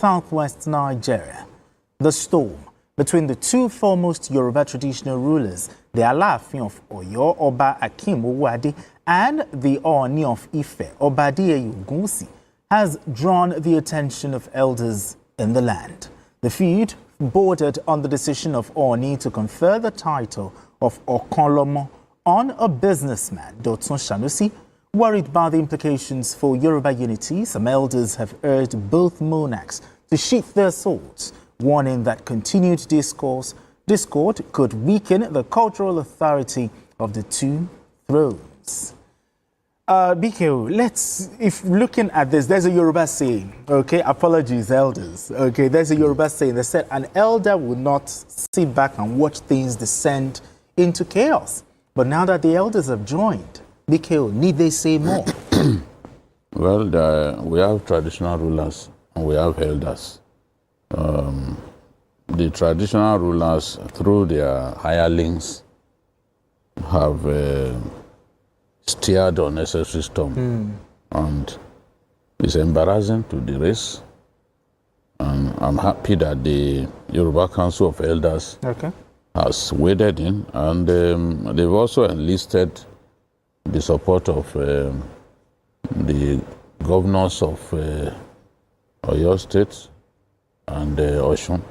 southwest Nigeria. The storm between the two foremost Yoruba traditional rulers, the Alaafin of Oyo, Oba Akim Owade, and the Ooni of Ife, Oba Ogunwusi, has drawn the attention of elders in the land. The feud bordered on the decision of Ooni to confer the title of Okanlomo on a businessman, Dotun Sanusi. Worried by the implications for Yoruba unity, some elders have urged both monarchs to sheath their swords, warning that continued discord could weaken the cultural authority of the two thrones. BK, if looking at this, there's a Yoruba saying, okay, apologies, elders, okay, there's a Yoruba saying that said an elder will not sit back and watch things descend into chaos. But now that the elders have joined, BK, need they say more? Well, we have traditional rulers and we have elders. The traditional rulers, through their hirelings, have steered unnecessary storm. And it's embarrassing to the race. And I'm happy that the Yoruba Council of Elders has waded in, and they've also enlisted the support of the governors of Oyo State and Osun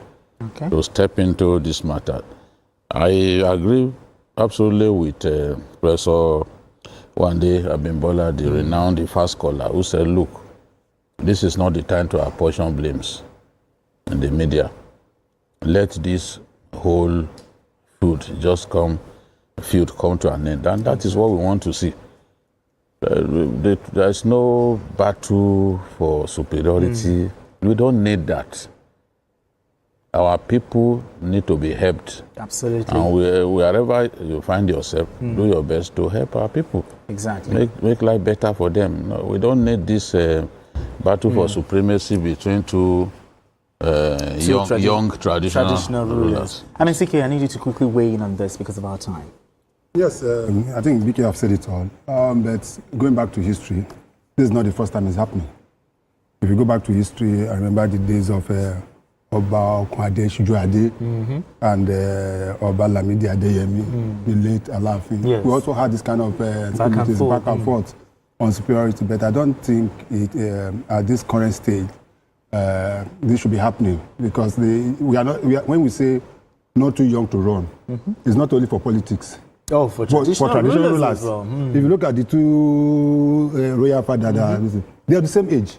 to step into this matter. I agree absolutely with Professor Wande Abimbola, the renowned, the first scholar, who said, look, this is not the time to apportion blames in the media. Let this whole feud come to an end. And that is what we want to see. There's no battle for superiority. We don't need that. Our people need to be helped. Absolutely. And wherever you find yourself, do your best to help our people. Exactly. Make life better for them. No, we don't need this battle for supremacy between two young traditional rulers. Amechi, I need you to quickly weigh in on this because of our time. Yes, I think Vicky have said it all. But going back to history, this is not the first time it's happening. If you go back to history, I remember the days of Oba Okwade Shijuade and Oba Lamidi Adeyemi, the late Alaafin. Yes. We also had this kind of back and forth on superiority, but I don't think at this current stage this should be happening, because when we say not too young to run, it's not only for politics. Oh, for traditional rulers as well. If you look at the two royal fathers, they are the same age.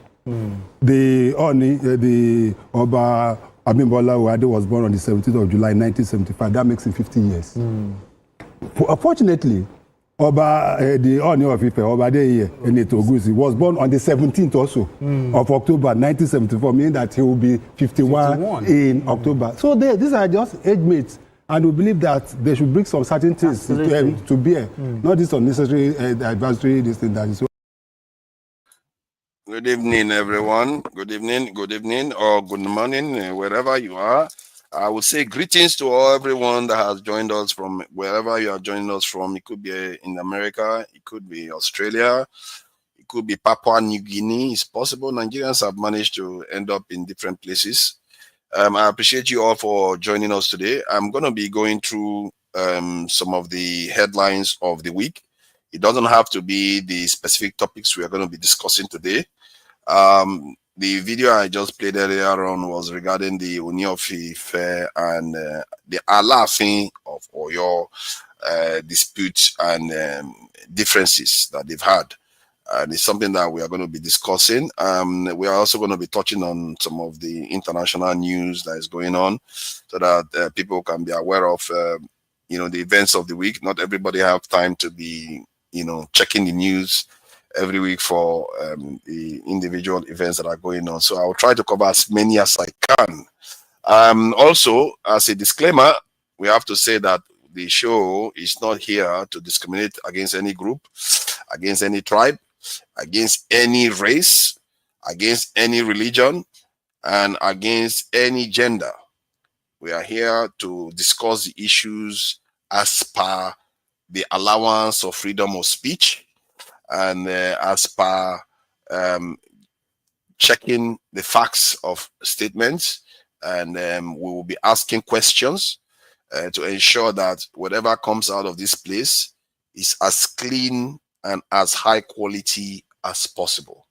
The Oba Abimbola Owade was born on the 17th of July 1975. That makes it 50 years. Unfortunately, the Ooni of Ife, Oba Ogunwusi, was born on the 17th also of October 1974, meaning that he will be 51 in October. So these are just age mates. And we believe that they should bring some certain things to bear, not this unnecessary advisory, this thing that is. Good evening, everyone. Good evening, or good morning, wherever you are. I will say greetings to everyone that has joined us from wherever you are joining us from. It could be in America, it could be Australia, it could be Papua New Guinea. It's possible Nigerians have managed to end up in different places. I appreciate you all for joining us today. I'm going to be going through some of the headlines of the week. It doesn't have to be the specific topics we are going to be discussing today. The video I just played earlier on was regarding the Ooni of Ife and the Alaafin of Oyo disputes and differences that they've had. And it's something that we are going to be discussing. We are also going to be touching on some of the international news that is going on, so that people can be aware of, the events of the week. Not everybody have time to be, checking the news every week for the individual events that are going on. So I will try to cover as many as I can. Also, as a disclaimer, we have to say that the show is not here to discriminate against any group, against any tribe, against any race, against any religion, and against any gender. We are here to discuss the issues as per the allowance of freedom of speech and as per checking the facts of statements, and we will be asking questions to ensure that whatever comes out of this place is as clean and as high quality as possible,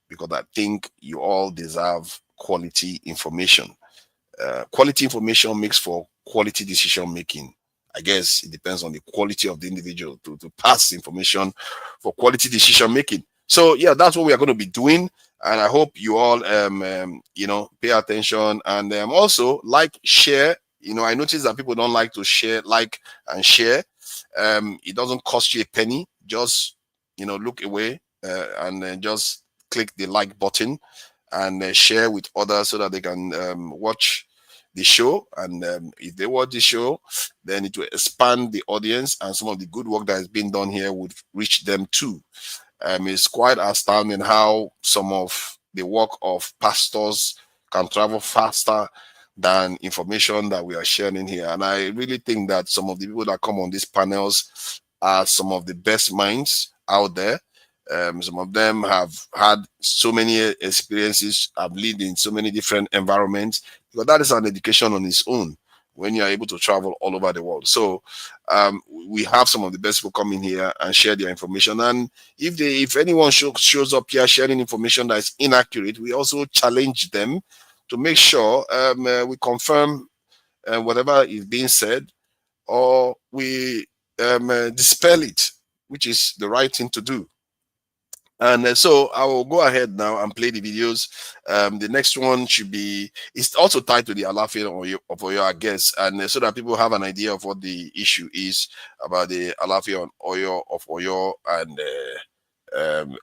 because I think you all deserve quality information. Quality information makes for quality decision making. I guess it depends on the quality of the individual to pass information for quality decision making. So yeah, that's what we are going to be doing, and I hope you all you know, pay attention, and also like, share. You know, I notice that people don't like to share, like and share. It doesn't cost you a penny. Just, you know, look away and then just click the like button and share with others so that they can watch the show. And if they watch the show, then it will expand the audience, and some of the good work that has been done here would reach them too. It's quite astounding how some of the work of pastors can travel faster than information that we are sharing here. And I really think that some of the people that come on these panels are some of the best minds out there. Some of them have had so many experiences, have lived in so many different environments, because that is an education on its own when you are able to travel all over the world. So we have some of the best people come in here and share their information. And if anyone shows up here sharing information that is inaccurate, we also challenge them to make sure we confirm whatever is being said, or we dispel it, which is the right thing to do. And so I will go ahead now and play the videos. The next one should be, it's also tied to the Alaafin of Oyo, I guess, and so that people have an idea of what the issue is about the Alaafin of Oyo and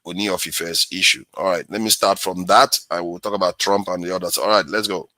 Ooni of Ife's issue. All right, let me start from that. I will talk about Trump and the others. All right, let's go.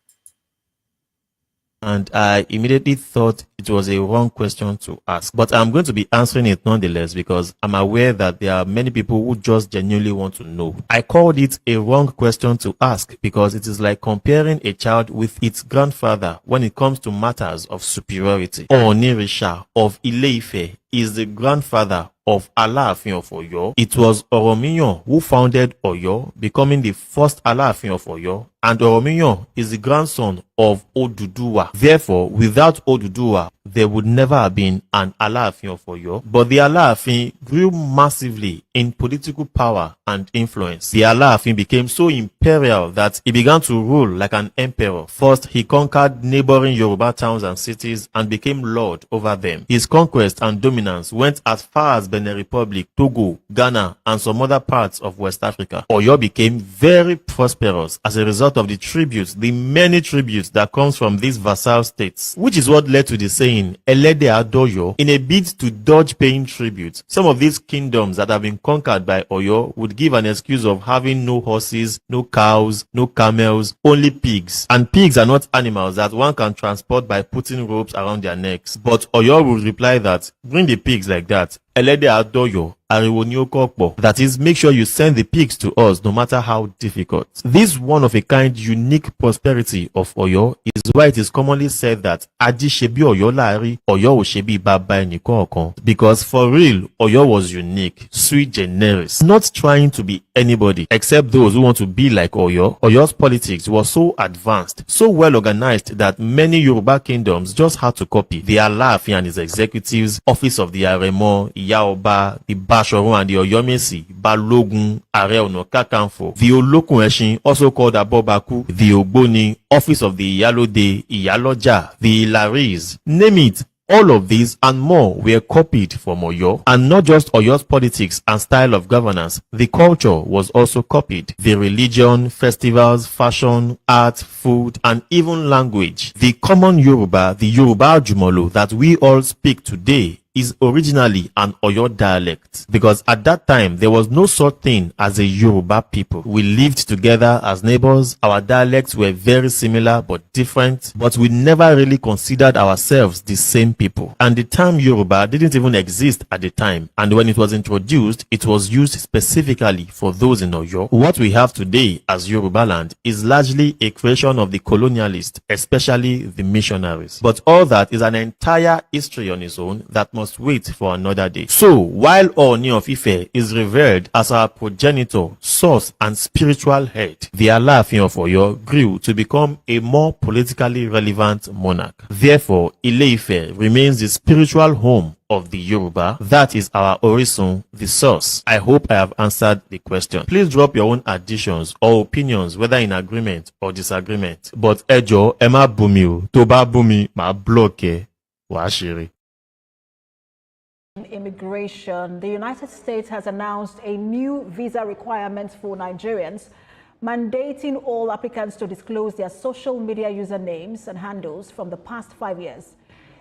And I immediately thought it was a wrong question to ask. But I'm going to be answering it nonetheless, because I'm aware that there are many people who just genuinely want to know. I called it a wrong question to ask because it is like comparing a child with its grandfather when it comes to matters of superiority. Ooni of Ife is the grandfather of Alaafin of Oyo. It was Oromiyan who founded Oyo, becoming the first Alaafin of Oyo, and Oromiyan is the grandson of Oduduwa. Therefore, without Oduduwa, there would never have been an Alaafin of Oyo. But the Alaafin grew massively in political power and influence. The Alaafin became so imperial that he began to rule like an emperor. First, he conquered neighboring Yoruba towns and cities and became lord over them. His conquest and dominance went as far as Benin Republic, Togo, Ghana, and some other parts of West Africa. Oyo became very prosperous as a result of the tributes, the many tributes that comes from these vassal states, which is what led to the saying, Elede Adoyo. In a bid to dodge paying tribute, some of these kingdoms that have been conquered by Oyo would give an excuse of having no horses, no cows, no camels, only pigs. And pigs are not animals that one can transport by putting ropes around their necks. But Oyo would reply that, bring the pigs like that. Elede Adoyo. That is, make sure you send the pigs to us no matter how difficult. This one of a kind unique prosperity of Oyo is why it is commonly said that Aji Shebi Oyo Lari, Oyo o Shebi Baba Nikon. Because for real, Oyo was unique, sui generis, not trying to be anybody except those who want to be like Oyo. Oyo's politics was so advanced, so well organized that many Yoruba kingdoms just had to copy. The Alaafin and his executives, office of the Aremo, Iyaoba, the Bashoru and the Oyomesi, Balogun, Ààrẹ Ọ̀nà Kakanfò, the Olókun Ẹṣin, also called Abobaku, the Ogboni, office of the Iyalode, Iyaloja, the Ilaris, name it. All of these and more were copied from Oyo, and not just Oyo's politics and style of governance, the culture was also copied. The religion, festivals, fashion, art, food, and even language. The common Yoruba, the Yoruba Jumolo that we all speak today, is originally an Oyo dialect, because at that time there was no such thing as a Yoruba people. We lived together as neighbors. Our dialects were very similar but different, but we never really considered ourselves the same people. And the term Yoruba didn't even exist at the time, and when it was introduced, it was used specifically for those in Oyo. What we have today as Yoruba land is largely a creation of the colonialists, especially the missionaries. But all that is an entire history on its own that must wait for another day. So, while Ooni of Ife is revered as our progenitor, source, and spiritual head, the Alaafin of Oyo grew to become a more politically relevant monarch. Therefore, Ile-Ife remains the spiritual home of the Yoruba. That is our origin, the source. I hope I have answered the question. Please drop your own additions or opinions, whether in agreement or disagreement. But Ejo, Emma Bumi, Toba Bumi, ma bloke, washiri. Immigration. The United States has announced a new visa requirement for Nigerians, mandating all applicants to disclose their social media usernames and handles from the past 5 years.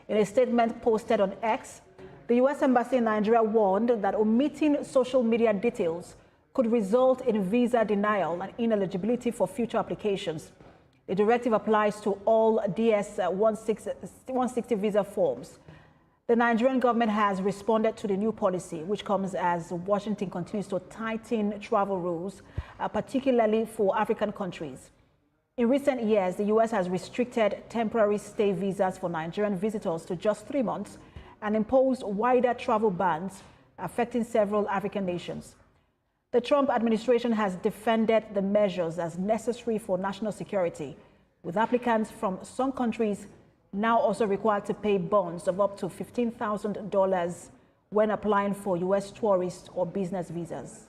In a statement posted on X, the U.S. Embassy in Nigeria warned that omitting social media details could result in visa denial and ineligibility for future applications. The directive applies to all DS-160 visa forms. The Nigerian government has responded to the new policy, which comes as Washington continues to tighten travel rules, particularly for African countries. In recent years, the U.S. has restricted temporary stay visas for Nigerian visitors to just 3 months and imposed wider travel bans affecting several African nations. The Trump administration has defended the measures as necessary for national security, with applicants from some countries now also required to pay bonds of up to $15,000 when applying for U.S. tourist or business visas.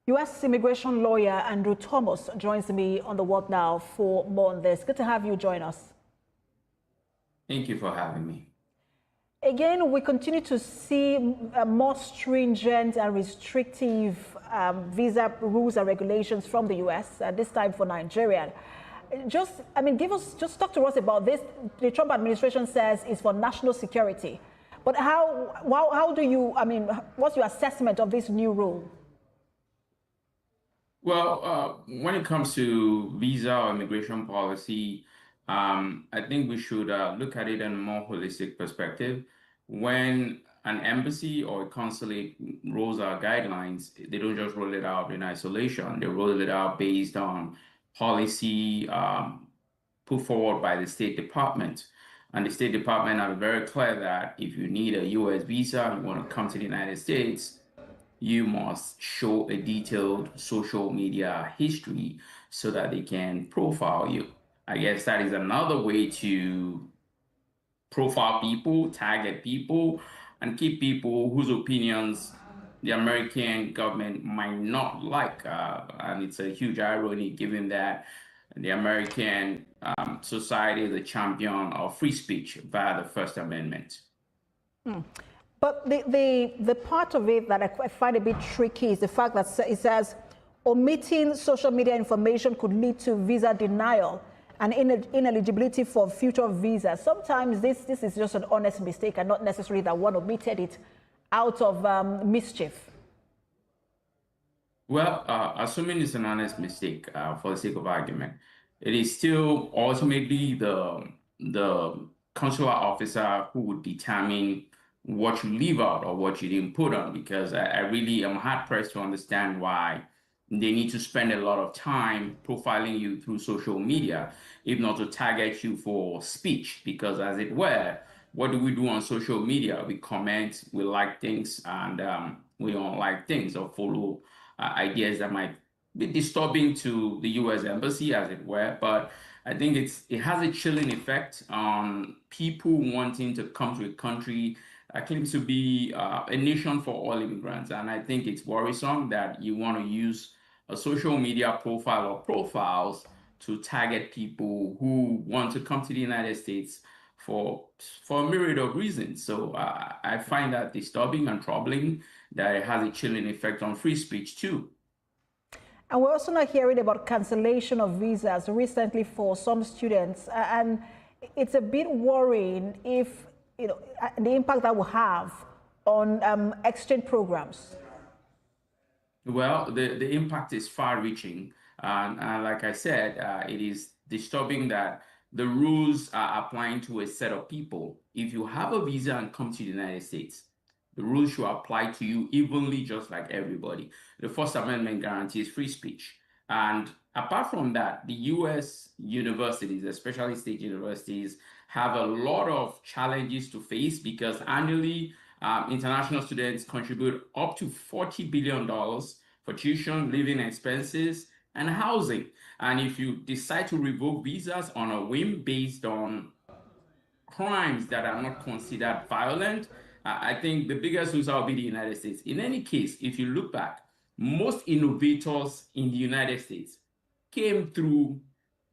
U.S. immigration lawyer Andrew Thomas joins me on the World Now for more on this. Good to have you join us. Thank you for having me. Again, we continue to see more stringent and restrictive visa rules and regulations from the U.S., this time for Nigeria. Just talk to us about this. The Trump administration says it's for national security. But how do you, what's your assessment of this new rule? Well, when it comes to visa or immigration policy, I think we should look at it in a more holistic perspective. When an embassy or a consulate rolls out guidelines, they don't just roll it out in isolation. They roll it out based on policy put forward by the State Department. And the State Department are very clear that if you need a U.S. visa and you want to come to the United States, you must show a detailed social media history so that they can profile you. I guess that is another way to profile people, target people, and keep people whose opinions the American government might not like. And it's a huge irony given that the American society is a champion of free speech via the First Amendment. But the part of it that I find a bit tricky is the fact that it says omitting social media information could lead to visa denial and ineligibility for future visas. Sometimes this is just an honest mistake and not necessarily that one omitted it out of mischief. Well, assuming it's an honest mistake, for the sake of argument, it is still ultimately the consular officer who would determine what you leave out or what you didn't put on, because I really am hard pressed to understand why they need to spend a lot of time profiling you through social media, if not to target you for speech, because as it were, what do we do on social media? We comment, we like things, and we don't like things or follow ideas that might be disturbing to the U.S. Embassy, as it were. But I think it has a chilling effect on people wanting to come to a country that claims to be a nation for all immigrants. And I think it's worrisome that you want to use a social media profile or profiles to target people who want to come to the United States for a myriad of reasons. So I find that disturbing and troubling, that it has a chilling effect on free speech too. And we're also not hearing about cancellation of visas recently for some students. And it's a bit worrying if, the impact that will have on exchange programs. Well, the impact is far-reaching. And like I said, it is disturbing that the rules are applying to a set of people. If you have a visa and come to the United States, the rules should apply to you evenly, just like everybody. The First Amendment guarantees free speech. And apart from that, the US universities, especially state universities, have a lot of challenges to face because annually international students contribute up to $40 billion for tuition, living expenses, and housing. And if you decide to revoke visas on a whim based on crimes that are not considered violent, I think the biggest loser will be the United States. In any case, if you look back, most innovators in the United States came through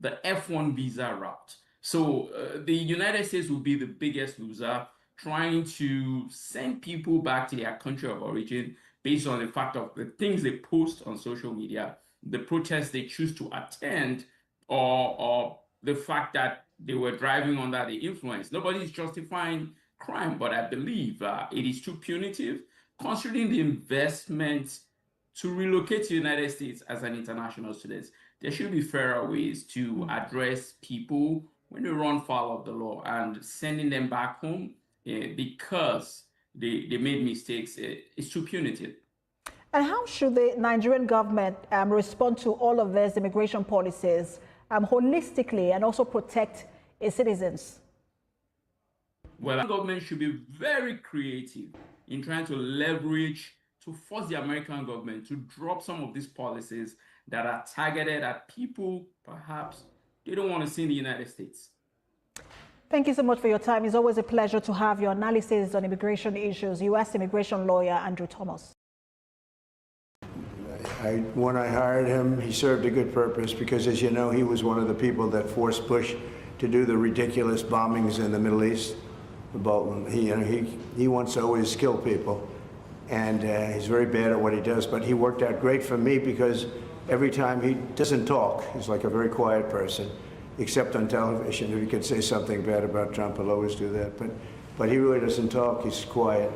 the F1 visa route. So the United States will be the biggest loser, trying to send people back to their country of origin based on the fact of the things they post on social media, the protests they choose to attend, or the fact that they were driving under the influence. Nobody is justifying crime, but I believe it is too punitive, considering the investment to relocate to the United States as an international student. There should be fairer ways to address people when they run foul of the law, and sending them back home because they made mistakes is too punitive. And how should the Nigerian government respond to all of these immigration policies holistically and also protect its citizens? Well, the government should be very creative in trying to leverage to force the American government to drop some of these policies that are targeted at people perhaps they don't want to see in the United States. Thank you so much for your time. It's always a pleasure to have your analysis on immigration issues. U.S. immigration lawyer Andrew Thomas. When I hired him, he served a good purpose because, as you know, he was one of the people that forced Bush to do the ridiculous bombings in the Middle East. He wants to always kill people, and he's very bad at what he does, but he worked out great for me because every time he doesn't talk, he's like a very quiet person, except on television. If he could say something bad about Trump, he'll always do that, but he really doesn't talk, he's quiet.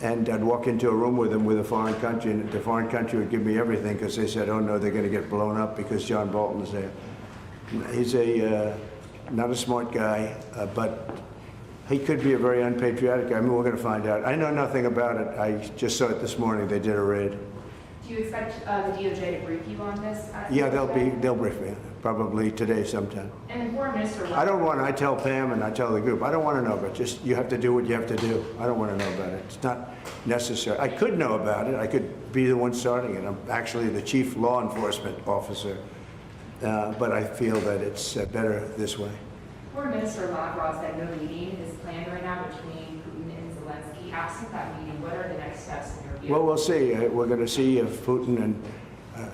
And I'd walk into a room with him with a foreign country, and the foreign country would give me everything because they said, oh no, they're going to get blown up because John Bolton's there. He's not a smart guy, but he could be a very unpatriotic guy. I mean, we're going to find out. I know nothing about it. I just saw it this morning. They did a raid. Do you expect the DOJ to brief you on this? Yeah, they'll brief me, probably today sometime. And the Foreign Minister... I tell Pam and I tell the group, I don't want to know, but just you have to do what you have to do. I don't want to know about it. It's not necessary. I could know about it. I could be the one starting it. I'm actually the chief law enforcement officer, but I feel that it's better this way. Foreign Minister Lavrov said no meeting is planned right now between Putin and Zelensky. Absent that meeting, what are the next steps in your view? Well, we'll see. We're going to see if Putin and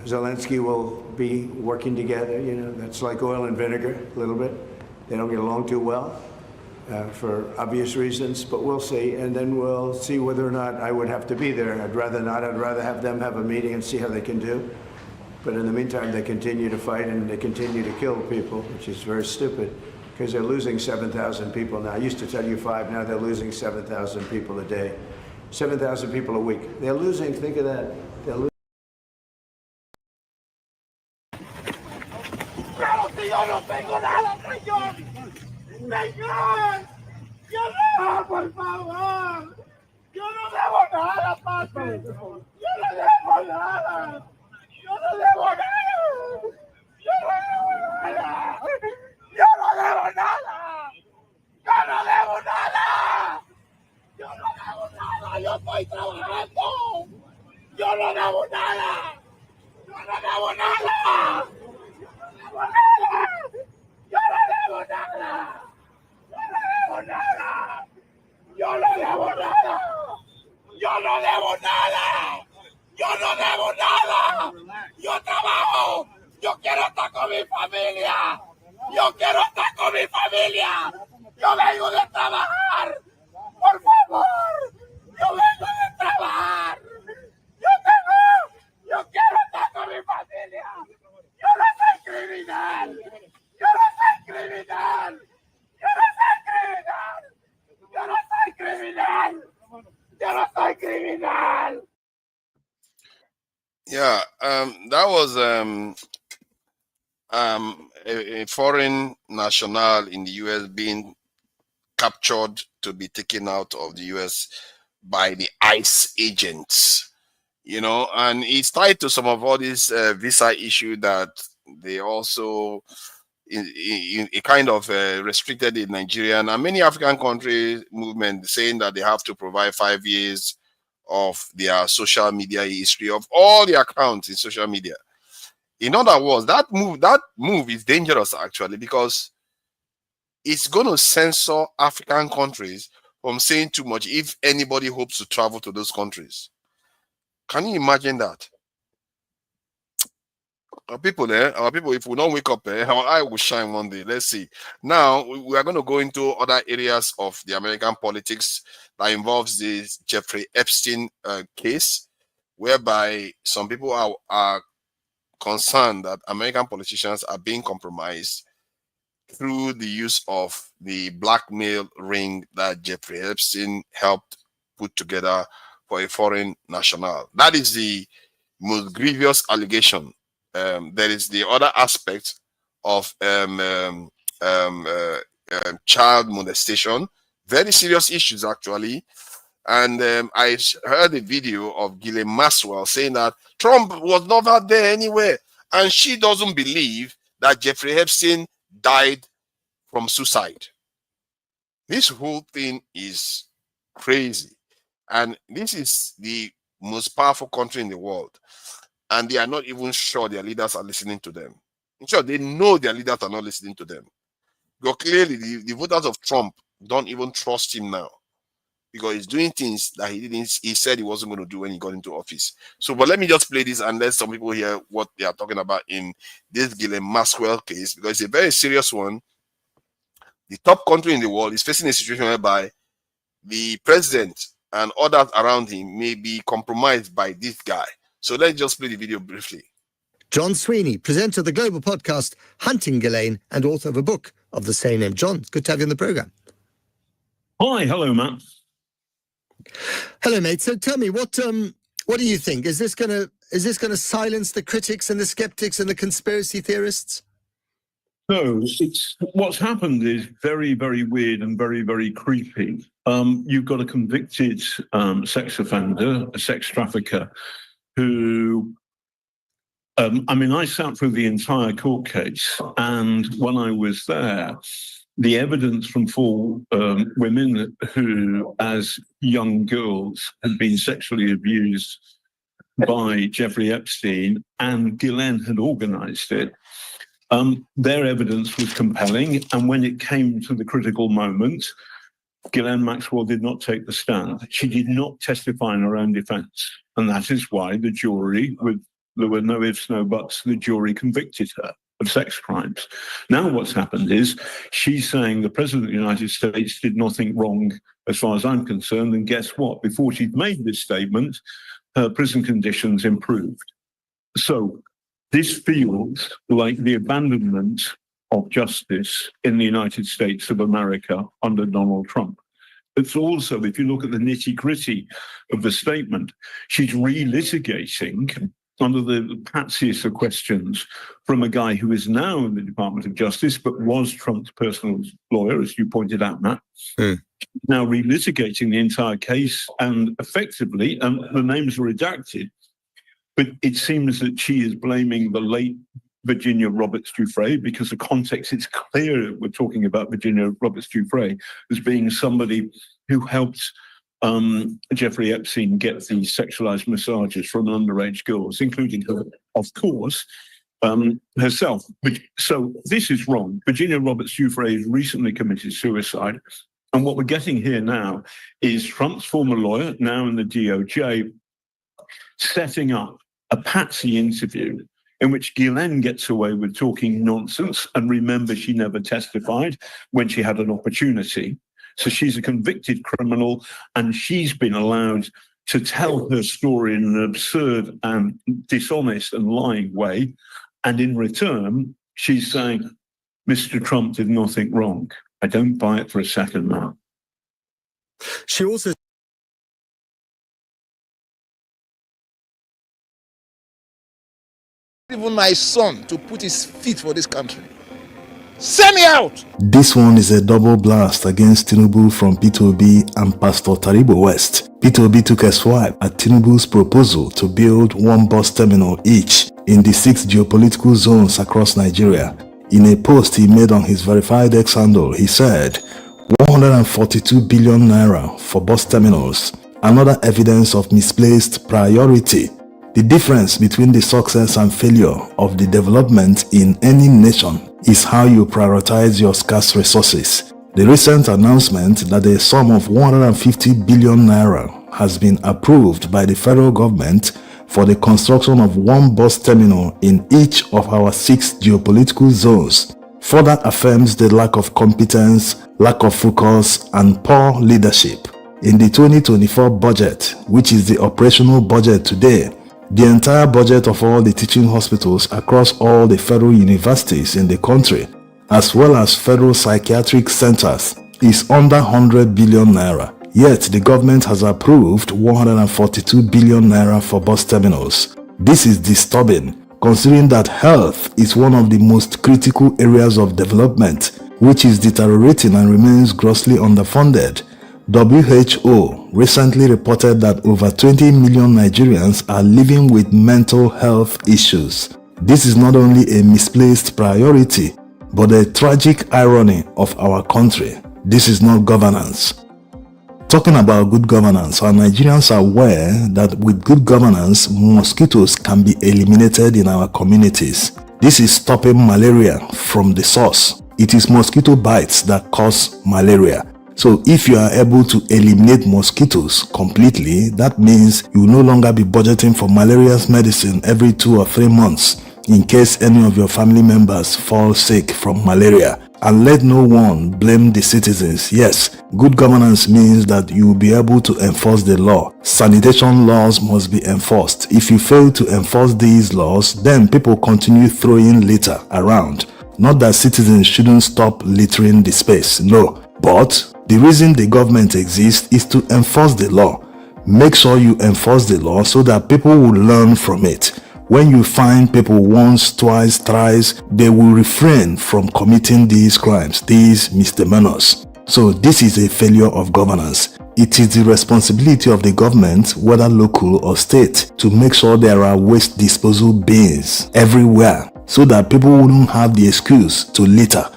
Zelensky will be working together. You know, that's like oil and vinegar a little bit. They don't get along too well for obvious reasons, but we'll see. And then we'll see whether or not I would have to be there. I'd rather not. I'd rather have them have a meeting and see how they can do. But in the meantime, they continue to fight and they continue to kill people, which is very stupid because they're losing 7,000 people now. I used to tell you 5, now they're losing 7,000 people a day. 7,000 people a week. They're losing, think of that. They're losing. Yo no tengo nada, señor. Señor, yo no, por favor. Yo no debo nada, papi. Yo no debo nada. Yo no debo nada. Yo no debo nada. Yo no debo nada. Yo no debo nada. Yo no debo nada. Yo estoy trabajando. Yo no debo nada. Yo no debo nada. Yo no debo nada. Yo no debo nada. Yo no debo nada. Yo no debo nada. Yo trabajo. Yo quiero estar con mi familia. Yo quiero estar con mi familia. Yo vengo de trabajar. Por favor. Yo vengo de trabajar. Yo quiero estar con mi familia. Yo no soy criminal. Yo no soy criminal. Yo no soy criminal. Yo no soy criminal. Yo no soy criminal. Yeah, that was a foreign national in the U.S. being captured to be taken out of the U.S. by the ICE agents. you know, and it's tied to some of all this visa issue that they also it kind of restricted the Nigerian and many African countries movement, saying that they have to provide 5 years of their social media history of all the accounts in social media. In other words, that move is dangerous actually, because it's going to censor African countries from saying too much if anybody hopes to travel to those countries. Can you imagine that? Our people, if we don't wake up, our eye will shine one day. Let's see. Now, we are going to go into other areas of the American politics that involves this Jeffrey Epstein case, whereby some people are concerned that American politicians are being compromised through the use of the blackmail ring that Jeffrey Epstein helped put together for a foreign national. That is the most grievous allegation. There is the other aspect of child molestation, very serious issues actually. And I heard a video of Ghislaine Maxwell saying that Trump was never there anywhere, and she doesn't believe that Jeffrey Epstein died from suicide. This whole thing is crazy, and this is the most powerful country in the world, and they are not even sure their leaders are listening to them. In short, they know their leaders are not listening to them. But clearly, the voters of Trump don't even trust him now, because he's doing things that he said he wasn't going to do when he got into office. So, but let me just play this and let some people hear what they are talking about in this Ghislaine Maxwell case, because it's a very serious one. The top country in the world is facing a situation whereby the president and others around him may be compromised by this guy. So let's just play the video briefly. John Sweeney, presenter of the global podcast Hunting Ghislaine and author of a book of the same name. John, it's good to have you on the programme. Hi, hello, Matt. Hello, mate. So tell me, what do you think? Is this gonna silence the critics and the skeptics and the conspiracy theorists? No, what's happened is very, very weird and very, very creepy. You've got a convicted sex offender, a sex trafficker, who, I sat through the entire court case, and when I was there, the evidence from 4 women who, as young girls, had been sexually abused by Jeffrey Epstein, and Ghislaine had organised it. Their evidence was compelling, and when it came to the critical moment, Ghislaine Maxwell did not take the stand. She did not testify in her own defence, and that is why the jury, there were no ifs, no buts, the jury convicted her of sex crimes. Now what's happened is she's saying the President of the United States did nothing wrong as far as I'm concerned, and guess what? Before she'd made this statement, her prison conditions improved. So this feels like the abandonment of justice in the United States of America under Donald Trump. It's also, if you look at the nitty-gritty of the statement, she's relitigating under the patsiest of questions from a guy who is now in the Department of Justice, but was Trump's personal lawyer, as you pointed out, Matt. Now relitigating the entire case, and effectively, and the names are redacted, but it seems that she is blaming the late Virginia Roberts Giuffre, because the context, it's clear we're talking about Virginia Roberts Giuffre as being somebody who helped Jeffrey Epstein get the sexualized massages from underage girls, including her, of course, herself. So this is wrong. Virginia Roberts Giuffre has recently committed suicide. And what we're getting here now is Trump's former lawyer, now in the DOJ, setting up a patsy interview in which Ghislaine gets away with talking nonsense. And remember, she never testified when she had an opportunity. So she's a convicted criminal, and she's been allowed to tell her story in an absurd and dishonest and lying way. And in return, she's saying, Mr. Trump did nothing wrong. I don't buy it for a second now. She also even my son to put his feet for this country. Send me out! This one is a double blast against Tinubu from P2B and Pastor Taribo West. P2B took a swipe at Tinubu's proposal to build one bus terminal each in the 6 geopolitical zones across Nigeria. In a post he made on his verified X handle, he said, 142 billion naira for bus terminals, another evidence of misplaced priority. The difference between the success and failure of the development in any nation is how you prioritize your scarce resources. The recent announcement that a sum of 150 billion naira has been approved by the federal government for the construction of one bus terminal in each of our 6 geopolitical zones further affirms the lack of competence, lack of focus, and poor leadership. In the 2024 budget, which is the operational budget today, the entire budget of all the teaching hospitals across all the federal universities in the country, as well as federal psychiatric centers, is under 100 billion naira. Yet the government has approved 142 billion naira for bus terminals. This is disturbing, considering that health is one of the most critical areas of development, which is deteriorating and remains grossly underfunded. WHO recently reported that over 20 million Nigerians are living with mental health issues. This is not only a misplaced priority, but a tragic irony of our country. This is not governance. Talking about good governance, our Nigerians are aware that with good governance, mosquitoes can be eliminated in our communities. This is stopping malaria from the source. It is mosquito bites that cause malaria. So if you are able to eliminate mosquitoes completely, that means you will no longer be budgeting for malaria's medicine every 2 or 3 months in case any of your family members fall sick from malaria. And let no one blame the citizens. Yes, good governance means that you will be able to enforce the law. Sanitation laws must be enforced. If you fail to enforce these laws, then people continue throwing litter around. Not that citizens shouldn't stop littering the space, no. But the reason the government exists is to enforce the law. Make sure you enforce the law so that people will learn from it. When you find people once, twice, thrice, they will refrain from committing these crimes, these misdemeanors. So this is a failure of governance. It is the responsibility of the government, whether local or state, to make sure there are waste disposal bins everywhere so that people wouldn't have the excuse to litter.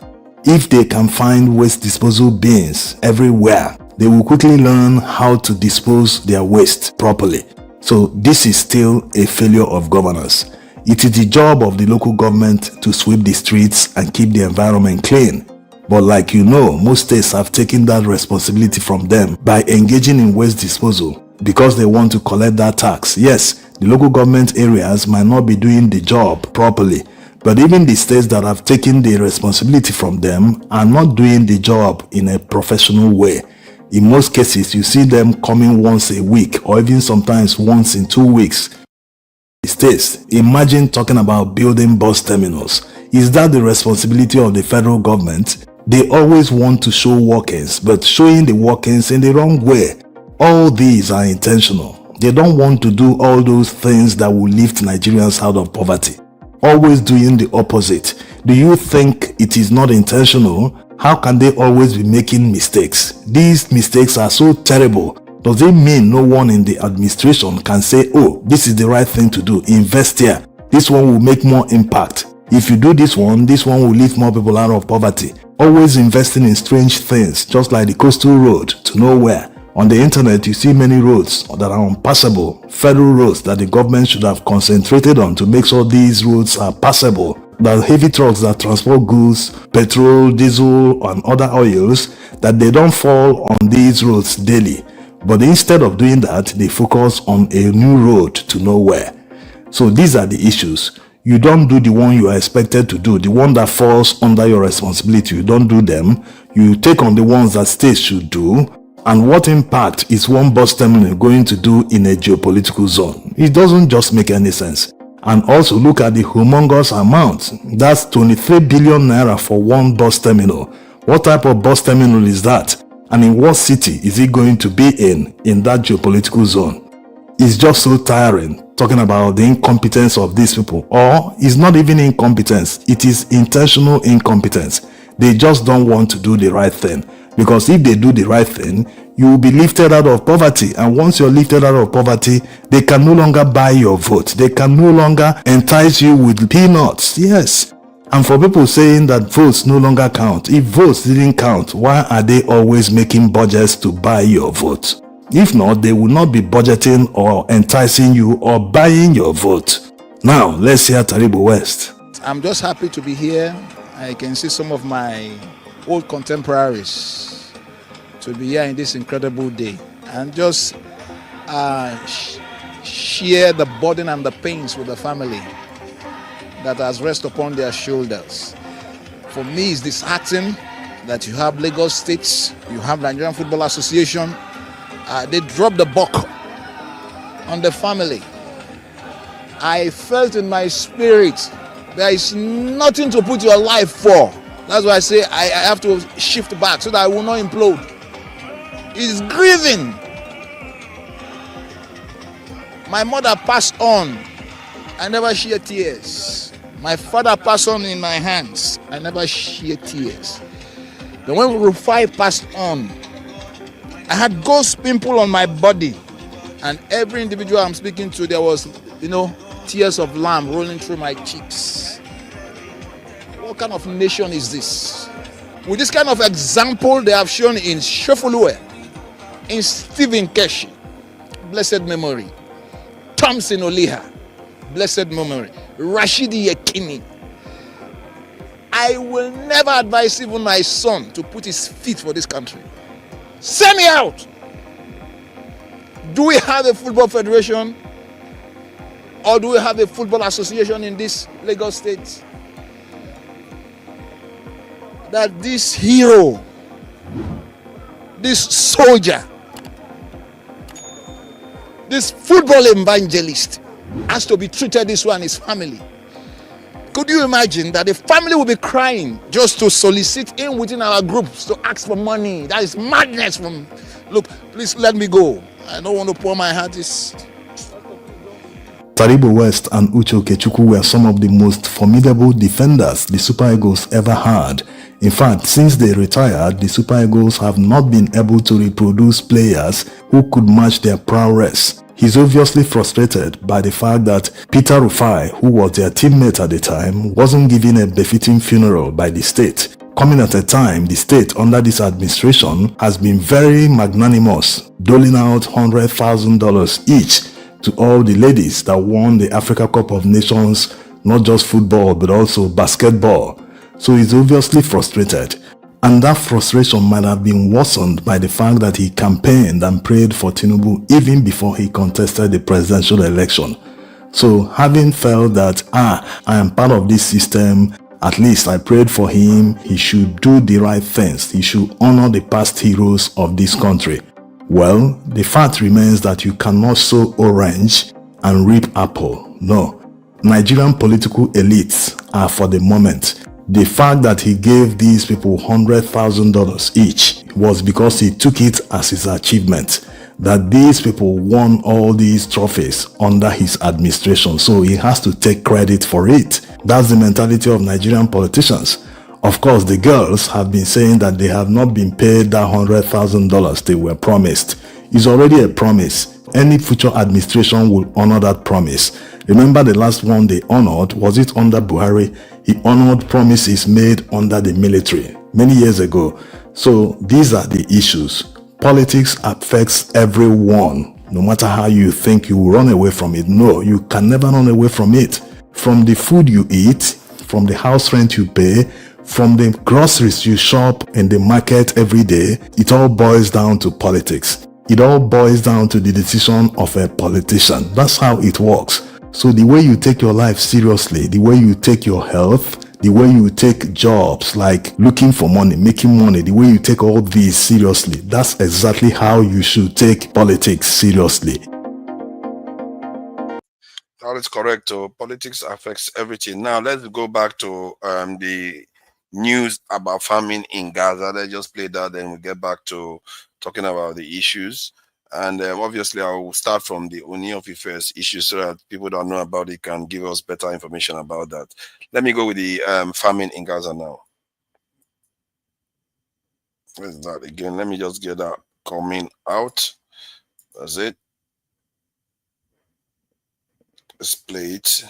If they can find waste disposal bins everywhere, they will quickly learn how to dispose their waste properly. So this is still a failure of governance. It is the job of the local government to sweep the streets and keep the environment clean. But like you know, most states have taken that responsibility from them by engaging in waste disposal because they want to collect that tax. Yes, the local government areas might not be doing the job properly, but even the states that have taken the responsibility from them are not doing the job in a professional way. In most cases, you see them coming once a week or even sometimes once in 2 weeks. States, imagine talking about building bus terminals. Is that the responsibility of the federal government? They always want to show workings, but showing the workings in the wrong way. All these are intentional. They don't want to do all those things that will lift Nigerians out of poverty. Always doing the opposite. Do you think it is not intentional? How can they always be making mistakes? These mistakes are so terrible. Does it mean no one in the administration can say, oh, this is the right thing to do, invest here, this one will make more impact. If you do this one will lift more people out of poverty. Always investing in strange things, just like the coastal road to nowhere. On the internet, you see many roads that are unpassable, federal roads that the government should have concentrated on to make sure these roads are passable. The heavy trucks that transport goods, petrol, diesel, and other oils, that they don't fall on these roads daily. But instead of doing that, they focus on a new road to nowhere. So these are the issues. You don't do the one you are expected to do, the one that falls under your responsibility. You don't do them. You take on the ones that states should do. And what impact is one bus terminal going to do in a geopolitical zone? It doesn't just make any sense. And also look at the humongous amount. That's 23 billion naira for one bus terminal. What type of bus terminal is that? And in what city is it going to be in that geopolitical zone? It's just so tiring talking about the incompetence of these people. Or it's not even incompetence, it is intentional incompetence. They just don't want to do the right thing. Because if they do the right thing, you will be lifted out of poverty. And once you're lifted out of poverty, they can no longer buy your vote. They can no longer entice you with peanuts. Yes. And for people saying that votes no longer count, if votes didn't count, why are they always making budgets to buy your vote? If not, they will not be budgeting or enticing you or buying your vote. Now, let's hear Taribo West. I'm just happy to be here. I can see some of my old contemporaries to be here in this incredible day and just share the burden and the pains with the family that has rest upon their shoulders. For me, it's disheartening that you have Lagos State, you have Nigerian Football Association, they dropped the buck on the family. I felt in my spirit there is nothing to put your life for. That's why I say I have to shift back so that I will not implode. It's grieving. My mother passed on. I never shed tears. My father passed on in my hands. I never shed tears. Then when Rufai passed on, I had ghost pimple on my body. And every individual I'm speaking to, there was, tears of lamb rolling through my cheeks. What kind of nation is this? With this kind of example they have shown in Shefulue, in Stephen Keshi, blessed memory, Thompson Oliha, blessed memory, Rashidi Yekini. I will never advise even my son to put his feet for this country. Send me out. Do we have a football federation? Or do we have a football association in this Lagos State? That this hero, this soldier, this football evangelist has to be treated this way and his family. Could you imagine that the family will be crying just to solicit in within our groups to ask for money? That is madness. Look, please let me go. I don't want to pour my heart. Taribo West and Uche Okechukwu were some of the most formidable defenders the Super Eagles ever had. In fact, since they retired, the Super Eagles have not been able to reproduce players who could match their prowess. He's obviously frustrated by the fact that Peter Rufai, who was their teammate at the time, wasn't given a befitting funeral by the state. Coming at a time, the state under this administration has been very magnanimous, doling out $100,000 each to all the ladies that won the Africa Cup of Nations, not just football but also basketball. So he's obviously frustrated. And that frustration might have been worsened by the fact that he campaigned and prayed for Tinubu even before he contested the presidential election. So having felt that, I am part of this system, at least I prayed for him, he should do the right things, he should honor the past heroes of this country. Well, the fact remains that you cannot sow orange and reap apple. No. Nigerian political elites are for the moment. The fact that he gave these people $100,000 each was because he took it as his achievement, that these people won all these trophies under his administration, so he has to take credit for it. That's the mentality of Nigerian politicians. Of course, the girls have been saying that they have not been paid that $100,000 they were promised. It's already a promise. Any future administration will honor that promise. Remember the last one they honored, was it under Buhari? He honored promises made under the military many years ago. So these are the issues. Politics affects everyone. No matter how you think you will run away from it, no, you can never run away from it. From the food you eat, from the house rent you pay, from the groceries you shop in the market every day, it all boils down to politics. It all boils down to the decision of a politician. That's how it works. So the way you take your life seriously, the way you take your health, the way you take jobs like looking for money, making money, the way you take all these seriously, that's exactly how you should take politics seriously. That is correct. So politics affects everything. Now let's go back to the news about famine in Gaza. Let's just play that, then we'll get back to talking about the issues. And obviously, I will start from the Ooni of Ife's issue so that people that know about it can give us better information about that. Let me go with the famine in Gaza now. Where's that again? Let me just get that coming out. That's it. Let's play it.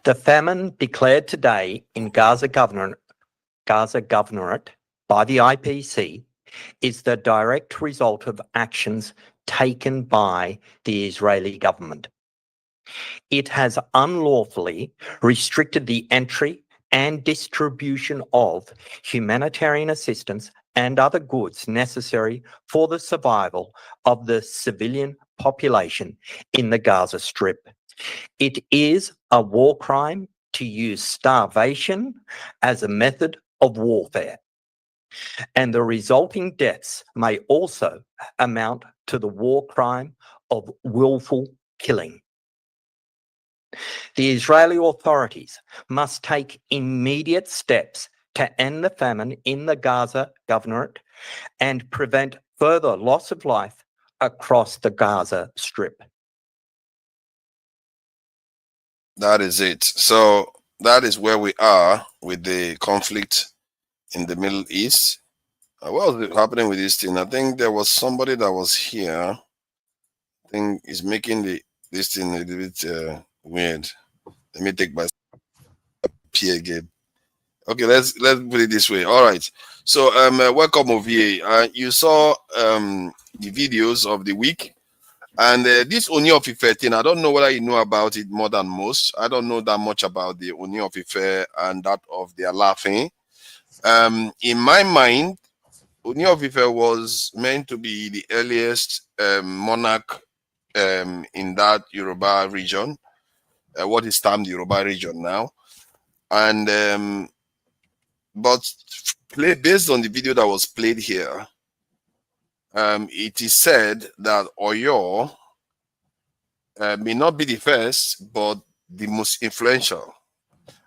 The famine declared today in Gaza Governorate by the IPC is the direct result of actions taken by the Israeli government. It has unlawfully restricted the entry and distribution of humanitarian assistance and other goods necessary for the survival of the civilian population in the Gaza Strip. It is a war crime to use starvation as a method of warfare, and the resulting deaths may also amount to the war crime of willful killing. The Israeli authorities must take immediate steps to end the famine in the Gaza Governorate and prevent further loss of life across the Gaza Strip. That is it. So that is where we are with the conflict in the Middle East. What was happening with this thing? I think there was somebody that was here. I think is making this thing a little bit weird. Let me take my P again. Okay, let's put it this way. All right. So welcome Ovie. You saw the videos of the week, and this Ooni of Ife thing, I don't know whether you know about it more than most. I don't know that much about the Ooni of Ife and that of the Alaafin. In my mind, Ooni of Ife was meant to be the earliest monarch in that Yoruba region, what is termed the Yoruba region now. And but based on the video that was played here, it is said that Oyo may not be the first, but the most influential.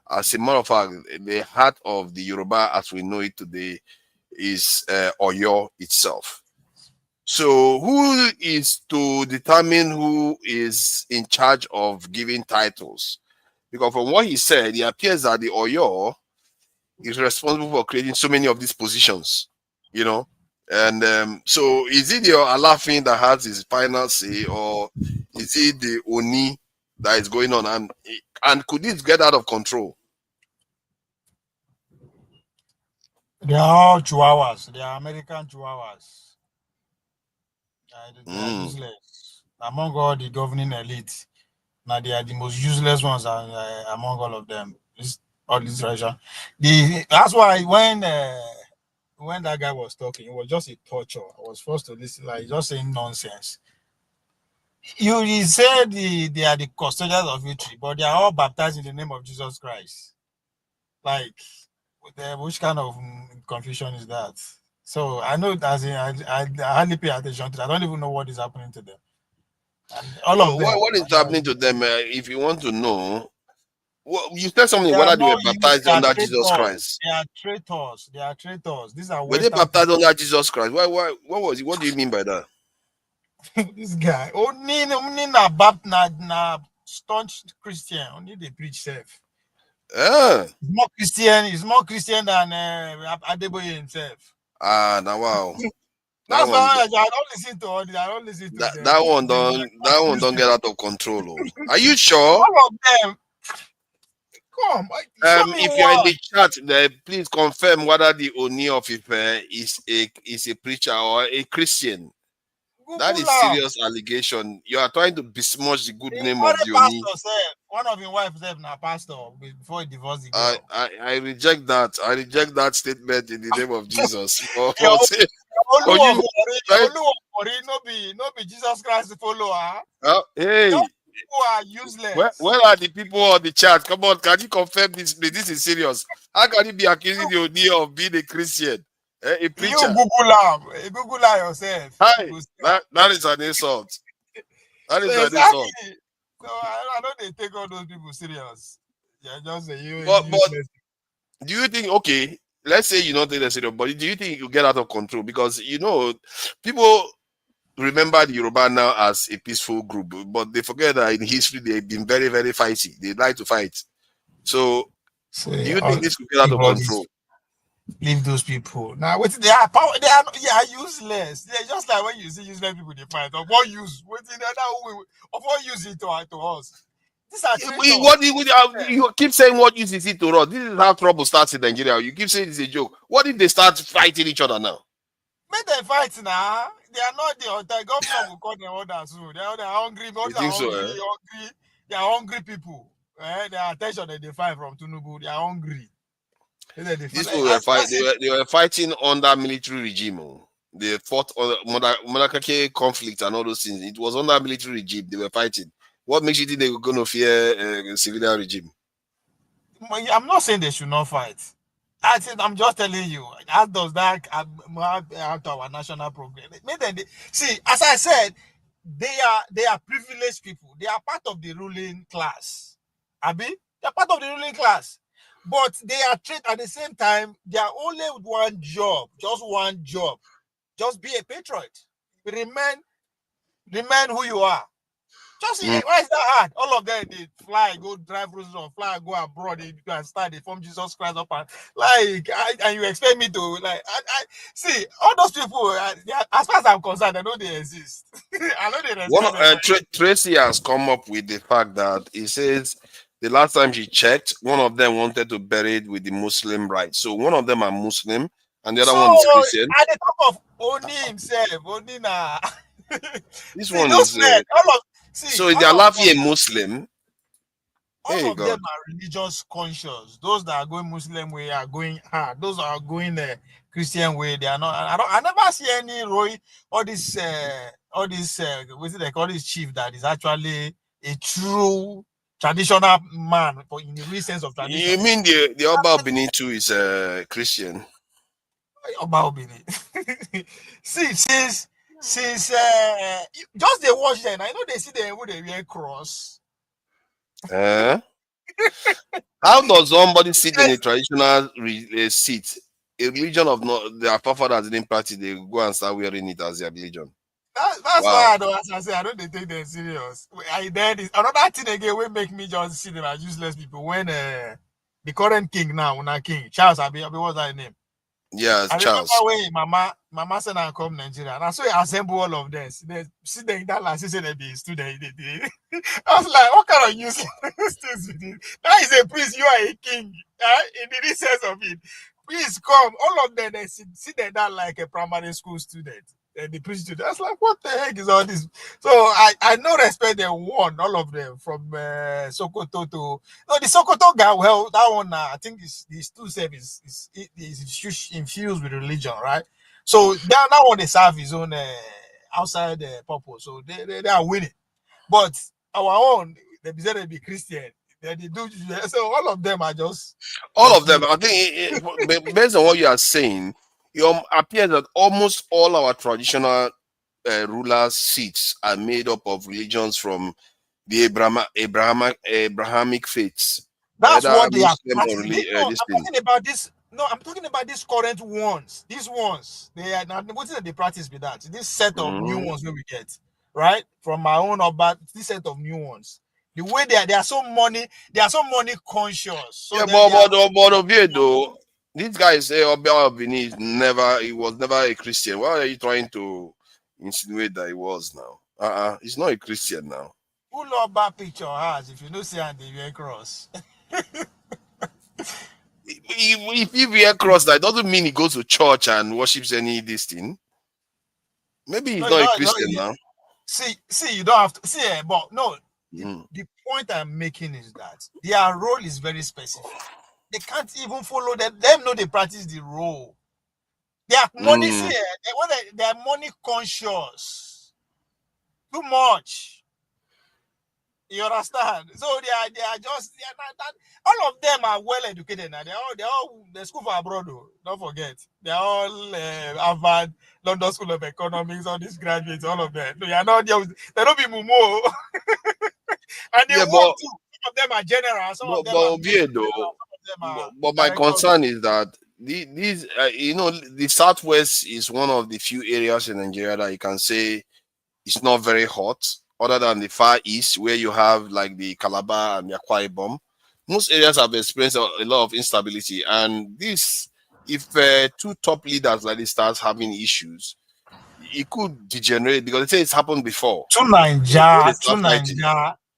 As a matter of fact, the heart of the Yoruba as we know it today is Oyo itself. So who is to determine who is in charge of giving titles? Because from what he said, it appears that the Oyo is responsible for creating so many of these positions, you know. And so is it your Alaafin that has his final say, or is it the Oni that is going on? And could this get out of control? They are all chihuahuas. They are American chihuahuas. They are useless. Among all the governing elite, now they are the most useless ones among all of them. All this region. That's why when that guy was talking, it was just a torture. I was forced to listen, like just saying nonsense. He said they are the custodians of victory, but they are all baptized in the name of Jesus Christ. Like, which kind of confusion is that? So I know that I hardly pay attention to that. I don't even know what is happening to them. And all of them. What is happening to them? If you want to know, you said something. They Whether they were baptized under Jesus Christ? They are traitors. They are traitors. These are. Were they baptized under Jesus Christ? Why? What was it? What do you mean by that? This guy. Only na staunch Christian. Only they preach self. He's more Christian than Adeboye himself. Now wow. That's why I don't listen to all this. I don't listen to them. That one don't get out of control. Oh. Are you sure? All of them. Come. If you're in the chat, please confirm whether the Ooni of Ife is a preacher or a Christian. Google that is serious allegation. You are trying to besmirch the good name of the Ooni. One of his wives said na pastor before he divorced the girl. I reject that. I reject that statement in the name of Jesus. No be Jesus Christ follower. Hey. People are useless. Where are the people on the chat? Come on, can you confirm this? This is serious. How can you be accusing the Ooni of being a Christian? A preacher? You Google yourself. Hi, that is an insult. That is an insult. So I don't they take all those people serious. Yeah, just say you. But do you think, okay, let's say you don't take that serious, but do you think you get out of control? Because you know, people remember the Yoruba now as a peaceful group, but they forget that in history they've been very, very fighty. They like to fight. So, do you think this could get out of control? Leave those people. Now, what they are power, they are useless. They're just like when you see useless people they fight. Of what use? Of what use it to us? These are you keep saying what use is it to us? This is how trouble starts in Nigeria. You keep saying it's a joke. What if they start fighting each other now? Make them fight now. They are not the government will call them orders soon. They are hungry. You think so, eh? Hungry. They are hungry people. Their attention that they fight from Tinubu. They are hungry. These people they were fighting under military regime. They fought on monarchical conflict and all those things. It was under military regime they were fighting. What makes you think they were going to fear a civilian regime? I'm not saying they should not fight. I'm just telling you, as does that add to our national progress. See, as I said, they are privileged people. They are part of the ruling class. Abi, they are part of the ruling class. But they are treated at the same time, they are only one job, just one job. Just be a patriot. Remain who you are. Just why is that hard? All of them they fly, go drive roads on fly, go abroad, they go and start, they form Jesus Christ up and and you expect me to see all those people. As far as I'm concerned, I know they exist. I know they exist. Tracy has come up with the fact that he says the last time she checked, one of them wanted to bury it with the Muslim rite. So one of them are Muslim and the other one is Christian. At the top of Oni himself, Oni na. This one is so is the Alaafin a Muslim? All of them are religious conscious. Those that are going Muslim way are going hard. Those that are going the Christian way, they are not. I never see any Roy or this what is they call this chief that is actually a true traditional man in the real sense of tradition. You mean the Oba of Benin too is Christian? Oba of Benin. See, since just they watch them, I know they see them with a wear cross. How does somebody sit in a traditional seat? A religion of their forefathers didn't practice, they go and start wearing it as their religion. That's why I don't, as I say, I don't take them serious. Another thing again will make me just see them as useless people. When the current king now, King Charles, what's that name? Yes, Charles. I remember when Mama said I come Nigeria, and I saw you assemble all of them. They see them that last season they be student. I was like, what kind of useless things with it? That is a priest, you are a king. In the sense of it. Please come. All of them, they see them that like a primary school student. The priest student. I was like, what the heck is all this? So I no respect them one, all of them, from Sokoto to the Sokoto guy. Well, that one I think is too safe. Is infused with religion, right? So that one they serve his own outside purpose. So they are winning. But our own, they deserve to be Christian. They do so. All of them are just all of them. I think based on what you are saying, it appears that almost all our traditional rulers' seats are made up of religions from the Abrahamic faiths. That's what they are. I'm talking about this. No, I'm talking about these current ones. These ones, they are not. What is the practice with that? This set of new ones where we get right from my own about this set of new ones. The way they are so money conscious. So yeah, but though. These guys say Oba of Benin he was never a Christian. Why are you trying to insinuate that he was now? He's not a Christian now. Who Oba picture has if you don't see and the cross? If he wear cross, that doesn't mean he goes to church and worships any this thing. Maybe he's not a Christian now. See, you don't have to see, but no. The point I'm making is that their role is very specific. They can't even follow them. Them know they practice the role. They are money they are money conscious. Too much. You understand? So they are just all of them are well educated now. They're school for abroad though. Don't forget. They're all Harvard, London School of Economics, all these graduates, all of them. They are not they don't be mumo. And they want to. Some of them are general. Some of them are but my concern is that these the Southwest is one of the few areas in Nigeria that you can say it's not very hot, other than the Far East, where you have like the Calabar and the Akwa Ibom. Most areas have experienced a lot of instability, and this, if two top leaders like this start having issues, it could degenerate, because they say it's happened before. To Nigeria,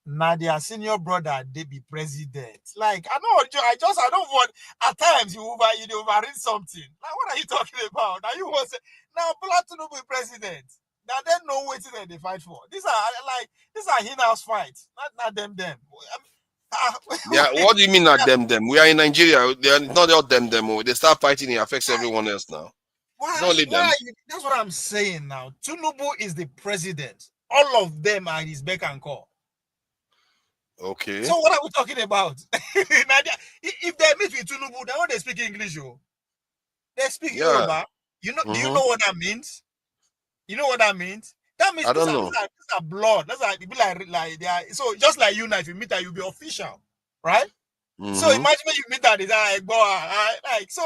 now their senior brother, they be president. Like, I don't want, at times you overread something. Like, what are you talking about? Now you want to say, now Bola Tinubu be president. Now they know what they fight for. These are in-house fights, not them. Yeah, what do you mean not them? We are in Nigeria. They are not all them. They start fighting, it affects everyone else now. It's not only them. That's what I'm saying now. Tinubu is the president. All of them are his beck and call. Okay. So what are we talking about? If they meet with Tinubu, they won't speak English. They speak Yoruba. Do you know what that means? You know what that means? That means I don't know. These are blood. That's like people like they are. So just like you now, if you meet that, you'll be official, right? So imagine when you meet that, like, so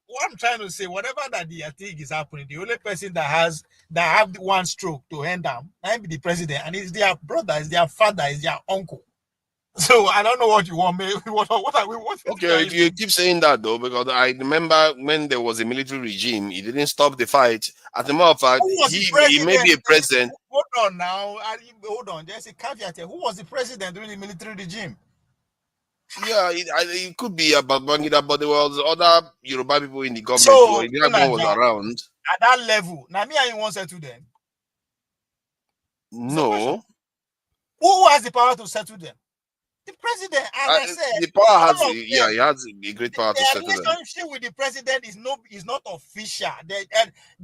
what I'm trying to say, whatever that the thing is happening, the only person that have one stroke to hand them, and be the president, and it's their brother, it's their father, it's their uncle. So I don't know what you want me. What are we? Okay, you keep saying that though, because I remember when there was a military regime, he didn't stop the fight. As a matter of fact, he may be a president. Hold on now. Hold on. There's a caveat here. Who was the president during the military regime? Yeah, it could be about Bangida, but there was other Yoruba people in the government. So everyone was around. At that level, now me and you won't settle them. No. Who has the power to settle them? The president, as I said, the power has he has a great power to settle them. The relationship with the president is not official. The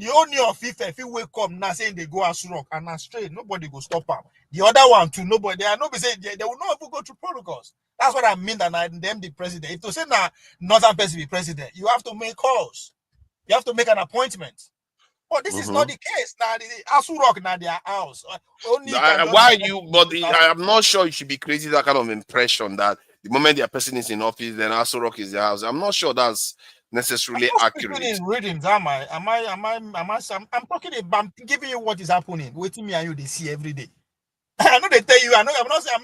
Ooni of Ife, if you wake up now saying they go as rock and as straight, nobody go stop them. The other one too, nobody. They are not saying they will not even go through protocols. That's what I mean. That them the president. If to say now northern person be president, you have to make calls. You have to make an appointment. But this is not the case. Now the Asu Rock now their house. Why you? But I'm not sure you should be creating that kind of impression that the moment their person is in office, then Asu Rock is their house. I'm not sure that's necessarily accurate. In readings, I'm talking about. I'm giving you what is happening. Waiting me and you they see every day. I know they tell you. I'm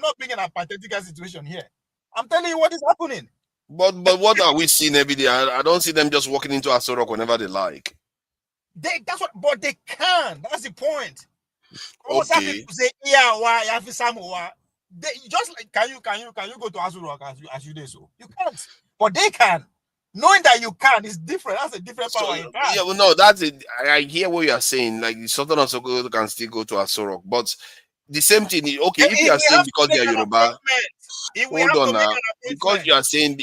not bringing a pathetical situation here. I'm telling you what is happening. But what are we seeing every day? I don't see them just walking into Aso Rock whenever they like. But they can. That's the point. Okay. People say, yeah, why? They just like, can you go to Aso Rock as you do so? You can't. But they can. Knowing that you can is different. That's a different power. Yeah, well, no, that's it. I hear what you are saying. Like the Sultan of Sokoto can still go to Aso Rock, but the same thing. Okay, if you are saying because they are Yoruba, hold on now. Because you are saying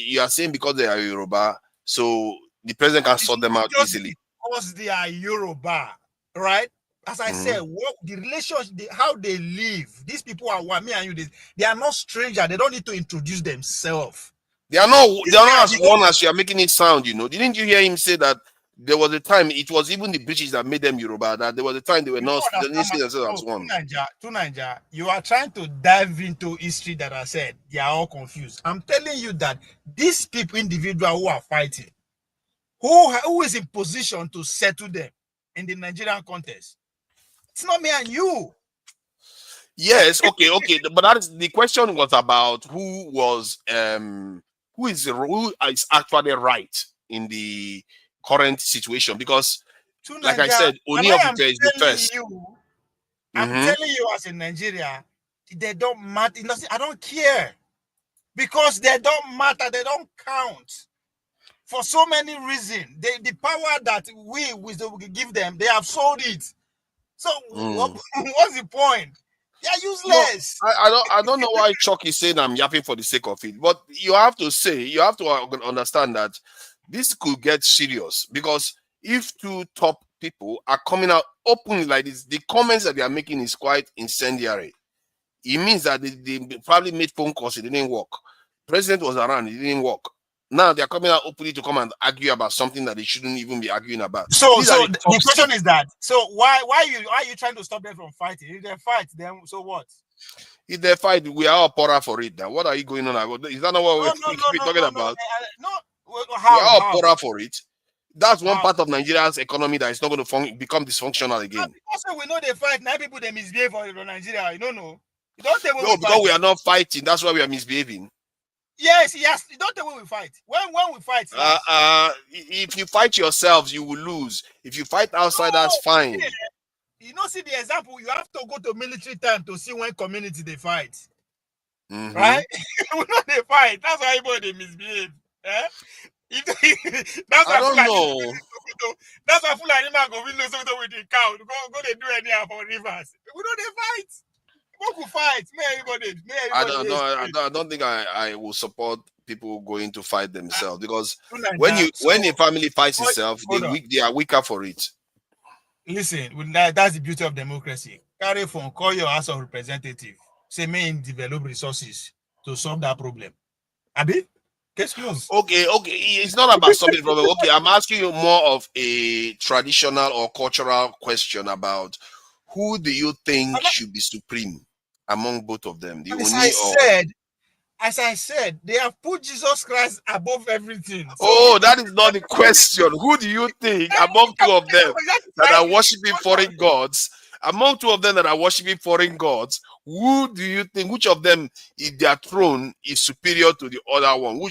because they are Yoruba, so the president can sort them out easily. Because they are Yoruba, right? As I said, what the relationship, how they live. These people are me and you. They are not strangers. They don't need to introduce themselves. They are not as one as you are making it sound. You know, didn't you hear him say that there was a time it was even the British that made them Yoruba? That there was a time they were not see themselves as one. To Nigeria, you are trying to dive into history that I said they are all confused. I'm telling you that these people, individuals who are fighting, who is in position to settle them in the Nigerian contest, it's not me and you. Yes, okay, but that is the question was about who is actually right in the current situation, because like I said, Ooni of Ife is the first. I'm telling you, as in Nigeria, they don't matter. I don't care, because they don't matter. They don't count for so many reasons. The power that we give them, they have sold it. So what's the point? They're useless. No, I don't know why Chuck is saying I'm yapping for the sake of it, but you have to understand that this could get serious, because if two top people are coming out openly like this, the comments that they are making is quite incendiary. It means that they probably made phone calls, it didn't work. President was around, it didn't work. Now they are coming out openly to come and argue about something that they shouldn't even be arguing about. So the question is that, so why are you trying to stop them from fighting? If they fight, then so what? If they fight, we are all poorer for it. Now, what are you going on about? Is that not what we're talking about? No. We are all poorer for it. That's one part of Nigeria's economy that is not going to become dysfunctional again. Also, we know they fight. Now people they misbehave for Nigeria. You don't know. You don't tell No, because we are not fighting. That's why we are misbehaving. Yes. You don't tell when we fight. When we fight. If you fight yourselves, you will lose. If you fight outsiders, fine. Yeah. You know, see the example. You have to go to military time to see when community they fight. Right? We know they fight. That's why everybody misbehave. Eh? That's I don't know. That's why Fulani man go with the cow. Go they do anyhow for rivers. We know they fight. Who could fight? Everybody. I don't think I will support people going to fight themselves, because when a family fights itself, they are weaker for it. Listen, that's the beauty of democracy. Carry phone, call your House of Representative. Say, may develop resources to solve that problem. Abi? Okay. It's not about solving the problem. Okay, I'm asking you more of a traditional or cultural question about who do you think should be supreme among both of them? As I said, they have put Jesus Christ above everything. So, that is not the question. Who do you think among two of them that are worshiping foreign gods? Among two of them that are worshiping foreign gods, who do you think, which of them is their throne is superior to the other one? Who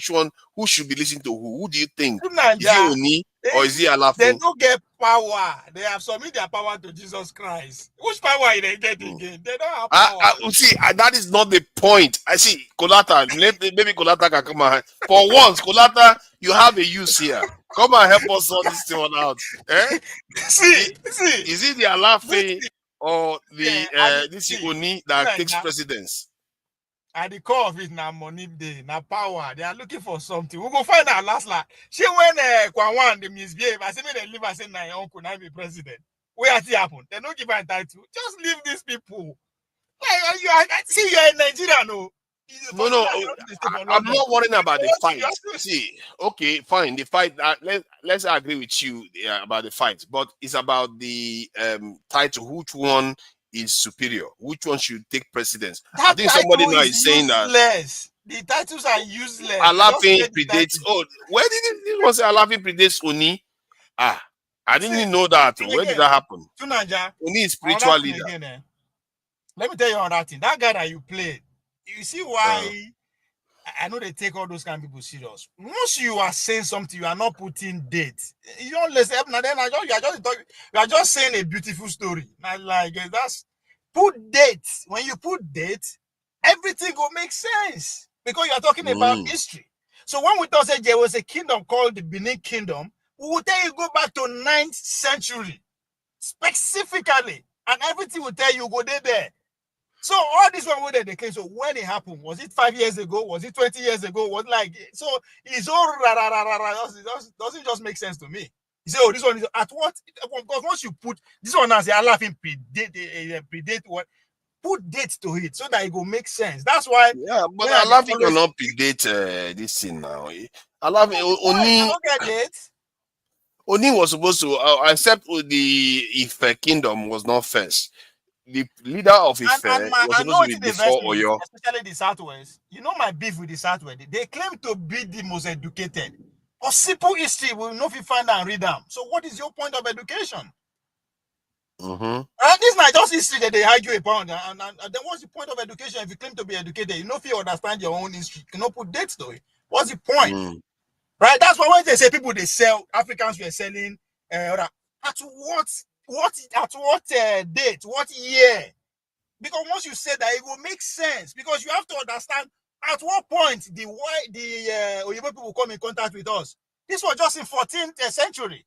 should be listening to who? Who do you think? Is it Ooni or is it Alaafin? They don't get power. They have submitted their power to Jesus Christ. Which power are they getting again? They don't have power. See, that is not the point. I see, Kolata, maybe Kolata can come and for once, Kolata, you have a use here. Come and help us sort this thing out. Eh? See. Is it the Alaafin or the this Ooni that takes precedence? At the core of it, now money day, now power. They are looking for something. We go find out last. She when Kwanwan they misbehave. I say they leave. I say my uncle now be president. Where it happen? They don't give her title. Just leave these people. See, you're in Nigeria, no. No. I'm not worrying about the fight. See, okay, fine. The fight. Let's agree with you about the fight, but it's about the title. Which one is superior? Which one should take precedence? I think somebody now is saying that the titles are useless. Alaafin predates. Oh, where did this one say Alaafin predates Ooni? I didn't know that. Where did that happen? Ooni is spiritual leader. Let me tell you another thing. That guy that you played, you see why I know they take all those kind of people serious. Once you are saying something, you are not putting dates. You don't listen. Then you are just saying a beautiful story. Like that's put dates. When you put dates, everything will make sense because you are talking about history. So when we talk, there was a kingdom called the Benin Kingdom, we will tell you go back to 9th century specifically, and everything will tell you go there. So all this one where they came. So when it happened, was it 5 years ago? Was it 20 years ago? Was like so? It's all doesn't just make sense to me. You say, oh, this one is at what? Because once you put this one as the Alaafin predate what? Put dates to it so that it will make sense. That's why. Yeah, but Alaafin cannot predate this thing now. Alaafin Ooni was supposed to accept the Ife kingdom was not first. The leader of Ife was supposed to be before Oyo. Especially the Southwest. You know my beef with the Southwest. They claim to be the most educated. But simple history will not find and read them. So what is your point of education? This is not just history that they argue about. And then what's the point of education if you claim to be educated? You know if you understand your own history. You cannot put dates to it. What's the point? Right? That's why when they say people they sell, Africans were selling at what date, what year? Because once you say that, it will make sense. Because you have to understand at what point the Oyibo people come in contact with us. This was just in 14th century.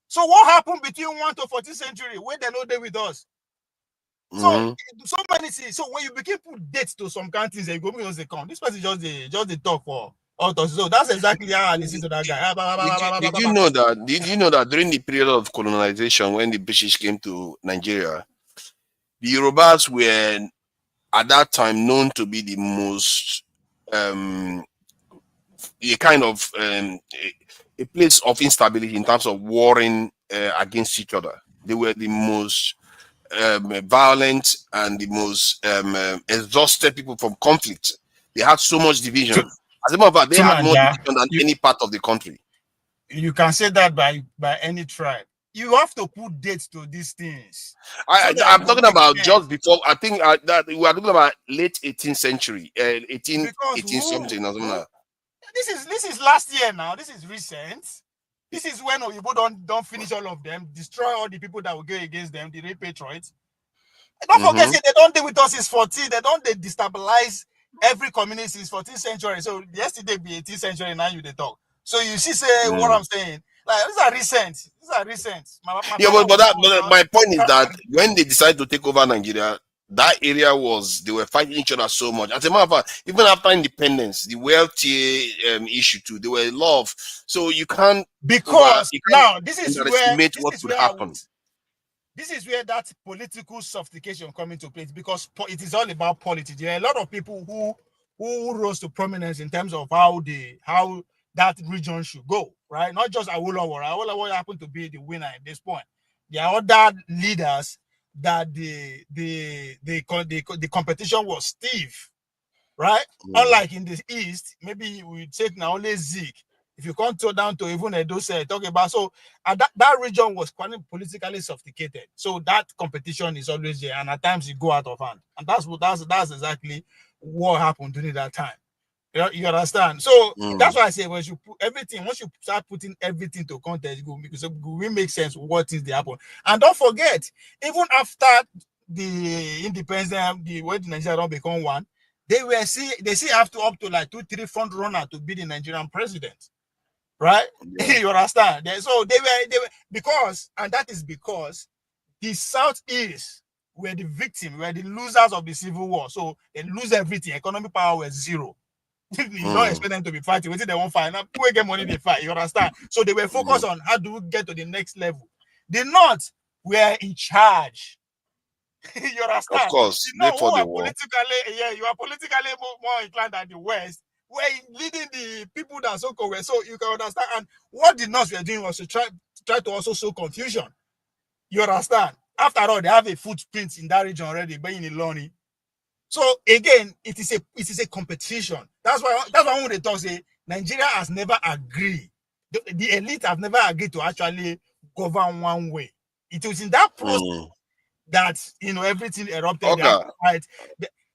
So what happened between 1 to 14th century when they know they with us? So so many things. So when you begin put dates to some countries, they go because they come. This person just the talk for. So that's exactly how I listen to that guy. Did you know that? Did you know that during the period of colonization, when the British came to Nigeria, the Yorubas were at that time known to be the most a place of instability in terms of warring against each other. They were the most violent and the most exhausted people from conflict. They had so much division. As a matter of fact, they had more division than any part of the country. You can say that by any tribe. You have to put dates to these things. I'm talking about just before. I think that we are talking about late 18th century, 18 something or something. This is last year now. This is recent. This is when Oyibo don't finish all of them, destroy all the people that will go against them, the repatriates. Don't forget, they don't deal with us since 14. They destabilize every community since 14th century. So yesterday be 18th century, now you they talk. So you see, what I'm saying. Like these are recent. But my point is that when they decided to take over Nigeria, that area they were fighting each other so much. As a matter of fact, even after independence, the wealthy issue too, they were love. So you can't this is where that political sophistication come into place, because it is all about politics. There are a lot of people who rose to prominence in terms of how that region should go, right? Not just Awolowo. Awolowo happened to be the winner at this point. There are other leaders that the competition was stiff, right? Unlike in the East, maybe we take now only Zeke. If you come down to even Edo, talk about, so that region was quite politically sophisticated. So that competition is always there, and at times you go out of hand, and that's exactly what happened during that time. You understand? So that's why I say once you start putting everything to context, we make sense what things they happen. And don't forget, even after the independence, when Nigeria don't become one, they still have to up to like 2-3 front runner to be the Nigerian president. Right? Yeah. You understand? So they were because the Southeast were the victim, were the losers of the civil war. So they lose everything. Economic power was zero. You don't expect them to be fighting. What they won't fight? Now, who get money they fight? You understand? So they were focused on how do we get to the next level. The North were in charge. You understand? Of course, you are politically more inclined than the West. We're leading the people that so called, so you can understand. And what the North were doing was to try to also sow confusion. You understand? After all, they have a footprint in that region already, being in Loni. So again, it is a competition. That's why when they talk, say Nigeria has never agreed. The elite have never agreed to actually govern one way. It was in that process that everything erupted. Okay. Right?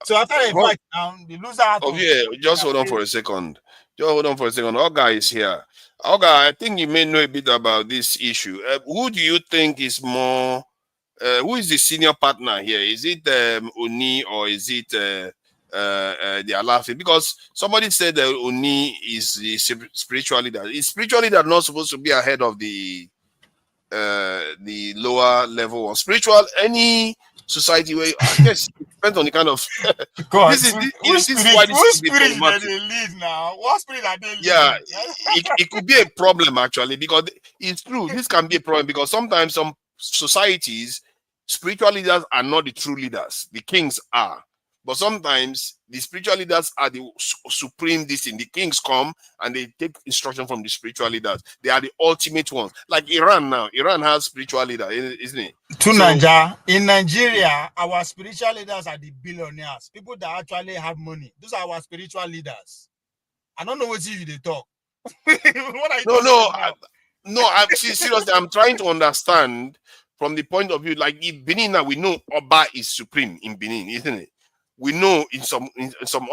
So after a fight down, the loser had to just hold on for a second. Oga is here. Oga, I think you may know a bit about this issue. Who do you think is more? Who is the senior partner here? Is it Oni or is it the Alaafin? Because somebody said that Oni is the spiritual leader. Is spiritual leader not supposed to be ahead of the lower level or spiritual? Any society where I guess it depends on the kind of this is why this could be problematic. They lead now? What spirit are they leading? Yeah, it could be a problem actually, because it's true. This can be a problem because sometimes some societies, spiritual leaders are not the true leaders. The kings are. But sometimes the spiritual leaders are the supreme this thing. The kings come and they take instruction from the spiritual leaders. They are the ultimate ones. Like Iran now. Iran has spiritual leader, isn't it? In Nigeria, our spiritual leaders are the billionaires. People that actually have money. Those are our spiritual leaders. I don't know what you they talk. Seriously, I'm trying to understand from the point of view, like in Benin now, we know Oba is supreme in Benin, isn't it? We know in some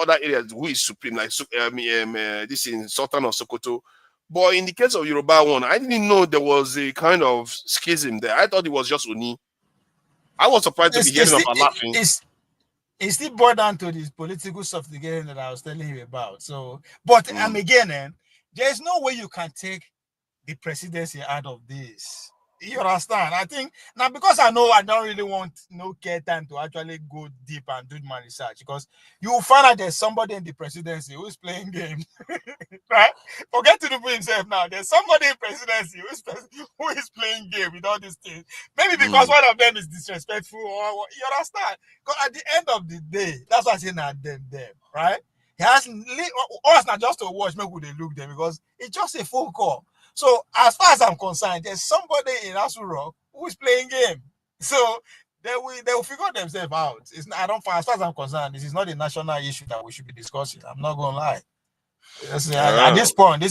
other areas who is supreme, like this in Sultan of Sokoto. But in the case of Yoruba one, I didn't know there was a kind of schism there. I thought it was just Oni. I was surprised to be hearing of Alaafin. It's still boiled down to this political sophistication that I was telling you about. So, but again, there's no way you can take the presidency out of this. You understand? I think now, because I know I don't really want care time to actually go deep and do my research, because you will find out there's somebody in the presidency who is playing games, right? Forget Tinubu himself now. There's somebody in presidency who is playing game with all these things. Maybe because one of them is disrespectful, or you understand? Because at the end of the day, that's why I say now them, right? He has us not just to watch, maybe they look them, because it's just a phone call. So as far as I'm concerned, there's somebody in Asu Rock who is playing game. So they will figure themselves out. As far as I'm concerned, this is not a national issue that we should be discussing. I'm not gonna lie. Yes, at this point,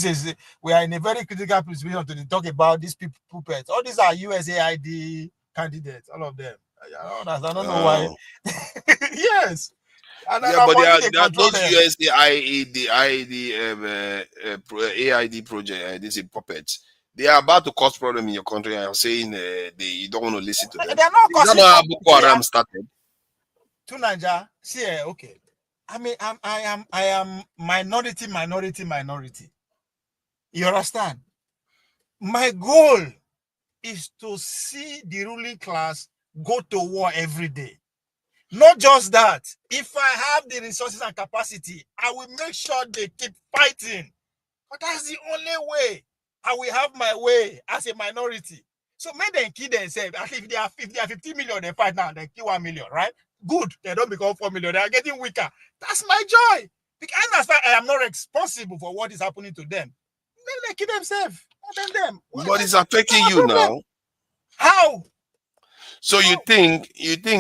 we are in a very critical position to talk about these people puppets. All these are USAID candidates, all of them. I don't know why. Yes. And yeah, but they are those USAID AID project. This is puppets. They are about to cause problem in your country. And saying you don't want to listen to them. They are not causing how Boko Haram started. To Nigeria, see, okay. I mean, I am minority. You understand? My goal is to see the ruling class go to war every day. Not just that. If I have the resources and capacity, I will make sure they keep fighting. But that's the only way I will have my way as a minority. So make them kill themselves. If they are 50 million, they fight now, they kill 1 million, right? Good. They don't become 4 million. They are getting weaker. That's my joy. Because I am not responsible for what is happening to them. Then they kill themselves. Not them. But it's affecting you now. How? So you think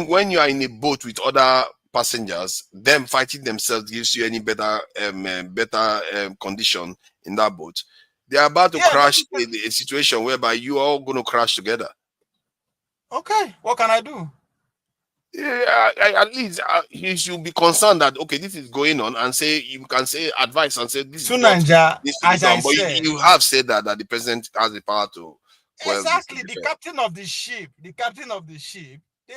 when you are in a boat with other passengers, them fighting themselves gives you any better condition in that boat? They are about to crash a situation whereby you are all going to crash together. Okay, what can I do? Yeah, at least you should be concerned that okay, this is going on, and you can say advice and say this is what needs to be done. But you have said that the president has the power to. Exactly, the captain of the ship. They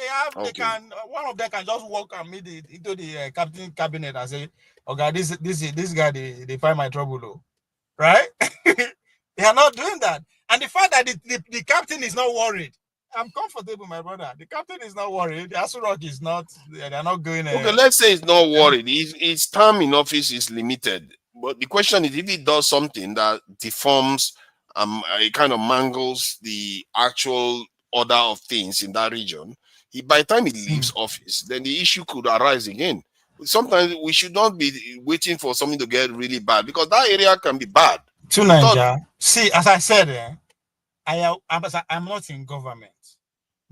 have. Okay. They can. One of them can just walk and meet into the captain cabinet and say, "Okay, this guy they find my trouble, though." Right? They are not doing that, and the fact that the captain is not worried. I'm comfortable, my brother. The captain is not worried. The Asurok is not. They're not going. Okay, let's say he's not worried. His term in office is limited. But the question is, if he does something that deforms, it kind of mangles the actual order of things in that region, by the time he leaves office, then the issue could arise again. Sometimes we should not be waiting for something to get really bad, because that area can be bad. To Nigeria, see, as I said, I'm not in government.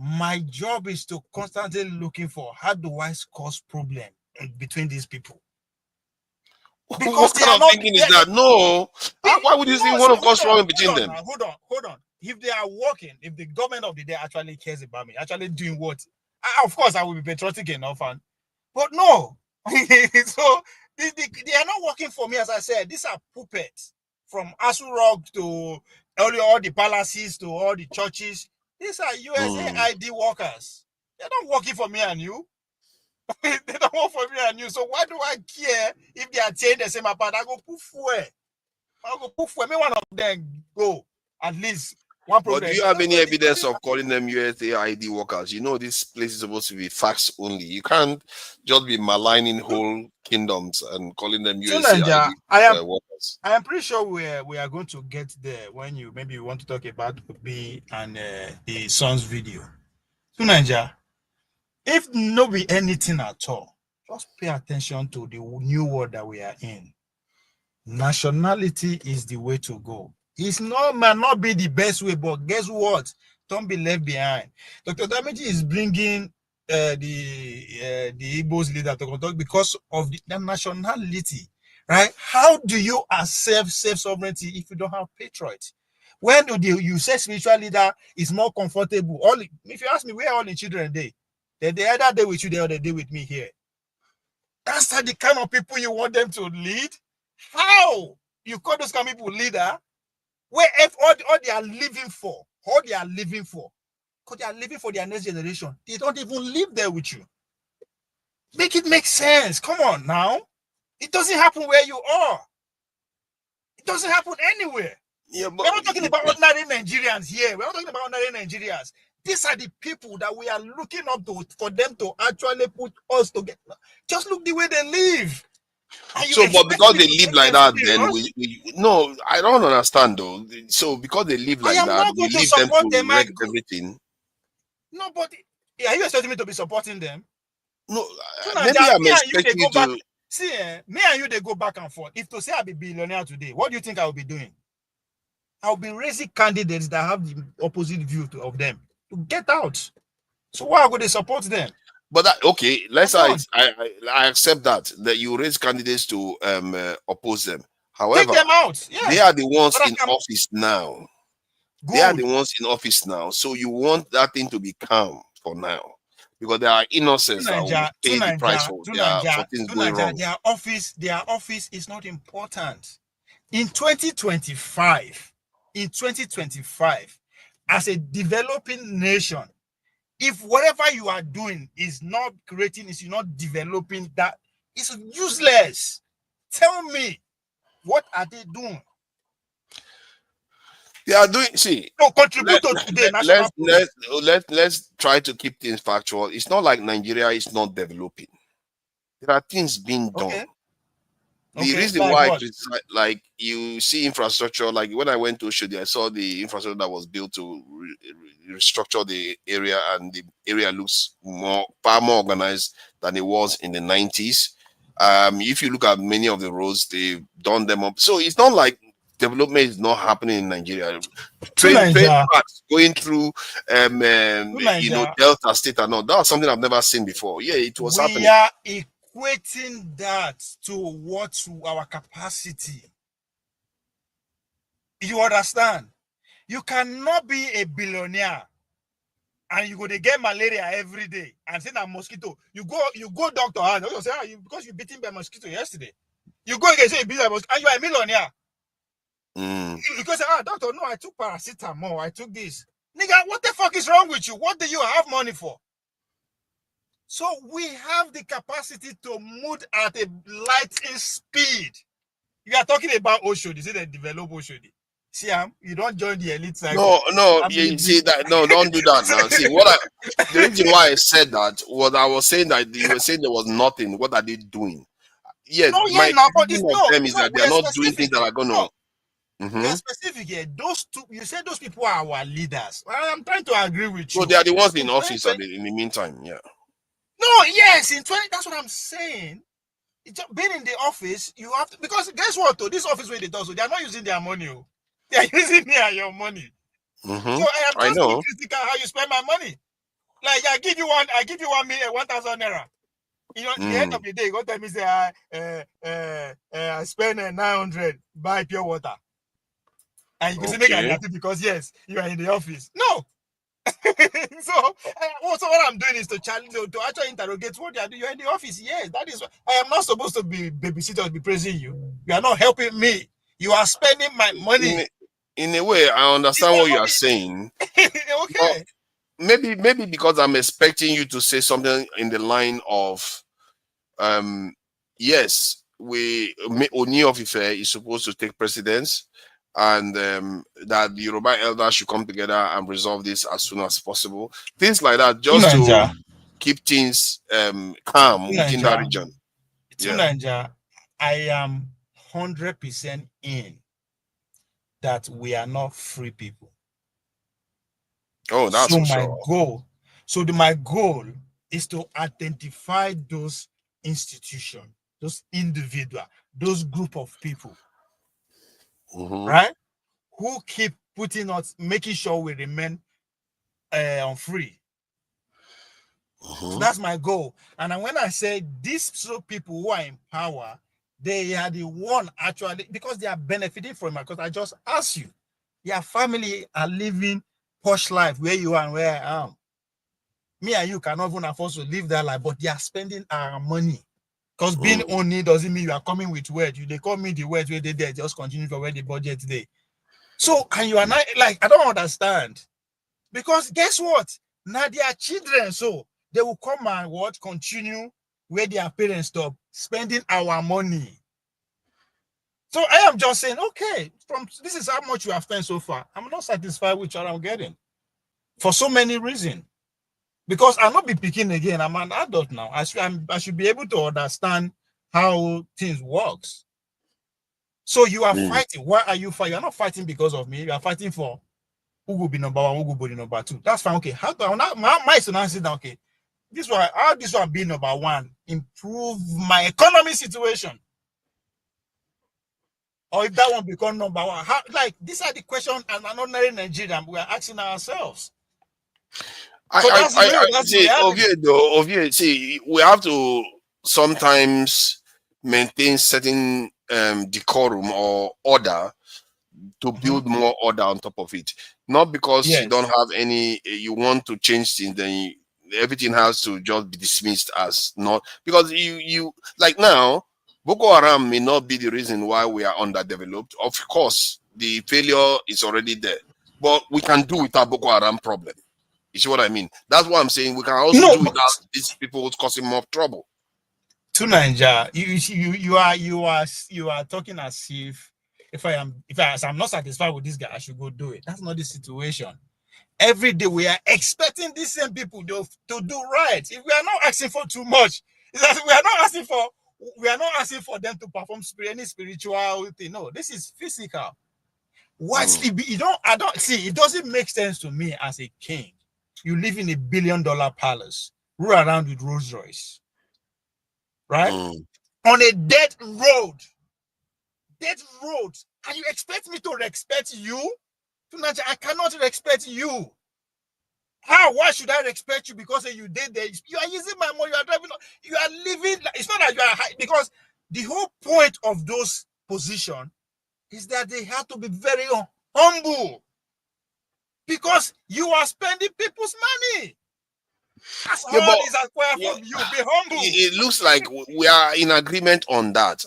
My job is to constantly looking for how do I cause problem between these people. Because what kind of thinking is that? No. Why would you want to cause problem between them? Hold on. If they are working, if the government of the day actually cares about me, actually doing what, of course I will be patriotic enough. But no. So they are not working for me, as I said. These are puppets from Asurok to all the palaces to all the churches. These are USAID workers. They're not working for me and you. They don't work for me and you. So why do I care if they are saying the same apart? I go poof where? May one of them go at least one problem. But do you have any evidence of calling them USAID workers? You know, this place is supposed to be facts only. You can't just be maligning whole kingdoms and calling them USAID workers. I am pretty sure we are going to get there when you want to talk about Obi and the son's video. To Nigeria, if no be anything at all, just pay attention to the new world that we are in. Nationality is the way to go. Might not be the best way, but guess what? Don't be left behind. Dr. Amechi is bringing the Igbo's leader to talk because of the nationality, right? How do you accept self-sovereignty if you don't have patriots? When do you say spiritual leader is more comfortable? If you ask me, where all the children they either day with you there or they day with me here. That's the kind of people you want them to lead. How you call those kind of people leader? Where if all they are living for, because they are living for their next generation. They don't even live there with you. Make it make sense. Come on now. It doesn't happen where you are. It doesn't happen anywhere. Yeah, but we're not talking about ordinary Nigerians here. We're not talking about ordinary Nigerians. These are the people that we are looking up to for them to actually put us together. Just look the way they live. So, but because they live like that, then no, I don't understand though. So, because they live like that, we leave them to wreck everything. No, but are you expecting me to be supporting them? No, maybe I'm expecting you to. See, me and you, they go back and forth. If to say I'll be billionaire today, what do you think I will be doing? I'll be raising candidates that have the opposite view of them to get out. So why would they support them? But I accept that you raise candidates to oppose them. However, take them out. Yes. they are the ones in office now. Good. They are the ones in office now. So you want that thing to be calm for now. Because there are innocents that will pay the price for things going wrong. Their office is not important. In 2025, as a developing nation, if whatever you are doing is not creating, is not developing, that is useless. Tell me, what are they doing? They are doing. See, no, contribute to today. Let's try to keep things factual. It's not like Nigeria is not developing. There are things being done. The reason why, like you see infrastructure, like when I went to Oshodi, I saw the infrastructure that was built to restructure the area, and the area looks far more organized than it was in the 90s. If you look at many of the roads, they've done them up. So it's not like development is not happening in Nigeria. Train tracks going through, Delta State and all. That's something I've never seen before. Yeah, it was happening. We are equating that to our capacity. You understand? You cannot be a billionaire and you go to get malaria every day and say that mosquito. You go doctor and you say because you bitten by mosquito yesterday. You go again say you bitten by mosquito and you are a millionaire. You go say, doctor, no, I took paracetamol, I took this. Nigga, what the fuck is wrong with you? What do you have money for? So we have the capacity to move at a lightning speed. You are talking about Oshodi, say they develop Oshodi. See, you don't join the elite cycle. No, you see that. No, don't do that now. See, the reason why I said that was I was saying that you were saying there was nothing. What are they doing? Yes, my opinion of them is that they are not doing things that are going to. We are specific here. Those two, you said those people are our leaders. I'm trying to agree with you. So they are the ones in office in the meantime, yeah. No, yes, in 20, that's what I'm saying. Being in the office, you have to, because guess what? Though, this office where they do, so they are not using their money. They are using your money. So I am just being critical how you spend my money. Like I give you 1,000 naira. You know, at the end of the day, you go tell me say I spend 900 buy pure water. And you can say make I happy because yes, you are in the office. No. So what I'm doing is to challenge you to actually interrogate what you are doing. You're in the office. Yes, that is what I am not supposed to be babysitter or be praising you. You are not helping me. You are spending my money. In a way, I understand what you are saying. Okay. Maybe because I'm expecting you to say something in the line of yes, Ooni of Ife is supposed to take precedence, and that the Yoruba elders should come together and resolve this as soon as possible. Things like that, just to keep things calm within that region. Tunanja, I am 100% in that we are not free people. Oh, that's so for my sure. goal. So my goal is to identify those institutions, those individuals, those group of people, right? Who keep putting us, making sure we remain free. So that's my goal. And when I say these people who are in power, they are the one actually, because they are benefiting from it. Because I just asked you, your family are living posh life where you are and where I am. Me and you cannot even afford to live that life, but they are spending our money. Because being only doesn't mean you are coming with word. They call me the word where they there, just continue for where the budget today. So and you are not like, I don't understand. Because guess what? Now they are children, so they will come and continue where their parents stop spending our money. So I am just saying, okay, this is how much you have spent so far. I'm not satisfied with what I'm getting for so many reasons. Because I'll not be picking again. I'm an adult now. I should be able to understand how things works. So you are fighting. Why are you fighting? You're not fighting because of me. You are fighting for who will be number one, who will be number two. That's fine. Okay. How do I my sit down? Okay. How this one be number one improve my economy situation? Or if that one become number one, how, like these are the questions an ordinary Nigerian we are asking ourselves. See, we have to sometimes maintain certain decorum or order to build more order on top of it. Not because you don't have any, you want to change things, then everything has to just be dismissed as not, because you like now, Boko Haram may not be the reason why we are underdeveloped. Of course, the failure is already there, but we can do without Boko Haram problem. You see what I mean? That's what I'm saying. We can also do without these people causing more trouble. To Nigeria, you are talking as if I'm not satisfied with this guy, I should go do it. That's not the situation. Every day we are expecting these same people to do right. If we are not asking for too much, we are not asking for them to perform any spiritual thing. No, this is physical. I don't see, it doesn't make sense to me as a king. You live in a $1 billion palace, rule around with Rolls Royce, right? On a dead road, and you expect me to respect you? I cannot respect you. How? Why should I respect you? Because you did this. You are using my money. You are driving. You are living. It's not that you are high, because the whole point of those positions is that they have to be very humble, because you are spending people's money. That's all is acquired from you. Be humble. It looks like we are in agreement on that.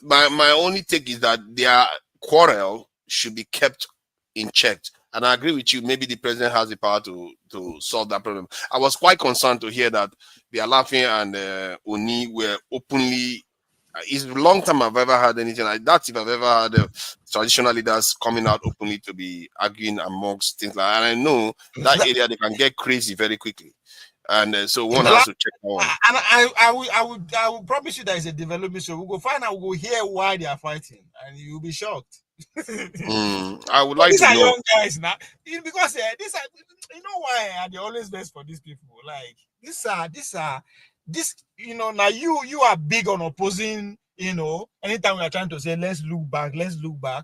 My only take is that their quarrel should be kept in check. And I agree with you. Maybe the president has the power to solve that problem. I was quite concerned to hear that the Alaafin and Ooni were openly. It's a long time I've ever had anything like that. If I've ever had traditional leaders coming out openly to be arguing amongst things like that. And I know that area they can get crazy very quickly. And so one has to check on. And I will promise you there is a development. So we'll go find out. We'll hear why they are fighting, and you'll be shocked. I would like these to are know. young guys now, because these are, you know why they always best for these people. Like this, now you are big on opposing. Anytime we are trying to say let's look back,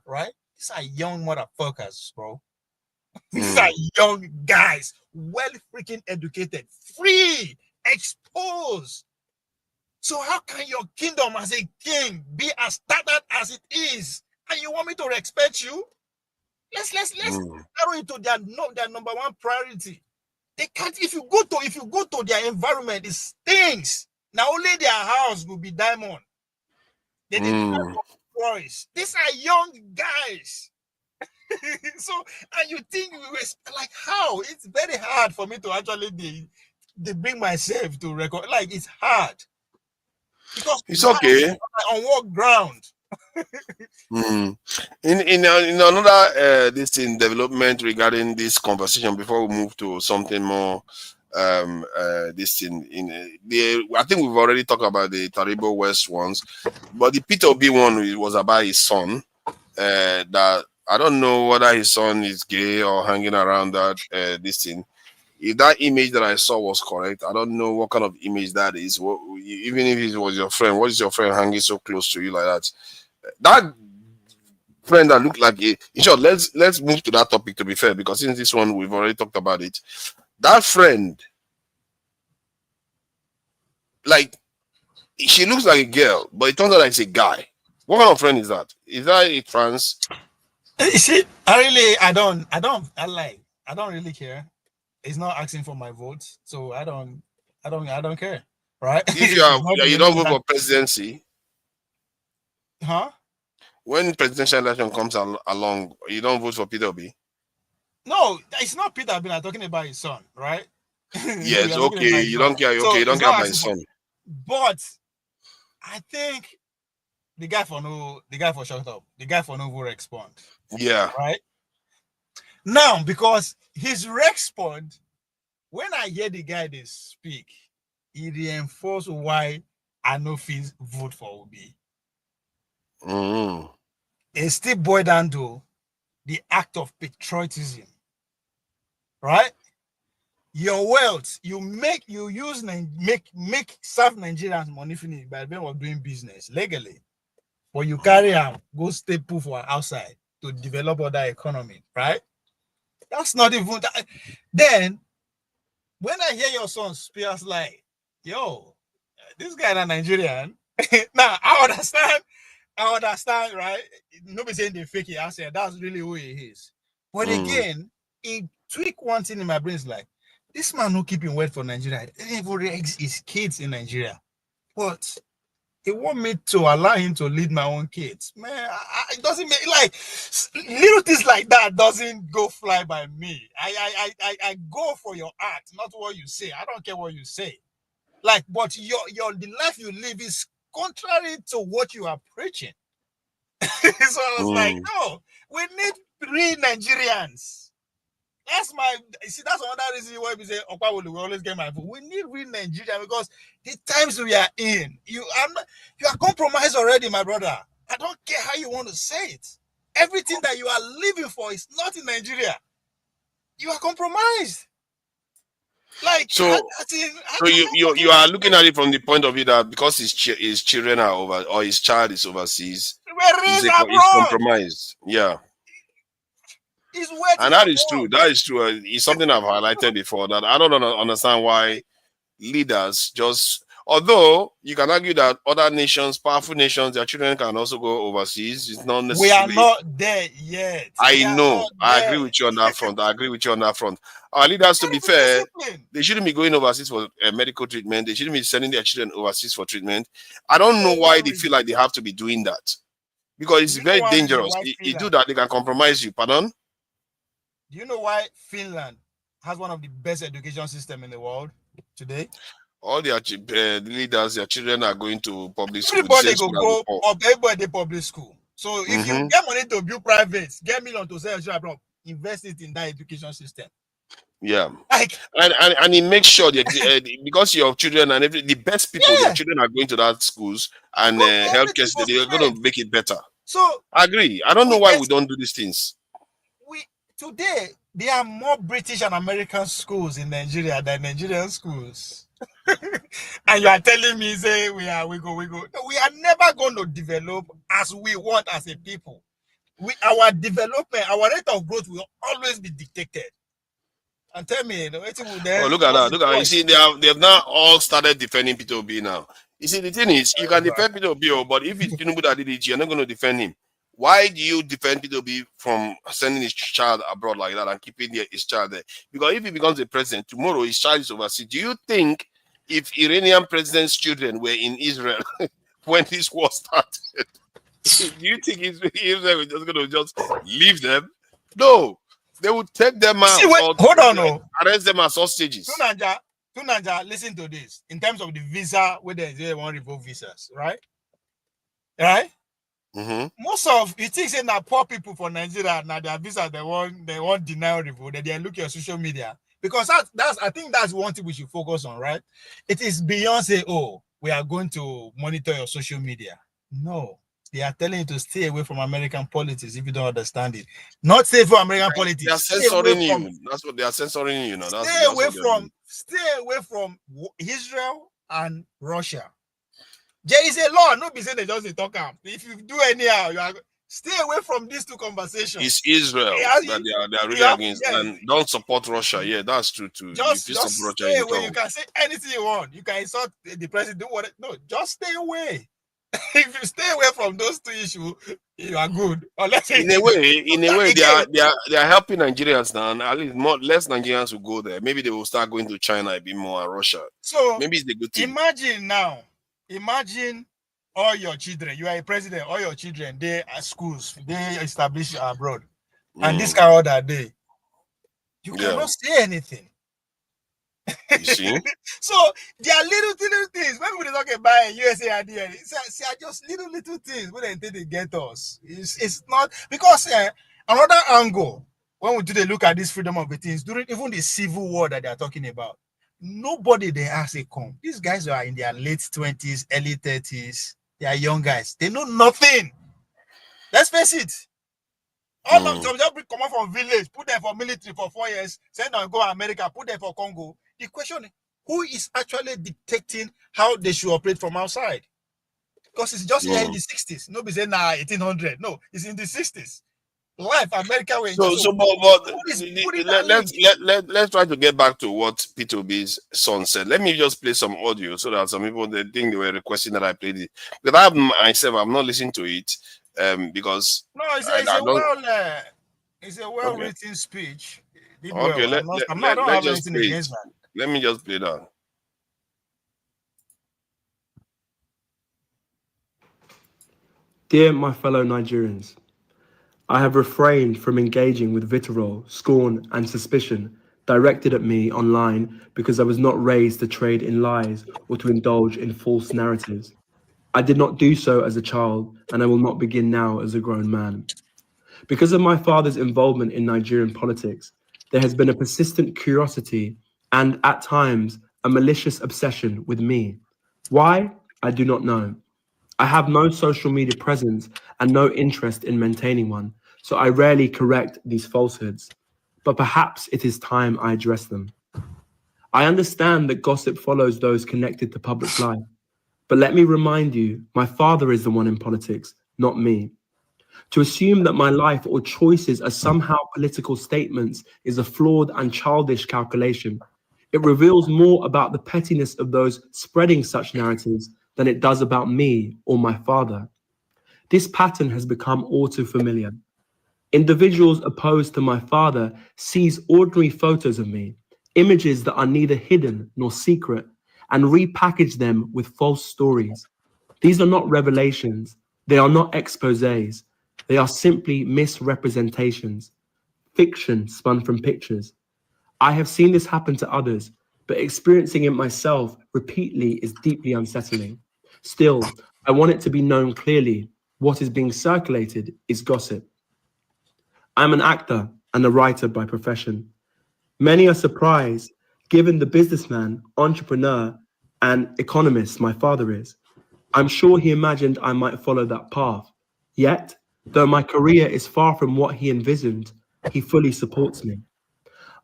right? These are young motherfuckers, bro. These are young guys, well freaking educated, free, exposed. So how can your kingdom as a king be as standard as it is? And you want me to respect you? Let's narrow it to their number one priority. They can't. If you go to their environment, it stinks. Now only their house will be diamond. They didn't have boys. These are young guys. So, and you think we were like, how? It's very hard for me to actually bring myself to record. Like, it's hard. Because it's okay. On what ground? In another this in development regarding this conversation, before we move to something more this I think we've already talked about the Taribo West ones, but the Peter B one was about his son. That I don't know whether his son is gay or hanging around that this thing. If that image that I saw was correct, I don't know what kind of image that is. Even if it was your friend, what is your friend hanging so close to you like that? That friend that looked like it. In short, let's move to that topic, to be fair, because since this one we've already talked about it. That friend, like, she looks like a girl, but it turns out like it's a guy. What kind of friend is that? Is that a trans? See, I don't really care. It's not asking for my vote, so I don't care, right? If you don't vote for presidency, huh? When presidential election comes along, you don't vote for Peter Obi? No, it's not Peter Obi. I'm talking about his son, right? Yes, okay. You don't care. Okay, you don't care about his son. But I think the guy for shut up. The guy for no will respond. Yeah. Right? Now, because his response, when I hear the guy they speak, he reinforces why I no fit vote for Obi. It still boils down to the act of patriotism. Right? Your wealth, make serve Nigerians money finish by way of doing business legally. But you carry out, go stay put for outside to develop other economy, right? That's not even that. Then when I hear your son speak, I was like, yo, this guy is Nigerian. Now I I understand, right? Nobody saying they fake it. I said that's really who he is. But again, it tweak one thing in my brain is like, this man who keeping word for Nigeria, he even raise his kids in Nigeria. But he want me to allow him to lead my own kids. Man, it doesn't make like little things like that doesn't go fly by me. I go for your art, not what you say. I don't care what you say. Like, but the life you live is contrary to what you are preaching. So I was like, no, we need 3 Nigerians. That's another reason why we say Okpa will always get my vote. We need real Nigeria because the times we are in, you are compromised already, my brother. I don't care how you want to say it. Everything that you are living for is not in Nigeria. You are compromised. Like so you are looking at it from the point of view that because his children are over or his child is overseas, he's compromised. Yeah. And that is true. That is true. It's something I've highlighted before that I don't understand why leaders just, although you can argue that other nations, powerful nations, their children can also go overseas. It's not necessarily. We are not there yet. I know. I agree with you on that front. Our leaders, to be fair, they shouldn't be going overseas for medical treatment. They shouldn't be sending their children overseas for treatment. I don't know why they feel like they have to be doing that. Because it's very dangerous. You do that, they can compromise you. Pardon? Do you know why Finland has one of the best education systems in the world today? All their leaders, their children are going to public school. Everybody everybody public school. So if you get money to build private, get million to sell your abroad, invest it in that education system. Yeah, and it makes sure that because your children and the best people, their children are going to that schools and healthcare, they're going to make it better. So I agree. I don't know why we don't do these things. Today, there are more British and American schools in Nigeria than Nigerian schools. And you are telling me, say, we go. No, we are never going to develop as we want as a people. Our development, our rate of growth will always be dictated. And tell me, look at that. You see, they have now all started defending Peter Obi now. You see, the thing is, you can defend Peter Obi, but if it's Tinubu that did it, you're not going to defend him. Why do you defend Peter Obi from sending his child abroad like that and keeping his child there? Because if he becomes a president, tomorrow his child is overseas. Do you think if Iranian president's children were in Israel when this war started, do you think Israel is just going to leave them? No. They would take them out arrest them as hostages. Tunanja, listen to this. In terms of the visa, where they want to revoke visas, right? Right? Most of you think saying that poor people for Nigeria now their visa they want denial revoke, they look at social media because I think that's one thing we should focus on, right? It is beyond say, oh, we are going to monitor your social media. No, they are telling you to stay away from American politics if you don't understand it. Not stay from American politics. They are censoring you. That's what they are censoring you. Stay away from Israel and Russia. There is a law, no be saying they just talk out. If you do anyhow, you are stay away from these two conversations. It's Israel that they are really against, and don't support Russia. Yeah, that's true too. Just stay away. You can say anything you want. You can insult the president. Do what? No, just stay away. If you stay away from those two issues, you are good. Unless in a way, they are helping Nigerians now, and at least less Nigerians will go there. Maybe they will start going to China a bit more and Russia. So maybe it's a good thing. Imagine all your children, you are a president, all your children, they are schools, they establish abroad. And this kind of other day, you cannot say anything. You see? So there are little things. When we talk about USA idea, it's just little things when they get us. It's not because another angle when we do the look at this freedom of the things during even the civil war that they are talking about. Nobody they ask a come. These guys are in their late 20s, early 30s. They are young guys. They know nothing. Let's face it. All of them just come out from village, put them for military for 4 years, send them go to America, put them for Congo. The question is, who is actually dictating how they should operate from outside? Because it's just here in the 60s. Nobody say, 1800. No, it's in the 60s. Life, America will let's try to get back to what P2B's son said. Let me just play some audio so that some people they think they were requesting that I played it. But I myself, I'm not listening to it because no, it's a well-written speech. Okay, I don't have anything against that. Let me just play that. Dear my fellow Nigerians, I have refrained from engaging with vitriol, scorn, and suspicion directed at me online because I was not raised to trade in lies or to indulge in false narratives. I did not do so as a child, and I will not begin now as a grown man. Because of my father's involvement in Nigerian politics, there has been a persistent curiosity and, at times, a malicious obsession with me. Why? I do not know. I have no social media presence and no interest in maintaining one, so I rarely correct these falsehoods. But perhaps it is time I address them. I understand that gossip follows those connected to public life. But let me remind you, my father is the one in politics, not me. To assume that my life or choices are somehow political statements is a flawed and childish calculation. It reveals more about the pettiness of those spreading such narratives than it does about me or my father. This pattern has become all too familiar. Individuals opposed to my father seize ordinary photos of me, images that are neither hidden nor secret, and repackage them with false stories. These are not revelations. They are not exposés. They are simply misrepresentations, fiction spun from pictures. I have seen this happen to others, but experiencing it myself repeatedly is deeply unsettling. Still, I want it to be known clearly, what is being circulated is gossip. I'm an actor and a writer by profession. Many are surprised, given the businessman, entrepreneur, and economist my father is. I'm sure he imagined I might follow that path. Yet, though my career is far from what he envisioned, he fully supports me.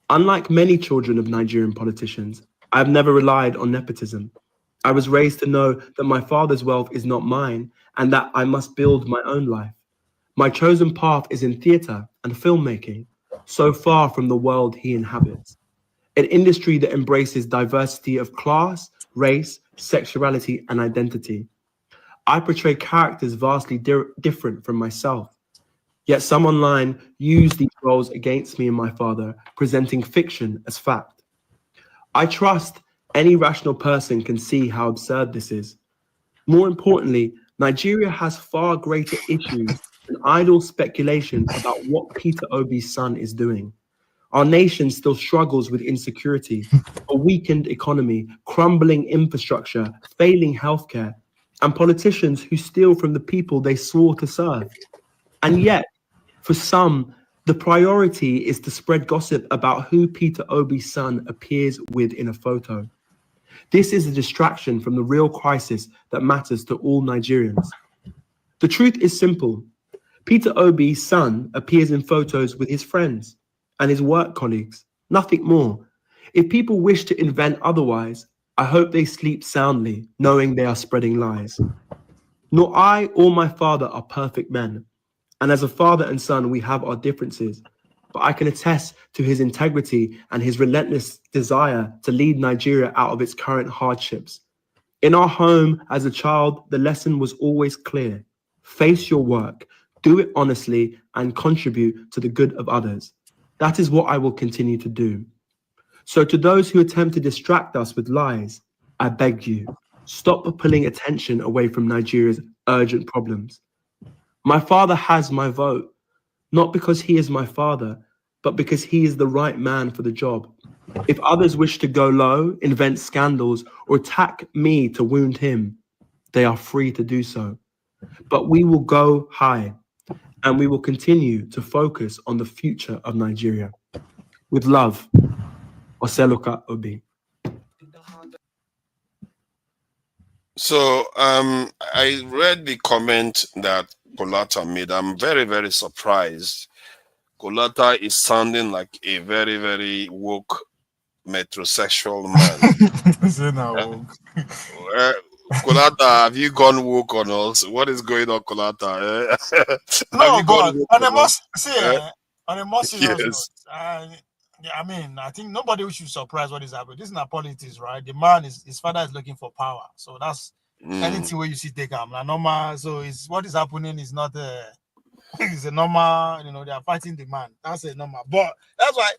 Unlike many children of Nigerian politicians, I have never relied on nepotism. I was raised to know that my father's wealth is not mine and that I must build my own life. My chosen path is in theatre and filmmaking, so far from the world he inhabits. An industry that embraces diversity of class, race, sexuality, and identity. I portray characters vastly different from myself. Yet some online use these roles against me and my father, presenting fiction as fact. I trust any rational person can see how absurd this is. More importantly, Nigeria has far greater issues than idle speculation about what Peter Obi's son is doing. Our nation still struggles with insecurity, a weakened economy, crumbling infrastructure, failing healthcare, and politicians who steal from the people they swore to serve. And yet, for some, the priority is to spread gossip about who Peter Obi's son appears with in a photo. This is a distraction from the real crisis that matters to all Nigerians. The truth is simple. Peter Obi's son appears in photos with his friends and his work colleagues, nothing more. If people wish to invent otherwise, I hope they sleep soundly, knowing they are spreading lies. Nor I or my father are perfect men, and as a father and son, we have our differences, but I can attest to his integrity and his relentless desire to lead Nigeria out of its current hardships. In our home as a child, the lesson was always clear. Face your work, do it honestly, and contribute to the good of others. That is what I will continue to do. So to those who attempt to distract us with lies, I beg you, stop pulling attention away from Nigeria's urgent problems. My father has my vote, not because he is my father, but because he is the right man for the job. If others wish to go low, invent scandals, or attack me to wound him, they are free to do so. But we will go high, and we will continue to focus on the future of Nigeria. With love, Oseloka Obi. So I read the comment that Kolata made. I'm very, very surprised. Kolata is sounding like a very, very woke metrosexual man. Kolata, have you gone woke on us? What is going on, Kolata? Have No, you gone but woke on a on more us? on a more serious Yes. note, I mean, I think nobody should surprise what is happening. This is not politics, right? The man is his father is looking for power, so that's anything where you see take him. Normal. So it's what is happening is not it's a normal. You know, they are fighting the man. That's a normal. But that's why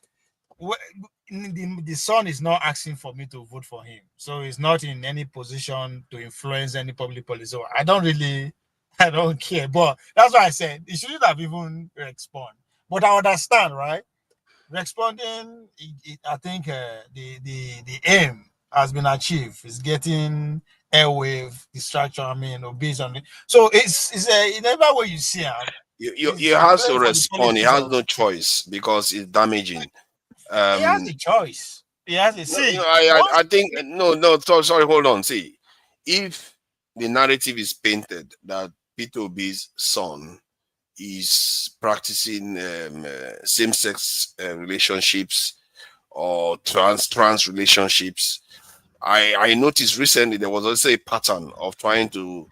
the son is not asking for me to vote for him, so he's not in any position to influence any public policy. So I don't care. But that's why I said he shouldn't have even respond. But I understand, right? Responding, I think the aim has been achieved. It's getting airwave distraction. I mean, obese on it. So it's in every way you see him. You has to respond. He has no choice because it's damaging. He has a choice. He has a see. I think no. Sorry, hold on. See, if the narrative is painted that P2B's son is practicing same-sex relationships or trans relationships, I noticed recently there was also a pattern of trying to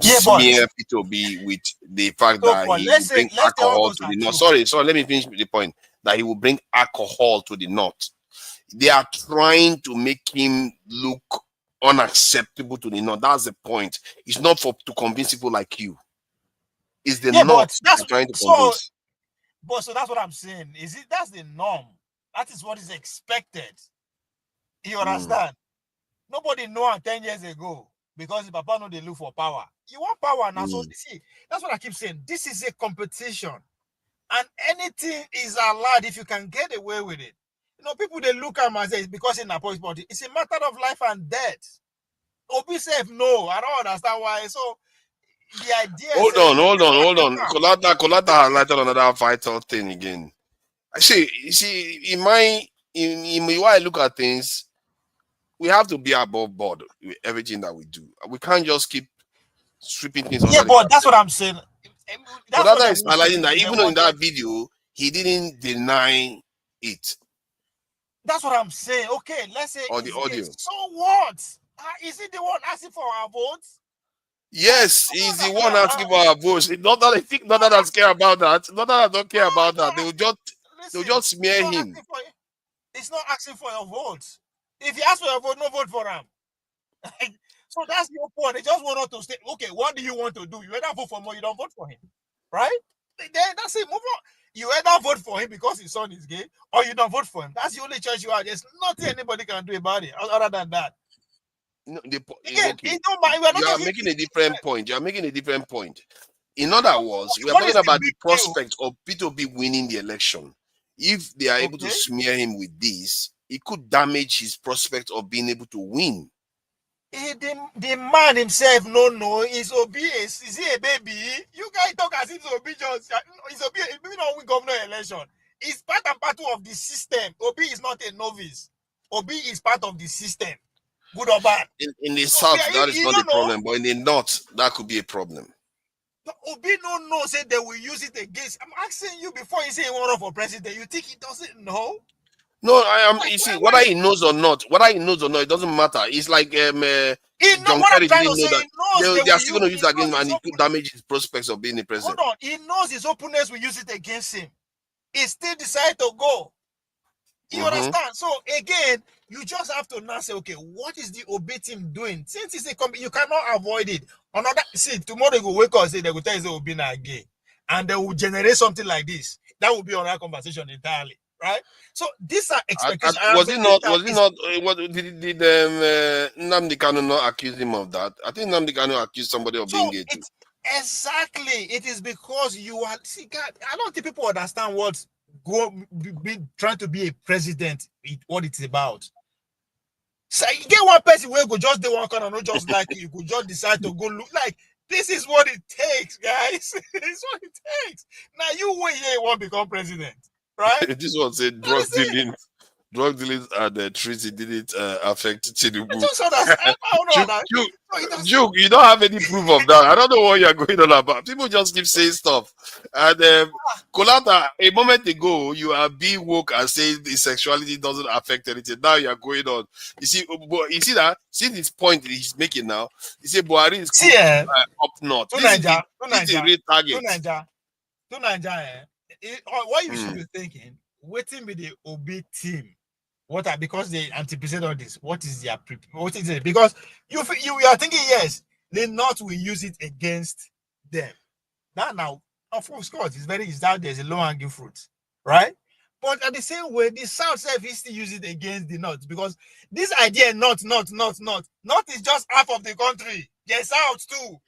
smear P2B with the fact that he will bring alcohol to the north. Sorry, let me finish the point. That he will bring alcohol to the north. They are trying to make him look unacceptable to the north. That's the point. It's not to convince people like you. It's the north that's trying to convince. But so that's what I'm saying. That's the norm. That is what is expected. You understand? Nobody knew 10 years ago because the papa know they look for power. You want power now. So see, that's what I keep saying. This is a competition. And anything is allowed if you can get away with it. You know, people they look at me and say it's because in a politics body. It's a matter of life and death. Obi said no. I don't understand why. So the idea Hold on. Kolata highlighted another vital thing again. I see, in the way I look at things, we have to be above board with everything that we do. We can't just keep sweeping things under the but that's what I'm saying. Kolata is highlighting that even in that video, he didn't deny it. That's what I'm saying. Okay, let's say or the audio. So what? Is he the one asking for our votes? Yes, he's the one asking for our votes. Not that I think not that I care about that. Not that I don't care about that. They'll just smear him. It's not asking for your votes. If he asks for your vote, no vote for him. So that's your point. They just want us to say, okay, what do you want to do? You either vote for him or you don't vote for him. Right? Then that's it. Move on. You either vote for him because his son is gay, or you don't vote for him. That's the only choice you have. There's nothing anybody can do about it other than that. No, you are making a different point. You are making a different point. In other words, we are talking about the prospect of P2B winning the election. If they are able to smear him with this, it could damage his prospect of being able to win. The man himself is obese. Is he a baby? You guys talk as if Obi just is Obi. Maybe not win governor election. It's part and parcel of the system. Obi is not a novice. Obi is part of the system. Good or bad. In the south, that is not a problem, but in the north, that could be a problem. Obi no say they will use it against. I'm asking you before you say you want to run for president. You think he doesn't know? No, I am. You see, whether he knows or not, it doesn't matter. It's like John Kerry didn't know that they are still going to use it against him, and it could damage his prospects of being the president. Hold on, he knows his opponents will use it against him. He still decided to go. You understand? So again, you just have to now say, okay, what is the Obi team doing? Since it's a you cannot avoid it. Tomorrow they will wake up and say they will tell you Obi na gay, and they will generate something like this. That will be another conversation entirely. Right, so these are expectations. Did Nnamdi Kanu not accuse him of that? I think Nnamdi Kanu accused somebody of being gay too. Exactly, it is because you are. See, God, I don't think people understand what trying to be a president, what it's about. So you get one person where you go just do one corner, not just like you could just decide to go look like. This is what it takes, guys. It's what it takes. Now you wait here, you won't become president. Right? This one said drug dealing. drug dealers and the treaty didn't affect Tinubu. I just understand. I don't know that. Juke, you don't have any proof of that. I don't know what you're going on about. People just keep saying stuff. And Kolata, a moment ago, you are being woke and saying the sexuality doesn't affect anything. Now you're going on. You see that? See this point he's making now? You see, Buhari is up north. This is the real target. What you should be thinking, waiting with the OB team. Because they anticipate all this? What is their what is it? Because you are thinking, yes, the North will use it against them. That now, of course, it's that there's a low-hanging fruit, right? But at the same way, the South self is to use it against the North, because this idea, North is just half of the country. There's South too.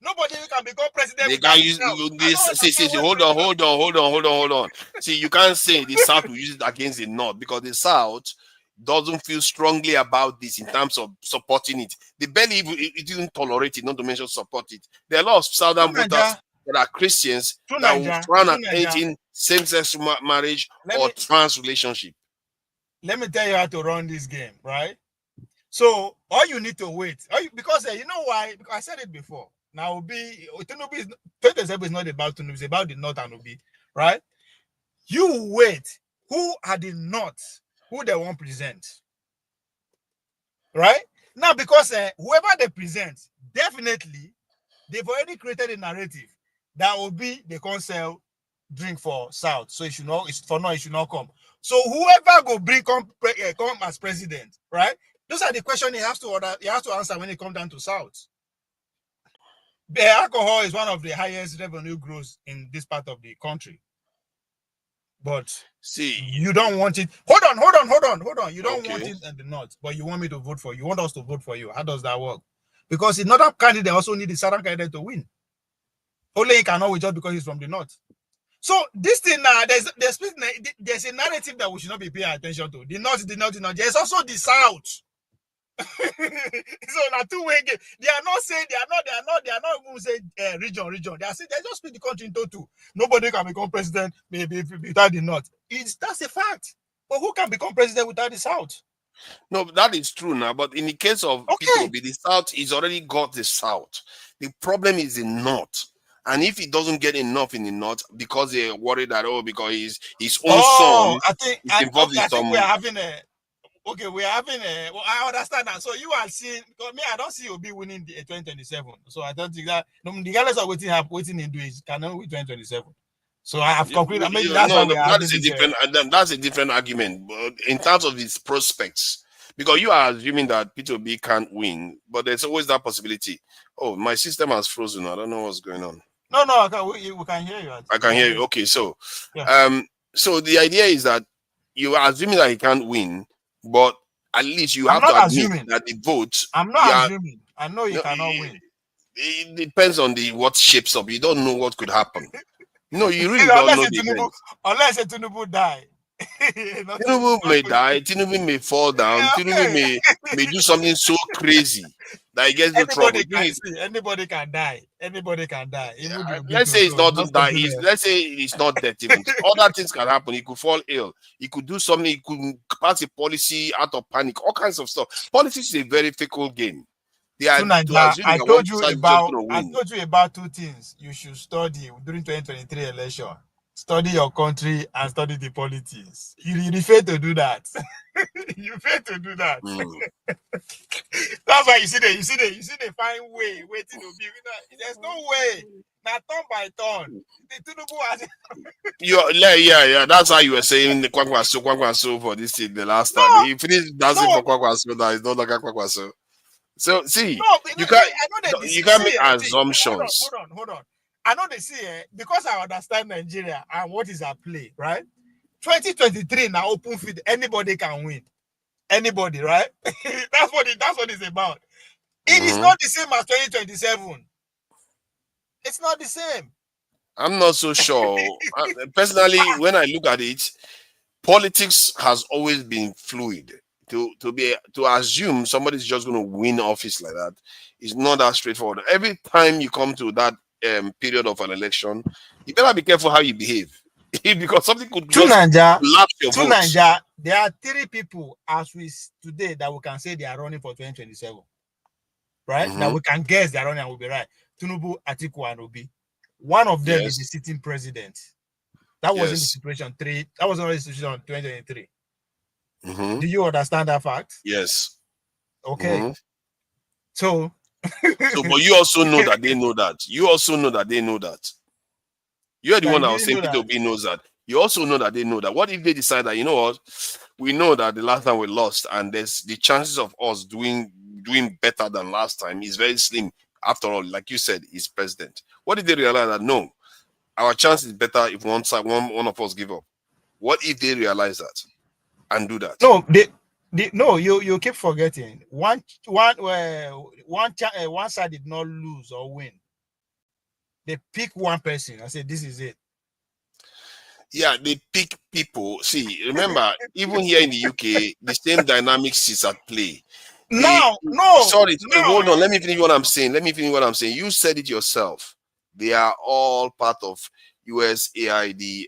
Nobody can become president. They can use this. See, hold on. See, you can't say the South will use it against the North, because the South doesn't feel strongly about this in terms of supporting it. They barely it didn't tolerate it, not to mention support it. There are a lot of Southern voters that are Christians that will frown at anything same-sex marriage or trans relationship. Let me tell you how to run this game, right? So all you need to wait, because you know why? Because I said it before. Now, Tinubu is 2027 is not about Tinubu, it's about the North and Obi, right? You wait. Who are the North? Who they won't present? Right? Now, because whoever they present, definitely, they've already created a narrative that will be they can't sell drink for South. So it should not, it should not come. So whoever go come as president, right? Those are the questions he has to answer when it comes down to South. The alcohol is one of the highest revenue growth in this part of the country. But see, you don't want it. Hold on. You don't want it in the North, but you want me to vote for you. You want us to vote for you. How does that work? Because another candidate also need the Southern candidate to win. Only he cannot win just because he's from the North. So this thing now, there's a narrative that we should not be paying attention to. The North. There's also the South. So now two-way game. They are not saying they are not even saying region. They are saying they just split the country into two. Nobody can become president maybe without the North. That's a fact. But who can become president without the South? No, that is true now. But in the case of P2B, the South is already got the South. The problem is the North. And if he doesn't get enough in the North because they're worried that because his own son is involved in some. We are having a. Okay, we are having a. Well, I understand that. So you are seeing. Because me, I don't see Obi winning the 2027. So I don't think that. No, the guys are waiting in do is cannot win 2027. So I have concluded. Maybe that's that's a different argument. But in terms of his prospects, because you are assuming that P2B can't win, but there's always that possibility. Oh, my system has frozen. I don't know what's going on. No, we can hear you. I can hear you. Okay, so, so the idea is that you are assuming that he can't win, but at least you have to admit that the vote. I'm not assuming. I know you cannot win. It depends on what shapes up. You don't know what could happen. No, you really don't know. Unless Tinubu die. Tinubu may die. Tinubu may fall down. Tinubu may do something so crazy that he gets no trouble. Anybody can die. Let's say it's not die. Let's say it's not death. Even other things can happen. He could fall ill. He could do something. He could pass a policy out of panic. All kinds of stuff. Politics is a very fickle game. I told you about two things you should study during 2023 election. Study your country and study the politics. You fail to do that. That's why you see the fine way waiting to be. There's no way. Now turn by turn. The Tinubu has. Yeah. That's how you were saying the kwakwaso for this thing the last time. He finished dancing for kwakwaso. Now it's no longer kwakwaso. So see, you can't make assumptions. Hold on. I know they see because I understand Nigeria and what is at play, right? 2023 now open field, anybody can win. Anybody, right? that's what it's about. It is not the same as 2027. It's not the same. I'm not so sure. Personally, when I look at it, politics has always been fluid. To assume somebody's just going to win office like that is not that straightforward. Every time you come to that period of an election, you better be careful how you behave because something could lapse your vote. there are 3 people as we today that we can say they are running for 2027. Right? Now we can guess they are running and we'll be right. Tinubu, Atiku, and Obi. One of them is the sitting president. That wasn't the situation 3. That was not the situation in 2023. Do you understand that fact? Yes. Okay. So, but you also know that they know that. You also know that they know that. You're the one that was saying Peter Obi knows that. You also know that they know that. What if they decide that, you know what, we know that the last time we lost and there's the chances of us doing better than last time is very slim. After all, like you said, he's president. What if they realize that no, our chance is better if one of us give up? What if they realize that and do that? No, no, you keep forgetting. One side did not lose or win. They pick one person and say this is it. Yeah, they pick people. See, remember, even here in the UK, the same dynamics is at play. Sorry, hold on. Let me finish what I'm saying. You said it yourself. They are all part of USAID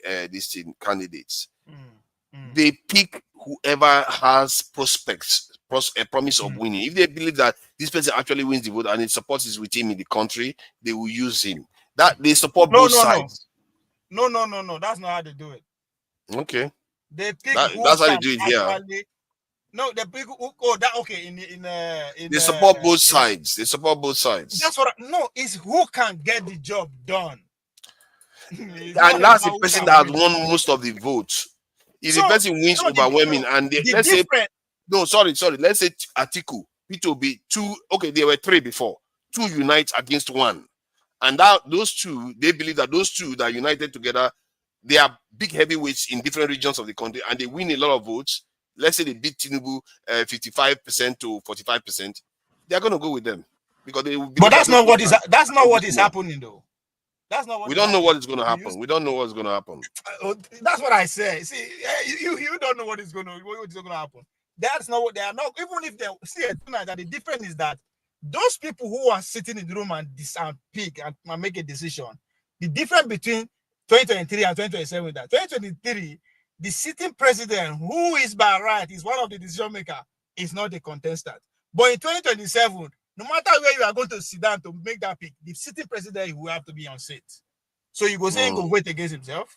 candidates. They pick whoever has prospects, a promise of winning. If they believe that this person actually wins the vote and his support is with him in the country, they will use him. That they support both sides. No. That's not how they do it. Okay. They pick that's how they do it here. No, the people who they support both sides. They support both sides. That's what it's who can get the job done. And that's the person that has won most of the votes. If the person wins overwhelming and let's say let's say Atiku, P2B, 2, okay, there were 3 before. 2 unite against 1. And those 2, they believe that those 2 that are united together, they are big heavyweights in different regions of the country and they win a lot of votes. Let's say they beat Tinubu 55% to 45%. They are going to go with them because they will. But that's not what is happening though. That's not what we don't know what is going to happen. We don't know what's going to happen. That's what I say. See, you don't know what is going to happen. That's not what they are not. Even if they see it tonight, that the difference is that those people who are sitting in the room and pick and make a decision. The difference between 2023 and 2027 is that 2023, the sitting president, who is by right, is one of the decision makers, is not the contestant. But in 2027, no matter where you are going to sit down to make that pick, the sitting president will have to be on seat. So you go say he go wait against himself.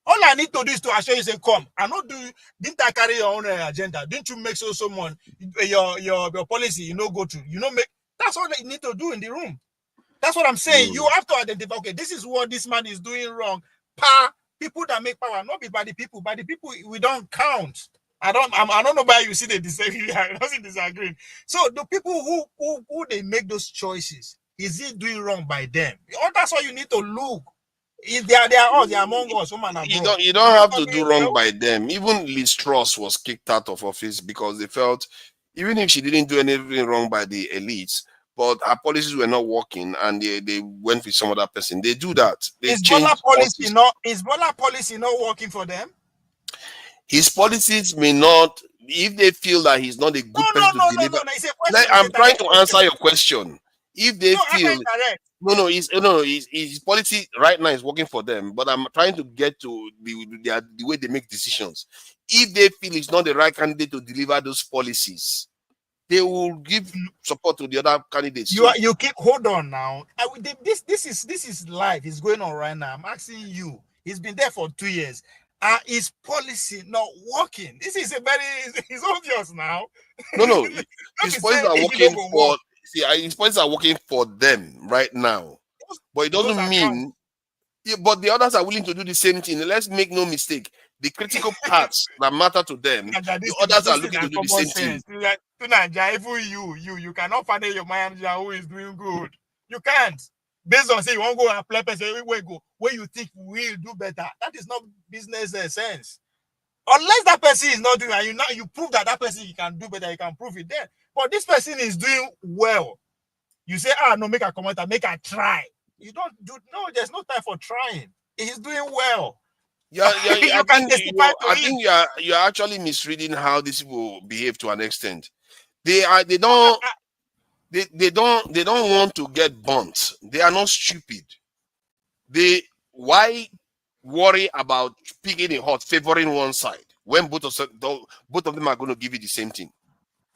All I need to do is to assure you, say, come. Didn't I carry your own agenda? Didn't you make someone your policy, go through? That's all they need to do in the room. That's what I'm saying. You have to identify, okay, this is what this man is doing wrong. People that make power, not be by the people. By the people, we don't count. I don't know why you see the disagree. I don't disagree. So the people who they make those choices, is he doing wrong by them? That's all you need to look. If they are among us, you don't have to do wrong by them. Even Liz Truss was kicked out of office because they felt, even if she didn't do anything wrong by the elites, but her policies were not working and they went with some other person. They do that. Is Bola policy not working for them? His policies may not, if they feel that he's not a good person to deliver. I'm trying to answer your question. If they feel his policy right now is working for them, but I'm trying to get to the way they make decisions. If they feel it's not the right candidate to deliver those policies, they will give support to the other candidates. You keep hold on now. This is live. It's going on right now. I'm asking you. He's been there for 2 years. Is policy not working? This is it's obvious now. No. His policies are working for. His policies are working for them right now, but it doesn't mean. But the others are willing to do the same thing. Let's make no mistake. The critical parts that matter to them, the others are looking to do the same thing. You cannot find your manager who is doing good. You can't. Based on say you won't go and apply person where you think will do better. That is not business sense. Unless that person is not doing, and you prove that person you can do better, you can prove it there. But this person is doing well. You say, no, make a comment, make a try. You don't do there's no time for trying. He's doing well. I think you're actually misreading how these people behave to an extent. They don't want to get burnt. They are not stupid. Why worry about picking a hot, favoring one side? when both of them are going to give you the same thing.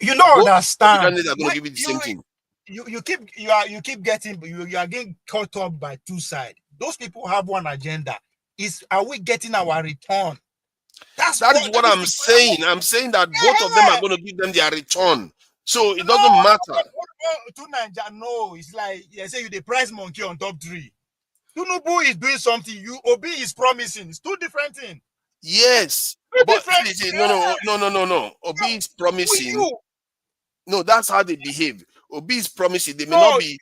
You don't Both understand. candidates are going to give you the same thing. You keep getting you are getting caught up by two sides. Those people have one agenda. Are we getting our return? That is what I'm saying. I'm saying that both of them are going to give them their return. So it doesn't matter. To Nigeria, no, it's like you say you the price monkey on top 3. Tinubu is doing something. Obi is promising. It's two different things. Yes, but see, no. Obi is promising. No, that's how they behave. Obi is promising. They may not be.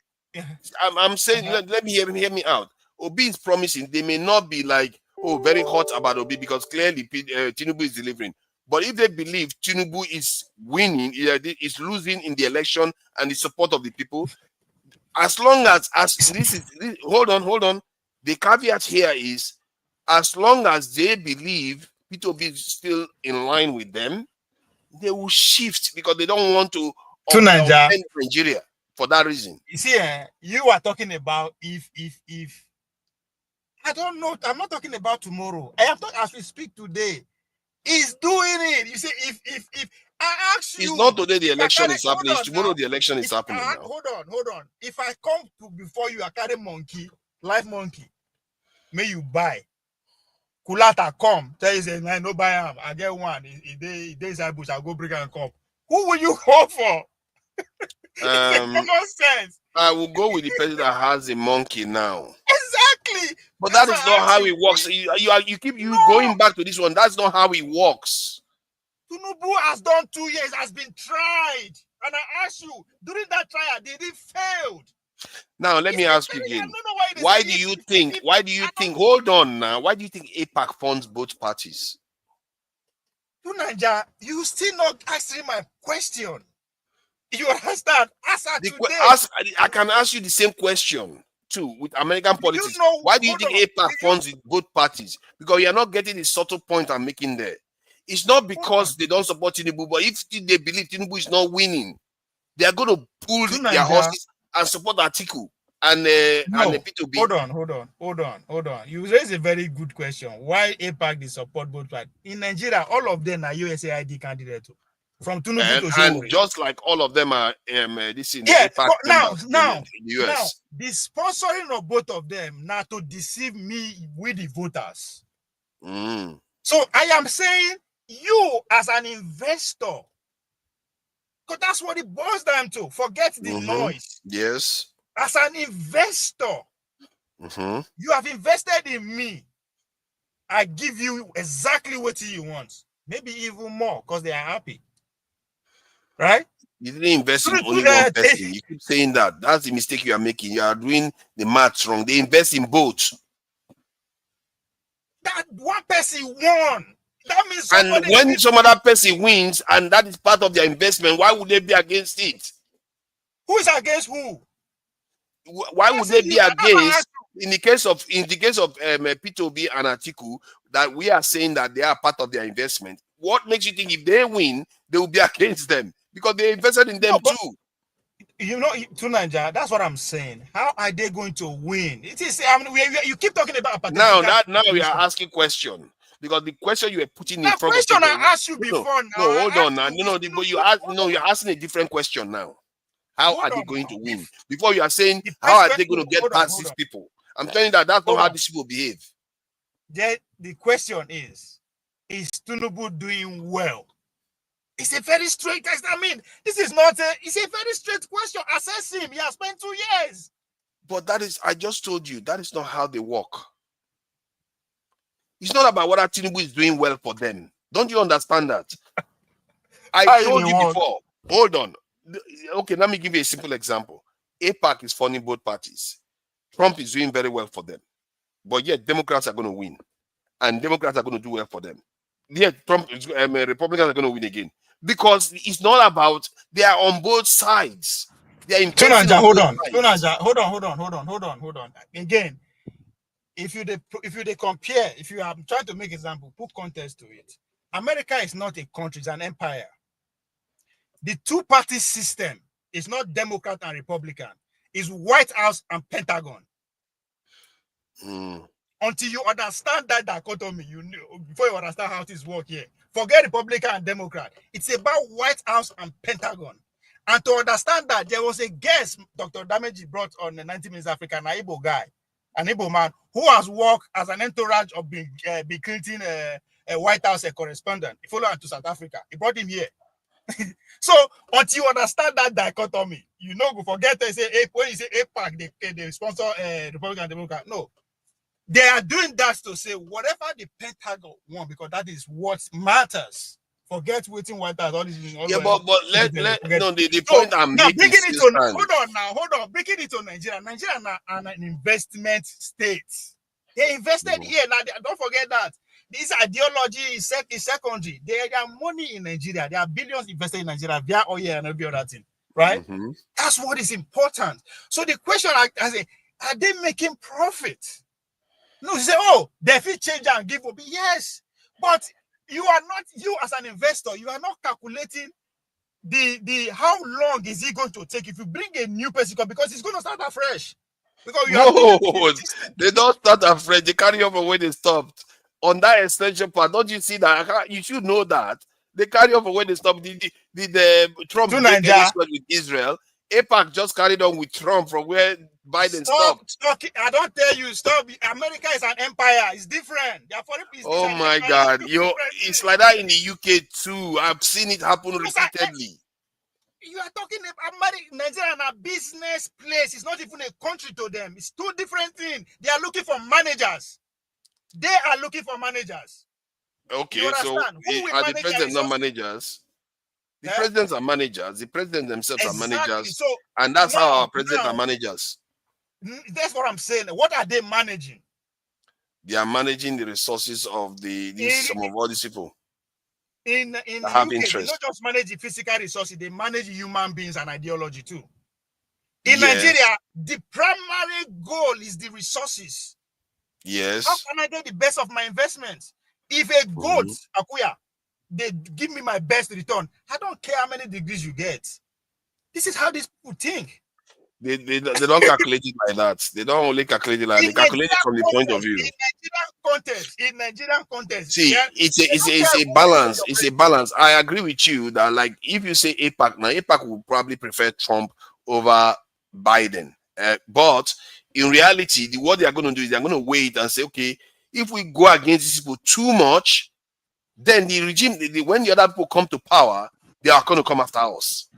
I'm saying. Let me hear me out. Obi is promising. They may not be like, oh, very hot about Obi because clearly Tinubu is delivering. But if they believe Tinubu is winning, is losing in the election and the support of the people, as long as hold on. The caveat here is, as long as they believe P2B is still in line with them, they will shift because they don't want to offend Nigeria for that reason. You see, you are talking about if I don't know. I'm not talking about tomorrow. I am talking as we speak today. He's doing it. You see, if I ask you, it's not today the election is happening. It's tomorrow the election is happening now. Hold on. If I come to before you, I carry monkey, live monkey. May you buy. Kulata come. Tell you say, no buy him. I get one. He inside bush. I'll go bring and come. Who will you go for? Common sense. I will go with the person that has a monkey now. Exactly. But that is not how it works. You keep going back to this one. That's not how it works. Tinubu has done 2 years, has been tried. And I ask you, during that trial, did it failed? Now let me ask you again. Why do you think? Hold on now. Why do you think APAC funds both parties? To Nigeria, you still not answering my question. You understand? I can ask you the same question too with American politics. Why do you think APAC funds both parties? Because you're not getting the subtle point I'm making there. It's not because they don't support Tinubu, but if they believe Tinubu is not winning, they are going to pull their horses and support Atiku and the P2B. Hold on. You raise a very good question. Why APAC they support both parties? In Nigeria, all of them are USAID candidates. From Tinubu to and just like all of them are this in APAC now, in the US. Now, the sponsoring of both of them now to deceive me with the voters. So I am saying you as an investor, because that's what it boils down to. Forget the noise. Yes. As an investor, you have invested in me. I give you exactly what you want. Maybe even more because they are happy. Right? You didn't invest in only one person. You keep saying that. That's the mistake you are making. You are doing the maths wrong. They invest in both. That one person won. That means and when some other person wins and that is part of their investment, why would they be against it? Who is against who? Why would they be against? In the case of P2B and Atiku, that we are saying that they are part of their investment. What makes you think if they win, they will be against them? Because they invested in them too. You know, to Nigeria, that's what I'm saying. How are they going to win? It is. You keep talking about now we are asking question because the question you were putting in front question of people, I asked you before. Hold on now. You're asking a different question now. How are they going to win? Before you are saying how are they going to get past these people? I'm telling you that's not how these people behave. The question is Tinubu doing well? It's a very straight question. I mean, this is not it's a very straight question. Assess him. He has spent 2 years. But I just told you, that is not how they work. It's not about whether Tinubu is doing well for them. Don't you understand that? I told you before. Hold on. Okay, let me give you a simple example. APAC is funding both parties. Trump is doing very well for them. But yet, Democrats are going to win. And Democrats are going to do well for them. Yet, Republicans are going to win again. Because it's not about, they are on both sides. They are investing hold on. Again, if you compare, if you are trying to make example, put context to it. America is not a country, it's an empire. The two-party system is not Democrat and Republican. It's White House and Pentagon. until you understand that dichotomy, you know, before you understand how things work here. Forget Republican and Democrat. It's about White House and Pentagon. And to understand that, there was a guest Dr. Dameji brought on the 90 Minutes Africa, an Igbo guy, an Igbo man, who has worked as an entourage of Bill Clinton, White House correspondent. He followed him to South Africa. He brought him here. So until you understand that dichotomy, you know, forget to say when you say APAC, they sponsor Republican and Democrat. No, they are doing that to say whatever the Pentagon want, because that is what matters. Forget waiting White House. All this. Yeah, but the point I'm now making bringing is it still to stands. hold on, bringing it to Nigeria. Nigeria are an investment state. They invested here. Now don't forget that. This ideology is secondary. There are money in Nigeria. There are billions invested in Nigeria via oil and every other thing, right? That's what is important. So the question I say, are they making profit? No, you say, oh, they feel change and give up. Yes, but you are not, you as an investor, you are not calculating the how long is it going to take if you bring a new person, because it's going to start afresh. Because you No, they don't start afresh. They carry over where they stopped. On that extension part, don't you see that? You should know that. They carry over where they stopped. The Trump to break any Nigeria square with Israel. APAC just carried on with Trump from where Biden stopped. Stop. I don't tell you, stop. America is an empire. It's different. Their foreign business Oh an my empire. God. It's like that in the UK too. I've seen it happen repeatedly. You are talking about Nigeria and a business place. It's not even a country to them. It's two different things. They are looking for managers. They are looking for managers. Okay, you so understand? Who will are the manage presidents their not resources? managers? The presidents are managers. The presidents themselves are Exactly. managers. So And that's how now- our presidents now- are managers. That's what I'm saying. What are they managing? They are managing the resources of some of all these people. In that the have UK, interest. they not just manage the physical resources, they manage human beings and ideology too. In Yes. Nigeria, the primary goal is the resources. Yes. How can I get the best of my investments? If a goat, Akuya, they give me my best return, I don't care how many degrees you get. This is how these people think. They don't calculate it like that. They don't only calculate it like that. They calculate it from the point of view. In Nigerian context, See, it's a balance. It's a balance. I agree with you that, like, if you say APAC now, APAC will probably prefer Trump over Biden. But in reality, what they are going to do is they're going to wait and say, okay, if we go against these people too much, then the regime, when the other people come to power, they are going to come after us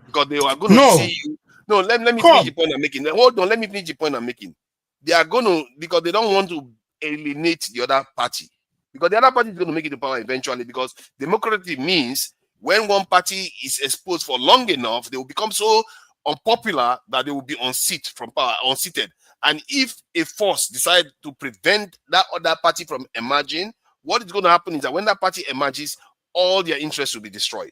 because they are going to see you. No, let me finish the point I'm making. Hold on, let me finish the point I'm making. They are going to, because they don't want to alienate the other party, because the other party is going to make it to power eventually, because democracy means when one party is exposed for long enough, they will become so unpopular that they will be unseated. And if a force decides to prevent that other party from emerging, what is going to happen is that when that party emerges, all their interests will be destroyed.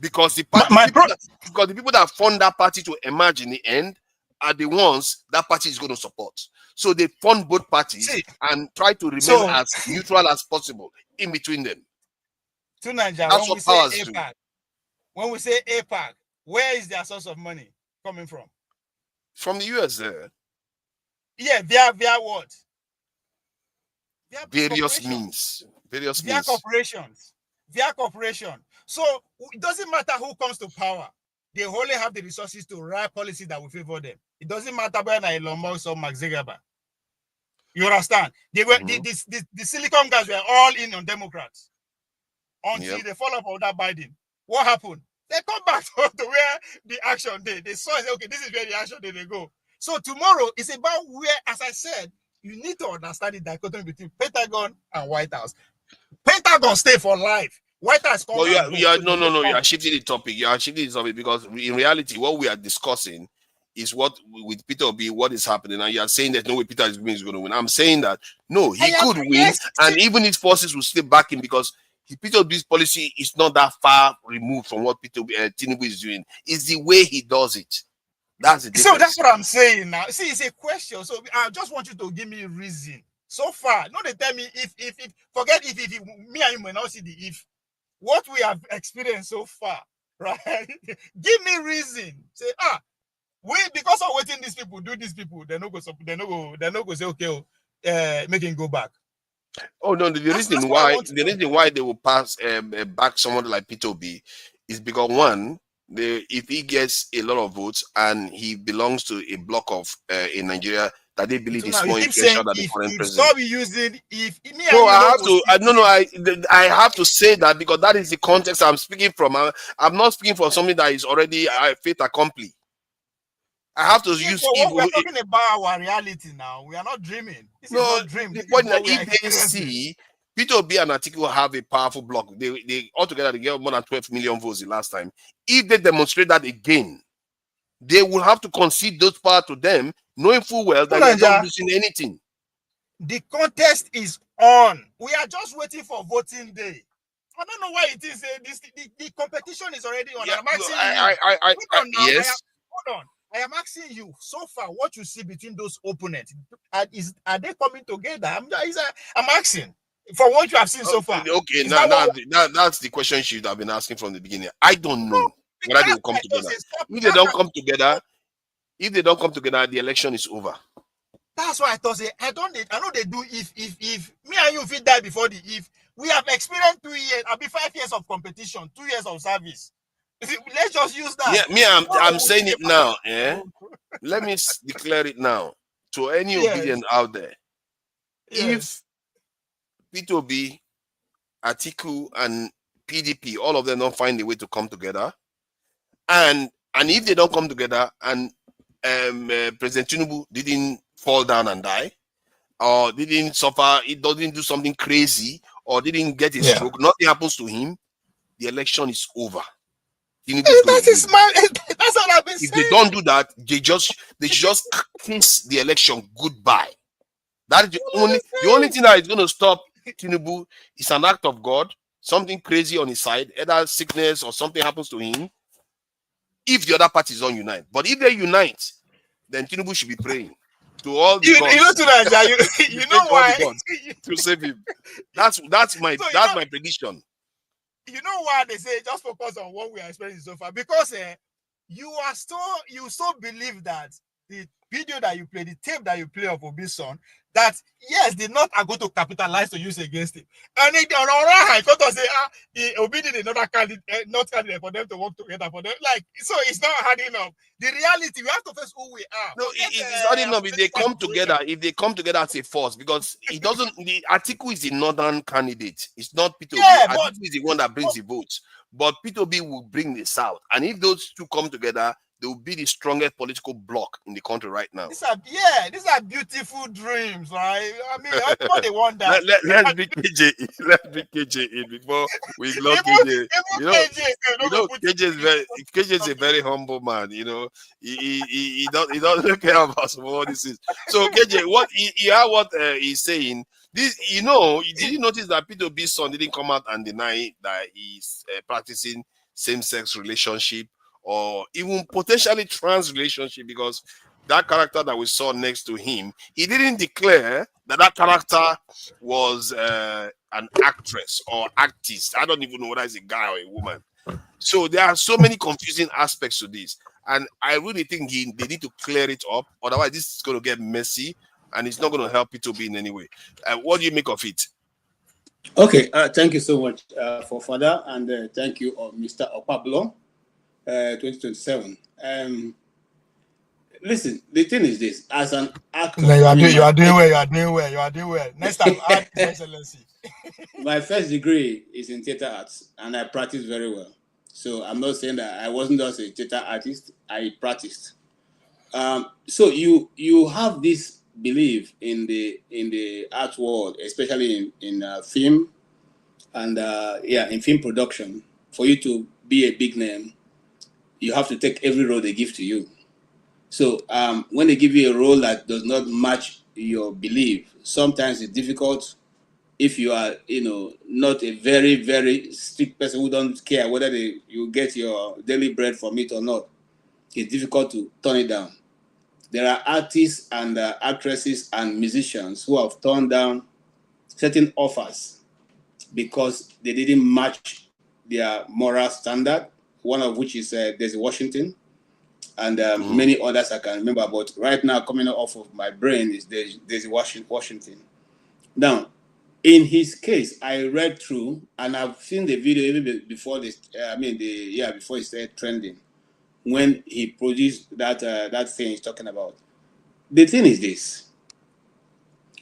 Because the people that fund that party to emerge in the end are the ones that party is going to support. So they fund both parties and try to remain as neutral as possible in between them. To Nigeria, that's what powers do. When we say APAC, where is their source of money coming from? From the US there. Yeah, via what? Various means. Via corporations. Via corporation. So it doesn't matter who comes to power. They only have the resources to write policy that will favor them. It doesn't matter whether Elon Musk or Mark Zuckerberg. You understand? They were the Silicon guys were all in on Democrats until they fall off under Biden. What happened? They come back to where the action day. They saw, okay, this is where the action day they go. So tomorrow is about where, as I said, you need to understand the dichotomy between Pentagon and White House. Pentagon stay for life. White House come. No, you are shifting the topic. You are shifting the topic because in reality, what we are discussing is what with Peter Obi, what is happening, and you are saying that no way Peter is going to win. I'm saying that no, he could win, and even his forces will stay back him because Peter Obi's policy is not that far removed from what Tinubu is doing. It's the way he does it. That's the difference. So that's what I'm saying now. See, it's a question. So I just want you to give me a reason. So far, not they tell me if forget if me and you may not see the if. What we have experienced so far, right? Give me reason. Say, because of waiting these people, do these people, they're not go say, okay, make him go back? Oh no, the reason why they will pass back someone like P2B is because one, if he gets a lot of votes and he belongs to a block of in Nigeria that they believe is more influential than the current president. Stop using No, I have to say that because that is the context I'm speaking from. I'm not speaking from something that is already fait accompli. I have to use. We're talking about our reality now. We are not dreaming. This is not dream. The point that if they see P2B and Atiku have a powerful block, they altogether they get more than 12 million votes the last time. If they demonstrate that again, they will have to concede those power to them, knowing full well that they're not losing anything. The contest is on. We are just waiting for voting day. I don't know why it is. The competition is already on. Yeah, I'm asking you. Yes. Hold on. I am asking you, so far, what you see between those opponents, are they coming together? I'm asking for what you have seen so far. Okay, now that's the question you should have been asking from the beginning. I don't know whether they will come together. If they don't come together, the election is over. That's why I thought. I know they do. If me and you fit die before the if, we have experienced 2 years, I'll be 5 years of competition, 2 years of service. Let's just use that. Yeah, I'm saying it now. Yeah, let me declare it now to any obedient out there. If P2B, Atiku, and PDP, all of them don't find a way to come together, and if they don't come together, and President Tinubu didn't fall down and die, or didn't suffer, it doesn't do something crazy, or didn't get a stroke, nothing happens to him, the election is over. That's what I've been saying. If they don't do that, they just kiss the election goodbye. That is the only thing that is going to stop Tinubu is an act of God, something crazy on his side, either sickness or something happens to him. If the other parties don't unite, but if they unite, then Tinubu should be praying to all the gods. You know why? To save him. That's my prediction. You know why they say just focus on what we are experiencing so far? Because you so believe that the video that you play, the tape that you play of Obi's son, that yes, the North are going to capitalize to use against him. And I got to say, Obi did another candidate, not candidate for them to work together for them. Like, so it's not hard enough. The reality, we have to face who we are. No, it's hard enough if they come together. If they come together as a force, because it doesn't. The Atiku is the northern candidate. It's not P2B. Atiku is the one that brings the votes, but P2B will bring the south. And if those two come together, they will be the strongest political bloc in the country right now. These are beautiful dreams, right? I mean, everybody want that. Let's bring KJ in before we love KJ. KJ is a very humble man. You know, he doesn't care about what this is. So KJ, what he's saying. This, did you notice that P2B's son didn't come out and deny that he's practicing same-sex relationship, or even potentially trans relationship, because that character that we saw next to him, he didn't declare that character was an actress or artist. I don't even know whether it's a guy or a woman. So there are so many confusing aspects to this. And I really think they need to clear it up. Otherwise, this is going to get messy and it's not going to help P2B in any way. What do you make of it? Okay, thank you so much for that. And thank you, Mr. Opablo. 2027. Listen, the thing is this: as an actor, you are doing well. Next time, add excellency. My first degree is in theater arts, and I practice very well. So I'm not saying that I wasn't just a theater artist; I practiced. So you have this belief in the art world, especially in film, and in film production. For you to be a big name, you have to take every role they give to you. So when they give you a role that does not match your belief, sometimes it's difficult if you are, not a very, very strict person who don't care whether you get your daily bread from it or not. It's difficult to turn it down. There are artists and actresses and musicians who have turned down certain offers because they didn't match their moral standard. One of which is there's Washington. and many others I can remember. But right now, coming off of my brain is there's Washington. Now, in his case, I read through, and I've seen the video even before this. Before it started trending, when he produced that thing he's talking about. The thing is this: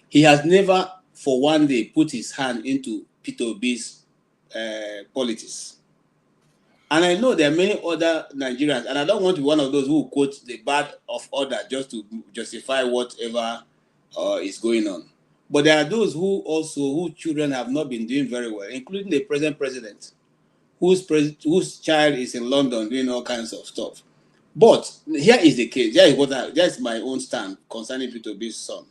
he has never, for one day, put his hand into Peter Obi's politics. And I know there are many other Nigerians, and I don't want to be one of those who quote the bad of others just to justify whatever is going on. But there are those whose children have not been doing very well, including the present president, whose child is in London doing all kinds of stuff. But here is the case. That's my own stand concerning Peter Obi's son.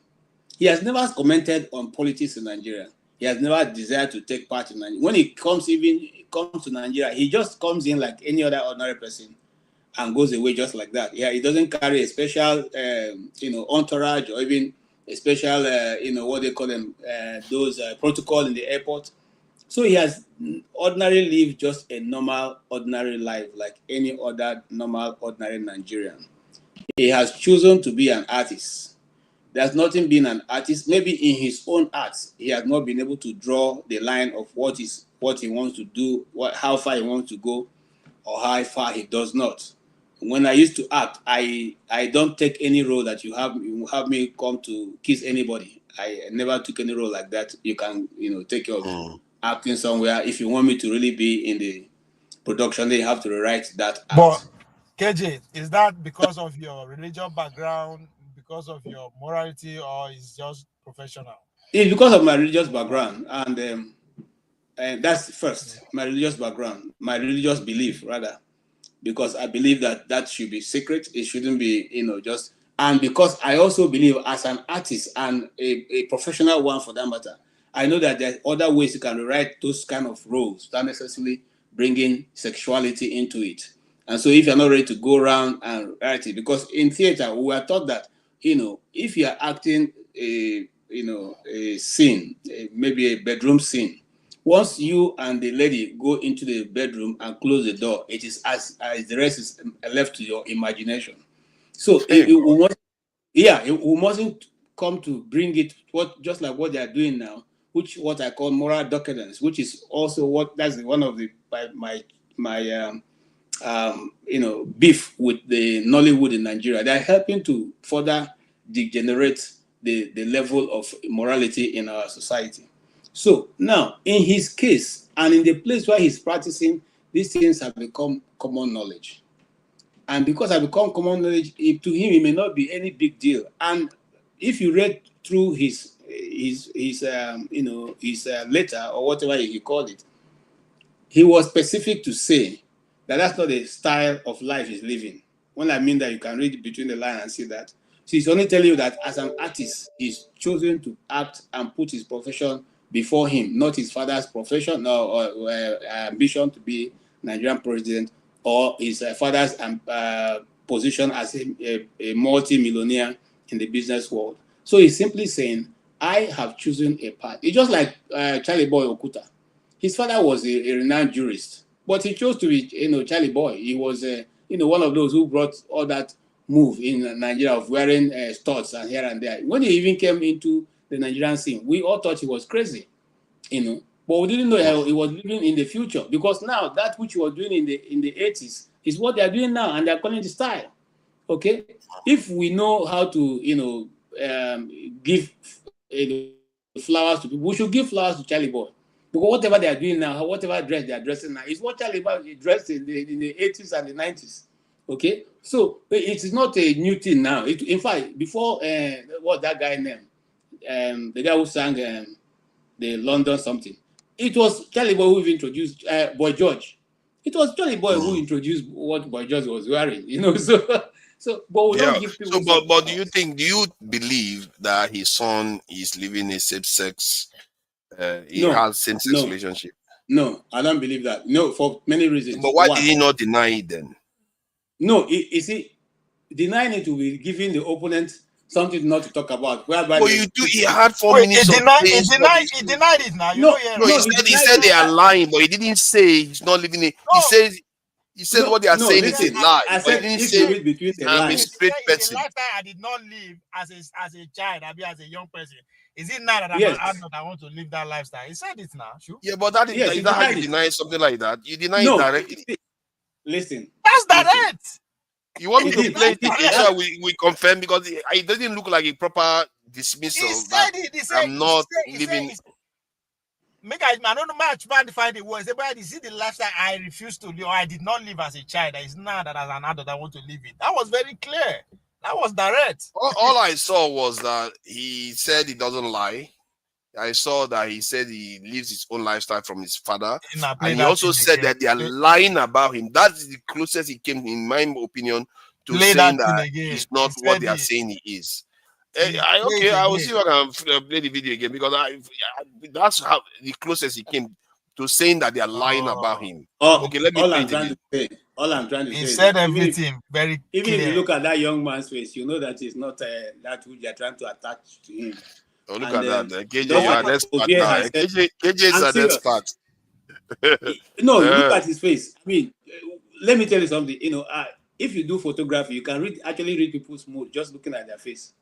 He has never commented on politics in Nigeria. He has never desired to take part in Nigeria. When he comes to Nigeria, he just comes in like any other ordinary person and goes away just like that. Yeah, he doesn't carry a special, entourage or even a special, what they call them, those protocol in the airport. So he has ordinarily lived just a normal, ordinary life like any other normal, ordinary Nigerian. He has chosen to be an artist. There's nothing being an artist. Maybe in his own art, he has not been able to draw the line of what he wants to do, how far he wants to go, or how far he does not. When I used to act, I don't take any role that you have me come to kiss anybody. I never took any role like that. You can, take your acting somewhere. If you want me to really be in the production, then you have to rewrite that act. But KJ, is that because of your religious background, because of your morality, or is just professional? It's because of my religious background, and that's first, my religious background, my religious belief rather, because I believe that should be secret. It shouldn't be, just, and because I also believe as an artist and a professional one for that matter, I know that there are other ways you can rewrite those kind of roles, not necessarily bringing sexuality into it. And so if you're not ready to go around and write it, because in theater, we are taught that, if you are acting a scene, maybe a bedroom scene, once you and the lady go into the bedroom and close the door, it is as the rest is left to your imagination. So we mustn't come to bring it just like what they are doing now, which what I call moral decadence, which is also that's one of my beef with the Nollywood in Nigeria. They're helping to further degenerate the level of morality in our society. So now, in his case, and in the place where he's practicing, these things have become common knowledge. And because they become common knowledge, to him, it may not be any big deal. And if you read through his letter or whatever he called it, he was specific to say that that's not the style of life he's living. When I mean that, you can read between the lines and see that. So he's only telling you that as an artist, he's chosen to act and put his profession before him, not his father's profession or ambition to be Nigerian president, or his father's position as a multi-millionaire in the business world. So he's simply saying, I have chosen a path. It's just like Charlie Boy Okuta. His father was a renowned jurist, but he chose to be, Charlie Boy. He was, one of those who brought all that move in Nigeria of wearing studs and here and there. When he even came into the Nigerian scene, we all thought he was crazy, but we didn't know how he was living in the future, because now that which he was doing in the 80s is what they are doing now, and they're calling it style. Okay, if we know how to, give flowers to people, we should give flowers to Charlie Boy. Because whatever they are doing now, whatever dress they are dressing now, is what Charlie Boy dressed in the 80s and the 90s. Okay, so it is not a new thing now. In fact, before what that guy named, the guy who sang the London something, it was Charlie Boy who introduced Boy George. It was Charlie Boy who introduced what Boy George was wearing. So but we don't give people. So, but do you believe that his son is living a same-sex? He has same-sex relationship. No, I don't believe that. No, for many reasons. But why did he not deny it then? No, you see, denying it will be giving the opponent something not to talk about. Whereby he had 4 minutes. He denied it now. He said they are lying, but he didn't say he's not living it. He says He said what they are saying is a lie. I But said he didn't if say you read between the I'm a lines. straight It's a person. lifestyle I did not live as a child, I mean, as a young person. Is it now that I'm Yes. an adult I want to live that lifestyle? He said it now. Sure. Yeah, but that is, Yes, is that how you denied it. deny something like that? You deny it No, directly. listen. That's direct. You want me He to did. play He it did. again so we confirm because it doesn't look like a proper dismissal He that said it. He said, I'm not he living. said, make I don't know much man to find the words. But you see the lifestyle I refused to live, or I did not live as a child. It's now that as an adult I want to live it. That was very clear. That was direct. All I saw was that he said he doesn't lie. I saw that he said he lives his own lifestyle from his father. And he also said that they are lying about him. That's the closest he came, in my opinion, to saying that he's not what they are saying he is. I will see if I can play the video again because that's how the closest he came to saying that they are lying about him. Okay, let me play it again. All I'm trying to say He is said that everything very even clear. if you look at that young man's face, you know that it's not that which they're trying to attach to him. Oh, look at that. KJ, just you are like an expert Obier now. has said, KJ is I'm an serious. expert. No, look at his face. I mean, let me tell you something. You know, if you do photography, you can actually read people's mood just looking at their face.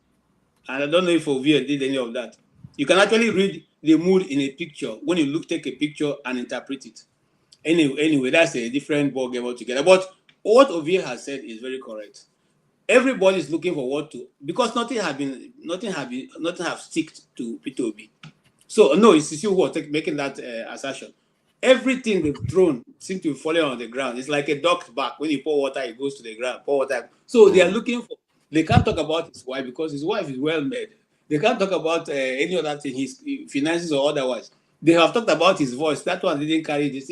And I don't know if Obier did any of that. You can actually read the mood in a picture when you take a picture and interpret it. Anyway, that's a different ballgame altogether. But what Obier has said is very correct. Everybody is looking for what to, because nothing have sticked to P2B. So no, it's you who are making that assertion. Everything they've thrown seems to be falling on the ground. It's like a duck's back. When you pour water, it goes to the ground. Pour water. So they are looking for. They can't talk about his wife because his wife is well made. They can't talk about any other thing, his finances or otherwise. They have talked about his voice. That one didn't carry this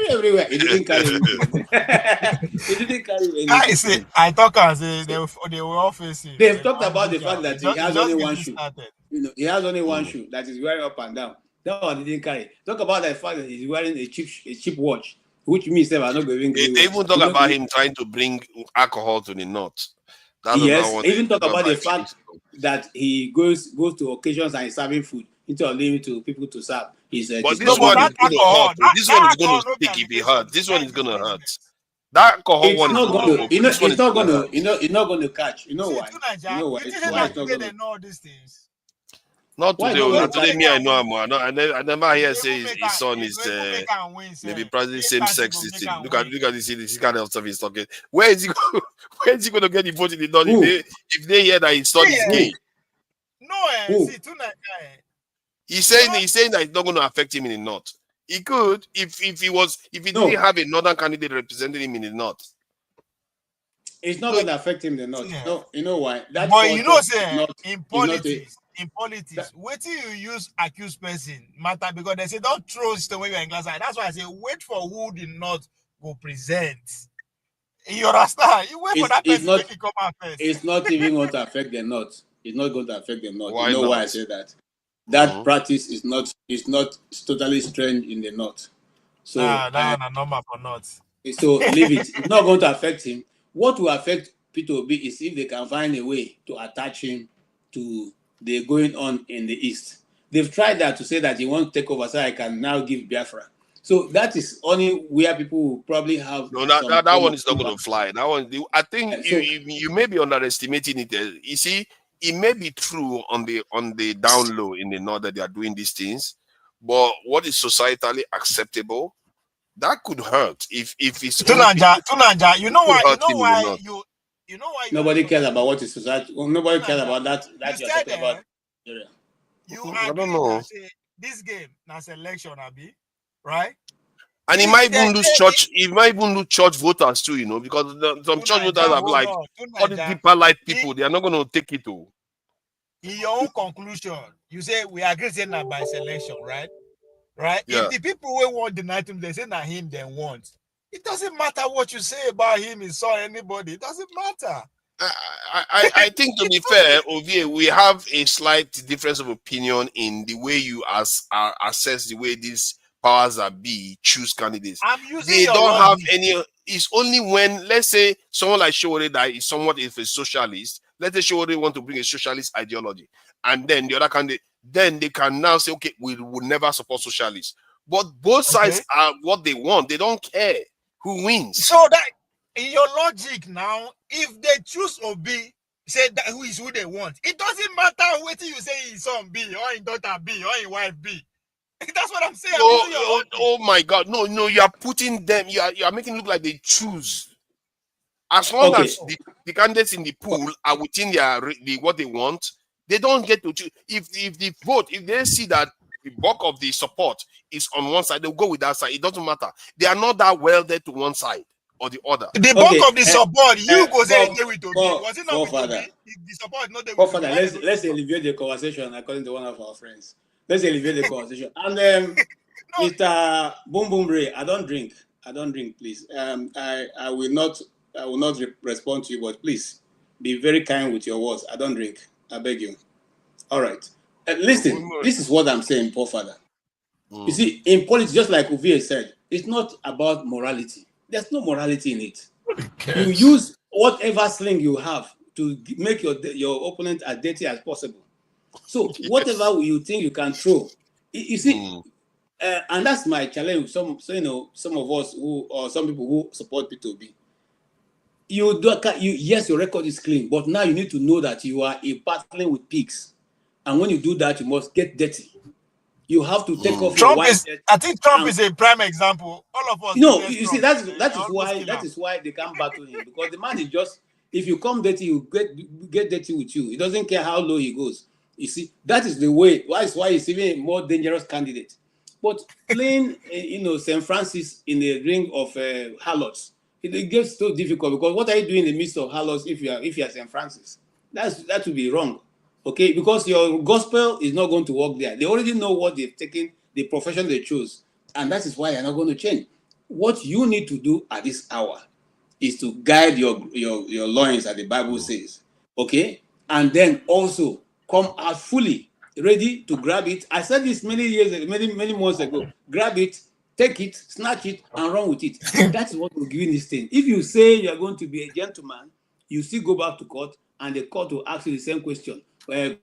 everywhere. It didn't carry anything. It didn't carry anything. I talk as they were all facing. They've talked about the fact that he has only one shoe. Started. You know, he has only one shoe that is wearing up and down. That one didn't carry. Talk about the fact that he's wearing a cheap watch, which means they are not going. They even talk about him trying to bring alcohol to the north. Yes, even talk about the fact that he goes to occasions and is serving food instead of leaving to people to serve. But this one is going to hurt. This one is going to stick if it hurts. This one is going to hurt. That alcohol one is going to. It's not going to. It's not going to catch. You know why? You know why? It's not going to. Know these things. Not today. Today, me, I know him. I never hear say his son is maybe probably same sex system. Look at this kind of stuff he's talking. Where is he going to get the vote in the north if they hear that his son is gay? No, he's saying that it's not going to affect him in the north. He could if he didn't have a northern candidate representing him in the north. It's not going to affect him in the north. Yeah. No, you know why? But you know, say in politics, wait till you use accused person matter because they say don't throw it away in glass eye. That's why I say wait for who did not go present. You understand? You wait for that person to come out first. It's not even going to affect the north. It's not going to affect the north. Why you know not? why I say that? That practice is not totally strange in the north. So that's a number for north. So leave it. It's not going to affect him. What will affect P2B is if they can find a way to attach him to the going on in the east. They've tried that to say that he won't take over, so I can now give Biafra. So that is only where people will probably have. No, that one is not going to fly. That one, I think you may be underestimating it. You see, it may be true on the down low in the north that they are doing these things, but what is societally acceptable, that could hurt if it's Tunanja, you know why nobody cares about what is society. Well, nobody cares about that you're talking about. I don't know. This game now selection, Abi, right? And he might even lose church. He might even lose church voters too, because some church voters are like all the deeper life people. They are not going to take it to. In your own conclusion, you say we agree saying that by selection, right? Right? Yeah. If the people who want the night they say that him they want, it doesn't matter what you say about him, he saw anybody. It doesn't matter. I think to be fair, Ovie, we have a slight difference of opinion in the way you assess the way these powers that be choose candidates. They don't have any. It's only when, let's say, someone like Showore that is somewhat if a socialist. Let's say Showore want to bring a socialist ideology, and then the other candidate, then they can now say, okay, we will never support socialists. But both sides are what they want. They don't care. who wins. So that in your logic now, if they choose Obi, say that who is who they want. It doesn't matter whether you say his son B or his daughter B or his wife B. That's what I'm saying. Oh my God! No, you are putting them. You are making it look like they choose. As long as the candidates in the pool are within what they want, they don't get to choose. If the vote, if they see that the bulk of the support is on one side, they'll go with that side. It doesn't matter. They are not that welded to one side or the other. The bulk of the support, you go say they with Obi. Was it not with Obi? The support not there with Obi. Let's elevate the conversation according to one of our friends. Let's elevate the conversation. And Mr. Boom Boom Ray, I don't drink, please. I will not respond to you, but please be very kind with your words. I don't drink. I beg you. All right. Listen, this is what I'm saying, poor father. You see, in politics, just like Uvie said, it's not about morality. There's no morality in it. You use whatever sling you have to make your opponent as dirty as possible. So whatever you think you can throw, you see, and that's my challenge with some of us or some people who support P2B. Yes, your record is clean, but now you need to know that you are battling with pigs. And when you do that, you must get dirty. You have to take off your white shirt. I think Trump is a prime example. All of us. No, you see, that is why they can't battle him, because the man is just, if you come dirty, you get dirty with you. He doesn't care how low he goes. You see, that is the way. That's why he's even a more dangerous candidate. But playing, St. Francis in the ring of harlots, it gets so difficult, because what are you doing in the midst of harlots if you are St. Francis? That would be wrong. Okay, because your gospel is not going to work there. They already know what they've taken, the profession they chose, and that is why you're not going to change. What you need to do at this hour is to guide your loins, as the Bible says. Okay, and then also come out fully ready to grab it. I said this many months ago. Grab it, take it, snatch it, and run with it. That's what will give you this thing. If you say you're going to be a gentleman, you still go back to court, and the court will ask you the same question.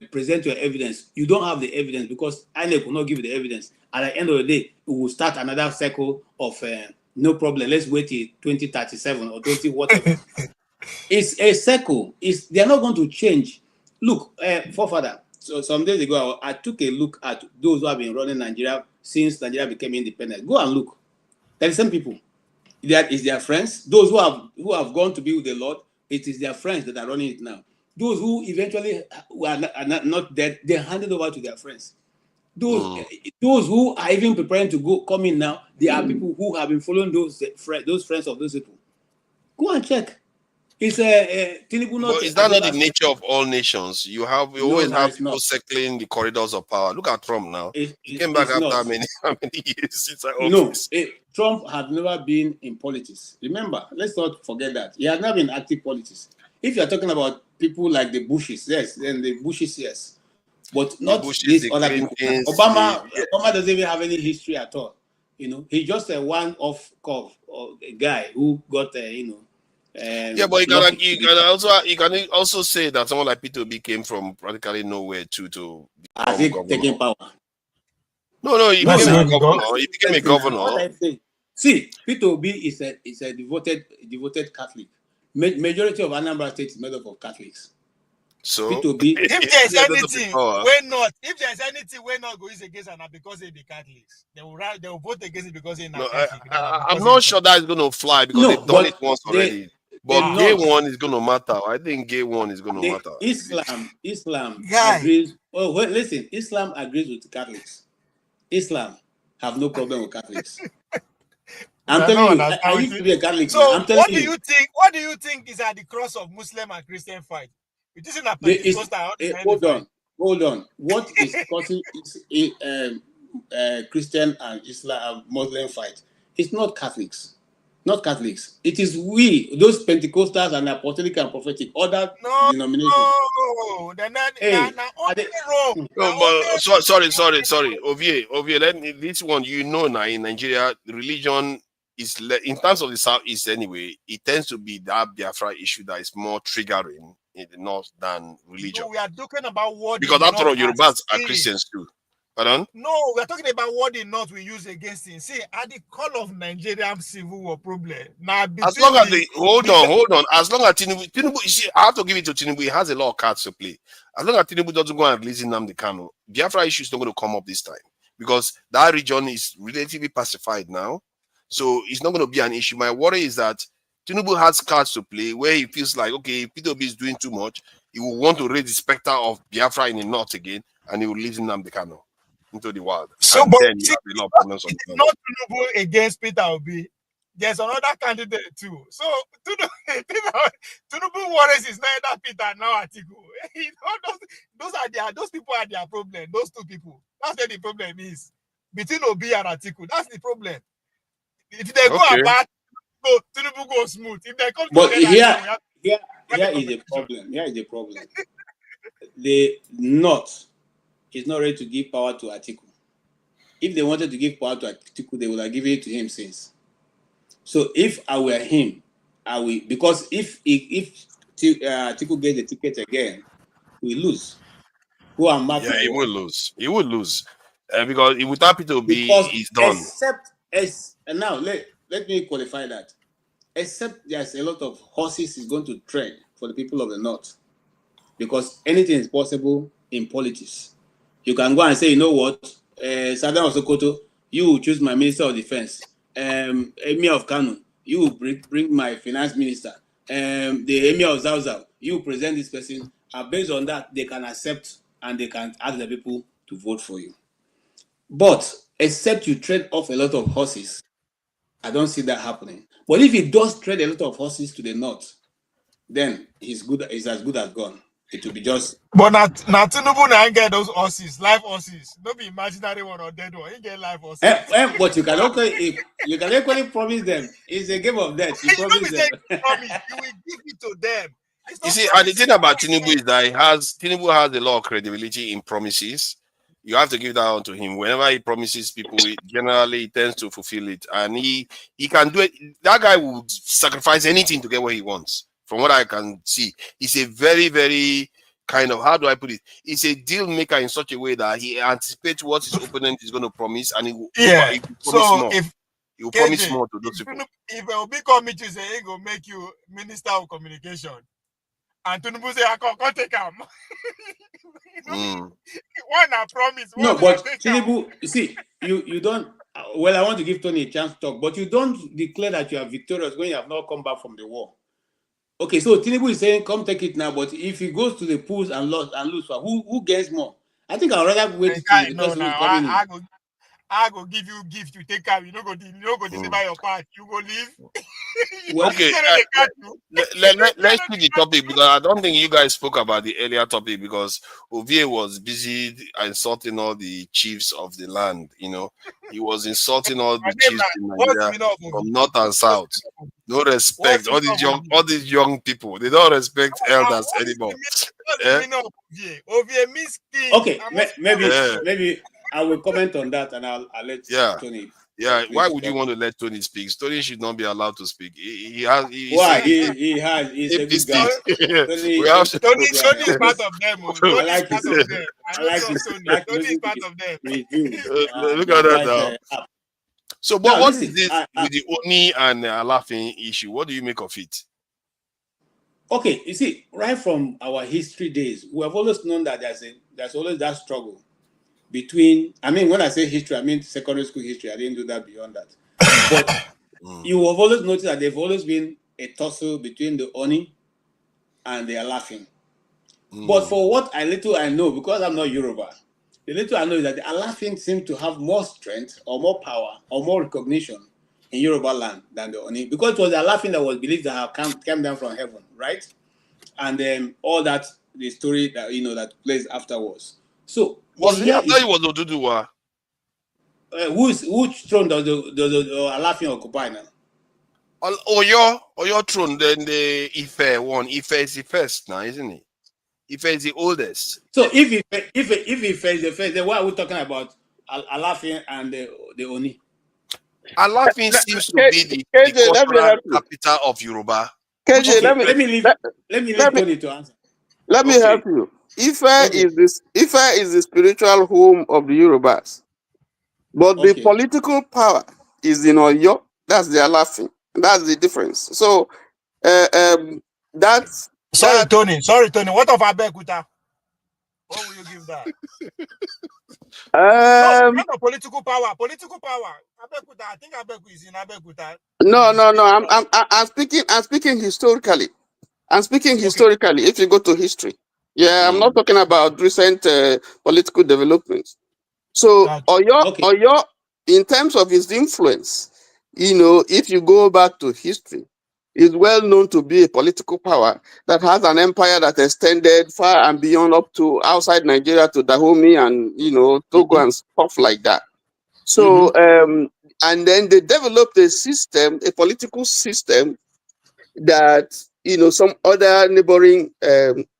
Present your evidence. You don't have the evidence because INEC will not give you the evidence. At the end of the day, we will start another cycle of no problem. Let's wait till 2037 or 20 whatever. It's a cycle. They're not going to change. Look, forefather. So some days ago, I took a look at those who have been running Nigeria since Nigeria became independent. Go and look. There are some people. That is their friends. Those who have gone to be with the Lord, it is their friends that are running it now. Those who eventually are not dead, they handed over to their friends. Those who are even preparing to come in now, they are people who have been following those friends of those people. Go and check. It's Tinubu. But is that not the nature of all nations? You always have people circling the corridors of power. Look at Trump now. He came back after how many years since office? No, Trump had never been in politics. Remember, let's not forget that. He has never been active politics. If you are talking about people like the Bushes, yes, then the Bushes, yes. But not these other people. Obama doesn't even have any history at all. He's just a one-off guy who got, yeah, but you can also say that someone like P2B came from practically nowhere to taking power. No, he became a governor. He became a governor. See, P2B is a devoted Catholic. Majority of Anambra State is made up of Catholics. So P2B, if there's anything we're not going against Anna because they be Catholics, they will vote against it because they're not Catholic. I'm not sure that is going to fly because they've done it once already. But gay one is going to matter. I think gay one is going to matter. Islam agrees. Oh, wait, listen. Islam agrees with Catholics. Islam have no problem with Catholics. I'm telling you, I used to be a Catholic. So what do you think is at the cross of Muslim and Christian fight? It isn't a hold on. What is causing Christian and Islam Muslim fight? It's not Catholics. Not Catholics. It is we, those Pentecostals and apostolic and prophetic, other denominations. No, they're not. Sorry. Ovie, this one, now in Nigeria, religion is in terms of the Southeast anyway. It tends to be that Biafra issue that is more triggering in the north than religion. No, we are talking about what because after all, Yorubas are Christians too. Pardon? No, we're talking about what the North will use against him. See, at the call of Nigerian civil war problem. Now, As long as they hold on. As long as Tinubu, you see, I have to give it to Tinubu. He has a lot of cards to play. As long as Tinubu doesn't go and release Nnamdi Kanu, Biafra issue is not going to come up this time because that region is relatively pacified now. So it's not going to be an issue. My worry is that Tinubu has cards to play where he feels like, okay, if P2B is doing too much, he will want to raise the specter of Biafra in the north again, and he will release Nnamdi Kanu into the wild. So, and but then you have a lot of problems on the ground. not Tinubu against Peter Obi. There's another candidate too. So Tinubu worries is neither Peter nor Atiku. Those people are their problem. Those two people. That's where the problem is. Between Obi and Atiku. That's the problem. If they go apart, Tinubu goes smooth. If they come together, here is the problem. Here is the problem. The North is not ready to give power to Atiku. If they wanted to give power to Atiku, they would have given it to him since. So if I were him, I will, because if Atiku gets the ticket again, we lose. He will lose. He will lose. Because without Peter B, he's done. And now let me qualify that. Except there's a lot of horses is going to tread for the people of the North. Because anything is possible in politics. You can go and say, you know what, Southern of Sokoto, you choose my Minister of Defense. Emir of Kano, you bring my finance minister. The Emir of Zauzau, you present this person. And based on that, they can accept and they can ask the people to vote for you. But except you trade off a lot of horses, I don't see that happening. But if he does trade a lot of horses to the North, then he's as good as gone. It will be just. But not Tinubu now get those horses, live horses. Don't be imaginary one or dead one. He get live horses. But you can equally promise them. It's a game of death. You promise them. You will give it to them. You see, and the thing about Tinubu is that Tinubu has a lot of credibility in promises. You have to give that on to him. Whenever he promises people, generally he tends to fulfill it, and he can do it. That guy will sacrifice anything to get what he wants. From what I can see, he's a very, very kind of, how do I put it? He's a deal maker in such a way that he anticipates what his opponent is going to promise, and he will promise more to those people. If Obi come meet you, say he go make you Minister of Communication, and Tinubu say I can't take him. One I promise. No, but Tinubu, you see, you don't. Well, I want to give Tony a chance to talk, but you don't declare that you are victorious when you have not come back from the war. Okay, so Tinubu is saying, "Come take it now." But if he goes to the polls and lose, who gets more? I think I'd rather wait to see the person who's coming in. I go give you gift. You take care. You no go disable your part. You go leave. Okay, let's see the topic because I don't think you guys spoke about the earlier topic because Ovie was busy insulting all the chiefs of the land. You know, he was insulting all the chiefs in Nigeria from north and south. No respect. All these young people, they don't respect elders anymore. Ovie means king. Okay, maybe I will comment on that and I'll let Tony. Yeah, why would you want to let Tony speak? Tony should not be allowed to speak. He's a good guy. Tony is part of them. Tony is part of them. Tony is part of them. Look at that now. So, but what is this with the Ooni and Alaafin issue? What do you make of it? Okay, you see, right from our history days, we have always known that there's always that struggle between, I mean, when I say history, I mean secondary school history. I didn't do that beyond that. But you have always noticed that there's always been a tussle between the Ooni and the Alaafin. But for what I know, because I'm not Yoruba, the little I know is that the Alaafin seem to have more strength or more power or more recognition in Yoruba land than the Ooni, because it was the Alaafin that was believed to have come down from heaven, right? And then all that, the story that that plays afterwards. So he was Oduduwa. Which throne does the Alaafin occupy now? Oyo throne, then the Ife one. Ife is the first now, isn't it? Ife is the oldest. So if Ife is the first, then why are we talking about Alaafin and the Ooni? Alaafin seems to be the cultural capital of Yoruba. KJ, let me leave Tony to answer. Let me help you. Ife is the spiritual home of the Yorubas, but the political power is in Oyo. That's the Alaafin. That's the difference. So that's Sorry, Tony. What of Abekuta? What will you give that? No, not the political power. Political power. Abekuta. I think Abeku is in Abekuta. No. I'm speaking historically. I'm speaking historically. If you go to history, I'm not talking about recent political developments. So Oyo, in terms of his influence, if you go back to history, is well known to be a political power that has an empire that extended far and beyond up to outside Nigeria to Dahomey and Togo and stuff like that. So and then they developed a political system that some other neighboring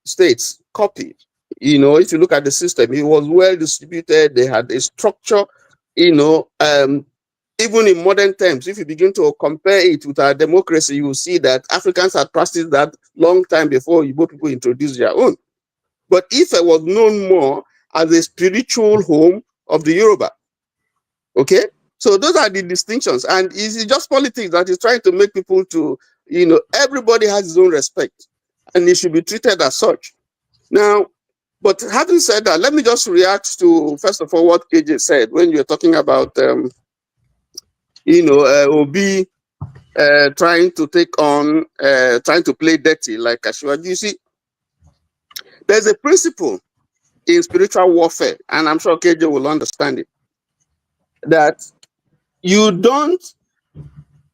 states copied. If you look at the system, it was well distributed. They had a structure. Even in modern terms, if you begin to compare it with our democracy, you will see that Africans had practiced that long time before Igbo people introduced their own. But Ife was known more as a spiritual home of the Yoruba. Okay? So those are the distinctions. And it's just politics that is trying to make people to, everybody has his own respect. And it should be treated as such. Now, but having said that, let me just react to, first of all, what KJ said when you're talking about Obi trying to take on, trying to play dirty like Kashiwaju. You see, there's a principle in spiritual warfare, and I'm sure KJ will understand it, that you don't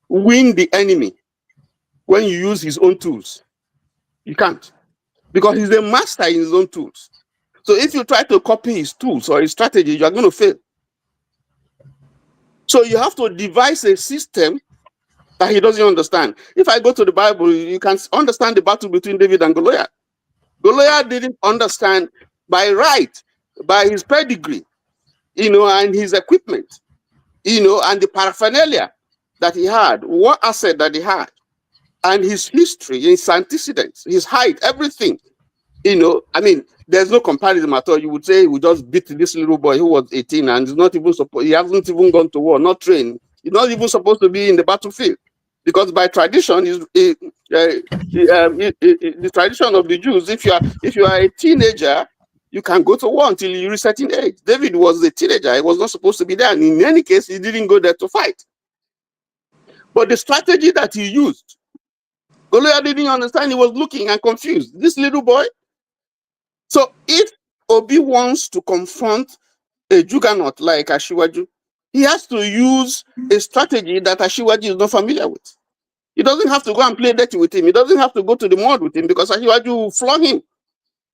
win the enemy when you use his own tools. You can't, because he's a master in his own tools. So if you try to copy his tools or his strategy, you are going to fail. So you have to devise a system that he doesn't understand. If I go to the Bible, you can understand the battle between David and Goliath. Goliath didn't understand by right, by his pedigree, and his equipment, and the paraphernalia that he had, what asset that he had, and his history, his antecedents, his height, everything. There's no comparison at all. You would say we just beat this little boy who was 18 and is not even supposed, he hasn't even gone to war, not trained. He's not even supposed to be in the battlefield. Because by tradition, the tradition of the Jews, if you are a teenager, you can go to war until you reach a certain age. David was a teenager. He was not supposed to be there. And in any case, he didn't go there to fight. But the strategy that he used, Goliath didn't understand. He was looking and confused. This little boy. So if Obi wants to confront a juggernaut like Ashiwaju, he has to use a strategy that Ashiwaju is not familiar with. He doesn't have to go and play dirty with him. He doesn't have to go to the mud with him because Ashiwaju will flog him.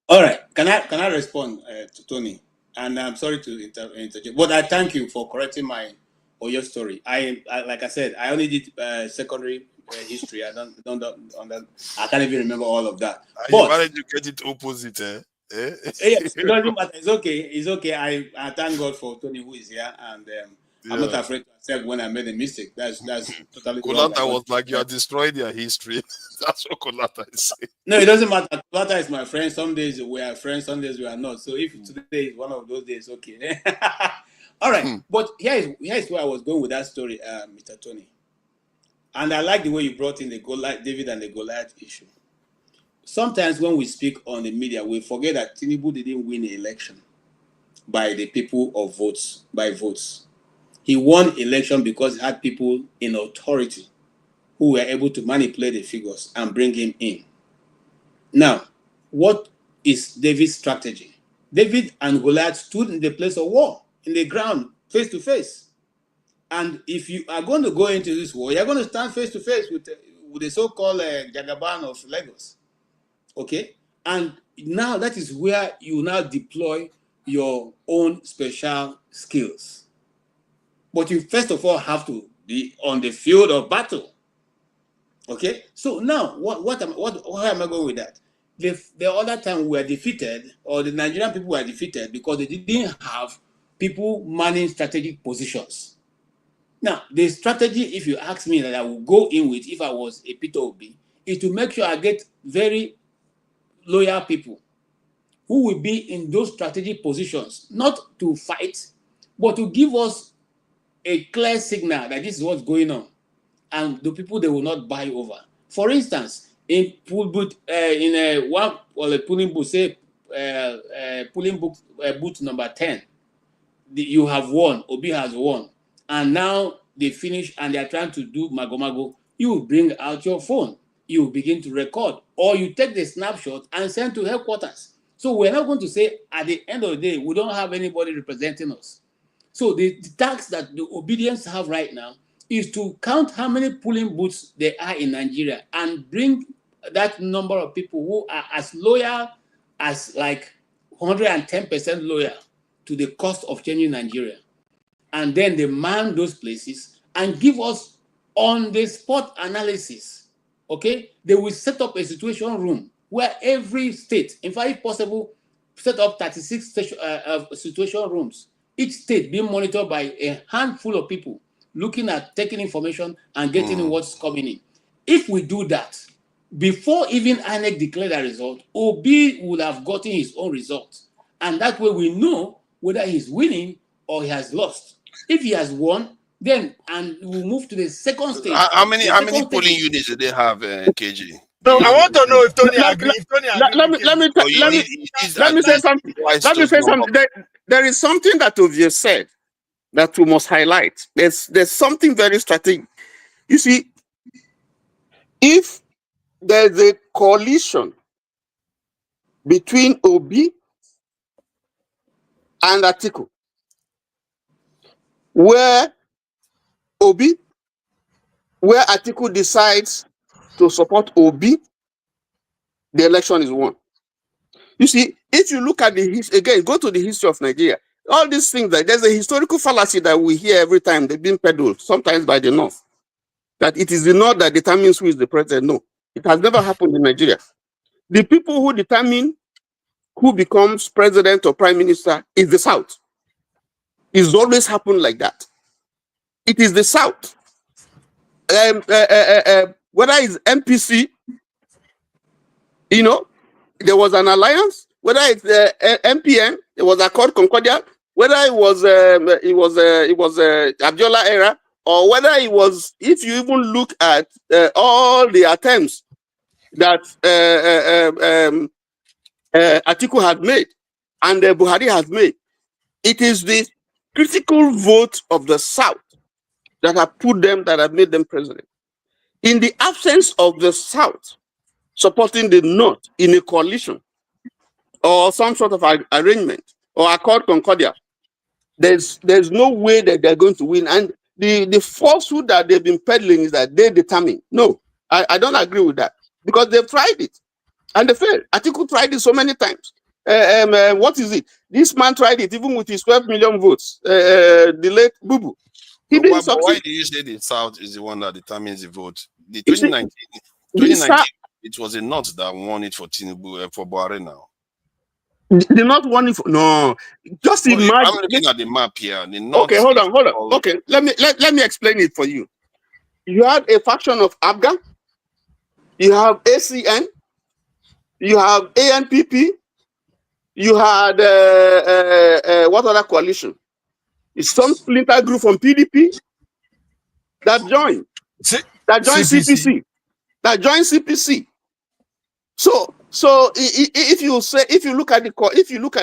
All right. Can I respond to Tony? And I'm sorry to interject, but I thank you for correcting my Oyo story. I like I said, I only did secondary history. I I can't even remember all of that. You managed to get it opposite, Yes, it doesn't matter. It's okay. It's okay. I thank God for Tony who is here, and I'm not afraid to accept when I made a mistake. That's totally. Kolata was like, you are destroying their history. That's what Kolata is saying. No, it doesn't matter. Kolata is my friend. Some days we are friends, some days we are not. So if today is one of those days, okay. All right. But here's where I was going with that story, Mr. Tony. And I like the way you brought in the David and the Goliath issue. Sometimes when we speak on the media, we forget that Tinubu didn't win the election by the people of votes, by votes. He won election because he had people in authority who were able to manipulate the figures and bring him in. Now, what is David's strategy? David and Goliath stood in the place of war, in the ground, face to face. And if you are going to go into this war, you're going to stand face to face with the so-called Jagaban of Lagos. Okay? And now that is where you now deploy your own special skills. But you first of all have to be on the field of battle. Okay? So now, where am I going with that? The other time we were defeated, or the Nigerian people were defeated because they didn't have people manning strategic positions. Now, the strategy, if you ask me, that I would go in with if I was a Peter Obi, is to make sure I get very loyal people who will be in those strategic positions, not to fight, but to give us a clear signal that this is what's going on, and the people they will not buy over. For instance, in one polling booth, say polling booth number 10, you have won, Obi has won, and now they finish and they are trying to do mago. You bring out your phone, you begin to record, or you take the snapshot and send to headquarters. So we're not going to say at the end of the day we don't have anybody representing us. So the task that the obedience have right now is to count how many polling booths there are in Nigeria and bring that number of people who are as loyal as like 110% loyal to the cost of changing Nigeria. And then they man those places and give us on-the-spot analysis, okay? They will set up a situation room where every state, in fact, if possible, set up 36 situation rooms, each state being monitored by a handful of people looking at taking information and getting what's coming in. If we do that, before even INEC declared a result, Obi would have gotten his own result. And that way we know whether he's winning or he has lost. If he has won, then and we'll move to the second stage. How many polling units do they have, KG? No, I want to know if Tony agrees. Let me say something. Let me say something. There is something that Ovie said that we must highlight. There's something very strategic. You see, if there's a coalition between Obi and Atiku, where Atiku decides to support Obi, the election is won. You see, if you look at again, go to the history of Nigeria, all these things, that there's a historical fallacy that we hear every time they've been peddled, sometimes by the North, that it is the North that determines who is the president. No, it has never happened in Nigeria. The people who determine who becomes president or prime minister is the South. It's always happened like that. It is the South. Whether it's MPC, you know, there was an alliance. Whether it's MPN, it was Accord Concordia. Whether it was Abiola era, or whether it was, if you even look at all the attempts that Atiku had made and Buhari has made, it is the critical vote of the South that have made them president. In the absence of the South supporting the North in a coalition or some sort of arrangement or Accord Concordia, there's no way that they're going to win. And the falsehood that they've been peddling is that they determine. No, I don't agree with that, because they've tried it and they failed. Atiku tried it so many times. What is it? This man tried it even with his 12 million votes. The late Bubu. Why do you say the South is the one that determines the vote? The 2019, it was the North that won it for Tinubu, for Buhari now. The North won it for, no. Just imagine. I'm looking at the map here. The North. Okay, hold on. Okay, let me explain it for you. You had a faction of ABGA, you have ACN, you have ANPP, you had what other coalition? It's some splinter group from PDP that joined. CPC. That joined CPC. So if you look at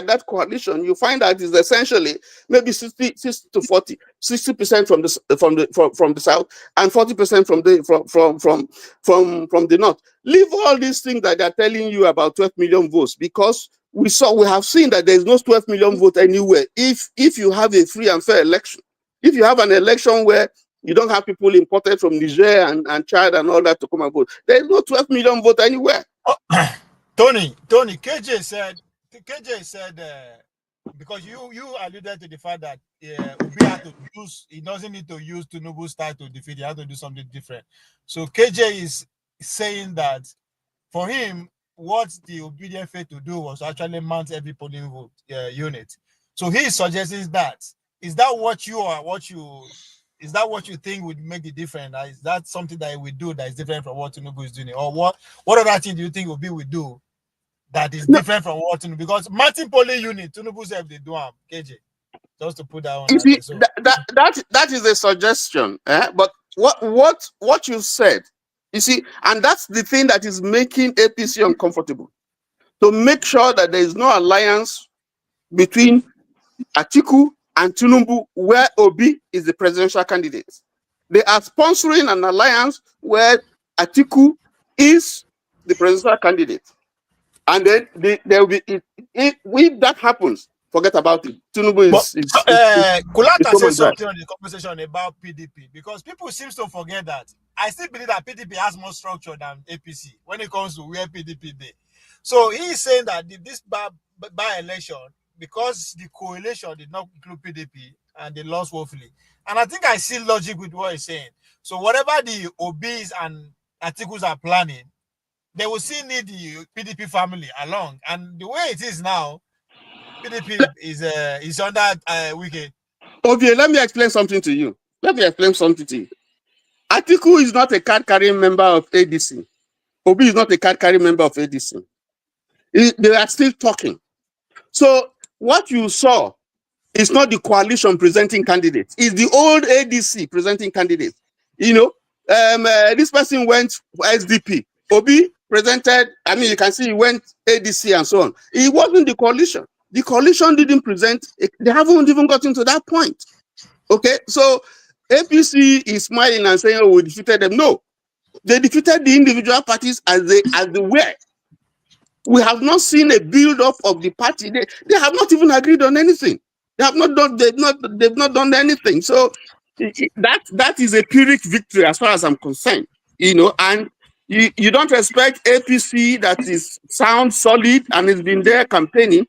that coalition, you find that it's essentially maybe 60 to 40, 60% from the South and 40% from the North. Leave all these things that they're telling you about 12 million votes, because we have seen that there is no 12 million vote anywhere. If you have a free and fair election, if you have an election where you don't have people imported from Niger and Chad and all that to come and vote, there is no 12 million vote anywhere. Tony, KJ said, because you alluded to the fact that Obi had to use, he doesn't need to use Tinubu's style to defeat, he has to do something different. So KJ is saying that for him, what the obedient faith to do was actually mount every polling vote unit. So he suggests that. Is that what you think would make the difference? Is that something that he would do that is different from what Tinubu is doing? Or what other thing do you think Obi would do that is different from what Tinubu, because Martin Polling Unit, Tinubu said they do have KJ. Just to put that on. You see, that is a suggestion. But what you said, you see, and that's the thing that is making APC uncomfortable. To make sure that there is no alliance between Atiku and Tinubu, where Obi is the presidential candidate. They are sponsoring an alliance where Atiku is the presidential candidate. And then there will be, if that happens, forget about it. Tinubu is Kulata said something on the conversation about PDP, because people seem to forget that. I still believe that PDP has more structure than APC when it comes to where PDP be. So he is saying that this by-election, because the coalition did not include PDP and they lost woefully. And I think I see logic with what he's saying. So whatever the Obis and Atikus are planning, they will still need the PDP family along. And the way it is now, PDP is under Wike. Okay, let me explain something to you. Atiku is not a card-carrying member of ADC. Obi is not a card-carrying member of ADC. They are still talking. So what you saw is not the coalition presenting candidates. It's the old ADC presenting candidates. You know, this person went SDP. Obi presented, I mean, you can see he went ADC and so on. It wasn't the coalition. The coalition didn't present, they haven't even gotten to that point. Okay, so APC is smiling and saying, oh, we defeated them. No, they defeated the individual parties as they were. We have not seen a build-up of the party. They have not even agreed on anything. They have not done. They've not done anything. So that is a Pyrrhic victory as far as I'm concerned. You know, and you don't expect APC that is sound, solid, and has been there campaigning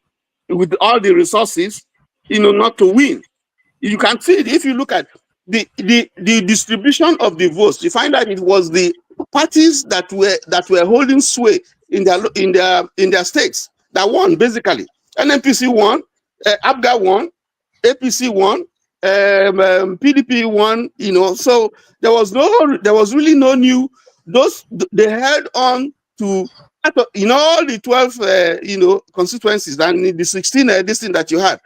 with all the resources, you know, not to win. You can see it if you look at the distribution of the votes. You find that it was the parties that were holding sway in their states that won basically. NNPC won, ABGA won, APC won, PDP won. You know, so there was really no new. They held on to, you know, all the 12 constituencies and the 16 this thing that you had.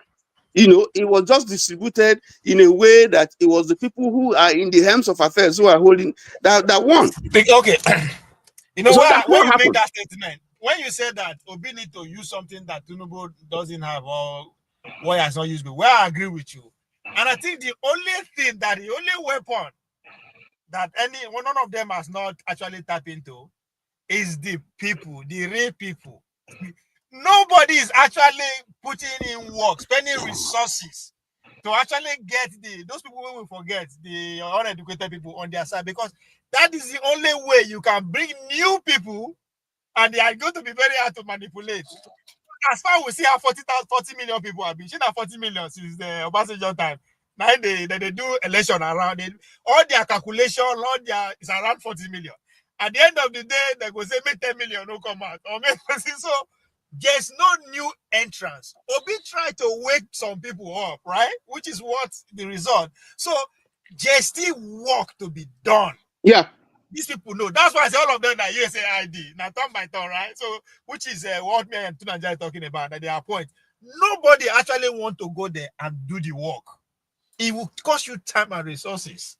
You know, it was just distributed in a way that it was the people who are in the helms of affairs who are holding that won. Okay. You know, so when you make that statement, when you say that Obi need to use something that Tinubu doesn't have or what he has not used, where I agree with you. And I think the only weapon that none of them has not actually tapped into is the people, the real people. Nobody is actually putting in work, spending resources to actually get those people we will forget, the uneducated people on their side, because that is the only way you can bring new people, and they are going to be very hard to manipulate. As far as we see how 40 million people have been, 40 million since the Obasanjo time. Now they do election around it. All their calculation, is around 40 million. At the end of the day, they go say, make 10 million no come out. Or make so there's no new entrance. Obi tried to wake some people up, right? Which is what the result. So there's still work to be done. Yeah. These people know. That's why I say all of them are USAID. Now turn by turn, right? So which is what me and Tunanja are talking about, that they are point. Nobody actually want to go there and do the work. It will cost you time and resources.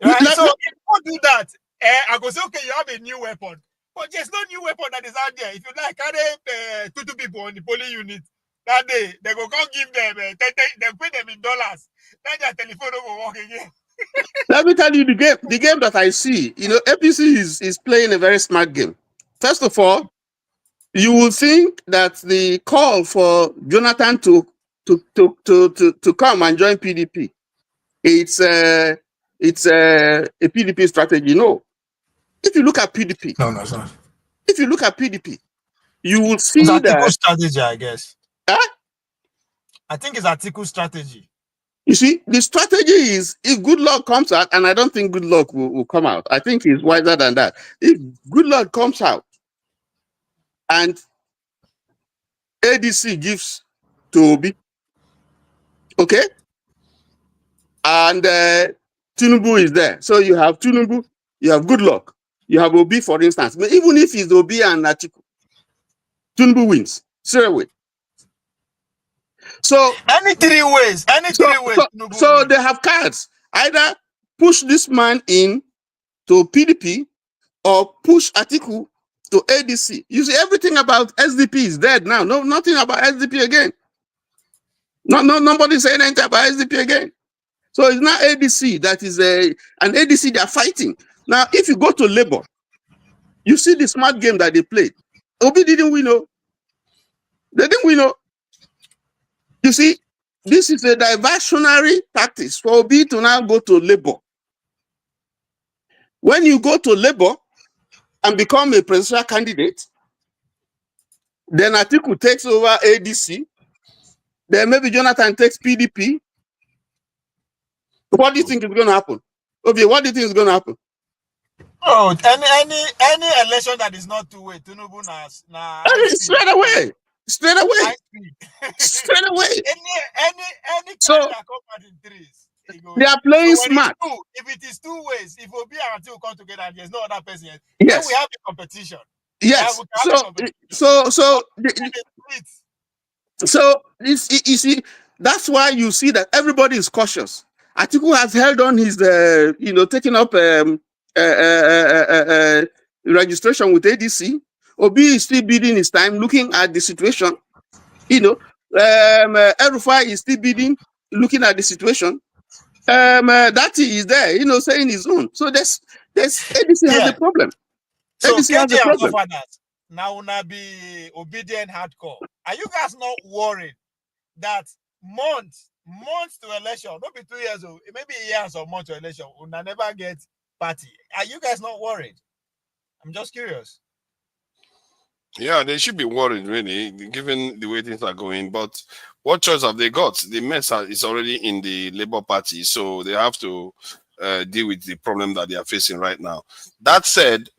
Right? So if you don't do that, I go say, okay, you have a new weapon. But there's no new weapon that is out there. If you like, carry 2 people on the polling unit that day, they go come give them, they pay them in dollars. Then their telephone will work again. Let me tell you the game that I see. You know, APC is playing a very smart game. First of all, you will think that the call for Jonathan to come and join PDP, it's a PDP strategy. No. If you look at PDP, no, it's not. If you look at PDP, you will see it's that strategy, I guess. Huh? I think it's Atiku strategy. You see, the strategy is if good luck comes out, and I don't think good luck will come out. I think he's wiser than that. If good luck comes out and ADC gives to Obi, okay, and Tinubu is there. So you have Tinubu, you have good luck. You have Obi, for instance. But even if it's Obi and Atiku, Tinubu wins straight away. So any three ways, so they have cards. Either push this man in to PDP or push Atiku to ADC. You see, everything about SDP is dead now. No, nothing about SDP again. Nobody saying anything about SDP again. So it's not ADC that is an ADC they are fighting. Now, if you go to Labour, you see the smart game that they played. Obi didn't win. Oh. They didn't win. Oh. You see, this is a diversionary tactics for Obi to now go to Labour. When you go to Labour and become a presidential candidate, then Atiku takes over ADC. Then maybe Jonathan takes PDP. What do you think is going to happen? Obi, what do you think is going to happen? Oh, any election that is not two-way, Tinubu straight away. Straight away. Straight away. Any so that come out in threes. They are playing smart. If it is two ways, if Obi and Atiku come together and there's no other person, yes, then we have a competition. Yes. So you see, that's why you see that everybody is cautious. Atiku has held on his, taking up registration with ADC. Obi is still bidding his time, looking at the situation. Erufai is still bidding, looking at the situation. That is there, saying his own. So there's ADC has a problem. So ADC has a problem. Now una be obedient hardcore. Are you guys not worried that months to election, not be 2 years old, maybe years or months to election, una never get party? Are you guys not worried? I'm just curious. Yeah, they should be worried, really, given the way things are going. But what choice have they got? The mess is already in the Labour Party, so they have to deal with the problem that they are facing right now. That said,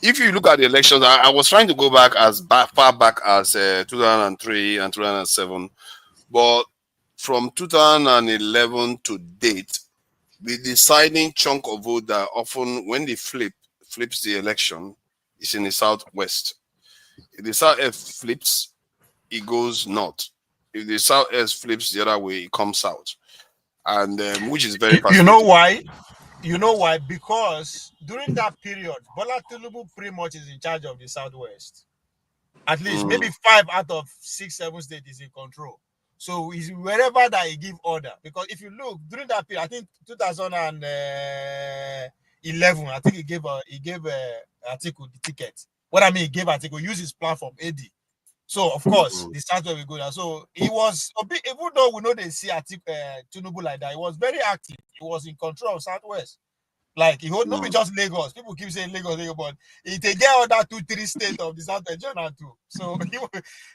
if you look at the elections, I was trying to go back as far back as 2003 and 2007, but from 2011 to date, the deciding chunk of vote that often, when they flips the election, is in the southwest. If the southwest flips, it goes north. If the southwest flips the other way, it comes south, and which is very fascinating. You know why? You know why? Because during that period, Bola Tinubu pretty much is in charge of the southwest. At least maybe 5 out of 6, 7 states is in control. So he's wherever that he give order. Because if you look during that period, I think 2011, I think he gave Atiku the ticket. What I mean, he gave Atiku, use his platform, AD. So of course, the southwest will go there. So he was a bit, even though we know they see Tinubu like that, he was very active. He was in control of southwest. Like he would not be just Lagos. People keep saying Lagos, but he take care of that 2-3 states of the southern region too.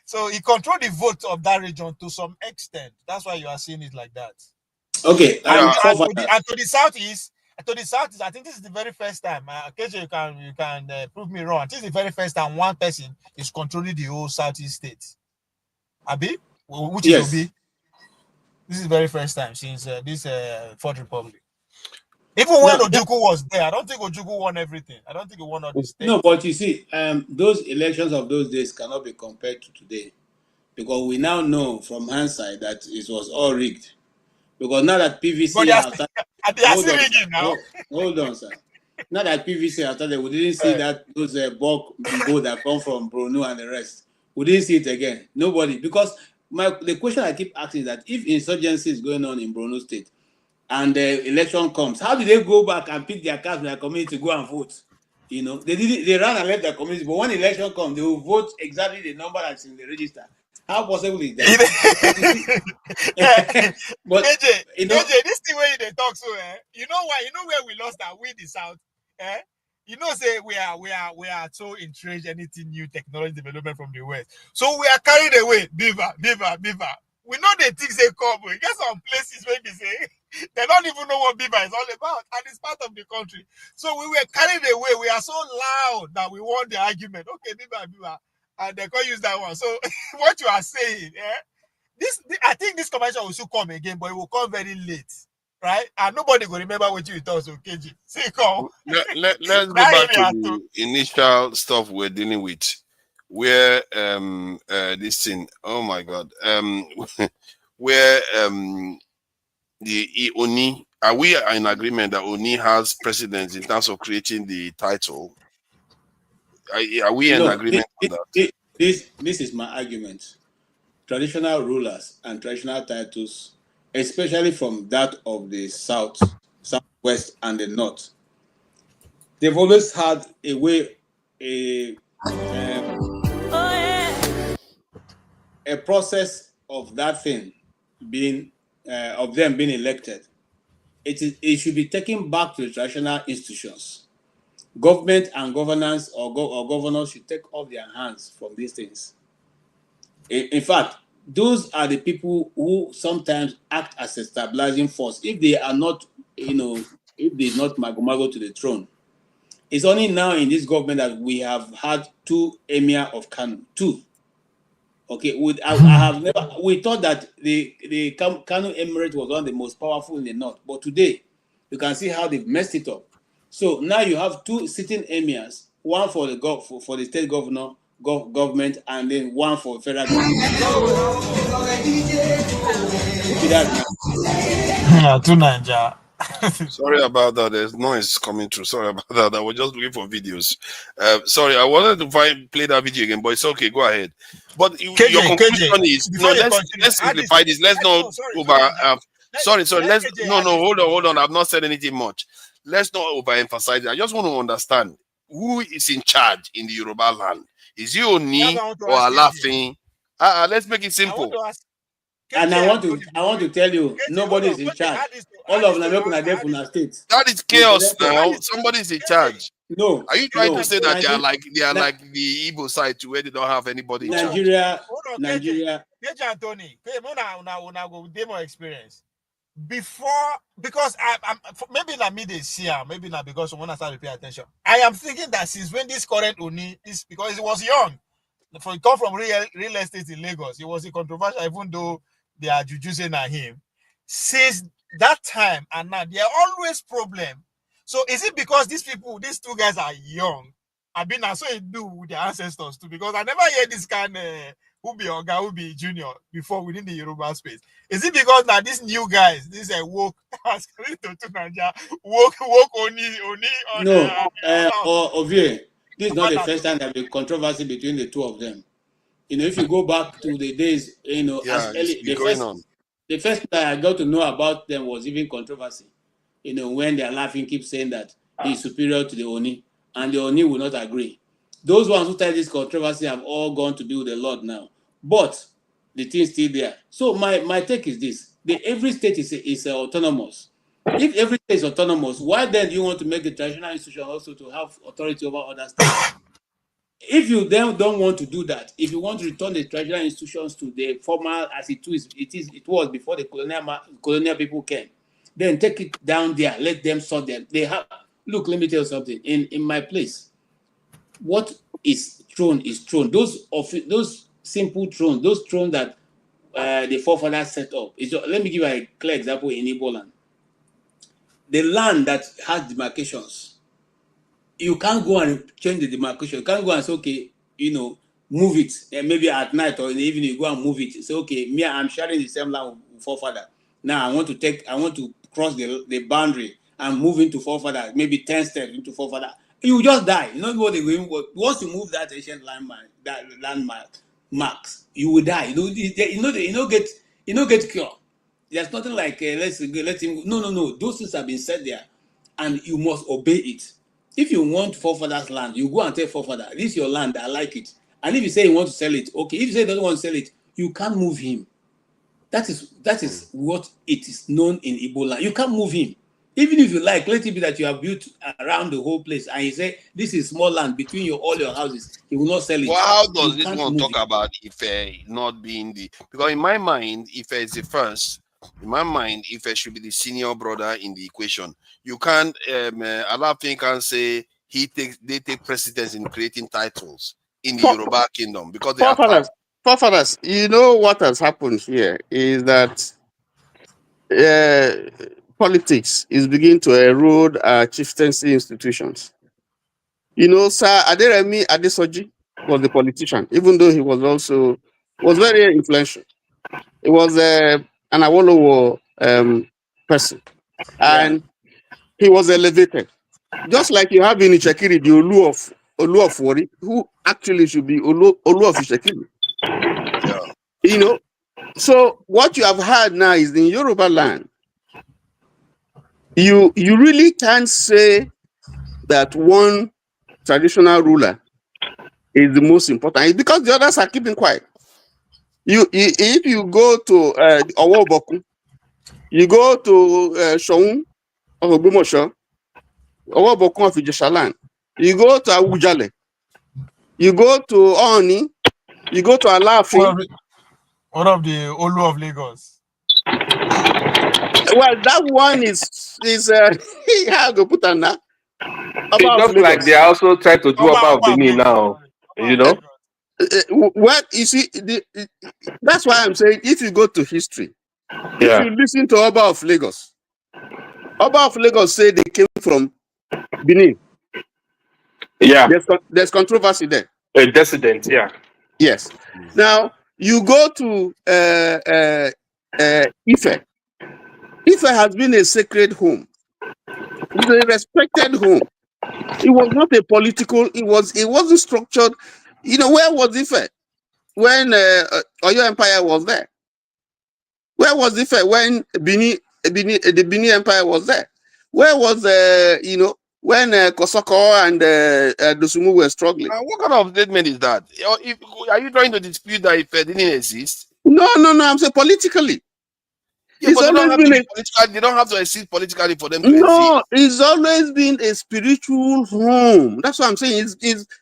So he controlled the vote of that region to some extent. That's why you are seeing it like that. Okay. And to the southeast, I think this is the very first time. Occasionally you can prove me wrong. This is the very first time one person is controlling the whole southeast state. Abi, which is Obi. This is the very first time since this Fourth Republic. Even when Ojukwu was there, I don't think Ojukwu won everything. I don't think he won all the states. No, but you see, those elections of those days cannot be compared to today, because we now know from hindsight that it was all rigged. Because now that PVC hold on, sir. Now that PVC has started, we didn't see that those bulk boat that come from Bruno and the rest. We didn't see it again. Nobody, because the question I keep asking is that if insurgency is going on in Bruno State, and the election comes, how do they go back and pick their cards with their community to go and vote? They ran and left their community, but when election comes, they will vote exactly the number that's in the register. How possible is that? But AJ, this thing where they talk so, you know why? You know where we lost our way the south, say we are so intrigued anything new technology development from the west. So we are carried away, beaver. We know the things they come. We get some places where they say they don't even know what beaver is all about, and it's part of the country. So we were carried away. We are so loud that we won the argument. Okay, beaver, and they can't use that one. So what you are saying, I think this convention will still come again, but it will come very late, right? And nobody will remember what you told. So KG, see, come. Let's go back to the initial stuff we're dealing with. where this thing, oh my God, where the Oni, are we in agreement that Oni has precedence in terms of creating the title? Are we in agreement on that? This is my argument. Traditional rulers and traditional titles, especially from that of the south, southwest, and the north, they've always had a way, a process of that thing being of them being elected. It should be taken back to the traditional institutions. Government and governance or governors should take off their hands from these things. In fact, those are the people who sometimes act as a stabilizing force. If they are not, if they not mago to the throne, it's only now in this government that we have had 2 emir of Kano. 2. Okay, I have never. We thought that the Kano Emirate was one of the most powerful in the north, but today you can see how they've messed it up. So now you have 2 sitting emirs, one for the for the state government, and then one for federal government. Sorry about that. There's noise coming through. Sorry about that. I was just looking for videos. Sorry, I wanted to play that video again, but it's okay. Go ahead. But your conclusion is let's simplify this. Let's not over. Sorry. Let's hold on. I've not said anything much. Let's not overemphasize it. I just want to understand who is in charge in the Yoruba land. Is it Oni or Alaafin? Let's make it simple. And I want to tell you, nobody is in charge. All of them are there from the state. That is chaos now. Somebody is in charge. No. Are you trying to say that they are like the Igbo side to where they don't have anybody in charge? Nigeria. Anthony, more experience. Before, because I'm maybe not me this year, maybe not because when I started to pay attention. I am thinking that since when this current Oni is because he was young. He come from real estate in Lagos. It was a controversial, even though they are jujusing at him. Since that time and now, there are always problems. So is it because these 2 guys are young? I've been so it do with their ancestors too, because I never hear this kind of who be Oga, who be junior before within the Yoruba space. Is it because now these new guys, these are woke Oni no, Ovie, this is not the first time there will be controversy between the 2 of them. If you go back to the days, the first time I got to know about them was even controversy. When they are laughing, keep saying that he's superior to the Oni, and the Oni will not agree. Those ones who started this controversy have all gone to be with the Lord now. But the thing's still there. So my take is this: every state is autonomous. If every state is autonomous, why then do you want to make the traditional institution also to have authority over other states? If you then don't want to do that, if you want to return the traditional institutions to the formal as it was before the colonial people came, then take it down there, let them sort them. Look, let me tell you something. In my place, what is throne is throne. Those simple thrones, those thrones that the forefathers set up. Let me give you a clear example in Igbo land. The land that has demarcations, you can't go and change the demarcation. You can't go and say, okay, move it. And maybe at night or in the evening, you go and move it. Say, okay, I'm sharing the same land with forefather. Now I want to cross the boundary and move into forefather, maybe 10 steps into forefather. You just die. You know what they going. Once you move that ancient landmarks, you will die. You don't get cure. There's nothing like let him. No. Those things have been said there, and you must obey it. If you want forefathers' land, you go and tell forefather, this is your land, I like it. And if you say you want to sell it, okay. If you say you don't want to sell it, you can't move him. That is what it is known in Igbo land. You can't move him. Even if you like, let it be that you have built around the whole place and you say, this is small land between all your houses, he will not sell it. Well, how does this one talk about Ife not being because in my mind, Ife is the first. In my mind, Ife should be the senior brother in the equation. You can't, Alaafin can say they take precedence in creating titles in the Yoruba kingdom because they are forefathers. You know what has happened here is that politics is beginning to erode our chieftaincy institutions. Sir Aderemi Adesoji, was a politician, even though he was also very influential. He was an Awolowo person, and he was elevated. Just like you have in Ishekiri, the Olu of Wari, who actually should be Olu of Ishekiri. Yeah. You know, so what you have had now is in Yoruba land, you really can't say that one traditional ruler is the most important. It's because the others are keeping quiet. If you go to Owoboku, you go to Shoun of Ogbomosho, Owoboku of Ijeshaland, you go to Awujale, you go to Oni, you go to Alaafin. One of the Olu of Lagos. Well, that one is how to put on that. It looks like they are also trying to do about Benin now. You know. Well, you see, that's why I'm saying if you go to history, if you listen to Oba of Lagos say they came from Benin. Yeah. There's controversy there. A dissident, yeah. Yes. Now you go to Ife. Ife has been a sacred home. It's a respected home. It was not a political. It wasn't structured. You know, where was Ife when Oyo Empire was there? Where was Ife when the Benin Empire was there? Where was when Kosoko and Dosumu were struggling? What kind of statement is that? Are you trying to dispute that Ife didn't exist? No. I'm saying politically. Yeah, but they don't have to exist politically for them to exist. No, it's always been a spiritual home. That's what I'm saying.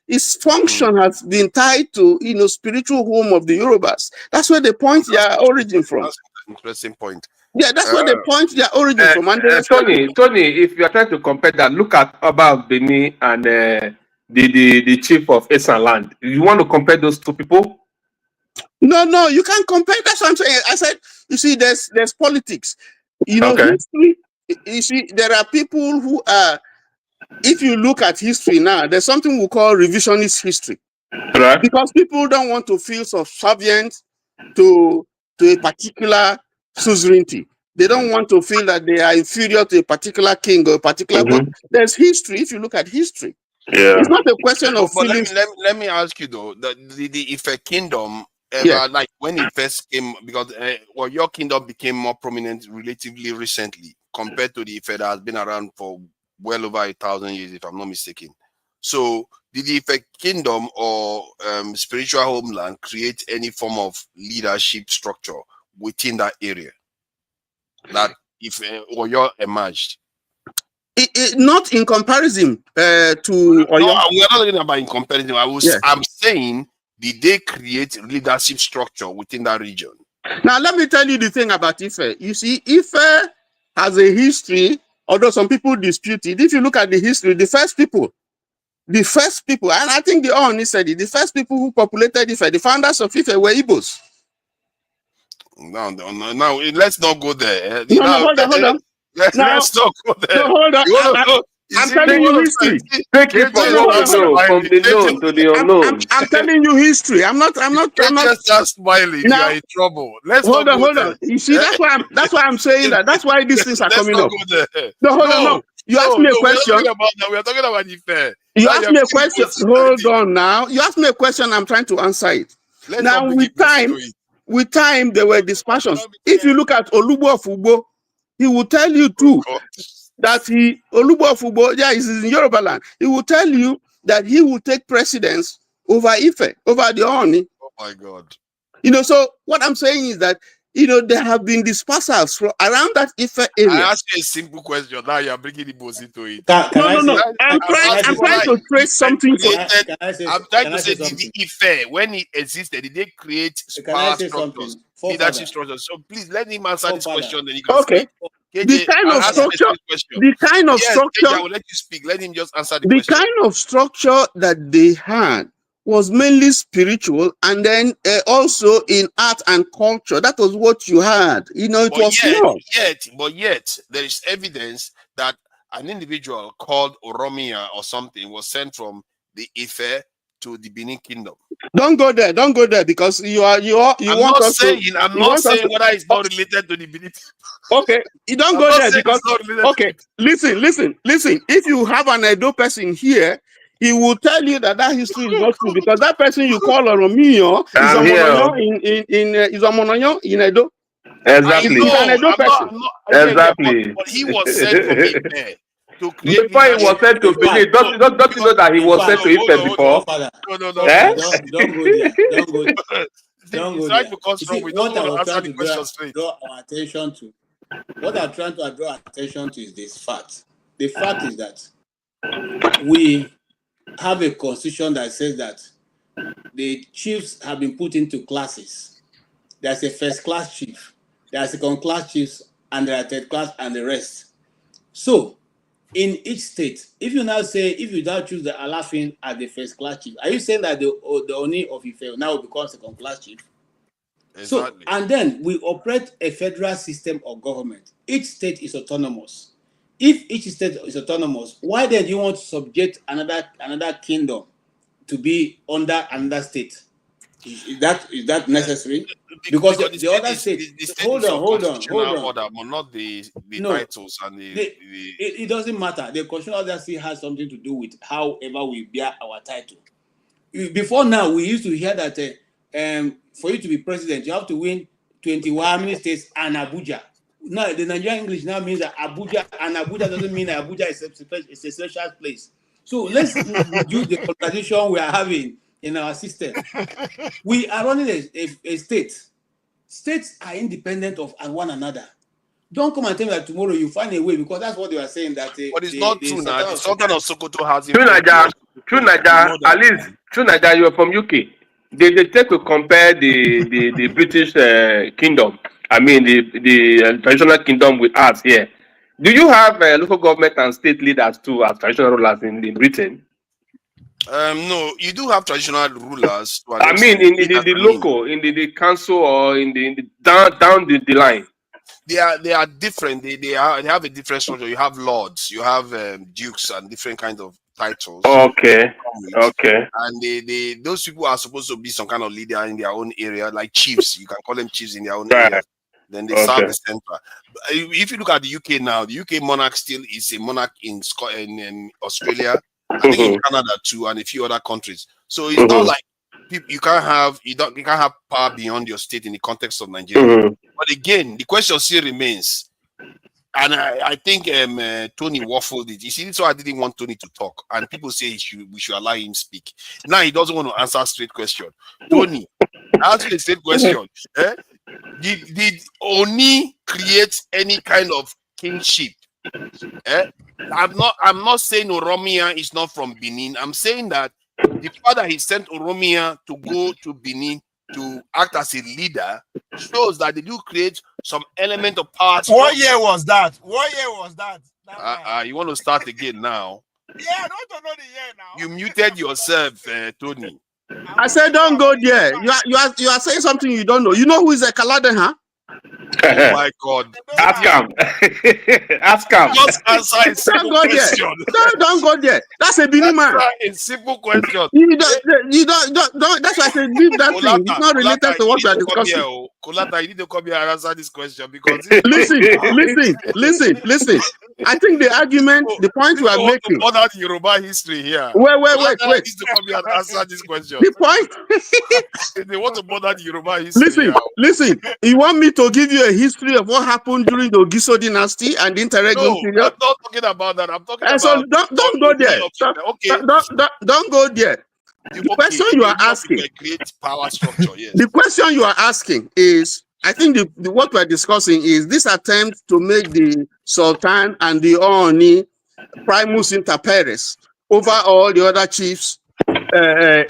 Its function has been tied to spiritual home of the Yorubas. That's where they point their origin from. That's an interesting point. Yeah, that's where they point their origin from. And Tony, if you are trying to compare that, look at Oba Benin and the chief of Esan land. You want to compare those two people? No, you can't compare. That's what I'm saying. I said, you see, there's politics. History. You see, there are people who are. If you look at history now, there's something we call revisionist history, right? Because people don't want to feel subservient to a particular suzerainty. They don't want to feel that they are inferior to a particular king or a particular. But there's history. If you look at history, it's not a question of feeling. Let me ask you though, the Ife kingdom. Like when it first came, because your kingdom became more prominent relatively recently compared to the Ife that has been around for well over 1,000 years, if I'm not mistaken. So, did the Ife kingdom or spiritual homeland create any form of leadership structure within that area that if Oyo emerged? Not in comparison to Oyo. No, we're not talking about in comparison. I'm saying, did they create leadership structure within that region? Now, let me tell you the thing about Ife. You see, Ife has a history, although some people dispute it. If you look at the history, the first people, and I think the Ooni said it, the first people who populated Ife, the founders of Ife were Igbos. No, let's not go there. Hold on. Let's not go there. No, hold on. I'm telling you history. Take it from the known to the unknown. I'm telling you history. I'm not. Just start smiling. You are in trouble. Let's hold on. You see, that's why I'm saying that. That's why these things are coming up. No, hold on. You asked me a question. We are talking about Ife. You asked me a question. Hold on now. You asked me a question. I'm trying to answer it. Now, with time, there were discussions. If you look at Olubo of Ugbo, he will tell you too. That Olubo of Ugbo, he's in Yoruba land. He will tell you that he will take precedence over Ife, over the Ooni. Oh my God. So what I'm saying is that, there have been dispersals around that Ife area. I ask you a simple question. Now you're bringing the boss into it. No. I'm trying to trace something for. I'm trying to say, the Ife, when it existed, did they create power structures, leadership structures? So please let him answer this question. Then you can speak. The kind of structure. I will let you speak. Let him just answer the The question. kind of structure that they had was mainly spiritual, and then also in art and culture. That was what you had. Yet there is evidence that an individual called Oromia or something was sent from the Ife to the Benin Kingdom. Don't go there. Don't go there because you want us to. I'm not saying whether it's not related to the Benin. Okay, you don't go there because okay. Listen. If you have an Edo person here, he will tell you that history is not true because that person you call Oromio is a Mononyo in Edo. Exactly. He's an Edo person. Exactly. But he was sent from it there to create. Before he was sent to Benin, don't you know that he was sent to Ife before? No. Eh? Don't go there. Don't go there. Don't go there. Because we don't want to answer the question straight. Draw our attention to. What I'm trying to draw attention to is this fact. The fact is that we have a constitution that says that the chiefs have been put into classes. There's a first class chief, there are second class chiefs, and there are third class and the rest. So, in each state, if you now choose the Alaafin as the first class chief, are you saying that the Ooni of Ife now becomes second class chief? Exactly. So, and then we operate a federal system of government. Each state is autonomous. If each state is autonomous, why then do you want to subject another kingdom to be under another state? Is that necessary? Because the other state. Hold on. Order, but not the titles and it doesn't matter. The constitutional order still has something to do with however we bear our title. Before now, we used to hear that for you to be president, you have to win 21 states and Abuja. Now, the Nigerian English now means that Abuja doesn't mean that Abuja is a special place. So let's reduce the contradiction we are having in our system. We are running a state. States are independent of one another. Don't come and tell me that tomorrow you find a way, because that's what they are saying. But it's not true now. The Sultan of Sokoto has True Naija, at least True Naija, you are from UK. They take to compare the British kingdom. I mean the traditional kingdom with us here. Do you have local government and state leaders too as traditional rulers in Britain? No, you do have traditional rulers. I mean in the local, in the council, or in the down the line. They are different. They have a different structure. You have lords, you have dukes, and different kinds of titles. Okay. And those people are supposed to be some kind of leader in their own area, like chiefs. You can call them chiefs in their own area. Then they serve the center. But if you look at the UK now, the UK monarch still is a monarch in Scotland, in Australia, I think in Canada too, and a few other countries. So it's not like you can't have power beyond your state in the context of Nigeria. But again, the question still remains. And I think Tony waffled it. You see, that's why I didn't want Tony to talk. And people say we should allow him speak. Now he doesn't want to answer a straight question. Tony, answer a straight question. Did Oni create any kind of kingship? I'm not saying Oromia is not from Benin. I'm saying that the fact that he sent Oromia to go to Benin to act as a leader shows that they do create some element of power. What year was that? You want to start again now? Yeah, I don't know the year now. You muted yourself, Tony. I said don't go there. You are saying something you don't know. You know who is a Kalade, huh? Oh my God! Ask him. Ask him. Just answer a simple question. Don't go there. That's a Benin man. A simple question. You don't. That's why I said leave that thing. It's not related to what we are discussing. Kolata, you need to come here and answer this question because listen. I think the argument, the point we are making. What about Yoruba history here? Wait. Needs to come here and answer this question. The point. They want to bother the Yoruba history. Listen. You want me to give you a history of what happened during the Ogiso dynasty and the interregnum period? I'm not talking about that. I'm talking about. So don't go there. Okay. Don't go there. The question you are asking. Create power structure. Yes. The question you are asking is, I think what we are discussing is this attempt to make the Sultan and the Ooni primus inter pares over all the other chiefs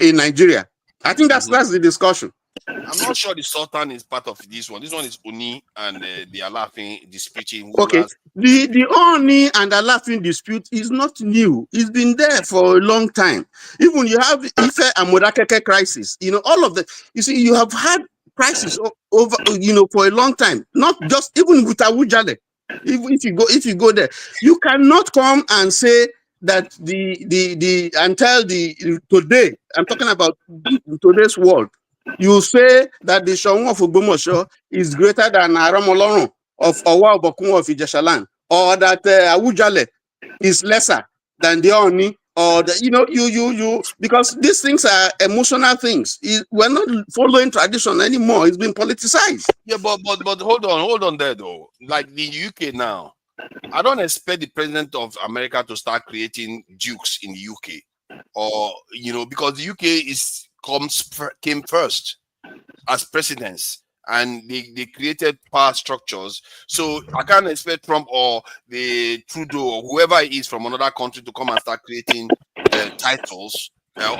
in Nigeria. I think that's the discussion. I'm not sure the Sultan is part of this one. This one is Ooni and the Alaafin disputing. Okay, the Ooni and Alaafin dispute is not new. It's been there for a long time. Even you have Ife and Modakeke crisis. All of the. You see, you have had crisis over. For a long time. Not just even with Awujale. If you go there, you cannot come and say that today, I'm talking about today's world, you say that the Shawun of Ogbomoso is greater than Aramolorun of Owa Obokun of Ijeshaland, or that Awujale is lesser than the Oni, or the, you because these things are emotional things. We're not following tradition anymore. It's been politicized. Yeah, but hold on there though. Like the UK now, I don't expect the president of America to start creating dukes in the UK, or because the UK came first as presidents, and they created power structures. So I can't expect Trump or the Trudeau or whoever it is from another country to come and start creating titles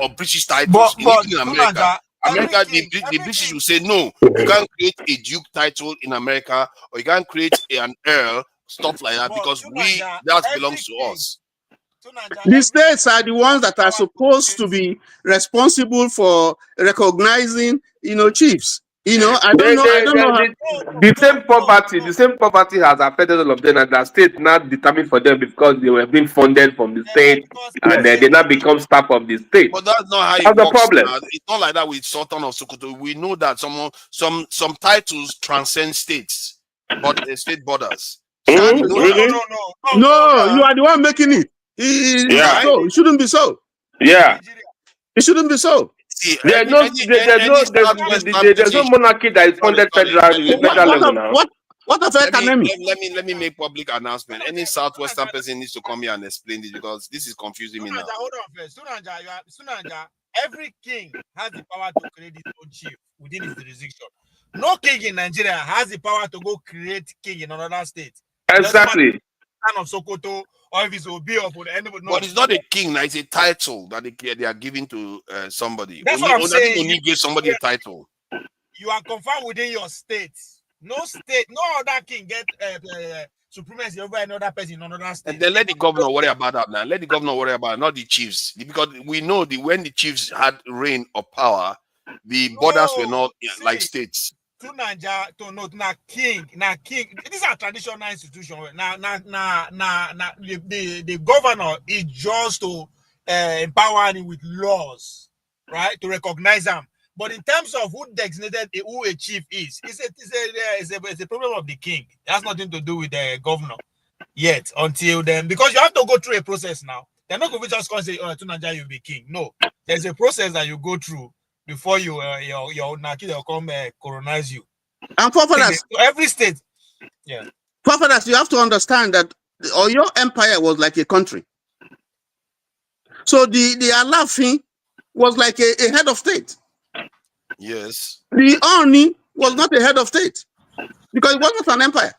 or British titles in America. The British will say no. You can't create a duke title in America, or you can't create an earl, stuff like that, because that belongs to us. The states are the ones that are supposed to be responsible for recognizing, chiefs. I don't know how. The same poverty has affected all of them, and the state not determined for them because they were being funded from the state, and they now become staff of the state. But that's not how it That's works. the problem. Now. It's not like that with Sultan of Sokoto. We know that some titles transcend states, but state borders. No, you are the one making it. It shouldn't be so. Yeah, it shouldn't be so. See, there's no monarchy that is funded federal level now. What affect Academy? Let me make public announcement. Any Southwestern person needs to come here and explain this, because this is confusing me now. Hold on first. Sunanja, every king has the power to create his own chief within his jurisdiction. No king in Nigeria has the power to go create king in another state. Exactly. Of Sokoto, or if it's Obi or anybody. But it's not a king, now it's a title that they are giving to somebody. That's what I'm saying. Only give somebody a title. You are confined within your state. No other king get supremacy over another person in another state. And then let the governor worry about that now. Let the governor worry about it, not the chiefs. Because we know when the chiefs had reign of power, the borders were not like states. To Nigeria, king. These are traditional institutions. The governor is just to empower him with laws, right? To recognize them. But in terms of who designated who a chief is, it's a problem of the king. It has nothing to do with the governor yet. Until then, because you have to go through a process now. They're not going to just say, "Oh, to Nigeria, you'll be king." No, there's a process that you go through before your Naki will come colonize you. And forefathers, every state, forefathers, you have to understand that your empire was like a country. So the Alaafin was like a head of state. Yes. The Ooni was not a head of state because it was not an empire.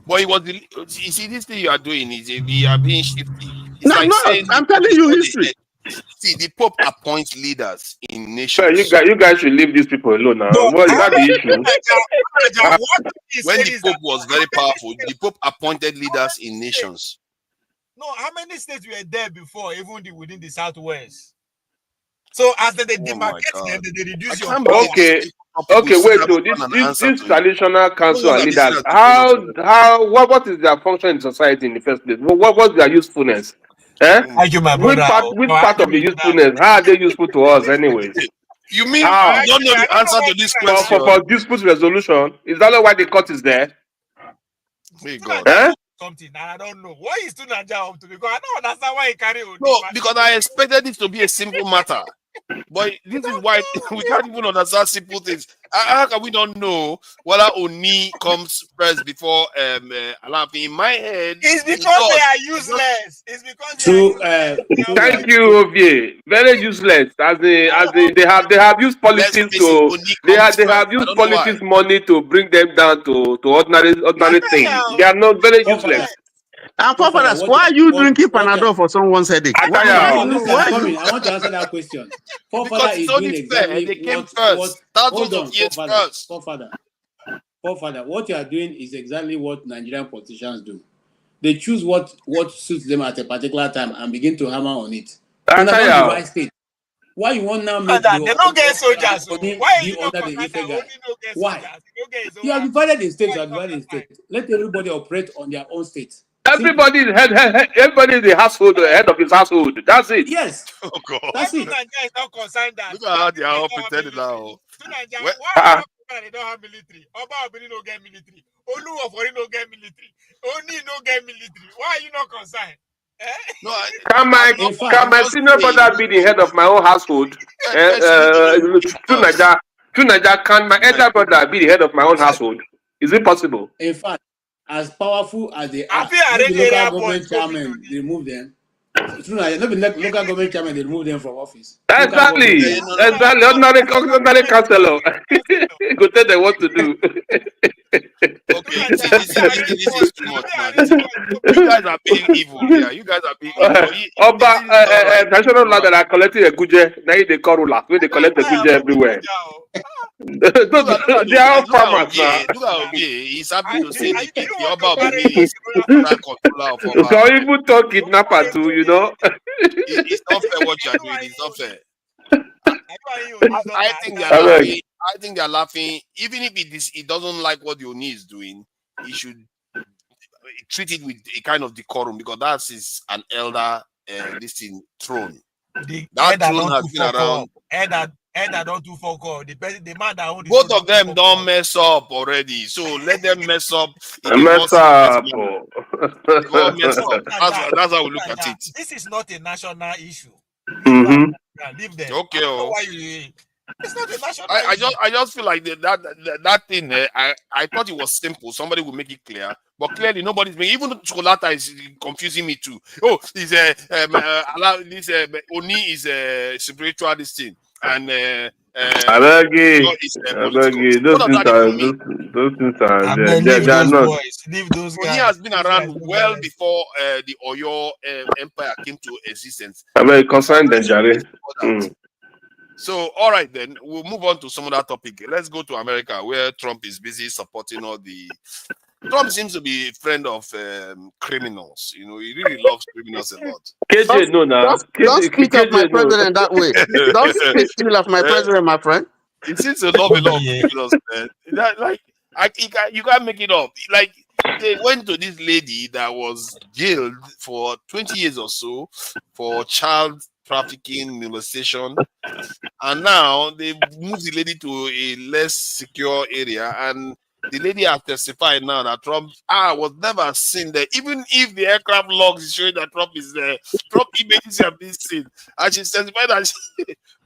But it was. You see, this thing you are doing is we are being shifty. I'm telling you history. See, the Pope appoints leaders in nations. Sure, you guys should leave these people alone now. What is that the issue? When the Pope was very powerful, the Pope appointed leaders in nations. No, how many states were there before, even within the Southwest? So as they demarcate them, they reduce your power. Okay, wait. So this traditional council and leaders, what is their function in society in the first place? What's their usefulness? Thank you, my brother. Which part of the usefulness? How are they useful to us, anyways? You mean you don't know the answer to this question? For dispute resolution, is that why the court is there? Something, and I don't know. What is Tunaja up to? Because I don't understand why he carry on. No, because I expected this to be a simple matter. But this is why we can't even understand simple things. How can we not know whether Oni comes first before Alaafin? In my head, it's because they are useless. It's because thank you, Ovie. Very useless. As they have used politics to they have used politics money to bring them down to ordinary things. They are not very useless. And forefathers, why are you drinking Panadol for someone's headach? I want to answer that question. Because it's only fair. They came first. Thousands of years first. Forefather, what you are doing is exactly what Nigerian politicians do. They choose what suits them at a particular time and begin to hammer on it. Why you want now make they don't get soldiers? Why you under the Ife guy? Why? You are divided in states. Let everybody operate on their own state. Everybody is everybody is the household, head of his household. That's it. Yes. Oh God. That's it. Nigeria is not concerned that. Look at how they are all pretending now. Nigeria, why are you not concerned they don't have military? Oba Obini no get military. Olu of Oyo no get military. Oni no get military. Why are you not concerned? No, Can my senior brother be the head of my own household? True Naija, can my elder brother be the head of my own household? Is it possible? In fact, as powerful as they are, the local government chairman, they remove them. True Naija, not the local government chairman, they remove them from office. Exactly. Ordinary councillor. Go tell them what to do. Okay, this is too much now. You guys are being evil. Yeah, you guys are being evil. National law that are collecting a guje. Now they call ruler. Where they collect a guje everywhere. They are all farmers now. He's happy to say the Oba Obini is controller of Oba. So even talk kidnapper too, you know. It's not fair what you are doing. It's not fair. I think they are laughing. I think they are laughing. Even if it doesn't like what the Oni is doing, he should treat it with a kind of decorum, because that is an elder throne. That throne has been around. Elder don't do fuck all. The man that owns both of them don't mess up already, so let them mess up. Mess up. That's how we look at it. This is not a national issue. Leave them. Okay. It's not a national issue. I just feel like that thing. I thought it was simple. Somebody will make it clear, but clearly nobody's making. Even Chocolata is confusing me too. Oh, this Oni is a spiritual this thing. And those things are they are not. Oni has been around well before the Oyo Empire came to existence. Concerned Jare. So, all right, then we'll move on to some other topic. Let's go to America, where Trump is busy supporting all the. Trump seems to be a friend of criminals. You know, he really loves criminals a lot. KJ, don't speak of my president that way. Don't speak ill of my president, my friend. He seems to love a lot of criminals, man. You can't make it up. Like, they went to this lady that was jailed for 20 years or so for child trafficking, molestation, and now they moved the lady to a less secure area, and the lady has testified now that Trump was never seen there. Even if the aircraft logs is showing that Trump is there, Trump images have been seen. And she testified that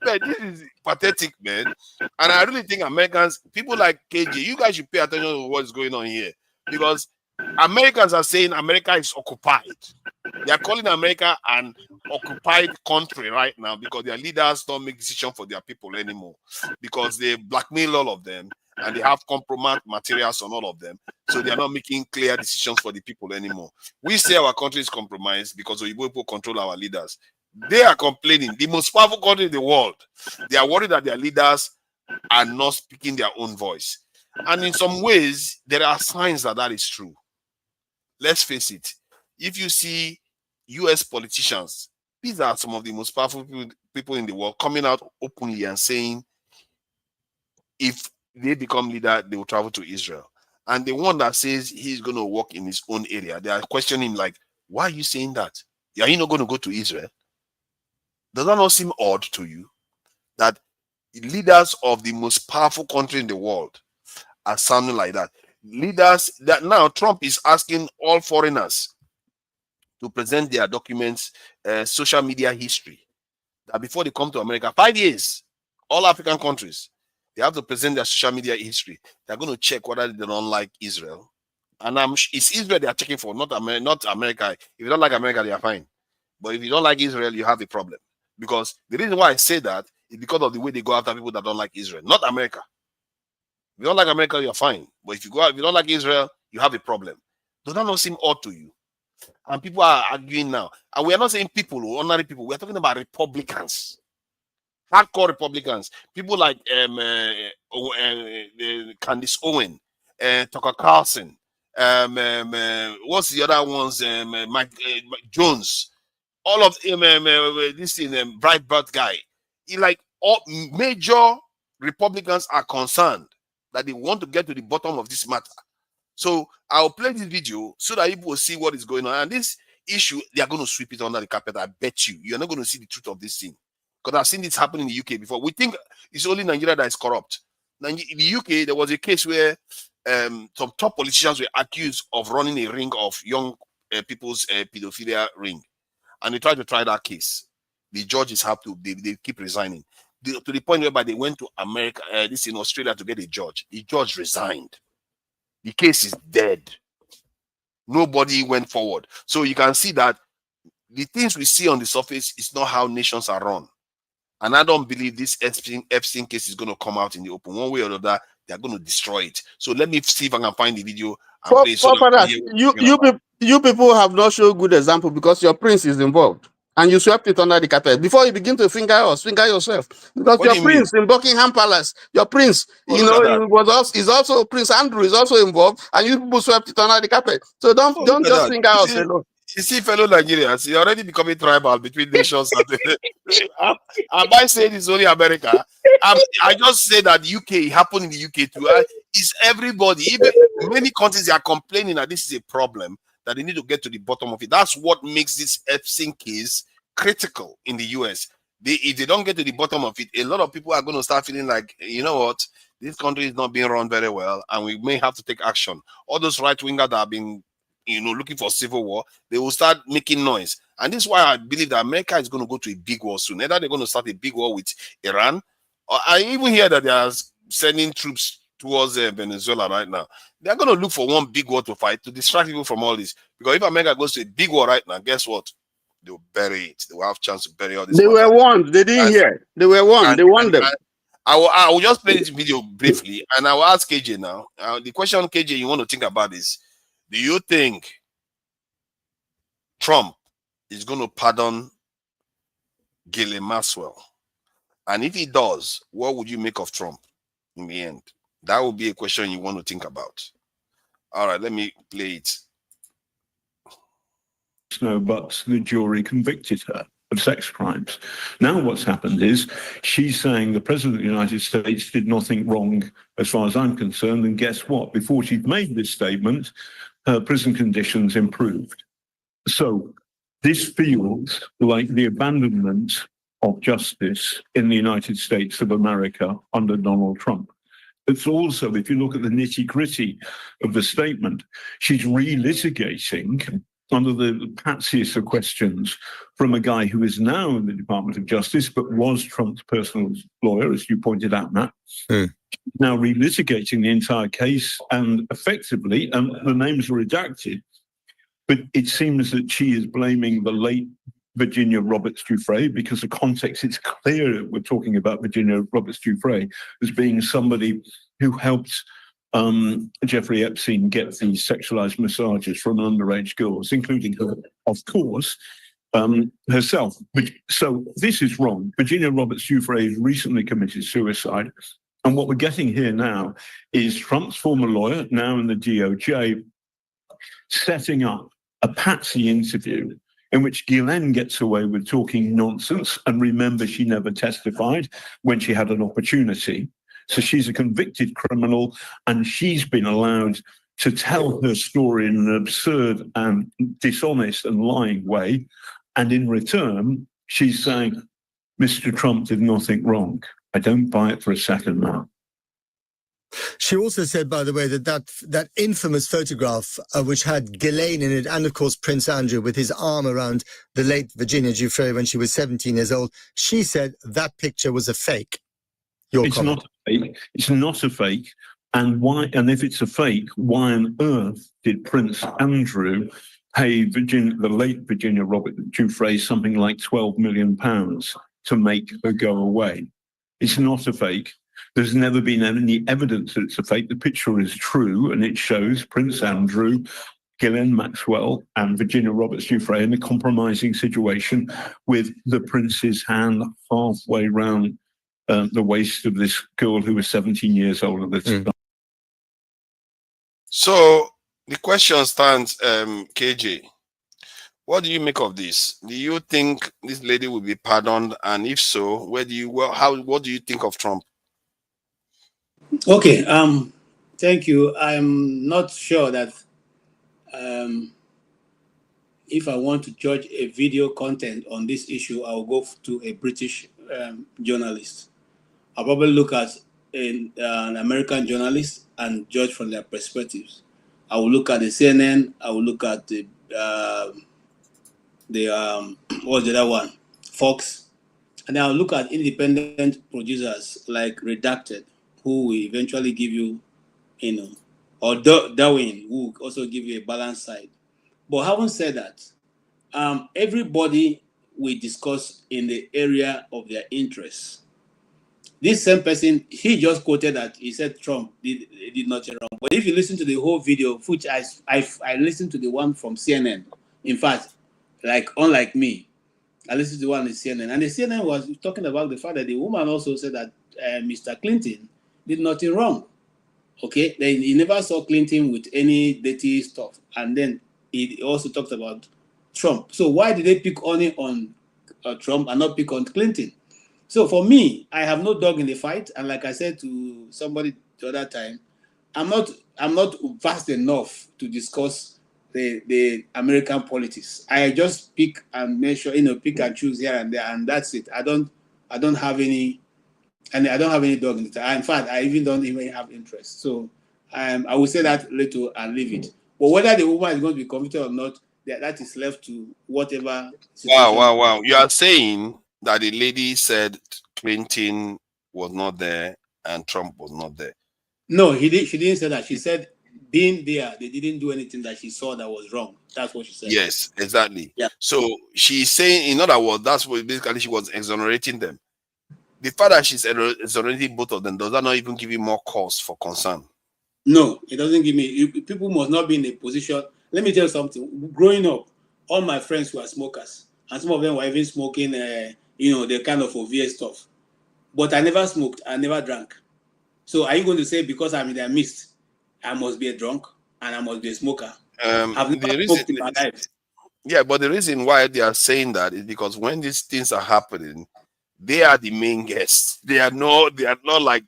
man, this is pathetic, man. And I really think Americans, people like KJ, you guys should pay attention to what is going on here. Because Americans are saying America is occupied. They are calling America an occupied country right now because their leaders don't make decisions for their people anymore. Because they blackmail all of them. And they have compromise materials on all of them. So they are not making clear decisions for the people anymore. We say our country is compromised because Oyibo people control our leaders. They are complaining. The most powerful country in the world. They are worried that their leaders are not speaking their own voice. And in some ways, there are signs that that is true. Let's face it. If you see US politicians, these are some of the most powerful people in the world coming out openly and saying, if they become leader, they will travel to Israel. And the one that says he's going to work in his own area, they are questioning him like, why are you saying that? Are you not going to go to Israel? Does that not seem odd to you? That leaders of the most powerful country in the world are sounding like that. Leaders that now Trump is asking all foreigners to present their documents, social media history, that before they come to America, 5 years, all African countries, they have to present their social media history. They're going to check whether they don't like Israel. And it's Israel they are checking for, not America. If you don't like America, they are fine. But if you don't like Israel, you have a problem. Because the reason why I say that is because of the way they go after people that don't like Israel, not America. If you don't like America, you're fine. But if you don't like Israel, you have a problem. Does that not seem odd to you? And people are arguing now. And we are not saying people or ordinary people. We are talking about Republicans. Hardcore Republicans, people like Candace Owen, Tucker Carlson, what's the other ones? Mike Jones, all of them. This is Breitbart guy. Like all major Republicans are concerned that they want to get to the bottom of this matter, So I'll play this video so that people will see what is going on. And this issue, they are going to sweep it under the carpet. I bet you. You're not going to see the truth of this thing. Because I've seen this happen in the UK before. We think it's only Nigeria that is corrupt. Now, in the UK, there was a case where some top politicians were accused of running a ring of young people's pedophilia ring. And they tried to try that case. The judges have to, they keep resigning. To the point whereby they went to America, this in Australia, to get a judge. The judge resigned. The case is dead. Nobody went forward. So you can see that the things we see on the surface is not how nations are run. And I don't believe this Epstein case is going to come out in the open. One way or another, they're going to destroy it. So let me see if I can find the video and play it. Fathers, you people have not shown good example because your prince is involved. And you swept it under the carpet. Before you begin to finger us, finger yourself. Because your prince in Buckingham Palace, your prince, is also Prince Andrew is also involved, and you people swept it under the carpet. So don't just finger us alone. You see, fellow Nigerians, you're already becoming tribal between nations. Am I saying it's only America? I just say that UK happened in the UK too. It's everybody. Even many countries, they are complaining that this is a problem, that they need to get to the bottom of it. That's what makes this Epstein case critical in the US. If they don't get to the bottom of it, a lot of people are going to start feeling like, you know what, this country is not being run very well, and we may have to take action. All those right-wingers that have been, looking for civil war, they will start making noise. And this is why I believe that America is going to go to a big war soon. Either they're going to start a big war with Iran, or I even hear that they are sending troops towards Venezuela right now. They're going to look for one big war to fight to distract people from all this. Because if America goes to a big war right now, guess what? They'll bury it. They will have a chance to bury all this. They were warned. They didn't hear. They were warned. They warned them. I will just play this video briefly, and I will ask KJ now. The question, KJ, you want to think about is, do you think Trump is going to pardon Ghislaine Maxwell? And if he does, what would you make of Trump in the end? That would be a question you want to think about. All right, let me play it. No, but the jury convicted her of sex crimes. Now what's happened is she's saying the President of the United States did nothing wrong as far as I'm concerned. And guess what? Before she'd made this statement, her prison conditions improved. So this feels like the abandonment of justice in the United States of America under Donald Trump. It's also, if you look at the nitty-gritty of the statement, she's relitigating under the patsiest of questions from a guy who is now in the Department of Justice, but was Trump's personal lawyer, as you pointed out, Matt. Now relitigating the entire case, and effectively, and the names are redacted, but it seems that she is blaming the late Virginia Roberts Giuffre, because the context, it's clear that we're talking about Virginia Roberts Giuffre as being somebody who helped Jeffrey Epstein get these sexualized massages from underage girls, including her, of course, herself. So this is wrong. Virginia Roberts Giuffre has recently committed suicide. And what we're getting here now is Trump's former lawyer, now in the DOJ, setting up a patsy interview in which Ghislaine gets away with talking nonsense. And remember, she never testified when she had an opportunity. So she's a convicted criminal, and she's been allowed to tell her story in an absurd and dishonest and lying way. And in return, she's saying, Mr. Trump did nothing wrong. I don't buy it for a second now. She also said, by the way, that infamous photograph, which had Ghislaine in it, and of course Prince Andrew with his arm around the late Virginia Giuffre when she was 17 years old, she said that picture was a fake. It's not a fake. It's not a fake. And why? And if it's a fake, why on earth did Prince Andrew pay the late Virginia Robert Giuffre something like £12 million to make her go away? It's not a fake. There's never been any evidence that it's a fake. The picture is true, and it shows Prince Andrew, Ghislaine Maxwell, and Virginia Roberts Giuffre in a compromising situation with the prince's hand halfway round the waist of this girl who was 17 years old at the time. So the question stands, KJ. What do you make of this? Do you think this lady will be pardoned? And if so, what do you think of Trump? Okay. Thank you. I'm not sure that if I want to judge a video content on this issue, I'll go to a British journalist. I'll probably look at an American journalist and judge from their perspectives. I will look at the CNN. I will look at the what's the other one, Fox, and I'll look at independent producers like Redacted, who will eventually give you, or Darwin, who will also give you a balanced side. But having said that, everybody will discuss in the area of their interests. This same person, he just quoted that he said Trump did nothing wrong. But if you listen to the whole video, which I listened to the one from CNN, in fact, unlike me, I listened to the one on CNN, and the CNN was talking about the fact that the woman also said that Mr. Clinton did nothing wrong. Okay, then he never saw Clinton with any dirty stuff, and then he also talked about Trump. So why did they pick only on Trump and not pick on Clinton? So for me, I have no dog in the fight, and like I said to somebody the other time, I'm not vast enough to discuss the American politics. I just pick and make sure, pick and choose here and there, and that's it. I don't have any, and I don't have any dog in it. In fact, I don't even have interest. So I will say that little and leave it. But whether the woman is going to be convicted or not, that is left to whatever situation. Wow. You are saying that the lady said Clinton was not there and Trump was not there. No, she didn't say that. She said being there, they didn't do anything that she saw that was wrong. That's what she said. Yes, exactly. Yeah. So she's saying, in other words, that's what basically she was exonerating them. The fact that she's exonerating both of them, does that not even give you more cause for concern? No, it doesn't give me. People must not be in a position. Let me tell you something. Growing up, all my friends were smokers, and some of them were even smoking, the kind of obvious stuff. But I never smoked. I never drank. So are you going to say because I'm in their midst, I must be a drunk and I must be a smoker? I've never smoked in my life. Yeah, but the reason why they are saying that is because when these things are happening, they are the main guests. They are not like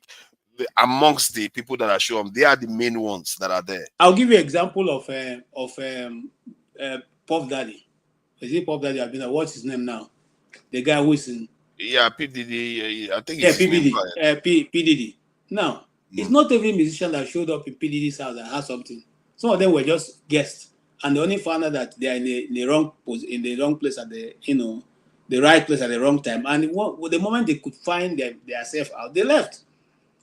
amongst the people that are showing. They are the main ones that are there. I'll give you an example of Puff Daddy. Is it Puff Daddy? What's his name now? The guy who is in. Yeah, PDD. I think yeah, it's PDD. Now, it's not every musician that showed up in PDD's house and had something. Some of them were just guests, and they only found out that they are in the wrong place at the right place at the wrong time. And the moment they could find themselves out, they left.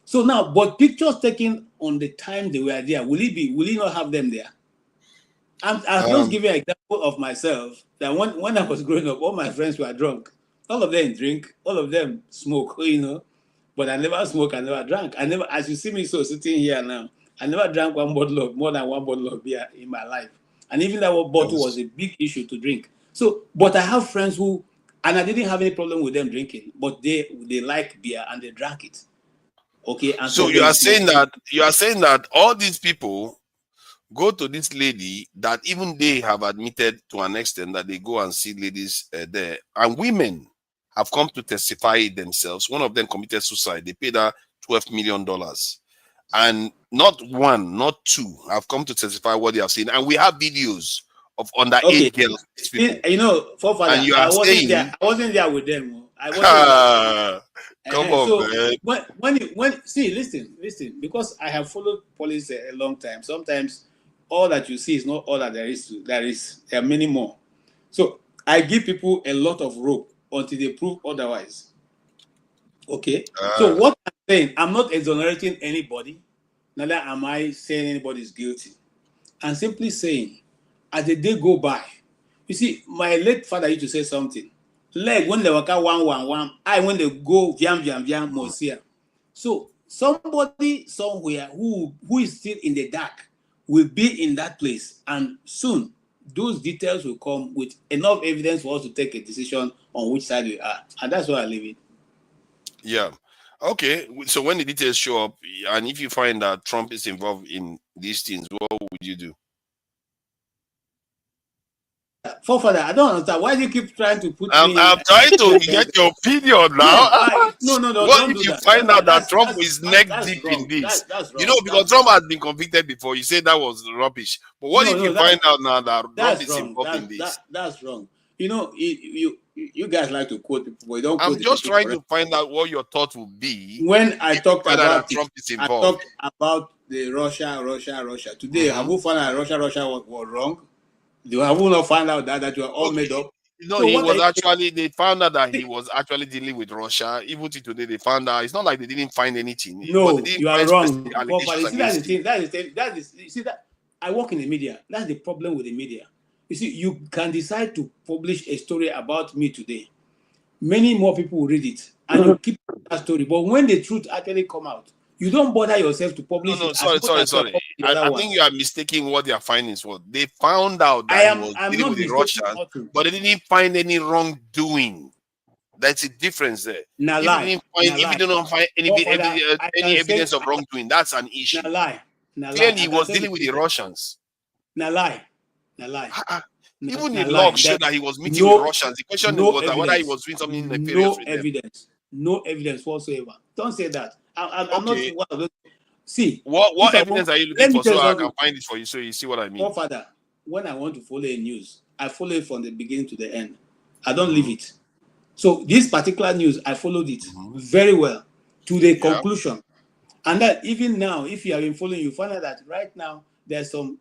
So now, but pictures taken on the time they were there, will he not have them there? I'll just give you an example of myself. That when I was growing up, all my friends were drunk. All of them drink, all of them smoke, But I never smoked, I never drank. I never, as you see me sitting here now, I never drank more than one bottle of beer in my life. And even that bottle was a big issue to drink. So, but I have friends who, and I didn't have any problem with them drinking, but they like beer and they drank it. Okay. And so you are saying that all these people go to this lady that even they have admitted to an extent that they go and see ladies there, and women have come to testify themselves. One of them committed suicide. They paid her $12 million. And not one, not two have come to testify what they have seen. And we have videos of underage girls. Forefather, and you are I wasn't there with them. I wasn't Come on, man. Listen, because I have followed police a long time. Sometimes all that you see is not all that there is. There are many more. So I give people a lot of rope until they prove otherwise. Okay. So what I'm saying, I'm not exonerating anybody. Neither am I saying anybody is guilty. I'm simply saying, as the day go by, you see, my late father used to say something. Leg when they work out one, I when they go viam mosia. So somebody somewhere who is still in the dark will be in that place, and soon those details will come with enough evidence for us to take a decision on which side we are, and that's why I leave it. Yeah. Okay. So when the details show up, and if you find that Trump is involved in these things, what would you do? Forefather, I don't understand. Why do you keep trying to put me? I'm trying to get your opinion now. No, What don't if do you that. find out that That's, Trump that's, is neck that's deep wrong. in this? That's wrong. You know, because Trump has been convicted before. You say that was rubbish. But what if you find out now that Trump that's is wrong. involved in this? That's wrong. You know, you guys like to quote people, but you don't quote I'm the just people trying correct. to find out what your thought would be When I if you talked find out that about Trump is I involved. talked about the Russia. Today, have you found out Russia was wrong? Have you not found out that you are all made up? No, So he what was actually, they found out that he was actually dealing with Russia. Even till today, they found out. It's not like they didn't find anything. No, but they didn't you are find wrong. specific allegations You see, that's the against him. thing. You see that I work in the media. That's the problem with the media. You see, you can decide to publish a story about me today. Many more people will read it, and you keep that story. But when the truth actually come out, you don't bother yourself to publish No, it. Sorry. I think you are mistaking what their findings were. They found out that he was dealing with the Russians, but they didn't find any wrongdoing. That's a difference there. If you don't find any evidence of wrongdoing, that's an issue. Clearly, he was dealing with the Russians. Lie. Even the log showed that he was meeting with Russians. The question was that whether he was doing something nefarious with them. No evidence whatsoever. Don't say that. I'm not one of those. See, what evidence are you looking for so I can find it for you so you see what I mean? Father, when I want to follow a news, I follow it from the beginning to the end. I don't leave it. So this particular news, I followed it very well to the conclusion. And that even now, if you have been following, you find out that right now there's some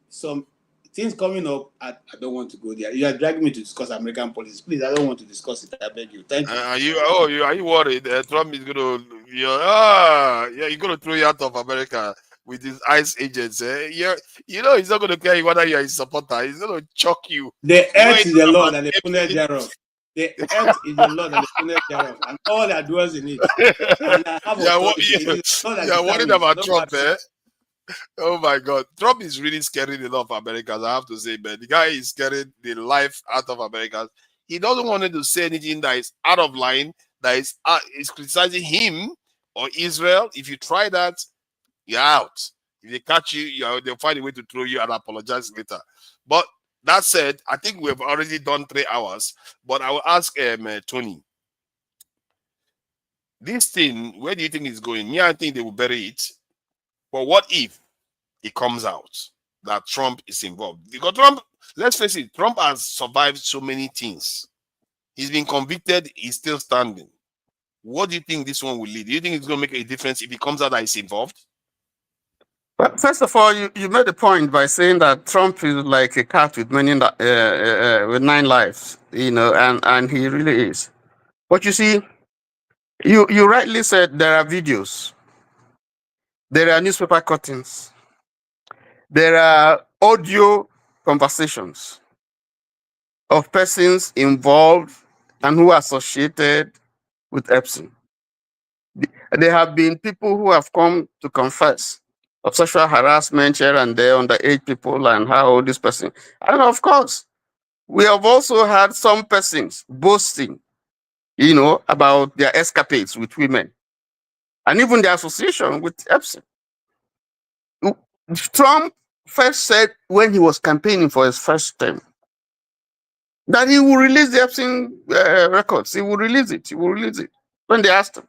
things coming up. I don't want to go there. You are dragging me to discuss American politics. Please, I don't want to discuss it. I beg you. Thank you. Are you worried? Trump is you're gonna throw you out of America with his ICE agents. You know he's not gonna care whether you are his supporter. He's gonna chuck you. The earth is the Lord and the fullness thereof. The earth is the Lord and the fullness thereof, and all that dwells in it. And I have you're worried about Trump, eh? Oh my God, Trump is really scaring a lot of Americans. I have to say, man, the guy is scaring the life out of Americans. He doesn't want to say anything that is out of line, that is criticizing him or Israel. If you try that, you're out. If they catch you, they'll find a way to throw you and apologize later. But that said, I think we've already done 3 hours. But I will ask Tony, this thing, where do you think it's going? Yeah, I think they will bury it. But what if it comes out that Trump is involved? Because Trump, let's face it, Trump has survived so many things. He's been convicted, he's still standing. What do you think this one will lead? Do you think it's going to make a difference if it comes out that he's involved? Well, first of all, you made a point by saying that Trump is like a cat with with 9 lives, and he really is. But you see, you rightly said there are videos, there are newspaper cuttings, there are audio conversations of persons involved and who are associated with Epstein. There have been people who have come to confess of sexual harassment here and there, underage people, and how this person. And of course, we have also had some persons boasting, about their escapades with women, and even their association with Epstein. Trump first said when he was campaigning for his first term that he will release the Epstein records. He will release it. He will release it when they asked him.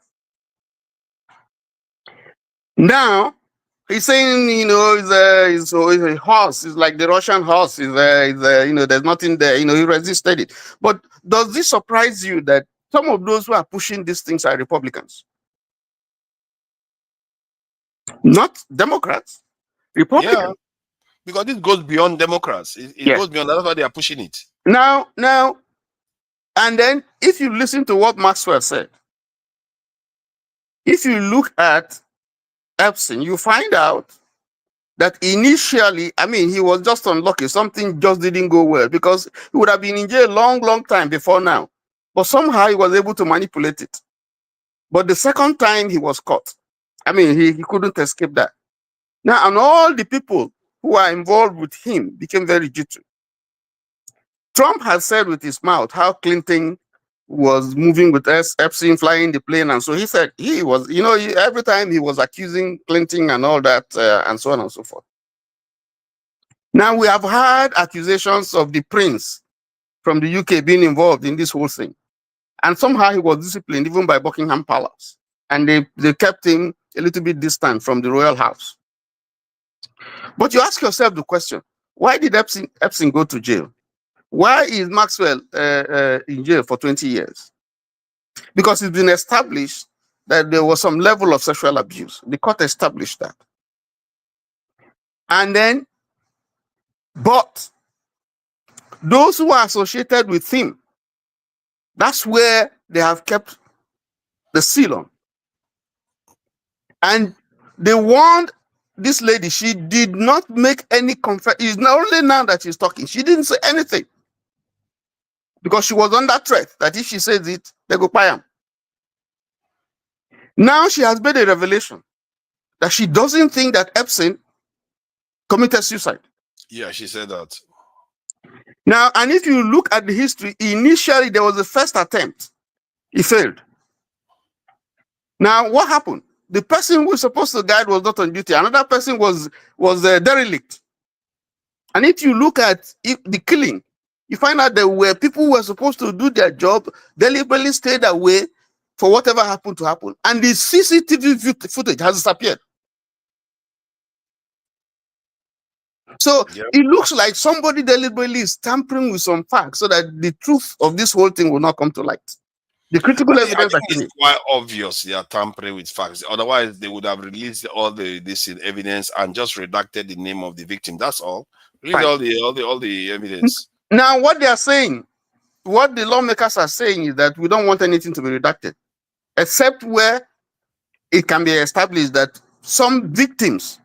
Now he's saying, it's a horse. It's like the Russian horse. There's nothing there. He resisted it. But does this surprise you that some of those who are pushing these things are Republicans? Not Democrats. Republicans. Yeah, because this goes beyond Democrats. It goes beyond. That's why they are pushing it. Now, and then if you listen to what Maxwell said, if you look at Epstein, you find out that initially, he was just unlucky. Something just didn't go well because he would have been in jail a long, long time before now. But somehow he was able to manipulate it. But the second time he was caught, he couldn't escape that. Now, and all the people who are involved with him became very jittery. Trump has said with his mouth how Clinton was moving with Epstein, flying the plane. And so he said he was, every time he was accusing Clinton and all that, and so on and so forth. Now we have had accusations of the prince from the UK being involved in this whole thing. And somehow he was disciplined even by Buckingham Palace. And they kept him a little bit distant from the royal house. But you ask yourself the question, why did Epstein go to jail? Why is Maxwell in jail for 20 years? Because it's been established that there was some level of sexual abuse. The court established that. And then, but those who are associated with him, that's where they have kept the seal on. And they warned this lady, she did not make any confession. It's not only now that she's talking, she didn't say anything. Because she was under threat that if she says it, they go buy him. Now she has made a revelation that she doesn't think that Epstein committed suicide. Yeah, she said that. Now, and if you look at the history, initially there was the first attempt. He failed. Now, what happened? The person who was supposed to guide was not on duty. Another person was derelict. And if you look at the killing, you find out there were people who were supposed to do their job, deliberately stayed away for whatever happened to happen. And the CCTV footage has disappeared. So it looks like somebody deliberately is tampering with some facts so that the truth of this whole thing will not come to light. The critical evidence I think it's quite obvious they are tampering with facts. Otherwise, they would have released all this evidence and just redacted the name of the victim. That's all. Read all the evidence. Now, what they are saying, what the lawmakers are saying is that we don't want anything to be redacted, except where it can be established that some victims,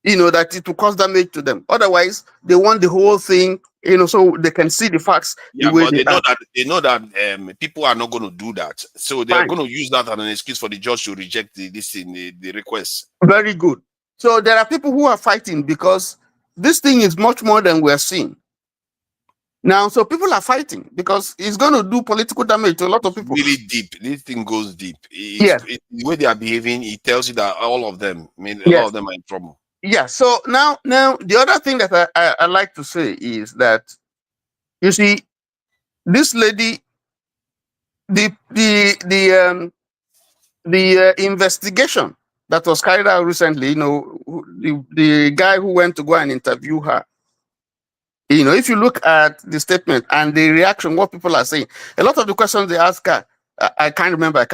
that it will cause damage to them. Otherwise, they want the whole thing, so they can see the facts. Yeah, but they know that people are not going to do that. So they are going to use that as an excuse for the judge to reject the request. Very good. So there are people who are fighting because this thing is much more than we are seeing. Now, so people are fighting because it's going to do political damage to a lot of people. Really deep. This thing goes deep. The way they are behaving, it tells you that all of them, a lot of them are in trouble. Yeah. So now the other thing that I like to say is that, you see, this lady, the investigation that was carried out recently, the guy who went to go and interview her. If you look at the statement and the reaction, what people are saying, a lot of the questions they ask her, I can't remember.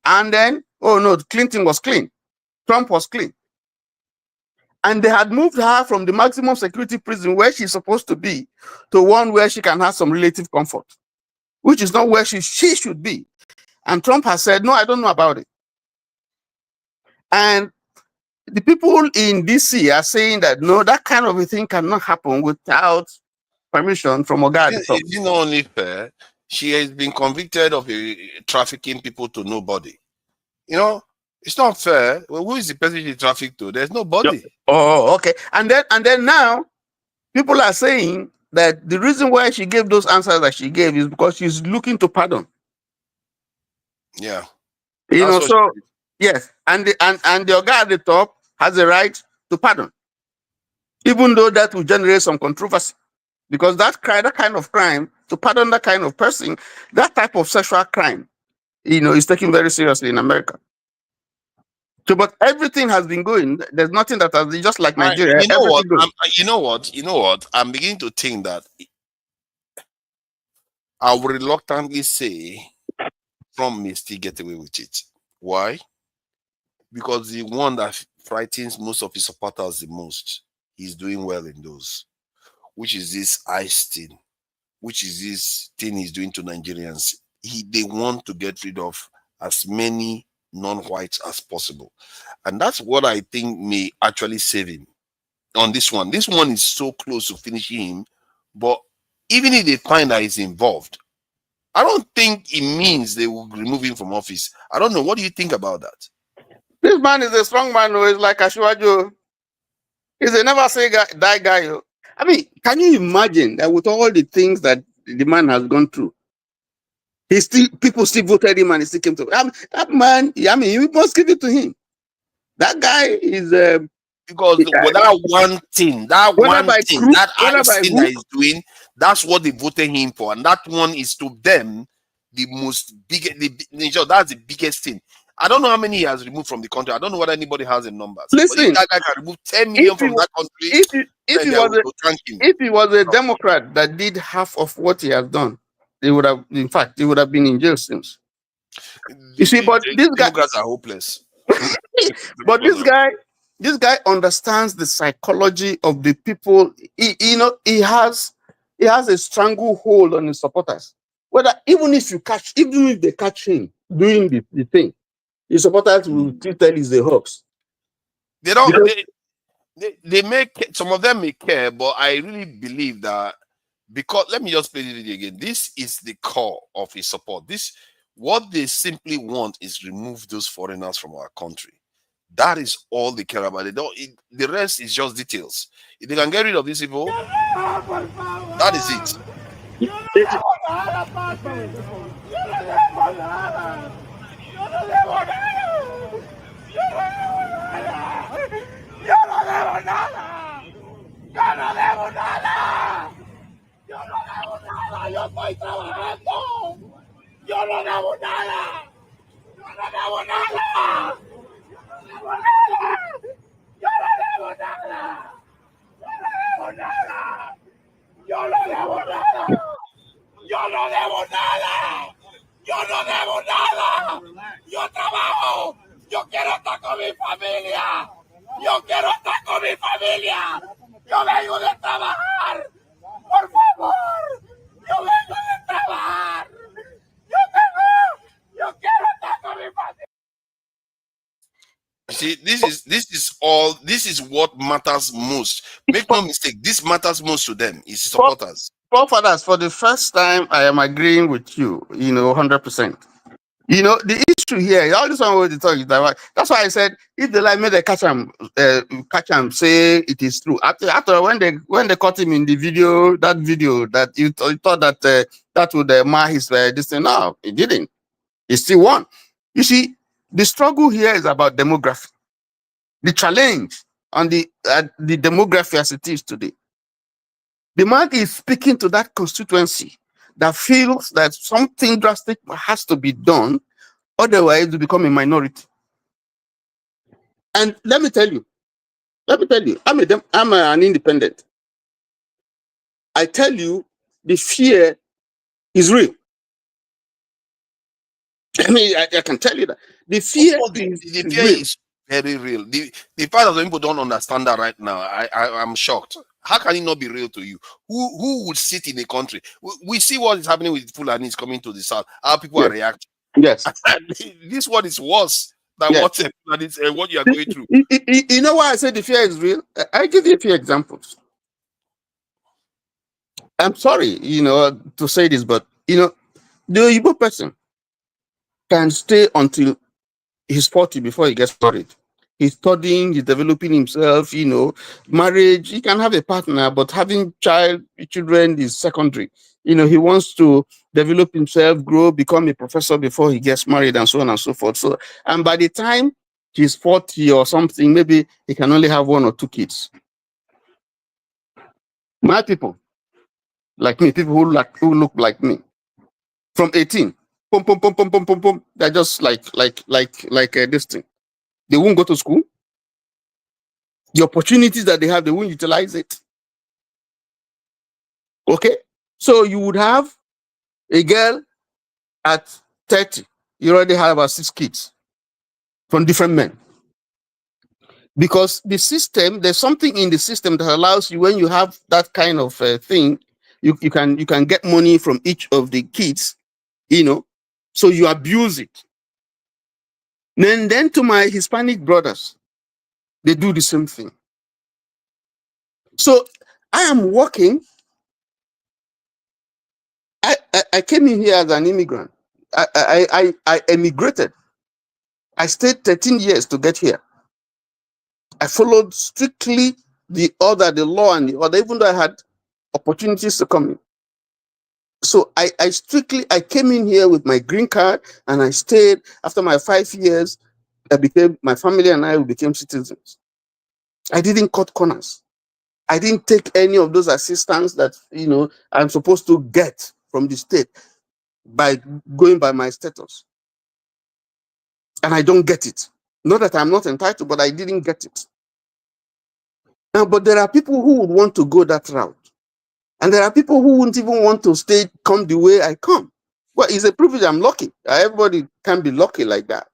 And then, oh no, Clinton was clean. Trump was clean. And they had moved her from the maximum security prison where she's supposed to be to one where she can have some relative comfort, which is not where she should be. And Trump has said, no, I don't know about it. And the people in DC are saying that, no, that kind of a thing cannot happen without permission from Oga. It's not only fair. She has been convicted of trafficking people to nobody. It's not fair. Well, who is the person she trafficked to? There's nobody. Oh, okay. And then now, people are saying that the reason why she gave those answers that she gave is because she's looking to pardon. Yeah. Yes, and the guy at the top has a right to pardon, even though that will generate some controversy, because that kind of crime, to pardon that kind of person, that type of sexual crime, is taken very seriously in America. So, but everything has been going. There's nothing that has just like Nigeria. You know what? I'm beginning to think that I will reluctantly say Trump may still get away with it. Why? Because the one that frightens most of his supporters the most, he's doing well in those, which is this ICE thing, which is this thing he's doing to Nigerians. They want to get rid of as many non-whites as possible. And that's what I think may actually save him on this one. This one is so close to finishing him, but even if they find that he's involved, I don't think it means they will remove him from office. I don't know. What do you think about that? This man is a strong man who is like Ashwajo. He's a never say die guy. I mean, can you imagine that with all the things that the man has gone through, people still voted him and he still came to that man. I mean, you must give it to him. That guy is because that one thing, that ice thing that he's doing, That's what they voted him for, and that one is to them the most biggest. That's the biggest thing. I don't know how many he has removed from the country. I don't know whether anybody has the numbers. Listen, but if that guy can remove 10 million from that country, if he was a Democrat that did half of what he has done, they would have, in fact, he would have been in jail since. You see, but this guy, Democrats are hopeless. but this guy understands the psychology of the people. He has a stranglehold on his supporters. Whether even if they catch him doing the thing, his supporters will still tell he's a hoax. They don't. They make, some of them may care, but I really believe that, because let me just play the video again. This is the core of his support. What they simply want is remove those foreigners from our country. That is all they care about. The rest is just details. If they can get rid of these people, that is it. Yo estoy trabajando. Yo no debo nada. Yo no debo nada. Yo no debo nada. Yo no debo nada. Yo no debo nada. Yo no debo nada. Yo trabajo. Yo quiero estar con mi familia. Yo quiero estar con mi familia. Yo vengo de trabajar. Por favor. Yo vengo de trabajar. Yo quiero estar con mi familia. See, this is what matters most. Make no mistake, this matters most to them, is supporters. Forefathers, for the first time, I am agreeing with you, 100%. The issue here, all this one with the talk is that, that's why I said, if they like me, they catch him, say it is true. After when they caught him in the video, that you thought that that would mar his this thing. No, it didn't. He still won. You see, the struggle here is about demography. The challenge on the demography as it is today. The man is speaking to that constituency that feels that something drastic has to be done, otherwise to become a minority. And let me tell you, I'm an independent. I tell you, the fear is real. I mean, I can tell you that the fear, is very real. The fact that people don't understand that right now, I'm shocked. How can it not be real to you? Who would sit in a country? We see what is happening with Fulanis coming to the south. How people are reacting. Yes. This one is worse than what you are going through. You know why I say the fear is real? I give you a few examples. I'm sorry, to say this, but the Igbo person can stay until he's 40 before he gets married. He's studying, he's developing himself, marriage, he can have a partner, but having children is secondary. He wants to develop himself, grow, become a professor before he gets married, and so on and so forth. So, and by the time he's 40 or something, maybe he can only have 1 or 2 kids. My people, like me, people who look like me, from 18, they're just like this thing. They won't go to school. The opportunities that they have, they won't utilize it. Okay? So you would have a girl at 30. You already have about 6 kids from different men. Because the system, there's something in the system that allows you, when you have that kind of thing, you can get money from each of the kids, so you abuse it. Then to my Hispanic brothers, they do the same thing. So I am working. I came in here as an immigrant. I emigrated. I stayed 13 years to get here. I followed strictly the law and the order, even though I had opportunities to come in. So I came in here with my green card, and I stayed. After my 5 years, my family and I became citizens. I didn't cut corners. I didn't take any of those assistance that, you know, I'm supposed to get from the state by going by my status. And I don't get it. Not that I'm not entitled, but I didn't get it. Now, but there are people who would want to go that route. And there are people who wouldn't even want to come the way I come. Well, it's a privilege. I'm lucky. Everybody can be lucky like that.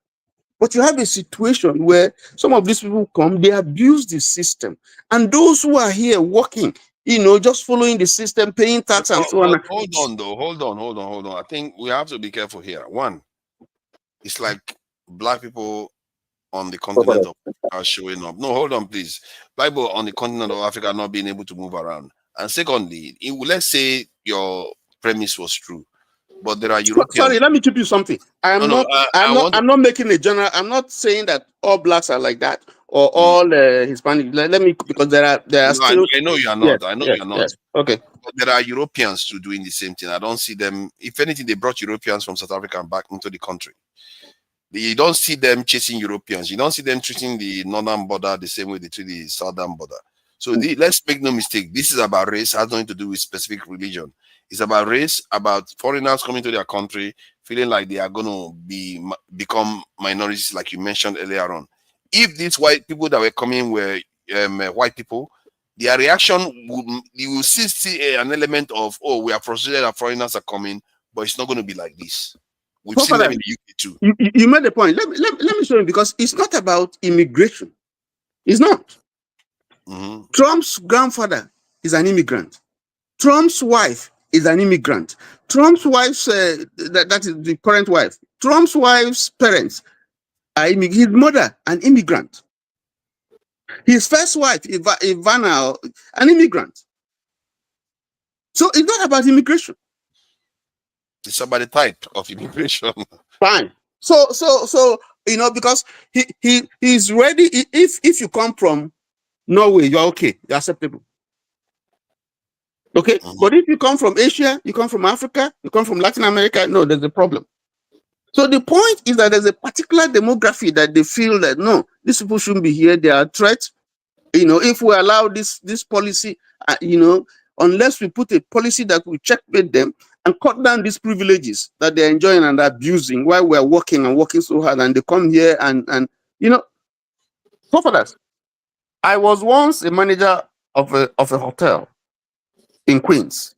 But you have a situation where some of these people come, they abuse the system. And those who are here working, you know, just following the system, paying tax and so on. Hold on, though. Hold on. I think we have to be careful here. One, it's like black people on the continent of Africa are showing up. No, hold on, please. Black people on the continent of Africa are not being able to move around. And secondly, let's say your premise was true, but there are Europeans. Sorry, let me tell you something. I'm not making a general. I'm not saying that all blacks are like that or all Hispanic. Let me, because there are still. I know you are not. I know you are not. Yes. Okay. But there are Europeans too doing the same thing. I don't see them. If anything, they brought Europeans from South Africa back into the country. You don't see them chasing Europeans. You don't see them treating the northern border the same way they treat the southern border. So let's make no mistake. This is about race. Has nothing to do with specific religion. It's about race, about foreigners coming to their country, feeling like they are going to become minorities, like you mentioned earlier on. If these white people that were coming were white people, their reaction you will see an element of, oh, we are frustrated that foreigners are coming, but it's not going to be like this. We've seen them in the UK too. You made the point. Let me show you, because it's not about immigration. It's not. Trump's grandfather is an immigrant. Trump's wife is an immigrant. Trump's wife's that is the current wife. Trump's wife's parents are his mother, an immigrant. His first wife, Ivana, an immigrant. So it's not about immigration. It's about the type of immigration. Fine. So you know, because he's ready. If you come from Norway, you're okay. You're acceptable. Okay. But if you come from Asia, you come from Africa, you come from Latin America, no, there's a problem. So the point is that there's a particular demography that they feel that no, these people shouldn't be here. They are a threat. You know, if we allow this policy, you know, unless we put a policy that will checkmate them and cut down these privileges that they're enjoying and abusing while we're working so hard, and they come here and you know, so for that. I was once a manager of a hotel in Queens.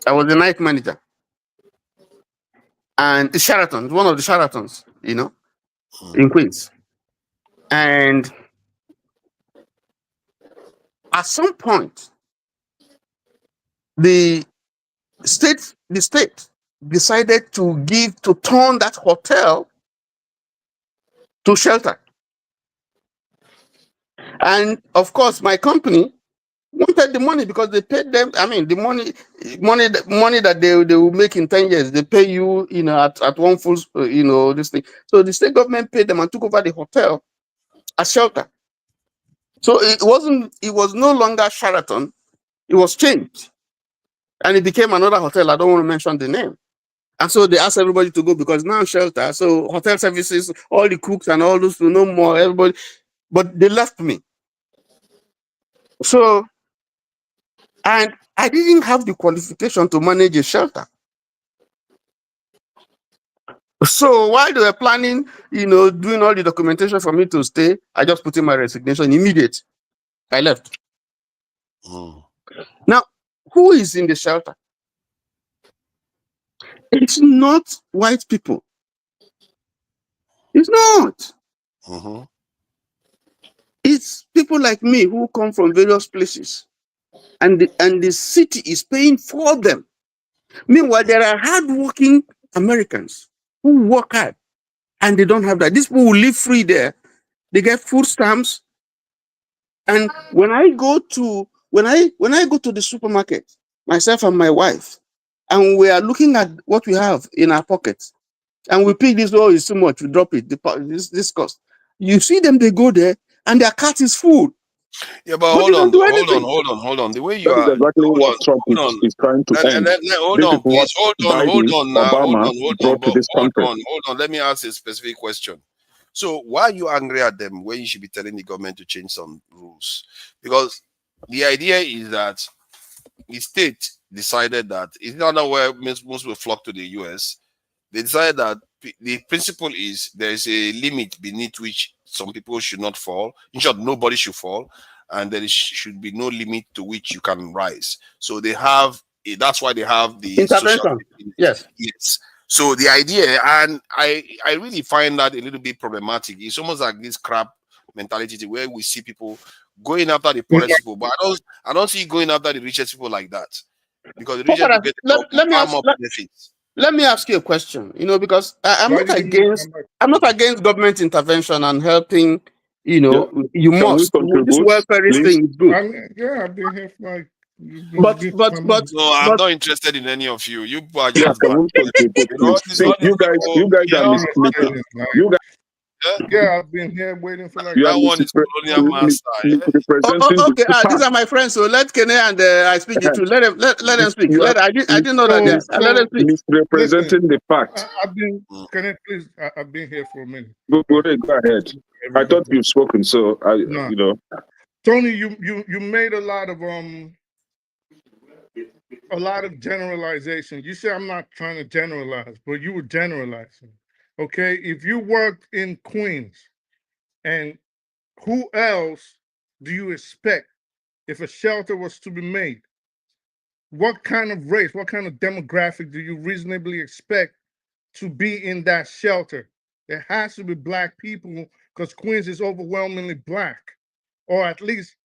I was the night manager. And the Sheraton, one of the Sheratons, you know, in Queens. And at some point, the state decided to turn that hotel to shelter. And of course, my company wanted the money because they paid them. I mean, the money that they will make in 10 years, they pay you, you know, at one full, you know, this thing. So the state government paid them and took over the hotel as shelter. So it was no longer Sheraton, it was changed. And it became another hotel. I don't want to mention the name. And so they asked everybody to go because now shelter. So hotel services, all the cooks and all those, no more, everybody. But they left me. So, and I didn't have the qualification to manage a shelter. So while they were planning, you know, doing all the documentation for me to stay, I just put in my resignation immediate. I left. Now, who is in the shelter? It's not white people. It's not. It's people like me who come from various places, and the city is paying for them. Meanwhile, there are hardworking Americans who work hard, and they don't have that. These people will live free there. They get food stamps, and when I go to the supermarket, myself and my wife, and we are looking at what we have in our pockets, and we pick this, oh, it's too much, we drop it, this cost. You see them, they go there, and their cart is full. Yeah, but hold on. The way you are exactly what Trump is trying to end. Hold on, please. Hold on. Let me ask a specific question. So why are you angry at them when you should be telling the government to change some rules? Because The idea is that the state decided that it's not where most will flock to the US. They decided that the principle is there is a limit beneath which some people should not fall. In short, nobody should fall, and there should be no limit to which you can rise. So they have that's why they have the social Intervention. Yes. Yes. So the idea, and I really find that a little bit problematic. It's almost like this crap mentality where we see people going after the poorest people, but I don't see going after the richest people like that, because the richest people get far more benefits. Let me ask you a question. You know, because I'm not against government intervention and helping. You know, you must. This welfare thing is good. I've been here for like. But no, I'm not interested in any of you. You are just you guys are yeah, I've been here waiting for like that one is colonial master. Okay, these are my friends. So let Kene and I speak the truth. Let them speak. I didn't know that. Let them speak. Representing the fact. I've been. Can I please? I've been here for a minute. Go ahead. I thought you've spoken, so you know. Tony, you made a lot of generalization. You say I'm not trying to generalize, but you were generalizing. Okay, if you worked in Queens, and who else do you expect if a shelter was to be made? What kind of race, what kind of demographic do you reasonably expect to be in that shelter? It has to be Black people, because Queens is overwhelmingly Black, or at least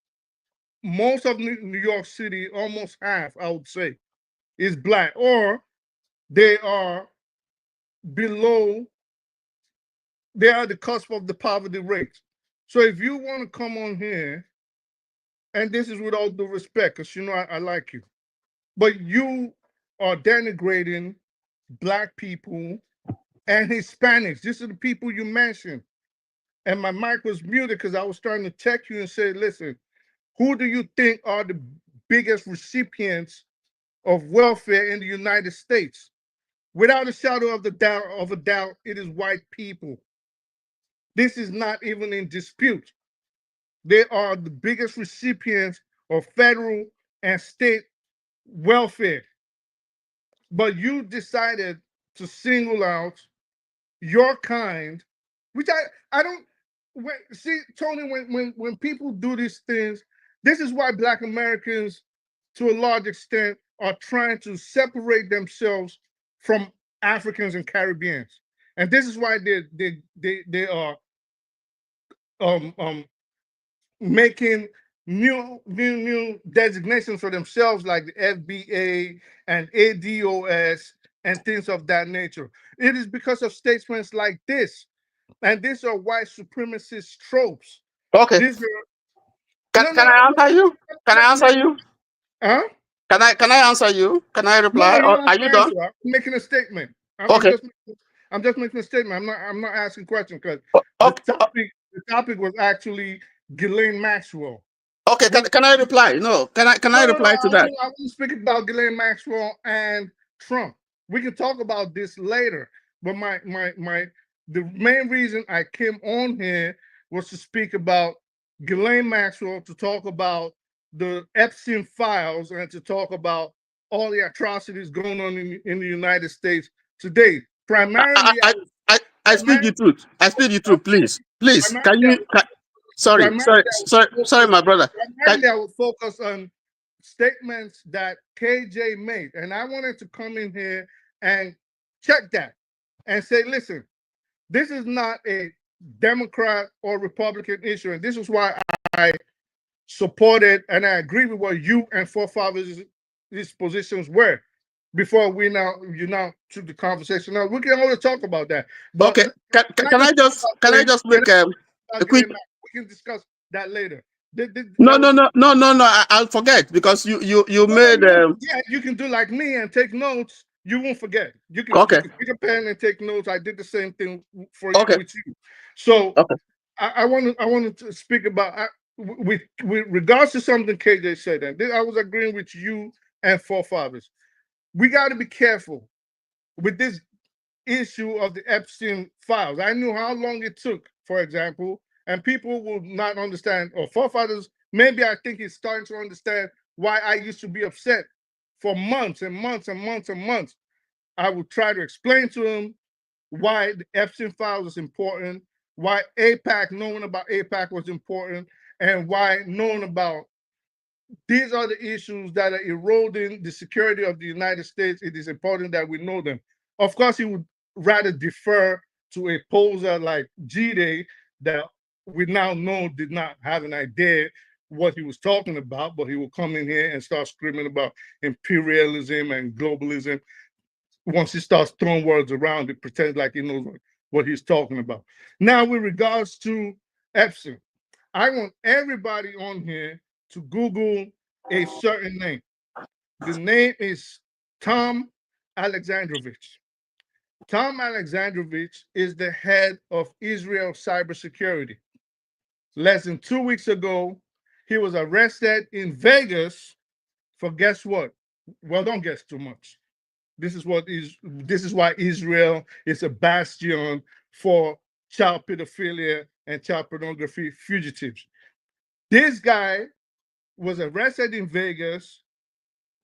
most of New York City, almost half, I would say, is Black, or they are below. They are the cusp of the poverty rate. So if you want to come on here, and this is with all due respect, because you know I like you, but you are denigrating Black people and Hispanics. These are the people you mentioned. And my mic was muted because I was trying to text you and say, listen, who do you think are the biggest recipients of welfare in the United States? Without a shadow of a doubt, it is white people. This is not even in dispute. They are the biggest recipients of federal and state welfare. But you decided to single out your kind, which I don't see, Tony, when people do these things, this is why Black Americans, to a large extent, are trying to separate themselves from Africans and Caribbeans. And this is why they are making new designations for themselves, like the FBA and ADOS and things of that nature. It is because of statements like this, and these are white supremacist tropes. Okay. Can I answer you? Can I answer you? Huh? Can I answer you? Can I reply? No, Are you done? I'm making a statement. Okay. I'm just making a statement. I'm not asking questions, because the topic was actually Ghislaine Maxwell. Okay, can I reply? No, can I reply to that? I want to speak about Ghislaine Maxwell and Trump. We can talk about this later. But the main reason I came on here was to speak about Ghislaine Maxwell, to talk about the Epstein files, and to talk about all the atrocities going on in the United States today. Primarily, I speak the truth. I speak the truth. Please, can you? Sorry, my brother. Primarily, I will focus on statements that KJ made, and I wanted to come in here and check that and say, listen, this is not a Democrat or Republican issue, and this is why I supported and I agree with what you and forefathers' these positions were before you now took the conversation. Now we can only talk about that. But okay, can I just make a quick? We can discuss that later. No. I'll forget, because you made. Yeah, you can do like me and take notes. You won't forget. You can pick a pen and take notes. I did the same thing for you with you. So I wanted to speak about with regards to something KJ said, and I was agreeing with you and forefathers. We got to be careful with this issue of the Epstein files. I knew how long it took, for example, and people will not understand, or forefathers maybe I think he's starting to understand why I used to be upset for months and months and months and months. I would try to explain to him why the Epstein files was important, why APAC, knowing about APAC was important, and why knowing about these are the issues that are eroding the security of the United States. It is important that we know them. Of course, he would rather defer to a poser like G-Day that we now know did not have an idea what he was talking about, but he will come in here and start screaming about imperialism and globalism. Once he starts throwing words around, he pretends like he knows what he's talking about. Now, with regards to Epstein, I want everybody on here to Google a certain name. The name is Tom Alexandrovich. Tom Alexandrovich is the head of Israel cybersecurity. Less than 2 weeks ago, he was arrested in Vegas for guess what? Well, don't guess too much. This is why Israel is a bastion for child pedophilia and child pornography fugitives. This guy was arrested in Vegas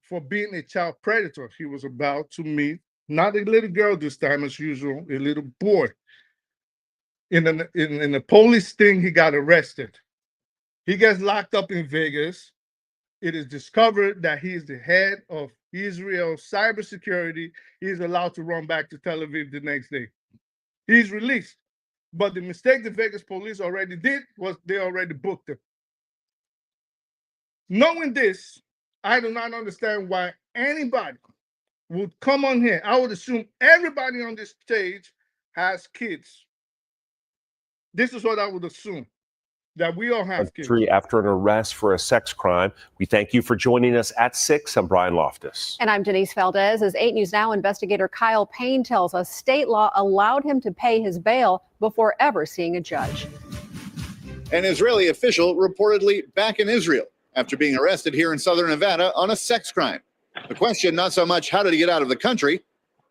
for being a child predator. He was about to meet not a little girl this time as usual, a little boy. In a police sting, he got arrested. He gets locked up in Vegas. It is discovered that he is the head of Israel cybersecurity. He is allowed to run back to Tel Aviv the next day. He's released. But the mistake the Vegas police already did was they already booked him. Knowing this, I do not understand why anybody would come on here. I would assume everybody on this stage has kids. This is what I would assume, that we all have kids. After an arrest for a sex crime. We thank you for joining us at 6. I'm Brian Loftus. And I'm Denise Valdez. As 8 News Now investigator Kyle Payne tells us state law allowed him to pay his bail before ever seeing a judge. An Israeli official reportedly back in Israel after being arrested here in southern Nevada on a sex crime. The question, not so much how did he get out of the country,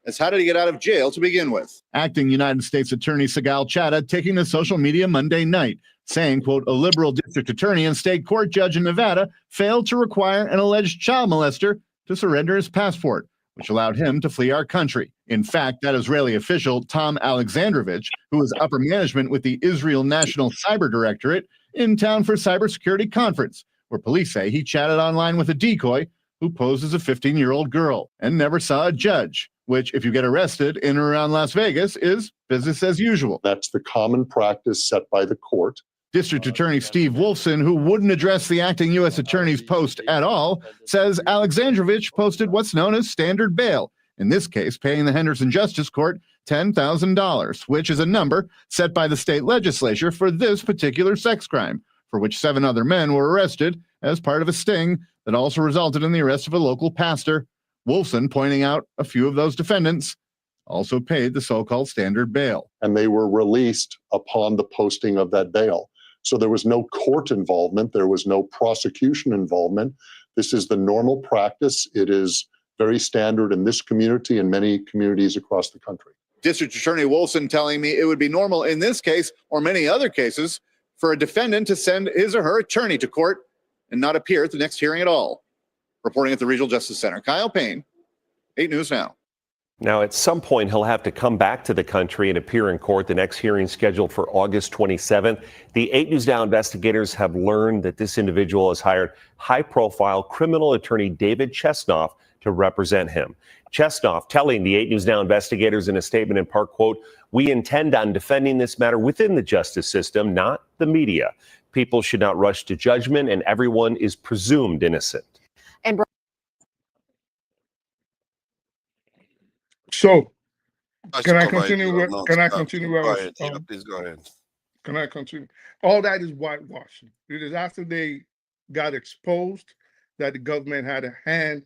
as how did he get out of jail to begin with. Acting United States Attorney Sigal Chattah taking to social media Monday night, saying, quote, a liberal district attorney and state court judge in Nevada failed to require an alleged child molester to surrender his passport, which allowed him to flee our country. In fact, that Israeli official, Tom Alexandrovich, who was upper management with the Israel National Cyber Directorate, in town for a cybersecurity conference, where police say he chatted online with a decoy who posed as a 15-year-old girl and never saw a judge, which, if you get arrested in or around Las Vegas, is business as usual. That's the common practice set by the court. District Attorney Steve Wolfson, who wouldn't address the acting U.S. Attorney's post at all, says Alexandrovich posted what's known as standard bail, in this case paying the Henderson Justice Court $10,000, which is a number set by the state legislature for this particular sex crime, for which 7 other men were arrested as part of a sting that also resulted in the arrest of a local pastor. Wolfson pointing out a few of those defendants also paid the so-called standard bail. And they were released upon the posting of that bail. So there was no court involvement. There was no prosecution involvement. This is the normal practice. It is very standard in this community and many communities across the country. District Attorney Wolfson telling me it would be normal in this case or many other cases for a defendant to send his or her attorney to court and not appear at the next hearing at all. Reporting at the Regional Justice Center, Kyle Payne, 8 News Now. Now, at some point, he'll have to come back to the country and appear in court. The next hearing scheduled for August 27th. The 8 News Now investigators have learned that this individual has hired high-profile criminal attorney David Chesnoff to represent him. Chesnoff telling the 8 News Now investigators in a statement in part, quote, we intend on defending this matter within the justice system, not the media. People should not rush to judgment, and everyone is presumed innocent. And so, can I continue? Please go ahead. Can I continue? All that is whitewashing. It is after they got exposed that the government had a hand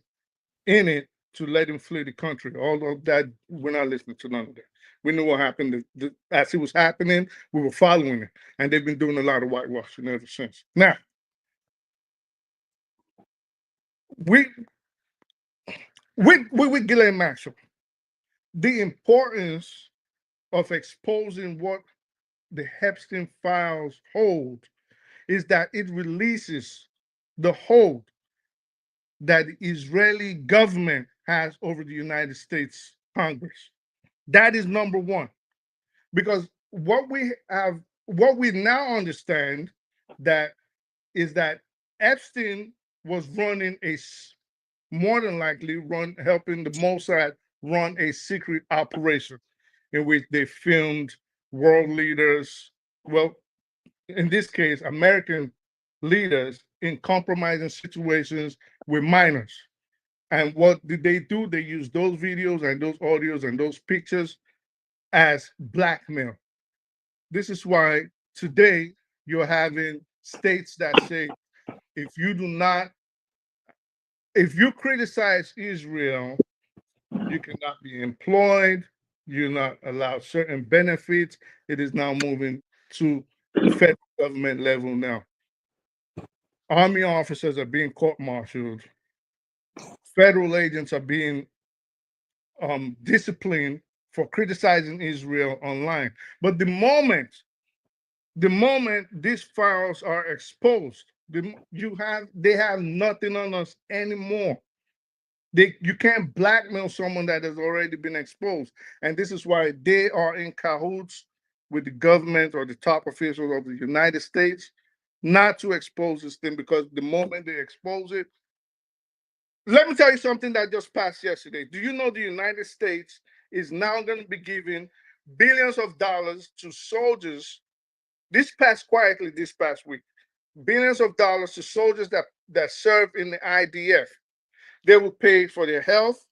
in it to let him flee the country. All of that, we're not listening to none of that. We knew what happened. As it was happening, we were following it. And they've been doing a lot of whitewashing ever since. Now, with Ghislaine Maxwell, the importance of exposing what the Epstein files hold is that it releases the hold that the Israeli government has over the United States Congress. That is number one. Because what we now understand that is that Epstein was running more than likely helping the Mossad run a secret operation in which they filmed world leaders, well, in this case, American leaders in compromising situations with minors. And what did they do? They used those videos and those audios and those pictures as blackmail. This is why today you're having states that say, if you criticize Israel, you cannot be employed, you're not allowed certain benefits. It is now moving to federal government level now. Army officers are being court-martialed. Federal agents are being disciplined for criticizing Israel online. But the moment these files are exposed, they have nothing on us anymore. You can't blackmail someone that has already been exposed. And this is why they are in cahoots with the government or the top officials of the United States not to expose this thing, because the moment they expose it, let me tell you something that just passed yesterday. Do you know the United States is now going to be giving billions of dollars to soldiers? This passed quietly this past week. Billions of dollars to soldiers that serve in the IDF. They will pay for their health.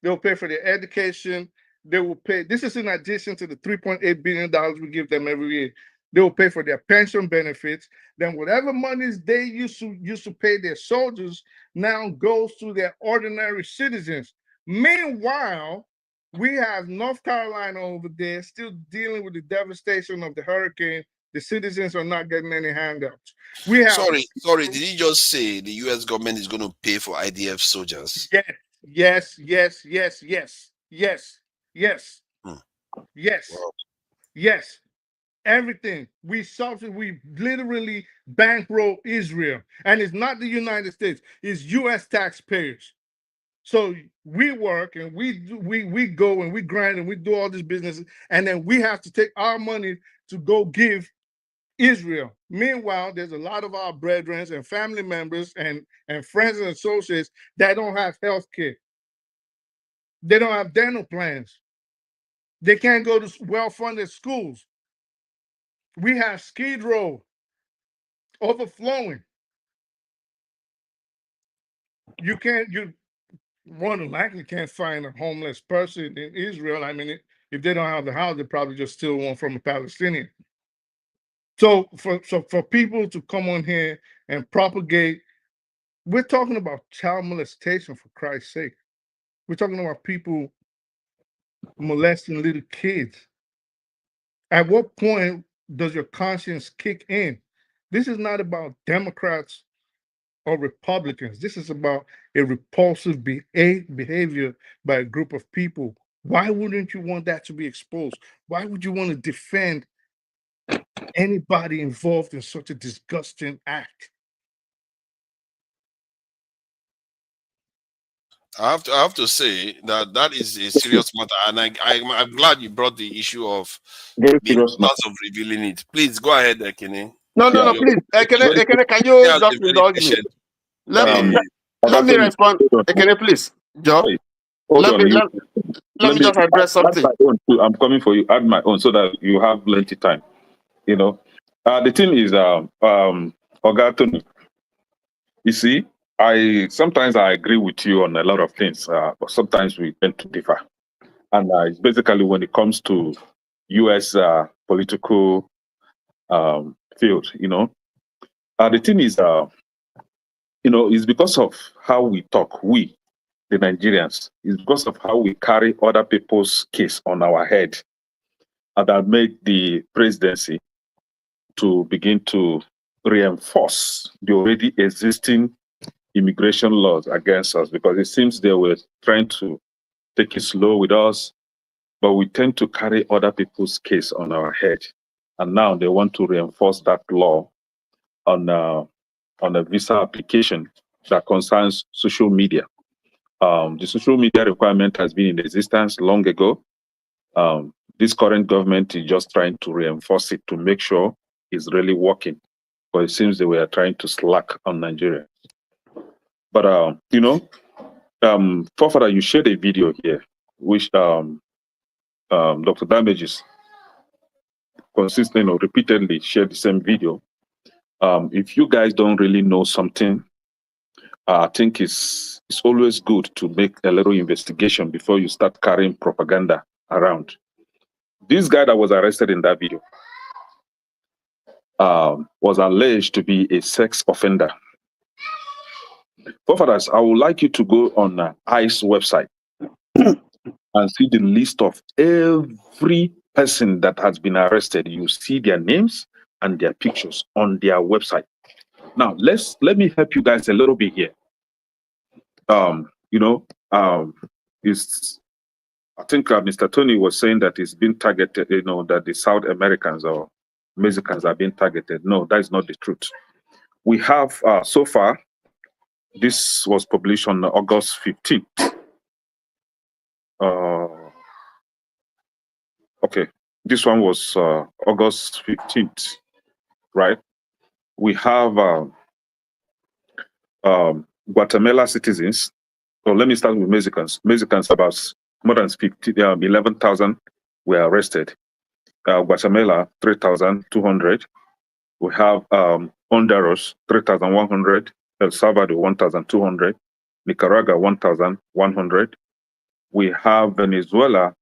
They will pay for their education. They will pay. This is in addition to the $3.8 billion we give them every year. They will pay for their pension benefits. Then whatever monies they used to pay their soldiers now goes to their ordinary citizens. Meanwhile, we have North Carolina over there still dealing with the devastation of the hurricane. The citizens are not getting any handouts. We have Sorry. Did you just say the U.S. government is going to pay for IDF soldiers? Yes. Wow. Yes. Everything. We literally bankroll Israel. And it's not the United States, it's US taxpayers. So we work and we go and we grind and we do all this business, and then we have to take our money to go give Israel. Meanwhile, there's a lot of our brethren and family members and friends and associates that don't have health care. They don't have dental plans. They can't go to well-funded schools. We have Skid Row overflowing. You more than likely can't find a homeless person in Israel. I mean, if they don't have the house, they probably just steal one from a Palestinian. So for people to come on here and propagate, we're talking about child molestation, for Christ's sake. We're talking about people molesting little kids. At what point does your conscience kick in? This is not about Democrats or Republicans. This is about a repulsive behavior by a group of people. Why wouldn't you want that to be exposed? Why would you want to defend anybody involved in such a disgusting act? I have to say that is a serious matter, and I'm glad you brought the issue of the importance of revealing it. Please go ahead, Ekene. No, please. Ekene, can you just indulge me? Let me respond. Ekene, please. Joe, let me just address something. I'm coming for you. Add my own so that you have plenty time. You know, the thing is, Ogatoni, you see, sometimes I agree with you on a lot of things, but sometimes we tend to differ. And it's basically when it comes to U.S. Political field, you know. The thing is, you know, it's because of how we talk, we, the Nigerians, it's because of how we carry other people's case on our head that made the presidency to begin to reinforce the already existing immigration laws against us, because it seems they were trying to take it slow with us, but we tend to carry other people's case on our head. And now they want to reinforce that law on a visa application that concerns social media. The social media requirement has been in existence long ago. This current government is just trying to reinforce it to make sure it's really working. But it seems they were trying to slack on Nigeria. But Forefather, you shared a video here, which Dr. Damages consistently or repeatedly shared the same video. If you guys don't really know something, I think it's always good to make a little investigation before you start carrying propaganda around. This guy that was arrested in that video was alleged to be a sex offender. Forefathers, I would like you to go on ICE website and see the list of every person that has been arrested. You see their names and their pictures on their website. Now, let me help you guys a little bit here. I think Mr. Tony was saying that it's been targeted, that the South Americans or Mexicans are being targeted. No, that is not the truth. We have, so far, this was published on August 15th. Okay, this one was August 15th, right? We have Guatemala citizens. So let me start with Mexicans. Mexicans, about more than 11,000 were arrested. Guatemala, 3,200. We have Honduras, 3,100. El Salvador, 1,200. Nicaragua, 1,100. We have Venezuela,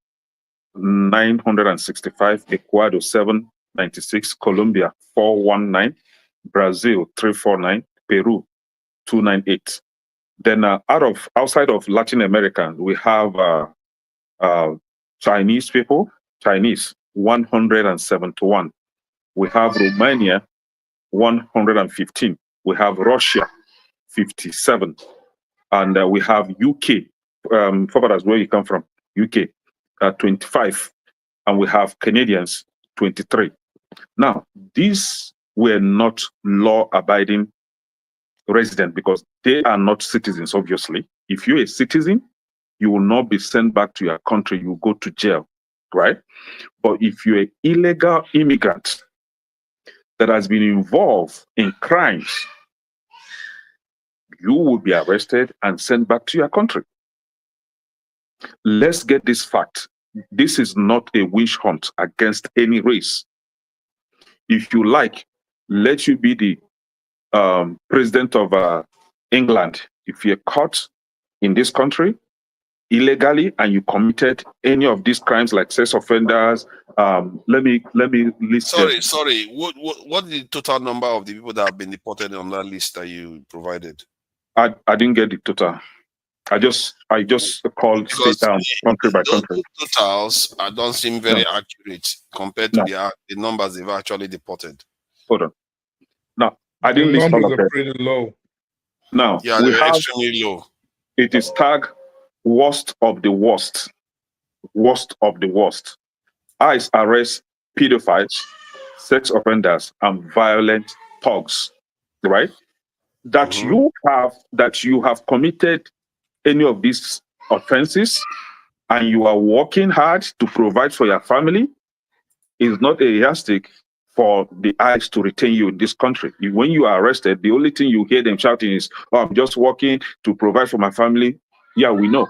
965. Ecuador, 796. Colombia, 419. Brazil, 349. Peru, 298. Then outside of Latin America, we have Chinese people, 171. We have Romania, 115. We have Russia, 57. And we have UK, Forefathers, where you come from, UK, 25. And we have Canadians, 23. Now, these were not law-abiding residents because they are not citizens, obviously. If you're a citizen, you will not be sent back to your country. You go to jail, right? But if you're an illegal immigrant that has been involved in crimes, you will be arrested and sent back to your country. Let's get this fact. This is not a witch hunt against any race. If you like, let you be the president of England. If you're caught in this country illegally and you committed any of these crimes like sex offenders, let me list them. Sorry. What is the total number of the people that have been deported on that list that you provided? I didn't get the total. I just called state down country by country. Those totals don't seem very accurate compared to the numbers they've actually deported. Hold on. Now, I didn't list all of them. Pretty low. Now, yeah, we they're have, extremely low. It is tagged worst of the worst. Worst of the worst. ICE arrests pedophiles, sex offenders, and violent thugs. Right? That you have committed any of these offenses and you are working hard to provide for your family is not a yardstick for the ICE to retain you in this country. When you are arrested, the only thing you hear them shouting is, "Oh, I'm just working to provide for my family." Yeah, we know.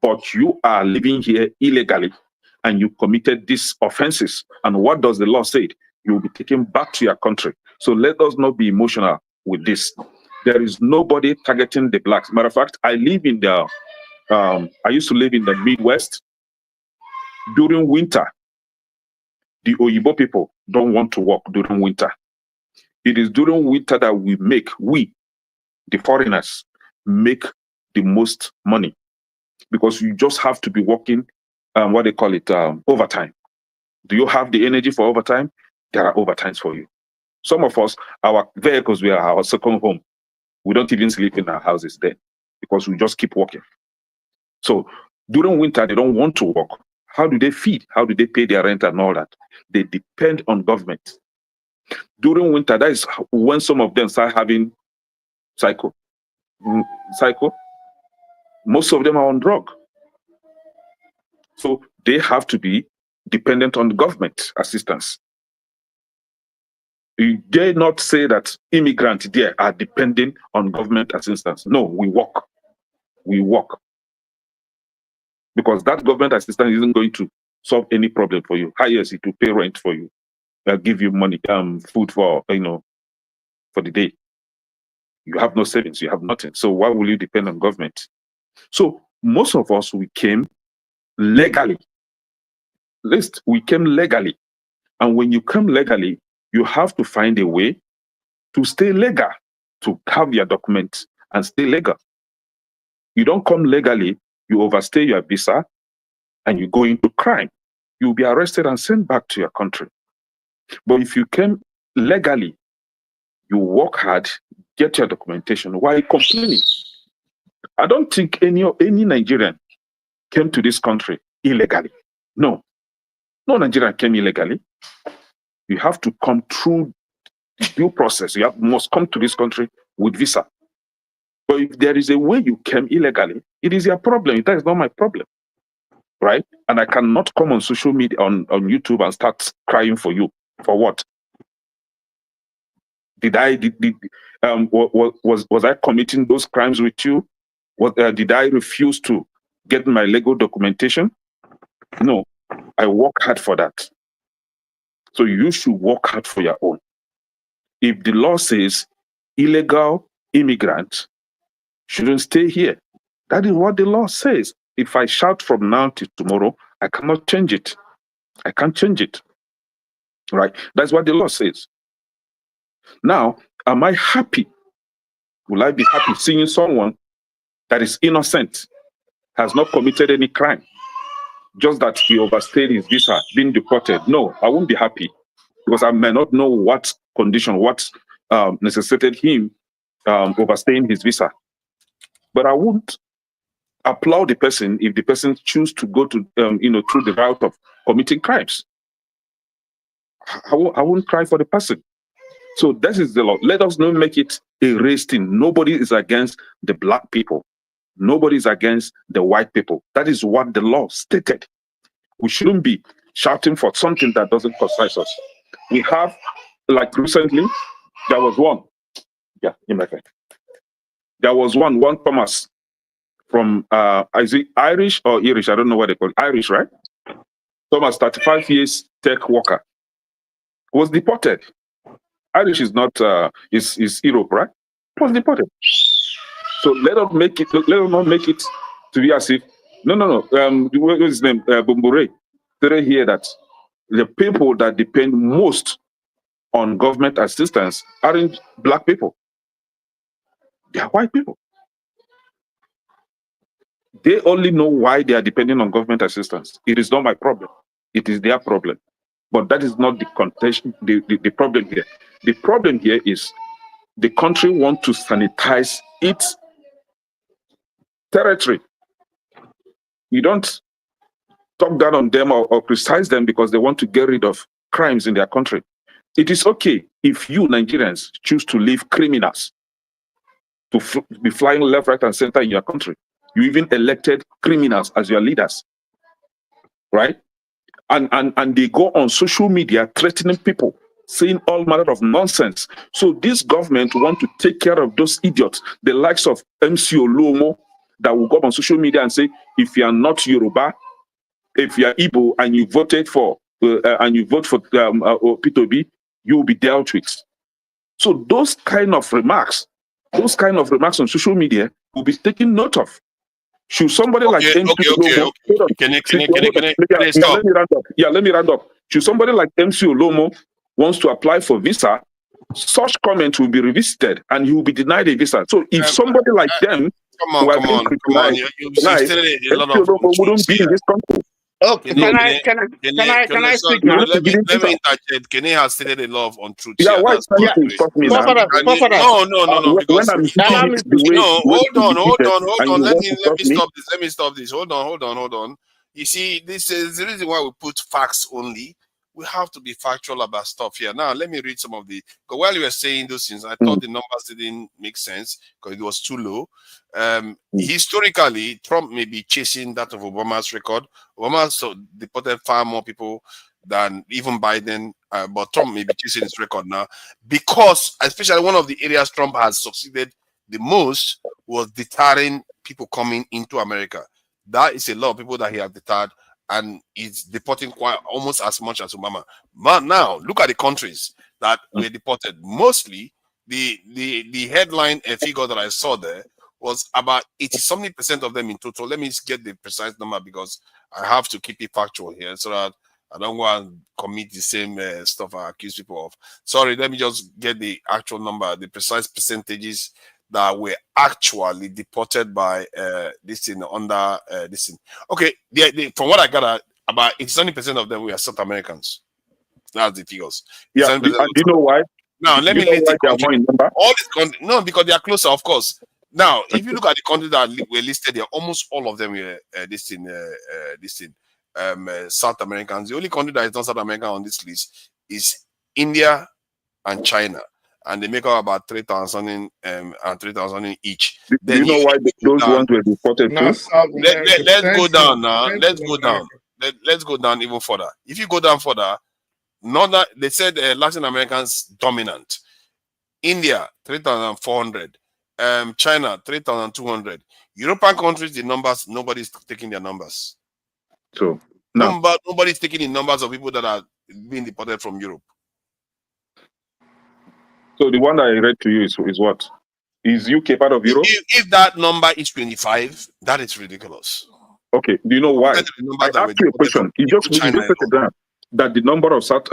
But you are living here illegally and you committed these offenses. And what does the law say? You will be taken back to your country. So let us not be emotional with this. There is nobody targeting the blacks. Matter of fact, I used to live in the Midwest. During winter, the Oyibo people don't want to work during winter. It is during winter that we, the foreigners, make the most money because you just have to be working, overtime. Do you have the energy for overtime? There are overtimes for you. Some of us, our vehicles were our second home. We don't even sleep in our houses then because we just keep working. So during winter, they don't want to work. How do they feed? How do they pay their rent and all that? They depend on government. During winter, that is when some of them start having cycle. Most of them are on drug. So they have to be dependent on government assistance. You dare not say that immigrants there are dependent on government assistance. No, we work. We work. Because that government assistance isn't going to solve any problem for you. Highest, it will pay rent for you. They'll give you money, food for for the day. You have no savings, you have nothing. So why will you depend on government? So most of us, we came legally. At least we came legally. And when you come legally, you have to find a way to stay legal, to have your documents and stay legal. You don't come legally, you overstay your visa, and you go into crime. You'll be arrested and sent back to your country. But if you came legally, you work hard, get your documentation. Why are you complaining? I don't think any Nigerian came to this country illegally. No. No Nigerian came illegally. You have to come through the due process. You must come to this country with visa. But if there is a way you came illegally, it is your problem. That is not my problem. Right? And I cannot come on social media, on YouTube and start crying for you. For what? Was I committing those crimes with you? Did I refuse to get my legal documentation? No, I work hard for that. So you should work hard for your own. If the law says illegal immigrants shouldn't stay here, that is what the law says. If I shout from now to tomorrow, I cannot change it. I can't change it. Right? That's what the law says. Now, am I happy? Will I be happy seeing someone that is innocent, has not committed any crime, just that he overstayed his visa, being deported? No, I won't be happy because I may not know what condition, what necessitated him overstaying his visa. But I won't applaud the person if the person chooses to go to, through the route of committing crimes. I won't cry for the person. So this is the law. Let us not make it a race thing. Nobody is against the black people. Nobody is against the white people. That is what the law stated. We shouldn't be shouting for something that doesn't concern us. We have, like recently, there was one. Yeah, in my friend. There was one Thomas from, is it Irish or Irish? I don't know what they call it. Irish, right? Thomas, 35 years, tech worker, was deported. Irish is not, is Europe, right? Was deported. So let us not make it to be as if, what is his name? Bumbure. They hear that the people that depend most on government assistance aren't black people. They are white people. They only know why they are depending on government assistance. It is not my problem. It is their problem. But that is not the contention, the problem here. The problem here is the country wants to sanitize its territory. You don't talk down on them or criticize them because they want to get rid of crimes in their country. It is okay if you Nigerians choose to leave criminals to be flying left, right, and center in your country. You even elected criminals as your leaders, right? And they go on social media threatening people, saying all manner of nonsense. So this government want to take care of those idiots, the likes of MC Oluomo, that will go on social media and say, if you are not Yoruba, if you are Igbo and you voted for P2B, you will be dealt with. So those kind of remarks on social media will be taken note of. Should somebody like MC Olomo, let me round up. Should somebody like MC Olomo wants to apply for visa, such comment will be revisited and he will be denied a visa. So if somebody like them Come on. You stated a lot of wouldn't be in this country. Okay, can I speak now? Let me interject. Kenny has stated a lot of untruths. Yeah, why you stop me now? No. Because hold on. Let me stop this. Hold on. You see, this is the reason why we put facts only. we have to be factual about stuff here. Now, let me read some of the, because while you were saying those things, I thought the numbers didn't make sense because it was too low. Historically, Trump may be chasing that of Obama's record. Obama deported far more people than even Biden, but Trump may be chasing his record now because, especially one of the areas Trump has succeeded the most was deterring people coming into America. That is a lot of people that he has deterred, and it's deporting quite almost as much as Obama. But now look at the countries that were deported. Mostly the headline figure that I saw there was about 80-something% of them in total. Let me just get the precise number because I have to keep it factual here so that I don't want to commit the same stuff I accuse people of. Sorry, let me just get the actual number, the precise percentages that were actually deported by this thing under this thing. Okay, from what I got, about 80% of them were South Americans. That's the figures. Yeah, do you know why? Now let me list the country. Number? All these countries, no, because they are closer, of course. Now, if you look at the countries that were listed there, almost all of them were South Americans. The only country that is not South American on this list is India and China, and they make up about 3,000 and 3,000 each. Do you know why those ones were deported too? Let's go down now. Let's go down. Let's go down even further. If you go down further, they said Latin Americans dominant. India 3,400. China 3,200. European countries, the numbers, nobody's taking their numbers. So nobody's taking the numbers of people that are being deported from Europe. So the one that I read to you is what? Is UK part of Europe? If that number is 25, that is ridiculous. Okay, do you know why? I asked you a question. You just said that the number of South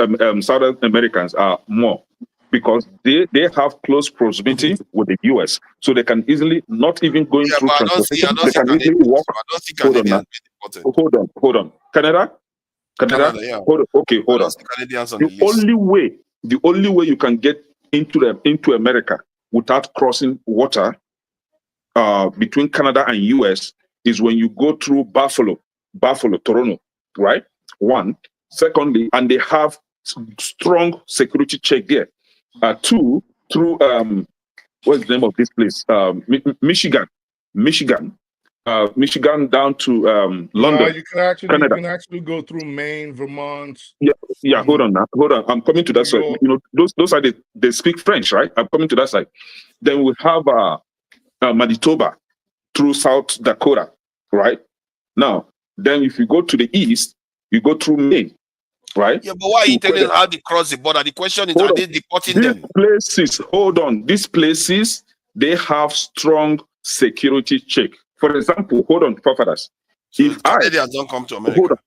Americans are more because they have close proximity with the US, so they can easily not even going through transportation. They can easily walk. Hold on. Canada. Yeah. Hold on. The only way you can get into America without crossing water between Canada and US is when you go through Buffalo, Toronto, right? One. Secondly, and they have strong security check there. Two, through what's the name of this place? Michigan down to London. You can actually go through Maine, Vermont. Yeah. Hold on. I'm coming to that side. You know, those are they speak French, right? I'm coming to that side. Then we have Manitoba through South Dakota, right? Now, then if you go to the east, you go through Maine, right? Yeah, but why are you telling them how they cross the border? The question is, are they deporting them? These places, they have strong security check. For example, hold on, forefathers. If Canadians don't come to America.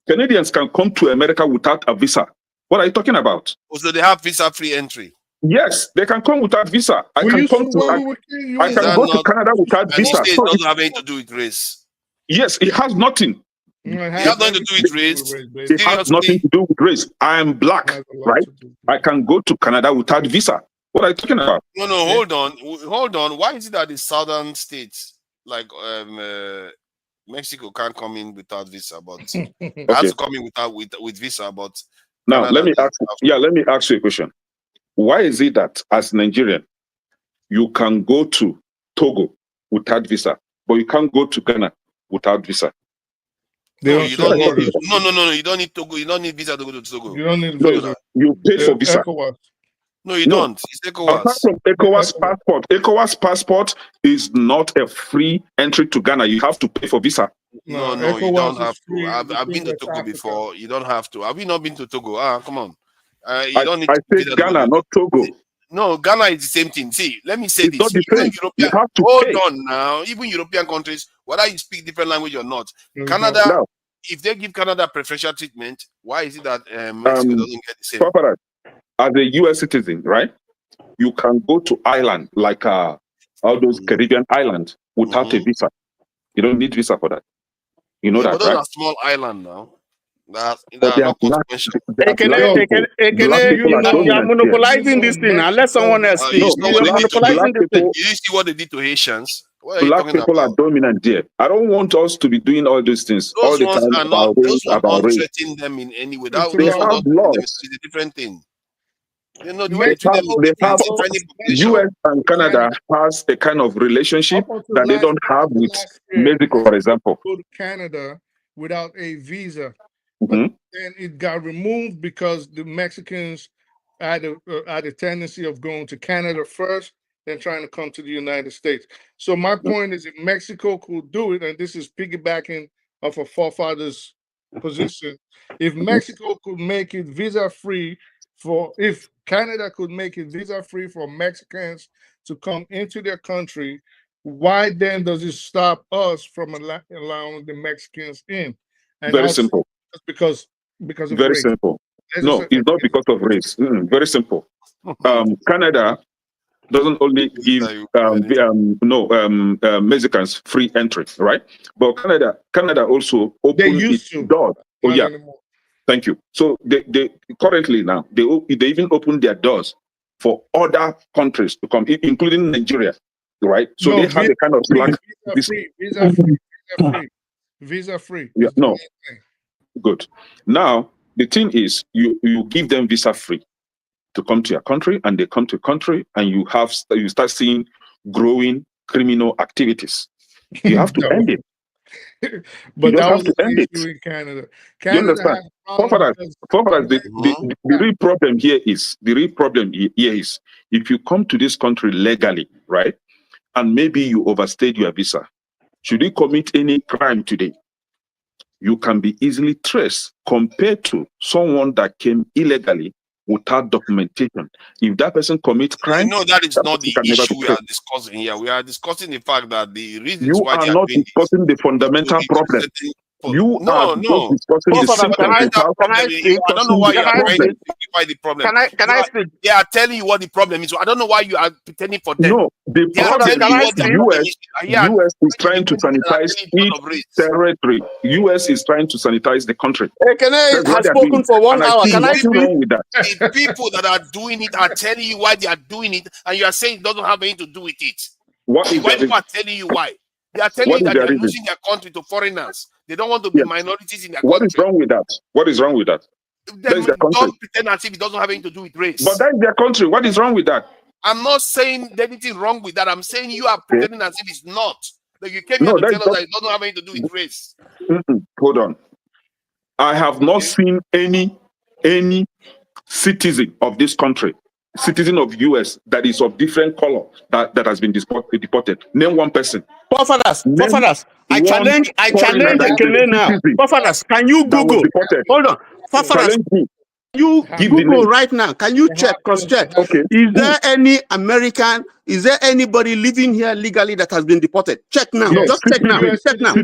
Canadians can come to America without a visa. What are you talking about? So they have visa-free entry. Yes, they can come without visa. I can go to Canada without visa. It doesn't have anything to do with race. Yes, it has nothing. It has nothing to do with race. It has nothing to do with race. I am black, right? I can go to Canada without visa. What are you talking about? No, hold on. Why is it that the southern states like Mexico can't come in without visa, but has to come in with visa? But now let me ask you a question. Why is it that as Nigerian you can go to Togo without visa, but you can't go to Ghana without visa? No, you don't need Togo. You don't need visa to go to Togo. You don't need visa. You pay for visa. No, you don't. It's ECOWAS. Apart from ECOWAS passport is not a free entry to Ghana. You have to pay for visa. No, you don't have to. I've been to Togo before. You don't have to. Have you not been to Togo? Come on. You don't need I said Ghana, not Togo. No, Ghana is the same thing. See, let me say it's this. Even European, hold on now. Even European countries, whether you speak different language or not, Canada, if they give Canada preferential treatment, why is it that Mexico doesn't get the same? As a US citizen, right? You can go to island like all those Caribbean islands without a visa. You don't need visa for that. You know that, but those right? are small island now. You are monopolizing this thing. Unless someone else speaks, you are monopolizing this thing. You see what they did to Haitians? Black people are dominant there. I don't want us to be doing all these things all Those the ones time are not. race, Those ones about don't race. threaten them in any way. They Those have ones don't threaten them. laws. It's a different thing. You know, the way you They treat them have, is different for any population. US and Canada has a kind of relationship that they don't have with Mexico, for example. Go to Canada without a visa, but then it got removed because the Mexicans had a tendency of going to Canada first, then trying to come to the United States. So my point is, if Mexico could do it, and this is piggybacking off of forefathers' position, if Mexico could make it visa-free if Canada could make it visa-free for Mexicans to come into their country, why then does it stop us from allowing the Mexicans in? And Very simple. Because of Very race. simple. No, it's not because of race. Very simple. Canada doesn't only give Mexicans free entry, right? But Canada also opened its doors. Oh yeah. Anymore. Thank you. So they currently now they even open their doors for other countries to come, including Nigeria, right? So they have a kind of slack. Visa free. Yeah, no. Good. Now the thing is, you give them visa free to come to your country, and they come to your country, and you start seeing growing criminal activities. You have to end it. But that was the issue in Canada. You understand? The real problem here is if you come to this country legally, right, and maybe you overstayed your visa, should you commit any crime today, you can be easily traced compared to someone that came illegally without documentation. If that person commits crime, no, that is not the issue we are discussing here. We are discussing the fact that the reasons why they are not discussing the fundamental problem. You are just discussing the symptoms. I don't know why you are trying to identify the problem. Can I speak? They are telling you what the problem is. I don't know why you are pretending for them. No, the US is trying to sanitize its territory. US is trying to sanitize the country. Can I have spoken for 1 hour? Can I speak? The people that are doing it are telling you why they are doing it, and you are saying it doesn't have anything to do with it. Why people are telling you why? They are telling you that they are losing their country to foreigners. They don't want to be minorities in their country. What is wrong with that? What is wrong with that? That is their country. Don't pretend as if it doesn't have anything to do with race. But that is their country. What is wrong with that? I'm not saying anything wrong with that. I'm saying you are pretending as if it's not. Like you came here to tell us that it doesn't have anything to do with race. Hold on. I have not seen any citizen of this country, citizen of US, that is of different color that has been deported. Name one person. Forefathers, I challenge Ekene now. Forefathers, can you Google? Hold on. Forefathers, you Google right now. Can you cross-check? Okay. Is there any American, is there anybody living here legally that has been deported? Check now. Yes. Just check now. Check now.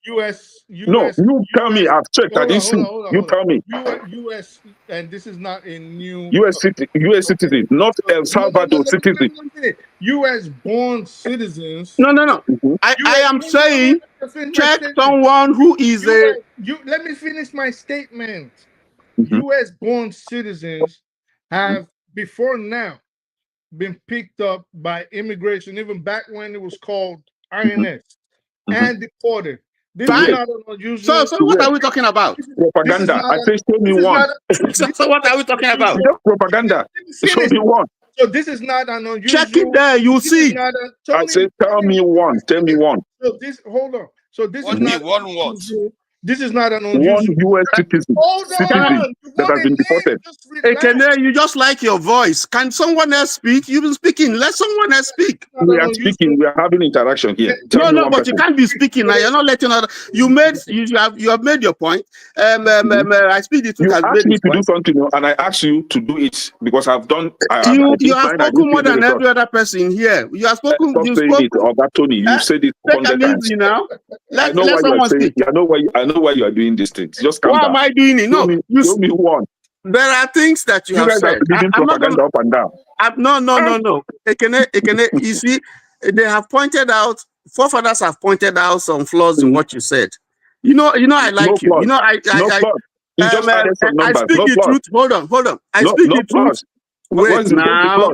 US. No, you tell me. I've checked. I didn't see. You tell me. US, and this is not a new US citizen, not El Salvador citizen. US born citizens. No. I am saying check someone who is let me finish my statement. US born citizens have before now been picked up by immigration, even back when it was called INS, and deported. This is not an unusual. So what are we talking about? Propaganda. I say show me one. So what are we talking about? Just propaganda. Show me one. So this is not an unusual. Check it there. You see. I say tell me one. Tell me one. So this hold on. So this is not one what? This is not an unusual. One US citizen that has been deported. Ekene, you just like your voice. Can someone else speak? You've been speaking. Let someone else speak. We are speaking. We are having interaction here. No, but you can't be speaking now. You're not letting other. You have made your point. I speak the truth. You asked me to do something, and I asked you to do it because I've done. You have spoken more than every other person here. You have spoken. Stop saying it, Oga Tony. You said it 100 times. Now. I know why you are saying. I know why you are doing these things. Just calm down. Why am I doing it? No, show me one. There are things that you have guys said. Are propaganda up and down. No. Ekene, you see, they have pointed out. Forefathers have pointed out some flaws in what you said. You know, I like you. You know, I speak the truth. Hold on. I speak the truth. Wait now.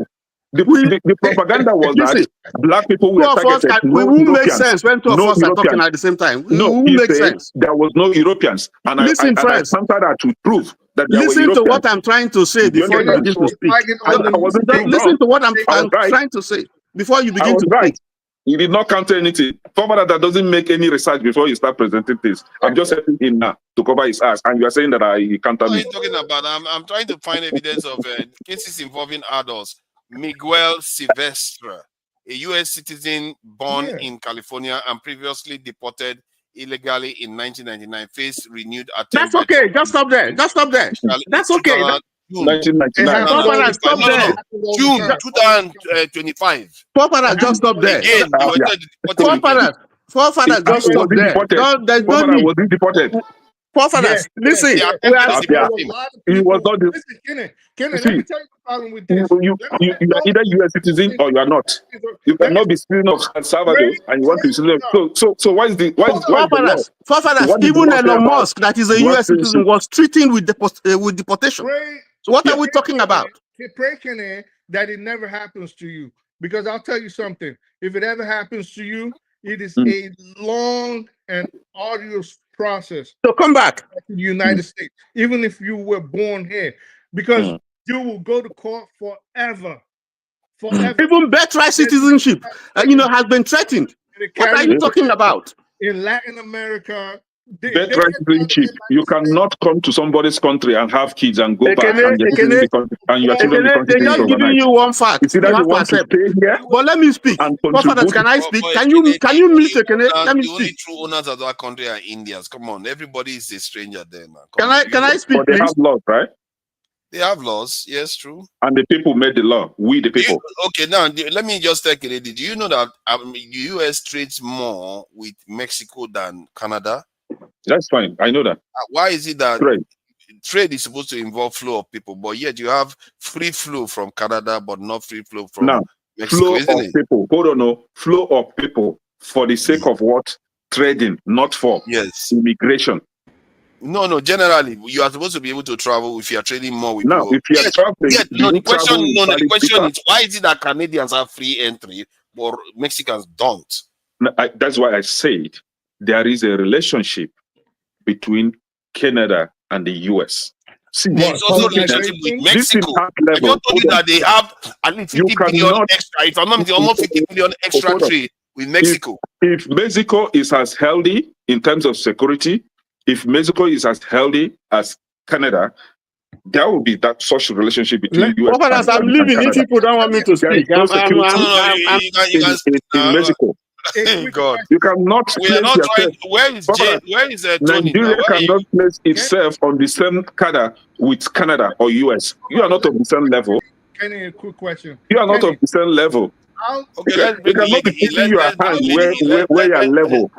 The propaganda was that black people were two of us targeted. we No won't make Europeans. sense when two of No us are talking Europeans. at the same time. It No, won't he make said sense. there was no Europeans, and I Listen, countered that to prove that there were listen to Europeans. what I'm trying to say Do you before you understand? begin to So speak. I wasn't Just wrong. listen to what I'm I was right. trying to say before you I begin was to right. speak. He did not counter anything. Former that doesn't make any research before you start presenting this. I'm just helping him now to cover his ass, and you are saying that he countered What are me. you talking about? I'm trying to find evidence of cases involving adults. Miguel Silvestre, a U.S. citizen born in California and previously deported illegally in 1999, faced renewed attempt. That's okay. Just stop there. Just stop there. That's okay. June 1999. June 2025. Forefathers, just stop there. Again, they were Forefathers, just stop there. There's no need. Was he deported? Forefathers, listen. He was not. Listen, Kenny, let me tell you the problem with this. You are either U.S. citizen or you are not. You cannot be citizen of El Salvador and you want to be citizen. So why is the law? Forefathers, even Elon Musk, that is a U.S. citizen, was treating with deportation. So what are we talking about? Pray, Kenny, that it never happens to you. Because I'll tell you something. If it ever happens to you, it is a long and arduous process. So come back to the United States, even if you were born here, because you will go to court forever. Even birthright citizenship, has been threatened. What are you talking about? In Latin America, birthright citizenship. You cannot come to somebody's country and have kids and go back and your children become They're just giving you one fact. It's either you want to stay here. But let me speak. Forefathers, can I speak? Can you mute Ekene? Let me The only speak. true owners of that country are Indians. Come on, everybody is a stranger there, man. Can I speak, But they have laws, right? They have laws, yes, true. And the people made the law. We, the people. Okay, now let me just tell you, do you know that the US trades more with Mexico than Canada? That's fine. I know that. Why is it that trade is supposed to involve flow of people, but yet you have free flow from Canada, but not free flow from Mexico, flow isn't of it? people. Hold on, no. Flow of people for the sake of what? Trading, not for immigration. No, generally, you are supposed to be able to travel if you are trading more with now, people. if you are traveling, the question is, why is it that Canadians have free entry, but Mexicans don't? That's why I said there is a relationship between Canada and the US. See, there's also a relationship with Mexico. I just told you that they have at least 50 billion extra. If I'm not mistaken, almost 50 billion extra trade with Mexico. If Mexico is as healthy in terms of security, if Mexico is as healthy as Canada, there will be that social relationship between US and I'm leaving if people don't want me to speak. in Mexico. God. You cannot place yourself. Where is Tony? Nigeria cannot place itself on the same cadre with Canada or US. You are not of the same level. Kenny, a quick question. You are not of the same level. Okay, you cannot be putting your hand where you are level.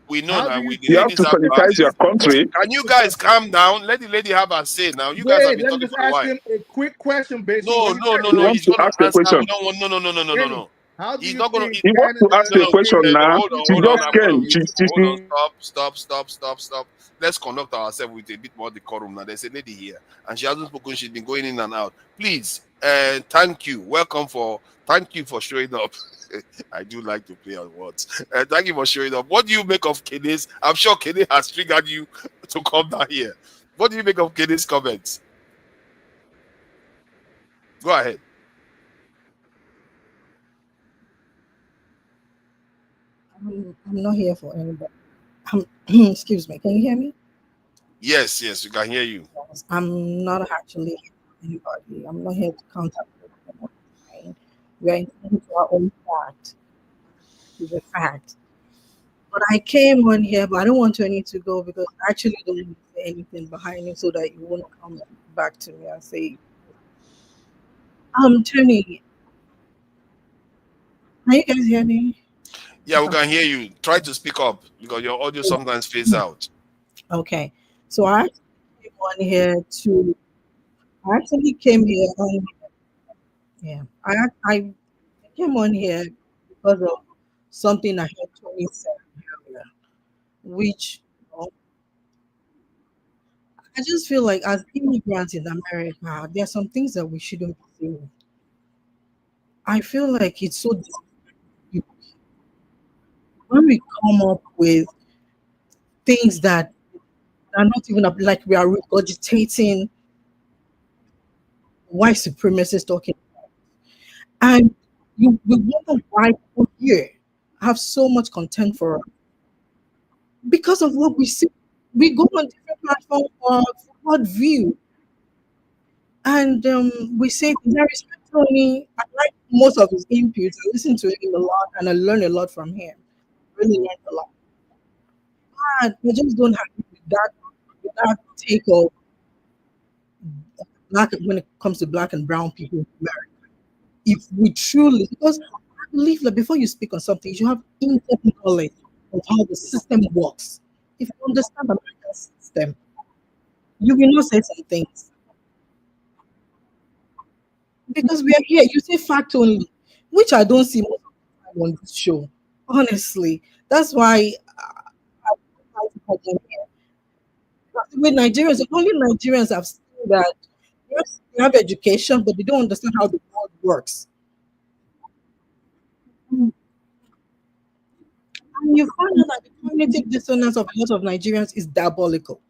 We know now. You have to sanitize your country. Can you guys calm down? Let the lady have her say now. You guys have been talking for a while. Him a quick question based No. He's going to ask a question. No. He's not going to. He wants to ask a question now. She just came. Stop. Let's conduct ourselves with a bit more decorum now. There's a lady here, and she hasn't spoken. She's been going in and out. Please, thank you. Thank you for showing up. I do like to play on words. Thank you for showing up. What do you make of Kene's? I'm sure Kene has triggered you to come down here. What do you make of Kene's comments? Go ahead. I'm not here for anybody. Excuse me. Can you hear me? Yes, we can hear you. Yes, I'm not actually here for anybody. I'm not here to contact anyone. We are into our own fact. It's a fact. But I came on here, but I don't want Tony to go because I actually don't want to say anything behind it so that you won't come back to me and say, Tony, can you guys hear me? Yeah, we can hear you. Try to speak up because your audio sometimes fades out. Okay. So I actually came on here to, I came on here because of something I heard Tony say earlier, which I just feel like as immigrants in America, there are some things that we shouldn't be doing. I feel like it's so difficult when we come up with things that are not even like we are regurgitating white supremacists talking about. And we wonder why people here have so much content for us. Because of what we see. We go on different platforms for broad view. And we say, there is Tony. I like most of his inputs. I listen to him a lot and I learn a lot from him. Really learned a lot. But I just don't have that take of black when it comes to black and brown people in America. If we truly, because I believe that before you speak on something, you should have in-depth knowledge of how the system works. If you understand the American system, you will not say some things. Because we are here, you say fact only, which I don't see most of the time on this show. Honestly, that's why with Nigerians, only Nigerians have seen that yes, they have education, but they don't understand how the world works. And you find out that the cognitive dissonance of a lot of Nigerians is diabolical.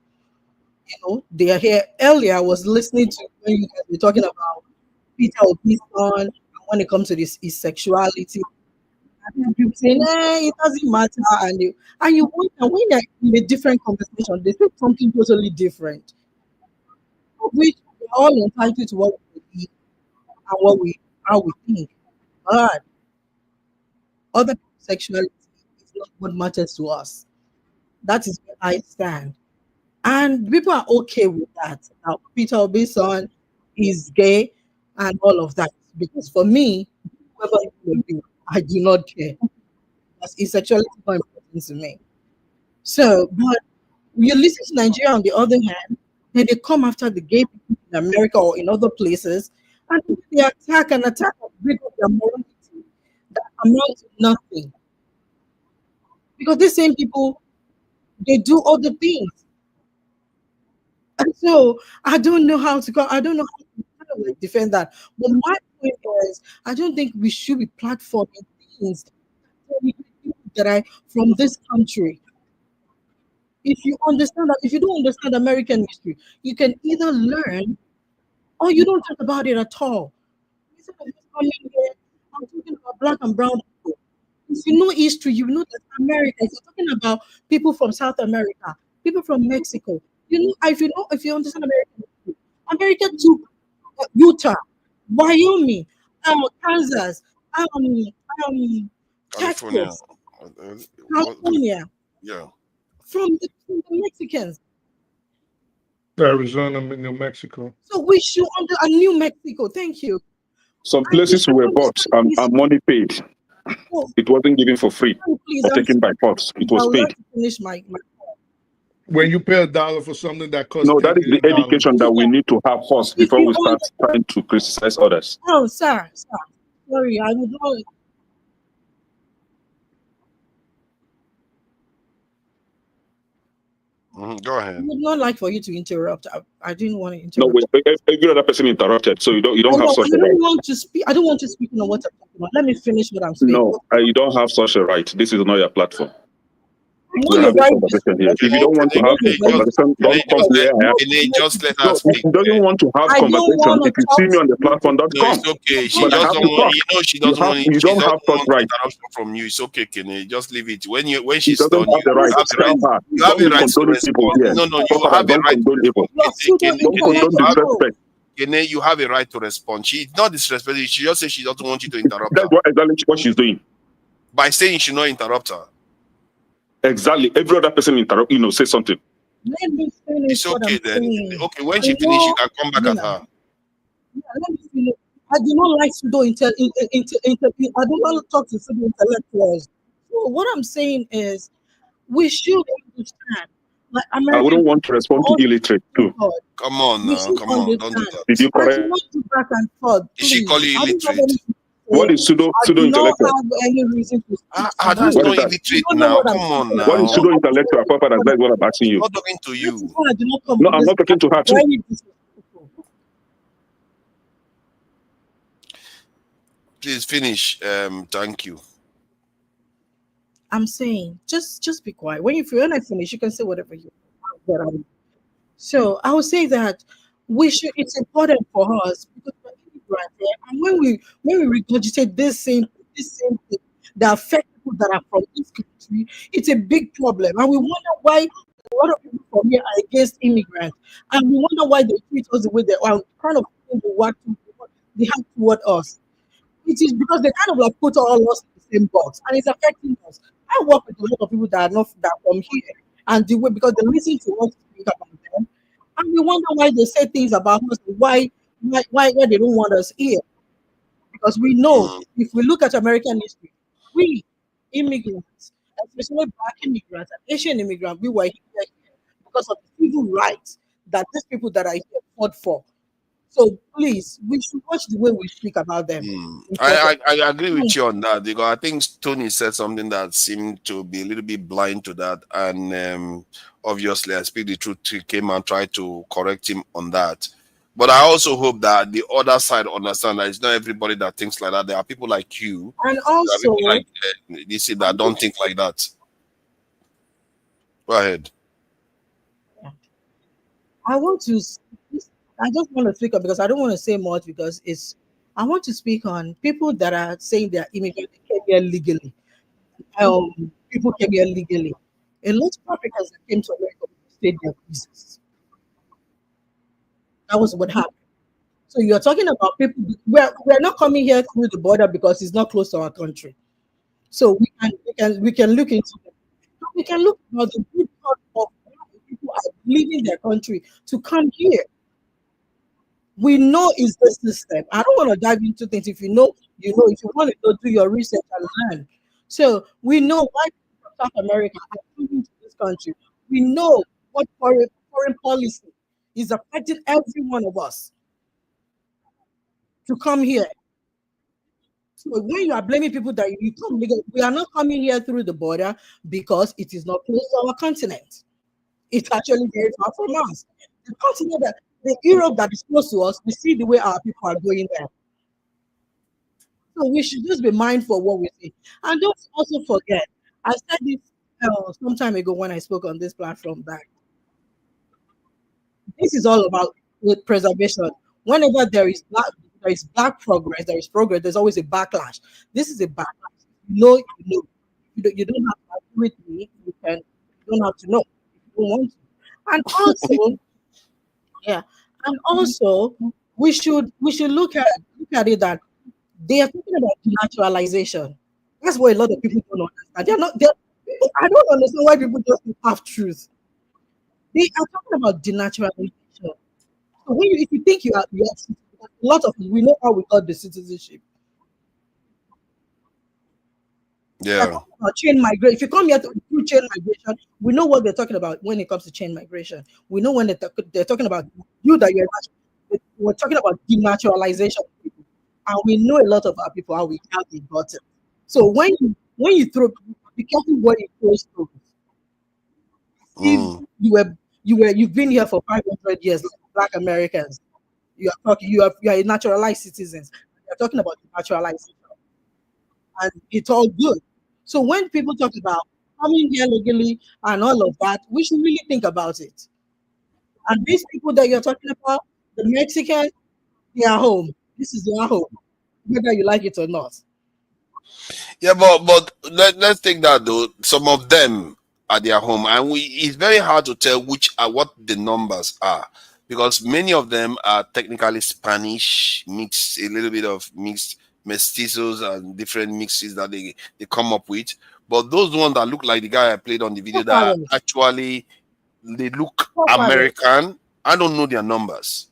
You know, they are here. Earlier, I was listening to when you guys were talking about Peter Obi's son, and when it comes to this his sexuality. And people say, nah, it doesn't matter. And you wonder when they're in a different conversation, they say something totally different. Which we're all entitled to what we believe and how we think. But other people's sexuality is not what matters to us. That is where I stand. And people are okay with that. Now, Peter Obi's son is gay and all of that. Because for me, whoever it will be, I do not care. Because his sexuality is not important to me. So, but you listen to Nigeria on the other hand, then they come after the gay people in America or in other places, and they attack and bring up their morality that amounts to nothing. Because these same people, they do other things. And so I don't know how to defend that. But my point is, I don't think we should be platforming things that are from this country. If you understand that, if you don't understand American history, you can either learn or you don't talk about it at all. I'm talking about black and brown people. If you know history, you know that America, if you're talking about people from South America, people from Mexico, if you understand American history, America took Utah, Wyoming, Kansas, California. Texas, California. Yeah. From the Mexicans. Arizona, New Mexico. So we should under a New Mexico. Thank you. Some places were bought and money paid. It wasn't given for free or taken by force. It was paid. Finish my when you pay $1 for something that costs no, that is the education that we need to have first before we start trying to criticize others. Oh, sir. Sorry, I would not. Go ahead. I would not like for you to interrupt. I didn't want to interrupt. No, every other person interrupted, so you don't have such a right. I don't want to speak. I don't want to speak on what I'm talking about. Let me finish what I'm saying. No, you don't have such a right. This is not your platform. We're having a conversation here. If you don't want to have conversation, don't come here. Just let her speak. If you don't want to have conversation, if you see me on the platform, don't come. It's okay. She doesn't want. She doesn't want. You don't have such right from you. It's okay, Kene. Just leave it. When she's done, you have the right. You have the right to respond. No, you have a right to respond. Don't disrespect. Kene, you have a right to respond. She's not disrespectful. She just says she doesn't want you to interrupt her. That's exactly what she's doing. By saying she not interrupt her. Exactly. Every other person interrupt, say something. Let me finish. It's okay then. Okay, when she finishes, you can come back at her. Yeah, let me finish. I do not like pseudo I don't want to talk to pseudo intellectuals. So what I'm saying is, we should understand. Like I wouldn't want to respond to illiterate too. Come on now, come on, don't do that. Did you correct? Back and forth, Is she calling you illiterate? What is pseudo intellectual? I do not have any reason to speak to That's What not is that? illiterate don't know now. what I'm Come on speaking now. What is pseudo intellectual? Papa, that's what I'm asking you. Not talking to you. This is why I do not come No, to I'm this not talking to her too. very disrespectful. Please finish. Thank you. I'm saying, just be quiet. When I finish, you can say whatever you want. So I would say that it's important for us because we're immigrants, and when we regurgitate this same thing that affect people that are from this country, it's a big problem. And we wonder why a lot of people from here are against immigrants. And we wonder why they treat us the way they are, kind of they have toward us. It is because they kind of like put all us in the same box, and it's affecting us. I work with a lot of people that are from here, and the way because they listen to us speak about them, and we wonder why they say things about us, why they don't want us here. Because we know if we look at American history, we immigrants, especially black immigrants and Asian immigrants, we were here because of the civil rights that these people that are here fought for. So please, we should watch the way we speak about them. I agree with you on that because I think Tony said something that seemed to be a little bit blind to that, and obviously, I speak the truth. He came and tried to correct him on that. But I also hope that the other side understand that it's not everybody that thinks like that. There are people like you, and also like DC that don't think like that. Go ahead. I just want to speak up because I don't want to say much because I want to speak on people that are saying they're immigrants came here legally. People came here legally. A lot of Africans that came to America stayed their visas. That was what happened. So you're talking about people. We're not coming here through the border because it's not close to our country. So we can look into it. We can look at the good part of people are leaving their country to come here. We know it's the system. I don't want to dive into things. If you know, you know. If you want to go do your research and learn. So we know why people from South America are coming to this country. We know what foreign policy is affecting every one of us to come here. So when you are blaming people that you come, we are not coming here through the border because it is not close to our continent. It's actually very far from us. The continent the Europe that is close to us, we see the way our people are going there. So we should just be mindful of what we say. And don't also forget, I said this some time ago when I spoke on this platform that this is all about preservation. Whenever there is black progress, there's always a backlash. This is a backlash. You know. You don't have to agree with me. You don't have to know if you don't want to. And also, yeah, and also we should look at it that they are talking about denaturalization. That's what a lot of people don't understand. I don't understand why people just have truth. They are talking about denaturalization. So if you think you are, a lot of we know how we got the citizenship. Yeah. Chain migration. If you come here through chain migration, we know what they're talking about when it comes to chain migration. We know when they're talking about we're talking about denaturalization, and we know a lot of our people how they got it. So when you throw, be careful what you throw. You've been here for 500 years, like Black Americans. You are naturalized citizens. You're talking about naturalization, and it's all good. So when people talk about coming here legally and all of that, we should really think about it. And these people that you're talking about, the Mexicans, they are home. This is their home, whether you like it or not. Yeah, but let's take that though. Some of them are their home, and it's very hard to tell what the numbers are because many of them are technically Spanish mixed, a little bit of mixed mestizos and different mixes that they come up with. But those ones that look like the guy I played on the video that actually they look American, I don't know their numbers.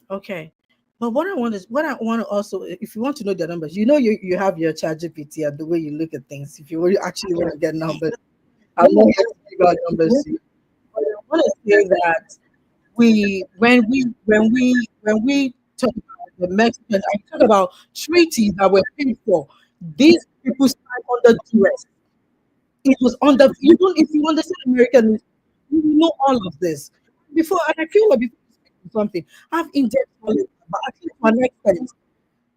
Okay. But what I want to also, if you want to know their numbers, you have your ChatGPT and the way you look at things. If you actually want to get numbers, I'm not here to give out numbers to you. But want to say that when we talk about the Mexicans, I talk about treaties that were paid for. These people signed under duress. It was under, you don't, if you understand American, you know all of this before. And I feel like before you speak to something, have in-depth knowledge, but at least to an extent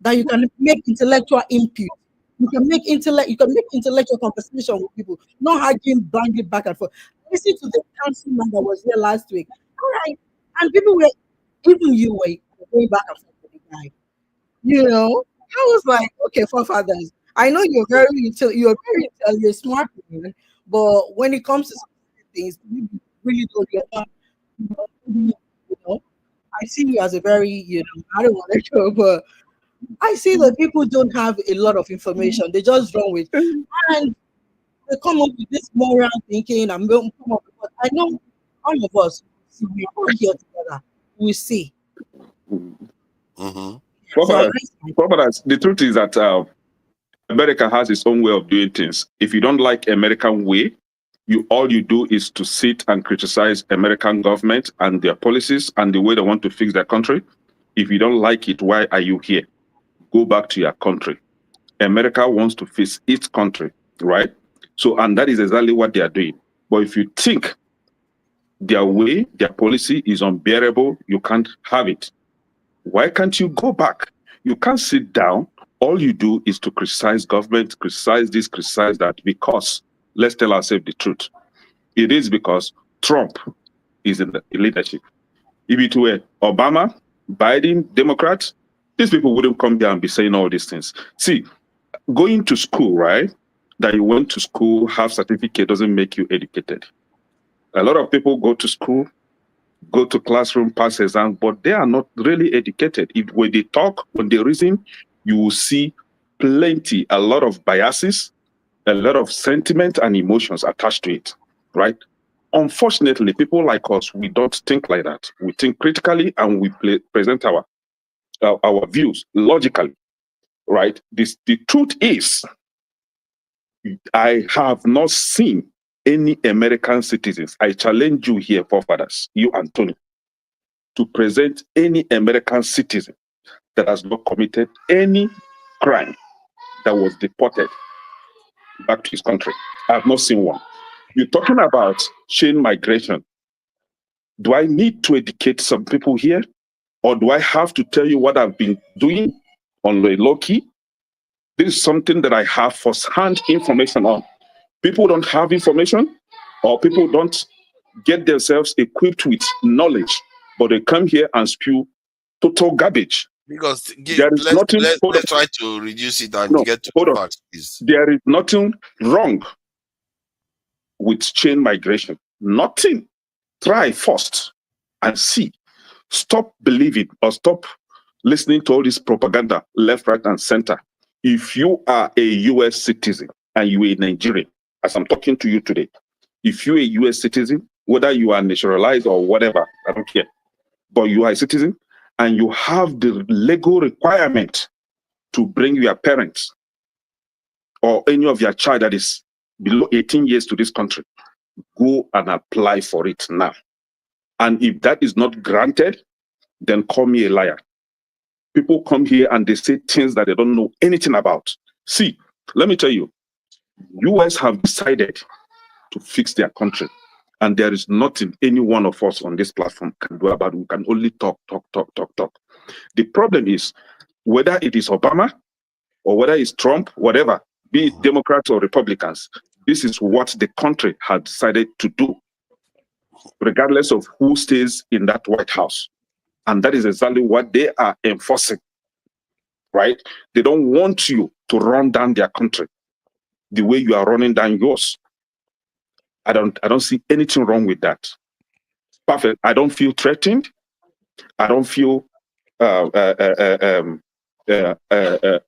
that you can make intellectual input. You can make intellectual conversation with people, not arguing blindly back and forth. Listen to the councilman that was here last week. All right, and people were, even you were going back and forth with the guy. You know, I was like, okay, forefathers. I know you're you're smart man, but when it comes to some things, you really don't get that. You know, I see you as a very, I don't want to go, but I see that people don't have a lot of information. They just run with, and they come up with this moral thinking and come up with, I know all of us, we're all here together. We see. Brothers, the truth is that America has its own way of doing things. If you don't like American way, all you do is to sit and criticize American government and their policies and the way they want to fix their country. If you don't like it, why are you here? Go back to your country. America wants to fix its country, right? So, and that is exactly what they are doing. But if you think their way, their policy is unbearable, you can't have it. Why can't you go back? You can't sit down. All you do is to criticize government, criticize this, criticize that, because let's tell ourselves the truth. It is because Trump is in the leadership. If it were Obama, Biden, Democrats, these people wouldn't come here and be saying all these things. See, going to school, right? That you went to school, have certificate doesn't make you educated. A lot of people go to school, go to classroom, pass exams, but they are not really educated. When they talk, when they reason, you will see a lot of biases, a lot of sentiment and emotions attached to it, right? Unfortunately, people like us, we don't think like that. We think critically and we present our views logically, right? The truth is, I have not seen any American citizens. I challenge you here, forefathers, you and Tony, to present any American citizen that has not committed any crime that was deported back to his country. I have not seen one. You're talking about chain migration. Do I need to educate some people here? Or do I have to tell you what I've been doing on the low key? This is something that I have first-hand information on. People don't have information, or people don't get themselves equipped with knowledge, but they come here and spew total garbage. Because let's try to reduce it and get to the facts, please. There is nothing wrong with chain migration. Nothing. Try first and see. Stop believing or stop listening to all this propaganda, left, right, and center. If you are a U.S. citizen and you are a Nigerian, as I'm talking to you today, if you're a U.S. citizen, whether you are naturalized or whatever, I don't care, but you are a citizen and you have the legal requirement to bring your parents or any of your child that is below 18 years to this country, go and apply for it now. And if that is not granted, then call me a liar. People come here and they say things that they don't know anything about. See, let me tell you, US have decided to fix their country. And there is nothing any one of us on this platform can do about it. We can only talk. The problem is, whether it is Obama or whether it's Trump, whatever, be it Democrats or Republicans, this is what the country has decided to do, regardless of who stays in that White House. And that is exactly what they are enforcing, right? They don't want you to run down their country the way you are running down yours. I don't see anything wrong with that. Perfect. I don't feel threatened. I don't feel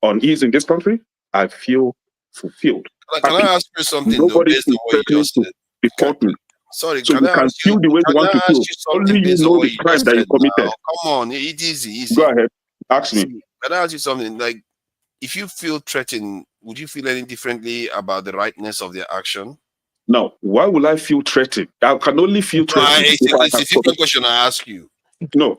unease in this country. I feel fulfilled. Can I ask you something? Nobody based on is what you threatening just to said? deport me. Sorry, So can you I can ask you? feel the way you want to feel. Only you know the crime that you committed. Come on, easy. Go ahead. Ask me. Can I ask you something? Like, if you feel threatened, would you feel any differently about the rightness of their action? Now, why will I feel threatened? I can only feel threatened. It's a simple question I ask you. No.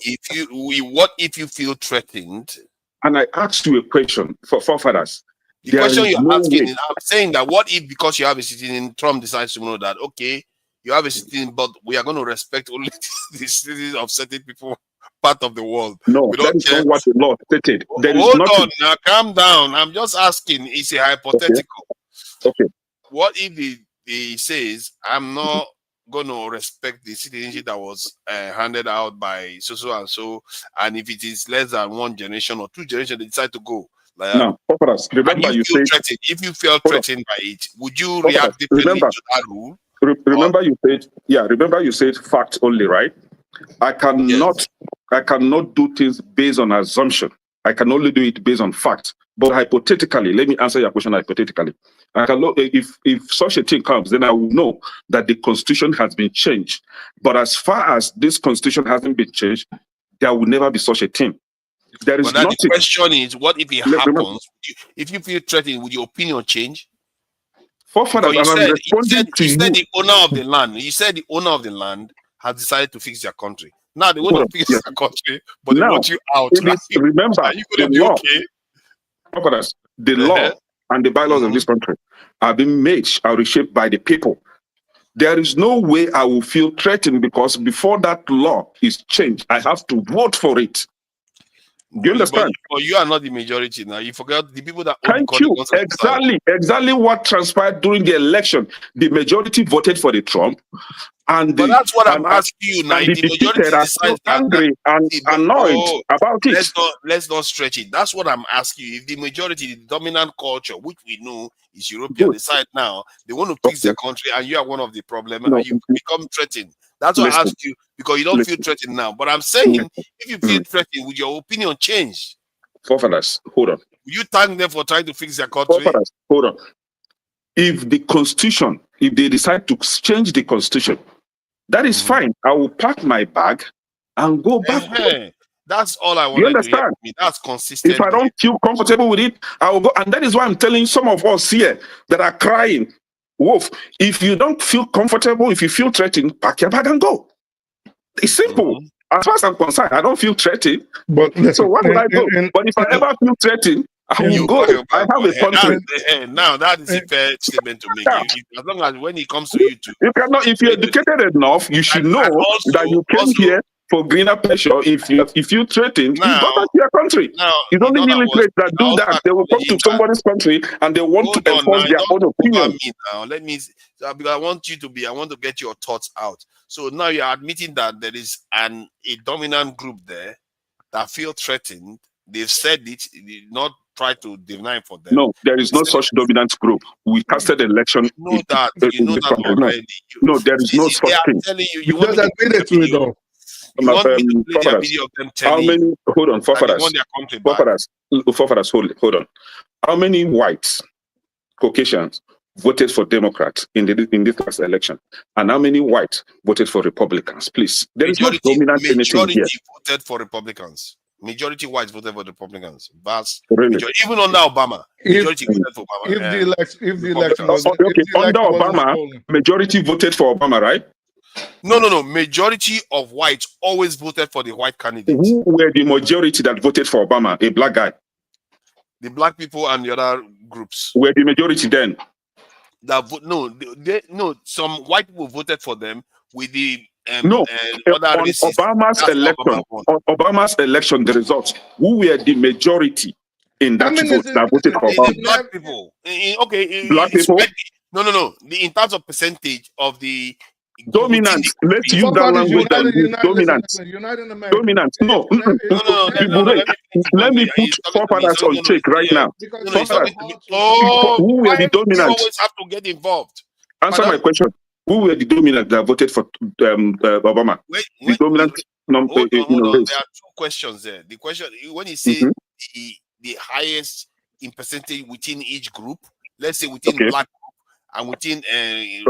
What if you feel threatened? And I asked you a question for forefathers. The question you're asking is, I'm saying that what if, because you have a citizen, Trump decides to know that, okay, you have a citizen, but we are going to respect only the citizens of certain people, part of the world. No, that is not what the law stated. Hold on, now calm down. I'm just asking, it's a hypothetical. Okay. What if he says, I'm not going to respect the citizenship that was handed out by so and so, and if it is less than 1 generation or 2 generations, they decide to go. Like, now, remember you said, if you felt threatened by it, would you react differently to that rule? Remember you said fact only, right? I cannot do things based on assumption. I can only do it based on fact. But hypothetically, let me answer your question hypothetically. I can look, if such a thing comes, then I will know that the constitution has been changed. But as far as this constitution hasn't been changed, there will never be such a thing. There is nothing. The question is, what if it happens? If you feel threatened, would your opinion change? You said the owner of the land. You said the owner of the land has decided to fix their country. Now they want to fix their country, but they want you out. Remember, are you going to be okay? The law and the bylaws of this country are being made, are reshaped by the people. There is no way I will feel threatened because before that law is changed, I have to vote for it. Do you understand? But you are not the majority now. You forgot the people that. Thank you. Exactly what transpired during the election. The majority voted for the Trump, but that's what I'm asking you now. The majority are so angry and annoyed about it. Let's not stretch it. That's what I'm asking you. If the majority, the dominant culture, which we know is European, decide now they want to fix their country, and you are one of the problem, and you become threatened. That's what I asked you, because you don't feel threatened now. But I'm saying, if you feel threatened, would your opinion change? Forefathers, hold on. Will you thank them for trying to fix their country? Forefathers, hold on. If the constitution, if they decide to change the constitution, that is fine. I will pack my bag and go back. That's all I want. You understand? That's consistent. If I don't feel comfortable with it, I will go. And that is why I'm telling some of us here that are crying, Wolf, if you don't feel comfortable, if you feel threatened, pack your bag and go. It's simple. As far as I'm concerned, I don't feel threatened. But so why would I go? But if I ever feel threatened, I will go. I have a country. Now that is a fair statement to make. As long as when it comes to you too. You cannot, if you're educated enough, you should know that you came here for greener pressure. If you threaten, you go back to your country. It's only militaries that do that. They will come to somebody's country and they want to enforce their own opinion. Let me, because I want to get your thoughts out. So now you're admitting that there is a dominant group there that feel threatened. They've said it, not try to deny for them. No, there is no such dominant group. We casted election. You know that already. No, there is no such thing. You want to admit it to it though. You want me to play their video of them telling how many? Hold on, forefathers. Hold on. How many whites, Caucasians, voted for Democrats in this last election, and how many whites voted for Republicans? Please, there is no dominant anything here. Voted for Republicans. Majority whites voted for Republicans. Vast really? Majority, even under Obama, majority voted for Obama. If the election was under Obama, majority voted for Obama, right? No. Majority of whites always voted for the white candidate. Who were the majority that voted for Obama? A black guy. The black people and the other groups were the majority then. Some white people voted for them with the Obama's election, the results. Who were the majority in that vote that voted for Obama? Black people. Black people. No. In terms of percentage of the dominant. Let's use that language. Dominant. No. Let me put forefathers on check right now. Who were the dominant? You always have to get involved. Answer my question. Who were the dominant that voted for Obama? The dominant number. There are two questions there. The question, when you say the highest in percentage within each group, let's say within black group and within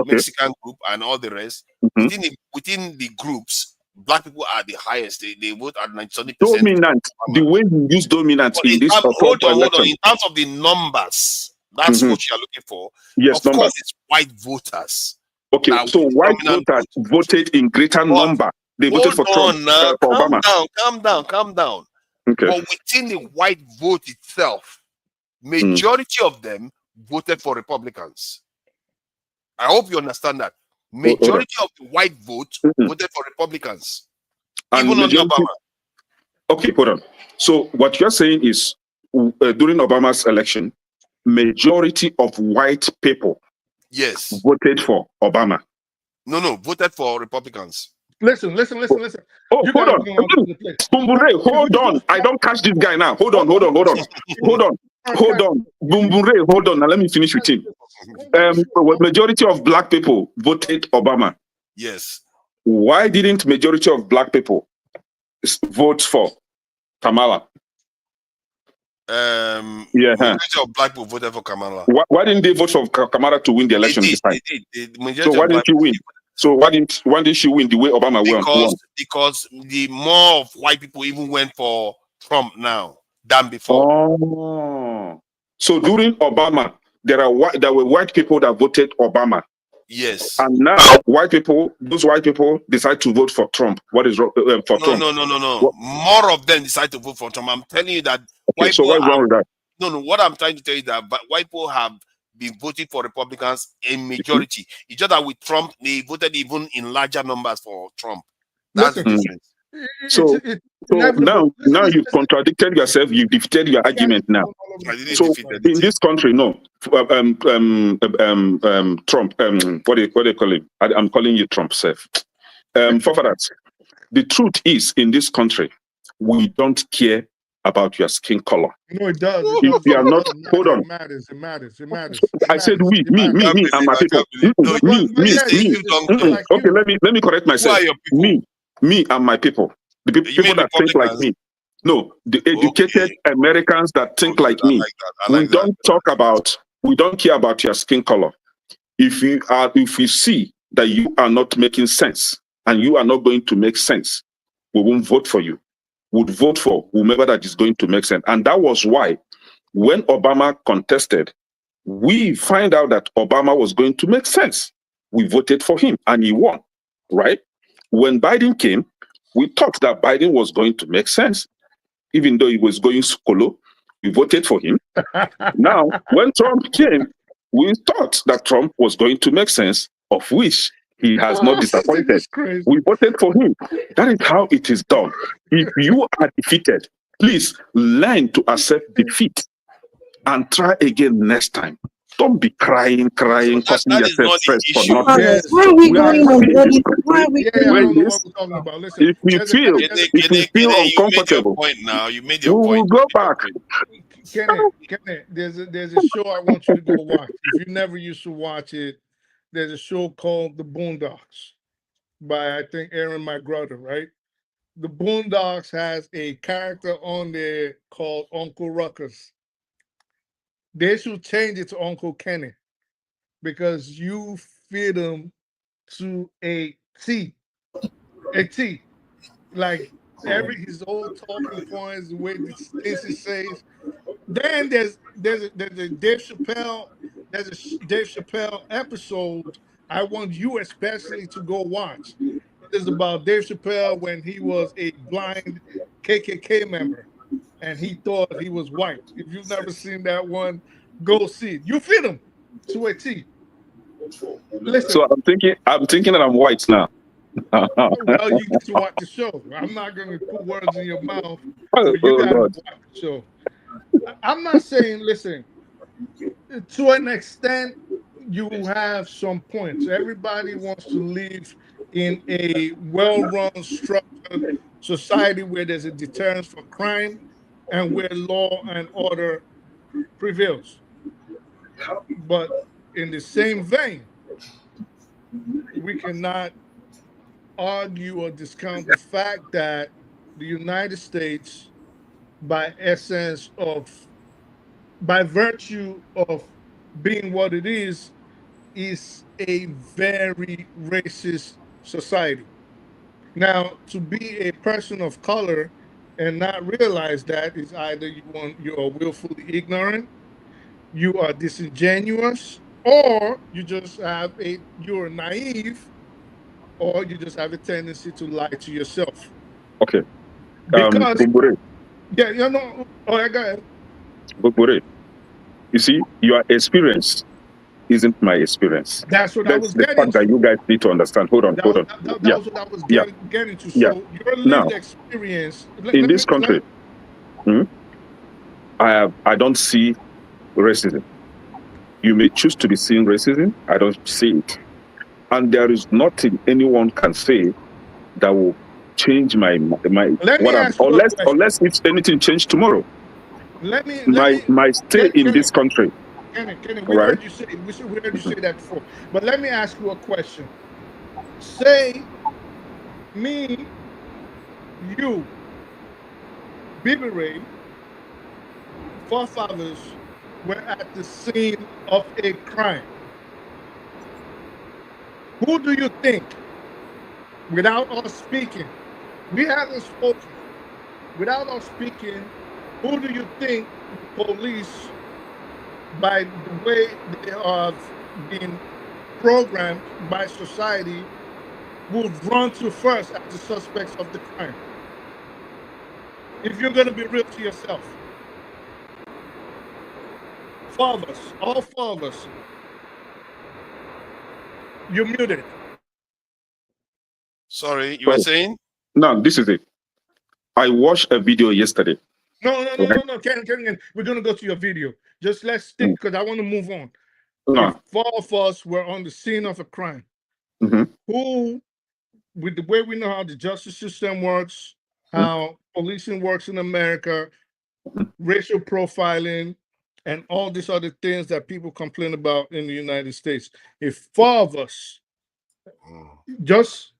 Mexican group and all the rest, within the groups, black people are the highest. They vote at 90%. Dominant. The way you use dominant in this hold on. In terms of the numbers, that's what you are looking for. Yes, of course, it's white voters. Okay, so white voters voted in greater number. They voted for Trump, for Obama. Calm down. Okay. But within the white vote itself, majority of them voted for Republicans. I hope you understand that. Majority of the white vote voted for Republicans. And even under Obama. Okay, hold on. So what you're saying is during Obama's election, majority of white people voted for Obama. No, voted for Republicans. Listen. Oh, hold on. Hold on. I don't catch this guy now. Hold on. Bumbure, hold on. Now let me finish with him. Majority of black people voted Obama. Yes. Why didn't majority of black people vote for Kamala? Majority of black people voted for Kamala. Why didn't they vote for Kamala to win the election this time? They did. So why didn't you win? So why didn't she win the way Obama won? Because the more of white people even went for Trump now than before. Oh. So during Obama, there were white people that voted Obama. Yes. And now those white people decide to vote for Trump. What is wrong for Trump? No. More of them decide to vote for Trump. I'm telling you that white people. So what's wrong with that? No. What I'm trying to tell you is that white people have been voting for Republicans in majority. It's just that with Trump, they voted even in larger numbers for Trump. That's the difference. So now you've contradicted yourself. You've defeated your argument now. So in this country, no, Trump. What do you call him? I'm calling you Trump, self. For that, the truth is, in this country, we don't care about your skin color. No, it does. If you are not, hold on. It matters. I said we, and my people. Okay, let me correct myself. Me and my people. The people that think like me. No, the educated Americans that think like me. We don't care about your skin color. If we see that you are not making sense and you are not going to make sense, we won't vote for you. Would vote for whomever that is going to make sense. And that was why when Obama contested, we find out that Obama was going to make sense. We voted for him and he won, right? When Biden came, we thought that Biden was going to make sense. Even though he was going solo, we voted for him. Now, when Trump came, we thought that Trump was going to make sense, of which he has not disappointed. We voted for him. That is how it is done. If you are defeated, please learn to accept defeat and try again next time. Don't be crying, causing yourself stress for nothing. Why are we going on? Why are we Listen, if you feel uncomfortable, you will go back. Kenneth, there's a show I want you to go watch. If you never used to watch it, there's a show called The Boondocks by, I think, Aaron McGruder, right? The Boondocks has a character on there called Uncle Ruckus. They should change it to Uncle Kenny because you feed him to a T. Like his old talking points, the way Stacey says. Then there's a Dave Chappelle. There's a Dave Chappelle episode I want you especially to go watch. It is about Dave Chappelle when he was a blind KKK member and he thought he was white. If you've never seen that one, go see it. You fit him to a T. Listen. So I'm thinking that I'm white now. Well, you get to watch the show. I'm not going to put words in your mouth, but you got to watch the show. I'm not saying, listen, to an extent, you have some points. Everybody wants to live in a well-run, structured society where there's a deterrence for crime and where law and order prevails. But in the same vein, we cannot argue or discount the fact that the United States, by virtue of being what it is a very racist society. Now, to be a person of color and not realize that is either you are willfully ignorant, you are disingenuous, or you just have you're naive, or you just have a tendency to lie to yourself. Okay. Because Bumbure, yeah, you know, oh, I got it. Bumbure, you see, your experience isn't my experience. That's what I That's was the getting fact that to. you guys need to understand. Hold on, That, hold on. that Yeah, was what I was yeah, getting to. yeah. So your Now, lived experience. in this country, I don't see racism. You may choose to be seeing racism. I don't see it. And there is nothing anyone can say that will change my Let me what I'm ask you a question. unless if anything changed tomorrow. Let me My stay in this country. Kenny, we Right? heard you say we heard you say that before. But let me ask you a question. Say me, you, Bibi Ray, forefathers were at the scene of a crime. Who do you think, without us speaking, we haven't spoken, without us speaking, who do you think the police, by the way they have been programmed by society, would run to first as the suspects of the crime? If you're going to be real to yourself. Four of us, all four of us. You're muted. Sorry, you were saying? No, this is it. I watched a video yesterday. No, Ken, we're going to go to your video. Just let's stick, because I want to move on. No. If four of us were on the scene of a crime, who, with the way we know how the justice system works, how policing works in America, racial profiling, and all these other things that people complain about in the United States, if four of us, just,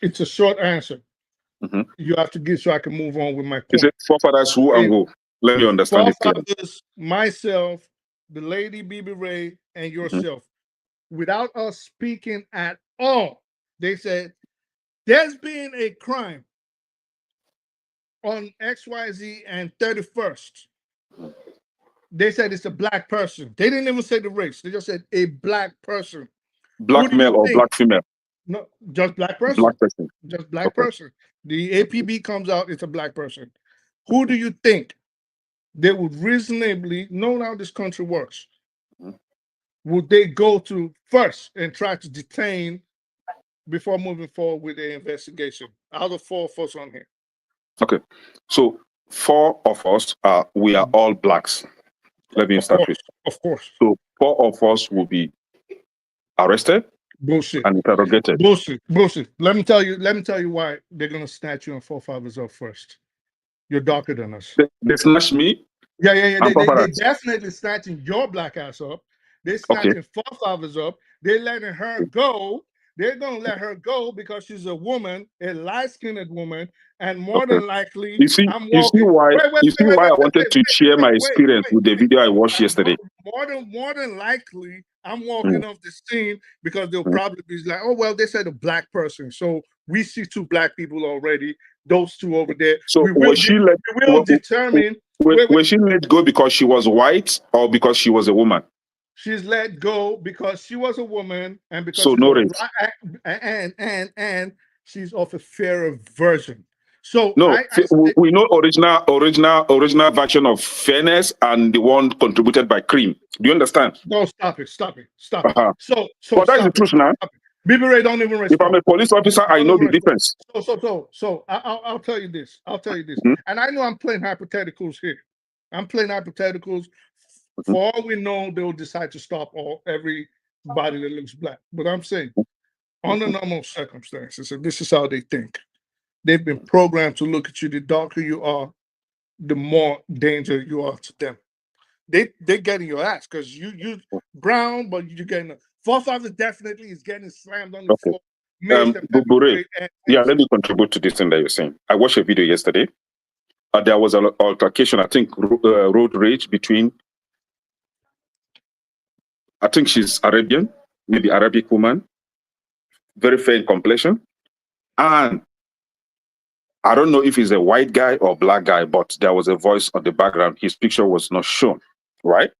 it's a short answer. You have to give so I can move on with my point. Is it forefathers who and who? Let me understand it clearly. Forefathers, myself, the lady Bibi Ray, and yourself, without us speaking at all, they said, there's been a crime on XYZ and 31st. They said it's a black person. They didn't even say the race. They just said a black person. Black male or black female? No, just black person. Black person. Just black person. The APB comes out, it's a black person. Who do you think they would reasonably know how this country works? Would they go to first and try to detain before moving forward with the investigation? Out of four of us on here. Okay. So four of us we are all blacks. Let me start with. Of course. So four of us will be arrested. Bullshit. And interrogated. Bullshit. Let me tell you why they're gonna snatch you and forefathers up first. You're darker than us. They snatch me. Yeah. They definitely snatching your black ass up. They're snatching forefathers up. They're letting her go. They're gonna let her go because she's a woman, a light-skinned woman, and more than likely, you see why I wanted to share my experience with the video I watched yesterday. More than likely, I'm walking off the scene because they'll probably be like, oh well, they said a black person, so we see two black people already. Those two over there. So was she let go because she was white or because she was a woman? She's let go because she was a woman and because so she's no race. And she's of a fairer version. So no, we know original version of fairness and the one contributed by cream. Do you understand? No, stop it. So but that's the truth now. Bibi Ray don't even respond. If I'm a police officer, I know the difference. So I'll tell you this. And I know I'm playing hypotheticals here. For all we know, they'll decide to stop everybody that looks black. But I'm saying, under normal circumstances, and this is how they think. They've been programmed to look at you. The darker you are, the more danger you are to them. They're getting your ass because you brown, but you're getting forefather definitely is getting slammed on the floor. Let me contribute to this thing that you're saying. I watched a video yesterday. There was an altercation, I think, road rage between. I think she's Arabian, maybe Arabic woman, very fair in complexion. And I don't know if he's a white guy or black guy, but there was a voice on the background. His picture was not shown, right?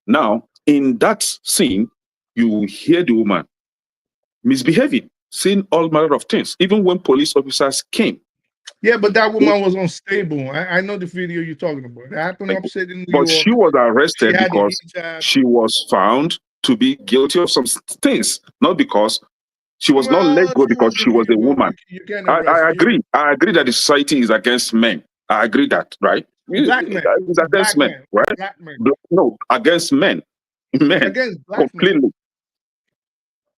Now, In that scene, you hear the woman misbehaving, saying all manner of things, even when police officers came. Yeah, but that woman was unstable. I know the video you're talking about. It happened upstate in New But York. she was arrested She had the because hijab. she was found to be guilty of some things, not because she was not let go because she was a woman. You can't I arrest agree. I agree that the society is against men. I agree that, right? black men. It's against Black men, men. right? Black men. No, against men. Men. Against black men. Completely.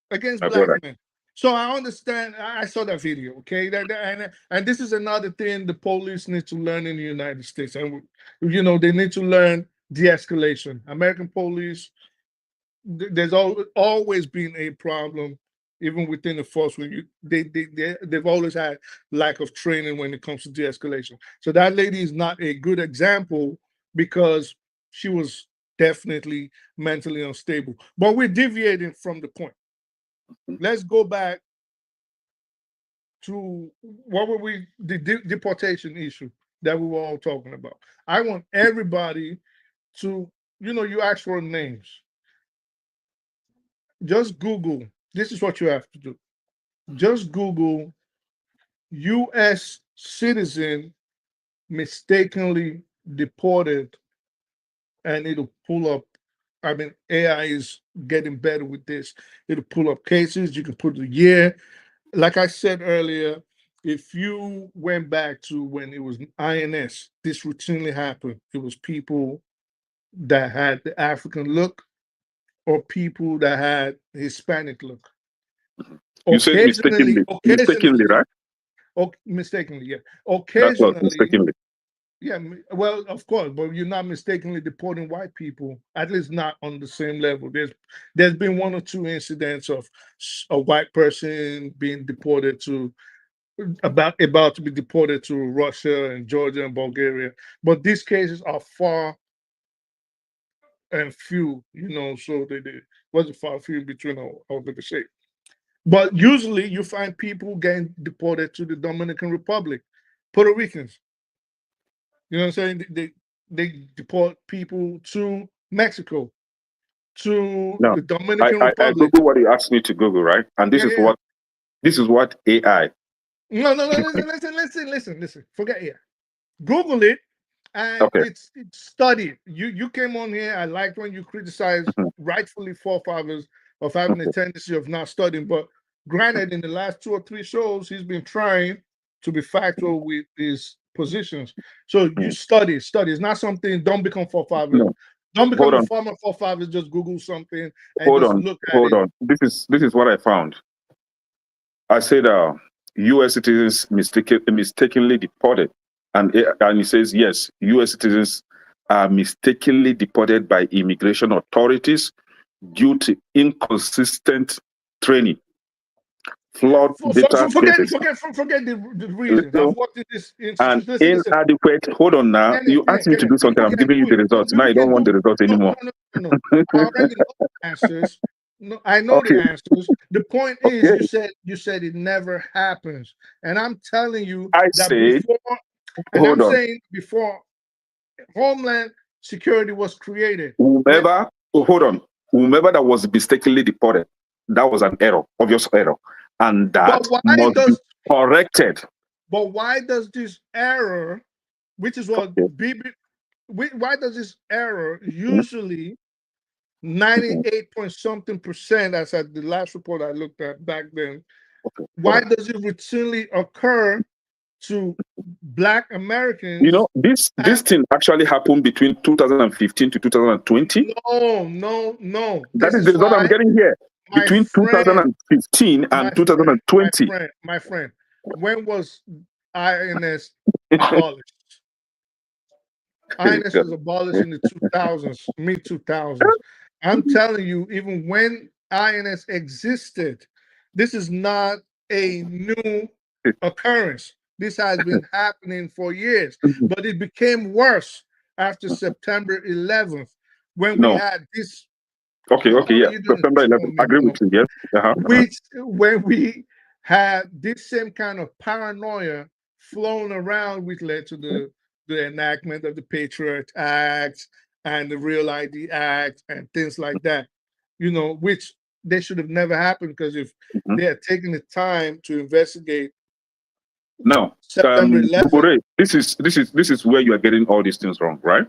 Against My black brother. men. So I understand. I saw that video. Okay, and this is another thing the police need to learn in the United States, and you know they need to learn de-escalation. American police, there's always been a problem, even within the force. When they've always had lack of training when it comes to de-escalation. So that lady is not a good example because she was definitely mentally unstable. But we're deviating from the point. Let's go back to what were the deportation issue that we were all talking about. I want everybody to, you ask for names. Just Google. This is what you have to do. Just Google U.S. citizen mistakenly deported, and it'll pull up. I mean, AI is getting better with this. It'll pull up cases. You can put the year. Like I said earlier, if you went back to when it was INS, this routinely happened. It was people that had the African look or people that had Hispanic look. You said mistakenly. Mistakenly, right? Mistakenly, yeah. That's what Occasionally, mistakenly. yeah. Well, of course, but you're not mistakenly deporting white people. At least not on the same level. There's been one or two incidents of a white person being deported to about to be deported to Russia and Georgia and Bulgaria, but these cases are far and few. So they wasn't far few between all the shape. But usually you find people getting deported to the Dominican Republic, Puerto Ricans. You know what I'm saying? They deport people to Mexico, to No, the Dominican I Republic. Google what you asked me to Google, right? And this Yeah. is what AI. No, listen. Forget it. Google it, and Okay. it's studied. You came on here. I liked when you criticized rightfully forefathers of having a tendency of not studying. But granted, in the last 2 or 3 shows, he's been trying to be factual with his positions. So you study. It's not something. Don't become forefathers. No. Don't become Hold a on. former forefathers. Just Google something and Hold just on. look at Hold it. on. This is what I found. I said U.S. citizens mistakenly deported, and it says yes, U.S. citizens are mistakenly deported by immigration authorities due to inconsistent training, flawed data. Forget the reasons. I've worked in this And institution. Listen. inadequate. Hold on now. You asked me to do something. I'm giving you the results. Now you don't want the results anymore. No. I already know the answers. No, I know the answers. The point is, you said it never happens, and I'm telling you before Homeland Security was created. Whomever that was mistakenly deported, that was an error, obvious error, and that must be corrected. But why does this error, which is what why does this error usually 98 point something percent, as at the last report I looked at back then, why does it routinely occur to Black Americans? This thing actually happened between 2015 to 2020. No. That is the result I'm getting here. Between 2015 and 2020. My friend, when was INS abolished? INS was abolished in the 2000s, mid 2000s. I'm telling you, even when INS existed, this is not a new occurrence. This has been happening for years, but it became worse after September 11th when we had this. Okay, yeah. September 11th. I agree with you, yes. Which, when we had this same kind of paranoia flown around, which led to the enactment of the Patriot Act and the Real ID Act and things like that, you know, which they should have never happened, because if they had taken the time to investigate. Now, September 11th. this is where you are getting all these things wrong, right?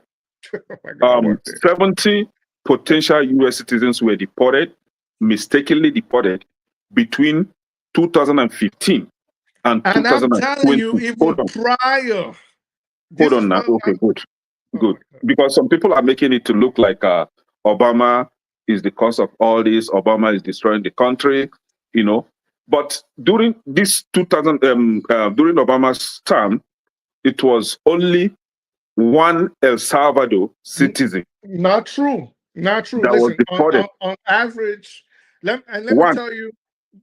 Oh my God, 70 potential U.S. citizens were deported, mistakenly deported, between 2015 and I'm 2020. telling you, even prior. Hold on now. Okay, good. Because some people are making it to look like Obama is the cause of all this. Obama is destroying the country, you know. But during this during Obama's term, it was only one El Salvador citizen. Not true. Not true. That was Listen, deported. on average, let me tell you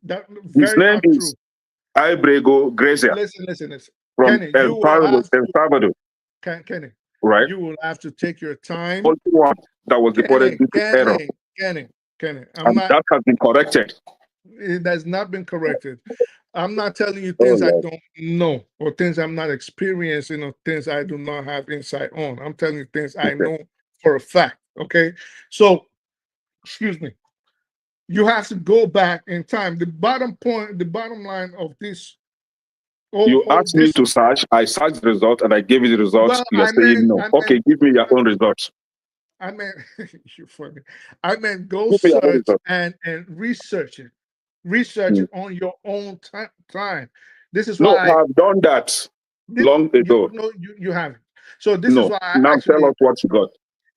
that His very name not is true. Ibrego Grecia. Listen. From Kenny, El Salvador. Kenny, right? You will have to take your time. Only one that was deported due to error. Kenny. That has been corrected. It has not been corrected. I'm not telling you things I don't know, or things I'm not experiencing, or things I do not have insight on. I'm telling you things I know for a fact. Okay. So, excuse me. You have to go back in time. The bottom line of this. You asked me to search. I searched the result and I gave you the results. You're saying no. Okay, give me your own results. I meant you're funny. I meant go search and research it. Research it on your own time. This is why I've done that long ago. You haven't. So this is why now tell us what you got.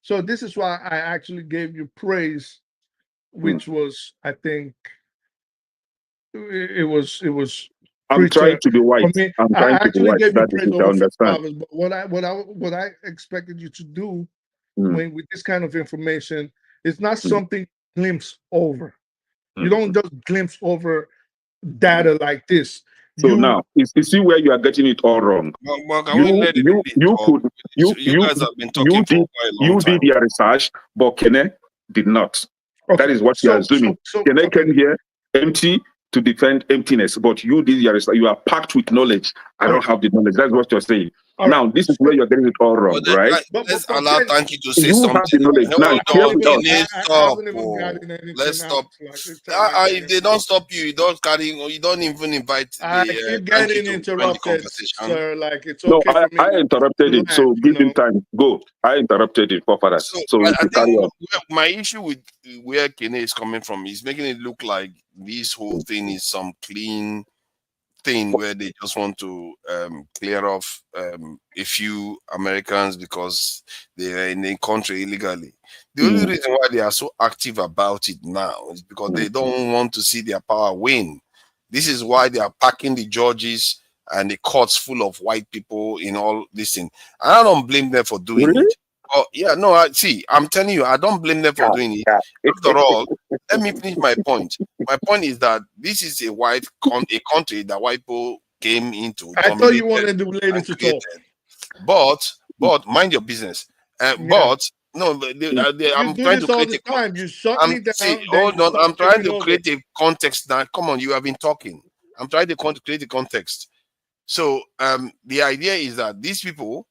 So this is why I actually gave you praise, which was, I think, it was. I'm trying to be white. I'm trying to be white. That is to understand. But what I expected you to do when with this kind of information, it's not something you glimpse over. You don't just glimpse over data like this. So now, you see where you are getting it all wrong. You guys have been talking for quite a long time. You did your research, but Kene did not. That is what you are assuming. Kene came here empty to defend emptiness, but you did your research. You are packed with knowledge. I don't have the knowledge. That's what you're saying. Now, this is where you're getting it all wrong, right? Let's allow Tanki to say something. Let's stop. If they don't stop you, you don't carry. You don't even invite. I keep getting interrupted, sir. Like it's okay. No, I interrupted it. So give him time. Go. I interrupted it for father. So I think my issue with where Kene is coming from is making it look like this whole thing is some clean thing where they just want to clear off a few Americans because they are in the country illegally. The only reason why they are so active about it now is because they don't want to see their power win. This is why they are packing the judges and the courts full of white people in all this thing. And I don't blame them for doing it. Oh yeah, no, I'm telling you, I don't blame them for doing it. After all, let me finish my point. My point is that this is a country that white people came into. I thought you wanted the lady to talk. But mind your business. But no, I'm trying to create a time. You shut me down. Hold on, I'm trying to create a context now. Come on, you have been talking. I'm trying to create a context. So the idea is that these people,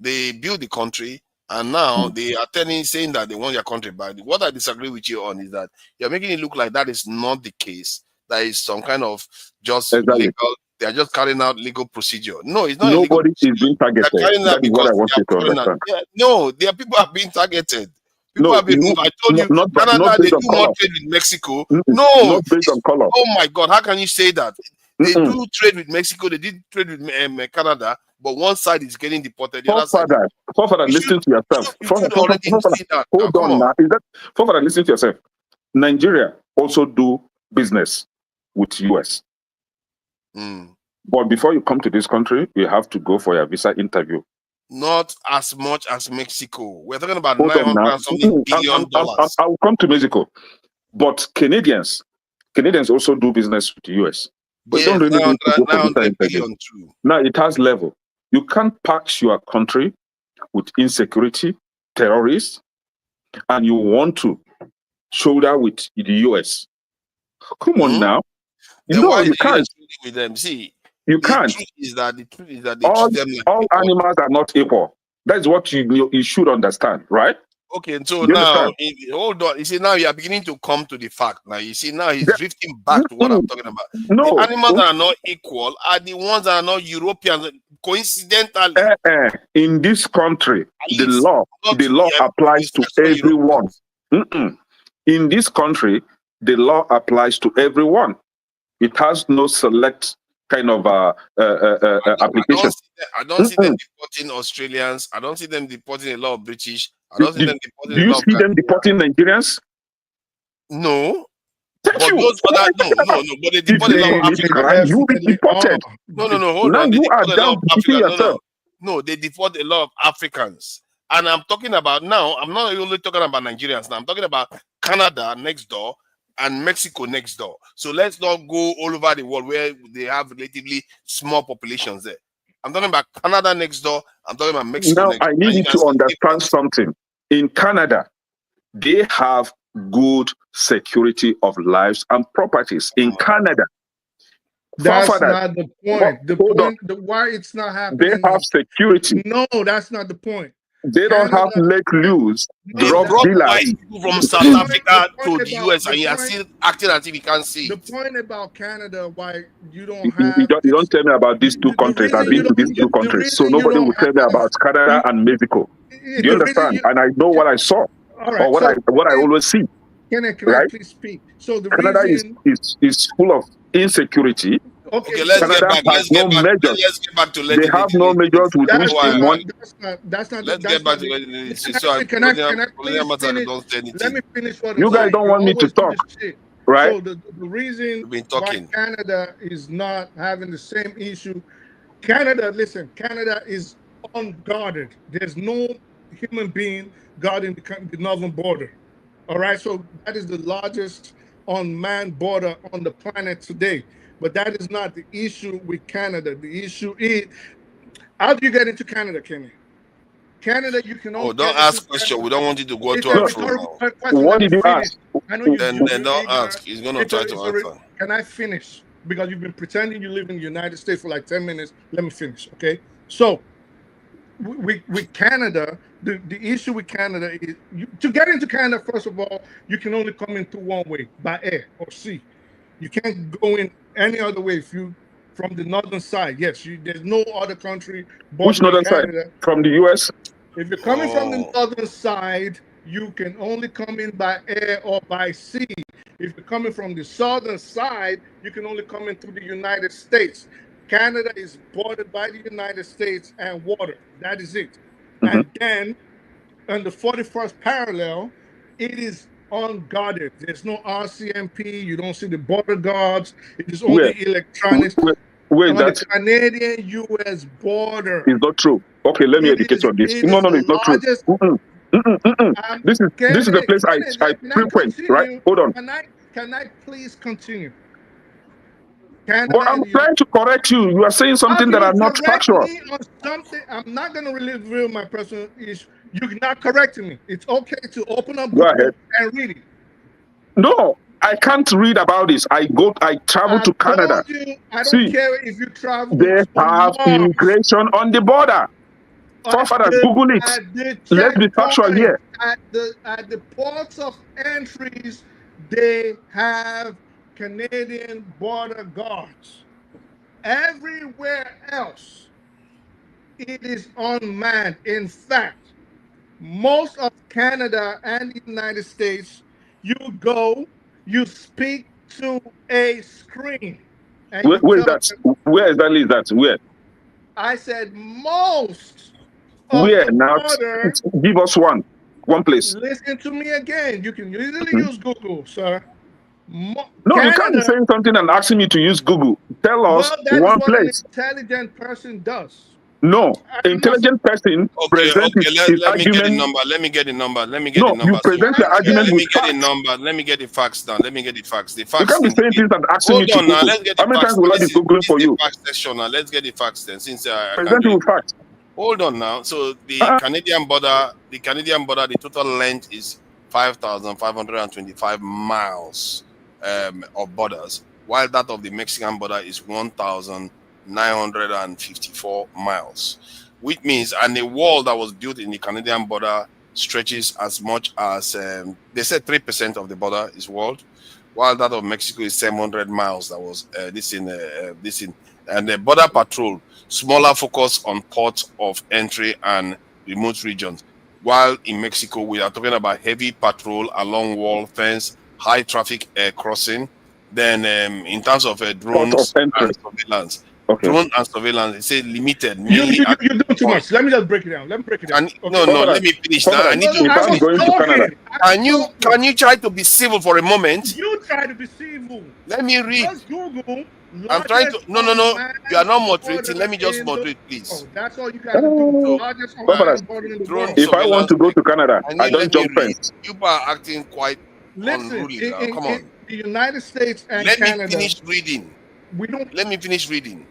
they build the country. And now they are saying that they want their country back. What I disagree with you on is that you're making it look like that is not the case. That is some kind of just legal. They are just carrying out legal procedure. No, it's not. Nobody is being targeted. That is what I want you to understand. No, there are people are being targeted. People have been. I told you, Canada they do more trade with Mexico. No, not based on color. Oh my God, how can you say that? They do trade with Mexico. They did trade with Canada. But one side is getting deported. The other side. Listen to yourself. Hold on now. Father, listen to yourself. Nigeria also do business with US. But before you come to this country, you have to go for your visa interview. Not as much as Mexico. We're talking about $900 billion. I'll come to Mexico. But Canadians also do business with the US. But don't really need to go for visa interview. Now it has level. You can't patch your country with insecurity, terrorists, and you want to shoulder with the US. Come on now. You can't. With them? See, you can't. The truth is that they all treat them like all animals are not equal. That's what you should understand, right? Okay, so You now, understand? hold on. You see, now you are beginning to come to the fact. Now, you see, now he's drifting back to what I'm talking about. The No. animals that are not equal are the ones that are not Europeans, coincidentally. In this country, the least law not applies to respectful everyone. In this country, the law applies to everyone. It has no select kind of application. I don't see them deporting Australians. I don't see them deporting a lot of British. I don't see them deporting Do a you lot see of them deporting Nigerians? No. Thank But you. those other no, but they deport a lot of Africans. You will be deported. No, hold Now on. They you are deport a lot down of to defeat Africans. yourself. No, they deport a lot of Africans. And I'm talking about now, I'm not only talking about Nigerians now, I'm talking about Canada next door and Mexico next door. So let's not go all over the world where they have relatively small populations there. I'm talking about Canada next door. I'm talking about Mexico Now next door. I need you to understand something. In Canada, they have good security of lives and properties. In Canada, that's not the point. The point, why it's not happening. They have security. No, that's not the point. They don't have let loose They drug brought dealers. white people from South Africa to the US, and you are still acting as if you can't see the it. point about Canada, why you don't You have don't tell me about these two countries. I've been to these two countries, so nobody will tell me about Canada and Mexico. Do you understand? And I know what I saw, or what I always see. Can I Right? please speak? So the Canada reason is full of insecurity. Okay, let's get back. Let's get back to They have no measures with which to monitor. That's not. Let's get back to Can I please finish? Let me finish what I'm You guys saying. don't want me to talk, right? So the reason why Canada is not having the same issue, Canada is unguarded. There's no human being guarding the northern border. All right, so that is the largest unmanned border on the planet today. But that is not the issue with Canada. The issue is, how do you get into Canada, Kenny? Canada, you can only don't ask questions. We don't want you to go to our floor now. What did you ask? Then don't ask. He's going to try to answer. Can I finish? Because you've been pretending you live in the United States for like 10 minutes. Let me finish, okay? So, with Canada, the issue with Canada is, to get into Canada, first of all, you can only come in through one way, by air or sea. You can't go in any other way if you from the northern side. Yes, there's no other country. Which northern side? From the US? If you're coming from the northern side, you can only come in by air or by sea. If you're coming from the southern side, you can only come in through the United States. Canada is bordered by the United States and water. That is it. And then on the 41st parallel, it is unguarded. There's no RCMP. You don't see the border guards. It is only electronics. Where is on that? the Canadian-U.S. border. It's not true. Okay, let me educate you on this. No, it's not true. This is the place I frequent, right? Hold on. Can I please continue? But I'm trying to correct you. You are saying something that are not factual. I'm not going to reveal my personal issue. You're not correcting me. It's okay to open up Go ahead and read it. No, I can't read about this. I travel to Canada. I don't care if you travel. They have immigration on the border. Forefathers, Google it. Let's be factual here. At the ports of entries, they have Canadian border guards. Everywhere else, it is unmanned. In fact, most of Canada and the United States, you go, you speak to a screen. Where is that? Where exactly is that? Where? I said most. Where? Now, give us one place. Listen to me again. You can easily use Google, sir. No, you can't be saying something and asking me to use Google. Tell us one place. An intelligent person does. No, intelligent person presents his let me get the argument. number. Let me get the number. You present your argument let with me get facts. the number. Let me get the facts down. Let me get the facts. The facts. You can't be saying things and asking me to Hold on now. Google. Let's get the How many facts. times will I be Googling for you? Fact section now. Let's get the facts then. Since I Present you with facts. Hold on now. So the Canadian border, the total length is 5,525 miles of borders, while that of the Mexican border is 1,954 miles. Which means, and the wall that was built in the Canadian border stretches as much as they said 3% of the border is walled, while that of Mexico is 700 miles. That was this in and the border patrol, smaller focus on ports of entry and remote regions. While in Mexico, we are talking about heavy patrol along wall fence, high traffic crossing. Then in terms of drones and surveillance, drone and surveillance, it says limited. You're doing too much. Let me just break it down. Let me break it down. No, let me finish now. I need you to finish. Can you try to be civil for a moment? You try to be civil. Let me read. Just Google. I'm trying to. No. You are not moderating. Let me just moderate, please. Oh, that's all you got to do. If I want to go to Canada, I don't jump fence. You are acting quite unruly now. Come on. The United States and Canada. Let me finish reading. Let me finish reading.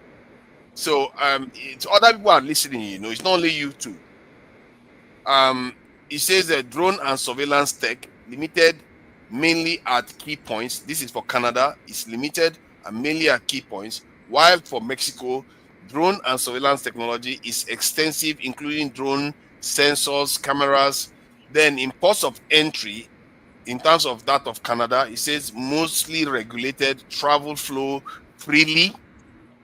So it's other people are listening. It's not only you two. It says that drone and surveillance tech limited mainly at key points. This is for Canada. It's limited and mainly at key points. While for Mexico, drone and surveillance technology is extensive, including drone sensors, cameras. Then in ports of entry, in terms of that of Canada, it says mostly regulated, travel flow freely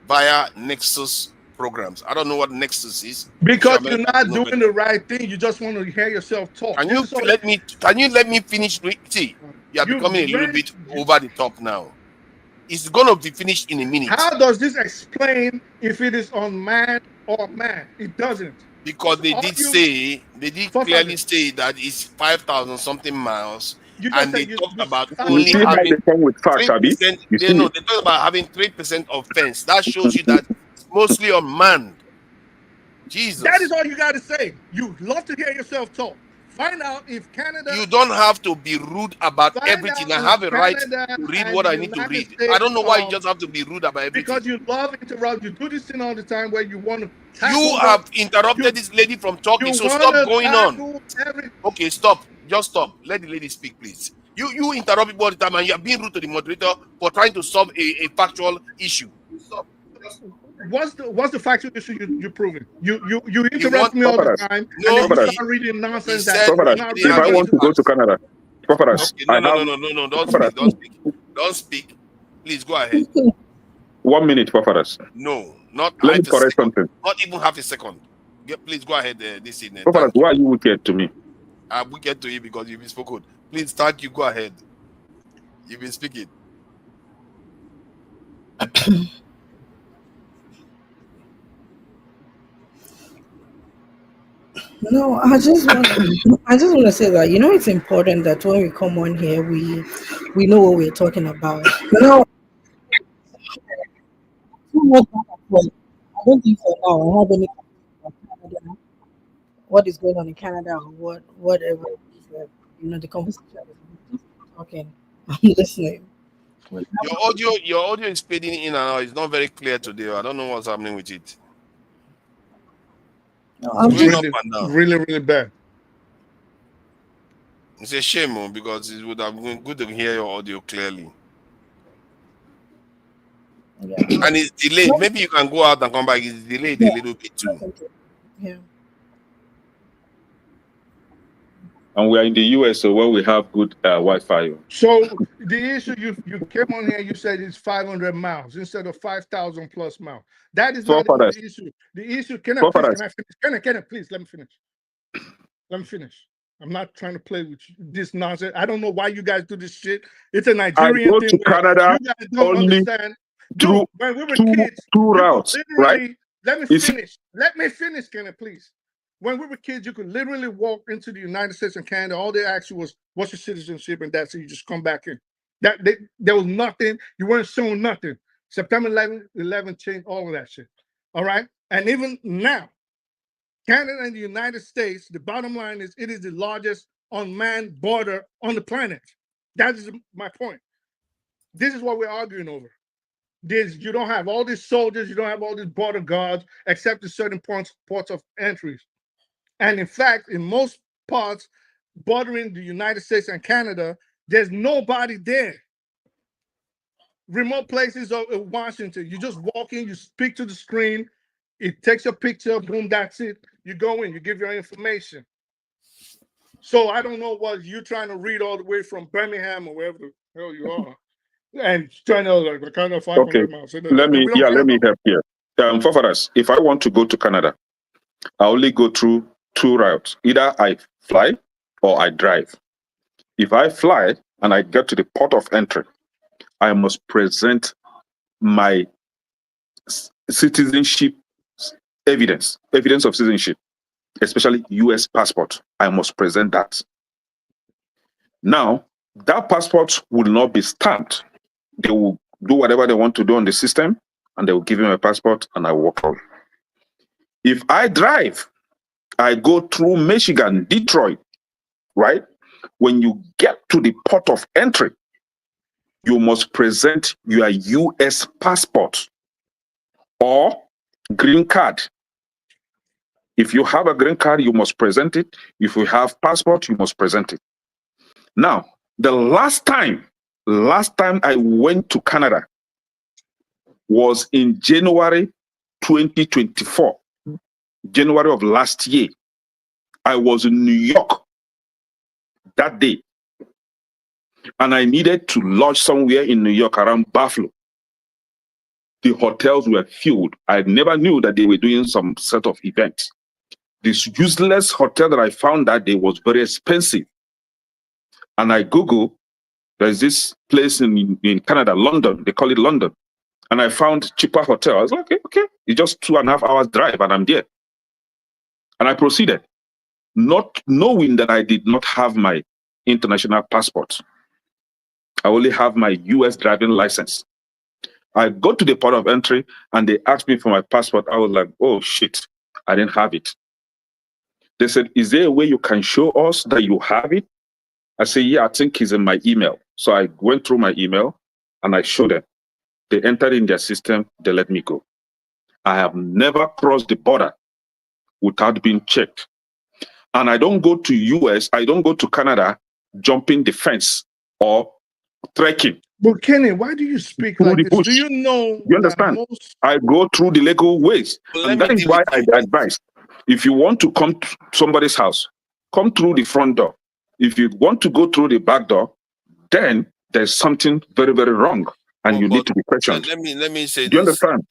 via Nexus programs. I don't know what Nexus is. Because you're not doing the right thing. You just want to hear yourself talk. Can you let me finish? See, you are becoming a little bit over the top now. It's going to be finished in a minute. How does this explain if it is unmanned or manned? It doesn't. Because they did clearly say that it's 5,000 something miles. And they talked about only having 3%. They talk about having 3% of fence. That shows you that it's mostly unmanned. Jesus. That is all you got to say. You love to hear yourself talk. Find out if Canada. You don't have to be rude about everything. I have a right to read what I need to read. I don't know why you just have to be rude about everything. Because you love interrupt. You do this thing all the time where you want to. You have interrupted this lady from talking, so stop going on. Okay, stop. Just stop. Let the lady speak, please. You interrupt people all the time, and you are being rude to the moderator for trying to solve a factual issue. Stop. What's the factual issue you're proving? You interrupt me all the time, and then you start reading nonsense. If I want to go to Canada, no, don't speak. Please go ahead. 1 minute, Paparas. No, not. Let me correct something. Not even half a second. Please go ahead. Paparas, why are you wicked to me? I'm wicked to you because you've been spoken. Please, thank you. Go ahead. You've been speaking. No, I just want to say that it's important that when we come on here, we know what we're talking about. I don't think for now I have any Canada, what is going on in Canada or whatever. The conversation is talking. I'm listening. Your audio is fading in and out. It's not very clear today. I don't know what's happening with it. No, I'm really, really bad. It's a shame because it would have been good to hear your audio clearly. Yeah. And it's delayed. Maybe you can go out and come back. It's delayed a little bit too. Yeah. And we are in the US, so where we have good Wi-Fi. So the issue you came on here, you said it's 500 miles instead of 5,000 plus miles. That is not the issue. The issue. Can I finish? Can I please let me finish? Let me finish. I'm not trying to play with this nonsense. I don't know why you guys do this shit. It's a Nigerian I go thing. to Canada you guys don't understand. Through when we were kids, two routes, right? Let me finish. Let me finish, can I please? When we were kids, you could literally walk into the United States and Canada. All they asked you was, "What's your citizenship?" And that's it. You just come back in. There was nothing. You weren't shown nothing. September 11 changed all of that shit. All right, and even now, Canada and the United States. The bottom line is, it is the largest unmanned border on the planet. That is my point. This is what we're arguing over. You don't have all these soldiers. You don't have all these border guards, except in certain ports of entries. And in fact, in most parts bordering the United States and Canada, there's nobody there. Remote places of Washington, you just walk in, you speak to the screen, it takes your picture, boom, that's it. You go in, you give your information. So I don't know what you're trying to read all the way from Birmingham or wherever the hell you are, and trying to like kind of 500 miles. Let me We don't care about help here. Foreigners, if I want to go to Canada, I only go through 2 routes. Either I fly or I drive. If I fly and I get to the port of entry, I must present my citizenship evidence of citizenship, especially US passport. I must present that. Now, that passport will not be stamped. They will do whatever they want to do on the system, and they will give me my passport, and I walk out. If I drive, I go through Michigan, Detroit, right? When you get to the port of entry, you must present your US passport or green card. If you have a green card, you must present it. If you have passport, you must present it. Now, the last time I went to Canada was in January 2024, January of last year. I was in New York that day, and I needed to lodge somewhere in New York around Buffalo. The hotels were filled. I never knew that they were doing some set of events. This useless hotel that I found that day was very expensive. And I Googled, there's this place in Canada, London, they call it London. And I found cheaper hotel. I was like, okay, it's just 2.5 hours drive and I'm there. And I proceeded, not knowing that I did not have my international passport. I only have my US driving license. I got to the port of entry and they asked me for my passport. I was like, oh shit, I didn't have it. They said, is there a way you can show us that you have it? I said, yeah, I think it's in my email. So I went through my email and I showed them. They entered in their system, they let me go. I have never crossed the border without being checked. And I don't go to US, I don't go to Canada jumping the fence or trekking. But Kenny, why do you speak like this? Do you know? You understand? I go through the legal ways. And that is why I advise. If you want to come to somebody's house, come through the front door. If you want to go through the back door, then there's something very, very wrong. And you need to be questioned. Let me say Do you this. understand?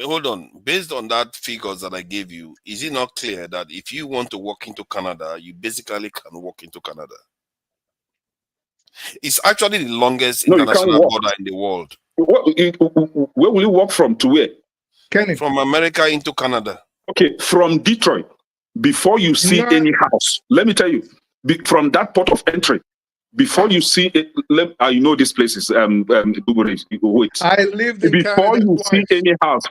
Hold on. Based on that figures that I gave you, is it not clear that if you want to walk into Canada, you basically can walk into Canada? It's actually the longest international border in the world. Where will you walk from to where? Kenny. From America into Canada. Okay, from Detroit, before you see any house, let me tell you, from that port of entry, before you see it, you know this place is wait. I lived in before Canada you twice. see any house,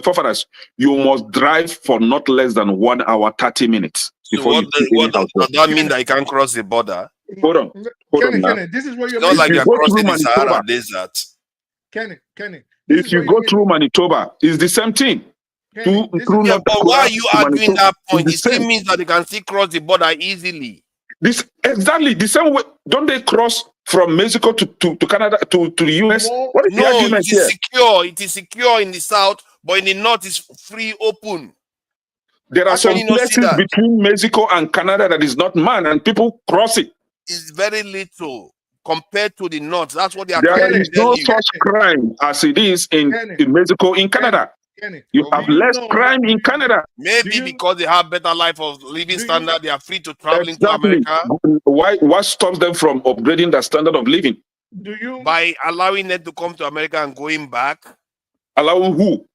foreigners, you must drive for not less than 1 hour 30 minutes. So what does that mean that you can't cross the border? Hold on. Kenny, this is where you're not like you're crossing the Manitoba, Sahara Desert. Kenny. If you go through Manitoba, it's the same thing. But why are you arguing that point? It still means that they can still cross the border easily. This exactly the same way. Don't they cross from Mexico to Canada to the US? What is the argument it is secure. It is secure in the south, but in the north it's free, open. There are some places between Mexico and Canada that is not manned, and people cross it. It's very little compared to the north. That's what they are There trying is to tell no you. such crime as it is in Mexico, in Canada. You have less crime in Canada. Maybe because they have better life of living standard, they are free to travel into America. What stops them from upgrading the standard of living? By allowing them to come to America and going back. Allowing who?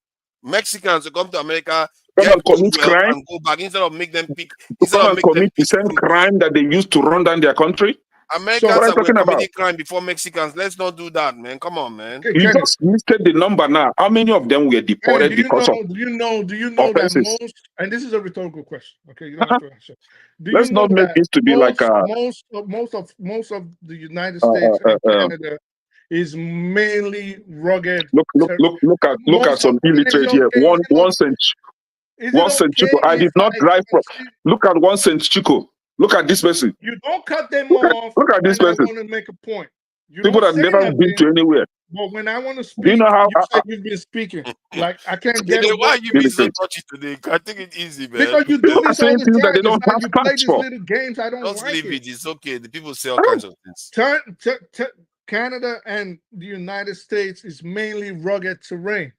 Mexicans to come to America, commit crime, and go back instead of make them pick. Commit the same crime that they used to run down their country. Americans were committing crime before Mexicans. Let's not do that, man. Come on, man. You just listed the number now. How many of them were deported because of? Do you know that most? And this is a rhetorical question. Okay, you don't have to answer. Let's not make this to be like a most of the United States and Canada is mainly rugged. Look at some illiterate here. One cent Chico. I did not drive from. Look at 1 cent Chico. Look at this person. You don't cut them off. Look at this person. I want to make a point. People that never been to anywhere. But when I want to speak, Do you know how you say you've been speaking. Like I can't get Why are you being so Listen. touchy today? I think it's easy, man. because you do People are this all saying the things that they time. It's don't like have you play facts these for. little games. I don't Just like leave it. it. It's okay. The people say all kinds of things. Canada and the United States is mainly rugged terrain,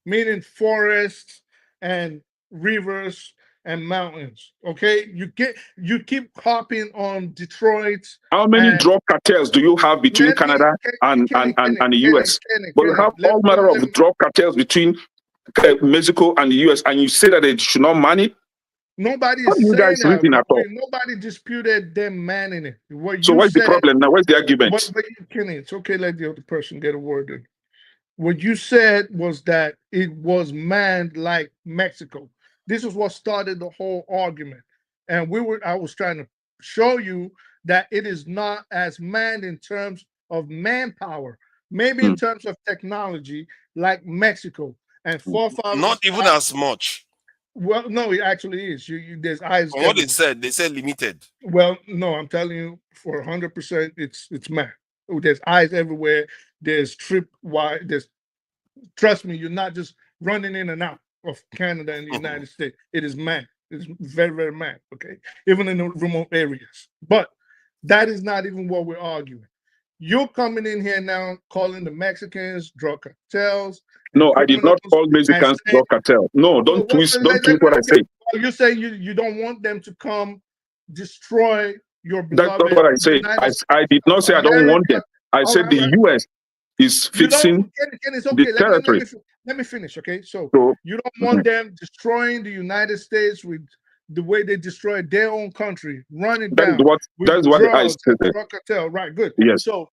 meaning forests and rivers and mountains. Okay, you keep hopping on Detroit. How many and drug cartels do you have between let me- Canada and the US? But you have all manner of drug cartels between Mexico and the US, and you say that they should not manage. Nobody How do is you saying guys that. reason at all? Nobody disputed them manning it. What So you what's the said, problem now? Where's the argument? but Kenny, it's okay. Let the other person get a word in. What you said was that it was manned like Mexico. This is what started the whole argument, and I was trying to show you that it is not as manned in terms of manpower, maybe in terms of technology, like Mexico. And forefathers. Not even as much. Well, no, it actually is. There's eyes. From what everywhere. they said limited. Well, no, I'm telling you, for 100%, it's math. There's eyes everywhere. There's trip-wide. Trust me, you're not just running in and out of Canada and the United States. It is math. It's very, very math. Okay, even in the remote areas. But that is not even what we're arguing. You're coming in here now calling the Mexicans drug cartels. No, I did not call Mexicans drug cartel. No, don't twist what I say. You say you don't want them to come destroy your That's beloved. not what I said. I did not say I don't want them. I said the US is fixing It's okay. the territory. Let me finish. Okay, so you don't want them destroying the United States with the way they destroyed their own country, running down. That is what I said. Drug cartel, right? Good. Yes. So,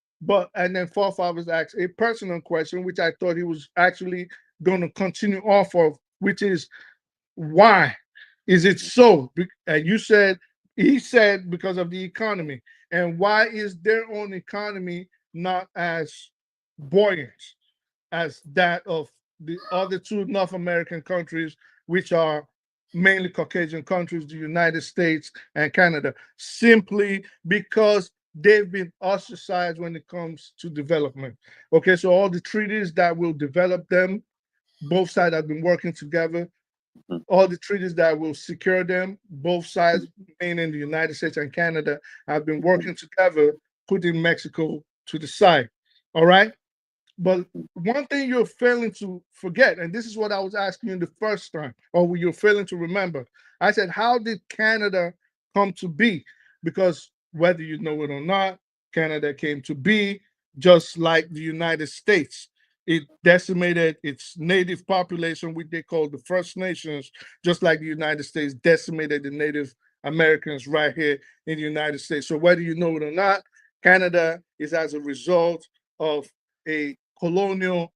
and then forefathers asked a personal question, which I thought he was actually going to continue off of, which is why is it so? And he said because of the economy. And why is their own economy not as buoyant as that of the other two North American countries, which are mainly Caucasian countries, the United States and Canada, simply because they've been ostracized when it comes to development. Okay, so all the treaties that will develop them, both sides have been working together. All the treaties that will secure them, both sides, meaning the United States and Canada, have been working together, putting Mexico to the side. All right? But one thing you're failing to forget, and this is what I was asking you the first time, or you're failing to remember. I said, how did Canada come to be? Because whether you know it or not, Canada came to be just like the United States. It decimated its native population, which they call the First Nations, just like the United States decimated the Native Americans right here in the United States. So whether you know it or not, Canada is as a result of a colonial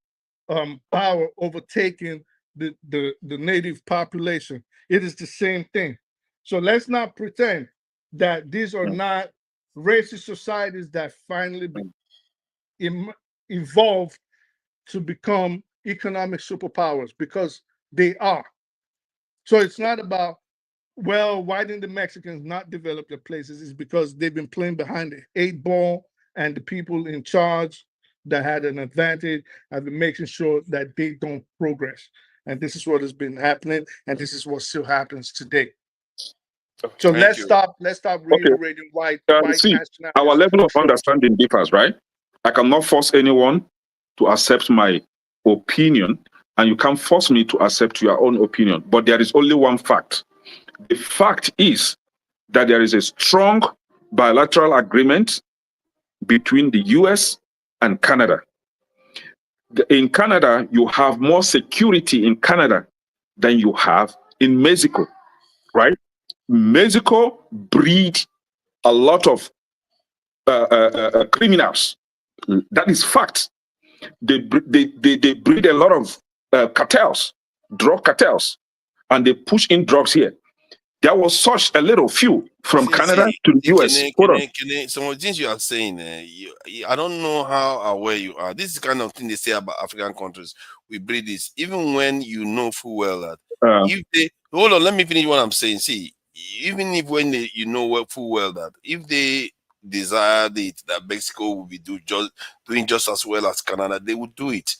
power overtaking the native population. It is the same thing. So let's not pretend that these are not racist societies that finally evolved to become economic superpowers, because they are. So it's not about, well, why didn't the Mexicans not develop their places? It's because they've been playing behind the 8 ball, and the people in charge that had an advantage have been making sure that they don't progress. And this is what has been happening, and this is what still happens today. So let's stop reiterating white See, nationality. our level of understanding differs, right? I cannot force anyone to accept my opinion, and you can't force me to accept your own opinion. But there is only one fact. The fact is that there is a strong bilateral agreement between the US and Canada. In Canada, you have more security in Canada than you have in Mexico, right? Mexico breed a lot of criminals. That is fact. They breed a lot of cartels, drug cartels, and they push in drugs here. There was such a little few from Canada to the US. Some of the things you are saying, I don't know how aware you are. This is the kind of thing they say about African countries. We breed this, even when you know full well that if they hold on, let me finish what I'm saying. See, even if when you know full well that if they desired it that Mexico will be doing just as well as Canada, they would do it.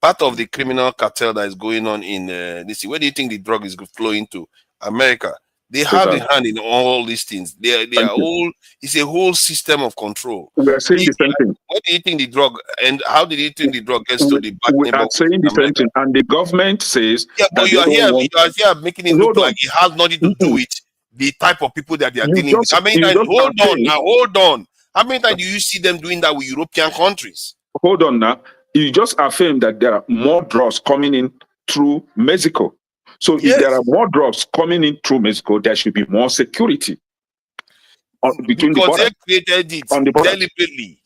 Part of the criminal cartel that is going on in this. Where do you think the drug is flowing to? America. They have a hand in all these things. They are all. It's a whole system of control. We are saying the same thing. Where do you think the drug and how did you think the drug gets to the back We are saying the same thing, and the government says but you are here making it look like it has nothing to do with the type of people that they are dealing with. How many times? Hold on. How many times do you see them doing that with European countries? Hold on now. You just affirmed that there are more drugs coming in through Mexico. So if there are more drugs coming in through Mexico, there should be more security between the borders. They created it deliberately.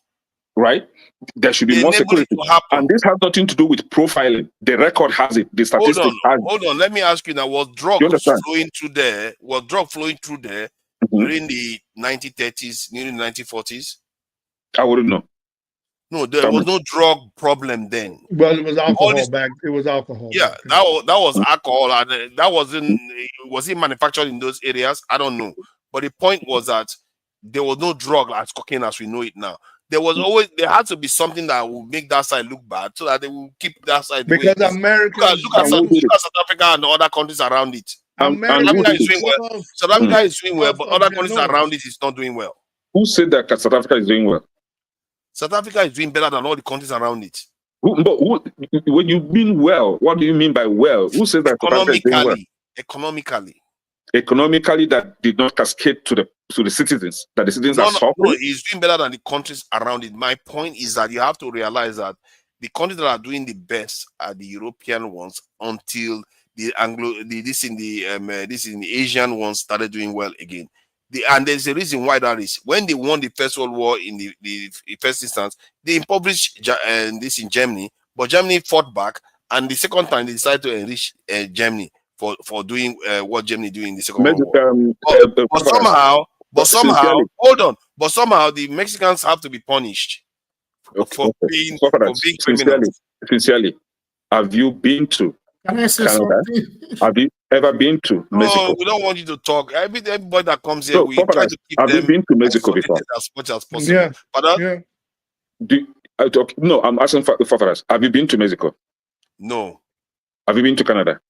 Right? There should be more security. And this has nothing to do with profiling. The record has it. The statistics Hold on. Let me ask you now, was drug flowing through there? Was drug flowing through there during the 1930s, nearly 1940s? I wouldn't know. No, there was no drug problem then. Well, it was alcohol It was alcohol. Yeah, that was alcohol, and that wasn't. Was it manufactured in those areas? I don't know. But the point was that there was no drug as cocaine as we know it now. There had to be something that would make that side look bad, so that they will keep that side. Because Americans look at South Africa and other countries around it. South Africa is doing well. South Africa is doing well, but other countries around it is not doing well. Who said that South Africa is doing well? South Africa is doing better than all the countries around it. When you mean well, what do you mean by well? Who says that South Africa is doing well? Economically, that did not cascade to the citizens. That the citizens are suffering. No, he's doing better than the countries around it. My point is that you have to realize that the countries that are doing the best are the European ones until the Asian ones started doing well again. And there's a reason why that is. When they won the First World War in the first instance, they impoverished this in Germany, but Germany fought back, and the second time they decided to enrich Germany for doing what Germany doing in the Second World War. But somehow, hold on. But somehow the Mexicans have to be punished for being criminals. Sincerely, have you been to Canada? Have you ever been to Mexico? No, we don't want you to talk. Everybody that comes here, we try to keep them. Have you been to Mexico before? As much as possible. No, I'm asking for us. Have you been to Mexico? No. Have you been to Canada?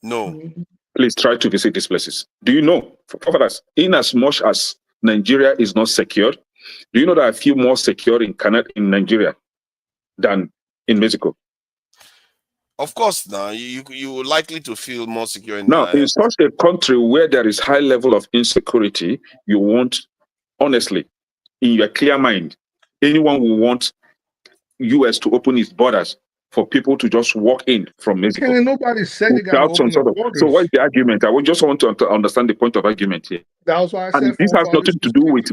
No. Please try to visit these places. Do you know, for us, in as much as Nigeria is not secured, do you know that I feel more secure in Nigeria than in Mexico? Of course, now you're likely to feel more secure in in such a country where there is high level of insecurity, you want, honestly, in your clear mind, anyone will want US to open its borders for people to just walk in from Mexico. Nobody said they got to open the borders. So what is the argument? I just want to understand the point of argument here. That was why I said. And this has nothing to do with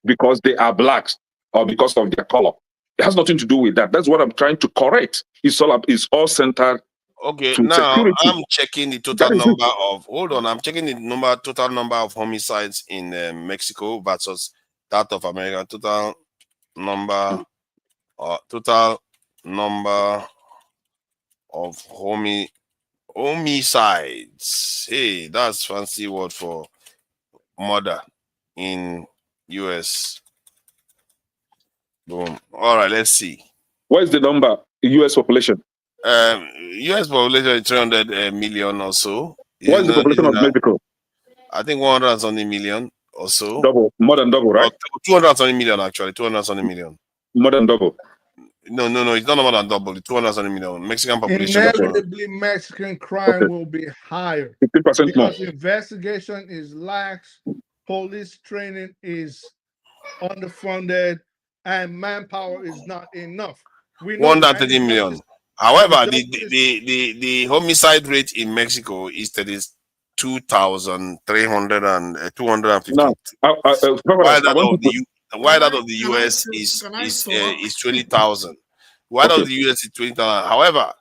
because they are blacks or because of their color. It has nothing to do with that. That's what I'm trying to correct. It's all centered. Okay, to now security. I'm checking the total number of. Hold on, I'm checking the total number of homicides in Mexico versus that of America. Total number of homicides. Hey, that's fancy word for murder in US. Boom. All right, let's see. What is the number? US population? US population is 300 million or so. What is the population of Mexico? I think 120 million or so. Double, more than double, right? 220 million actually. 220 million. More than double. No, it's not more than double. 220 million. Mexican population. Inevitably, Mexican crime will be higher 50% more. because investigation is lax, police training is underfunded, and manpower is not enough. We know 130 million. However, the homicide rate in Mexico is 2,350. No, Why that of the US is 20,000. Why that of the US is 20,000. However,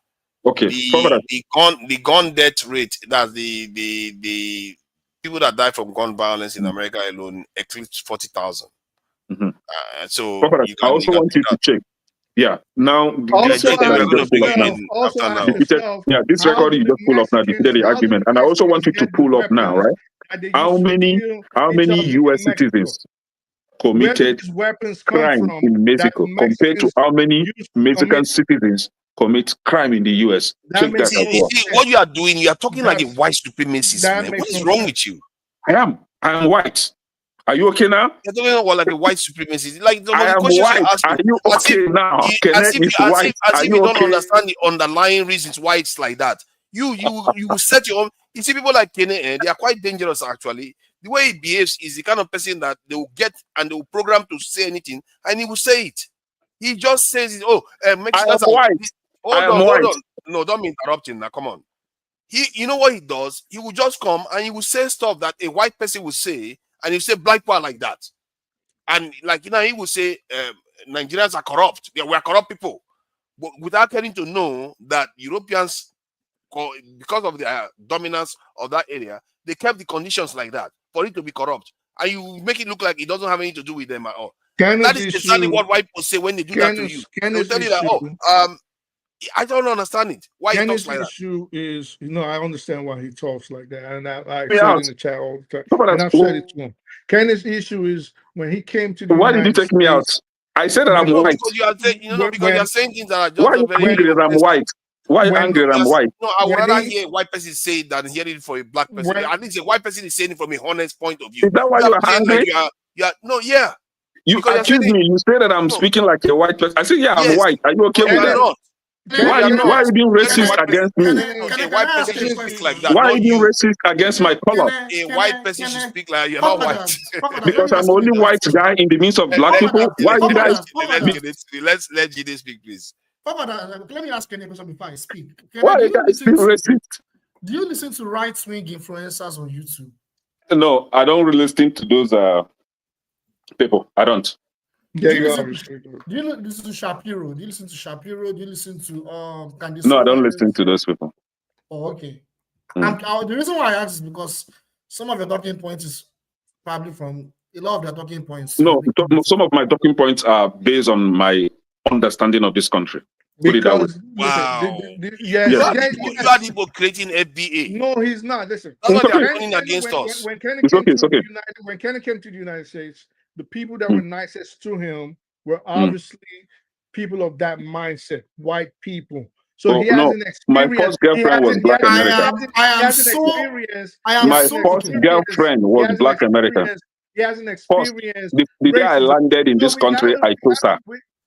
the gun death rate, that's the people that die from gun violence in America alone eclipse 40,000. Mm-hmm. So I also want you to check. Yeah. Now, this record you just pull up now, the argument, and I also want you to pull up now, right? How many US citizens? committed weapons come crime from in Mexico compared to how many Mexican citizens commit crime in the US. Check that as well. See, what you are doing, you are talking like a white supremacist, man. What is wrong with you? I am white. Are you okay now? You're talking about like a white supremacist. Like the I am questions white. you ask Are you okay now? Kenneth is white. Are As if you you don't okay? understand the underlying reasons why it's like that. You will set your own. You see, people like Kenneth, they are quite dangerous actually. The way he behaves is the kind of person that they will get and they will program to say anything, and he will say it. He just says it. Oh, Mexicans I am white. Hold on. No, don't be interrupting now. Come on. You know what he does? He will just come and he will say stuff that a white person will say, and he'll say black people are like that. And like, you know, he will say Nigerians are corrupt. We are corrupt people. But without getting to know that Europeans, because of their dominance of that area, they kept the conditions like that for it to be corrupt. And you make it look like it doesn't have anything to do with them at all. That is exactly what white people say when they do that to you. They'll tell you that, I don't understand it. Why he talks like that? Issue is, I understand why he talks like that, and I say it in the chat all the time, and I've said it to him. Kenneth's issue is when he came to the Why did you take me out? I said that I'm white. Because you are saying, because you are saying things that are just why are you angry that I'm white? Why are you angry that I'm white? No, I would rather hear a white person say it than hear it for a black person. At least a white person is saying it from a honest point of view. Is that why you are angry? You accuse me. You say that I'm speaking like a white person. I say, yeah, I'm white. Are you okay with that? Why are you being racist against me? A white person should speak like that. Why are you being racist against my color? A white person should speak like you're not white. Because I'm only white guy in the midst of black people. Why you guys? Let's let Jide speak, please. Let me ask you a question before I speak. Why are you guys being racist? Do you listen to right-wing influencers on YouTube? No, I don't really listen to those people. I don't. Do you listen to Shapiro? Do you listen to Shapiro? Do you listen to Candice? No, I don't listen to those people. Oh, okay. The reason why I ask is because some of your talking points is probably from a lot of their talking points. No, some of my talking points are based on my understanding of this country. Put it that way. Wow. Yes. You are the people creating FBA. No, he's not. Listen, that's what they're running against us. When Kenneth came to the United States, the people that were nicest to him were obviously people of that mindset, white people. So he has an experience. My first girlfriend was Black American. My first girlfriend was Black American. He has an experience. The day I landed in this country, I chose her.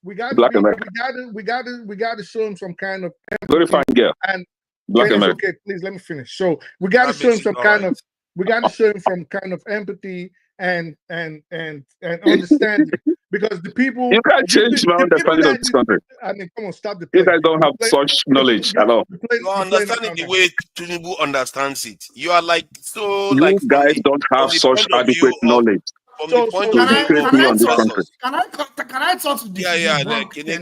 We got Black American. We got to show him some kind of empathy. Very fine girl. And Black American. Okay, please let me finish. So we got to show him some kind of. We got to show him some kind of empathy and understanding, because the people. You can't change my understanding of this country. I mean, come on, stop the. You guys don't have such knowledge at all. You understand it the way Tinubu understands it. You are like so. You guys don't have such adequate knowledge. From the point to of view on this country. Can I talk to the Can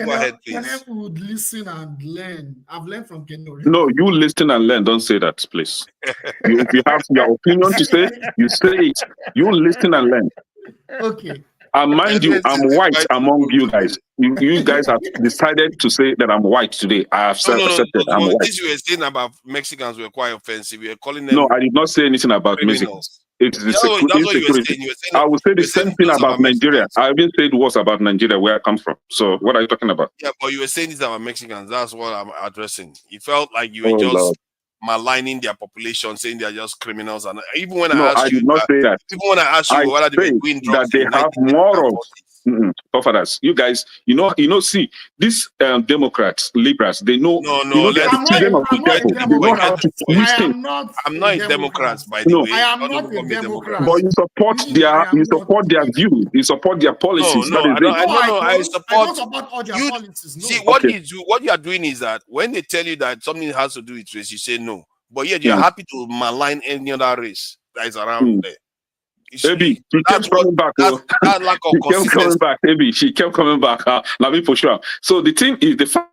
go ahead, please. Kenneth would listen and learn. I've learned from Kenneth. No, you listen and learn. Don't say that, please. If you have your opinion to say, you say it. You listen and learn. Okay. And mind you, I'm white among you guys. You guys have decided to say that I'm white today. I have accepted I'm white. This you were saying about Mexicans were quite offensive. We were calling them. No, I did not say anything about Mexicans. It is insecurity. I would say the same thing about Nigeria. I even said worse about Nigeria, where I come from. So what are you talking about? Yeah, but you were saying this about Mexicans. That's what I'm addressing. It felt like you were just maligning their population, saying they are just criminals. And even when I asked you, did not say that. Even when I asked you whether they were doing drugs, that they have morals. Fathers, you guys, see these Democrats, liberals, they know. They know how to use things. I'm not a Democrat, by the way. I am not a Democrat. But you support their views, you support their policies. I support. I don't support all their policies. No. See, what you are doing is that when they tell you that something has to do with race, you say no. But yet you're happy to malign any other race that is around there. Maybe she kept coming back. She kept coming back. Let me push her. So the thing is the fact.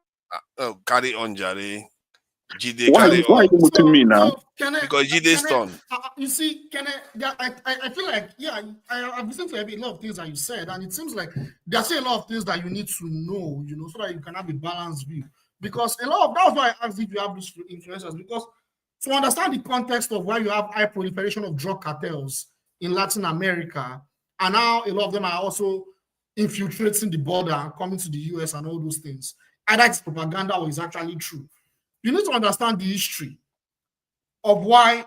Carry on, Jare. Why are you muting me now? Because Jide's turn. You see, I feel like I've listened to a lot of things that you said, and it seems like there's a lot of things that you need to know, so that you can have a balanced view. Because a lot of that's why I asked if you have these influencers, because to understand the context of why you have high proliferation of drug cartels in Latin America, And now a lot of them are also infiltrating the border and coming to the US and all those things. Either it's propaganda or it's actually true. You need to understand the history of why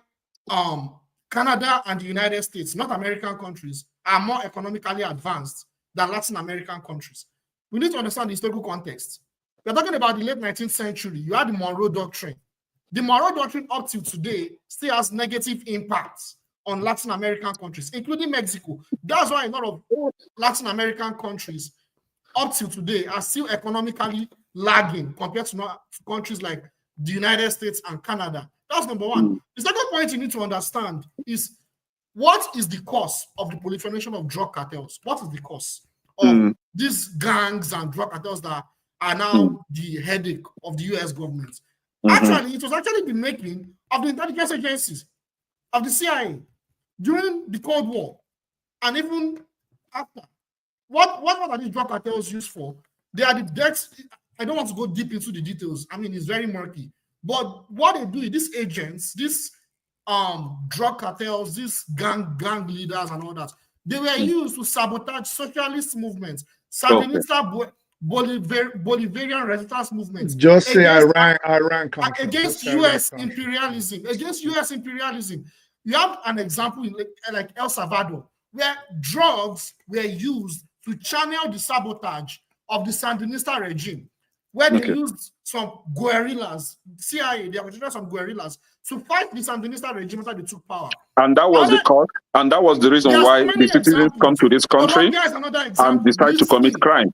Canada and the United States, not American countries, are more economically advanced than Latin American countries. We need to understand the historical context. We're talking about the late 19th century. You had the Monroe Doctrine. The Monroe Doctrine up till today still has negative impacts on Latin American countries, including Mexico. That's why a lot of Latin American countries up till today are still economically lagging compared to countries like the United States and Canada. That's number one. The second point you need to understand is what is the cause of the proliferation of drug cartels? What is the cause of these gangs and drug cartels that are now the headache of the US government? Actually, it was actually the making of the intelligence agencies, of the CIA, during the Cold War, and even after. What are these drug cartels used for? They are the debts. I don't want to go deep into the details. I mean, it's very murky. But what they do is these agents, these drug cartels, these gang leaders and all that, they were used to sabotage socialist movements, Sandinista, Bolivarian resistance movements. Just say Iran against US imperialism. Against US imperialism. You have an example in like El Salvador, where drugs were used to channel the sabotage of the Sandinista regime, where they used some guerrillas, CIA, they were some guerrillas to fight the Sandinista regime after they took power. And that was the cause, and that was the reason why the citizens come to this country and decide to commit crime.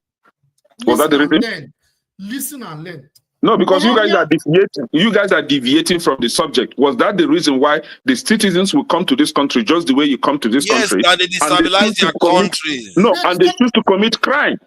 Was that the reason? Then, listen and learn. No, because you guys are deviating. You guys are deviating from the subject. Was that the reason why the citizens will come to this country just the way you come to this country? Yes, they destabilize their countries. No, and they choose to commit crime.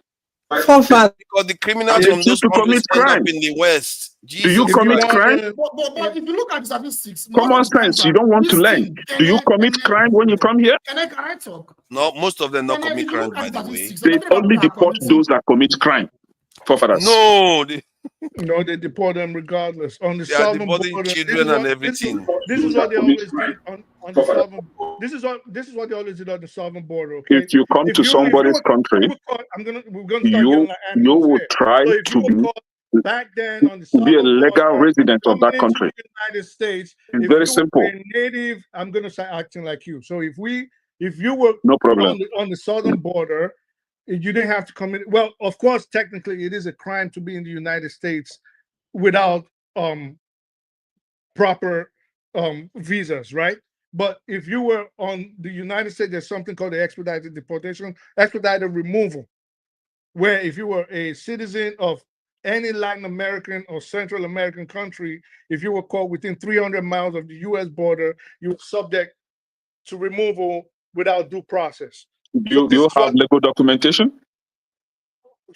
Because the criminals from those countries end up in the West. Jesus. Do you commit crime? But if you look at the statistics, common sense, you don't want to learn. Do you commit crime when you come here? Can I talk? No, most of them don't commit crime, by the way. They only deport those that commit crime. No, no, they deport them regardless. On the they are southern deporting border, children and everything. This is what they always do on the southern. This is what they always do on the southern border. Okay? If you come to somebody's country, you will try to back then on the be a legal resident of that country. United States, it's very simple. A native, I'm going to start acting like you. So if you were no problem on the southern border, you didn't have to commit. Well, of course, technically, it is a crime to be in the United States without proper visas, right? But if you were on the United States, there's something called the expedited deportation, expedited removal, where if you were a citizen of any Latin American or Central American country, if you were caught within 300 miles of the U.S. border, you were subject to removal without due process. Do you have legal documentation?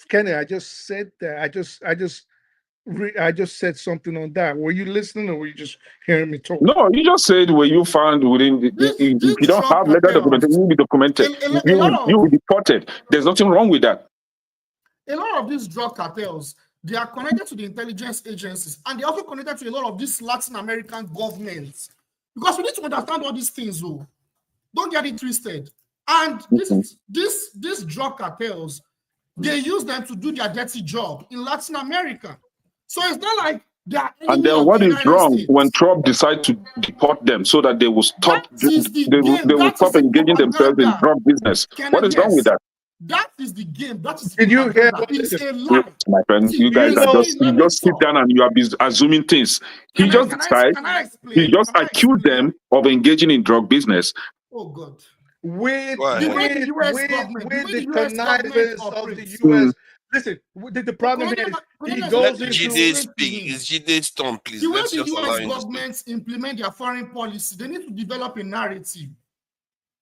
Kenny, I just said that. I just said something on that. Were you listening, or were you just hearing me talk? No, you just said where you found within. If you don't have legal documentation, you will be documented. You will be deported. There's nothing wrong with that. A lot of these drug cartels, they are connected to the intelligence agencies, and they're also connected to a lot of these Latin American governments. Because we need to understand all these things, though. Don't get it twisted. And these drug cartels, they use them to do their dirty job in Latin America. So it's not like they are. And then what is wrong when Trump decides to deport them so that they will stop? They will stop engaging themselves in drug business. What is wrong with that? That is the game. That is. Did you hear? It's a lie. My friend, you guys are just sit down and you are assuming things. He just decides. He just accused them of engaging in drug business. Oh God. With the connivance of the U.S. Listen, the problem is he goes into... Is Jide Storm, please. The way the U.S. governments implement their foreign policy, they need to develop a narrative.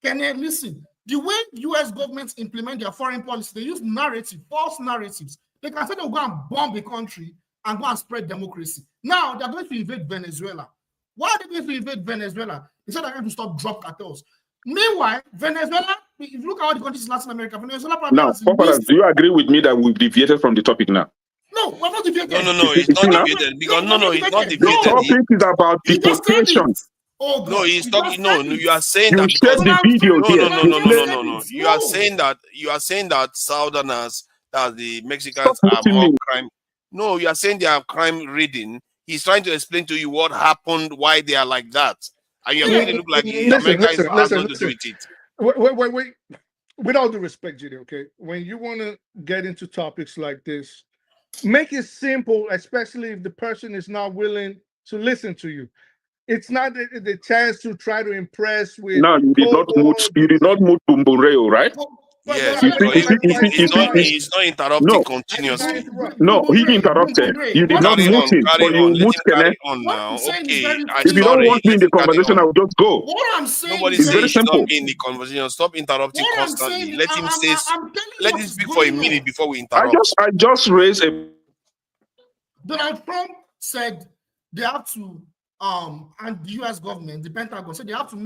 Can you listen? The way U.S. governments implement their foreign policy, they use narrative, false narratives. They can say they'll go and bomb the country and go and spread democracy. Now, they're going to invade Venezuela. Why are they going to invade Venezuela? They said they're going to stop drug cartels. Meanwhile, Venezuela, if you look at all the countries in Latin America, Venezuela probably now, Papa, do you agree with me that we've deviated from the topic now? No, we're not deviated. No, it's not deviated. Because it's not deviated. The topic is about deportation. Oh God. No, he's talking. No, no, you are saying You that shared because the video no, here. no, no, You no, no, play. no, no, no. You are saying that Southerners, that the Stop Mexicans are muting more me. crime. No, you are saying they are crime reading. He's trying to explain to you what happened, why they are like that, and you are making it look like America has nothing to do with it. Wait. With all due respect, Judy, okay? When you want to get into topics like this, make it simple, especially if the person is not willing to listen to you. It's not the chance to try to impress with Now you did Cold not mute. War. You did not mute Bumbureo, right? Yes, You because he's not interrupting no, continuously. no. He interrupted. You did not mute him, but you Let mute him Kene. carry on now. Okay, I'm If you don't sorry. want me in Let the him carry conversation, I on. will just go. What I'm saying Nobody is It's say very he should not simple. be in the conversation. Stop interrupting what I'm constantly. saying, Let him say. I'm telling you Let what him is speak for a going minute on. before we I interrupt. just raised a. Donald Trump said they have to and the US government, the Pentagon said they have to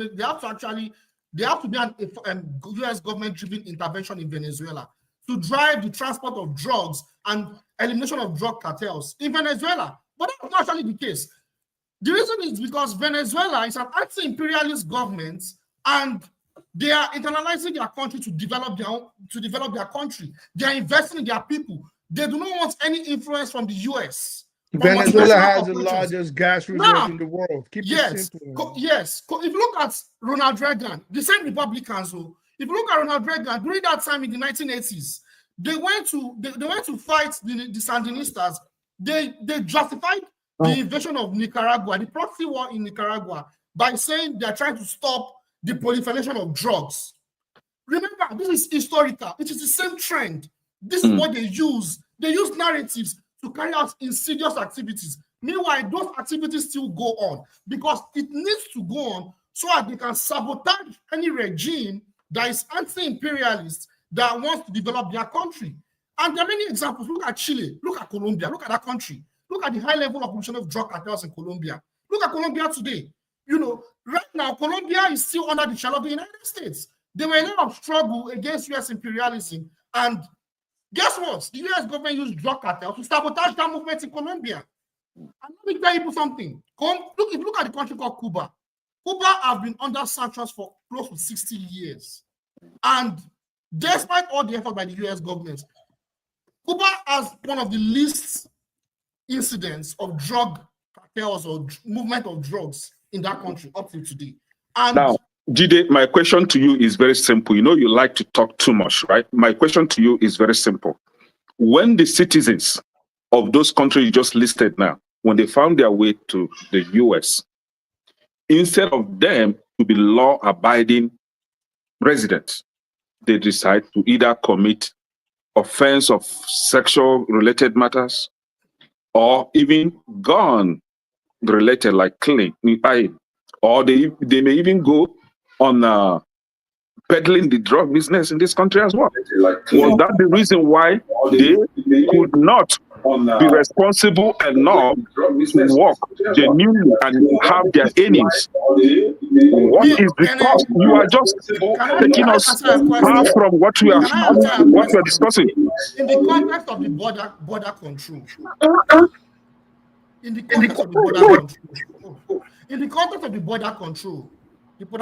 be an US government driven intervention in Venezuela to drive the transport of drugs and elimination of drug cartels in Venezuela. But that's not actually the case. The reason is because Venezuela is an anti-imperialist government and they are internalizing their country to develop their country. They are investing in their people. They do not want any influence from the US. Venezuela has the largest gas reserve in the world. Keep it simple. Yes. If you look at Ronald Reagan, the same Republicans, if you look at Ronald Reagan, during that time in the 1980s, they went to fight the Sandinistas. They justified the invasion of Nicaragua, the proxy war in Nicaragua, by saying they are trying to stop the proliferation of drugs. Remember, this is historical. It is the same trend. This is what they use. They use narratives to carry out insidious activities. Meanwhile, those activities still go on because it needs to go on so that they can sabotage any regime that is anti-imperialist that wants to develop their country. And there are many examples. Look at Chile. Look at Colombia. Look at that country. Look at the high level of operation of drug cartels in Colombia. Look at Colombia today. Right now, Colombia is still under the shadow of the United States. There were a lot of struggle against U.S. imperialism. And guess what? The U.S. government used drug cartels to sabotage that movement in Colombia. And let me tell you something. Look at the country called Cuba. Cuba have been under sanctions for close to 60 years. And despite all the effort by the U.S. government, Cuba has one of the least incidents of drug cartels or movement of drugs in that country up till today. And now, Jide, my question to you is very simple. You like to talk too much, right? My question to you is very simple. When the citizens of those countries you just listed now, when they found their way to the US, instead of them to be law-abiding residents, they decide to either commit offense of sexual-related matters or even gun-related, like killing, or they may even go on peddling the drug business in this country as well. Was that the reason why they could not be responsible enough to work genuinely and have their earnings? What is the cost? You are just taking us far from what we are discussing. in the context of the border control, in the context of the border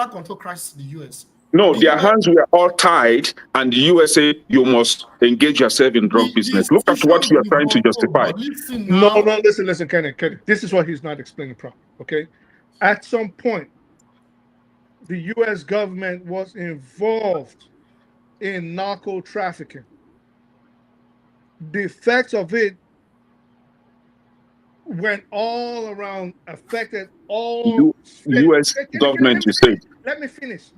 control crisis in the US. No, their hands were all tied, and the USA, you must engage yourself in drug business. Look at what you are trying to justify. No, listen, Kenny. This is what he's not explaining properly, okay? At some point, the U.S. government was involved in narco trafficking. The effects of it went all around, affected all U.S. government, you say. Let me finish,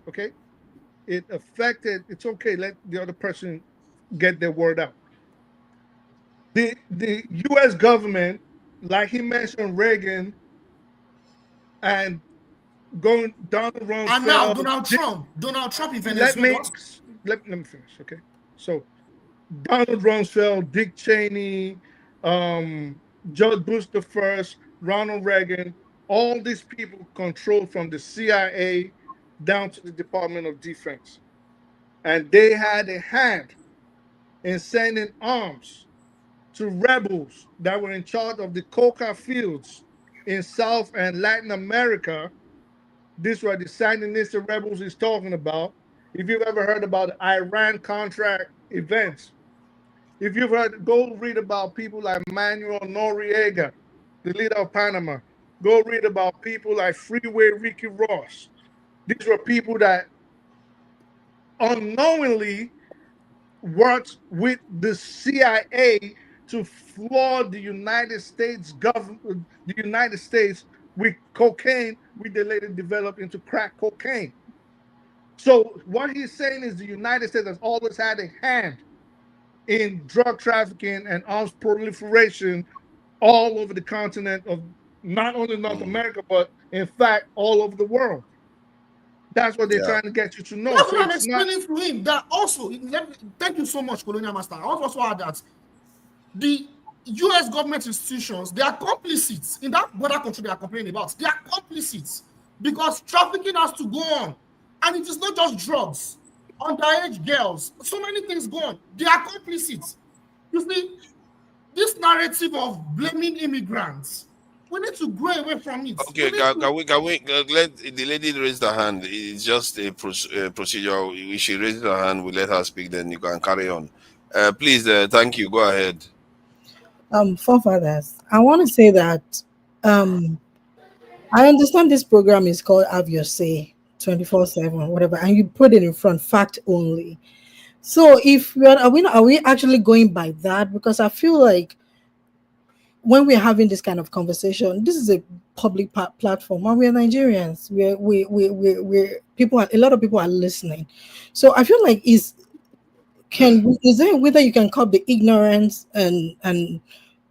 okay? It affected, it's okay, let the other person get their word out. The U.S. government, like he mentioned Reagan and going Donald Rumsfeld. And now Donald Trump in Venezuela. Let me finish, okay? So Donald Rumsfeld, Dick Cheney, George Bush the First, Ronald Reagan, all these people controlled from the CIA down to the Department of Defense. And they had a hand in sending arms to rebels that were in charge of the coca fields in South and Latin America These are the Sandinista rebels he's talking about. If you've ever heard about the Iran contract events, if you've heard, go read about people like Manuel Noriega, the leader of Panama. Go read about people like Freeway Ricky Ross. These were people that unknowingly worked with the CIA to floor the United States government, the United States with cocaine, which they later developed into crack cocaine. So what he's saying is the United States has always had a hand in drug trafficking and arms proliferation all over the continent of not only North America, but in fact, all over the world. That's what they're trying to get you to know. That's So what I'm it's not- explaining to him. That also, thank you so much, Colonial Master. I also add that the U.S. government institutions, they are complicit in that border country they are complaining about. They are complicit because trafficking has to go on. And it is not just drugs, underage girls, so many things go on. They are complicit. You see, this narrative of blaming immigrants, we need to go away from it. Okay, can we let the lady raise her hand? It's just a procedure. If she raises her hand, we let her speak, then you can carry on. Please, thank you. Go ahead. Forefathers, I want to say that I understand this program is called Have Your Say 24/7, whatever, and you put it in front, fact only. So if are we actually going by that? Because I feel like when we're having this kind of conversation, this is a public platform, and we're Nigerians. We're people. A lot of people are listening. So I feel like is there whether you can call the ignorance and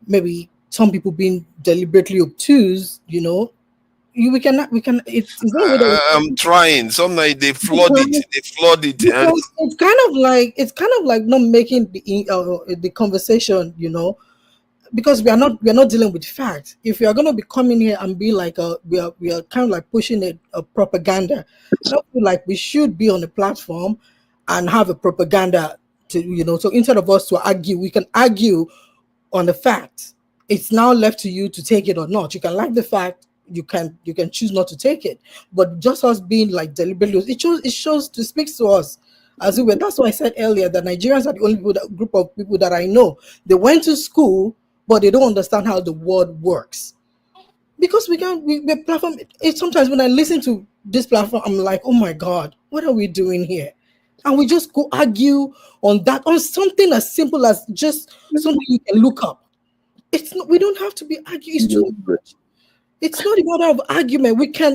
maybe some people being deliberately obtuse, you know. We can. I'm trying. Sometimes they flood it. They flood it. And It's kind of like not making the conversation, you know, because we are not dealing with facts. If we are going to be coming here and be like we are kind of like pushing a propaganda, I don't feel like we should be on the platform and have a propaganda to, you know. So instead of us to argue, we can argue on the fact. It's now left to you to take it or not. You can like the fact. You can choose not to take it, but just us being like deliberately, it shows to speak to us as we were. That's why I said earlier that Nigerians are the only group of people that I know. They went to school, but they don't understand how the world works. Because we platform. Sometimes when I listen to this platform, I'm like, oh my God, what are we doing here? And we just go argue on something as simple as just something you can look up. It's not. We don't have to be arguing. It's too much. It's not a matter of argument. We can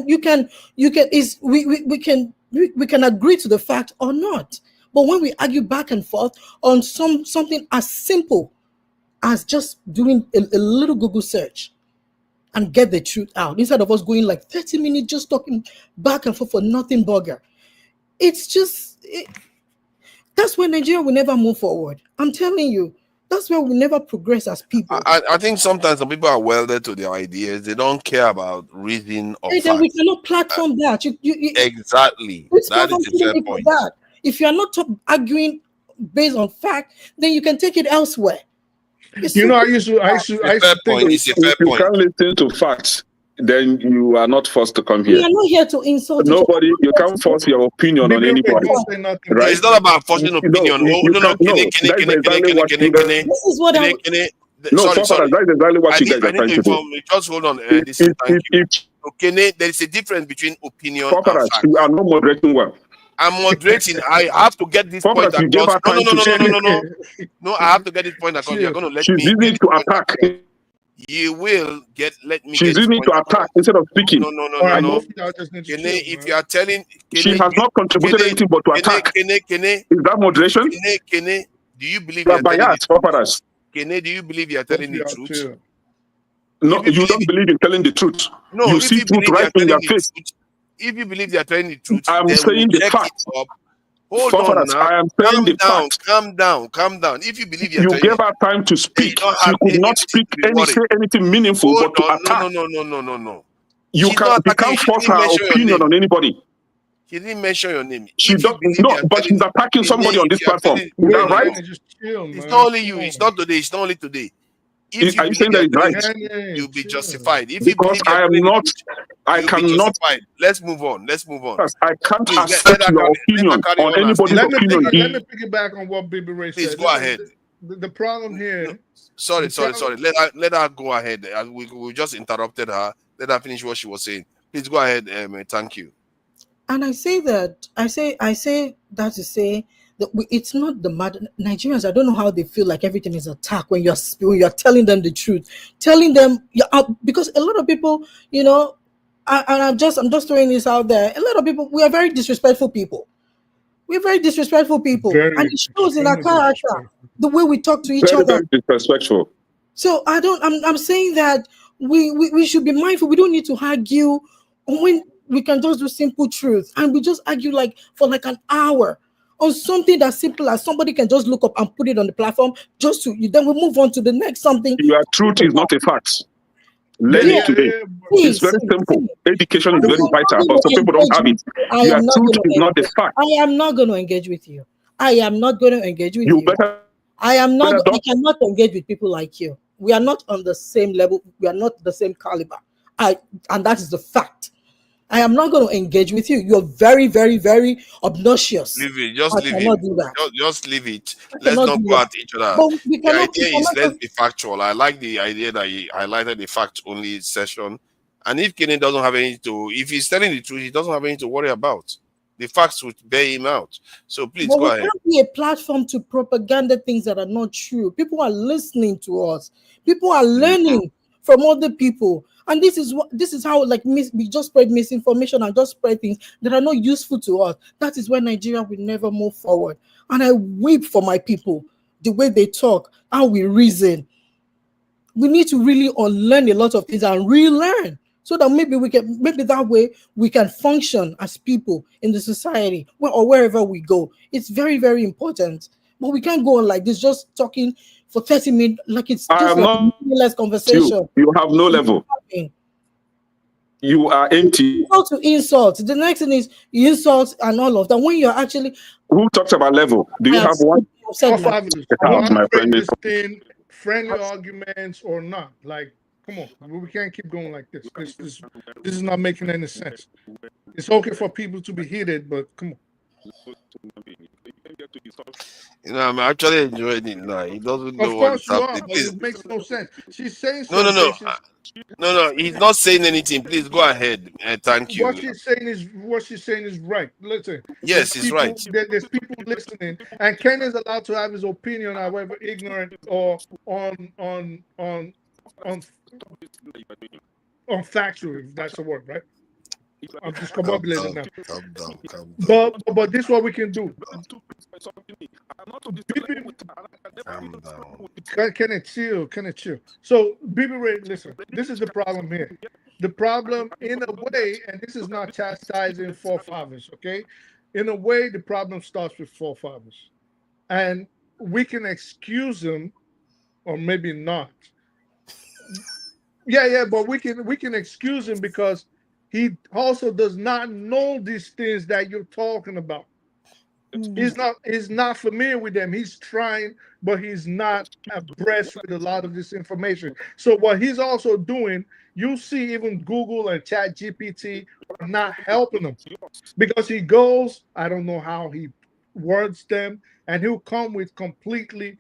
agree to the fact or not. But when we argue back and forth on something as simple as just doing a little Google search and get the truth out, instead of us going like 30 minutes just talking back and forth for nothing burger, it's just that's where Nigeria will never move forward. I'm telling you. That's why we never progress as people. I think sometimes some people are welded to their ideas. They don't care about reason or then we cannot platform that. Exactly. That is the fair point. If you are not arguing based on fact, then you can take it elsewhere. You know, I used to think if you can't listen to facts, then you are not forced to come here. We are not here to insult nobody. You can't force your opinion on anybody. Right? It's not about forcing opinion. This is what I. Sorry. That's exactly what you guys are trying to do. Just hold on. Thank you. Okay, there is a difference between opinion and fact. You are not moderating well. I'm moderating. I have to get this point across. No. I have to get this point across. You're going to let me. She's easy to attack. You will let me. She's using to attack instead of speaking. No. If you are telling, she has not contributed anything but to attack. Is that moderation? Do you believe you are telling the truth? Do you believe you are telling the truth? No, you don't believe in telling the truth. No, you see truth right in your face. If you believe you are telling the truth, I'm saying the fact. Hold on now. I am saying the fact. Calm down. If you believe you gave her time to speak. She could not say anything meaningful but to attack. No. You can't force her opinion on anybody. She didn't mention your name. She don't. No, but she's attacking somebody on this platform. Is that right? It's not only you. It's not today. It's not only today. Are you saying that it's right? You'll be justified. If because I am not. I You'll be cannot. justified. Let's move on. Let's move on. I can't Please, accept your opinion on anybody's Let me opinion. piggyback on what Bibi Ray Please said. go ahead. The problem here. Sorry. Let her go ahead. We just interrupted her. Let her finish what she was saying. Please go ahead. Thank you. And I say that to say that it's not the mad Nigerians. I don't know how they feel like everything is attack when you're telling them the truth, telling them because a lot of people, I'm just throwing this out there. A lot of people, we are very disrespectful people. We're very disrespectful people, and it shows in our character, the way we talk to each other. Very disrespectful. So I'm saying that we should be mindful. We don't need to argue when we can just do simple truth, and we just argue for an hour on something that's simple as somebody can just look up and put it on the platform then we move on to the next something. Your truth is not a fact. Learn it today. It's very simple. Education is very vital, but some people don't have it. Your truth is not the fact. I am not going to engage with you. I cannot engage with people like you. We are not on the same level. We are not the same caliber. And that is the fact. I am not going to engage with you. You're very, very, very obnoxious. Leave it. Just leave cannot it. do that. Just leave it. Let's not go at each other. The idea is let's be factual. I like the idea that he highlighted the fact only session. And if Kenny doesn't have anything if he's telling the truth, he doesn't have anything to worry about. The facts would bear him out. So please go ahead. It can't be a platform to propaganda things that are not true. People are listening to us. People are learning from other people. And this is how we just spread misinformation and just spread things that are not useful to us. That is why Nigeria will never move forward. And I weep for my people, the way they talk, how we reason. We need to really unlearn a lot of things and relearn, so that maybe that way we can function as people in the society or wherever we go. It's very, very important. But we can't go on like this, just talking for 30 minutes, like it's just like a meaningless conversation. You have no level. You are empty. How to insult? The next thing is you insult and all of that. When you're actually, who talks about level? Do you have one? My friend, friendly arguments or not? Come on, we can't keep going like this. This is not making any sense. It's okay for people to be heated, but come on. I'm actually enjoying it now. He doesn't know what is happening. It makes no sense. She's saying No. He's not saying anything. Please go ahead. Thank you. What she's saying is right. Listen. Yes, it's right. There's people listening, and Ken is allowed to have his opinion, however ignorant or on factual, if that's the word, right? I'm just combobulating now. Calm down. But this is what we can do. Can it chill? So, Bibi Ray, listen, this is the problem here. The problem, in a way, and this is not chastising forefathers, okay? In a way, the problem starts with forefathers. And we can excuse them, or maybe not. Yeah, but we can excuse him because he also does not know these things that you're talking about. He's not familiar with them. He's trying, but he's not abreast with a lot of this information. So what he's also doing, you see, even Google and ChatGPT are not helping him because he goes, I don't know how he words them, and he'll come with completely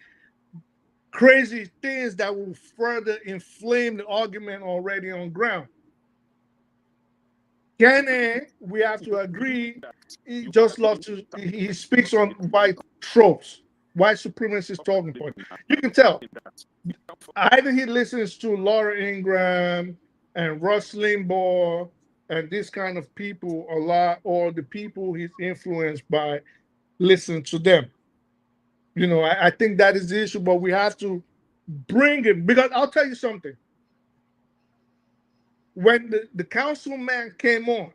crazy things that will further inflame the argument already on ground. Kenny, we have to agree, he speaks on white tropes, white supremacist talking points. You can tell. Either he listens to Laura Ingraham and Rush Limbaugh and this kind of people a lot, or the people he's influenced by listen to them. I think that is the issue, but we have to bring it, because I'll tell you something. When the councilman came on,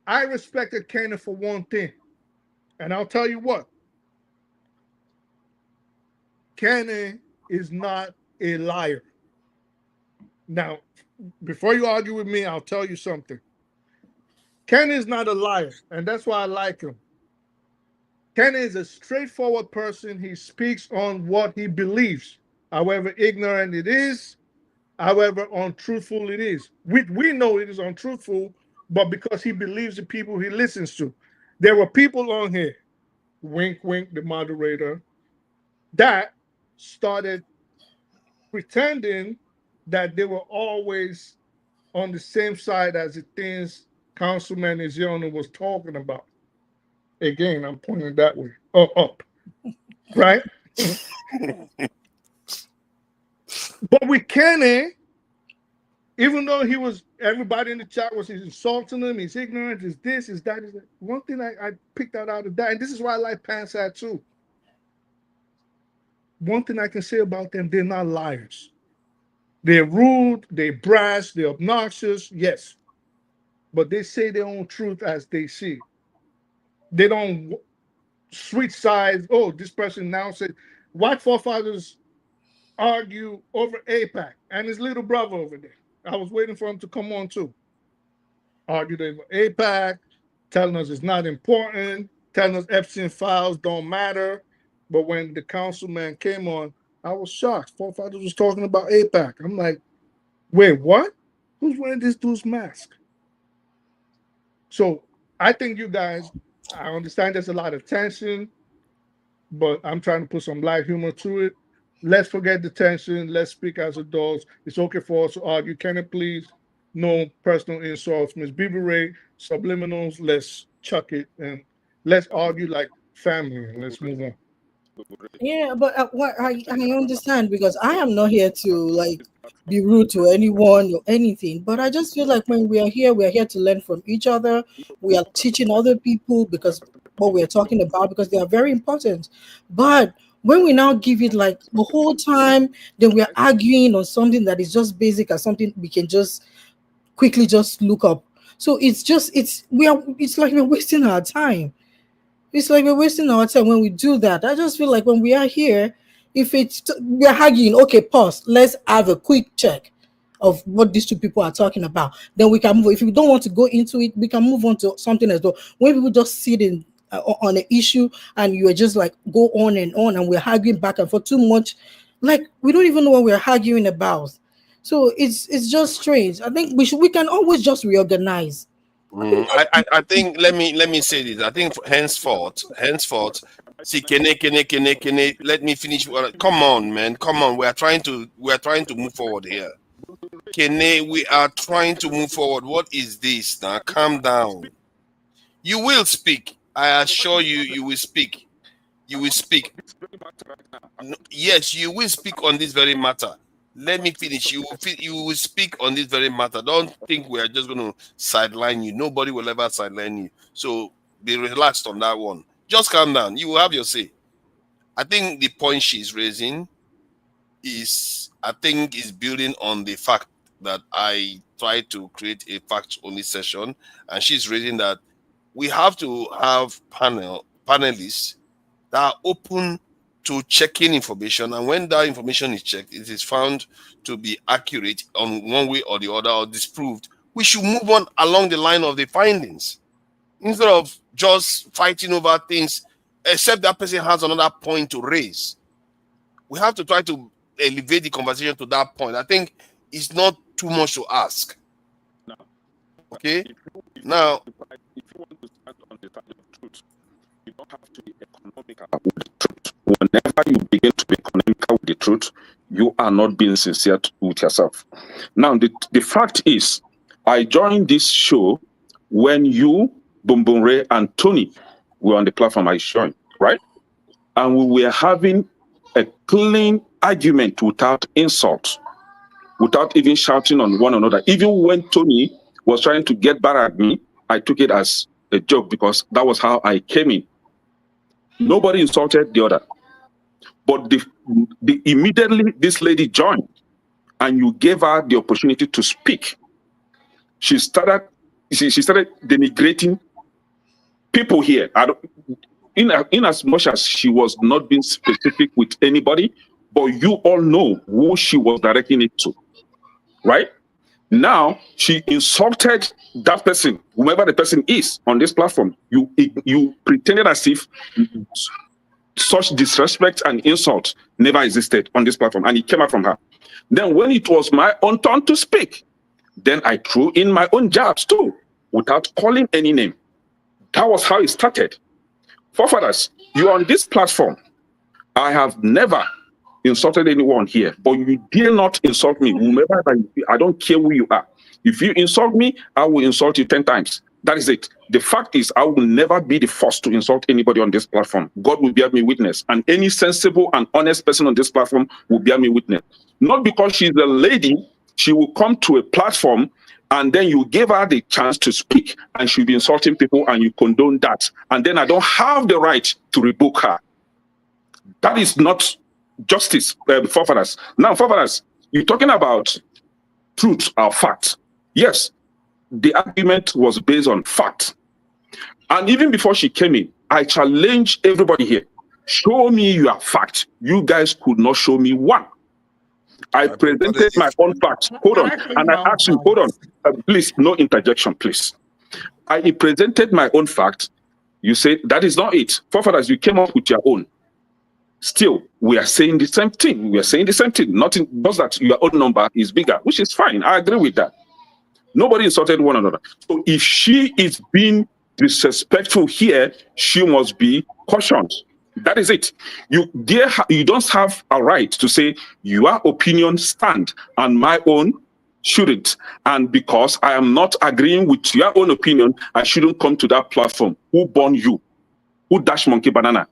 I respected Kenny for one thing. And I'll tell you what. Kenny is not a liar. Now, before you argue with me, I'll tell you something. Kenny is not a liar, and that's why I like him. Kenny is a straightforward person. He speaks on what he believes. However ignorant it is, however untruthful it is. We know it is untruthful, but because he believes the people he listens to. There were people on here, wink, wink, the moderator, that started pretending that they were always on the same side as the things Councilman Izionu was talking about. Again, I'm pointing that way, up, right? But with Kenny, even though everybody in the chat was insulting him, he's ignorant, he's this, he's that, is that. One thing I picked out of that, and this is why I like Pansat too. One thing I can say about them, they're not liars. They're rude, they're brash, they're obnoxious, yes. But they say their own truth as they see. They don't switch sides. Oh, this person now said, white forefathers argue over APAC and his little brother over there. I was waiting for him to come on too. Argued over APAC, telling us it's not important, telling us Epstein files don't matter. But when the councilman came on, I was shocked. Forefathers was talking about APAC. I'm like, wait, what? Who's wearing this dude's mask? So I think you guys, I understand there's a lot of tension, but I'm trying to put some light humor to it. Let's forget the tension. Let's speak as adults. It's okay for us to argue. Can it please? No personal insults. Ms. Bibere, subliminals, let's chuck it and let's argue like family and let's move on. Yeah, but what I understand, because I am not here to like be rude to anyone or anything, but I just feel like when we are here to learn from each other. We are teaching other people because what we're talking about, because they are very important. But when we now give it like the whole time, then we are arguing on something that is just basic as something we can just quickly just look up. So it's like we're wasting our time. It's like we're wasting our time when we do that. I just feel like when we are here, if we're arguing, okay, pause. Let's have a quick check of what these two people are talking about. Then we can move. If we don't want to go into it, we can move on to something as well. When people just sit in on an issue and you are just like go on and we're arguing back and forth too much, like we don't even know what we're arguing about. So it's just strange. I think we can always just reorganize. I think let me say this. I think henceforth, see, Kene, let me finish. Come on, man, come on. We are trying to move forward here. Kene, we are trying to move forward. What is this now? Calm down. You will speak. I assure you, you will speak. You will speak. Yes, you will speak on this very matter. Let me finish. You will speak on this very matter. Don't think we are just going to sideline you. Nobody will ever sideline you. So be relaxed on that one. Just calm down. You will have your say. I think the point she's raising is building on the fact that I tried to create a fact-only session, and she's raising that we have to have panelists that are open to checking information, and when that information is checked, it is found to be accurate on one way or the other or disproved, we should move on along the line of the findings instead of just fighting over things, except that person has another point to raise. We have to try to elevate the conversation to that point. I think it's not too much to ask. Okay? Now, if you want to stand on the side of truth, you don't have to be economical with the truth. Whenever you begin to be economical with the truth, you are not being sincere with yourself. Now, the fact is, I joined this show when you, Bumbunre, and Tony were on the platform I joined, right? And we were having a clean argument without insult, without even shouting on one another. Even when Tony was trying to get back at me, I took it as a joke because that was how I came in. Nobody insulted the other. But the immediately this lady joined and you gave her the opportunity to speak, she started denigrating people here. In as much as she was not being specific with anybody, but you all know who she was directing it to, right? Now she insulted that person, whoever the person is on this platform. You pretended as if such disrespect and insult never existed on this platform, and it came out from her. Then when it was my own turn to speak, then I threw in my own jabs too, without calling any name. That was how it started. Forefathers, you're on this platform. I have never insulted anyone here, but you dare not insult me. Whomever I don't care who you are. If you insult me, I will insult you 10 times. That is it. The fact is, I will never be the first to insult anybody on this platform. God will bear me witness, and any sensible and honest person on this platform will bear me witness. Not because she's a lady, she will come to a platform and then you give her the chance to speak and she'll be insulting people and you condone that. And then I don't have the right to rebuke her. That is not justice, forefathers. Now, forefathers, you're talking about truth or fact. Yes, the argument was based on fact. And even before she came in, I challenged everybody here. Show me your fact. You guys could not show me one. I presented my own facts. Hold on. And I asked you, hold on. Please, no interjection, please. I presented my own fact. You said that is not it. Forefathers, you came up with your own. Still, we are saying the same thing. We are saying the same thing. Nothing but that your own number is bigger, which is fine. I agree with that. Nobody insulted one another. So if she is being disrespectful here, she must be cautioned. That is it. You don't have a right to say your opinion stand and my own shouldn't. And because I am not agreeing with your own opinion, I shouldn't come to that platform. Who born you? Who dash monkey banana?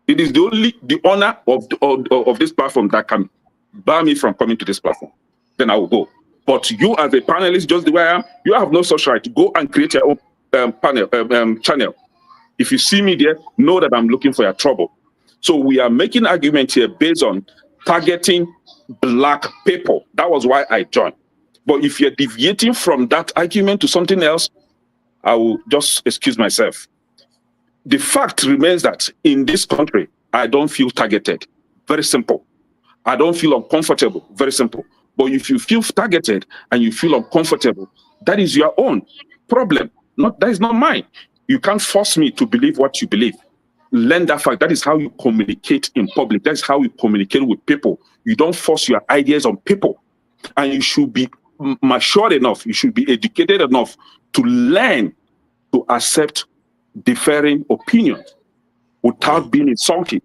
It is the honor of this platform that can bar me from coming to this platform. Then I will go. But you as a panelist, just the way I am, you have no such right to go and create your own channel. If you see me there, know that I'm looking for your trouble. So we are making argument here based on targeting black people. That was why I joined. But if you're deviating from that argument to something else, I will just excuse myself. The fact remains that in this country, I don't feel targeted. Very simple. I don't feel uncomfortable. Very simple. But if you feel targeted and you feel uncomfortable, that is your own problem. That is not mine. You can't force me to believe what you believe. Learn that fact. That is how you communicate in public. That's how you communicate with people. You don't force your ideas on people. And you should be mature enough. You should be educated enough to learn to accept differing opinions without being insulted.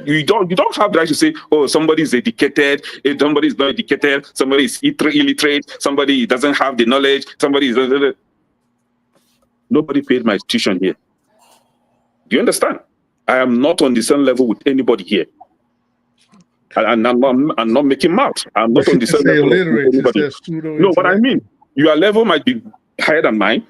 You don't have the right to say, oh, somebody is educated, if somebody is not educated, somebody is illiterate, somebody doesn't have the knowledge, somebody is... Nobody paid my tuition here. Do you understand? I am not on the same level with anybody here. And I'm not making mouth. I'm not on the same level with anybody. No, but I mean, your level might be higher than mine.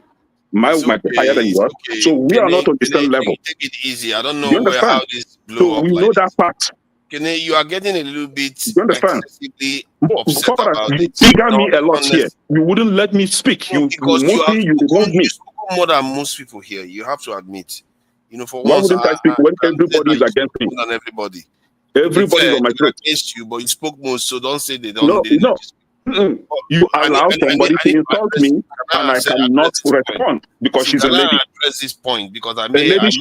Mine might be higher than yours. Okay. So we are not on the same level. Take it easy. I don't know how this blew up. So we know that part. You are getting a little bit excessively upset about it. You trigger me a lot here. You wouldn't let me speak. You remove me. More than most people here, you have to admit. For why wouldn't I speak when everybody is against me? More than everybody. Everybody is on my throat. Against you, but you spoke most, so don't say they don't. No. You allow somebody to insult me, and I cannot respond because she's a lady. Address this point because a lady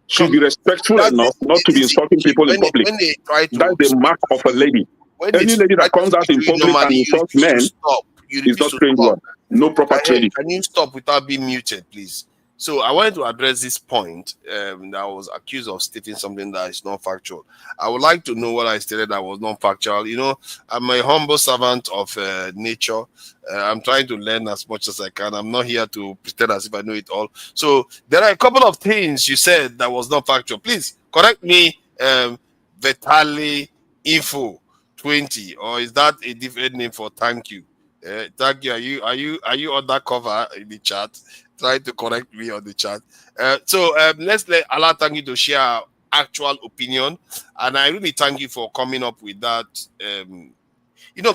should be respectful enough not to be insulting people in public. That's the mark of a lady. Any lady that comes out in public and insults men is not trained well. No proper training. Can you stop without being muted, please? So I wanted to address this point that I was accused of stating something that is not factual. I would like to know what I stated that was not factual. I'm a humble servant of nature. I'm trying to learn as much as I can. I'm not here to pretend as if I know it all. So there are a couple of things you said that was not factual. Please correct me, Vitali Info 20, or is that a different name for thank you? Thank you. Are you undercover in the chat? Trying to correct me on the chat. So let's let Allah thank you to share our actual opinion, and I really thank you for coming up with that.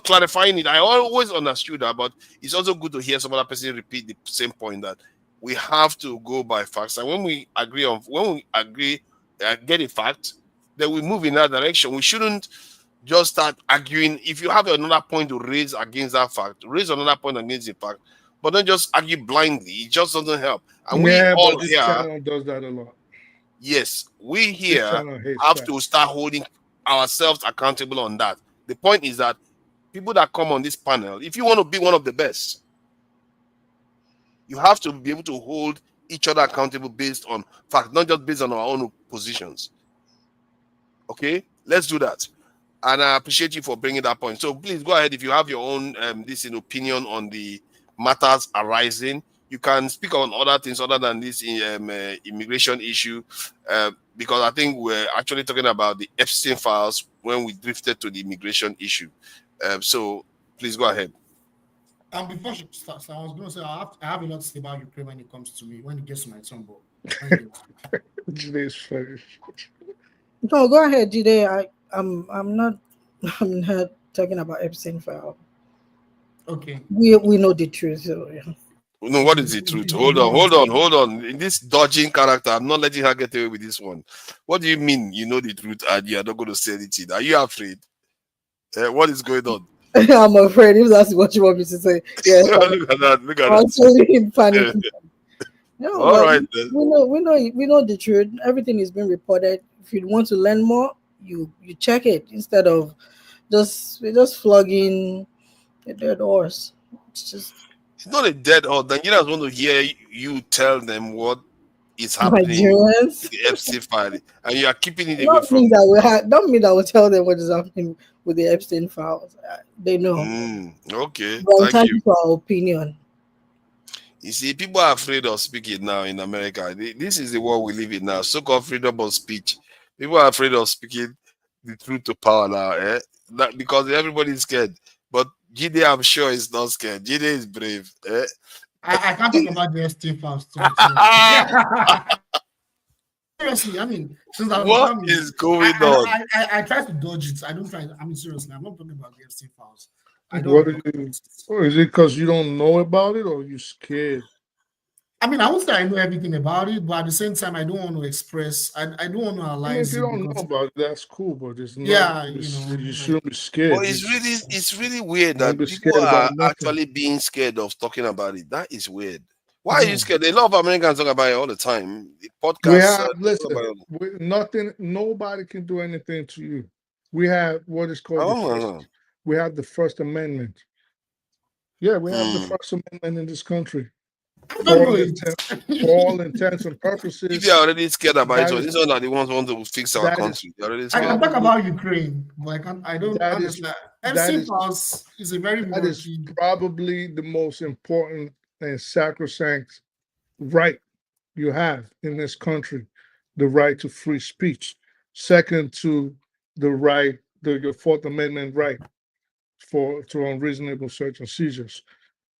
Clarifying it. I always understood that, but it's also good to hear some other person repeat the same point that we have to go by facts, and when we get a fact, then we move in that direction. We shouldn't just start arguing. If you have another point to raise against that fact, raise another point against the fact, but don't just argue blindly. It just doesn't help. And we all this here channel does that a lot. Yes, we here have to start holding ourselves accountable on that. The point is that people that come on this panel, if you want to be one of the best, you have to be able to hold each other accountable based on fact, not just based on our own positions. Okay, let's do that. And I appreciate you for bringing that point. So please go ahead if you have your own opinion on the matters arising. You can speak on other things other than this immigration issue, because I think we're actually talking about the Epstein files when we drifted to the immigration issue. So please go ahead. Before she starts, I was going to say I have a lot to say about Ukraine when it comes to me, when it gets to my turn. But no, go ahead, Jide. I'm not talking about Epstein file. Okay. We know the truth. So, yeah. No, what is the truth? Hold on. In this dodging character, I'm not letting her get away with this one. What do you mean you know the truth and you are not going to say anything? Are you afraid? What is going on? I'm afraid if that's what you want me to say. Yeah. Look at that. Look at I'm actually in panic. No, all right. Then. We know the truth. Everything is being reported. If you want to learn more, you check it instead of just flogging a dead horse. It's not a dead horse. Nigerians want to hear you tell them what is happening Nigerians? with the Epstein file, and you are keeping it away Don't from mean that we'll tell them what is happening with the Epstein files. They know. Okay. We're Thank you. for our opinion. You see, people are afraid of speaking now in America. This is the world we live in now. So-called freedom of speech. People are afraid of speaking the truth to power now, because everybody is scared. But Jide, I'm sure, is not scared. Jide is brave. I can't talk about the Epstein files too much. Seriously, I mean, since what is going on? I try to dodge it. I don't try. I mean, seriously, I'm not talking about the Epstein files. Is it because you don't know about it or you're scared? I mean, I won't say I know everything about it, but at the same time, I don't want to express. I don't want to analyze. If you don't know about it, that's cool, but it's not. Yeah, you shouldn't be scared. But it's really weird that people are actually being scared of talking about it. That is weird. Why are you scared? A lot of Americans talk about it all the time. The podcasts. Nobody can do anything to you. We have what is called we have the First Amendment. Yeah, we have the First Amendment in this country. For all intents and purposes. If you're already scared about it, these are the ones who want to fix our country. I can talk about Ukraine, but I don't understand. Epstein files is a very that is probably the most important and sacrosanct right you have in this country, the right to free speech. Second to the right, your Fourth Amendment right to unreasonable search and seizures.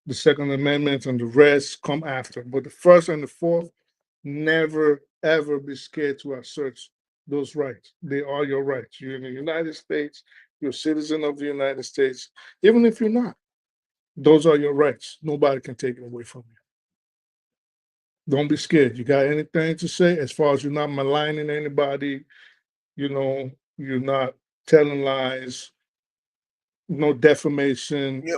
The Second Amendment and the rest come after. But the first and the fourth, never, ever be scared to assert those rights. They are your rights. You're in the United States, you're a citizen of the United States. Even if you're not, those are your rights. Nobody can take it away from you. Don't be scared. You got anything to say as far as you're not maligning anybody, you're not telling lies, no defamation. Yeah.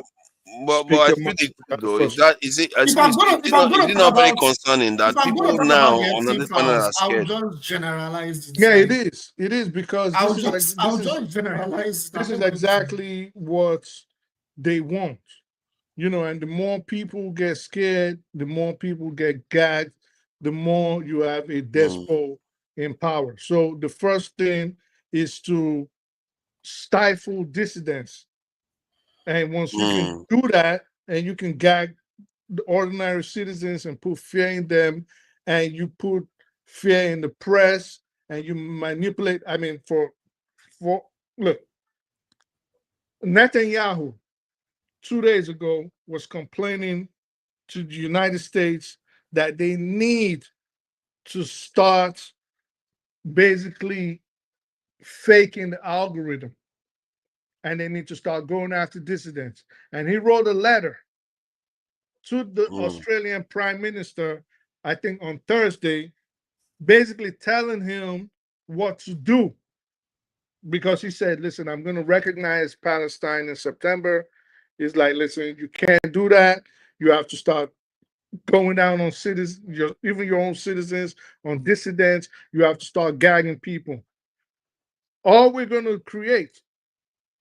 But I feel it though. Is it not very concerning that people now on this panel are scared? I'll just generalize it. Yeah, it is. It is because I'll just generalize. This is exactly what they want. And the more people get scared, the more people get gagged, the more you have a despot in power. So the first thing is to stifle dissidents. And once you can do that, and you can gag the ordinary citizens and put fear in them, and you put fear in the press, and you manipulate. I mean, look, Netanyahu 2 days ago was complaining to the United States that they need to start basically faking the algorithm. And they need to start going after dissidents. And he wrote a letter to the Australian Prime Minister, I think on Thursday, basically telling him what to do. Because he said, listen, I'm going to recognize Palestine in September. He's like, listen, you can't do that. You have to start going down on citizens, even your own citizens, on dissidents. You have to start gagging people. All we're going to create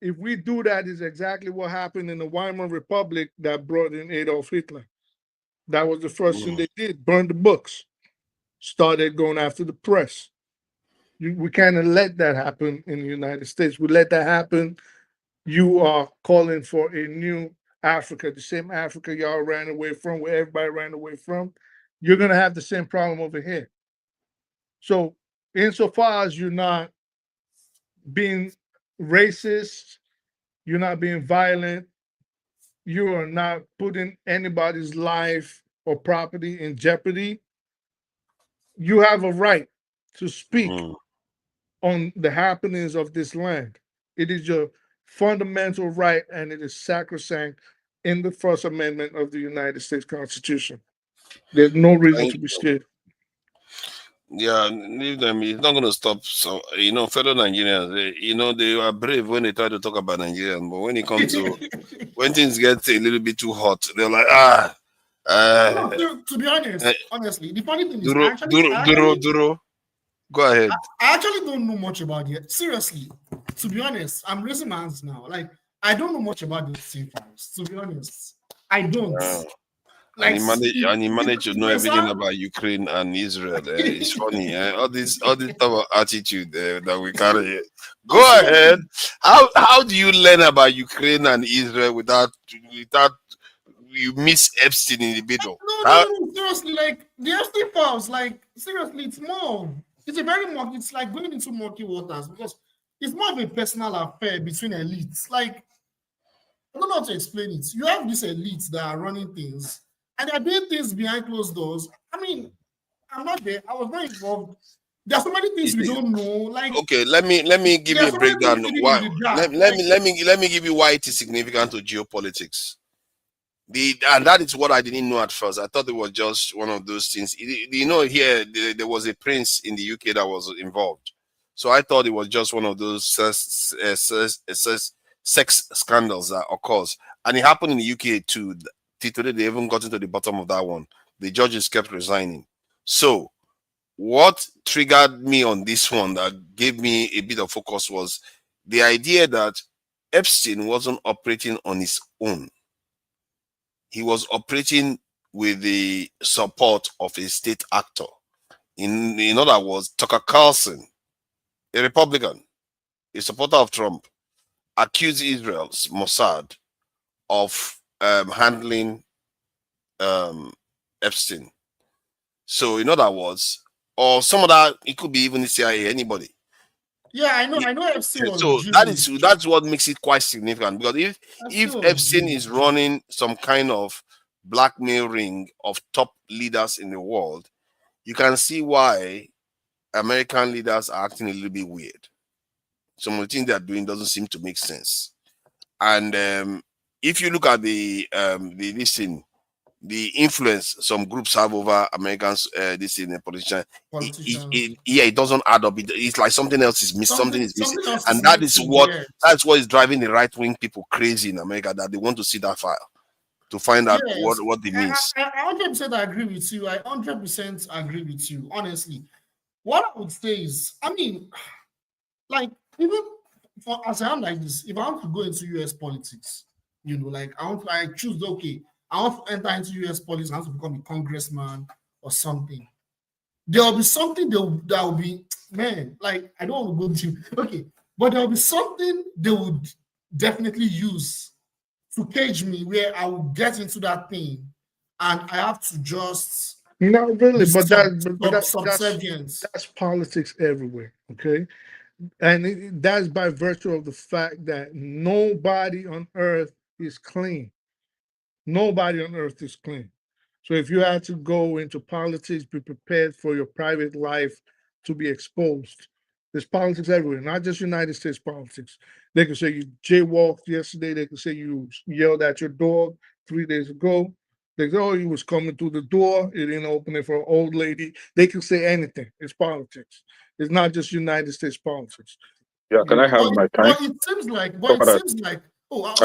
if we do that, is exactly what happened in the Weimar Republic that brought in Adolf Hitler. That was the first thing they did, burn the books, started going after the press. We kind of let that happen in the United States. We let that happen. You are calling for a new Africa, the same Africa y'all ran away from, where everybody ran away from. You're going to have the same problem over here. So insofar as you're not being racist, you're not being violent, you are not putting anybody's life or property in jeopardy, you have a right to speak on the happenings of this land. It is your fundamental right, and it is sacrosanct in the First Amendment of the United States Constitution. There's no reason to be scared. Yeah, leave them. It's not going to stop. So, fellow Nigerians, they are brave when they try to talk about Nigerians, but when it comes to when things get a little bit too hot, they're like, No, to be honest, honestly, the funny thing is, Duro. Go ahead. I actually don't know much about it. Seriously, to be honest, I'm raising my hands now. Like, I don't know much about the same files. To be honest, I don't. Like, and he managed to know everything about Ukraine and Israel. It's funny. All this type of attitude that we carry. Go ahead. How do you learn about Ukraine and Israel without you miss Epstein in the middle? No, seriously, like the Epstein files, like seriously, it's a very murky, it's like going into murky waters because it's more of a personal affair between elites. Like, I don't know how to explain it. You have these elites that are running things and they're doing things behind closed doors. I mean, I'm not there. I was not involved. There's so many things we don't know. Like, okay, let me give you a breakdown. Why? Let me give you why it is significant to geopolitics. And that is what I didn't know at first. I thought it was just one of those things. Here there was a prince in the UK that was involved, so I thought it was just one of those sex scandals that occurs, and it happened in the UK too. Today they haven't gotten to the bottom of that one. The judges kept resigning. So what triggered me on this one that gave me a bit of focus was the idea that Epstein wasn't operating on his own. He was operating with the support of a state actor. In other words, Tucker Carlson, a Republican, a supporter of Trump, accused Israel's Mossad of handling Epstein. So, in other words, or some of that, it could be even the CIA, anybody. Yeah, I know Epstein was. So that's what makes it quite significant, because if Epstein is running some kind of blackmail ring of top leaders in the world, you can see why American leaders are acting a little bit weird. Some of the things they are doing doesn't seem to make sense. And if you look at the influence some groups have over Americans, politicians, it doesn't add up. It's like something else is missing. Something is missing, and that's what is driving the right wing people crazy in America. That they want to see that file to find out what it means. I 100% agree with you. I 100% agree with you. Honestly, what I would say is, I mean, even as I am like this, if I want to go into US politics, I choose, okay, I want to enter into US politics, I want to become a congressman or something. There will be something that will be, man, like, I don't want to go to, okay, but there will be something they would definitely use to cage me where I will get into that thing and I have to just. Not really, but that's politics everywhere, okay? And that's by virtue of the fact that nobody on earth is clean. Nobody on earth is clean. So if you have to go into politics, be prepared for your private life to be exposed. There's politics everywhere, not just United States politics. They can say you jaywalked yesterday. They can say you yelled at your dog 3 days ago. They say, oh, you was coming through the door. You didn't open it for an old lady. They can say anything. It's politics. It's not just United States politics. Yeah, can I have my time? But it seems like, I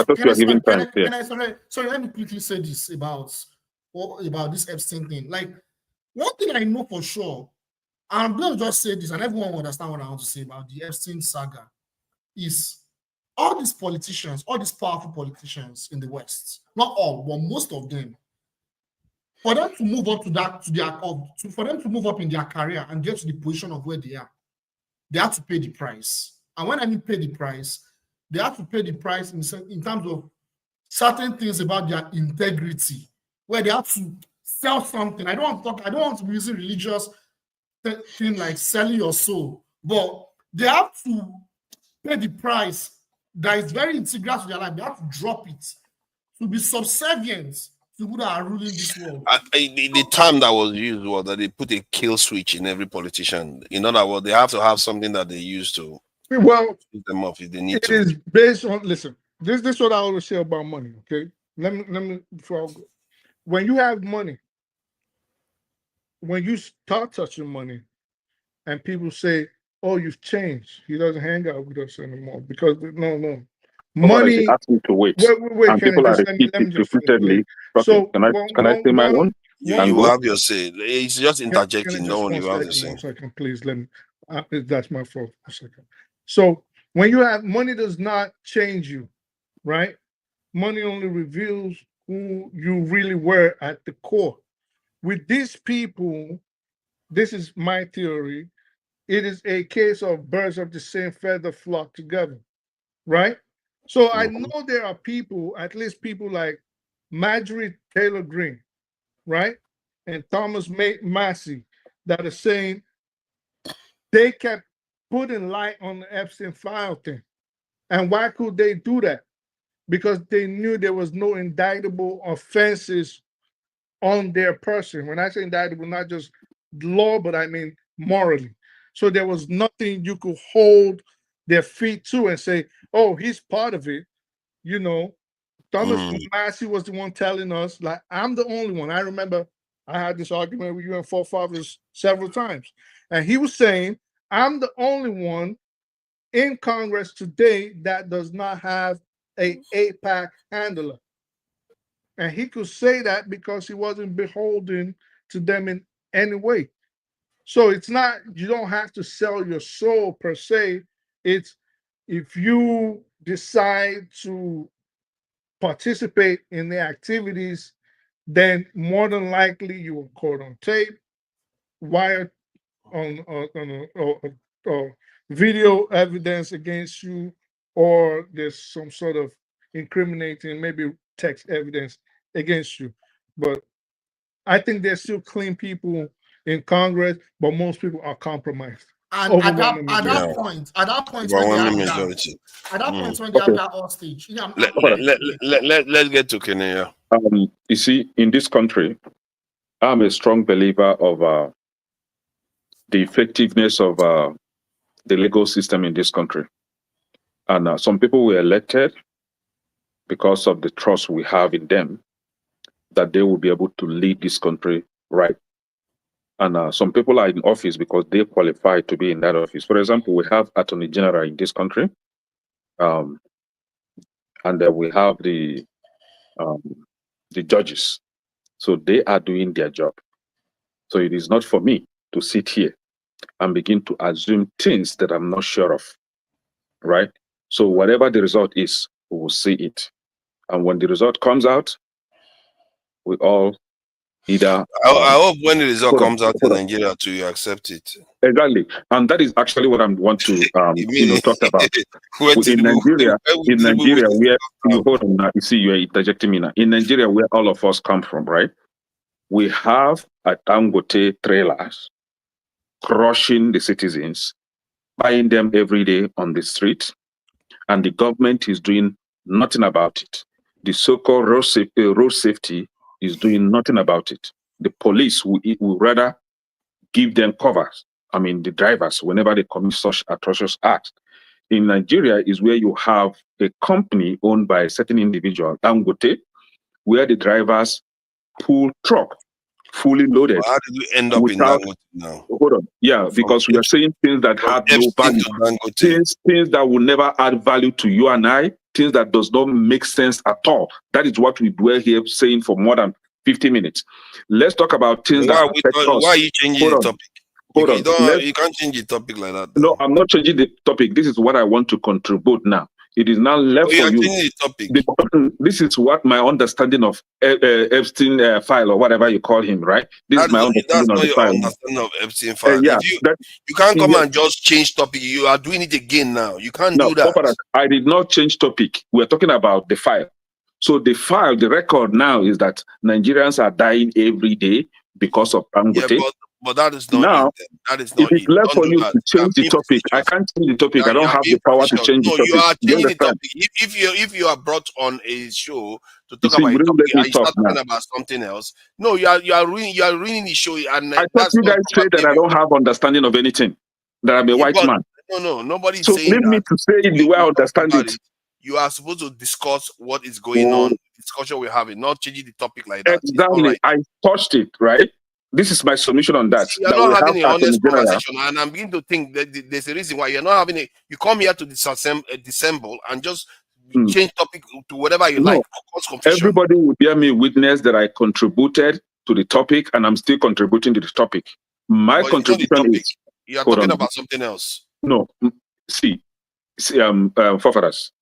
thought you were giving time. Sorry, let me quickly say this about this Epstein thing. Like, one thing I know for sure, and I'm going to just say this, and everyone will understand what I want to say about the Epstein saga, is all these politicians, all these powerful politicians in the West, not all, but most of them, for them to move up to that, for them to move up in their career and get to the position of where they are, they have to pay the price. And when I mean pay the price, they have to pay the price in terms of certain things about their integrity, where they have to sell something. I don't want to be using religious thing like selling your soul, but they have to pay the price that is very integral to their life. They have to drop it to be subservient to people that are ruling this world. The term that was used was that they put a kill switch in every politician. In other words, they have to have something that they use to pick them off if they need to. It is based on, listen, this is what I always say about money, okay? Let me before I go. When you have money, when you start touching money and people say, oh, you've changed, he doesn't hang out with us anymore, because no. Money, asking to wait. Wait, and people are repeating repeatedly. So can I say my own? You have your say. It's just interjecting. No one, you have your say. 1 second, please. Let me. That's my fault. 1 second. So when you have money, does not change you, right? Money only reveals who you really were at the core. With these people, this is my theory. It is a case of birds of the same feather flock together, right? So I know there are people, at least people like Marjorie Taylor Greene, right? And Thomas Massey, that are saying they kept putting light on the Epstein file thing. And why could they do that? Because they knew there was no indictable offenses on their person. When I say indictable, not just law, but I mean morally. So there was nothing you could hold their feet to and say, oh, he's part of it. You know, Thomas Massey was the one telling us, like, I'm the only one. I remember I had this argument with you and forefathers several times. And he was saying, I'm the only one in Congress today that does not have a APAC handler. And he could say that because he wasn't beholden to them in any way. So it's not, you don't have to sell your soul per se. It's if you decide to participate in the activities, then more than likely you were caught on tape, wired on video evidence against you, or there's some sort of incriminating, maybe text evidence against you. But I think there's still clean people in Congress, but most people are compromised. And at that point, when they have that hostage, let's get to Kenya. You see, in this country, I'm a strong believer of the effectiveness of the legal system in this country. And some people were elected because of the trust we have in them, that they will be able to lead this country right. And some people are in office because they qualify to be in that office. For example, we have Attorney General in this country, and then we have the judges. So they are doing their job. So it is not for me to sit here and begin to assume things that I'm not sure of, right? So whatever the result is, we will see it. And when the result comes out, we all either... I hope when the result comes out in Nigeria too, you accept it. Exactly. And that is actually what I want to talk about. In Nigeria, where you hold on now, you see, you are interjecting me now. In Nigeria, where all of us come from, right? We have a Dangote trailers crushing the citizens, buying them every day on the street, and the government is doing nothing about it. The so-called road safety is doing nothing about it. The police will rather give them covers. I mean, the drivers, whenever they commit such atrocious acts. In Nigeria is where you have a company owned by a certain individual, Dangote, where the drivers pull truck fully loaded. Well, how did we end up in Dangote now? Hold on. Yeah, because we are saying things that have no value. Things that will never add value to you and I, things that does not make sense at all. That is what we were here saying for more than 50 minutes. Let's talk about things that affect us. Why are you changing the topic? Hold on. You can't change the topic like that. No, I'm not changing the topic. This is what I want to contribute now. It is now left for you. The topic. This is what my understanding of Epstein file or whatever you call him, right? This is my understanding of the file. Understanding of Epstein file. Yeah, you can't come and just change topic. You are doing it again now. You can't do that. I did not change topic. We're talking about the file. So the file, the record now is that Nigerians are dying every day because of Dangote. Yeah, but that is not now, it. That is not it is left for you to change the topic. I can't change the topic. I don't have the power to change the topic. No, you are changing the topic. If you are brought on a show to talk about a topic and you start talking about something else, no, you are ruining the show. And I thought you guys say that I don't have understanding of anything. That I'm a white man. No, nobody's so saying leave me to say it the way I understand it. You are supposed to discuss what is going on, discussion we're having, not changing the topic like that. Exactly. Right. I touched it, right? This is my submission on that. You're not having an honest conversation, and I'm beginning to think that there's a reason why you're not having you come here to disassemble and just change topic to whatever you like. Everybody will bear me witness that I contributed to the topic, and I'm still contributing to the topic. My contribution is... You are talking about something else. No. See, forefathers,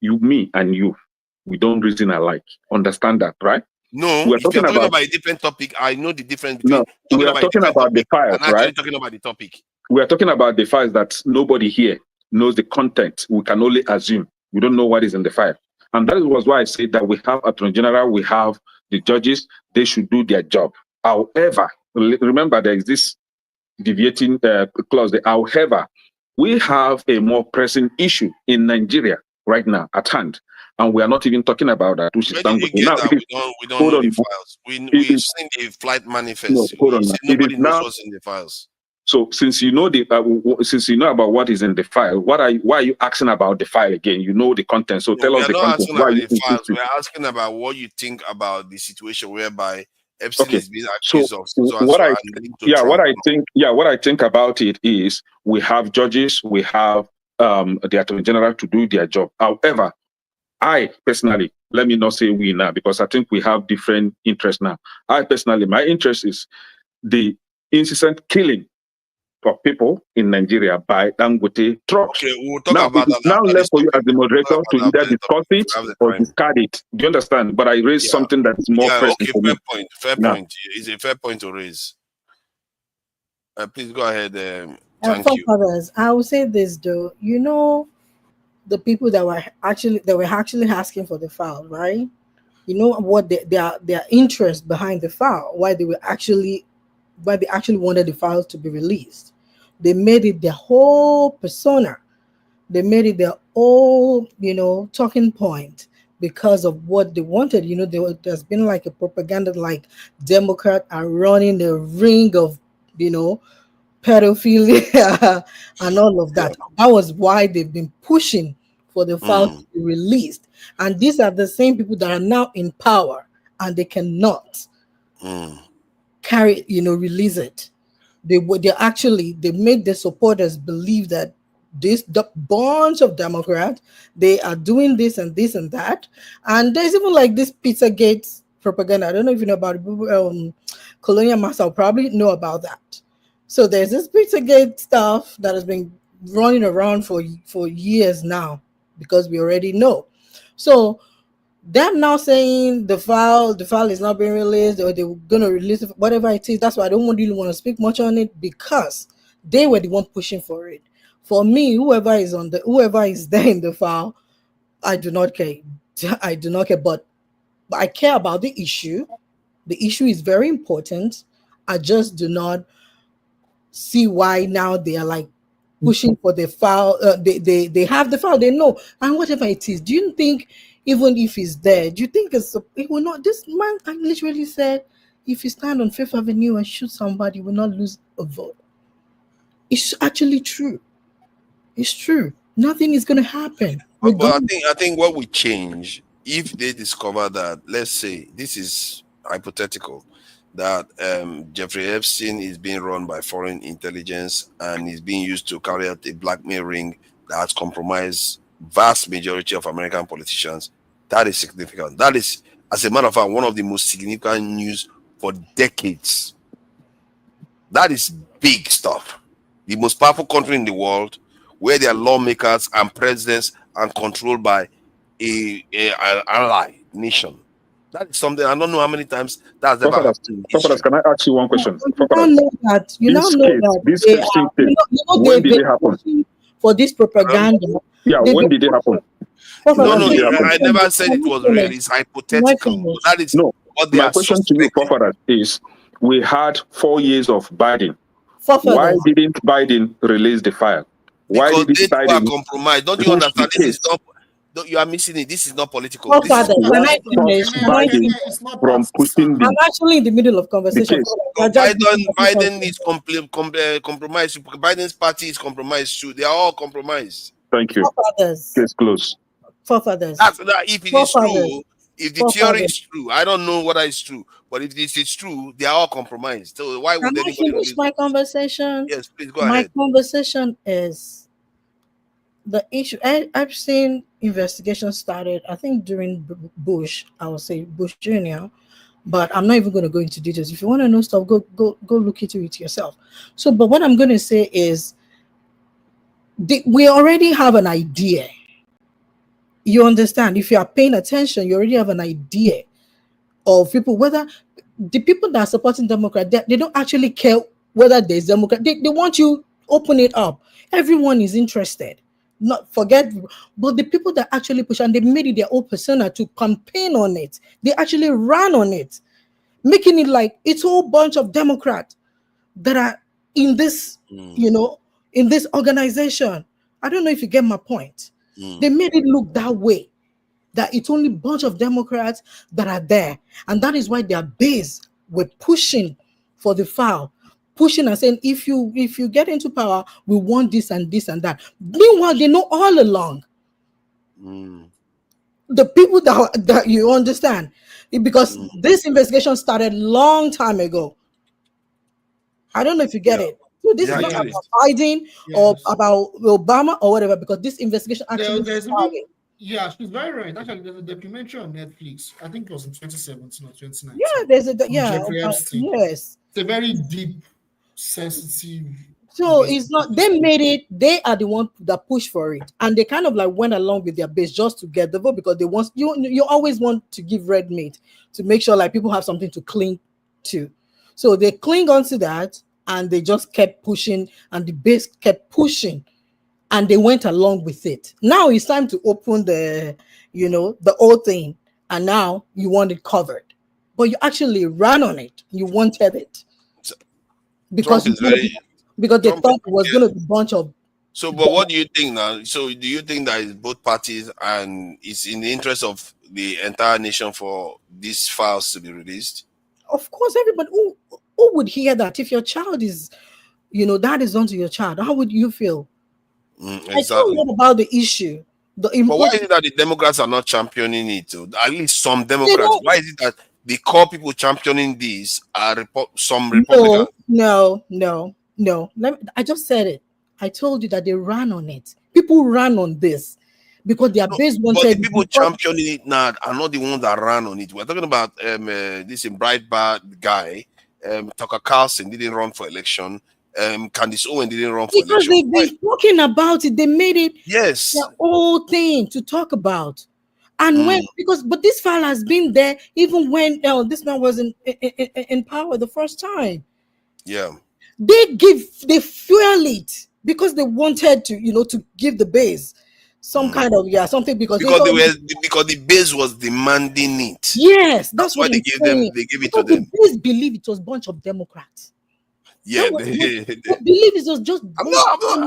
me and you, we don't reason alike. Understand that, right? No, if you're talking about a different topic, I know the difference between we are talking about the files, right? Talking about the topic. We are talking about the files that nobody here knows the content. We can only assume. We don't know what is in the file. And that was why I said that we have Attorney General, we have the judges, they should do their job. However, remember there is this deviating clause. However, we have a more pressing issue in Nigeria right now at hand. And we are not even talking about that. Which is we don't know the files. We've seen the flight manifest. No, hold on. Nobody knows what's in the files. So since you know since you know about what is in the file, why are you asking about the file again? You know the content. So tell us the content. Why the files. We're asking about what you think about the situation whereby Epstein is being accused of. What I think about it is we have judges, we have the Attorney General to do their job. However, I personally, let me not say we now, because I think we have different interests now. I personally, my interest is the incessant killing of people in Nigeria by Dangote trucks. Okay, we'll talk about that. Now left for you as the moderator to either discuss it or discard it. Do you understand? But I raised something that is more pressing for me. Fair point. It's a fair point to raise. Please go ahead. Thank you. Others, I will say this though. You know, the people that were actually asking for the file, right? You know what their interest behind the file, why they actually wanted the files to be released. They made it their whole persona. They made it their whole, talking point because of what they wanted. There's been like a propaganda, like Democrats are running the ring of, pedophilia and all of that. That was why they've been pushing for the file to be released. And these are the same people that are now in power and they cannot release it. They made the supporters believe that the bunch of Democrats, they are doing this and this and that. And there's even like this Pizzagate propaganda. I don't know if you know about it. Colonial Master will probably know about that. So there's this Pizzagate stuff that has been running around for years now, because we already know. So them now saying the file is not being released, or they're gonna release it, whatever it is. That's why I don't really want to speak much on it, because they were the one pushing for it. For me, whoever is there in the file, I do not care. I do not care, but I care about the issue. The issue is very important. I just do not see why now they are like pushing for the file. They have the file, they know, and whatever it is. Do you think even if he's there, do you think it will not? This man literally said, if you stand on Fifth Avenue and shoot somebody, you will not lose a vote. It's actually true. It's true. Nothing is going to happen. But I think what will change if they discover that, let's say, this is hypothetical, that Jeffrey Epstein is being run by foreign intelligence and is being used to carry out a blackmail ring that has compromised vast majority of American politicians. That is significant. That is, as a matter of fact, one of the most significant news for decades. That is big stuff. The most powerful country in the world, where their lawmakers and presidents and controlled by an ally nation. That is something I don't know how many times that's ever happened in history. Can I ask you one question? You now know that. You now know that This they case, are. when did it happen? For this propaganda. Yeah, when did it happen? No, I never said it was real. It's hypothetical. But that is what they My are question to you, Prof, is: we had 4 years of Biden. Why didn't Biden release the file? Why because did they too are Biden compromised. Don't you push understand? the This is case? not. You are missing it. This is not political. This is Can I finish? Biden from pushing I'm actually in the middle of conversation. Biden is compromised. Biden's party is compromised too. They are all compromised. Thank you. Case closed. Forefathers. If it is true, if the theory is true, I don't know whether it's true, but if this is true, they are all compromised. So why would Can I anybody finish release? my conversation? Yes, please go My ahead. conversation is the issue. I've seen investigations started, I think during Bush, I would say Bush Jr., but I'm not even going to go into details. If you want to know stuff, go look into it yourself. So, but what I'm going to say is we already have an idea. You understand? If you are paying attention, you already have an idea of people, whether the people that are supporting Democrat, they don't actually care whether there's Democrat. They want you open it up. Everyone is interested. Not forget, but the people that actually push and they made it their own persona to campaign on it. They actually ran on it, making it like it's a whole bunch of Democrats that are in this, in this organization. I don't know if you get my point. They made it look that way, that it's only a bunch of Democrats that are there. And that is why their base were pushing for the file, pushing and saying, if you get into power, we want this and this and that. Meanwhile, they know all along. The people that you understand, because this investigation started long time ago. I don't know if you get it. So this is not about Biden or about Obama or whatever, because this investigation actually started. Yeah, she's very right. Actually, there's a documentary on Netflix. I think it was in 2017 or 2019. Yeah, there's a yes. It's a very deep, sensitive. So it's not. They made it. They are the one that pushed for it, and they kind of like went along with their base just to get the vote, because they want you always want to give red meat to make sure like people have something to cling to. So they cling onto that, and they just kept pushing, and the base kept pushing. And they went along with it. Now it's time to open the old thing, and now you want it covered, but you actually ran on it. You wanted it because they thought it was going to be a bunch of. So, but what do you think now? So, do you think that it's both parties and it's in the interest of the entire nation for these files to be released? Of course, everybody who would hear that. If your child is, that is done to your child, how would you feel? Exactly. I told you about the issue. But why is it that the Democrats are not championing it? At least some Democrats. Why is it that the core people championing this are some Republicans? No. I just said it. I told you that they ran on it. People ran on this because their base wanted. But the people championing it now are not the ones that ran on it. We're talking about this Breitbart guy, Tucker Carlson didn't run for election. Candace Owen didn't run for because election. They've been talking about it. They made it their whole thing to talk about. And but this file has been there even when this man was in power the first time. Yeah. They fuel it because they wanted to, to give the base some kind of something because the base was demanding it. Yes, that's why they gave it to them. The base believe it was a bunch of Democrats. Yeah, they believe it was just. I'm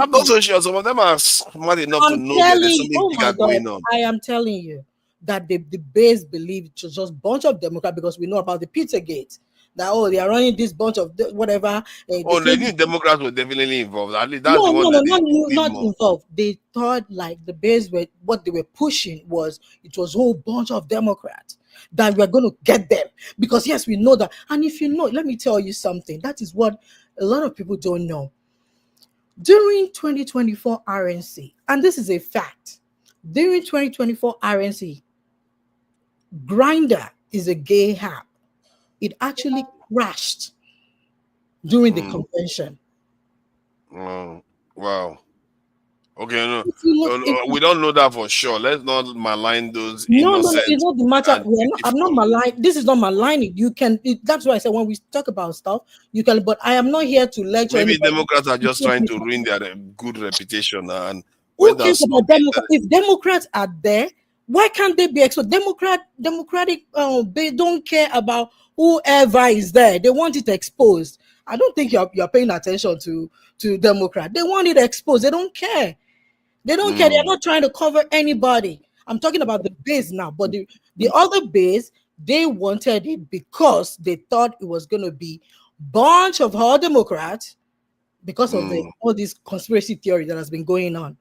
not so sure. Some of them are smart enough to know that there's something bigger going on. I am telling you that the base believe it was just a bunch of Democrats because we know about the Pizzagate. That they are running this bunch of whatever. They knew Democrats were definitely involved. At least that's not involved. They thought like the base what they were pushing it was a whole bunch of Democrats that we're going to get them because yes, we know that. And if you know, let me tell you something. That is what a lot of people don't know. During 2024 RNC, and this is a fact. During 2024 RNC, Grindr is a gay app. It actually crashed during the convention. Wow. Okay, no, If you look, if we don't know that for sure. Let's not malign those no, innocent. it's not the matter. and I'm not maligning. This is not maligning. You can. That's why I said when we talk about stuff, you can. But I am not here to lecture Maybe anybody. Democrats are just trying to ruin their good reputation. And Who when cares that's about Democrats? If Democrats are there, why can't they be exposed? Democratic, they don't care about whoever is there. They want it exposed. I don't think you're paying attention to Democrat. They want it exposed. They don't care. They don't care. They're not trying to cover anybody. I'm talking about the base now, but the other base, they wanted it because they thought it was going to be bunch of all Democrats because of all this conspiracy theory that has been going on.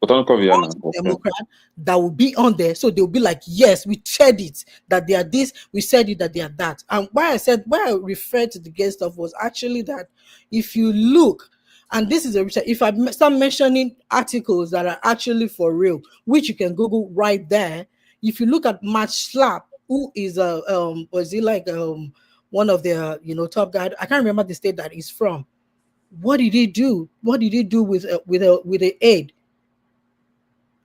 Democrat that will be on there, so they'll be like, yes, we said it that they are this, we said it that they are that. And why I referred to the gay stuff was actually that if you look, and this is a research, if I start mentioning articles that are actually for real, which you can Google right there, if you look at Matt Schlapp, who is was he like one of the top guy, I can't remember the state that he's from. What did he do? What did he do with the aid?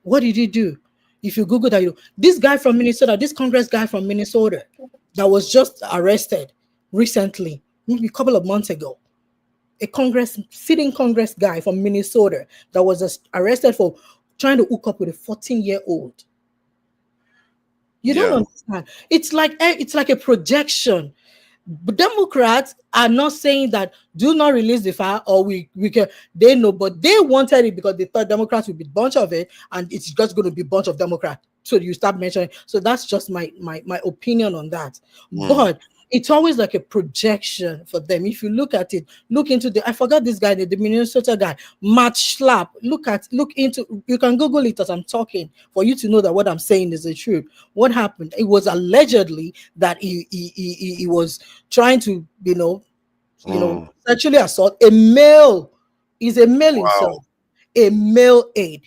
What did he do? If you Google that, this guy from Minnesota, this Congress guy from Minnesota that was just arrested recently, maybe a couple of months ago, sitting Congress guy from Minnesota that was arrested for trying to hook up with a 14-year-old. You don't understand. It's like a projection. But Democrats are not saying that do not release the file or we can. They know, but they wanted it because they thought Democrats would be a bunch of it, and it's just going to be a bunch of Democrats. So you start mentioning. So that's just my opinion on that. But it's always like a projection for them. If you look at it, look into I forgot this guy, the Minnesota guy, Matt Schlapp. Look into. You can Google it as I'm talking for you to know that what I'm saying is the truth. What happened? It was allegedly that he was trying to sexually assault a male. He's a male himself, a male aide.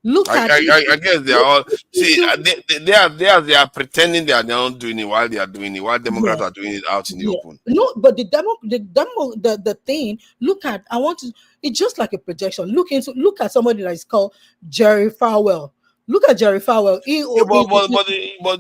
Look at I guess they are all they are pretending they are not doing it while they are doing it, while Democrats are doing it out in the open. No, but the thing, it's just like a projection. Look at somebody that is called Jerry Falwell. Look at Jerry Falwell. But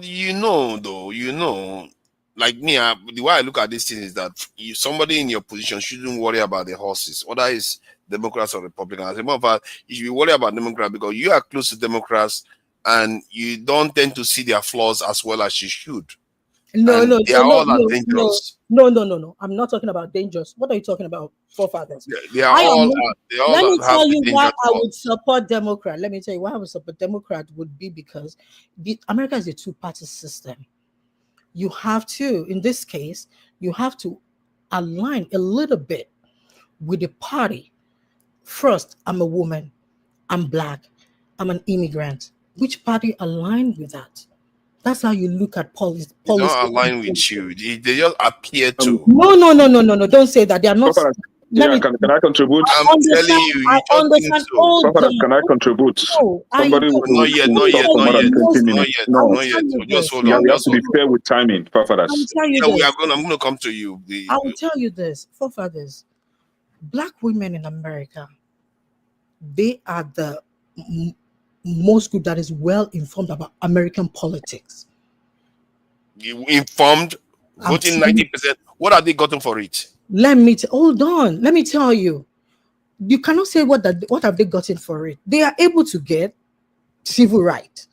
like me, the way I look at this thing is that somebody in your position shouldn't worry about the horses, whether it's Democrats or Republicans. As a matter of fact, you should worry about Democrats because you are close to Democrats and you don't tend to see their flaws as well as you should. No, they are all dangerous. No. I'm not talking about dangerous. What are you talking about, forefathers? They are all. Let me tell you why I would support Democrat. Let me tell you why I would support Democrat would be because America is a two-party system. You have to, in this case, you have to align a little bit with the party. First, I'm a woman, I'm black, I'm an immigrant. Which party aligned with that? That's how you look at policy. They don't align with you. They just appear to. No. Don't say that. They are not. Can I contribute? I'm telling you. I understand. Can I contribute? No, not yet. Just hold on. You have to be fair with timing, forefathers. I'm going to come to you. I will tell you this, forefathers. Black women in America, they are the most group that is well informed about American politics. You informed, voting 90%. What have they gotten for it? Hold on. Let me tell you. You cannot say what have they gotten for it. They are able to get civil rights.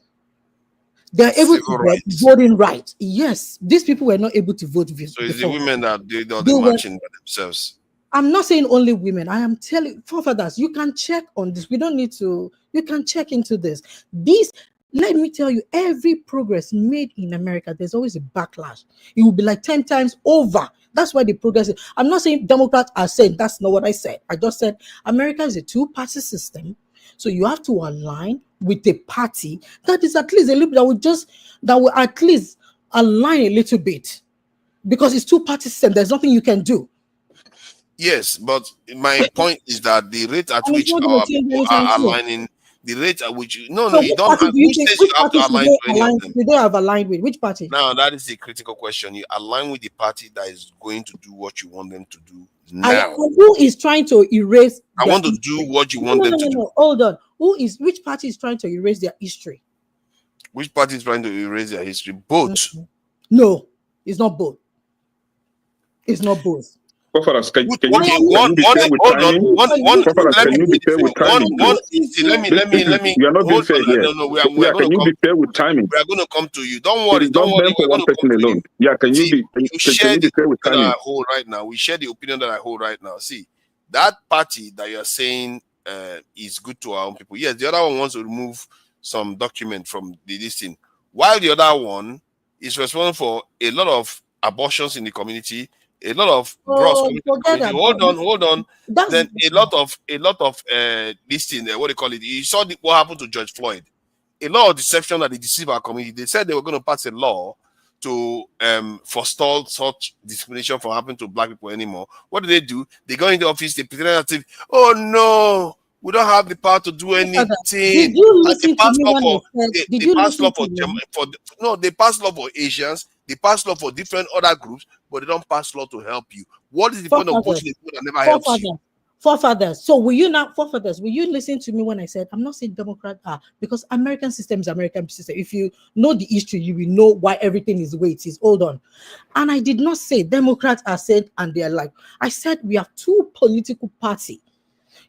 They are able to get voting rights. Yes, these people were not able to vote. So it's the women that did all the matching by themselves. I'm not saying only women. I am telling forefathers, you can check on this. We don't need to. You can check into this. Let me tell you, every progress made in America, there's always a backlash. It will be like 10 times over. That's why the progress. I'm not saying Democrats are saying that's not what I said. I just said America is a two-party system, so you have to align with a party that is at least a little that will at least align a little bit, because it's two-party system. There's nothing you can do. Yes, but my point is that the rate at which our people are aligning, the rate at which you no, So you which don't party have do you who think? says Which you have to party should align they to any of align? them. Should they have aligned with which party? Now that is a critical question. You align with the party that is going to do what you want them to do I now. who is trying to erase? I their want to history? do what you No, want no, them no, to no, do. no. Hold on. Which party is trying to erase their history? Which party is trying to erase their history? Both. No, it's not both. It's not both. Prophets, can you be One, fair with hold on. timing? Prophets, Let can me you be fair with timing, please? let me. You are not being Hold fair on. here. No, we Yeah, are going can to you come. be fair with timing? We are going to come to you. Don't It worry. is not meant for We're one going to come person to alone. you. Yeah, can you See, be you share can you the be fair with opinion that timing? I hold right now. We share the opinion that I hold right now. See, that party that you're saying is good to our own people. Yes, the other one wants to remove some document from the listing, while the other one is responsible for a lot of abortions in the community, a lot of bros coming to the Forget community. about Hold on. that's Then a lot of listing. What they call it? You saw what happened to George Floyd. A lot of deception that they deceive our community. They said they were going to pass a law to forestall such discrimination from happening to black people anymore. What do? They go into the office, they pretend as if, oh no, we don't have the power to do anything. Did you And they listen to pass me law when I for said? they Did you pass law listen to me? they pass law for Asians, they pass law for different other groups, but they don't pass law to help you. What is the point of voting a people that never helps you? Forefathers. So will you not, forefathers? Will you listen to me when I said I'm not saying Democrat are, because American system is American system. If you know the history, you will know why everything is the way it is. Hold on. And I did not say Democrats are said and they're like. I said we have two political parties.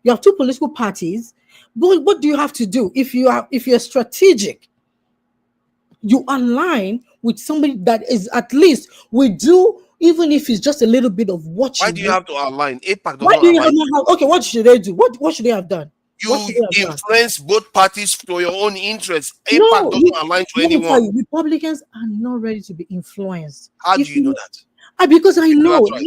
You have two political parties. But what do you have to do if you're strategic? You align with somebody that is at least will do, even if it's just a little bit of what Why you do you want. have to align? APAC does Why not do you align. have okay? What should they do? What should they have done? What should You they have done? influence both parties for your own interests. APAC No, doesn't align to let me tell anyone. you, Republicans are not ready to be influenced. How do you know that? Because I You know. never tried.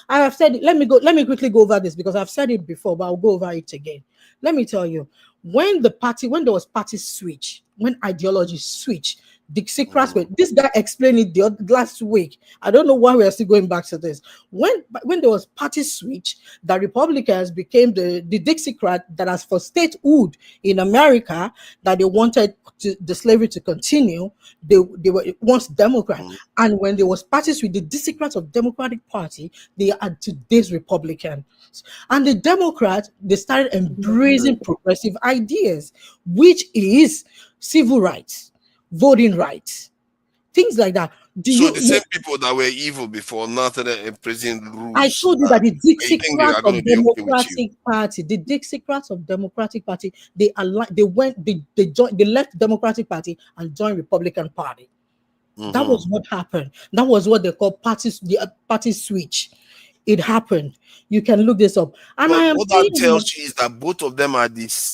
I have said it. Let me quickly go over this because I've said it before, but I'll go over it again. Let me tell you, when there was party switch, when ideology switch, Dixiecrats this guy explained it last week. I don't know why we are still going back to this. When there was party switch, the Republicans became the Dixiecrat that as for statehood in America, that they wanted the slavery to continue. They were once Democrat. And when there was parties with the Dixiecrats of Democratic Party, they are today's Republicans. And the Democrats, they started embracing progressive ideas, which is civil rights, voting rights, things like that. The same people that were evil before now started embracing rules. I told you that the Dixiecrats are going to of be okay with you. Democratic Party, the Dixiecrats of Democratic Party, they left Democratic Party and joined Republican Party. That was what happened. That was what they call party switch. It happened. You can look this up. And but I am what saying that tells you is that both of them are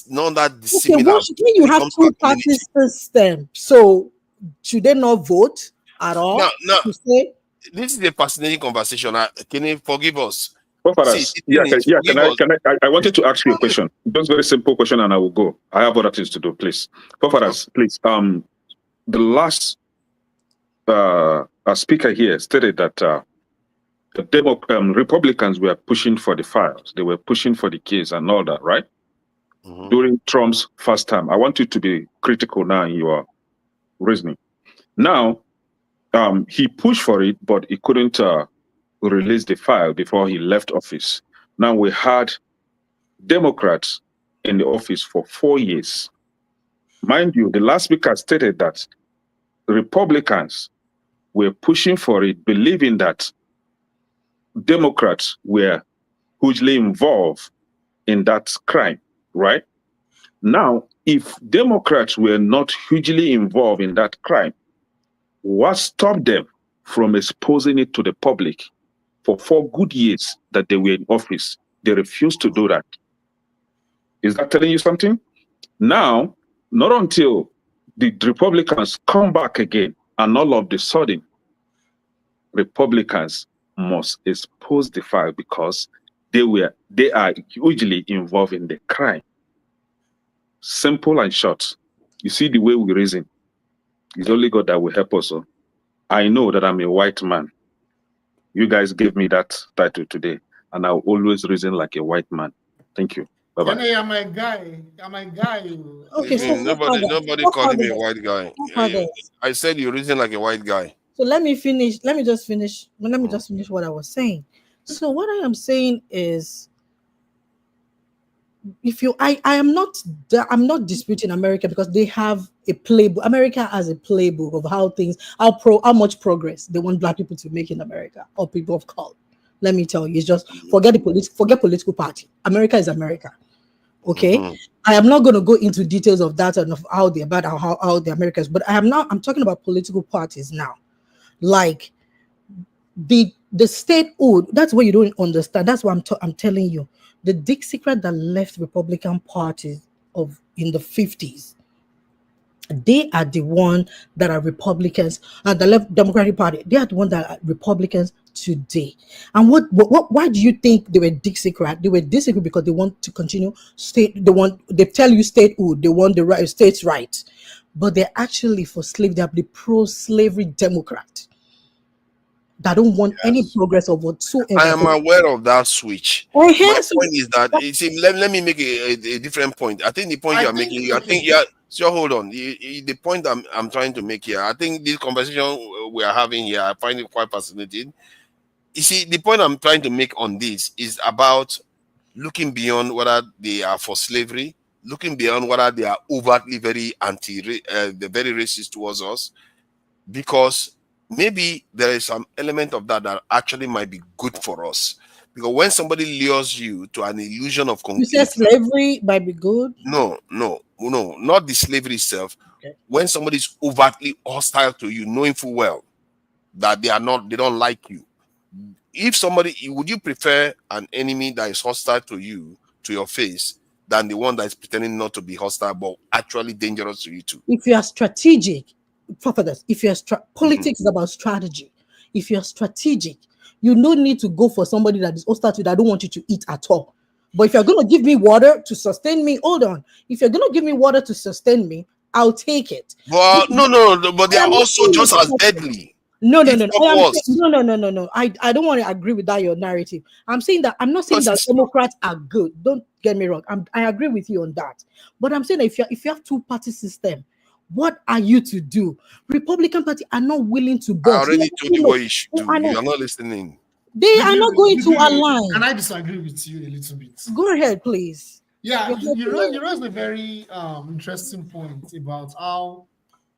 not that dissimilar. When you have two party system, so should they not vote at all? No. This is a fascinating conversation. Can you forgive us? Prophets, I wanted to ask you a question. Just very simple question, and I will go. I have other things to do, please. Prophets, please. The last speaker here stated that the Republicans were pushing for the files. They were pushing for the case and all that, right? During Trump's first time. I want you to be critical now in your reasoning. Now, he pushed for it, but he couldn't release the file before he left office. Now we had Democrats in the office for 4 years. Mind you, the last speaker stated that Republicans were pushing for it, believing that Democrats were hugely involved in that crime, right? Now, if Democrats were not hugely involved in that crime, what stopped them from exposing it to the public for 4 good years that they were in office? They refused to do that. Is that telling you something? Now, not until the Republicans come back again, and all of the sudden, Republicans must expose the file because they are hugely involved in the crime. Simple and short. You see the way we reason. It's only God that will help us. So I know that I'm a white man. You guys gave me that title today, and I'll always reason like a white man. Thank you. Bye-bye. You're my guy. You're my guy. Okay, so Nobody called me a white guy. I said you reason like a white guy. So let me finish. Let me just finish what I was saying. So what I am saying is, if you, I'm not disputing America because they have a playbook. America has a playbook of how much progress they want black people to make in America or people of color. Let me tell you, it's just forget political party. America is America. Okay, I am not going to go into details of that and of how the Americans, but I'm talking about political parties now. Like the statehood, that's what you don't understand. That's what I'm telling you. The Dixiecrat that left Republican parties in the 50s, they are the one that are Republicans, and the left Democratic Party, they are the one that are Republicans today. And why do you think they were Dixiecrat? They were Dixiecrat because they want to continue they tell you statehood, they want the states' rights, but they're actually for slavery. They're the pro-slavery Democrat that don't want any progress of whatsoever. I am aware of that switch. My point is that let me make a different point. I think the point you are making, so hold on. The point I'm trying to make here, I think this conversation we are having here, I find it quite fascinating. You see, the point I'm trying to make on this is about looking beyond whether they are for slavery, looking beyond whether they are overtly very very racist towards us, because maybe there is some element of that actually might be good for us. Because when somebody lures you to an illusion of you say slavery might be good. No, not the slavery itself. Okay. When somebody is overtly hostile to you, knowing full well that they don't like you. Would you prefer an enemy that is hostile to you, to your face, than the one that is pretending not to be hostile but actually dangerous to you too? If you are strategic, if you're politics is about strategy. If you're strategic, you don't need to go for somebody that is hostile to you, that don't want you to eat at all. But if you're going to give me water to sustain me, hold on. If you're going to give me water to sustain me, I'll take it. Well, no, but they are also just as deadly. No. I don't want to agree with that, your narrative. I'm saying that I'm not saying that Democrats are good. Don't get me wrong. I agree with you on that. But I'm saying that if you have two-party system, what are you to do? Republican Party are not willing to budge. I already told you what you should do. You are not listening. They are not going to align. Can I disagree with you a little bit? Go ahead, please. Yeah, you raised a very interesting point about how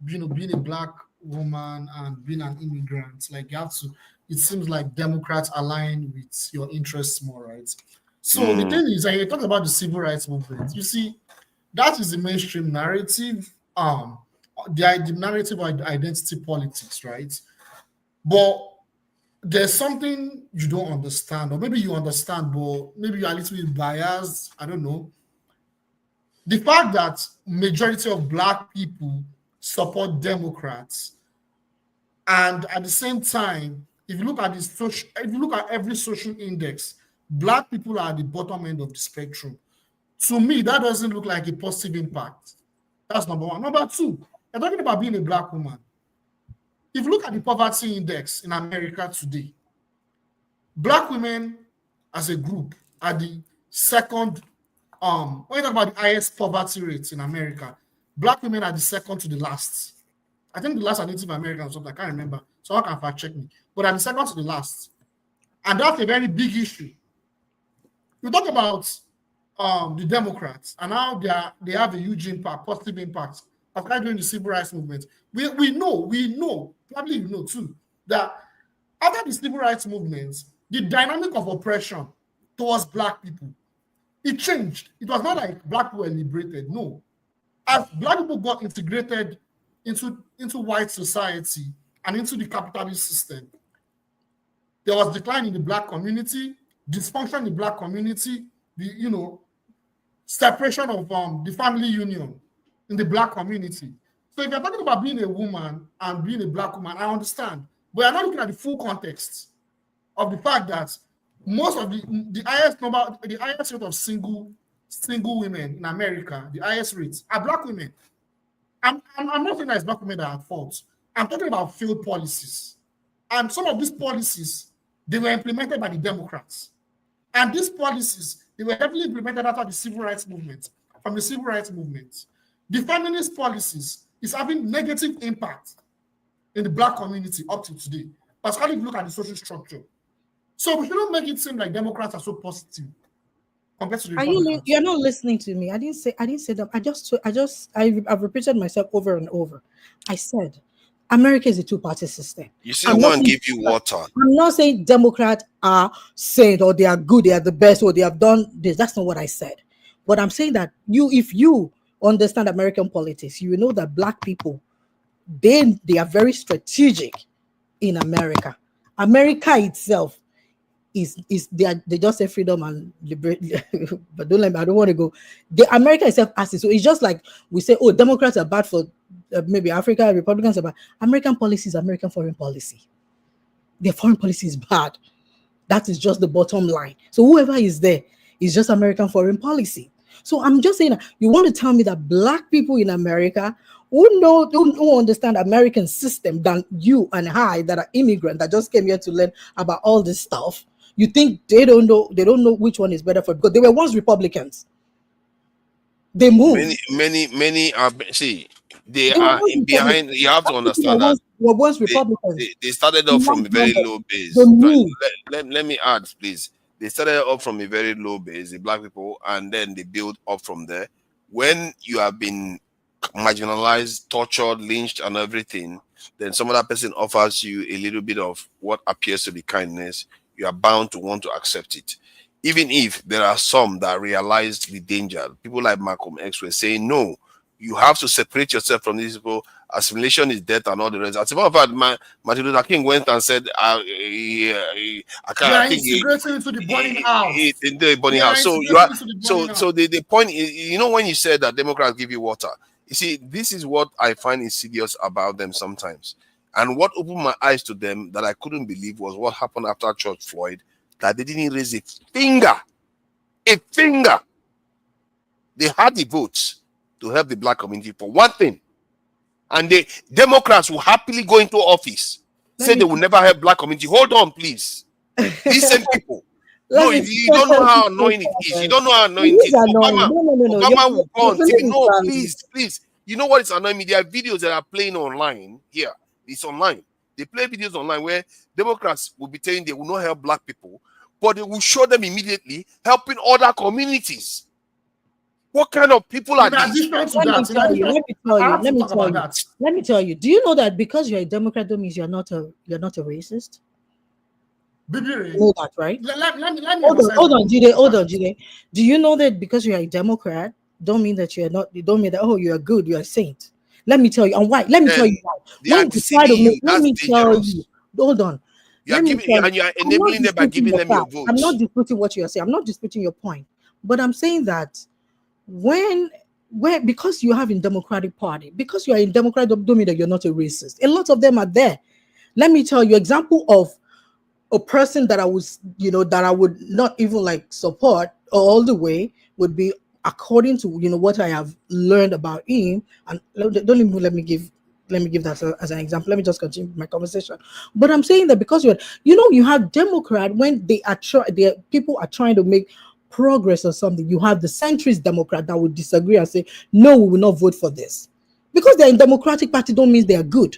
being a black woman and being an immigrant, like you have to. It seems like Democrats align with your interests more, right? So the thing is, when you talk about the civil rights movement, you see, that is the mainstream narrative. The narrative of identity politics, right? But there's something you don't understand, or maybe you understand, but maybe you're a little bit biased. I don't know. The fact that majority of black people support Democrats, and at the same time, if you look at every social index, black people are at the bottom end of the spectrum. To me, that doesn't look like a positive impact. That's number one. Number two, you're talking about being a black woman. If you look at the poverty index in America today, black women as a group are the second, when you talk about the highest poverty rates in America, black women are the second to the last. I think the last are Native American or something, I can't remember. Someone can fact check me. But are the second to the last. And that's a very big issue. You talk about the Democrats and how they have a huge impact, positive impact, particularly during the civil rights movement. We know, probably you know too, that after the civil rights movement, the dynamic of oppression towards black people, it changed. It was not like black people were liberated. No. As black people got integrated into white society and into the capitalist system, there was decline in the black community, dysfunction in the black community, separation of the family union in the black community. So if you're talking about being a woman and being a black woman, I understand. But you're not looking at the full context of the fact that most of the highest rate of single women in America, the highest rates are black women. I'm not saying that it's black women that are at fault. I'm talking about failed policies. And some of these policies, they were implemented by the Democrats. And these policies They were heavily implemented after the civil rights movement. From the civil rights movement, the feminist policies is having negative impact in the Black community up to today. Particularly if you look at the social structure. So we shouldn't make it seem like Democrats are so positive compared to the Republicans. You're not listening to me. I didn't say that. I've repeated myself over and over. I said America is a two-party system. You see, one give you water. I'm not saying Democrats are said or they are good, they are the best, or they have done this. That's not what I said. But I'm saying that if you understand American politics, you will know that Black people, they are very strategic in America. America itself they just say freedom and liberty, but don't let me. I don't want to go. The America itself has it. So it's just like we say, oh, Democrats are bad for maybe Africa, Republicans are bad. American policy is American foreign policy. Their foreign policy is bad. That is just the bottom line. So whoever is there is just American foreign policy. So I'm just saying that you want to tell me that Black people in America who understand American system than you and I that are immigrants that just came here to learn about all this stuff. You think they don't know which one is better for, because they were once Republicans. They moved. Many are, see, they are behind. You have to understand that once Republicans. They started off from a very low base. Let me add, please. They started up from a very low base, the Black people, and then they build up from there. When you have been marginalized, tortured, lynched, and everything, then some other person offers you a little bit of what appears to be kindness, you are bound to want to accept it. Even if there are some that realized the danger. People like Malcolm X were saying, no, you have to separate yourself from these people. Assimilation is death and all the rest. As a matter of fact, Martin Luther King went and said, I think integrating into the burning house. In the burning house. So you are so the point is, you know, when you said that Democrats give you water, you see, this is what I find insidious about them sometimes. And what opened my eyes to them that I couldn't believe was what happened after George Floyd, that they didn't raise a finger. A finger. They had the votes to help the Black community for one thing. And the Democrats will happily go into office, say they will never help Black community. Hold on, please. These same people. No, you don't know how annoying it is. You don't know how annoying it is. Obama will go on TV. No, please. You know what is annoying me? There are videos that are playing online here. It's online. They play videos online where Democrats will be saying they will not help Black people, but they will show them immediately helping other communities. What kind of people are these? Let me tell you. Do you know that because you're a Democrat, that means you're not a racist? You know that, right? Hold on, Jide. Do you know that because you're a Democrat, don't mean that you're not? Don't mean that you're good, you're a saint. Let me tell you, and why? Let me tell you why. When you try to make, let me tell you. Hold on. You are enabling them by giving them your votes. I'm not disputing what you are saying. I'm not disputing your point, but I'm saying that because you have in Democratic Party, because you are in Democrat, don't mean that you're not a racist. A lot of them are there. Let me tell you, example of a person that I would not even like support all the way would be, according to what I have learned about him, and don't even let me give that as an example. Let me just continue my conversation. But I'm saying that because you have Democrat, when people are trying to make progress or something, you have the centrist Democrat that would disagree and say, no, we will not vote for this. Because they're in Democratic Party don't mean they are good.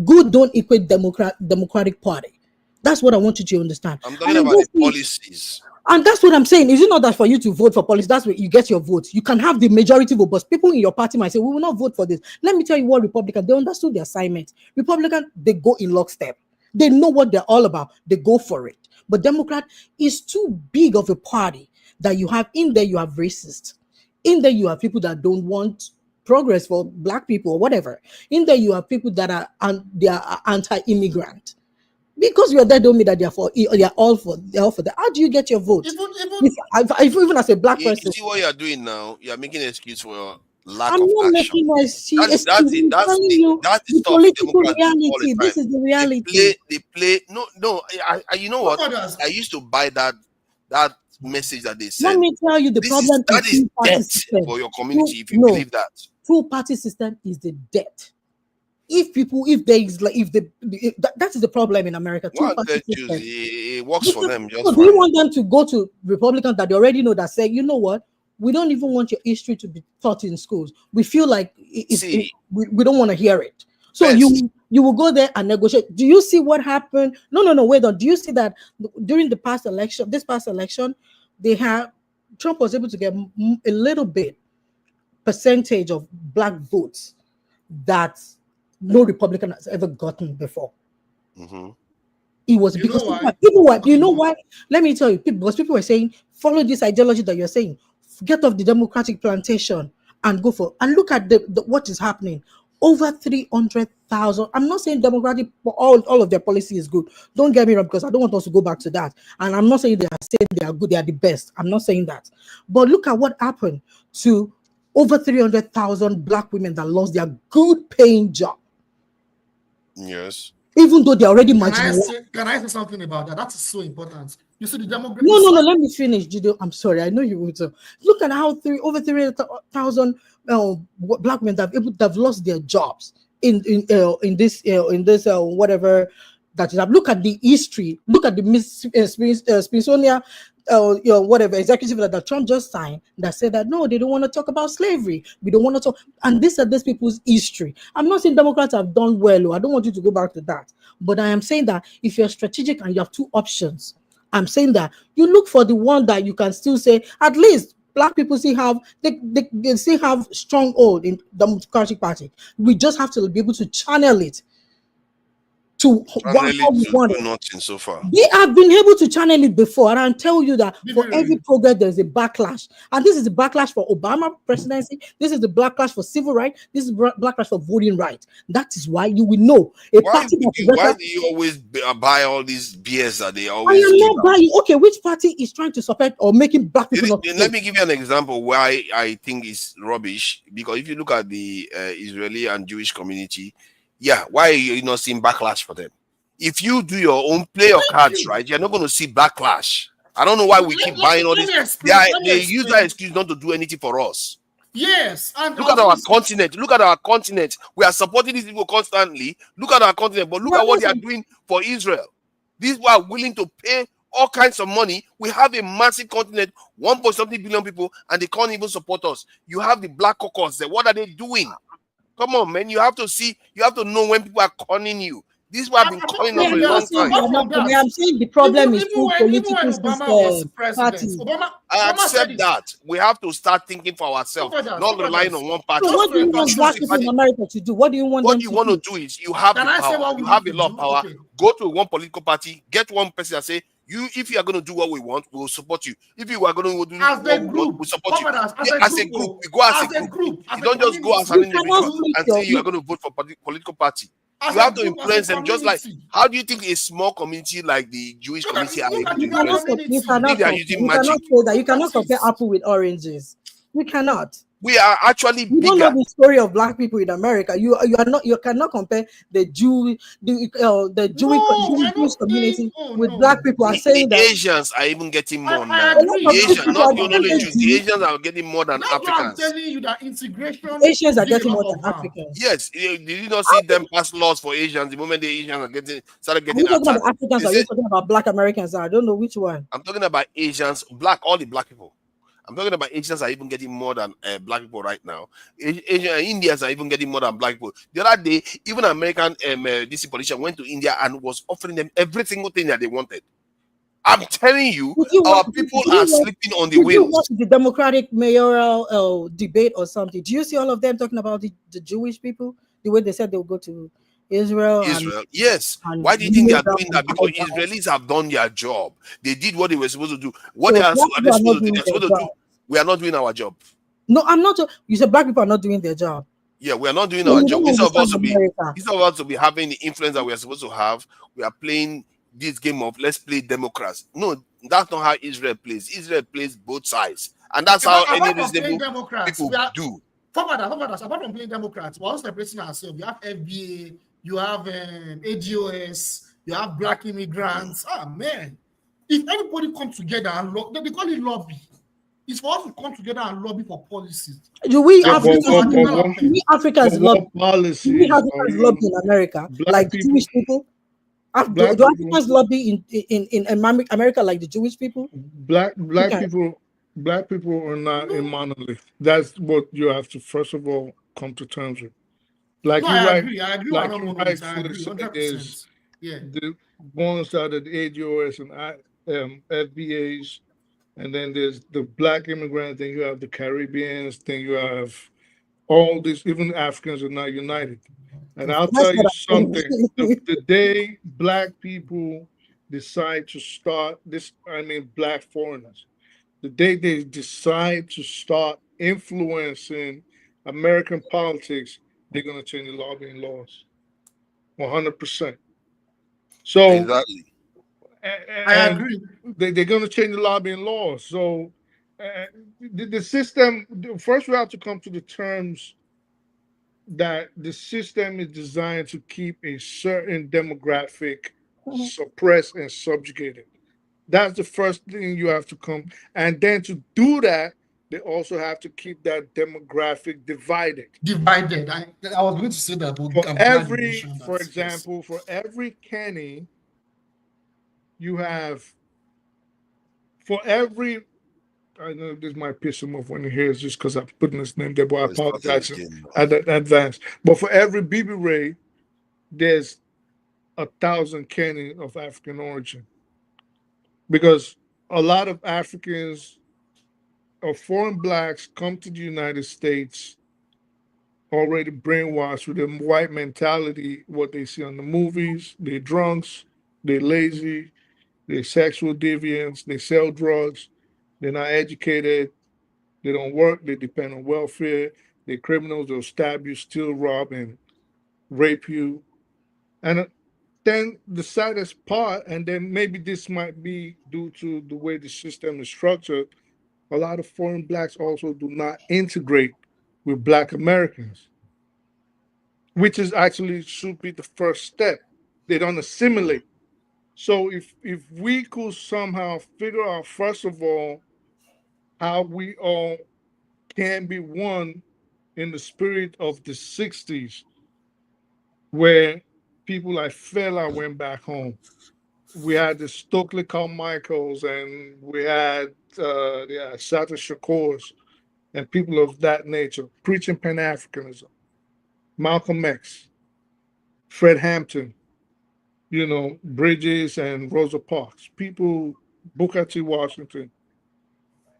Good don't equate Democratic Party. That's what I want you to understand. I'm talking about the policies. And that's what I'm saying. Is it not that for you to vote for policy, that's where you get your votes? You can have the majority vote, but people in your party might say, we will not vote for this. Let me tell you what Republicans, they understood the assignment. Republicans, they go in lockstep. They know what they're all about. They go for it. But Democrat is too big of a party that you have in there. You have racists. In there, you have people that don't want progress for Black people or whatever. In there, you have people that are anti-immigrant. Because you're there, don't mean that they're all for that. How do you get your vote? Even as a Black person, you see what you're doing now. You're making an excuse for your lack I'm of not action. making an excuse. That's the political reality. This is the reality. They play. No. You know what? I used to buy that message that they sent. Let me tell you, the problem that is debt system for your community. If you believe that, two-party system is the debt. if there is like, that is the problem in America. Well, Two-party they choose. system. It works for them just So do fine. you want them to go to Republicans that they already know that say, you know what, we don't even want your history to be taught in schools. We feel like we don't want to hear it. So you will go there and negotiate. Do you see what happened? No, wait on. Do you see that during this past election, Trump was able to get a little bit percentage of black votes that no Republican has ever gotten before. It was because you know why? Let me tell you, because people were saying, follow this ideology that you're saying, get off the Democratic plantation and go for, and look at what is happening. Over 300,000. I'm not saying Democratic, all of their policy is good. Don't get me wrong, because I don't want us to go back to that. And I'm not saying they are good, they are the best. I'm not saying that. But look at what happened to over 300,000 black women that lost their good paying job. Yes. Even though they're already marginalized. Can I say something about that? That is so important. You see the demographics. No, let me finish, Jido. I'm sorry. I know you will too. Look at how over 300,000 black men that have lost their jobs in this whatever that is. Look at the history. Look at the Smithsonian whatever executive that Trump just signed that said that no, they don't want to talk about slavery. We don't want to talk. And these are these people's history. I'm not saying Democrats have done well. I don't want you to go back to that. But I am saying that if you're strategic and you have two options, I'm saying that you look for the one that you can still say at least black people still have they still have stronghold in the Democratic Party. We just have to be able to channel it to what we want. Nothing so far. They have been able to channel it before, and I'll tell you that for every progress there's a backlash, and this is the backlash for Obama presidency. This is the backlash for civil rights. This is backlash for voting rights. That is why you will know why do you always buy all these BS that they always? I am not buying. Okay, which party is trying to support or making black people? Let me give you an example why I think it's rubbish. Because if you look at the Israeli and Jewish community. Yeah, why are you not seeing backlash for them? If you do your own play your cards right, you're not going to see backlash. I don't know why we keep buying all this. They use that excuse not to do anything for us. Yes, and look at our continent. Look at our continent. We are supporting these people constantly. Look at our continent, but look at what they are doing for Israel. These people are willing to pay all kinds of money. We have a massive continent, 1.something billion people, and they can't even support us. You have the Black Caucus there. What are they doing? Come on, man. You have to see, you have to know when people are conning you. This is what I've been calling us for a long time. I'm saying the problem is through political parties. I accept that. We have to start thinking for ourselves, not relying on one party. So what do you want black people in America to do? What do you want them to do? What you want to do is you have the power. You have a lot of power. Go to one political party, get one person and say, if you are going to do what we want, we will support you. If you are going to do what we want, we support you. As a group, we go as a group. You don't just go as an individual and say you are going to vote for political party. You have to influence them. Just like, how do you think a small community like the Jewish community are able to influence them? You cannot say that. You cannot compare apple with oranges. You cannot. We are actually bigger. You don't know the story of black people in America. You cannot compare the Jewish community with black people. Are saying the that Asians are even getting more now. The Asians, not only Jews, the Asians are getting more than Africans. I'm telling you that integration. Asians are getting more than Africans. Yes, did you not see them pass laws for Asians? The moment the Asians are started getting attacked. Are you talking about Africans? Or are you talking about black Americans? I don't know which one. I'm talking about Asians, all the black people. I'm talking about Asians are even getting more than black people right now. Indians are even getting more than black people. The other day, even American DC politician went to India and was offering them every single thing that they wanted. I'm telling you, our people are sleeping on the wheels. Did you watch the Democratic mayoral debate or something? Do you see all of them talking about the Jewish people? The way they said they would go to Israel. Yes. Why do you think they are doing that? Because Israelis have done their job. They did what they were supposed to do. What they are supposed to do. We are not doing our job. No, I'm not. You said black people are not doing their job. Yeah, we are not doing our job. It's about to be having the influence that we are supposed to have. We are playing this game of let's play Democrats. No, that's not how Israel plays. Israel plays both sides, and that's how any reasonable people do. Apart from playing Democrats, we're also separating ourselves. You have FBA, you have ADOS, you have black immigrants. Ah, man. If everybody comes together and they call it lobby. is for us to come together and lobby for policies. Do we That will Africans, be our development. do we Africans lobby? Do we policies are Africans lobby in America black like the people? Jewish people? Black Do Africans lobby in America like the Jewish people? Black Okay. people are not a monolith. That's what you have to first of all come to terms with. Like No, you I right, agree. I agree. like We're not you monoliths. I rightfully agree. say, 100%. there's Yeah. the ones that are the ADOS and FBAs, and then there's the black immigrants. Then you have the Caribbeans. Then you have all these. Even Africans are not united. And I'll That's tell you what I'm something: the day black people decide to start this, I mean, black foreigners, the day they decide to start influencing American politics, they're going to change the lobbying laws 100%. So, Exactly. I agree. They're going to change the lobbying laws. So, the system, first, we have to come to the terms that the system is designed to keep a certain demographic suppressed and subjugated. That's the first thing you have to come. And then to do that, they also have to keep that demographic divided. Divided. I was going to say that, but For I'm glad you every, mentioned that. for example, for every Kenny, you have, for every, I know this might piss him off when he hears this because I'm putting his name there, but I Oh, it's part of the apologize game. in advance. But for every BB Ray, there's 1,000 Kenny of African origin. Because a lot of Africans or foreign blacks come to the United States already brainwashed with a white mentality, what they see on the movies. They're drunks, they're lazy, they're sexual deviants, they sell drugs, they're not educated, they don't work, they depend on welfare, they're criminals, they'll stab you, steal, rob, and rape you. And then the saddest part, and then maybe this might be due to the way the system is structured, a lot of foreign blacks also do not integrate with black Americans, which is actually should be the first step. They don't assimilate. So if we could somehow figure out, first of all, how we all can be one in the spirit of the 60s, where people like Fela went back home. We had the Stokely Carmichaels, and we had Sata Shakors, and people of that nature preaching Pan Africanism. Malcolm X, Fred Hampton, Bridges and Rosa Parks, people, Booker T. Washington.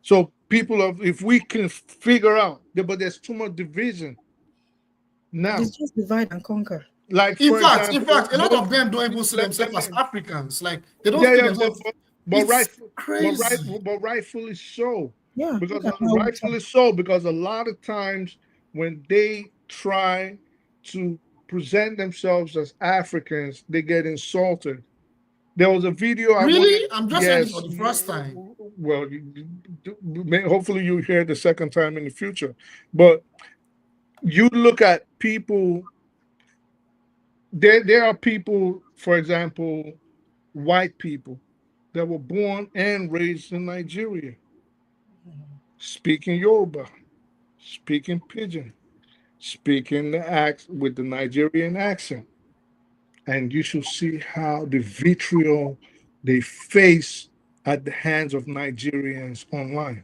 So people if we can figure out, but there's too much division now. It's just divide and conquer. Like in fact, a lot of them don't even see themselves as Africans. Like they don't see themselves. But Crazy. rightfully so. Yeah, Because rightfully so, because a lot of times when they try to present themselves as Africans, they get insulted. There was a video Really? I'm just saying it for the first time. Well, hopefully you hear the second time in the future. But you look at people. There are people, for example, white people that were born and raised in Nigeria, speaking Yoruba, speaking Pidgin, speaking with the Nigerian accent. And you should see how the vitriol they face at the hands of Nigerians online.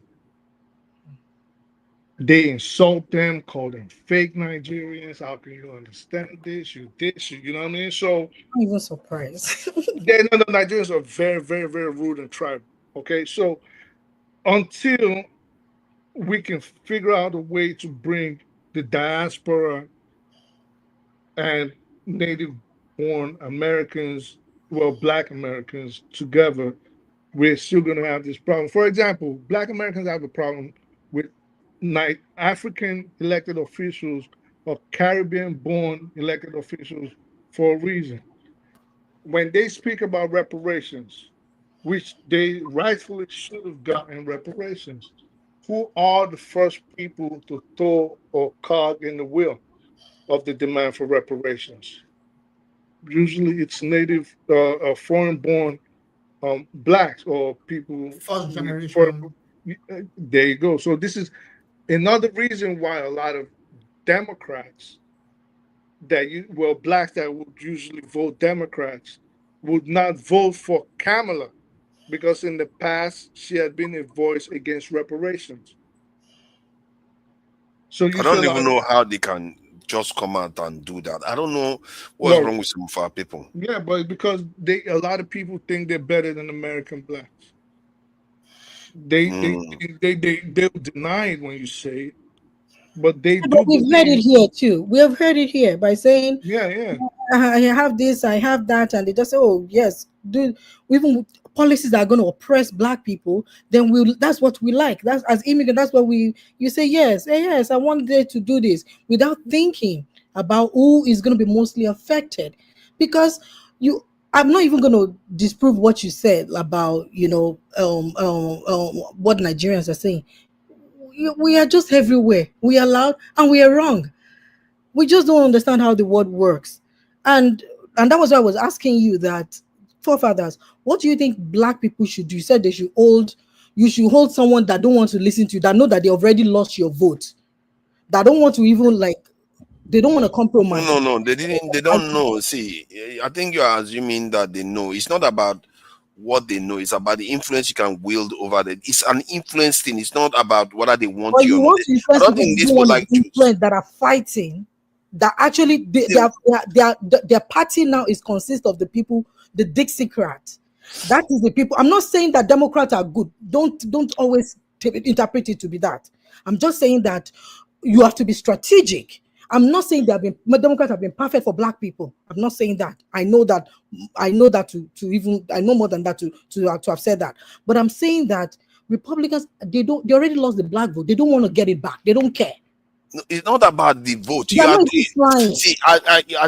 They insult them, call them fake Nigerians. How can you understand this? You know what I mean? So I'm even surprised. no, Nigerians are very, very, very rude and tribal. Okay, so until we can figure out a way to bring the diaspora and native born Americans, well, black Americans together, we're still going to have this problem. For example, black Americans have a problem with African elected officials or Caribbean born elected officials for a reason. When they speak about reparations, which they rightfully should have gotten reparations, who are the first people to throw or cog in the wheel of the demand for reparations? Usually it's native, foreign born blacks or people First generation. There you go. So this is another reason why a lot of Democrats blacks that would usually vote Democrats would not vote for Kamala, because in the past she had been a voice against reparations. So I don't even know how they can just come out and do that. I don't know what's wrong with some of our people. Yeah, but because a lot of people think they're better than American blacks. They'll deny it when you say it, but they do. But we've heard it here too. We have heard it here by saying, yeah. I have this, I have that, and they just say, oh yes, do even policies that are going to oppress black people, then that's what we like. That's as immigrant, that's what you say, yes, I want them to do this without thinking about who is going to be mostly affected. Because I'm not even going to disprove what you said about what Nigerians are saying. We are just everywhere. We are loud and we are wrong. We just don't understand how the world works. And that was why I was asking you that, forefathers, what do you think black people should do? You said you should hold someone that don't want to listen to you, that know that they already lost your vote, that don't want to even they don't want to compromise. No, they don't know. See, I think you're assuming that they know. It's not about what they know, it's about the influence you can wield over them. It's an influence thing. It's not about whether they want But you you or want not. to influence I don't think people this like influence that are fighting, that actually their party now is consist of the people, the Dixiecrats. That is the people. I'm not saying that Democrats are good. Don't always interpret it to be that. I'm just saying that you have to be strategic. I'm not saying Democrats have been perfect for black people. I'm not saying that. I know that I know more than that to have said that. But I'm saying that Republicans, they already lost the black vote. They don't want to get it back. They don't care. No, it's not about the vote. See, I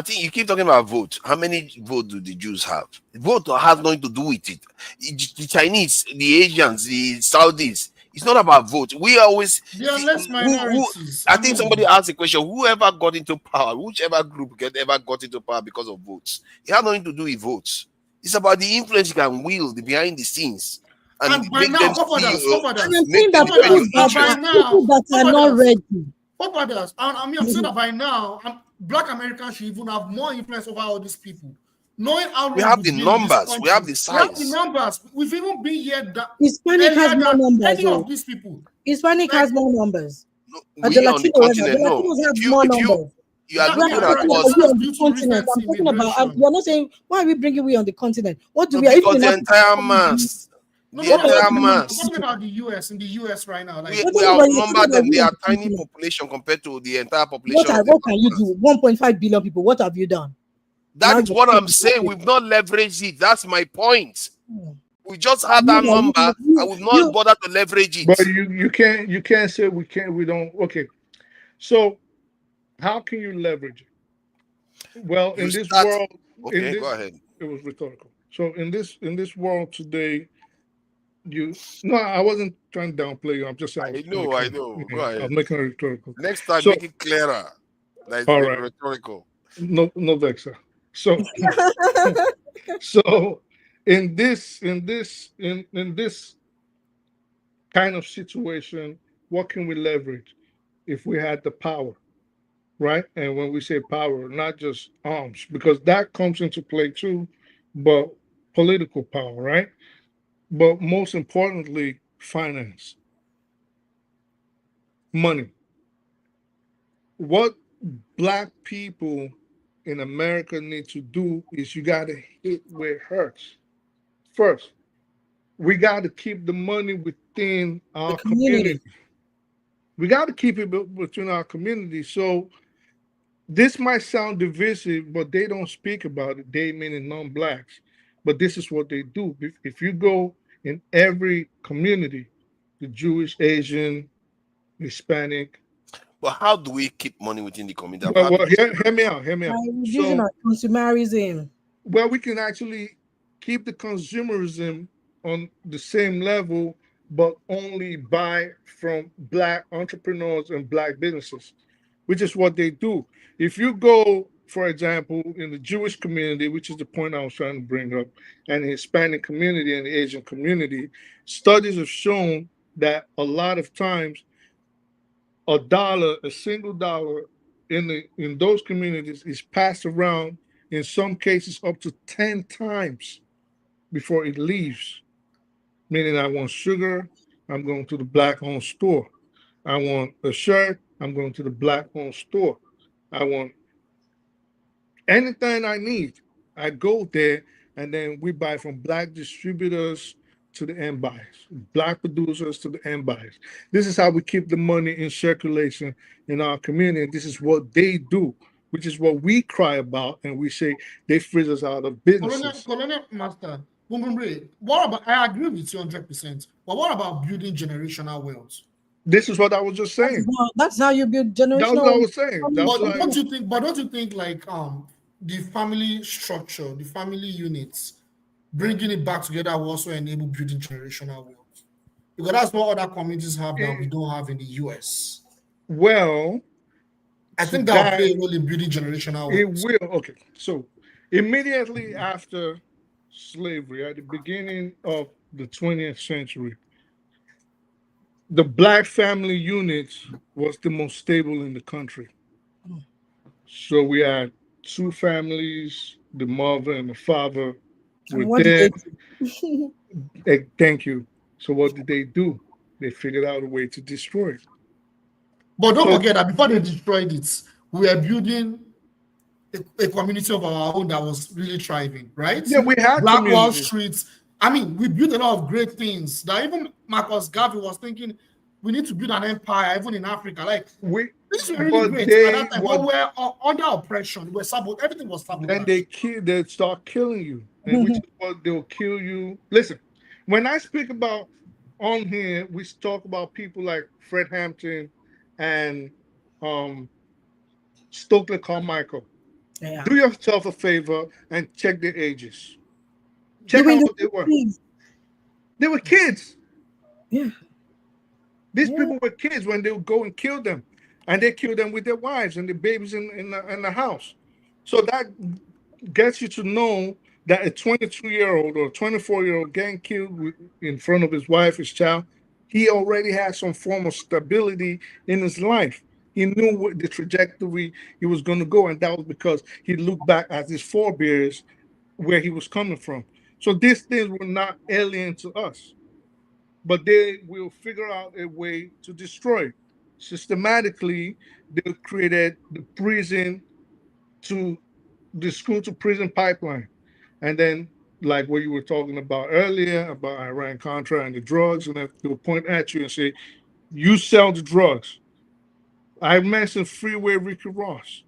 think you keep talking about vote. How many votes do the Jews have? Vote has nothing to do with it. The Chinese, the Asians, the Saudis. It's not about vote. We always there are less minorities. I think somebody asked the question: whoever got into power, whichever group ever got into power because of votes, it has nothing to do with votes. It's about the influence you can wield behind the scenes. And by now, people that are not ready. I'm saying that by now, black Americans should even have more influence over all these people. Knowing how we have the numbers, we have the size. We have the numbers. We've even been here. Hispanic has more numbers. Any of these people. Hispanic has more numbers. We on the continent, no. You are looking at us. I'm talking about. You're not saying why are we bringing we on the continent? What do we? Because the entire mass. The entire mass. Talking about the US, in the US right now. Like we outnumber them. They are tiny population compared to the entire population. What can you do? 1.5 billion people. What have you done? That's what I'm saying. We've not leveraged it. That's my point. We just have that number and we've not bothered to leverage it. But you can't say we don't. Okay. So how can you leverage it? Well, in this world, okay, go ahead. It was rhetorical. So in this world today, I wasn't trying to downplay you. I'm just saying. I know. Go ahead. I'm making it rhetorical. Next time, make it clearer. That's rhetorical. No vexa. So, so in this kind of situation, what can we leverage if we had the power, right? And when we say power, not just arms, because that comes into play too, but political power, right? But most importantly, finance, money. What black people in America need to do is you got to hit where it hurts. First, we got to keep the money within our community. We got to keep it between our community. So this might sound divisive, but they don't speak about it. They meaning non-blacks. But this is what they do. If you go in every community, the Jewish, Asian, Hispanic. But how do we keep money within the community? Well, hear me out. Using our consumerism. Well, we can actually keep the consumerism on the same level, but only buy from black entrepreneurs and black businesses, which is what they do. If you go, for example, in the Jewish community, which is the point I was trying to bring up, and the Hispanic community and the Asian community, studies have shown that a lot of times a single dollar in those communities is passed around in some cases up to 10 times before it leaves. Meaning I want sugar, I'm going to the black-owned store. I want a shirt, I'm going to the black-owned store. I want anything I need, I go there, and then we buy from black distributors to the end buyers, black producers to the end buyers. This is how we keep the money in circulation in our community. And this is what they do, which is what we cry about, and we say they freeze us out of businesses. Colonel Master, what about, I agree with you 100%, but what about building generational wealth? This is what I was just saying. That's how you build generational. That's what I was saying. But don't you think like the family structure, the family units, bringing it back together will also enable building generational wealth? Because that's what other communities have that we don't have in the US. Well, I think that will play a role in building generational wealth. It will. Okay, so immediately after slavery, at the beginning of the 20th century, the black family unit was the most stable in the country. So we had two families, the mother and the father were there. Thank you. So what did they do? They figured out a way to destroy it. But don't forget that before they destroyed it, we were building a community of our own that was really thriving, right? Yeah, we had Black Wall Street. I mean, we built a lot of great things that even Marcus Garvey was thinking we need to build an empire even in Africa. Like this is really great at that time. But we're under oppression. We're everything was sabotaged. And they start killing you. And which is what they'll kill you. Listen, when I speak about on here, we talk about people like Fred Hampton and Stokely Carmichael. Yeah. Do yourself a favor and check their ages. Check out what they were. They were kids. Yeah. These people were kids when they would go and kill them. And they killed them with their wives and their babies in the house. So that gets you to know that a 22-year-old or 24-year-old getting killed in front of his wife, his child, he already had some form of stability in his life. He knew what the trajectory he was going to go, and that was because he looked back at his forebears where he was coming from. So these things were not alien to us, but they will figure out a way to destroy. Systematically, they created the prison to the school to prison pipeline. And then, like what you were talking about earlier about Iran-Contra and the drugs, and they'll point at you and say, you sell the drugs. I mentioned Freeway Ricky Ross.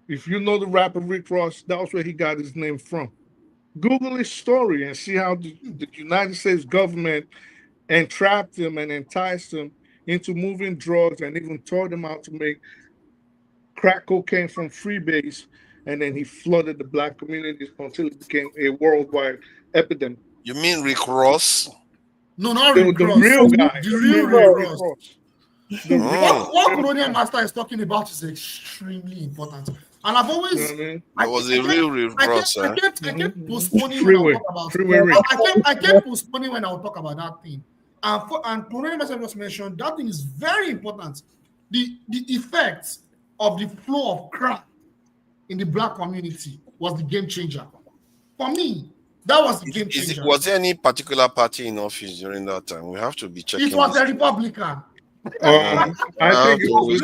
If you know the rapper Rick Ross, that's where he got his name from. Google his story and see how the United States government entrapped him and enticed him into moving drugs and even taught him how to make crack cocaine from freebase. And then he flooded the black communities until it became a worldwide epidemic. You mean Rick Ross? No, not Rick Ross. The real guy. The real Rick Ross. What Colonial Master is talking about is extremely important. And I've always it was a real Rick Ross. I kept postponing when I talk about I kept postponing when I will talk about that thing. And Colonial Master just mentioned that thing is very important. The effects of the flow of crack in the black community was the game changer. For me, that was the game changer. Was there any particular party in office during that time? We have to be checking. It was a Republican. I think it was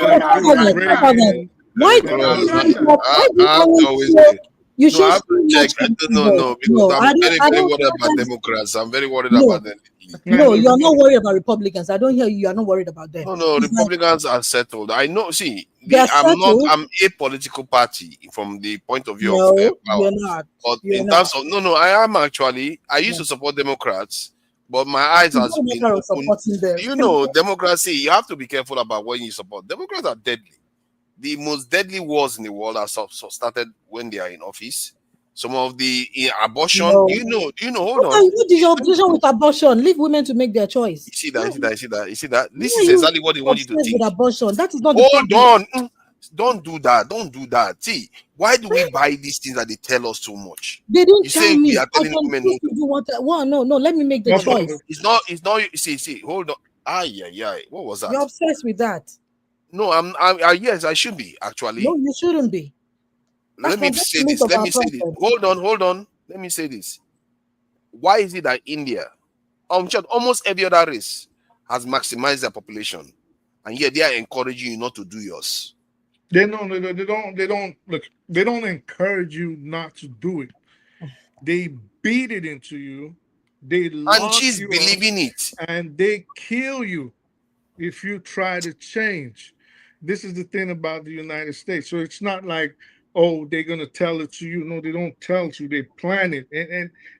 you should check. No, because I'm very worried about Democrats. I'm very worried about them. No, you're not worried about Republicans. I don't hear you. You're not worried about them. No, Republicans are settled. I know. See, I'm a political party from the point of view of power. You're not. But in terms of I am actually. I used to support Democrats, but my eyes has been open. You know, democracy. You have to be careful about when you support. Democrats are deadly. The most deadly wars in the world are started when they are in office. Some of the abortion, you know, hold on. What is your obsession with abortion? Leave women to make their choice. You see that? This is exactly what they want you to think. With abortion. That is not hold on. Don't do that. See, why do we buy these things that they tell us too much? They didn't tell me. We are telling women no, let me make the choice. It's not. See, hold on. Yeah. What was that? You're obsessed with that. No, yes, I should be actually. No, you shouldn't be. Let me say this. Let me say this. Hold on. Let me say this. Why is it that India, almost every other race, has maximized their population, and yet they are encouraging you not to do yours? They don't look. They don't encourage you not to do it. They beat it into you. They lock and she's you believing up, it, and they kill you if you try to change. This is the thing about the United States. So it's not like, oh, they're gonna tell it to you. No, they don't tell it to you. They plan it.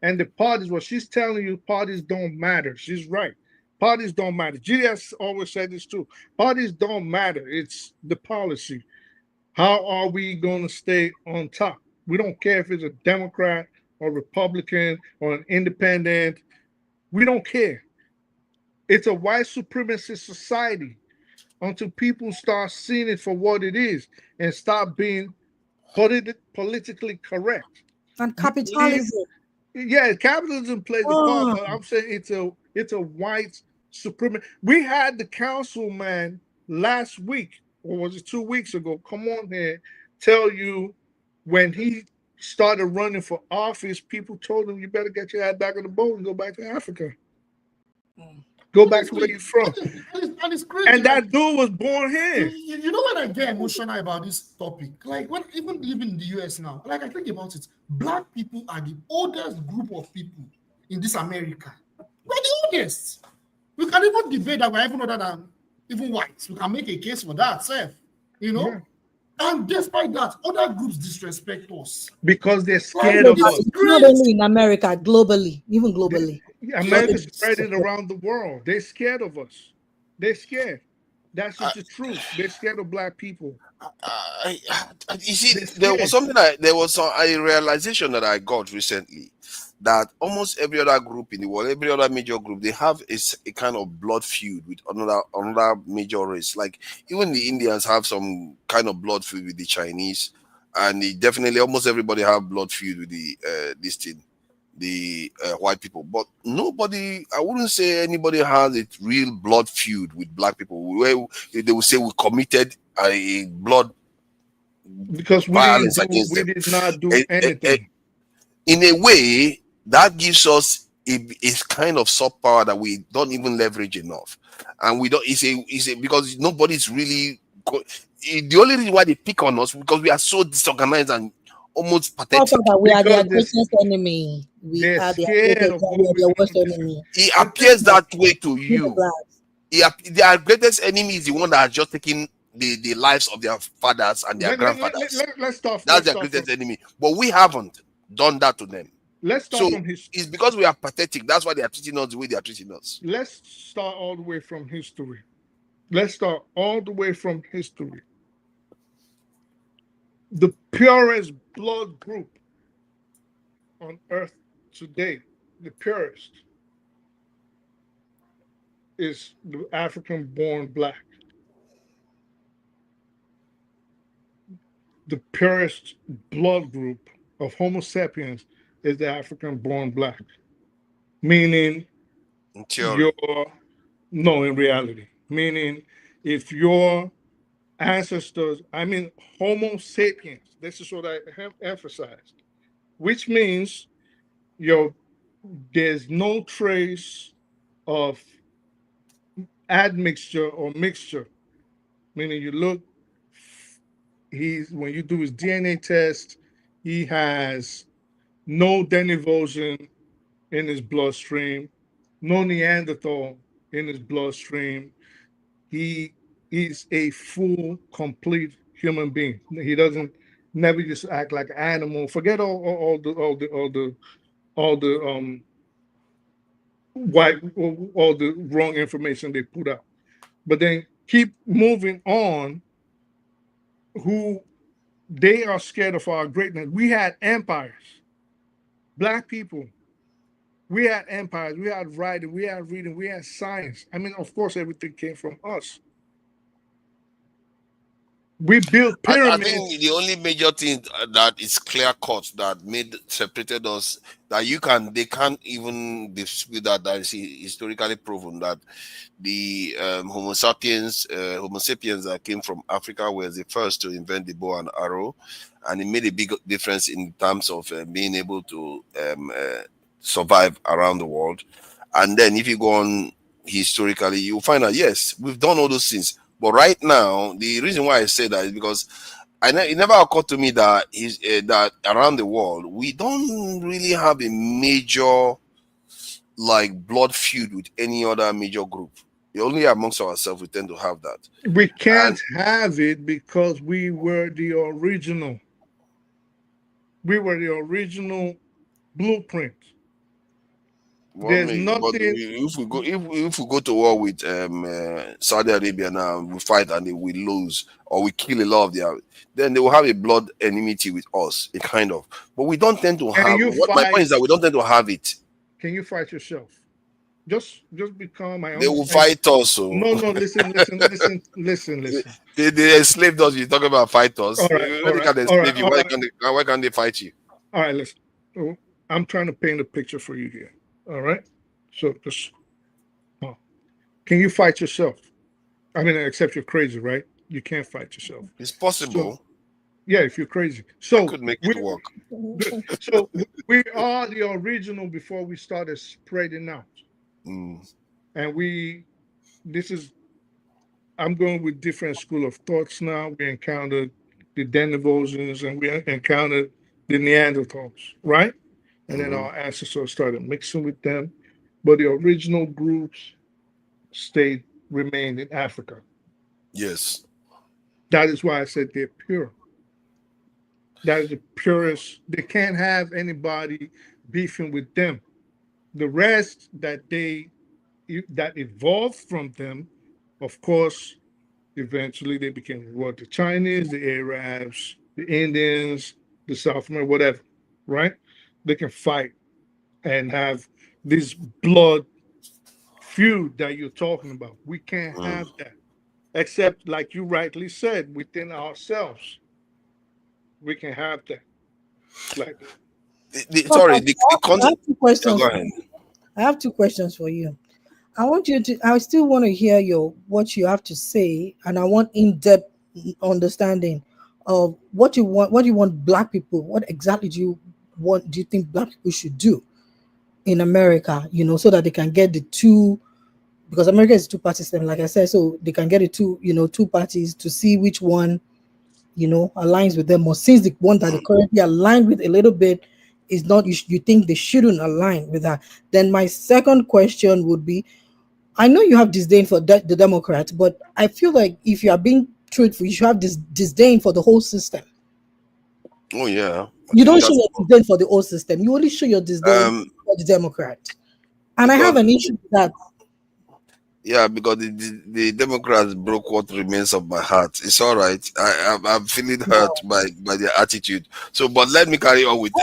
And the parties, what she's telling you, parties don't matter. She's right. Parties don't matter. GDS always said this too. Parties don't matter. It's the policy. How are we going to stay on top? We don't care if it's a Democrat or Republican or an independent. We don't care. It's a white supremacist society until people start seeing it for what it is and stop being politically correct. And capitalism. Yeah, capitalism plays a part, but I'm saying it's a white supremacy. We had the councilman last week, or was it 2 weeks ago? Come on here, tell you when he started running for office, people told him you better get your ass back on the boat and go back to Africa. Go back to where you're from. And it's crazy. And that dude was born here. You know when I get emotional about this topic, like when even living in the US now, like I think about it, Black people are the oldest group of people in this America. We're the oldest. We can even debate that we're even older than even whites. We can make a case for that, Seth. You know? Yeah. And despite that, other groups disrespect us. Because they're scared of us. Not only in America, globally, even globally. America's spreading around the world. They're scared of us. They're scared. That's just the truth. They're scared of Black people. You see, there was a realization that I got recently that almost every other group in the world, every other major group, they have a kind of blood feud with another major race. Like even the Indians have some kind of blood feud with the Chinese, and definitely almost everybody have blood feud with the white people. But nobody, I wouldn't say anybody has a real blood feud with Black people where they will say we committed a blood because violence against them. We did not do anything. In a way, that gives us a kind of soft power that we don't even leverage enough, and we don't. It's a because nobody's really. The only reason why they pick on us because we are so disorganized and almost pathetic. We are their greatest enemy. We are their worst enemy. It appears that way to you. Their greatest enemy is the one that has just taken the lives of their fathers and their grandfathers. That's their greatest enemy. But we haven't done that to them. Let's start from history. It's because we are pathetic. That's why they are treating us the way they are treating us. Let's start all the way from history. Let's start all the way from history. The purest blood group on earth today, the purest, is the African-born Black. The purest blood group of Homo sapiens is the African-born Black. Meaning, in theory. in reality. Meaning, if your ancestors, Homo sapiens, this is what I have emphasized, which means there's no trace of admixture or mixture. Meaning you look, when you do his DNA test, he has no Denivosion in his bloodstream, no Neanderthal in his bloodstream. He is a full, complete human being. He doesn't never just act like an animal. Forget all the wrong information they put out. But then keep moving on. Who they are scared of our greatness. We had empires. Black people. We had empires. We had writing. We had reading. We had science. Of course, everything came from us. We built I pyramids. think the only major thing that is clear cut that separated us, that they can't even dispute that is historically proven that the Homo sapiens that came from Africa were the first to invent the bow and arrow, and it made a big difference in terms of being able to survive around the world. And then if you go on historically, you'll find out, yes, we've done all those things. But right now, the reason why I say that is because it never occurred to me that that around the world, we don't really have a major like blood feud with any other major group. Only amongst ourselves we tend to have that. We can't have it because we were the original. We were the original blueprint. There's nothing. But if we go to war with Saudi Arabia now, we fight and we lose, or we kill a lot of their, then they will have a blood enmity with us, a kind of. But we don't tend to have. My point is that we don't tend to have it. Can you fight yourself? Just become my own. They will fight us. So. No, listen. They enslaved us. You talk about fight us. Why can't they fight you? All right, listen. So I'm trying to paint a picture for you here. All right. So just can you fight yourself? I mean, except you're crazy, right? You can't fight yourself. It's possible. So, yeah, if you're crazy. So I could make it work. So we are the original before we started spreading out. And I'm going with different school of thoughts now. We encountered the Denisovans and we encountered the Neanderthals, right? And then our ancestors started mixing with them. But the original groups remained in Africa. Yes. That is why I said they're pure. That is the purest. They can't have anybody beefing with them. The rest that evolved from them, of course, eventually they became the Chinese, the Arabs, the Indians, the South Americans, whatever, right? They can fight and have this blood feud that you're talking about. We can't have that, except like you rightly said, within ourselves. We can have that. Like, I have two questions. I have two questions for you. I still want to hear what you have to say, and I want in-depth understanding of what you want Black people. What exactly do you think Black people should do in America, so that they can get the two, because America is a two-party system, like I said, so they can get the two parties to see which one, aligns with them, or since the one that they currently aligned with a little bit is not, you think they shouldn't align with that. Then my second question would be, I know you have disdain for the Democrats, but I feel like if you are being truthful, you should have this disdain for the whole system. Oh yeah. You don't show your disdain for the whole system. You only show your disdain for the Democrat. And I have an issue with that. Yeah, because the Democrats broke what remains of my heart. It's all right. I'm feeling hurt by their attitude. So, but let me carry on with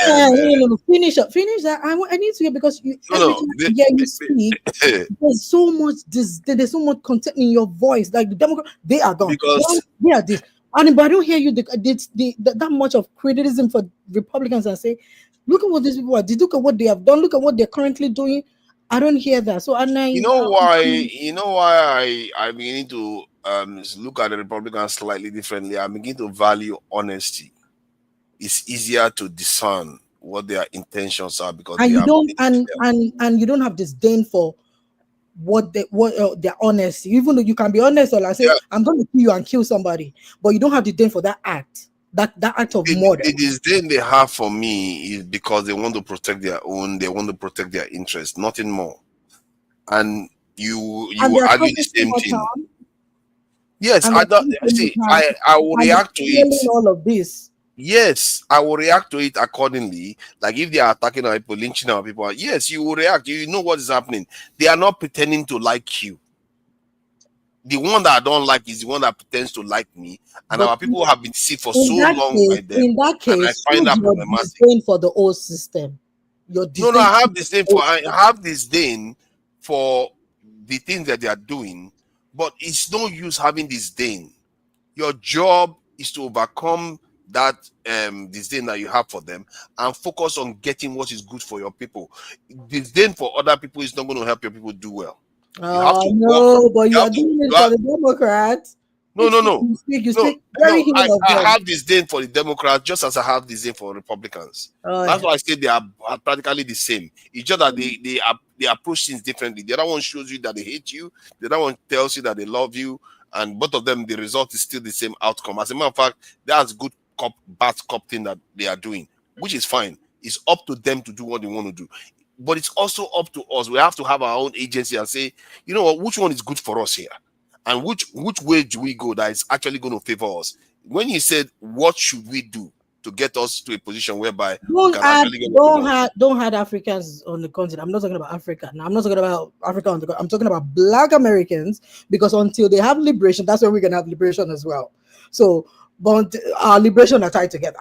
finish that. I need to hear, because you speak. There's so much there's so much content in your voice. Like the Democrats, they are gone. Because they are this. And but I don't hear you that much of criticism for Republicans and say, look at what these people are. Look at what they have done. Look at what they're currently doing. I don't hear that. So you know why I'm beginning to look at the Republicans slightly differently. I'm beginning to value honesty. It's easier to discern what their intentions are, because you don't have disdain for their honesty. Even though you can be honest, or like say, I'm going to kill you and kill somebody, but you don't have disdain for that act. That act of murder. The disdain they have for me is because they want to protect their own, they want to protect their interests, nothing more. And you argue the same thing. Yes, I don't see. I will react to it. All of this. Yes, I will react to it accordingly. Like if they are attacking our people, lynching our people, yes, you will react. You know what is happening. They are not pretending to like you. The one that I don't like is the one that pretends to like me, and our people have been sick for so long by them. In that case, I find that problematic. For the old system, no, I have disdain for the things that they are doing, but it's no use having disdain. Your job is to overcome that disdain that you have for them and focus on getting what is good for your people. Disdain for other people is not going to help your people do well. You have to no, but you are doing it for the Democrats. No. You speak very I of them. have disdain for the Democrats just as I have disdain for Republicans. That's why I say they are practically the same. It's just that they approach things differently. The other one shows you that they hate you. The other one tells you that they love you. And both of them, the result is still the same outcome. As a matter of fact, that's good cop, bad cop thing that they are doing, which is fine. It's up to them to do what they want to do. But it's also up to us. We have to have our own agency and say, you know what, which one is good for us here? And which way do we go that is actually going to favor us? When you said, what should we do to get us to a position whereby we can actually get don't have Africans on the continent. I'm not talking about Africa. Now, I'm not talking about Africa on the continent. I'm talking about Black Americans, because until they have liberation, that's when we're gonna have liberation as well. So, but our liberation are tied together.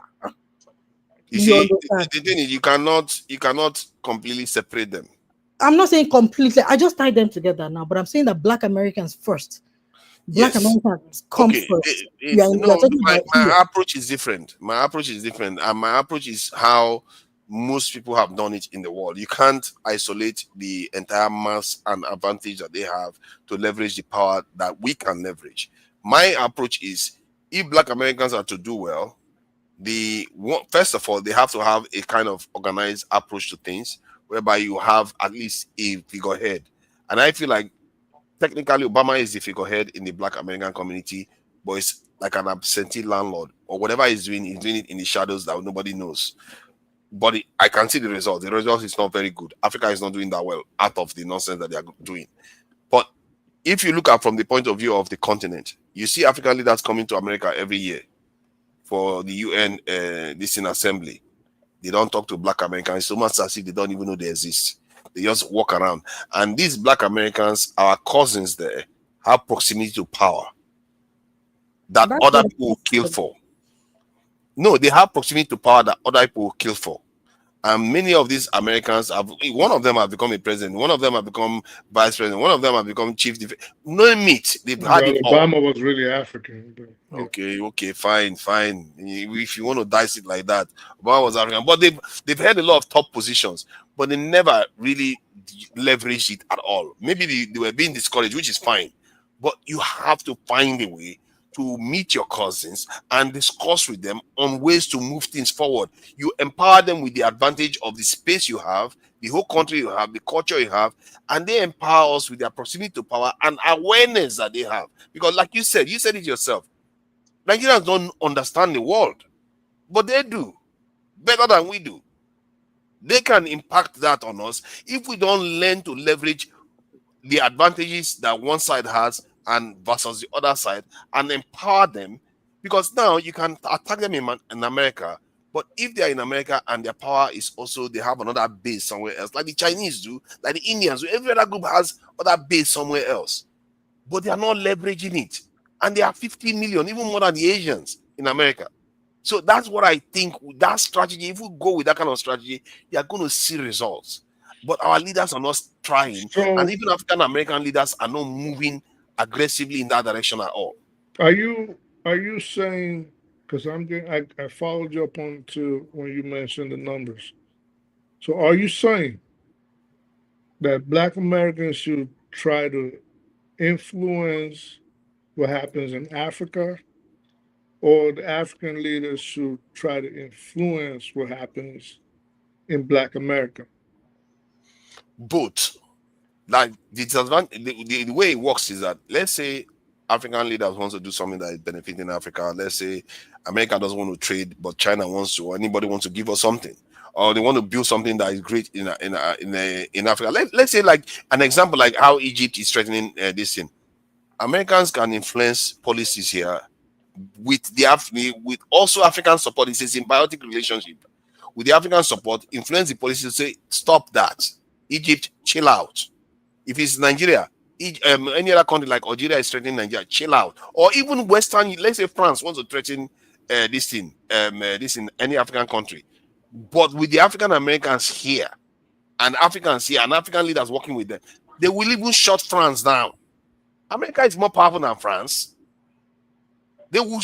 You see, the thing is, you cannot completely separate them. I'm not saying completely. I just tied them together now, but I'm saying that Black Americans first. Black Americans come first. My approach is different. And my approach is how most people have done it in the world. You can't isolate the entire mass and advantage that they have to leverage the power that we can leverage. My approach is, if Black Americans are to do well, first of all, they have to have a kind of organized approach to things, whereby you have at least a figurehead. And I feel like technically Obama is the figurehead in the Black American community, but it's like an absentee landlord, or whatever he's doing it in the shadows that nobody knows. But I can see the result. The result is not very good. Africa is not doing that well out of the nonsense that they are doing. But if you look at from the point of view of the continent, you see African leaders coming to America every year for the UN assembly. They don't talk to Black Americans so much as if they don't even know they exist. They just walk around. And these Black Americans, our cousins there, have proximity to power that other people will kill for. No, they have proximity to power that other people will kill for. And many of these Americans one of them have become a president, one of them have become vice president, one of them have become chief. No meat. They've had it all. Obama was really African. But, Okay, fine. If you want to dice it like that, Obama was African. But they've had a lot of top positions, but they never really leveraged it at all. Maybe they were being discouraged, which is fine. But you have to find a way to meet your cousins and discuss with them on ways to move things forward. You empower them with the advantage of the space you have, the whole country you have, the culture you have, and they empower us with their proximity to power and awareness that they have. Because like you said it yourself, Nigerians don't understand the world, but they do better than we do. They can impact that on us if we don't learn to leverage the advantages that one side has and versus the other side and empower them. Because now you can attack them in America, but if they are in America and their power is also, they have another base somewhere else, like the Chinese do, like the Indians do, every other group has other base somewhere else, but they are not leveraging it. And there are 50 million, even more than the Asians in America. So that's what I think, that strategy, if we go with that kind of strategy, you are going to see results. But our leaders are not trying, and even African American leaders are not moving aggressively in that direction at all. Are you saying, because I followed you up on to when you mentioned the numbers. So are you saying that Black Americans should try to influence what happens in Africa, or the African leaders should try to influence what happens in Black America? Both. Like the way it works is that, let's say African leaders want to do something that is benefiting Africa. Let's say America doesn't want to trade, but China wants to, or anybody wants to give us something, or they want to build something that is great in Africa. Let's say, like an example, like how Egypt is threatening this thing. Americans can influence policies here with also African support. It's a symbiotic relationship with the African support. Influence the policy to say, stop that. Egypt, chill out. If it's Nigeria, any other country like Algeria is threatening Nigeria, chill out. Or even Western, let's say France wants to threaten this in any African country. But with the African Americans here and Africans here and African leaders working with them, they will even shut France down. America is more powerful than France. They will.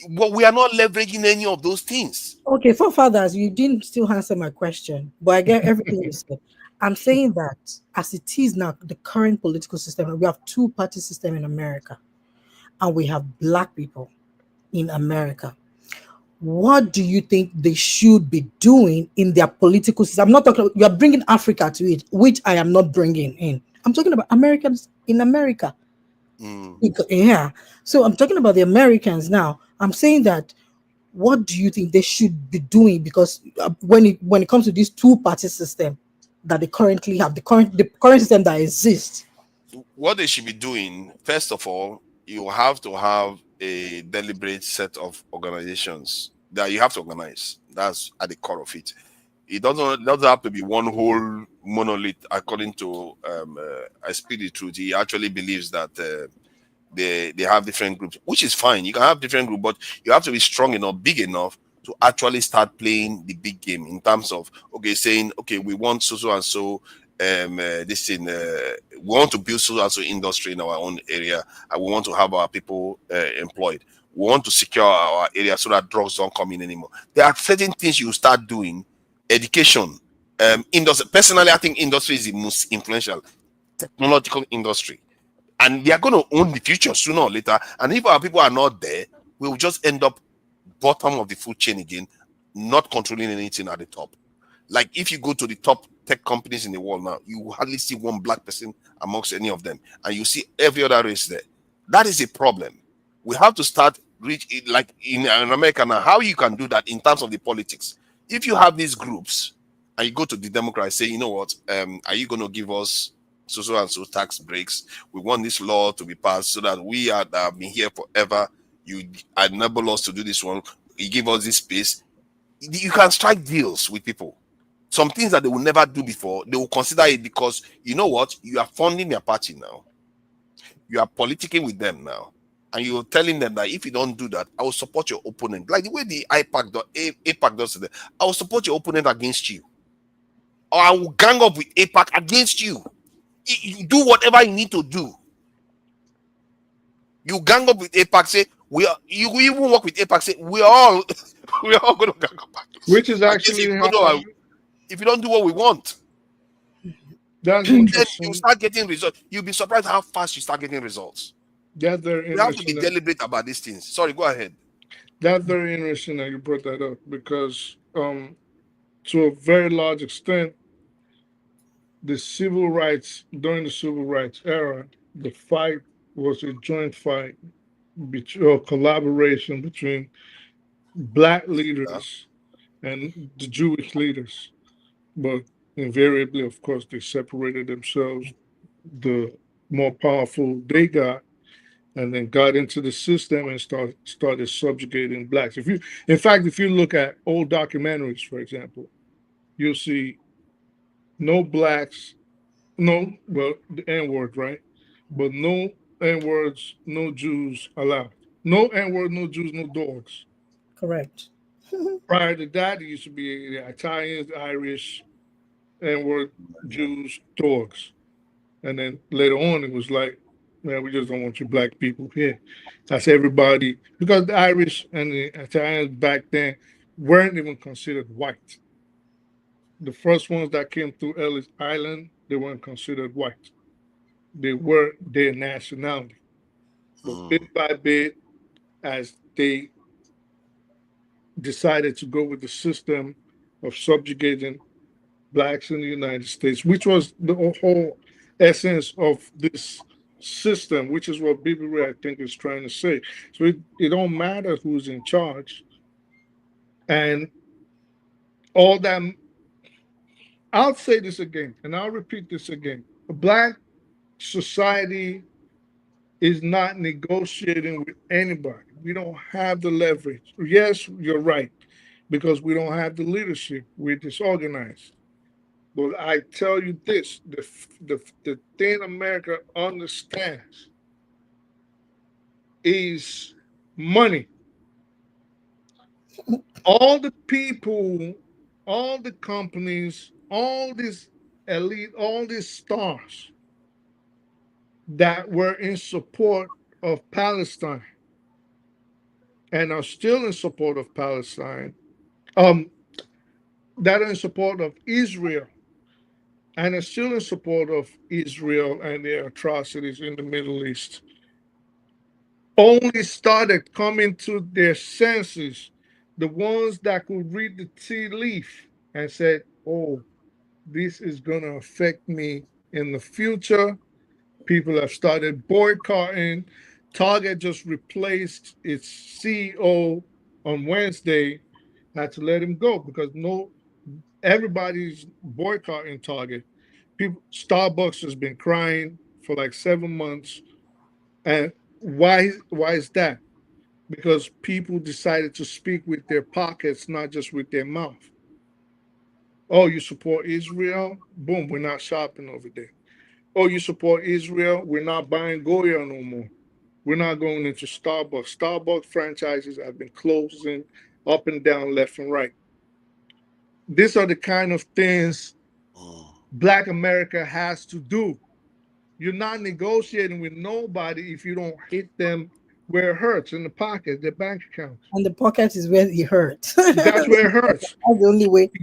But we are not leveraging any of those things. Okay, forefathers, you didn't still answer my question, but I get everything you said. I'm saying that as it is now, the current political system, we have two-party system in America, and we have black people in America. What do you think they should be doing in their political system? I'm not talking about, you are bringing Africa to it, which I am not bringing in. I'm talking about Americans in America. Yeah. So I'm talking about the Americans now. I'm saying that what do you think they should be doing? Because when it comes to this two-party system that they currently have, the current system that exists, what they should be doing, first of all, you have to have a deliberate set of organizations that you have to organize. That's at the core of it. It doesn't have to be one whole monolith. According to I speak the truth, he actually believes that they have different groups, which is fine. You can have different groups, but you have to be strong enough, big enough to actually start playing the big game in terms of, okay, saying, okay, we want so and so this thing, we want to build so and so industry in our own area, and we want to have our people employed. We want to secure our area so that drugs don't come in anymore. There are certain things you start doing. Education, industry. Personally, I think industry is the most influential technological industry, and they are going to own the future sooner or later. And if our people are not there, we will just end up bottom of the food chain again, not controlling anything at the top. Like if you go to the top tech companies in the world now, you will hardly see one black person amongst any of them, and you see every other race there. That is a problem. We have to start like in America now. How you can do that in terms of the politics? If you have these groups and you go to the Democrats, say, you know what, are you going to give us so and so tax breaks? We want this law to be passed so that we have been here forever. You enable us to do this one. You give us this space. You can strike deals with people. Some things that they will never do before, they will consider it because, you know what, you are funding their party now. You are politicking with them now. And you're telling them that if you don't do that, I will support your opponent. Like the way the APAC does it, I will support your opponent against you. Or I will gang up with APAC against you. You do whatever you need to do. You gang up with APAC, say, you even work with APAC, say, we're all going to gang up. Which is actually if you don't do what we want. That's then interesting. you start getting results. You'll be surprised how fast you start getting results. That's very interesting. You have to be deliberate about these things. Sorry, go ahead. That's very interesting that you brought that up because to a very large extent, during the civil rights era, the fight was a joint fight or collaboration between black leaders and the Jewish leaders. But invariably, of course, they separated themselves. The more powerful they got, and then got into the system and started subjugating blacks. If you look at old documentaries, for example, you'll see no blacks, the N-word, right? But no N-words, no Jews allowed. No N-word, no Jews, no dogs. Correct. Prior to that, it used to be the Italians, Irish, N-word, Jews, dogs. And then later on, it was like, man, we just don't want you black people here. That's everybody. Because the Irish and the Italians back then weren't even considered white. The first ones that came through Ellis Island, they weren't considered white. They were their nationality. But bit by bit, as they decided to go with the system of subjugating blacks in the United States, which was the whole essence of this system, which is what Bibi Ray, I think, is trying to say. So it don't matter who's in charge. And all that, I'll say this again, and I'll repeat this again. A black society is not negotiating with anybody. We don't have the leverage. Yes, you're right, because we don't have the leadership. We're disorganized. But I tell you this, the thing America understands is money. All the people, all the companies, all these elite, all these stars that were in support of Palestine and are still in support of Palestine, that are in support of Israel, and are still in support of Israel and their atrocities in the Middle East, only started coming to their senses, the ones that could read the tea leaf and said, oh, this is going to affect me in the future. People have started boycotting. Target just replaced its CEO on Wednesday, had to let him go because everybody's boycotting Target. Starbucks has been crying for like 7 months. And why is that? Because people decided to speak with their pockets, not just with their mouth. Oh, you support Israel? Boom, we're not shopping over there. Oh, you support Israel? We're not buying Goya no more. We're not going into Starbucks. Starbucks franchises have been closing up and down, left and right. These are the kind of things Black America has to do. You're not negotiating with nobody if you don't hit them where it hurts, in the pocket, their bank account. And the pocket is where it hurts. That's where it hurts. That's the only way. We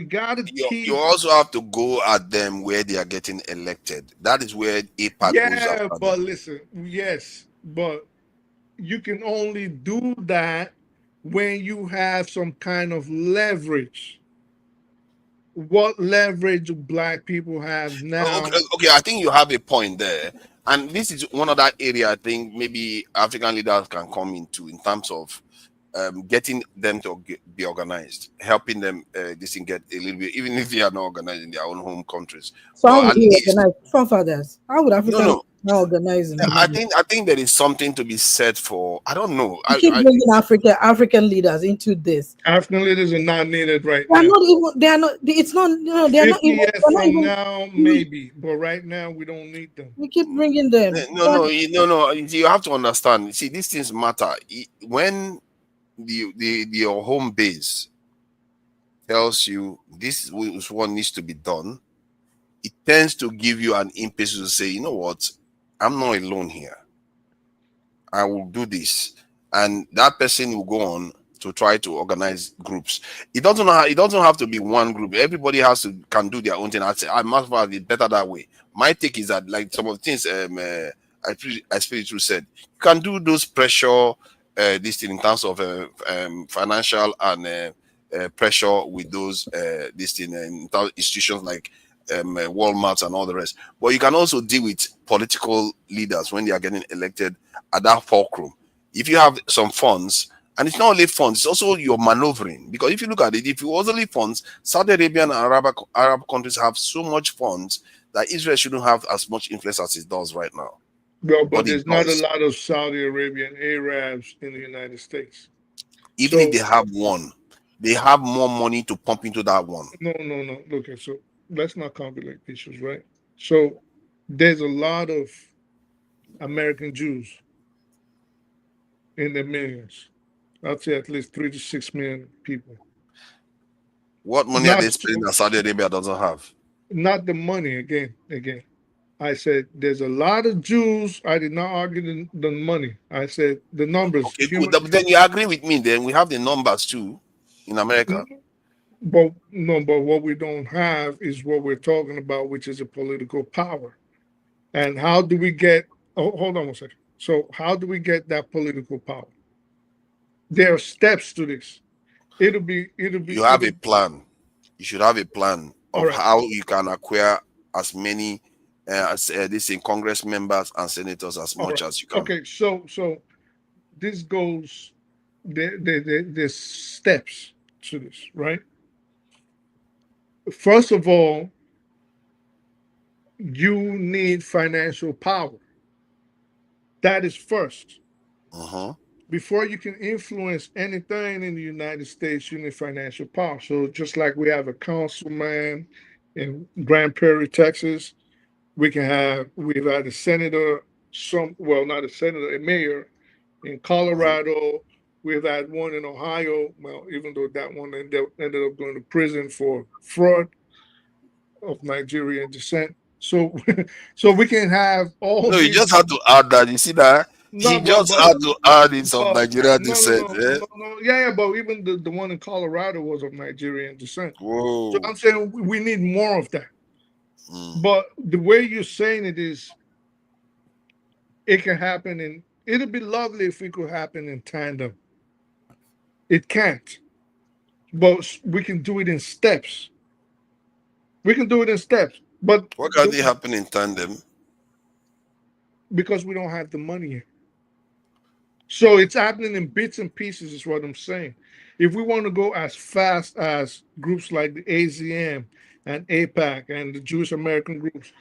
gotta keep. You also have to go at them where they are getting elected. That is where APAC goes after But them. listen, yes, but you can only do that when you have some kind of leverage. What leverage do Black people have now? Okay, I think you have a point there. And this is one of that area I think maybe African leaders can come into in terms of getting them to be organized, helping them this thing get a little bit, even if they are not organized in their own home countries. So how But would at we least, organize? Forefathers, how would Africa no. now organize in the I middle? think there is something to be said for. I don't know. You keep bringing African leaders into this. African leaders are not needed right They are now. not even. They are not. It's not. No, they are not 50 even. years They're not from even. now, maybe, but right now we don't need them. We keep bringing them. No. You have to understand. See, these things matter. When your home base tells you this is what needs to be done, it tends to give you an impetus to say, you know what, I'm not alone here. I will do this, and that person will go on to try to organize groups. It doesn't have to be one group. Everybody can do their own thing. I say I must have it better that way. My take is that, like some of the things I Spiritu said, you can do those pressure this thing in terms of financial and pressure with those this thing in institutions like Walmart and all the rest. But you can also deal with political leaders when they are getting elected at that fulcrum. If you have some funds, and it's not only funds, it's also your manoeuvring. Because if you look at it, if it was only funds, Saudi Arabia and Arab countries have so much funds that Israel shouldn't have as much influence as it does right now. Well, but there's not a lot of Saudi Arabian Arabs in the United States. Even if they have one, they have more money to pump into that one. No. Okay, so let's not complicate issues, right? So there's a lot of American Jews in the millions. I'd say at least 3 to 6 million people. What money are they spending that Saudi Arabia doesn't have? Not the money, again. I said there's a lot of Jews. I did not argue the money. I said the numbers. Okay, good. Then you agree with me. Then we have the numbers too in America. But what we don't have is what we're talking about, which is a political power. And how do we get? Oh, hold on one second. So how do we get that political power? There are steps to this. It'll be. You have a plan. You should have a plan of how you can acquire as many Congress members and senators as much as you can. Okay, so this goes. There's steps to this, right? First of all, you need financial power. That is first. Before you can influence anything in the United States, you need financial power. So just like we have a councilman in Grand Prairie, Texas, we've had a senator, not a senator, a mayor in Colorado. We've had one in Ohio. Well, even though that one ended up going to prison for fraud of Nigerian descent. So we can have all. No, you just have to add that. You see that No, He just had to add in some Nigerian descent. Yeah, but even the one in Colorado was of Nigerian descent. Whoa. So I'm saying we need more of that. But the way you're saying it is, it can happen, and it'd be lovely if it could happen in tandem. It can't, but we can do it in steps. We can do it in steps, but Why can't it happen in tandem? Because we don't have the money yet. So it's happening in bits and pieces, is what I'm saying. If we want to go as fast as groups like the AZM and APAC and the Jewish American groups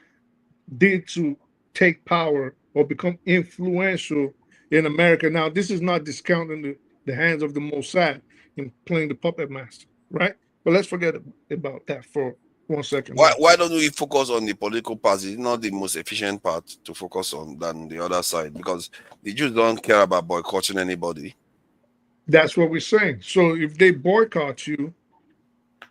did to take power or become influential in America. Now, this is not discounting the hands of the Mossad in playing the puppet master, right? But let's forget about that for 1 second. Why don't we focus on the political part? It's not the most efficient part to focus on than the other side, because the Jews don't care about boycotting anybody. That's what we're saying. So if they boycott you,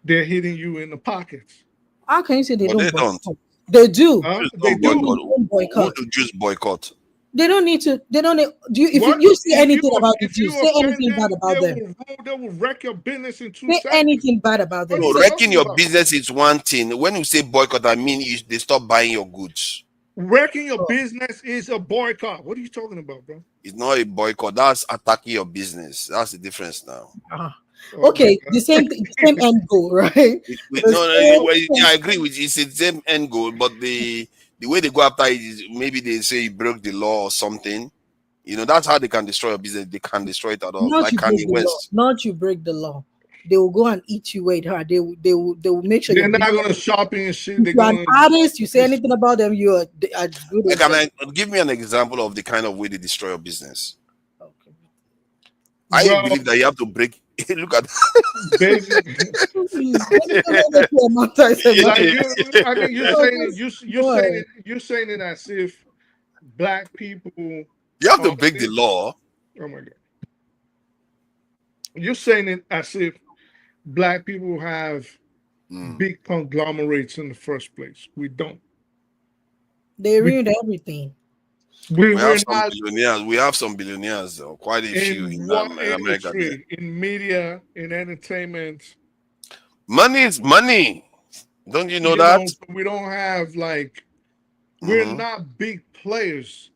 they're hitting you in the pockets. How can you say they But don't? they boycott? don't. They do. They do. Don't boycott. Who do Jews boycott? They don't need to. They don't. Do you, if What? you see If anything you- about the if you Jews, say offend anything bad about them. They will wreck your business in 2 Say seconds. anything bad about them. No, Say- wrecking your business is one thing. When you say boycott, I mean they stop buying your goods. Wrecking your business is a boycott. What are you talking about, bro? It's not a boycott. That's attacking your business. That's the difference now. Okay, the same end goal, right? I agree with you. It's the same end goal, but the way they go after it is maybe they say you broke the law or something. You know, that's how they can destroy your business. They can destroy it at all. Not Like you break Kanye the law. West. Not you break the law. They will go and eat you wait hard. They will make sure They're your not business- going to shopping and shit. If They're you're an going artist, you say anything about them, you are good. Like, can I give me an example of the kind of way they destroy your business? Okay. I Well, believe that you have to break. Look at you're saying it as if black people. You have to break the law. Oh my god! You're saying it as if black people have big conglomerates in the first place. We don't. They ruined everything. We have some billionaires. We have some billionaires, though. Quite a few in what America. industry? In media, in entertainment. Money is money. Don't you know that? We don't have we're not big players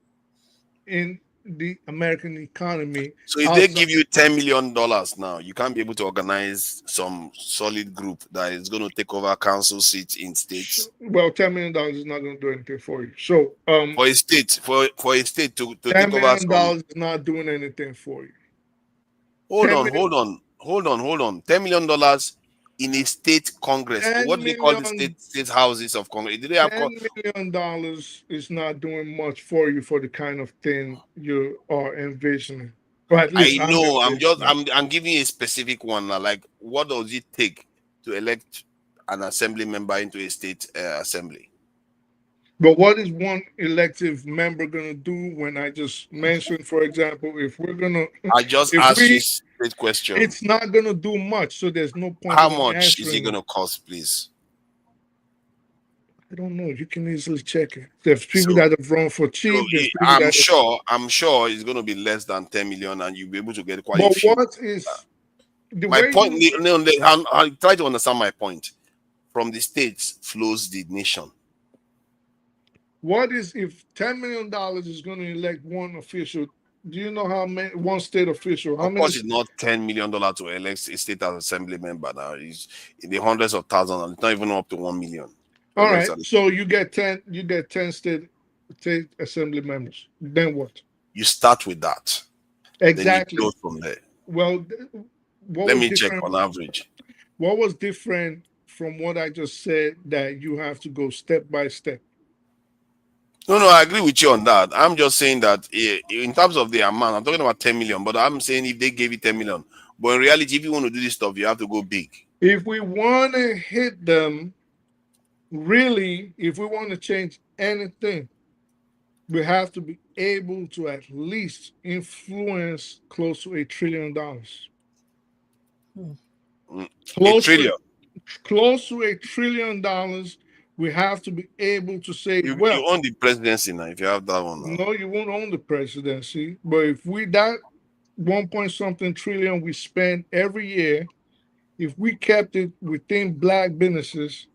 in the American economy. So if they give you $10 million now, you can't be able to organize some solid group that is going to take over council seats in states. Well, $10 million is not going to do anything for you. So for a state, for a state to $10 take over million is not doing anything for you. Hold on. $10 million in a state congress. What do they call the state houses of Congress? Do they have $10 million is not doing much for you for the kind of thing you are envisioning. Or at least I know. I'm giving you a specific one now. Like, what does it take to elect an assembly member into a state assembly? But what is one elective member going to do when I just mentioned, for example, if we're going to... I just asked you a straight question. It's not going to do much, so there's no point. How much is it going to cost, please? I don't know. You can easily check it. There's people that have run for chief. I'm sure it's going to be less than 10 million, and you'll be able to get quite a few. What is my point? I'll try to understand my point. From the states flows the nation. What is if $10 million is going to elect one official? Do you know how many one state official? Of course, it's not $10 million to elect a state assembly member now. It's in the hundreds of thousands, and it's not even up to 1 million. All right, so you get 10 state assembly members. Then what? You start with that. Exactly. Then you go from there. Well, let me check on average. What was different from what I just said that you have to go step by step? No, I agree with you on that. I'm just saying that in terms of the amount, I'm talking about 10 million, but I'm saying if they gave you 10 million. But in reality, if you want to do this stuff, you have to go big. If we want to hit them, really, if we want to change anything, we have to be able to at least influence close to $1 trillion. $1 trillion. Close to $1 trillion We have to be able to say, You well, own the presidency now if you have that one now. no, you won't own the presidency. But if we that 1 point something trillion we spend every year, if we kept it within black businesses,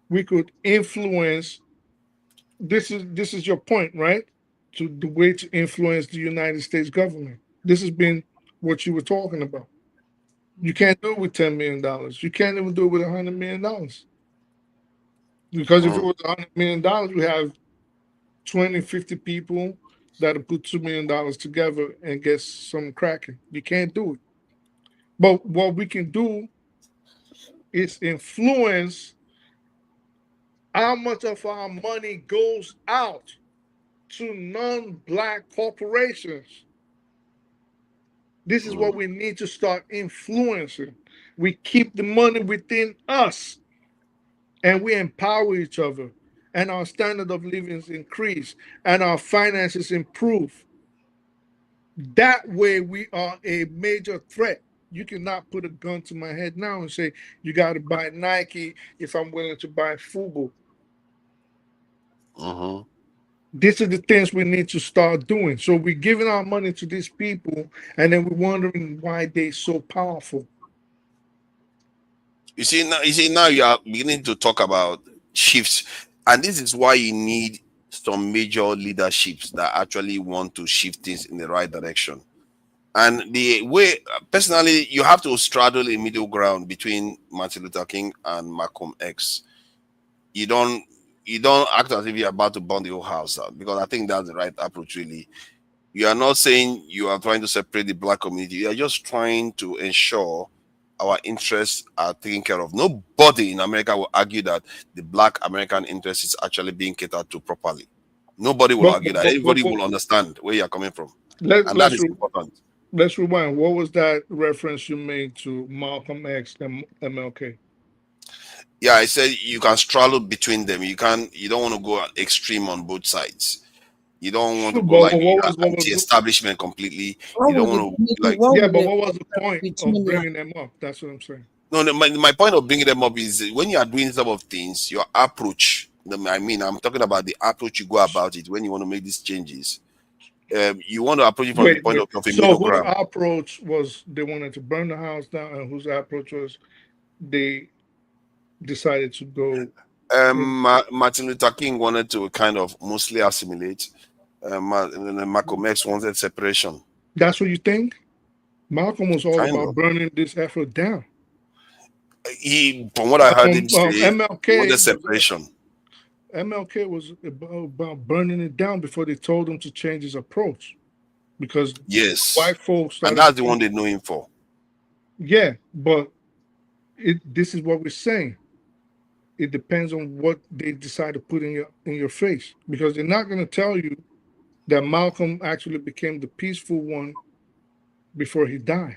we could influence. This is your point, right? To the way to influence the United States government. This has been what you were talking about. You can't do it with $10 million. You can't even do it with $100 million. Because if it was $100 million, we have 20, 50 people that'll put $2 million together and get some cracking. You can't do it. But what we can do is influence how much of our money goes out to non-black corporations. This is what we need to start influencing. We keep the money within us and we empower each other, and our standard of living is increased and our finances improve. That way we are a major threat. You cannot put a gun to my head now and say, you got to buy Nike if I'm willing to buy Fubu. These are the things we need to start doing. So we're giving our money to these people, and then we're wondering why they're so powerful. You see now you are beginning to talk about shifts, and this is why you need some major leaderships that actually want to shift things in the right direction. And the way, personally, you have to straddle a middle ground between Martin Luther King and Malcolm X. You don't act as if you're about to burn the whole house out, because I think that's the right approach, really. You are not saying you are trying to separate the black community. You are just trying to ensure our interests are taken care of. Nobody in America will argue that the black American interest is actually being catered to properly. Nobody will argue that. Everybody will understand where you're coming from. And that is important. Let's rewind. What was that reference you made to Malcolm X and MLK? Yeah, I said you can straddle between them. You don't want to go extreme on both sides. You don't want to go like anti-establishment completely. You don't want to like. Yeah, but what was the point of bringing them up? That's what I'm saying. No, my point of bringing them up is when you are doing some of things, your approach. I mean, I'm talking about the approach you go about it when you want to make these changes. You want to approach it from the point of a middle ground. So whose approach was they wanted to burn the house down, and whose approach was they decided to go? Martin Luther King wanted to kind of mostly assimilate. Malcolm X wanted separation. That's what you think? Malcolm was all about burning this effort down. From what I heard him say, MLK he wanted separation. MLK was about burning it down before they told him to change his approach, because white folks and that's the one they know him for. Yeah, but this is what we're saying. It depends on what they decide to put in your face, because they're not going to tell you that Malcolm actually became the peaceful one before he died.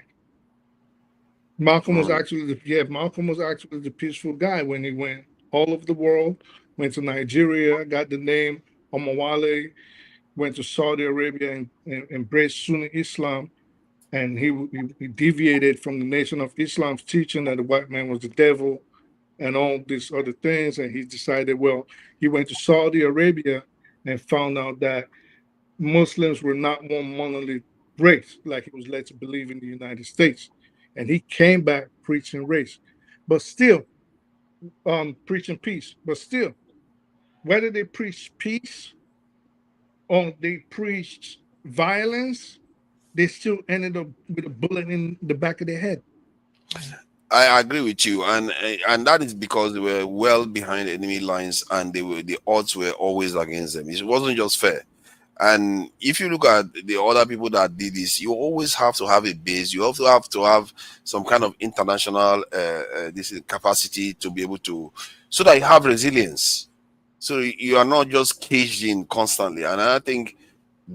Malcolm was actually the peaceful guy when he went all over the world, went to Nigeria, got the name Omawale, went to Saudi Arabia and embraced Sunni Islam, and he deviated from the Nation of Islam's teaching that the white man was the devil and all these other things, and he decided, well, he went to Saudi Arabia and found out that Muslims were not one monolith race like he was led to believe in the United States. And he came back preaching race, but still preaching peace. But still, whether they preach peace or they preached violence, they still ended up with a bullet in the back of their head. I agree with you, and that is because they were well behind enemy lines, and the odds were always against them. It wasn't just fair. And if you look at the other people that did this, you always have to have a base. You also have to have some kind of international capacity to be able to, so that you have resilience. So you are not just caged in constantly. And I think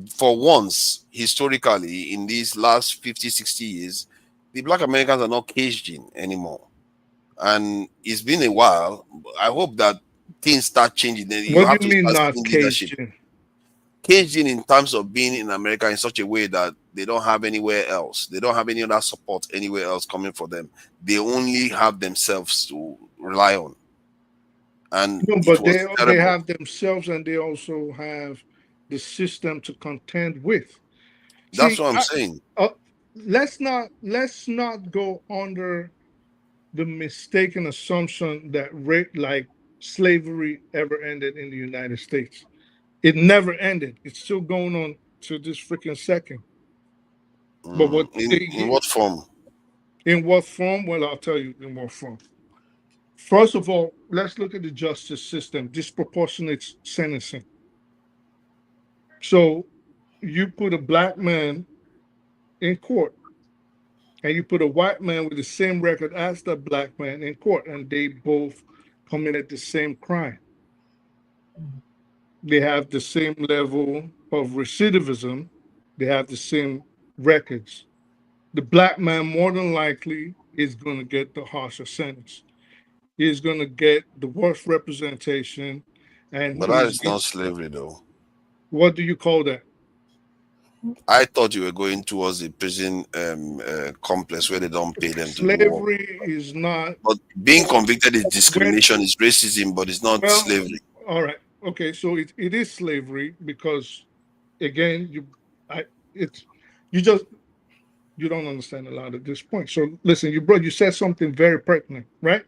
for once, historically, in these last 50, 60 years, the black Americans are not caged in anymore. And it's been a while. I hope that things start changing. What do you mean not caged in? Caged in terms of being in America in such a way that they don't have anywhere else. They don't have any other support anywhere else coming for them. They only have themselves to rely on. and No, it but was they terrible. have themselves, and they also have the system to contend with. That's See, what I'm saying. let's not go under the mistaken assumption that like slavery ever ended in the United States. It never ended. It's still going on to this freaking second. But what In what form? in what form? Well, I'll tell you in what form. First of all, let's look at the justice system, disproportionate sentencing. So you put a black man in court and you put a white man with the same record as the black man in court, and they both committed the same crime. They have the same level of recidivism, they have the same records. The black man more than likely is going to get the harsher sentence. He's going to get the worst representation, and But that is not slavery, though. What do you call that? I thought you were going towards the prison complex where they don't pay them to do work. Slavery is not. But being convicted is discrimination, is racism, but it's not slavery. All right. Okay. So it is slavery because, again, you don't understand a lot at this point. So listen, you said something very pertinent, right?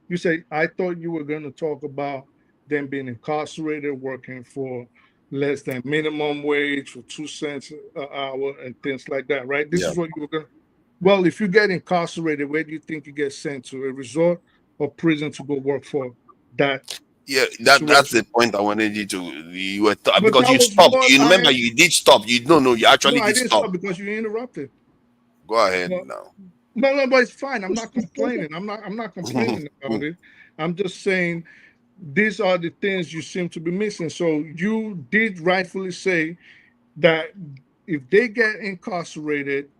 You say, I thought you were going to talk about them being incarcerated, working for less than minimum wage for 2 cents an hour and things like that, right? This is what you were going to. Well, if you get incarcerated, where do you think you get sent to? A resort or prison to go work for that? Yeah, that's the point I wanted you to. Because you stopped. You remember you did stop. You actually I did didn't stop. because you interrupted. Go ahead now. No, but it's fine. I'm not complaining. I'm not complaining about it. I'm just saying these are the things you seem to be missing. So you did rightfully say that if they get incarcerated,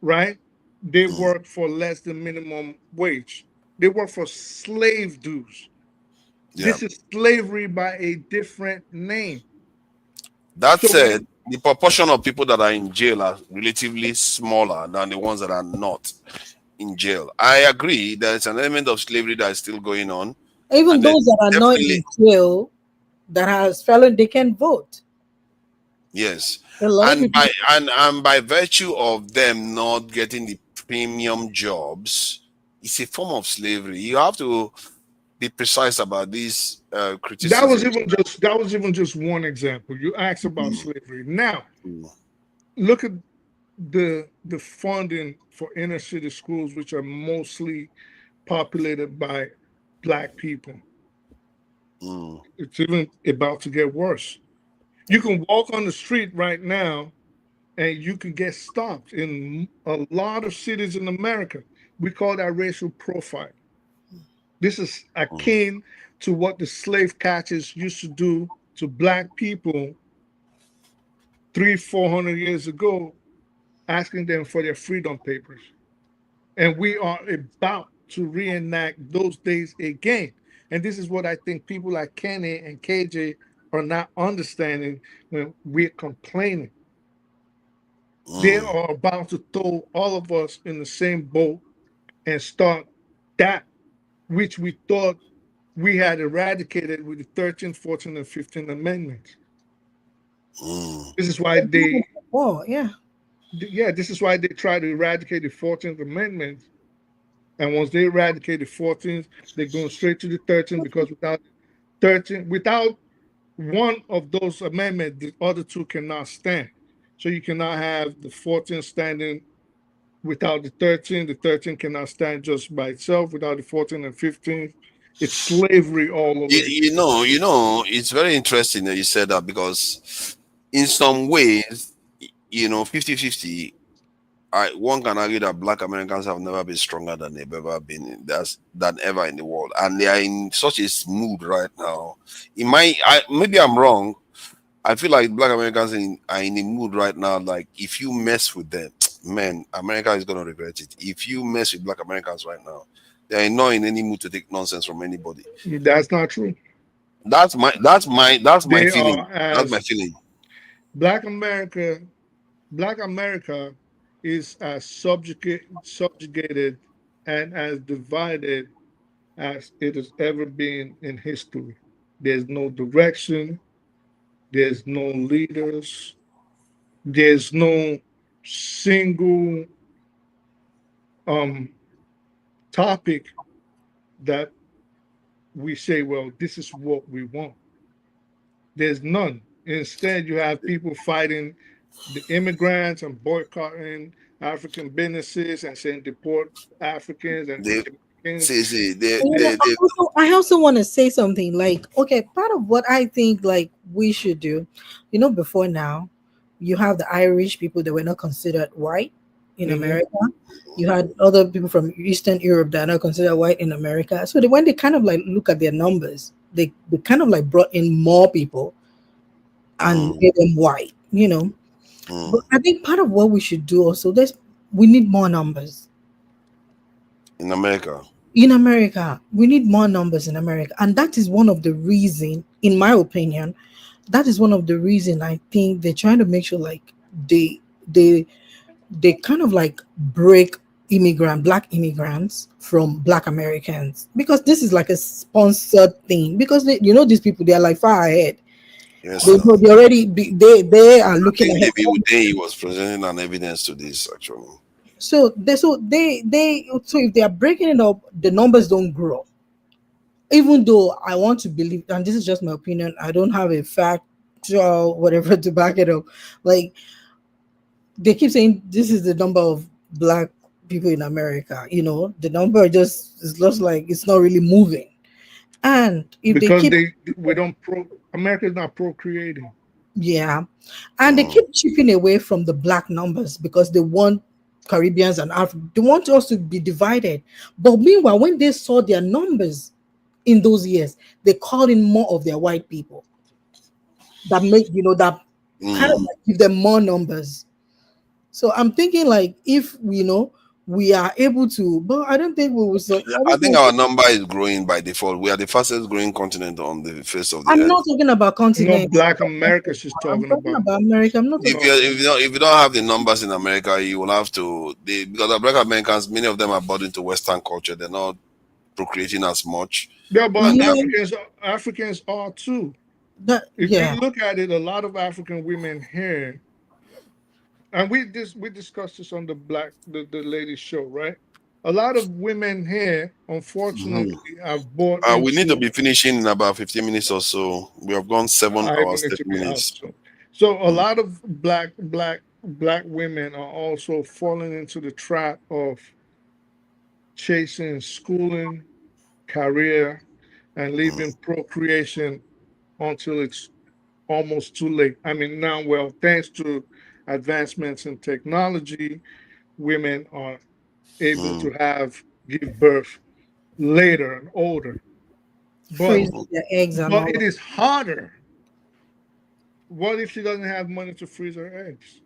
right, they work for less than minimum wage. They work for slave dues. Yeah. This is slavery by a different name. That said, the proportion of people that are in jail are relatively smaller than the ones that are not in jail. I agree there's an element of slavery that is still going on. Even those that are not in jail, that has felon, they can vote. Yes. And by virtue of them not getting the premium jobs, it's a form of slavery. You have to be precise about these criticisms. That was even just one example. You asked about slavery. Now, look at the funding for inner city schools, which are mostly populated by Black people. It's even about to get worse. You can walk on the street right now and you can get stopped in a lot of cities in America. We call that racial profile. This is akin to what the slave catchers used to do to Black people 300-400 years ago, asking them for their freedom papers. And we are about to reenact those days again. And this is what I think people like Kenny and KJ are not understanding when we're complaining. They are about to throw all of us in the same boat and start that which we thought we had eradicated with the 13th, 14th, and 15th Amendments. This is why this is why they try to eradicate the 14th Amendment. And once they eradicate the 14th, they're going straight to the 13th, because without one of those amendments, the other two cannot stand. So you cannot have the 14th standing without the 13th. The 13th cannot stand just by itself without the 14th and 15th. It's slavery all over. It's very interesting that you said that, because in some ways, 50-50, one can argue that Black Americans have never been stronger than they've ever been than ever in the world, and they are in such a mood right now. Maybe I'm wrong. I feel like Black Americans are in a mood right now. Like, if you mess with them, man, America is gonna regret it. If you mess with Black Americans right now, they are not in any mood to take nonsense from anybody. That's not true. That's my feeling. That's my feeling. Black America is as subjugated and as divided as it has ever been in history. There's no direction, there's no leaders, there's no single um topic that we say, well, this is what we want. There's none. Instead, you have people fighting the immigrants and boycotting African businesses and saying deport Africans and They Americans. I also want to say something like, okay, part of what I think like we should do, before now, you have the Irish people that were not considered white in America. You had other people from Eastern Europe that are not considered white in America. So when they kind of like look at their numbers, they kind of like brought in more people and made them white, But I think part of what we should do also, we need more numbers. In America. In America, we need more numbers in America. And that is one of the reason, in my opinion, that is one of the reason I think they're trying to make sure like they kind of like break black immigrants from black Americans, because this is like a sponsored thing, because these people, they are like far ahead. Yes, they already they are looking ahead. He was presenting an evidence to this actually. So if they are breaking it up, the numbers don't grow. Even though I want to believe, and this is just my opinion, I don't have a fact or whatever to back it up. Like, they keep saying this is the number of black people in America. The number is just like it's not really moving. And if because we don't America's not procreating. Yeah. And they keep chipping away from the black numbers because they want Caribbeans and Africa. They want us to be divided. But meanwhile, when they saw their numbers in those years, they called in more of their white people. That make that kind of like give them more numbers. So I'm thinking like if we are able to, but I don't think we will. I think our number is growing by default. We are the fastest growing continent on the face of the earth. I'm not talking about continent. No, Black America she's talking about America. I'm not. If you don't have the numbers in America, you will have to. Because the Black Americans, many of them are bought into Western culture. They're not procreating as much. Yeah, but Africans are too. If you look at it, a lot of African women here, and we discussed this on the ladies show, right? A lot of women here, unfortunately, have bought. We need to be finishing in about 15 minutes or so. We have gone 7 hours, 30 minutes. So a lot of black women are also falling into the trap of chasing schooling, career, and leaving procreation until it's almost too late. I mean, now, well, thanks to advancements in technology, women are able to give birth later and older. But it is harder. What if she doesn't have money to freeze her eggs?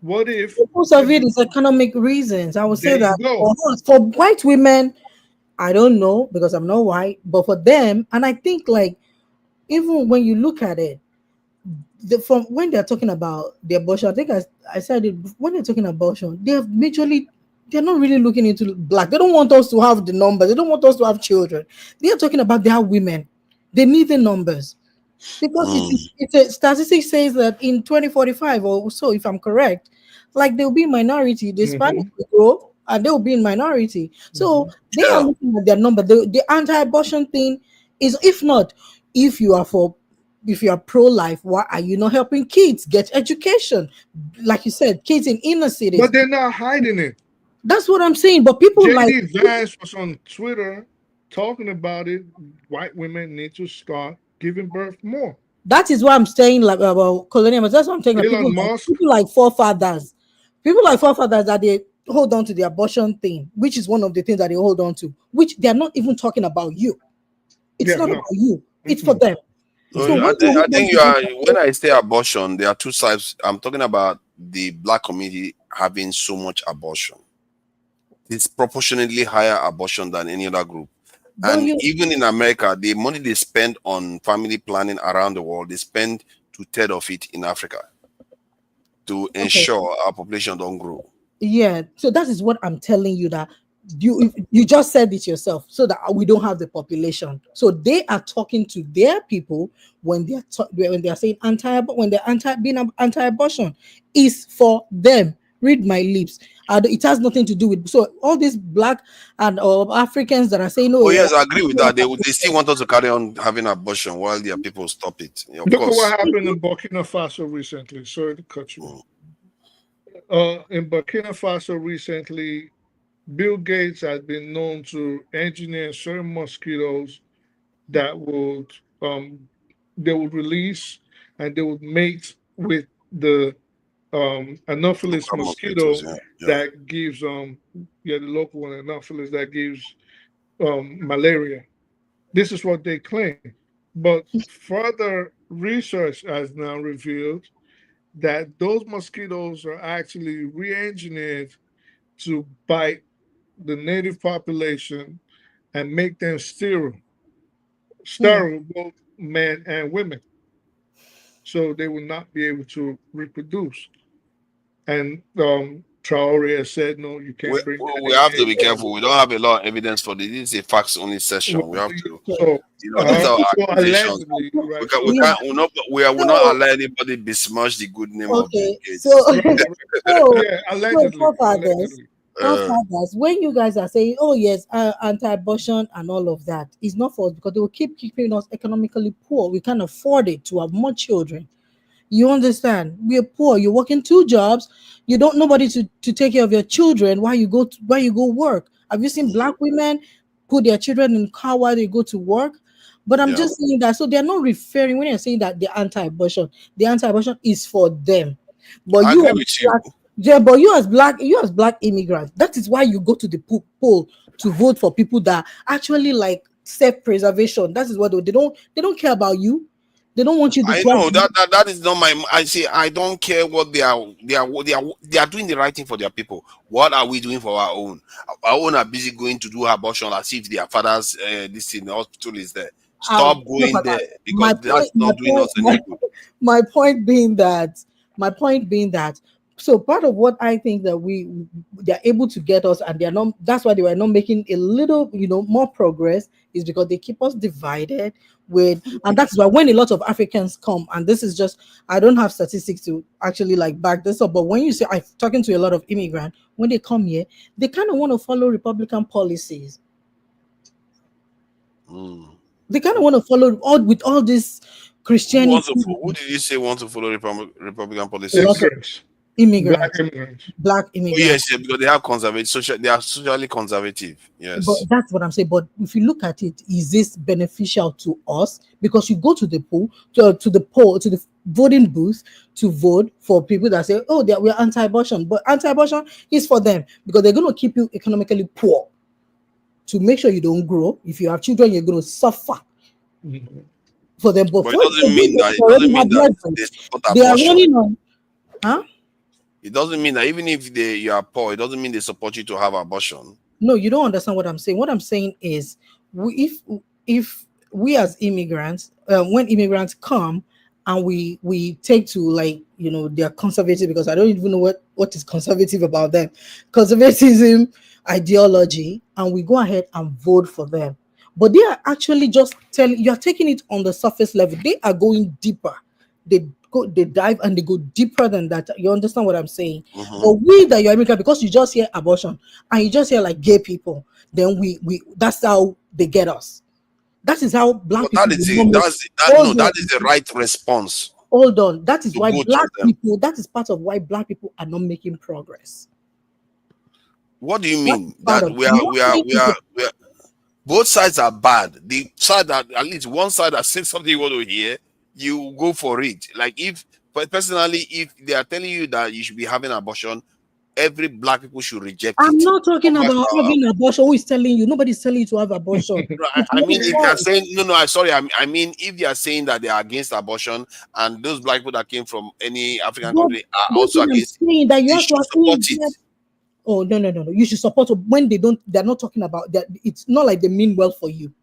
What if most of it is economic reasons? I would say that for white women, I don't know because I'm not white, but for them, and I think like even when you look at it, from when they're talking about the abortion, I think I said it when they're talking abortion, they're not really looking into black. They don't want us to have the numbers. They don't want us to have children. They are talking about their women. They need the numbers because it's a statistic says that in 2045 or so, if I'm correct, like they'll be minority. The Spanish will grow and they'll be in minority. So they are looking at their number. The anti-abortion thing is, if you are pro-life, why are you not helping kids get education? Like you said, kids in inner cities. But they're not hiding it. That's what I'm saying. But people JD Vance was on Twitter talking about it. White women need to start giving birth more. That is what I'm saying, like about colonialism. That's what I'm saying. Like, people like forefathers that they hold on to the abortion thing, which is one of the things that they hold on to, which they are not even talking about you. It's not about you. It's for them. So I think you are. When I say abortion, there are two sides. I'm talking about the black community having so much abortion. It's proportionately higher abortion than any other group. And even in America, the money they spend on family planning around the world, they spend 2/3 of it in Africa to ensure our population don't grow. Yeah. So that is what I'm telling you, that you just said it yourself, so that we don't have the population. So they are talking to their people when they are saying anti-abortion is for them. Read my lips. It has nothing to do with, so all these black and Africans that are saying, oh yes, I agree with that. They still want us to carry on having abortion while their people stop it. Of Look course. at what happened in Burkina Faso recently. Sorry to cut you. In Burkina Faso recently, Bill Gates has been known to engineer certain mosquitoes that would they would release and they would mate with the Anopheles mosquito that gives the local one, Anopheles, that gives malaria. This is what they claim. But further research has now revealed that those mosquitoes are actually re-engineered to bite the native population and make them sterile, both men and women. So they will not be able to reproduce. And Traore has said, no, you can't bring that We have to be careful. We don't have a lot of evidence for this. This is a facts only session. We have to, these are accusations. We will not allow anybody besmirch the good name of the Gates. Forefathers, when you guys are saying, oh yes, anti-abortion and all of that, it's not for us, because they will keep keeping us economically poor. We can't afford it to have more children. You understand? We are poor. You're working 2 jobs. You don't nobody to take care of your children while you go work. Have you seen black women put their children in car while they go to work? But I'm just saying that, so they're not referring, when you're saying that the anti-abortion is for them. But I agree with you. Yeah, but you as black immigrants, that is why you go to the poll to vote for people that actually like self-preservation. That is what they don't care about you. They don't want you to. I know that is not my. I see. I don't care what they are doing the right thing for their people. What are we doing for our own? Our own are busy going to do abortion as if their fathers this in the hospital is there. Stop going there, because that's not doing us any good. My point being that, so part of what I think that they're able to get us, and they're not, that's why they were not making a little, more progress, is because they keep us divided with, and that's why when a lot of Africans come, and this is just, I don't have statistics to actually like back this up, but when you say, I'm talking to a lot of immigrants, when they come here, they kind of want to follow Republican policies. They kind of want to follow all this Christianity. Who did you say want to follow Republican policies? Immigrants. Black immigrants. Oh, yes, because they have conservative, they are socially conservative. Yes. But that's what I'm saying. But if you look at it, is this beneficial to us? Because you go to the poll, to the voting booth to vote for people that say, oh, we're anti-abortion. But anti-abortion is for them, because they're going to keep you economically poor to make sure you don't grow. If you have children, you're going to suffer. For them. But it doesn't mean that they are running on. Huh? It doesn't mean that even if you are poor, it doesn't mean they support you to have abortion. No, you don't understand what I'm saying. What I'm saying is, if we as immigrants, when immigrants come and we take to, like, they're conservative, because I don't even know what is conservative about them. Conservatism ideology, and we go ahead and vote for them. But they are actually just telling you, are taking it on the surface level. They are going deeper. They dive and they go deeper than that. You understand what I'm saying? But we that you're immigrant, because you just hear abortion and you just hear like gay people, then we that's how they get us. That is how black people. That is the right response. Hold on. That is why black people. That is part of why black people are not making progress. What do you mean? That we are both sides are bad. The side that, at least one side that says something you want to hear, you go for it. Like, personally, if they are telling you that you should be having abortion, every black people should reject it. I'm not talking about having abortion. Who is telling you? Nobody's telling you to have abortion. I mean, if they are saying I mean, if they are saying that they are against abortion, and those black people that came from any African country are also against it, that you should support it. Oh, no. You should support it when they're not talking about that. It's not like they mean well for you.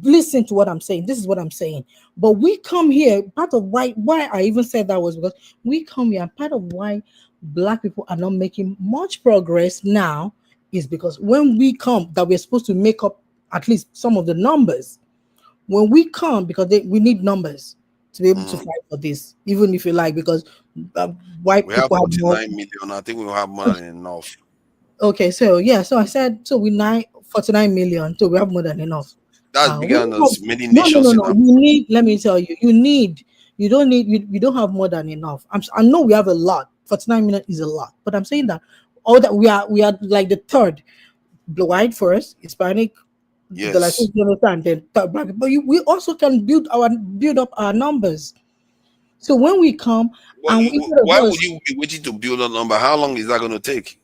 Listen to what I'm saying. This is what I'm saying. But we come here, part of why I even said that was because we come here, and part of why black people are not making much progress now is because when we come, that we're supposed to make up at least some of the numbers. When we come, because we need numbers to be able to fight for this, even if you like, because white We have people have more. 49 million. I think we will have more than enough. Okay, so yeah, so I said, so we 49 million, so we have more than enough. That's bigger than many No, nations. no. You need, let me tell you, you don't have more than enough. I know we have a lot. 49 million is a lot, but I'm saying that all that we are like the third, white first, Hispanic, yes. The Latino, you understand, then third black. But we also can build up our numbers. So when we come, why would you be waiting to build a number? How long is that going to take?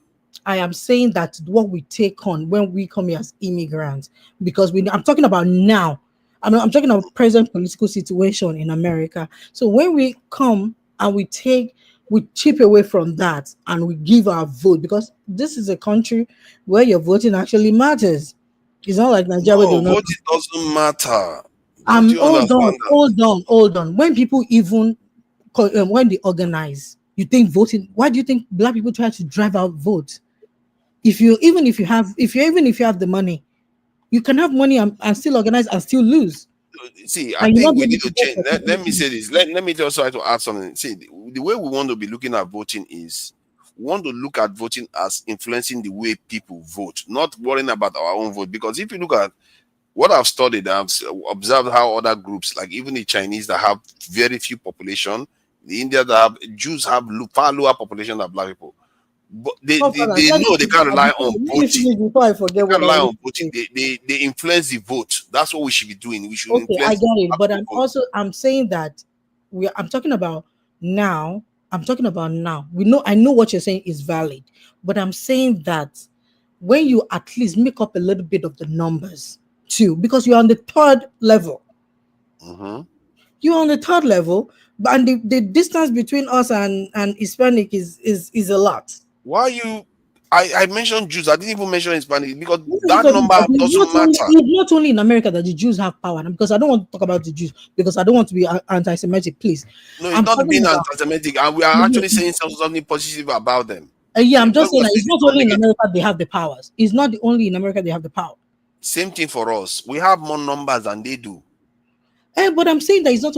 I am saying that what we take on when we come here as immigrants, because I'm talking about now. I'm talking about present political situation in America. So when we come and we chip away from that and we give our vote, because this is a country where your voting actually matters. It's not like Nigeria. No, voting doesn't matter. Hold on. When people when they organize, you think voting? Why do you think black people try to drive out votes? If you have the money, you can have money and still organize and still lose. See, I think we need to change. Let me say this. Let me just try to add something. See, the way we want to be looking at voting is we want to look at voting as influencing the way people vote, not worrying about our own vote. Because if you look at what I've studied, I've observed how other groups, like even the Chinese that have very few population, the Indians that have Jews have far lower population than black people. But they know they can't rely on voting. Before I forget they can't rely on voting. They influence the vote. That's what we should be doing. We should influence. I get it, but I'm saying that I'm talking about now. I'm talking about now. I know what you're saying is valid, but I'm saying that when you at least make up a little bit of the numbers too, because you're on the third level. You're on the third level, and the distance between us and Hispanic is a lot. Why you? I mentioned Jews. I didn't even mention Hispanic because that number doesn't matter. It's not only in America that the Jews have power, because I don't want to talk about the Jews because I don't want to be anti-Semitic. Please. No, it's not being anti-Semitic, and we are actually saying something positive about them. Yeah, I'm just saying that it's not only in America they have the powers. It's not only in America they have the power. Same thing for us. We have more numbers than they do. But I'm saying that it's not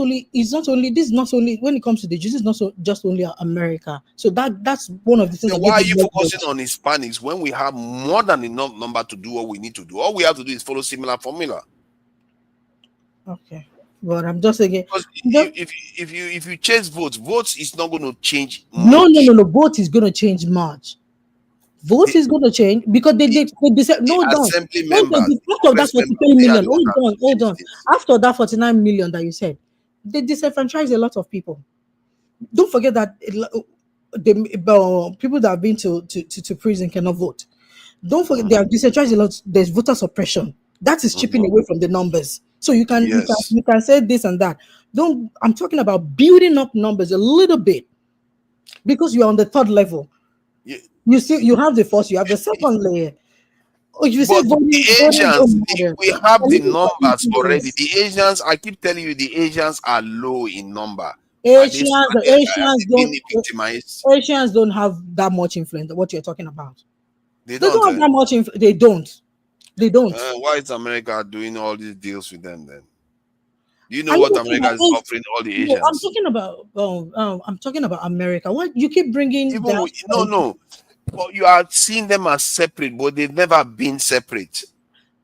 only when it comes to the Jews, it's not just only America. So that's one of the things. So why are you focusing on Hispanics when we have more than enough number to do what we need to do? All we have to do is follow similar formula. Okay, but I'm just saying, because if you chase votes is not going to change much. No, vote is going to change much. Vote is going to change because they decide. No, assembly members. After that 49 million, hold on. After that 49 million that you said, they disenfranchise a lot of people. Don't forget that the people that have been to prison cannot vote. Don't forget they have disenfranchised a lot. There's voter suppression. That is chipping away from the numbers. So you can say this and that. I'm talking about building up numbers a little bit because you're on the third level. You see, you have the first, you have the second layer. You say the Asians, we have the numbers already. The Asians, I keep telling you, the Asians are low in number. Asians don't have that much influence. What you're talking about? They don't have that much influence. They don't. Why is America doing all these deals with them then? Do you know what America is offering all the Asians? I'm talking about America. What you keep bringing? No. Well, you are seeing them as separate, but they've never been separate.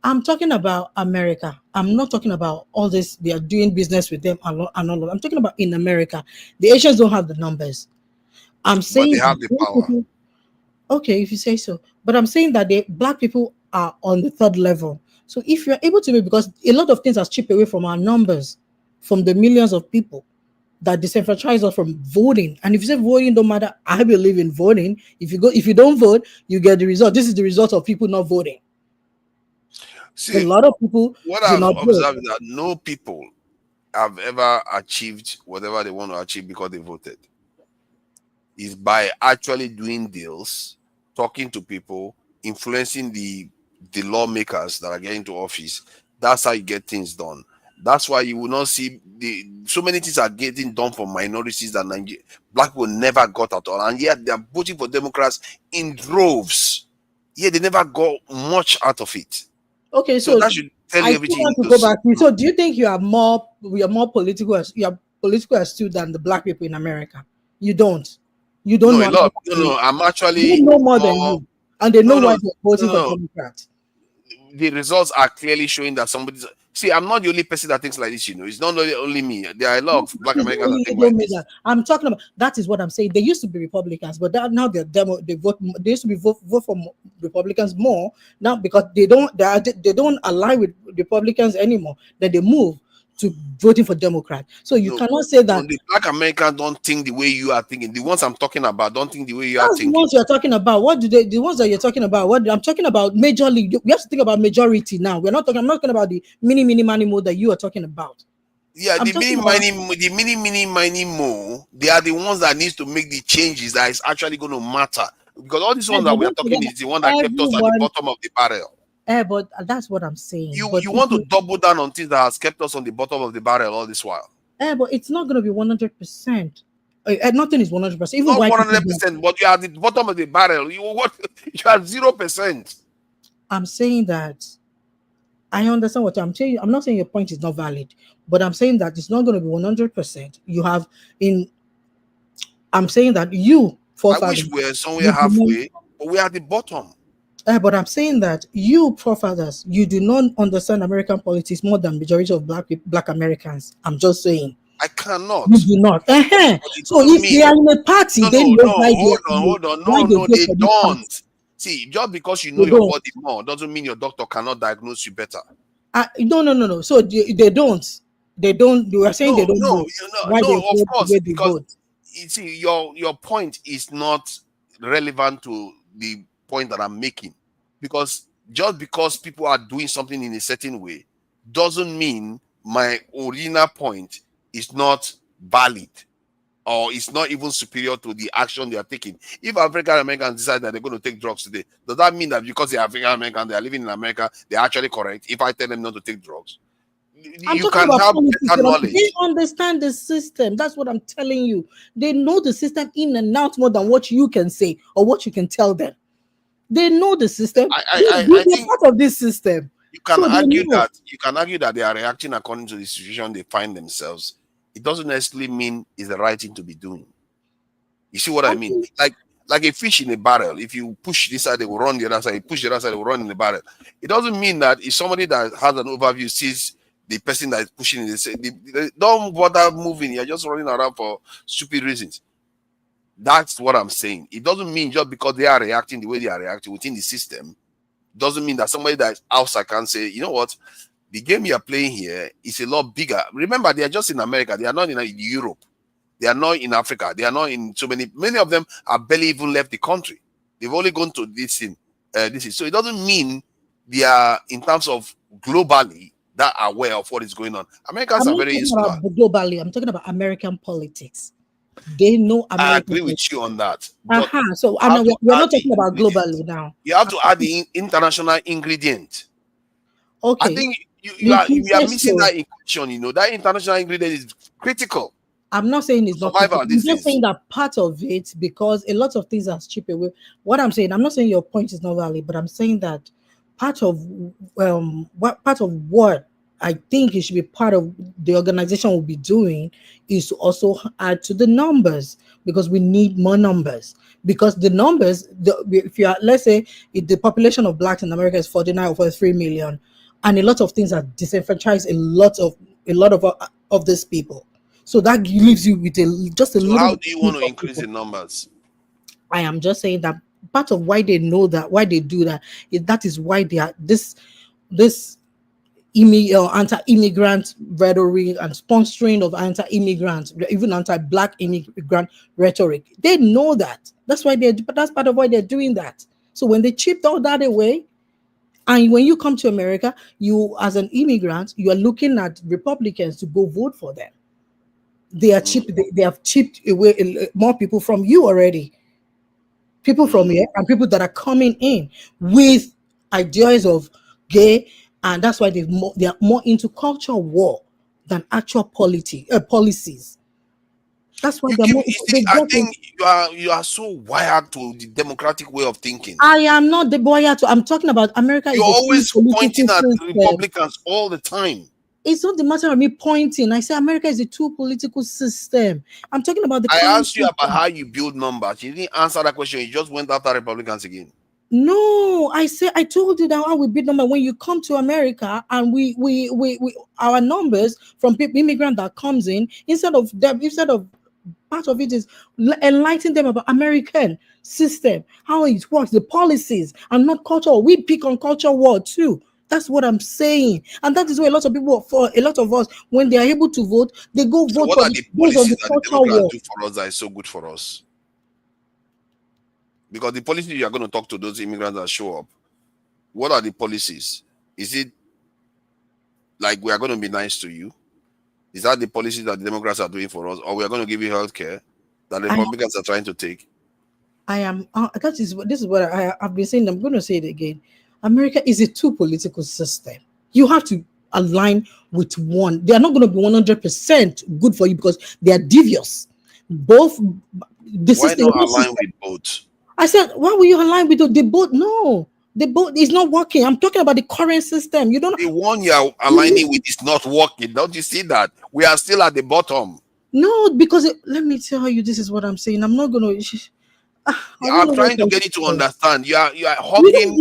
I'm talking about America. I'm not talking about all this. They are doing business with them and all of that. I'm talking about in America. The Asians don't have the numbers. I'm saying but they have the power. Okay, if you say so. But I'm saying that the black people are on the third level. So if you're able to, because a lot of things are chipped away from our numbers, from the millions of people that disenfranchise us from voting. And if you say voting don't matter, I believe in voting. If you don't vote, you get the result. This is the result of people not voting. See, a lot of people. What I've observed is that no people have ever achieved whatever they want to achieve because they voted. Is by actually doing deals, talking to people, influencing the lawmakers that are getting to office. That's how you get things done. That's why you will not see so many things are getting done for minorities that black people never got at all, and yet they are voting for Democrats in droves. Yeah, they never got much out of it. Okay, so that should tell you I everything. still want to go back. So do you think we are more political astute than the black people in America? You don't. You don't No, know. no, I'm actually They know more than you, and they know why they're voting for Democrats. The results are clearly showing that somebody's. See, I'm not the only person that thinks like this. It's not only me. There are a lot of black Americans that think like this. I'm talking about. That is what I'm saying. They used to be Republicans, but now they're They vote. They used to be vote for Republicans more now because they don't align with Republicans anymore. Then they move to voting for Democrats. So you cannot say that the black Americans don't think the way you are thinking. The ones I'm talking about don't think the way you are thinking. The ones you're talking about. What do they? The ones that you're talking about. What I'm talking about, majorly. We have to think about majority now. I'm not talking about the mini mo that you are talking about. Yeah, the mini mo. They are the ones that needs to make the changes that is actually going to matter. Because all these ones that we are talking is the one that kept us at the bottom of the barrel. But that's what I'm saying. You want to double down on things that has kept us on the bottom of the barrel all this while. But it's not going to be 100%. Nothing is 100%. Even not 100%, but you are at the bottom of the barrel. You are 0%. I'm saying that I understand what I'm saying. I'm not saying your point is not valid, but I'm saying that it's not going to be 100%. I'm saying that you, I wish we were somewhere halfway, but we are at the bottom. But I'm saying that you, forefathers, you do not understand American politics more than majority of black Americans. I'm just saying. I cannot. You do not. So if they are in a party, hold on. No, they don't. See, just because you know your body more doesn't mean your doctor cannot diagnose you better. No. So they don't. They don't. You are saying they don't know. Of course, because you see, your point is not relevant to the point that I'm making, because just because people are doing something in a certain way doesn't mean my original point is not valid or it's not even superior to the action they are taking. If African Americans decide that they're going to take drugs today, does that mean that because they're African American, they are living in America, they're actually correct? If I tell them not to take drugs, you can have better knowledge. They understand the system. That's what I'm telling you. They know the system in and out more than what you can say or what you can tell them. They know the system. I think part of this system. You can argue that they are reacting according to the situation they find themselves. It doesn't necessarily mean it's the right thing to be doing. You see what I mean? Like a fish in a barrel. If you push this side, they will run the other side. You push the other side, they will run in the barrel. It doesn't mean that if somebody that has an overview sees the person that is pushing it, they don't bother moving. You're just running around for stupid reasons. That's what I'm saying. It doesn't mean just because they are reacting the way they are reacting within the system, doesn't mean that somebody that is outside can say, you know what, the game you are playing here is a lot bigger. Remember, they are just in America. They are not in Europe. They are not in Africa. They are not in so many of them have barely even left the country. They've only gone to this thing. So it doesn't mean they are, in terms of globally, that aware of what is going on. Americans are very insular. Globally, I'm talking about American politics. They know American I agree with you on that. So we're not talking about globally now. You have to add the international ingredient. Okay. I think you are missing that inclusion. That international ingredient is critical. I'm not saying it's not critical. I'm just saying that part of it, because a lot of things are stripped away. What I'm saying, I'm not saying your point is not valid, but I'm saying that part of what I think it should be part of the organization will be doing is to also add to the numbers, because we need more numbers. Because the numbers, if you are, let's say, if the population of blacks in America is 49 or 43 million, and a lot of things are disenfranchised, a lot of these people. So that leaves you with just a little. How do you want to increase the numbers? I am just saying that part of why they know that, why they do that, that is why they are this anti-immigrant rhetoric and sponsoring of anti-immigrants, even anti-black immigrant rhetoric. They know that. That's part of why they're doing that. So when they chipped all that away, and when you come to America, you as an immigrant, you are looking at Republicans to go vote for them. They are cheap. They have chipped away more people from you already. People from here and people that are coming in with ideas of gay. And that's why they are more into culture war than actual policies. That's why You they're keep, more, you see, I think you are so wired to the democratic way of thinking. I am not the boy. I'm talking about America You're is a always pointing at system. Republicans all the time. It's not the matter of me pointing. I say America is a two political system. I'm talking about the I current asked you about system. how you build numbers. You didn't answer that question. You just went after Republicans again. No, I told you that how we build number when you come to America and we our numbers from people immigrant that comes in instead of part of it is enlighten them about American system, how it works, the policies, and not culture. We pick on culture war too. That's what I'm saying, and that is why a lot of people, for a lot of us, when they are able to vote, they go So vote what for are the based on policies the that the culture Democrats war. do for us that is so good for us? Because the policies you are going to talk to those immigrants that show up, what are the policies? Is it like we are going to be nice to you? Is that the policies that the Democrats are doing for us, or we are going to give you health care that the Republicans are trying to take? I am. This is what I've been saying. I'm going to say it again. America is a two political system. You have to align with one. They are not going to be 100% good for you because they are devious. Both the Why system. not align with both? I said, why will you align with the both? No, the both is not working. I'm talking about the current system. You don't. The one you are aligning with is not working. Don't you see that? We are still at the bottom. No, because let me tell you, this is what I'm saying. I'm not going to. I'm trying to get you to understand. You are hugging.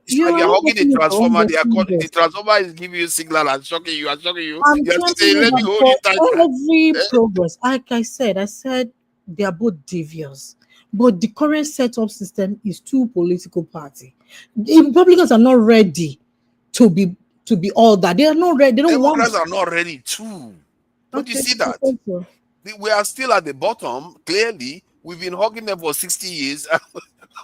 It's like you're hugging the transformer. The transformer is giving you signal and shocking you. And shocking you. I'm You have telling to say, you "Let me that hold for you tight." every progress, like I said they are both devious. But the current setup system is two political party. The Republicans are not ready to be all that. They are not ready. They don't Democrats want. are not ready too. Don't you Okay, see that? so. We are still at the bottom. Clearly, we've been hugging them for 60 years.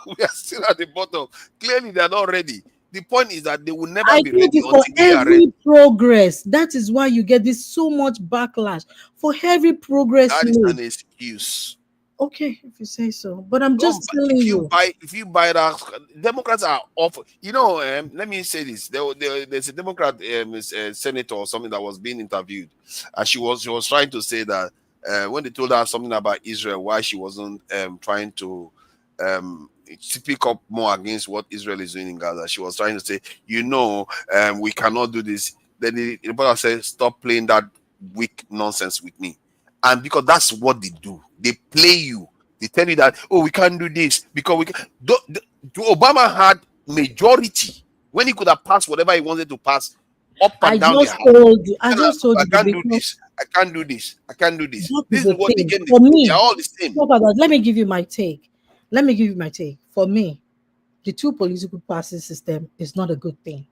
We are still at the bottom. Clearly, they are not ready. The point is that they will never I be told ready you until for we are ready. every progress. That is why you get this so much backlash for every progress That is an made. excuse. Okay, if you say so, but I'm just telling you. If you buy that, Democrats are off. You know, let me say this: there's a Democrat senator or something that was being interviewed, and she was trying to say that when they told her something about Israel, why she wasn't trying to speak up more against what Israel is doing in Gaza. She was trying to say, we cannot do this. Then the reporter said, "Stop playing that weak nonsense with me." And because that's what they do, they play you. They tell you that, we can't do this because we can. Obama had majority when he could have passed whatever he wanted to pass up and down the house. I just told you. I can't do this. I can't do this. I can't do this. This is what they get. For me, they're all the same. Let me give you my take. For me, the two political party system is not a good thing.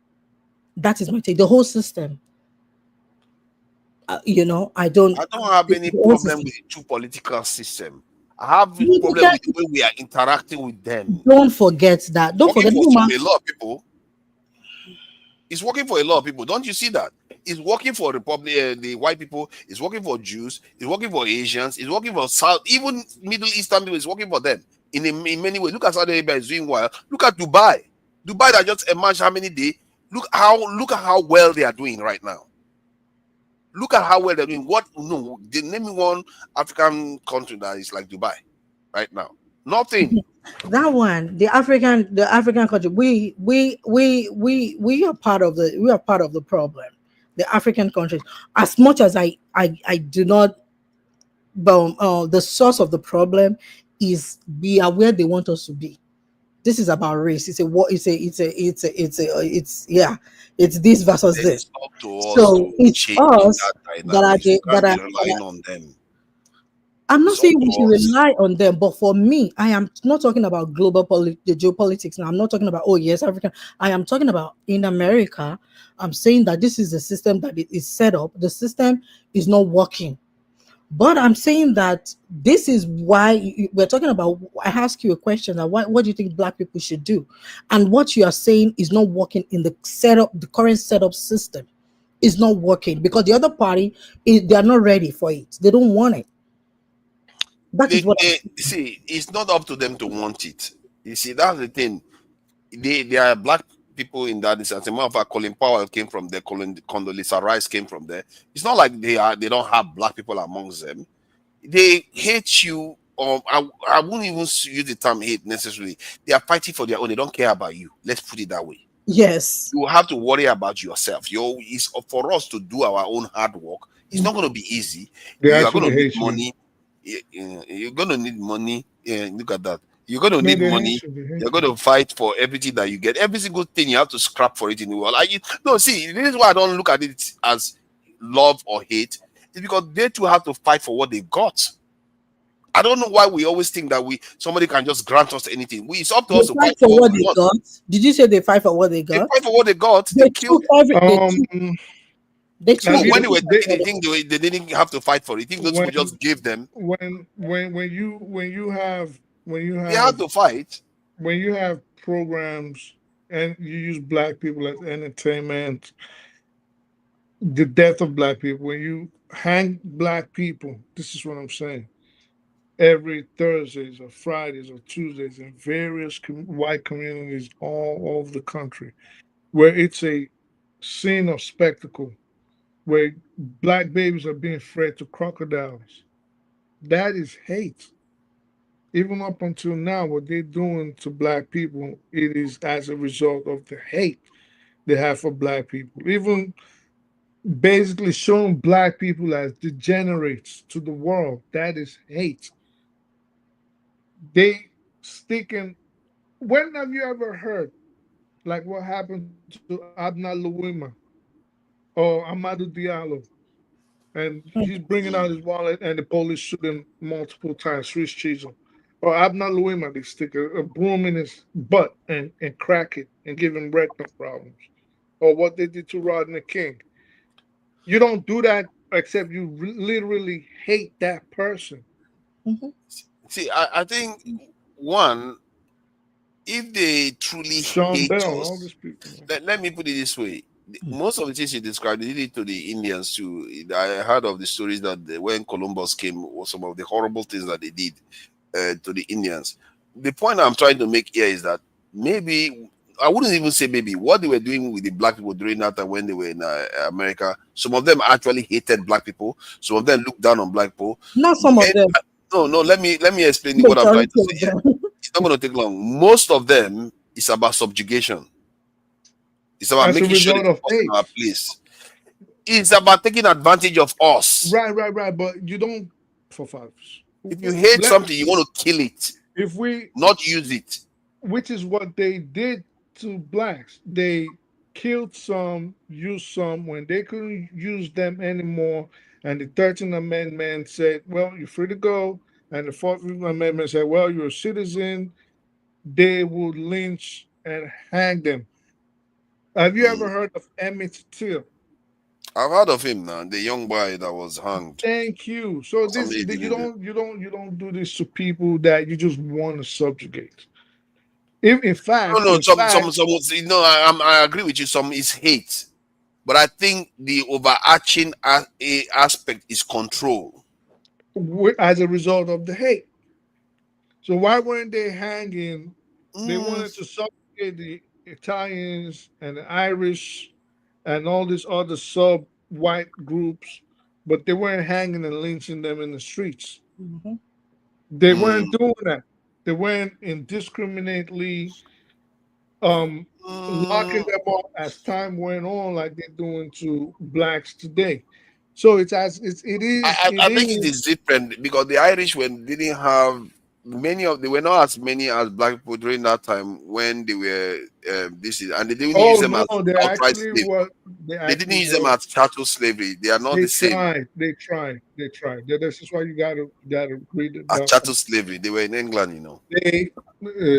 That is my take. The whole system. I don't have any problem with the two political system. I have a problem with the way we are interacting with them. Don't forget that. Don't forget a lot of people. It's working for a lot of people. Don't you see that? It's working for the white people. It's working for Jews. It's working for Asians. It's working for South, even Middle Eastern people. It's working for them in many ways. Look at Saudi Arabia is doing well. Look at Dubai. Dubai that just emerged how many days? Look at how well they are doing right now. Look at how well they're doing. Name me one African country that is like Dubai right now. Nothing. That one, the African country, we are part of the problem. The African countries, as much as I do not, but the source of the problem is we are where they want us to be. This is about race. It's this versus this. So it's us that are relying on them. I'm not saying we should rely on them, but for me, I am not talking about the geopolitics. Now, I'm not talking about, African. I am talking about in America. I'm saying that this is the system that it is set up. The system is not working. But I'm saying that this is why we're talking about. I ask you a question: what do you think Black people should do? And what you are saying is not working in the setup. The current setup system is not working because the other party they are not ready for it. They don't want it. See, it's not up to them to want it. You see, that's the thing. They are Black people in that. As a matter of fact, Colin Powell came from there. Condoleezza Rice came from there. It's not like they don't have Black people amongst them. they hate you, or I wouldn't even use the term hate necessarily. They are fighting for their own. They don't care about you. Let's put it that way. Yes. You have to worry about yourself. It's for us to do our own hard work. It's not going to be easy. They You are going to actually need hate you. money. You're going to need money. Look at that. You're going to No, need they money. hate you. They hate You're going to fight for everything that you get. Every single thing you have to scrap for it in the world. No, see, this is why I don't look at it as love or hate. It's because they too have to fight for what they've got. I don't know why we always think that somebody can just grant us anything. It's up to us to fight for for what we they want. got. Did you say they fight for what they They got? fight for what they got. They killed. When they Were taking, you think they didn't have to fight for it? You think those people just gave them? When you have They had to fight. When you have programs and you use black people as entertainment, the death of black people, when you hang black people, this is what I'm saying. Every Thursdays or Fridays or Tuesdays in various white communities all over the country, where it's a scene of spectacle, where black babies are being fed to crocodiles. That is hate. Even up until now, what they're doing to black people, it is as a result of the hate they have for black people. Even basically showing black people as degenerates to the world, that is hate. They sticking. When have you ever heard like what happened to Abna Luwima or Amadou Diallo? And he's bringing out his wallet and the police shoot him multiple times, Swiss chisel. Or Abna Luwima, they stick a broom in his butt and crack it and give him rectal problems. Or what they did to Rodney King. You don't do that except you literally hate that person. See, I think one, if they truly Sean hate Bell, all us, these people. let me put it this way. Most of the things you described, they did it to the Indians too. I heard of the stories that when Columbus came, was some of the horrible things that they did to the Indians. The point I'm trying to make here is that maybe, I wouldn't even say maybe, what they were doing with the black people during that time when they were in America, some of them actually hated black people. Some of them looked down on black people. Not some of them. No, let me explain what I'm trying to say here. It's not going to take long. Most of them is about subjugation. It's about As a making sure result they of put us in hate. our place. It's about taking advantage of us. Right. But you don't for fathers. If you hate something, you want to kill it. If we not use it. Which is what they did to blacks. They killed some, used some when they couldn't use them anymore. And the 13th Amendment said, well, you're free to go. And the 14th Amendment said, well, you're a citizen. They would lynch and hang them. Have you ever heard of Emmett Till? I've heard of him now, the young boy that was hanged. Thank you. So this you don't do this to people that you just want to subjugate. If in fact, I agree with you. Some is hate, but I think the overarching aspect is control. As a result of the hate. So why weren't they hanging? They wanted to subjugate the Italians and the Irish and all these other sub-white groups, but they weren't hanging and lynching them in the streets. They weren't doing that. They weren't indiscriminately locking them up as time went on, like they're doing to blacks today. So it is. I think it is different because the Irish didn't have they were not as many as black people during that time when they were and they didn't use them as outright slaves. They didn't use them as chattel slavery. They are not the same. They tried. This is why you gotta read it. As chattel slavery, they were in England, you know. They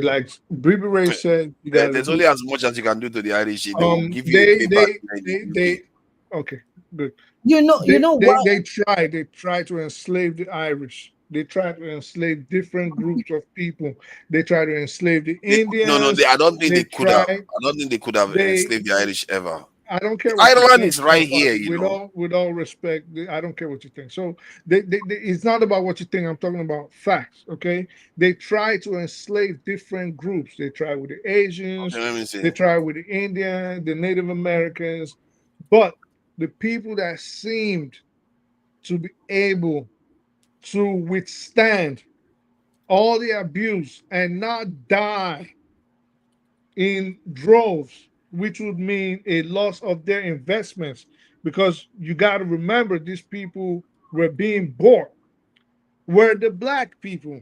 like Bibi Ray said, there's only as much as you can do to the Irish. They will give you they okay, good. You know what? They tried to enslave the Irish. They tried to enslave different groups of people. They tried to enslave the Indians. I don't think they could have. I don't think they could have enslaved the Irish ever. I don't care. Ireland is right here, with all respect, I don't care what you think. So it's not about what you think. I'm talking about facts. Okay, they try to enslave different groups. They try with the Asians. They try with the Indians, the Native Americans, but the people that seemed to be able to withstand all the abuse and not die in droves, which would mean a loss of their investments. Because you got to remember, these people were being bought, were the black people.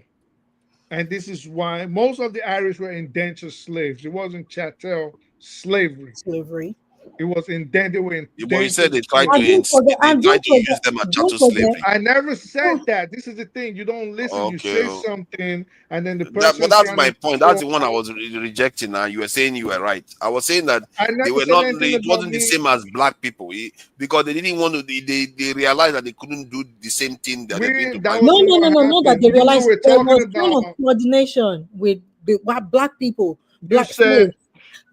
And this is why most of the Irish were indentured slaves. It wasn't chattel slavery. It was indentured. They were indentured. But you said they tried slaves. to use them as chattel slavery. I never said that. This is the thing. You don't listen. You say something, and then the person. But that's my point. That's the one I was rejecting. Now you were saying you were right. I was saying that they were not. It wasn't the same as black people because they didn't want to. They realized that they couldn't do the same thing that they're doing to black No, people. not that they realized there was kind of coordination with the black people, black slaves.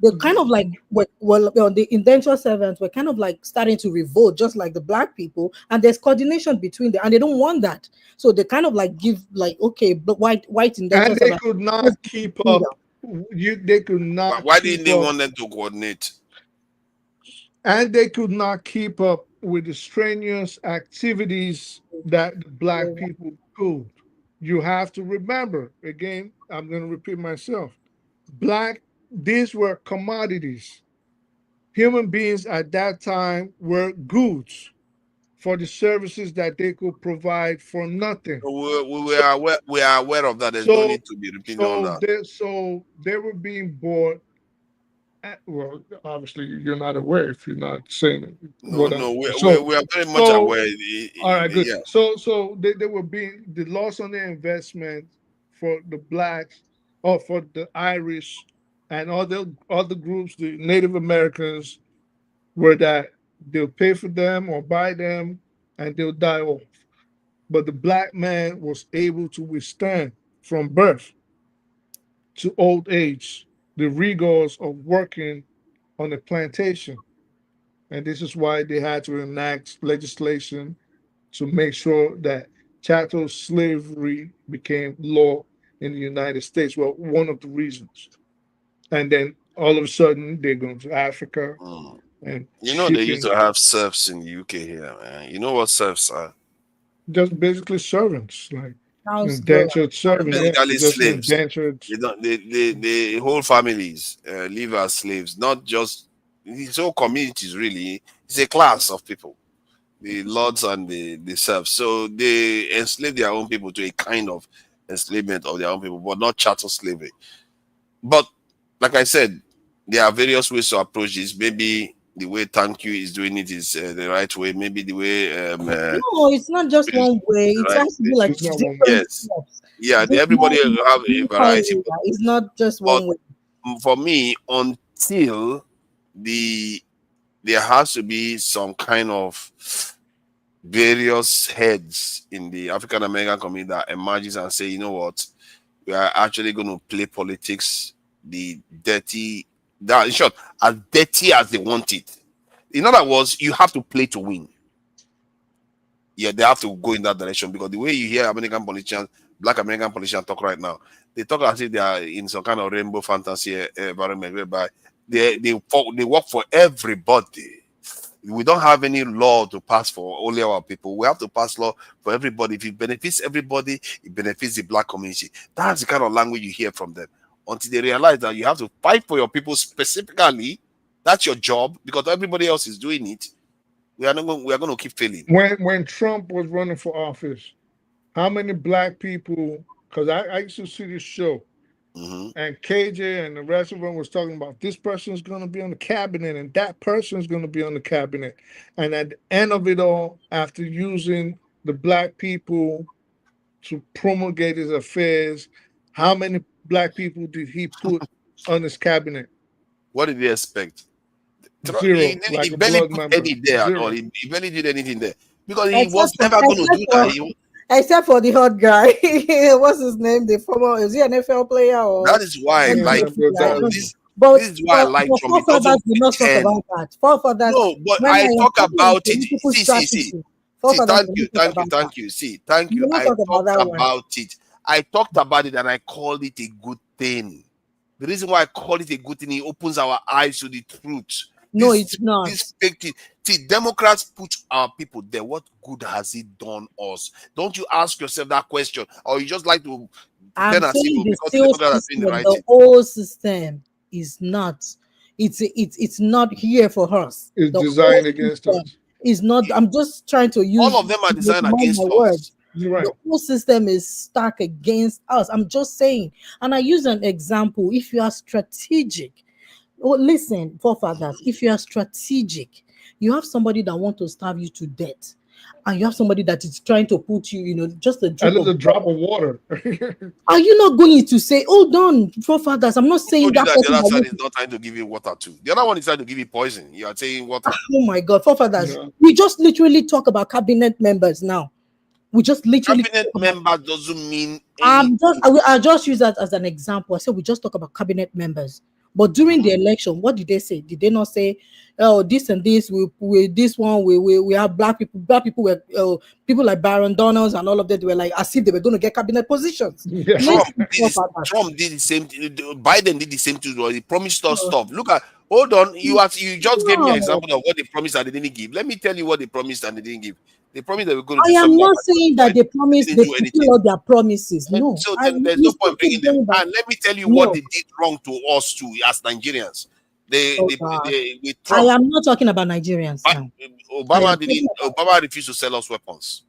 They kind of like the indentured servants were kind of like starting to revolt, just like the black people, and there's coordination between them, and they don't want that, so they kind of like give like okay, but white indentured and they could not keep up. They could not. Why didn't they want them to coordinate? And they could not keep up with the strenuous activities that the black people could. You have to remember again. I'm going to repeat myself. These were commodities. Human beings at that time were goods for the services that they could provide for nothing. We are aware of that. There's no need to be repeating on that. So they were being bought. Well, obviously you're not aware if you're not saying it. We are very much aware. All right, good. Yeah. So they were being the loss on their investment for the blacks or for the Irish and other groups, the Native Americans, were that they'll pay for them or buy them and they'll die off. But the black man was able to withstand from birth to old age the rigors of working on a plantation. And this is why they had to enact legislation to make sure that chattel slavery became law in the United States. Well, one of the reasons. And then all of a sudden they go to Africa. And they used to have serfs in the UK here, man. You know what serfs are? Just basically servants, like indentured servants. Basically slaves. Indentured. The whole families live as slaves, not just it's whole communities really. It's a class of people. The lords and the serfs. So they enslave their own people to a kind of enslavement of their own people, but not chattel slavery. But like I said, there are various ways to approach this. Maybe the way Thank You is doing it is the right way. Maybe the way no, it's not just one way. It has to be like different steps. Yeah, everybody have a variety. It's not just one way. For me, until there has to be some kind of various heads in the African American community that emerges and say, you know what, we are actually going to play politics in short, as dirty as they want it. In other words, you have to play to win. Yeah, they have to go in that direction because the way you hear American politicians, black American politicians talk right now, they talk as if they are in some kind of rainbow fantasy environment whereby they work for everybody. We don't have any law to pass for only our people. We have to pass law for everybody. If it benefits everybody, it benefits the black community. That's the kind of language you hear from them. Until they realize that you have to fight for your people specifically. That's your job because everybody else is doing it. We are going to keep failing. When Trump was running for office, how many black people? Because I used to see this show, and KJ and the rest of them was talking about this person is going to be on the cabinet and that person is going to be on the cabinet. And at the end of it all, after using the black people to promulgate his affairs, how many black people did he put on his cabinet? What did he expect? Zero. He barely put any there at all. He barely did anything there because he was never going to do that. Except for the hot guy. What's his name? The former, is he an NFL player? Or that is why I like Trump. This is why I like Trump. Forefathers did not talk about that. Forefathers. No, but I talk about it. See. Thank you. See, thank you. I talked about it. I talked about it and I called it a good thing. The reason why I call it a good thing, it opens our eyes to the truth. No, it's not. This fake thing. See, Democrats put our people there. What good has it done us? Don't you ask yourself that question, or you just like to I'm pretend as if saying the because the sales Democrats are doing system, the right the thing? whole system is not. It's not here for us. It's The designed whole against system us. is not. I'm just trying to use. All of them are designed mind against my us. words. You're right. The whole system is stuck against us. I'm just saying, and I use an example. If you are strategic, listen, forefathers, if you are strategic, you have somebody that wants to starve you to death, and you have somebody that is trying to put you, just a drop A drop of water. Are you not going to say, hold on, forefathers? I'm not saying Told you that that person the other that side wants is not trying to give you water too. The other one is trying to give you poison. You are saying water. Oh my God, forefathers, Yeah. we just literally talk about cabinet members now. We just literally Cabinet member doesn't mean I just use that as an example. I said we just talk about cabinet members. But during the election, what did they say? Did they not say, oh, this and this, we this one, we have black people were people like Baron Donalds and all of that were like as if they were going to get cabinet positions. Yeah. Trump did the same thing. Biden did the same thing. He promised us stuff. Look at, hold on. You just gave me an example of what they promised and they didn't give. Let me tell you what they promised and they didn't give. They promised they were going to I do am something. not saying that they promised they fulfill all their promises. No. So then there's no point bringing them. And let me tell you what they did wrong to us too as Nigerians. With I Trump, am not talking about Nigerians now. Obama refused to sell us weapons.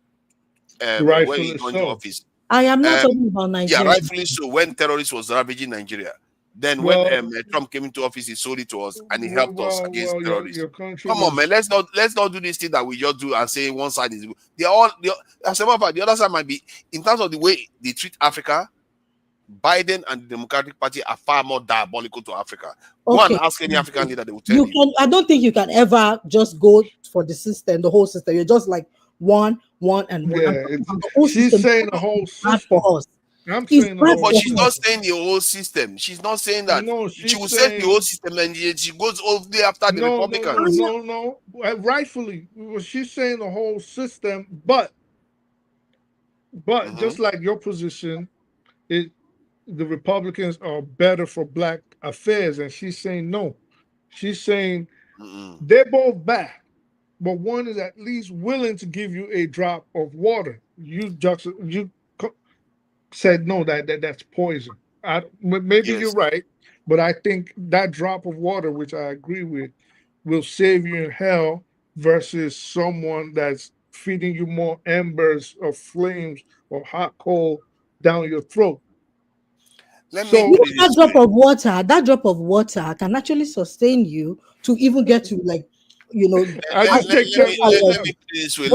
When he Rightfully got into so. office. I am not talking about Nigerians. Yeah, rightfully so. When terrorists was ravaging Nigeria, then when Trump came into office, he sold it to us and he helped us against terrorists. Your country Come on, man. Let's not do this thing that we just do and say one side is good. As a matter of fact, the other side might be, in terms of the way they treat Africa, Biden and the Democratic Party are far more diabolical to Africa. Go and ask any African leader, they will tell you. I don't think you can ever just go for the system, the whole system. You're just like one and one. Yeah, she's saying the whole system. For us. I'm saying the whole but she's not saying the whole system. She's not saying that. No, she will say the whole system and she goes over there after the Republicans. No. Rightfully, she's saying the whole system, but just like your position, the Republicans are better for black affairs, and she's saying no. She's saying they're both bad, but one is at least willing to give you a drop of water. You said no, that's poison. Maybe you're right, but I think that drop of water, which I agree with, will save you in hell versus someone that's feeding you more embers of flames or hot coal down your throat. That drop of water can actually sustain you to even get to Let me put it this way.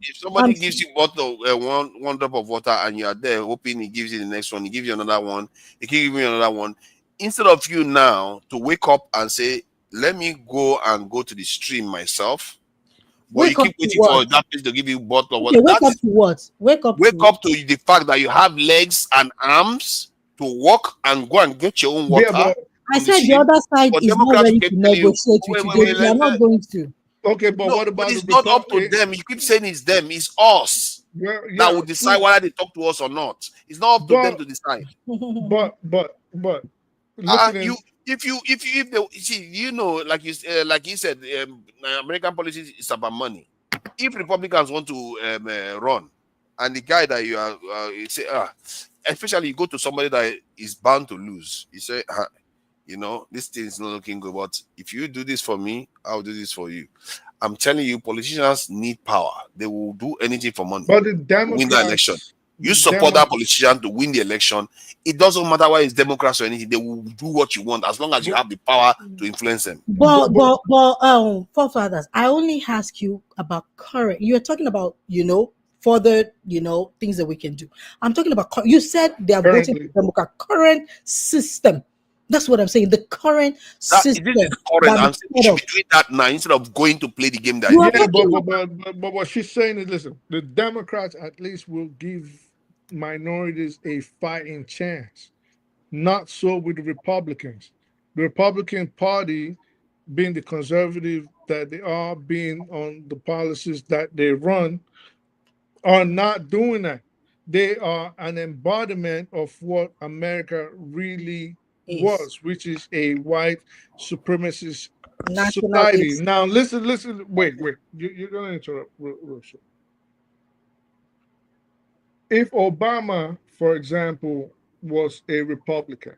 If somebody gives you bottle one drop of water and you are there hoping he gives you the next one, he gives you another one, he can give you another one. Instead of you now to wake up and say, let me go to the stream myself. But you keep waiting for that place to give you a bottle of water. Wake up to what? Wake up to the fact that you have legs and arms to walk and go and get your own water. Yeah, I said the other side is not ready to negotiate with you. They are not going to. Okay, but what about it's not up to them? You keep saying it's them, it's us that will decide whether they talk to us or not. It's not up to them to decide. But if they see, like you said, American politics is about money. If Republicans want to run, and the guy that you are, you say, especially you go to somebody that is bound to lose, you say, this thing is not looking good, but if you do this for me, I'll do this for you. I'm telling you, politicians need power. They will do anything for money. But the Democrats win the election. You support that politician to win the election. It doesn't matter whether it's Democrats or anything. They will do what you want as long as you have the power to influence them. But forefathers, I only ask you about current. You're talking about further things that we can do. I'm talking about. You said they are voting for Democrat current system. That's what I'm saying. The current system. This is current. I'm saying we should be doing that now instead of going to play the game that. But what she's saying is, listen, the Democrats at least will give minorities a fighting chance. Not so with the Republicans. The Republican Party, being the conservative that they are, being on the policies that they run, are not doing that. They are an embodiment of what America really was, which is a white supremacist society. Now listen. Wait. You're gonna interrupt. Real short. If Obama, for example, was a Republican,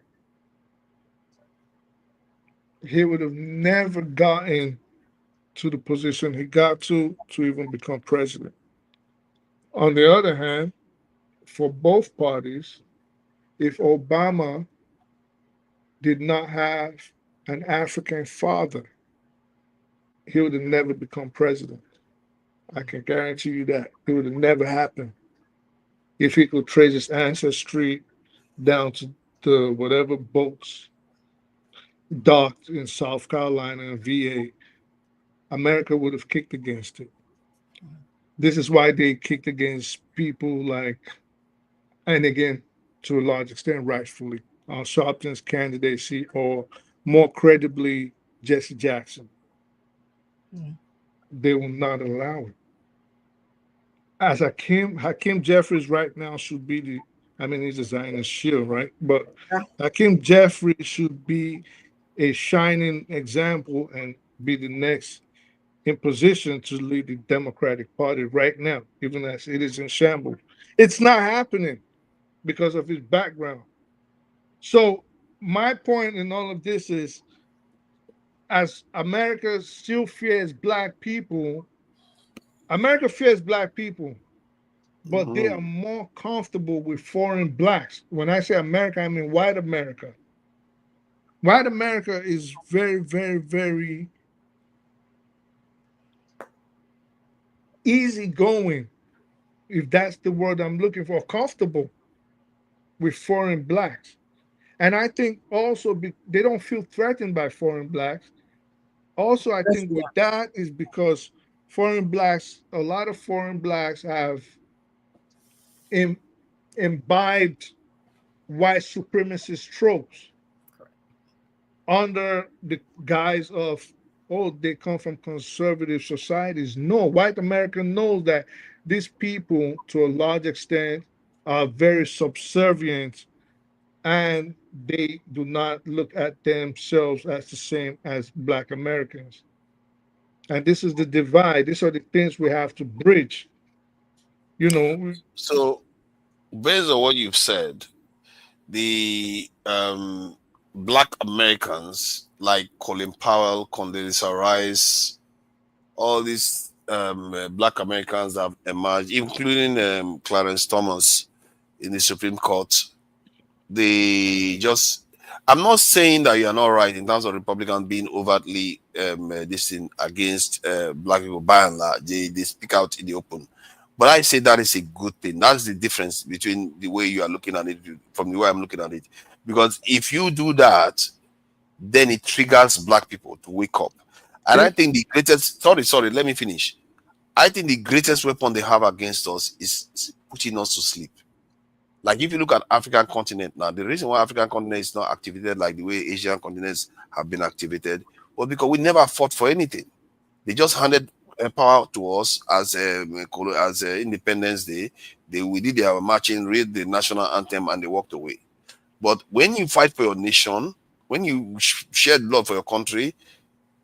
he would have never gotten to the position he got to even become president. On the other hand, for both parties, if Obama did not have an African father, he would have never become president. I can guarantee you that. It would have never happened if he could trace his ancestry down to whatever boats docked in South Carolina and VA. America would have kicked against it. This is why they kicked against people like, and again, to a large extent, rightfully, Sharpton's candidacy, or more credibly, Jesse Jackson. They will not allow it. As Hakeem Jeffries right now should be he's a Zionist shield, right? But Hakeem Jeffries should be a shining example and be the next in position to lead the Democratic Party right now, even as it is in shambles. It's not happening because of his background. So my point in all of this is, as America still fears black people, America fears black people, but they are more comfortable with foreign blacks. When I say America, I mean white America. White America is very, very, very easygoing, if that's the word I'm looking for, comfortable with foreign blacks. And I think also they don't feel threatened by foreign blacks. Also, I think with that is because a lot of foreign blacks have imbibed white supremacist tropes under the guise of, oh, they come from conservative societies. No, white America knows that these people, to a large extent, are very subservient, and they do not look at themselves as the same as black Americans. And this is the divide. These are the things we have to bridge. So, based on what you've said, the black Americans like Colin Powell, Condoleezza Rice, all these black Americans have emerged, including Clarence Thomas in the Supreme Court. I'm not saying that you're not right in terms of Republicans being overtly against black people by and large. They speak out in the open. But I say that is a good thing. That's the difference between the way you are looking at it from the way I'm looking at it. Because if you do that, then it triggers black people to wake up. And I think the greatest, sorry, let me finish. I think the greatest weapon they have against us is putting us to sleep. Like if you look at African continent now, the reason why African continent is not activated like the way Asian continents have been activated was because we never fought for anything. They just handed power to us as Independence Day. We did their marching, read the national anthem, and they walked away. But when you fight for your nation, when you shed blood for your country,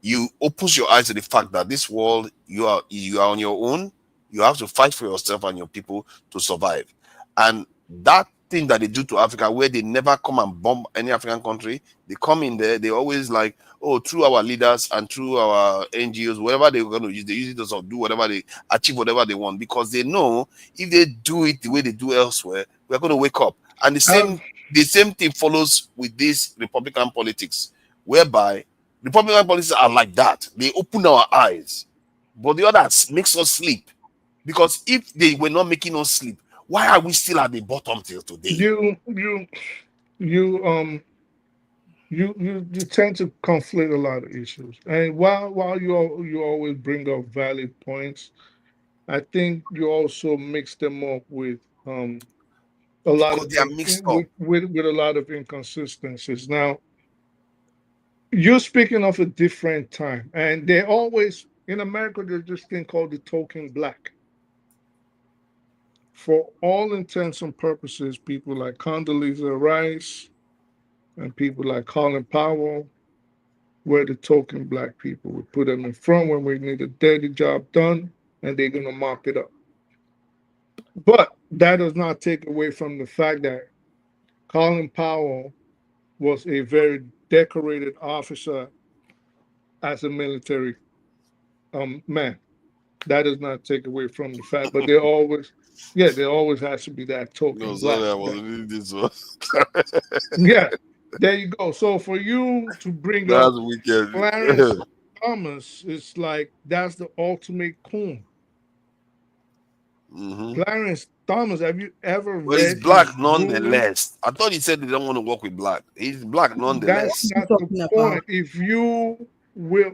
you open your eyes to the fact that this world, you are on your own. You have to fight for yourself and your people to survive. And that thing that they do to Africa, where they never come and bomb any African country, they come in there, they always like, oh, through our leaders and through our NGOs, whatever they're going to use, they use it to do whatever they achieve, whatever they want, because they know if they do it the way they do elsewhere, we're going to wake up. And the same thing follows with this Republican politics, whereby Republican politics are like that. They open our eyes, but the others makes us sleep. Because if they were not making us sleep, why are we still at the bottom till today? You tend to conflate a lot of issues, and while you always bring up valid points, I think you also mix them up with a lot of with a lot of inconsistencies. Now, you're speaking of a different time, and they always in America there's this thing called the token black. For all intents and purposes, people like Condoleezza Rice and people like Colin Powell we're the token black people. We put them in front when we need a dirty job done, and they're gonna mop it up. But that does not take away from the fact that Colin Powell was a very decorated officer as a military man. That does not take away from the fact, but there always has to be that token No, black. sorry, I was reading this one. Yeah, there you go. So for you to bring That's up wicked. Clarence Thomas, it's like that's the ultimate coon. Clarence Thomas, have you ever But he's read black his ruling? nonetheless. I thought he said they don't want to work with black. He's black nonetheless. That's not the point. If you will,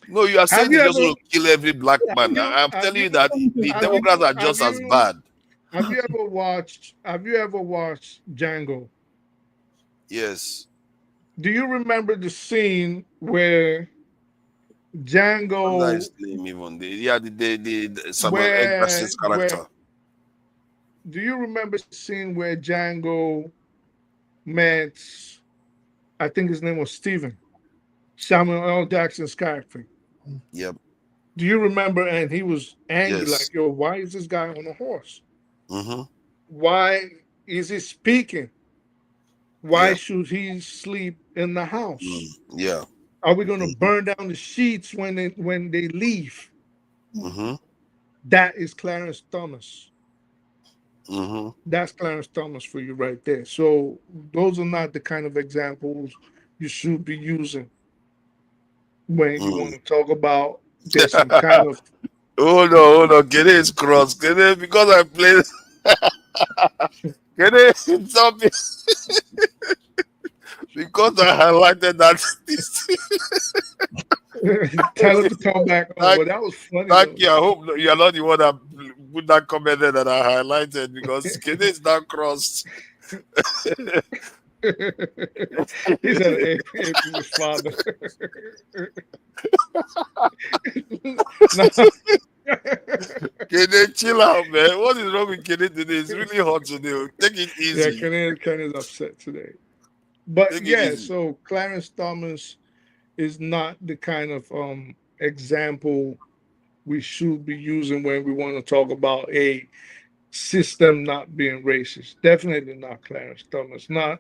No, you are saying have you they just ever? want to kill every black man. I'm have telling you- you that the have Democrats you- are just have as you- bad. Have you ever watched? Have you ever watched Django? Yes. Do you remember the scene where Django? That is name even. The Samuel L. Jackson's character. Do you remember the scene where Django met? I think his name was Steven. Samuel L. Jackson's character. Yep. Do you remember? And he was angry, Yes. like, "Yo, why is this guy on a horse? Mm-hmm. Why is he speaking? Why Yeah. should he sleep in the house? Yeah. Are we going to burn down the sheets when they leave?" Mm-hmm. That is Clarence Thomas. Mm-hmm. That's Clarence Thomas for you right there. So those are not the kind of examples you should be using when you want to talk about there's some kind of Hold on. Get it, cross. Get it, because I played. Get it, stop it. Because I highlighted that. Tell him to come back on. Well, that was funny. Thank you. I hope you are not the one that put that comment there that I highlighted, because Kene is not crossed. He said, "Hey, his father." Kene, chill out, man. What is wrong with Kene today? It's really hot today. Take it easy. Yeah, Ken is upset today. But Take it yeah, easy. so Clarence Thomas is not the kind of example we should be using when we want to talk about a system not being racist. Definitely not Clarence Thomas. Not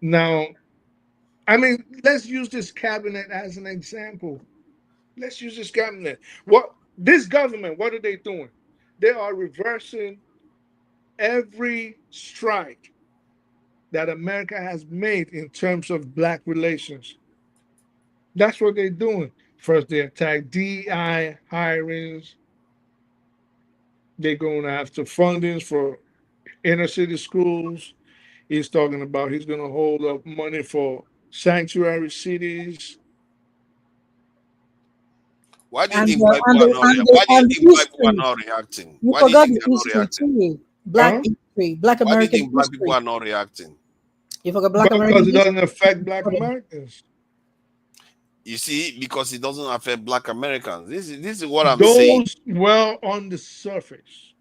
now. I mean, let's use this cabinet as an example. Let's use this cabinet. This government, what are they doing? They are reversing every strike that America has made in terms of black relations. That's what they're doing. First, they attack DEI hirings. They're going after fundings for inner city schools. He's talking about he's going to hold up money for sanctuary cities. Why do you And think the- black and people are the- not and reacting? the- Why do you and think the black people are history. not reacting? You Why do you forgot think the they're not history reacting? too. Black history, Black Why do you American think black history. people are not reacting? You forgot Black Because American it doesn't history. affect black Americans. You see, because it doesn't affect black Americans. This is what I'm saying. Those well on the surface.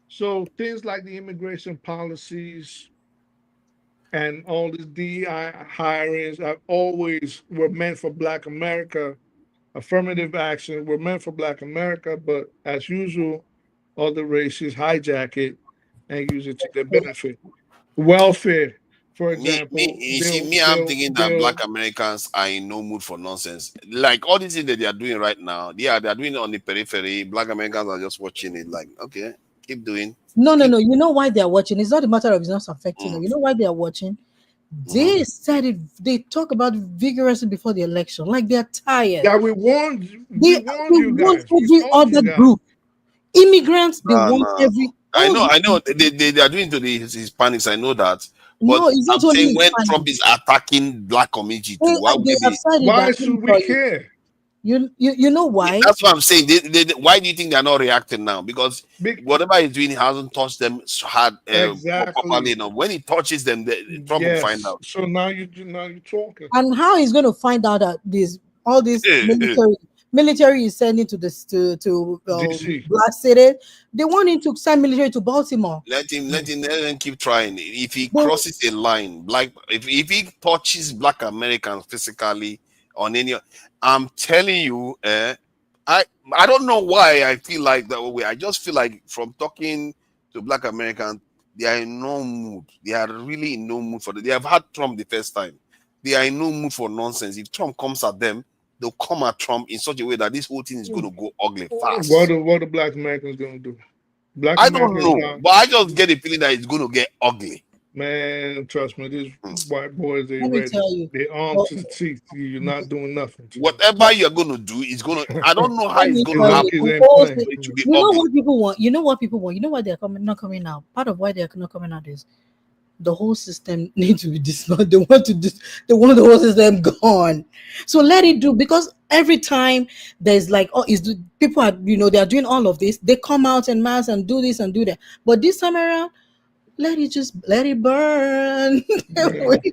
So things like the immigration policies and all these DEI hirings are always were meant for black America. Affirmative action were meant for black America, but as usual, other races hijack it and use it to their benefit. Welfare, for example, I'm thinking that black Americans are in no mood for nonsense. Like all these things that they are doing right now, they're doing it on the periphery. Black Americans are just watching it like, okay, keep doing. No. You know why they are watching? It's not a matter of it's not affecting them. You know why they are watching? They said it. They talk about it vigorously before the election, like they're tired. Yeah, we warned you They guys. want We every told you other guys. group. Immigrants, they No. want every. I know. They are doing to the Hispanics. I know that. But No, it's not I'm only saying when Hispanics. Trump is attacking black community too, why would They they have be? said it Why that- should we care? You know why? That's what I'm saying. Why do you think they're not reacting now? Because whatever he's doing hasn't touched them hard properly enough. When he touches them, Trump will find out. So now you're talking. And how he's going to find out that all this military is sending to this to DC. Black City? They want him to send military to Baltimore. Let him keep trying. If he crosses a line, if he touches black Americans physically, on any. I'm telling you, I don't know why I feel like that way. I just feel like from talking to Black Americans, they are in no mood. They are really in no mood for it. They have had Trump the first time. They are in no mood for nonsense. If Trump comes at them, they'll come at Trump in such a way that this whole thing is going to go ugly fast. What are Black Americans going to do? Black I don't Americans know, but I just get a feeling that it's going to get ugly. Man, trust me, these white boys, they Let me ready. tell you. They armed to the teeth. You're not doing nothing. Whatever you're going to do is going to, I don't know how Let it's me going tell to you, happen. because But it should be you know ugly. what people want. You know what people want. You know why they're not coming out. Part of why they're not coming out is the whole system needs to be dismantled. They want the whole system gone. So let it do, because every time there's like, people are, they are doing all of this. They come out en masse and do this and do that. But this time around, let it burn.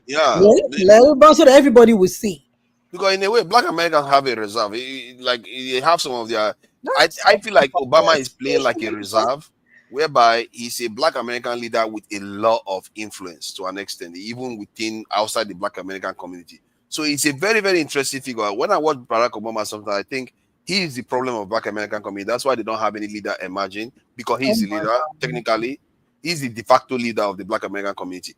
Yeah. let it burn so that everybody will see. Because in a way, Black Americans have a reserve. Like they have some of their. I feel like Obama is playing like a reserve, whereby he's a Black American leader with a lot of influence to an extent, even within outside the Black American community. So it's a very, very interesting figure. When I watch Barack Obama, sometimes I think he is the problem of Black American community. That's why they don't have any leader emerging, because he's the leader. Technically, he's the de facto leader of the Black American community.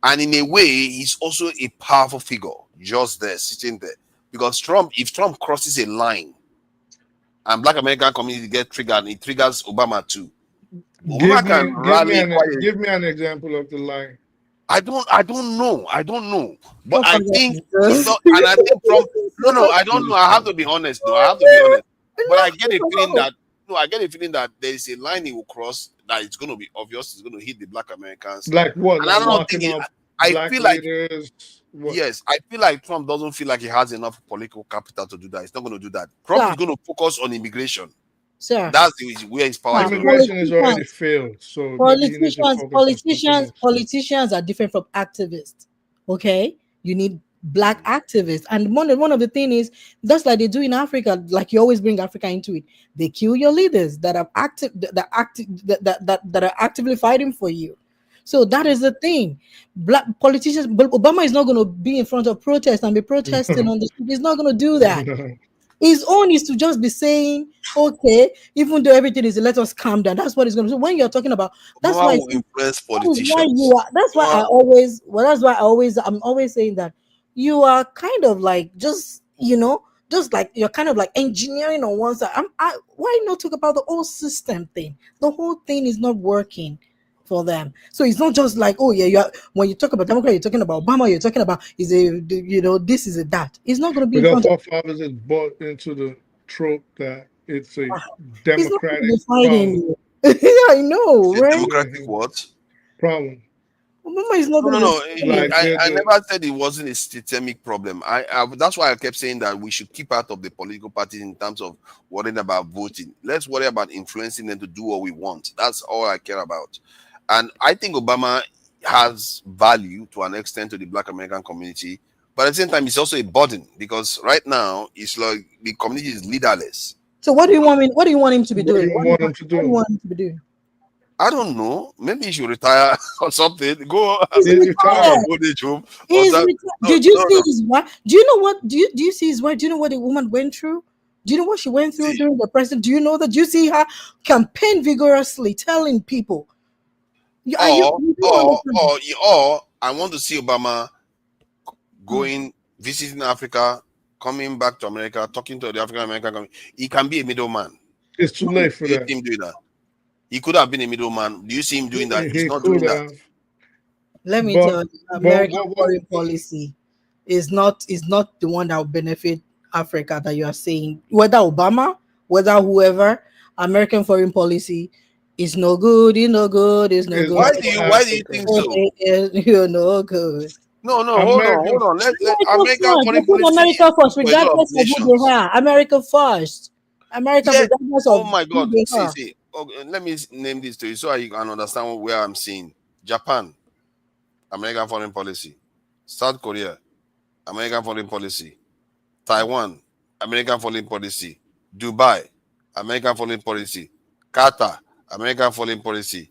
And in a way, he's also a powerful figure just there, sitting there. Because if Trump crosses a line and Black American community get triggered, it triggers Obama too. Obama can rally. Give me an example of the line. I don't know. But I think, and I think Trump, no, I don't know. I have to be honest, though. I have to be honest. But I get a feeling that there is a line he will cross that it's going to be obvious. It's going to hit the Black Americans. Like what? And I don't think I feel like leaders, yes, I feel like Trump doesn't feel like he has enough political capital to do that. He's not going to do that. Trump is going to focus on immigration. Sir. That's where his power is. Immigration is already failed. So politicians are different from activists. Okay, you need Black activists, and one of the things is that's like they do in Africa. Like you always bring Africa into it. They kill your leaders that are active, that are actively fighting for you. So that is the thing. Black politicians, but Obama is not going to be in front of protests and be protesting on the street. He's not going to do that. His own is to just be saying, okay, even though everything is, let us calm down. That's what he's going to do. When you're talking about, that's why influence politicians. I'm always saying that you are kind of like just like you're kind of like engineering on one side. Why not talk about the whole system thing? The whole thing is not working for them. So it's not just like, oh yeah, when you talk about Democrat, you're talking about Obama, you're talking about this is a that. It's not going to be because our fathers is bought into the trope that it's a democratic problem. I know, it's right? Democratic what? Problem. Obama is not I never said it wasn't a systemic problem. That's why I kept saying that we should keep out of the political parties in terms of worrying about voting. Let's worry about influencing them to do what we want. That's all I care about. And I think Obama has value to an extent to the Black American community, but at the same time, it's also a burden because right now it's like the community is leaderless. So what do you want him to be doing? What do you want him to do? What do you want him to be doing? I don't know. Maybe he should retire or something. Go retire. Did you see his wife? Do you know what? Do you see his wife? Do you know what the woman went through? Do you know what she went through during the president? Do you know that? Do you see her campaign vigorously, telling people? Or I want to see Obama going, visiting Africa, coming back to America, talking to the African American community. He can be a middleman. It's too late for that. Him doing that. He could have been a middleman. Do you see him doing that? He's not doing that. Let me tell you, American foreign policy is not the one that will benefit Africa that you are saying. Whether Obama, whether whoever, American foreign policy is no good. It's no good. It's no good. Why do you think so? You're no good. No, hold on. Let American foreign policy. America first, regardless of who they are. America first. America, regardless of. Oh my God! See. Okay, let me name this to you so you can understand where I'm seeing. Japan, American foreign policy. South Korea, American foreign policy. Taiwan, American foreign policy. Dubai, American foreign policy. Qatar, American foreign policy.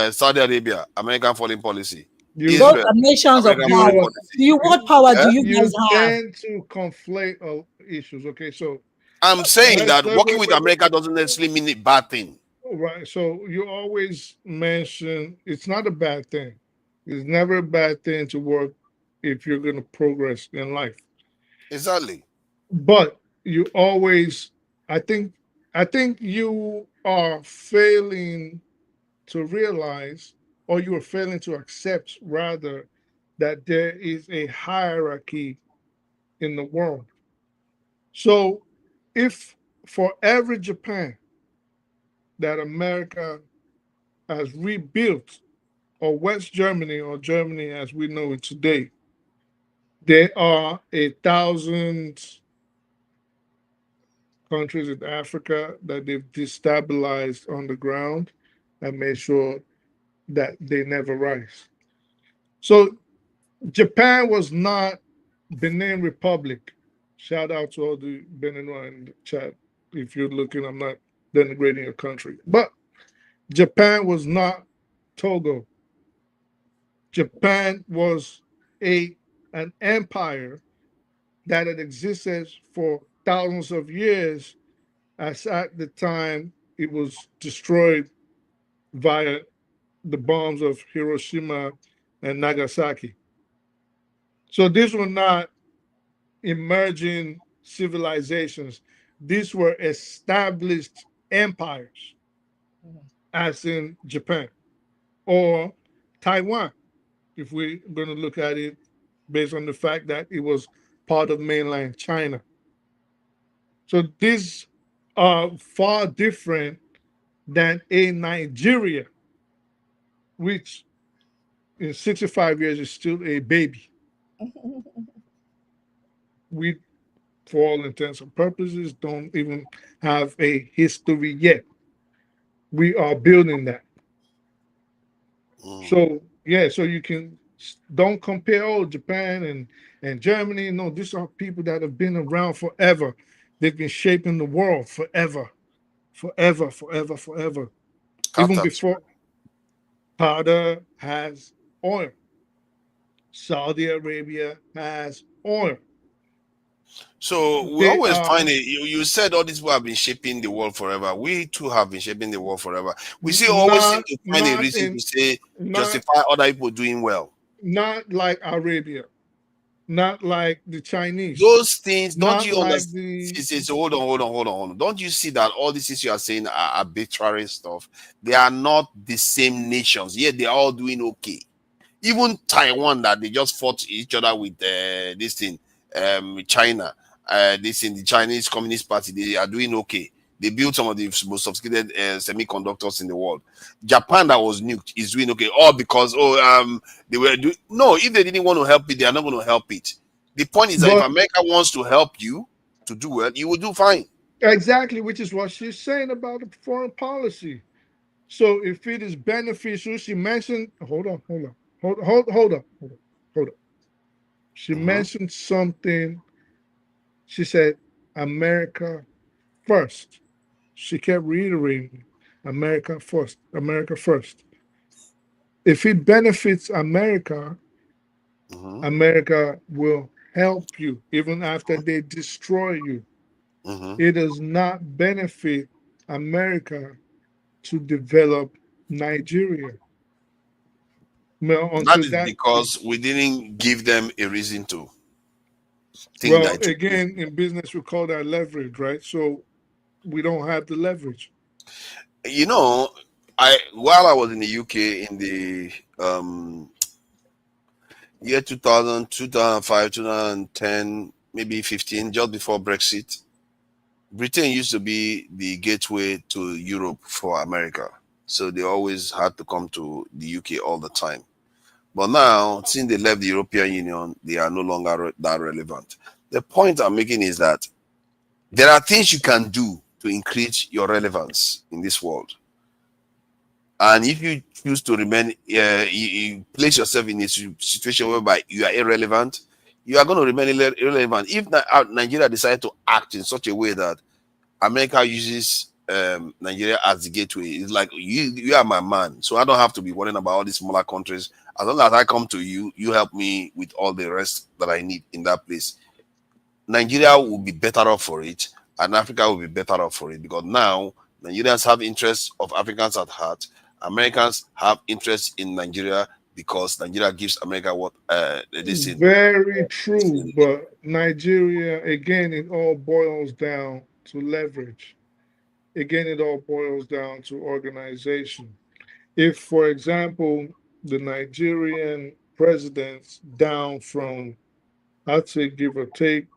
Saudi Arabia, American foreign policy. Those are nations of power. What power do you guys have? Tend to conflate issues. Okay, so I'm saying that working with America doesn't necessarily mean a bad thing. Right. So you always mention it's not a bad thing. It's never a bad thing to work if you're going to progress in life. Exactly. But you always, I think you are failing to realize, or you are failing to accept rather, that there is a hierarchy in the world. So if for every Japan that America has rebuilt, or West Germany, or Germany as we know it today, there are 1,000 countries in Africa that they've destabilized on the ground and made sure that they never rise. So Japan was not Benin Republic. Shout out to all the Beninois in the chat. If you're looking, I'm not denigrating a country. But Japan was not Togo. Japan was an empire that had existed for thousands of years, as at the time it was destroyed via the bombs of Hiroshima and Nagasaki. So these were not emerging civilizations. These were established empires, as in Japan or Taiwan, if we're going to look at it based on the fact that it was part of mainland China. So these are far different than a Nigeria, which in 65 years is still a baby. We, for all intents and purposes, don't even have a history yet. We are building that. So yeah, so you don't compare Japan and Germany. No, these are people that have been around forever. They've been shaping the world forever. Even before Qatar has oil. Saudi Arabia has oil. So we always find it. You said all these people have been shaping the world forever. We too have been shaping the world forever. We always seem to find a reason to say justify other people doing well. Not like Arabia, not like the Chinese. Those things, don't you understand? Hold on. Don't you see that all these things you are saying are arbitrary stuff? They are not the same nations, yet they are all doing okay. Even Taiwan, that they just fought each other with this thing, China, the Chinese Communist Party, they are doing okay. They built some of the most sophisticated semiconductors in the world. Japan, that was nuked, is doing okay. All because they were doing no. If they didn't want to help it, they are not going to help it. The point is that if America wants to help you to do well, you will do fine. Exactly, which is what she's saying about the foreign policy. So if it is beneficial, she mentioned. Hold on. She mentioned something. She said, America first. She kept reiterating, America first, America first. If it benefits America, America will help you even after they destroy you. It does not benefit America to develop Nigeria. That is because we didn't give them a reason to. Well, again, in business, we call that leverage, right? So we don't have the leverage. You know, while I was in the UK in the year 2000, 2005, 2010, maybe 15, just before Brexit, Britain used to be the gateway to Europe for America. So they always had to come to the UK all the time. But now, since they left the European Union, they are no longer that relevant. The point I'm making is that there are things you can do to increase your relevance in this world. And if you choose to remain, you place yourself in a situation whereby you are irrelevant, you are going to remain irrelevant. If Nigeria decides to act in such a way that America uses Nigeria as the gateway. It's like you are my man, so I don't have to be worrying about all these smaller countries. As long as I come to you, you help me with all the rest that I need in that place. Nigeria will be better off for it, and Africa will be better off for it, because now Nigerians have interests of Africans at heart. Americans have interest in Nigeria because Nigeria gives America what this is. Very true, but Nigeria, again, it all boils down to leverage. Again, it all boils down to organization. If, for example, the Nigerian president's down from, I'd say, give or take,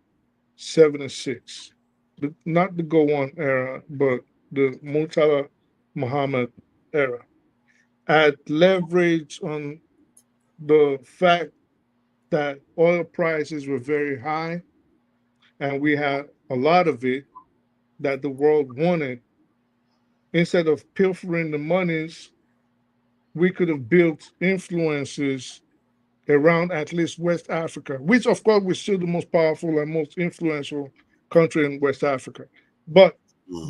76, not the Gowon era, but the Murtala Muhammad era, at leverage on the fact that oil prices were very high and we had a lot of it that the world wanted. Instead of pilfering the monies, we could have built influences around at least West Africa, which of course we're still the most powerful and most influential country in West Africa. But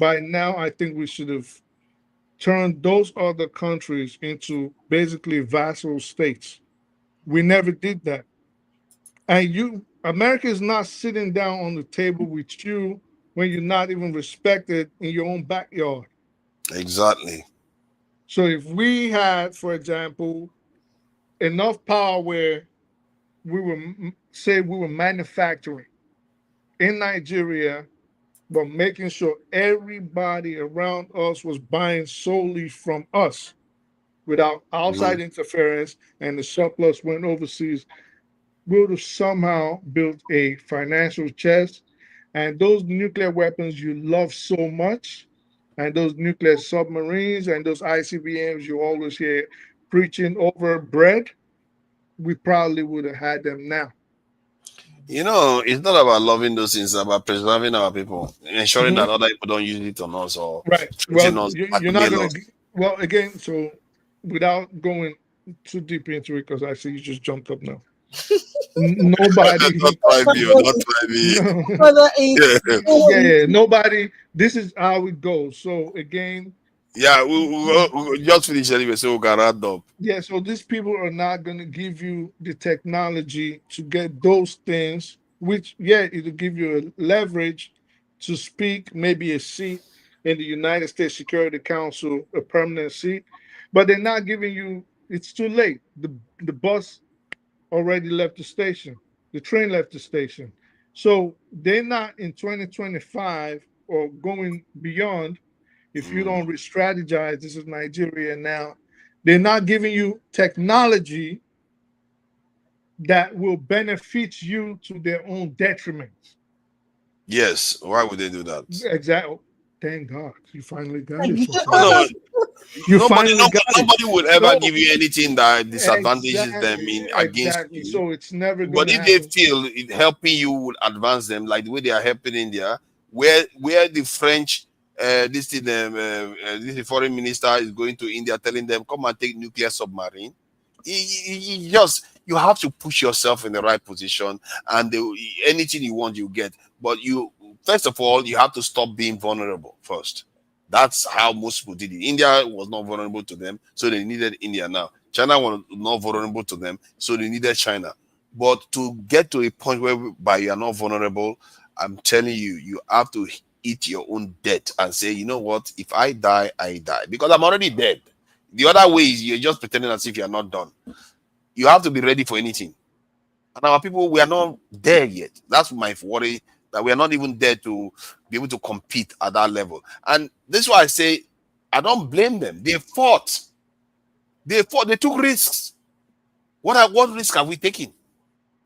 by now, I think we should have turned those other countries into basically vassal states. We never did that. And America is not sitting down on the table with you when you're not even respected in your own backyard. Exactly. So if we had, for example, enough power where we were manufacturing in Nigeria, but making sure everybody around us was buying solely from us without outside interference, and the surplus went overseas, we would have somehow built a financial chest. And those nuclear weapons you love so much, and those nuclear submarines and those ICBMs you always hear preaching over bread, we probably would have had them now. You know, it's not about loving those things, it's about preserving our people, ensuring that other people don't use it on us or Right. treating Well, us, you're not blackmail going us. to, well, again, so without going too deep into it, because I see you just jumped up now. Nobody. Don't try me, don't try me. Yeah, nobody. This is how it goes. So again, Yeah, we'll just finish anyway, so we can round up. yeah, so these people are not going to give you the technology to get those things, which, yeah, it'll give you a leverage to speak, maybe a seat in the United States Security Council, a permanent seat, but they're not giving you, it's too late. The bus already left the station, the train left the station. So they're not in 2025 or going beyond. If you don't re-strategize, this is Nigeria now. They're not giving you technology that will benefit you to their own detriment. Yes, why would they do that? Exactly. Thank God you finally got it. Nobody Nobody would ever give you anything that disadvantages them against exactly. you. So it's never going But to if they happen. feel it helping you would advance them, like the way they are helping India, where the French this foreign minister is going to India telling them come and take nuclear submarine. You have to push yourself in the right position, and anything you want you get. But first of all, you have to stop being vulnerable first. That's how most people did it. India was not vulnerable to them, so they needed India now. China was not vulnerable to them, so they needed China. But to get to a point whereby you are not vulnerable, I'm telling you, you have to eat your own death and say, you know what? If I die, I die. Because I'm already dead. The other way is you're just pretending as if you're not done. You have to be ready for anything. And our people, we are not there yet. That's my worry, that we are not even there to be able to compete at that level. And this is why I say, I don't blame them. They fought. They took risks. What risk have we taken?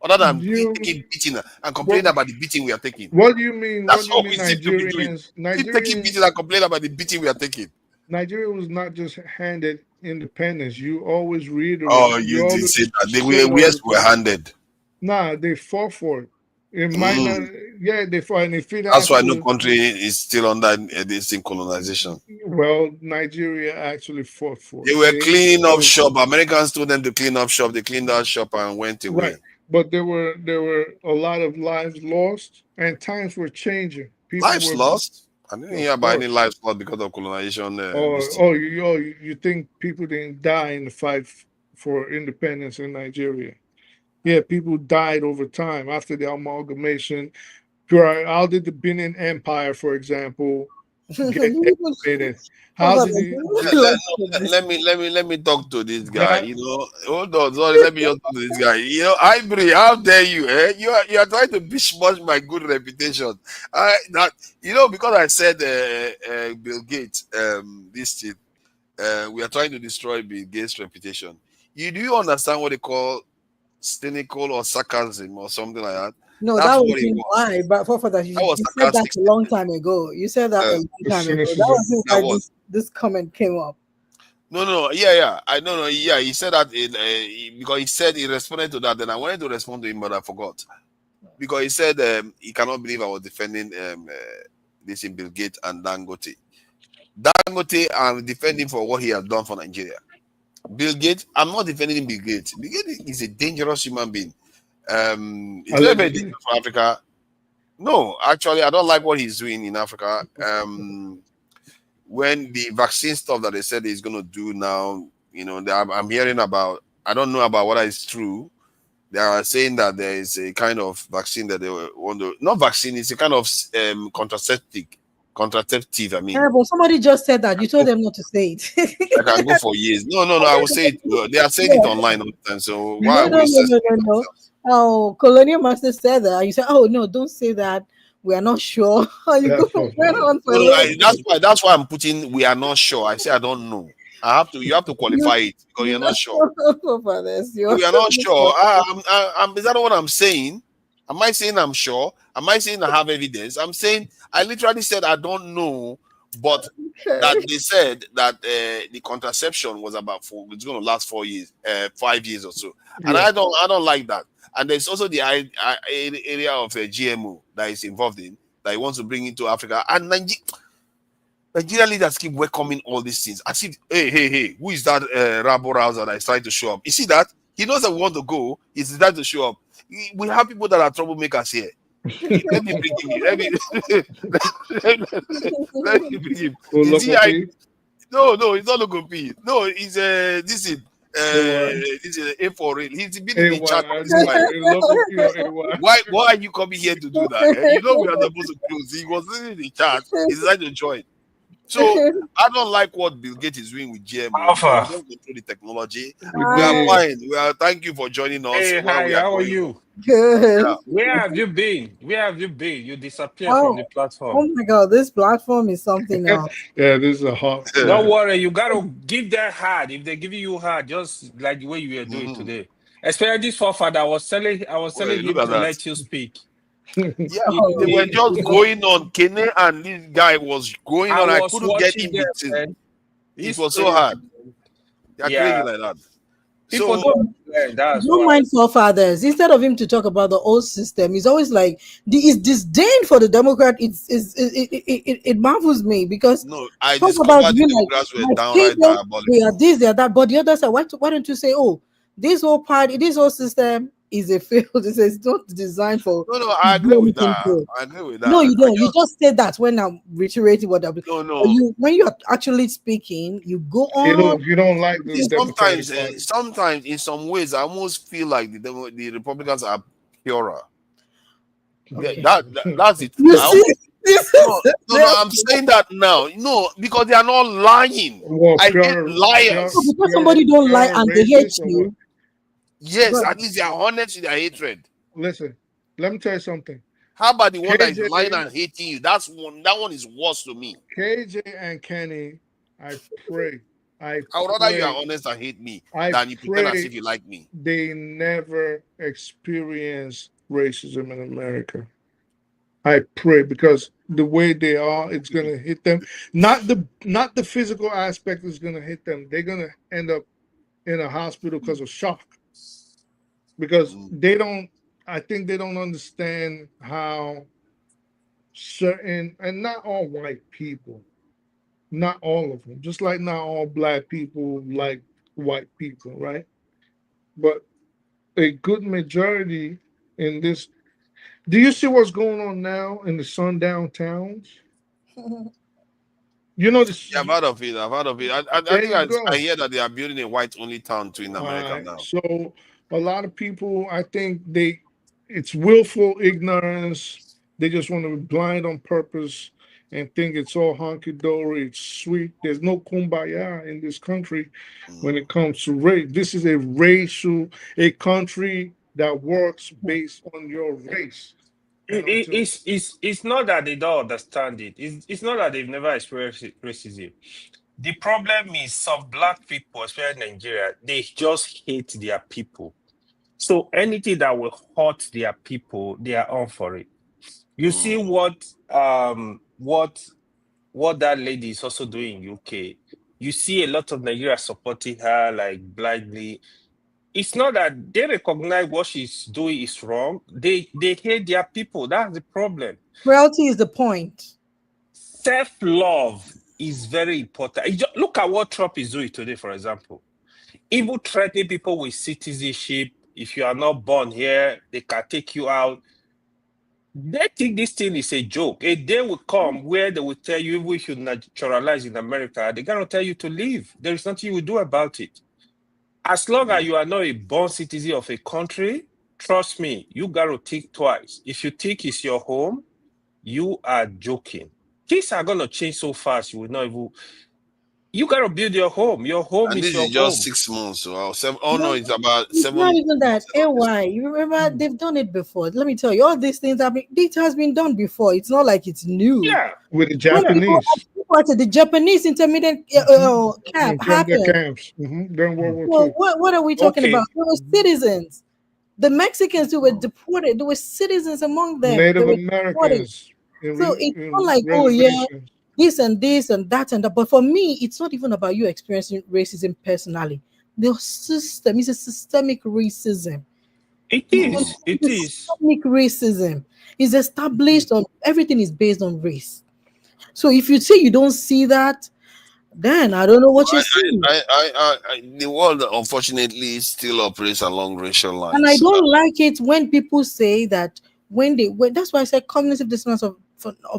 Other than taking beating and complaining about the beating we are taking. What do you mean? That's what all do we you seem to be doing. Nigerians? Keep taking beating and complaining about the beating we are taking. Nigeria was not just handed independence. You always reiterate. Oh, you did say that. We were handed. Nah, they fought for it. It might not. Yeah, they fought, and if it That's why actually, no country is still under this colonization. Well, Nigeria actually fought for it. They were cleaning up shop. Americans told them to clean up shop. They cleaned out shop and went away. Right, but there were a lot of lives lost, and times were changing. Lives lost. I didn't hear about any lives lost because of colonization. You think people didn't die in the fight for independence in Nigeria? Yeah, people died over time after the amalgamation. How did the Benin Empire, for example, get decimated? How did let me talk to this guy. You know, hold on, sorry, let me talk to this guy. You know, Ivory, how dare you? You are trying to besmirch my good reputation. Because I said Bill Gates, this thing, we are trying to destroy Bill Gates' reputation. Do you understand what they call cynical or sarcasm or something like that? No, That's that what wasn't why. But for that, you said that a long time ago. You said that a long time ago. That wasn't why this comment came up. No, yeah. I don't know. Yeah, he said that because he said he responded to that. Then I wanted to respond to him, but I forgot because he said he cannot believe I was defending this in Bill Gates and Dangote. Dangote, I'm defending for what he has done for Nigeria. Bill Gates, I'm not defending Bill Gates. Bill Gates is a dangerous human being. It's very, very dangerous for Africa. No, actually, I don't like what he's doing in Africa. When the vaccine stuff that they said he's going to do now, I'm hearing about, I don't know about whether it's true. They are saying that there is a kind of vaccine that they want to, not vaccine, it's a kind of contraceptive, I mean. Yeah, but somebody just said that. You told them not to say it. I can go for years. No, I will say it. They are saying it online all the time. So why no. Oh, Colonial Master said that. You said, oh, no, don't say that. We are not sure. That's why I'm putting we are not sure. I say I don't know. You have to qualify it because you're not sure. We are not sure. Is that what I'm saying? Am I saying I'm sure? Am I saying I have evidence? I'm saying I literally said I don't know, but that they said that the contraception was it's going to last 4 years, 5 years or so, and I don't like that. And there's also the area of GMO that is involved in that he wants to bring into Africa, and Nigerian leaders keep welcoming all these things. I see, hey, who is that rabble rouser that is trying to show up? You see that? He knows that we want to go. He's trying to show up. We have people that are troublemakers here. Let me bring him. Let me bring him. No, it's not Logopi. No, it's this is A for real. He's been in the chat. Why are you coming here to do that? You know we are supposed to close. He was in the chat. He decided to join. So I don't like what Bill Gates is doing with GMO. Alpha. We don't control the technology. We are fine. Thank you for joining us. Hey, hi, how are you? Good. Yeah. Where have you been? You disappeared from the platform. Oh my God, this platform is something else. Yeah, this is a hot. Don't worry, you gotta give that hard. If they give you hard, just like the way you were doing today. Especially this forefather, I was telling him to let you speak. Yeah, they were just going on. Kene and this guy was going on. I couldn't get in between. It was so hard. They are crazy like that. People don't mind forefathers. Instead of him to talk about the old system, he's always like his disdain for the Democrat. It marvels me because I discovered the Democrats were downright diabolical. They are this, they are that. But the other side, why don't you say, oh, this whole party, this whole system is a failed. It's not designed for. No, I agree with that. No, you don't. You just say that when I'm reiterating what I'm. No. When you're actually speaking, you go on. You don't like this. Sometimes, in some ways, I almost feel like the Republicans are purer. Okay. That's it. I'm saying that now. No, because they are not lying. I hate liars. Because somebody don't lie and they hate you. Yes, at least they are honest in their hatred. Listen, let me tell you something. How about the one that is lying and hating you? That one is worse to me. KJ and Kenny, I pray. I would rather you are honest and hate me than you pretend as if you like me. They never experience racism in America. I pray, because the way they are, it's gonna hit them. Not the physical aspect is gonna hit them. They're gonna end up in a hospital because of shock. Because I think they don't understand how certain, and not all white people, not all of them, just like not all black people like white people, right? But a good majority in this. Do you see what's going on now in the sundown towns? You know this. Yeah, I've heard of it. I've heard of it. I think I hear that they are building a white-only town too in America now. So a lot of people, I think it's willful ignorance. They just want to be blind on purpose and think it's all hunky dory. It's sweet. There's no kumbaya in this country when it comes to race. This is a country that works based on your race. It's not that they don't understand it. It's not that they've never experienced racism. The problem is some black people, especially in Nigeria, they just hate their people. So anything that will hurt their people, they are on for it. You see what that lady is also doing in UK. You see a lot of Nigerians supporting her like blindly. It's not that they recognize what she's doing is wrong. They hate their people. That's the problem. Cruelty is the point. Self-love is very important. Look at what Trump is doing today, for example. Even threatening people with citizenship. If you are not born here, they can take you out. They think this thing is a joke. A day will come where they will tell you, even if you naturalize in America, they're going to tell you to leave. There is nothing you will do about it. As long as you are not a born citizen of a country, trust me, you got to think twice. If you think it's your home, you are joking. Things are going to change so fast, you will not even... You got to build your home. Your home and is this your is just home. 6 months. Or 7. Oh, no, it's about It's 7 not even that. AY, you remember they've done it before. Let me tell you, all these things it has been done before. It's not like it's new. Yeah, with the Japanese. The Japanese intermediate camp From the happened. camps. During World So War II. what are we talking about? They were citizens. The Mexicans who were deported, there were citizens among them. Native They were Americans. so it's not like, oh yeah, this and that and that. But for me, it's not even about you experiencing racism personally. The system is a systemic racism. It is. It is. Systemic racism is established on everything is based on race. So if you say you don't see that, then I don't know what you're saying. The world, unfortunately, still operates along racial lines. And I don't like it when people say that when that's why I said cognitive dissonance of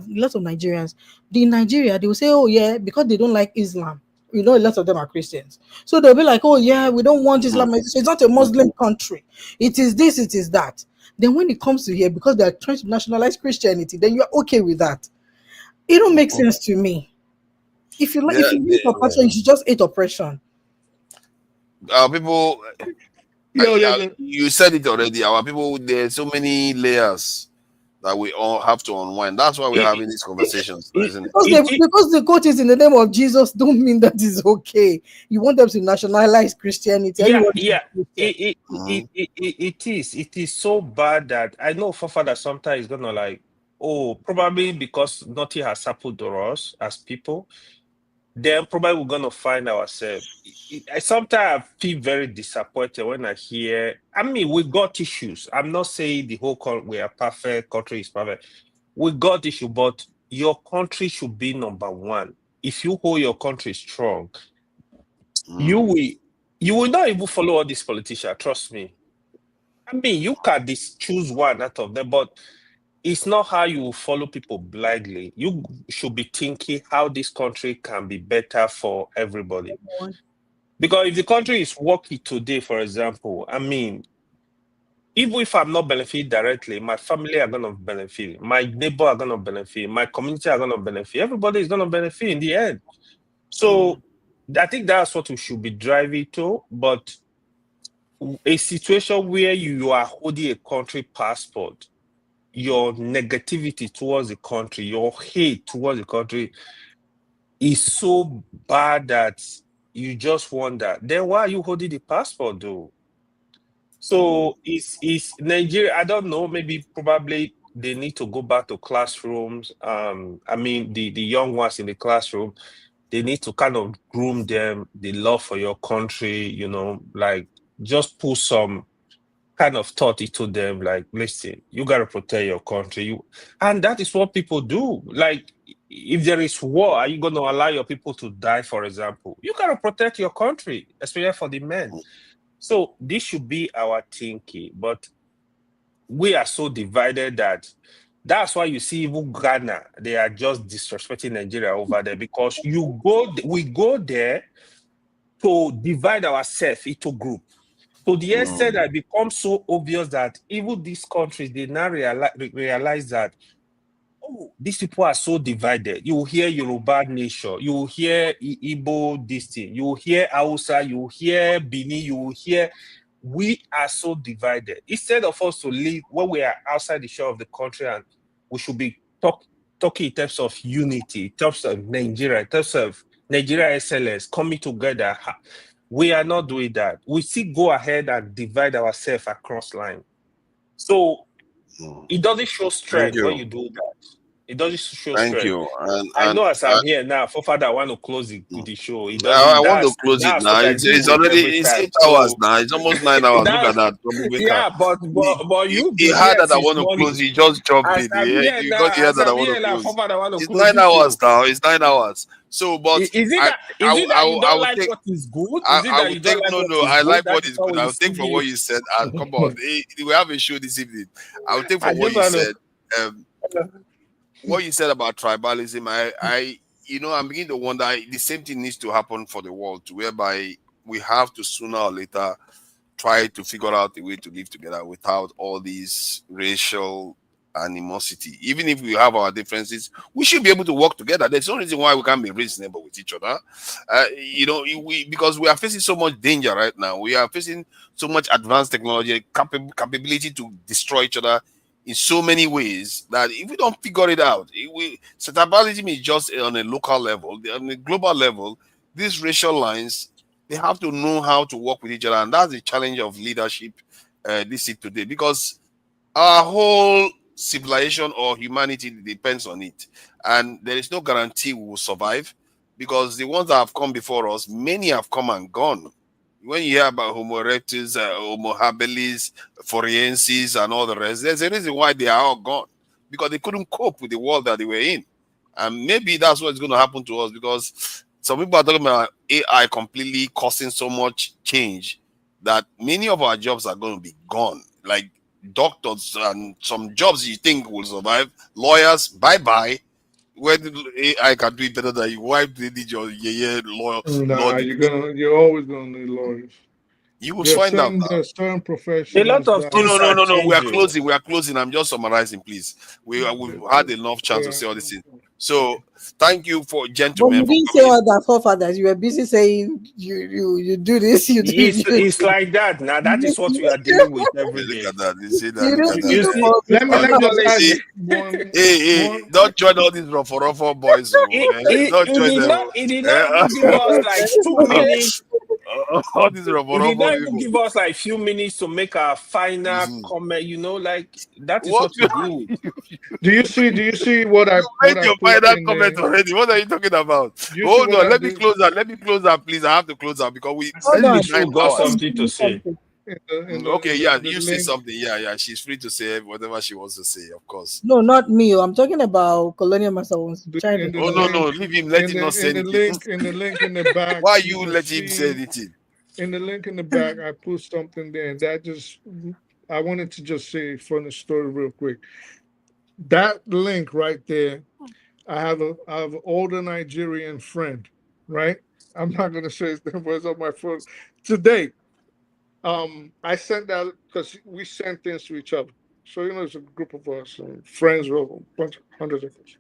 lots of Nigerians. In Nigeria, they will say, oh yeah, because they don't like Islam. You know, a lot of them are Christians. So they'll be like, oh yeah, we don't want Islam. It's not a Muslim country. It is this, it is that. Then when it comes to here, because they are trying to nationalize Christianity, then you're okay with that. It don't make sense to me. If you hate oppression, you should just hate oppression. People, you said it already. Our people, there's so many layers that we all have to unwind. That's why we're having these conversations, isn't it? Because the quote is in the name of Jesus, don't mean that is okay. You want them to nationalize Christianity. It is so bad that I know Fafada sometimes is gonna like, oh, probably because nothing has happened to us as people. Then probably we're gonna find ourselves. I sometimes feel very disappointed when I hear. I mean, we got issues. I'm not saying the whole country we are perfect. Country is perfect. We got issues, but your country should be number one. If you hold your country strong, you will not even follow all these politicians. Trust me. I mean, you can choose one out of them, but it's not how you follow people blindly. You should be thinking how this country can be better for everybody. Because if the country is working today, for example, I mean, even if I'm not benefiting directly, my family are going to benefit. My neighbor are going to benefit. My community are going to benefit. Everybody is going to benefit in the end. So I think that's what we should be driving to. But a situation where you are holding a country passport, your negativity towards the country, your hate towards the country is so bad that you just wonder, then why are you holding the passport though? So it's Nigeria, I don't know, maybe probably they need to go back to classrooms. I mean, the young ones in the classroom, they need to kind of groom them, the love for your country, you know, like just put some kind of thought into them, like, listen, you got to protect your country. And that is what people do. Like, if there is war, are you going to allow your people to die, for example? You got to protect your country, especially for the men. So this should be our thinking. But we are so divided that That's why you see even Ghana, they are just disrespecting Nigeria over there because we go there to divide ourselves into groups. To the extent that it becomes so obvious that even these countries, they now realize that, oh, these people are so divided. You will hear Yoruba nation, you will hear Igbo this thing, you will hear Hausa, you will hear Bini, you will hear. We are so divided. Instead of us to live when we are outside the shore of the country, and we should be talking in terms of unity, in terms of Nigeria, in terms of Nigeria excellence, coming together. We are not doing that. We still go ahead and divide ourselves across line. So it doesn't show strength when you do that. It doesn't show Thank strength. you. I know as I'm here now, for father, I want to close the show. It I doesn't. want to close it That's now. what I It's, deal it's with every already time. 8 hours So now. It's almost 9 hours. Look at that. yeah, but you've He been heard here that I since want to morning. close. He just jumped As in. I'm here You now, got to hear that I want to for close. father, I want to It's close 9 this hours show. now. It's 9 hours. So, but Is it that you don't like what is good? Is it I that will you don't take like what no. is I good? like That what is is not good. what I you will take from see. what you said. And come on, we have a show this evening. I will take I from what just you want said. to. What you said about tribalism, I'm beginning to wonder. The same thing needs to happen for the world, too, whereby we have to sooner or later try to figure out a way to live together without all these racial animosity. Even if we have our differences, we should be able to work together. There's no reason why we can't be reasonable with each other. Because we are facing so much danger right now. We are facing so much advanced technology, capability to destroy each other in so many ways that if we don't figure it out, tribalism is just on a local level. On a global level, these racial lines, they have to know how to work with each other, and that's the challenge of leadership this is today, because our whole civilization or humanity depends on it, and there is no guarantee we will survive, because the ones that have come before us, many have come and gone. When you hear about Homo erectus, Homo habilis, Foriensis, and all the rest, there's a reason why they are all gone, because they couldn't cope with the world that they were in. And maybe that's what's going to happen to us, because some people are talking about AI completely causing so much change that many of our jobs are going to be gone. Like doctors and some jobs you think will survive, lawyers, bye-bye. When AI can do it better than you, why do they need your law Nah, degree? you're always gonna need lawyers. You will find out now. There are certain A lot professions of that things are No. We are changing. closing. We are closing. I'm just summarizing, please. We've had enough chance to say all this thing. So thank you for But gentlemen you for didn't say coming. all that forefathers. You were busy saying you do this, you do It's like that. Now that is what we are dealing with every Look day. at that. You see that? you Look do at You you that. see, do let me just You add see? one. Hey, don't join all these ruffle boys. Don't join them. it did not even give us like 2 minutes. All these It did ruffle not even people. give us like few minutes to make our final Mhm. comment. Like that is What what we deal with. Do you see what I made your put final in comment the? already? What are you talking about? Do you see Hold what on, I let me did close that. Let me close that, please. I have to close that because hold this on. is 9 Misu got hours. something to say. Okay, yeah, the you say link? something. Yeah, she's free to say whatever she wants to say, of course. No, not me. I'm talking about colonial master wants China. Oh no, leave him. Let him not say anything. In the link in the back, Why you you can let him say see anything? in the link in the back. I put something there, and that just I wanted to just say a funny story real quick. That link right there. I have an older Nigerian friend, right? I'm not gonna say his name was on my phone today. I sent that because we sent things to each other. So it's a group of us, friends, a bunch of hundreds of us,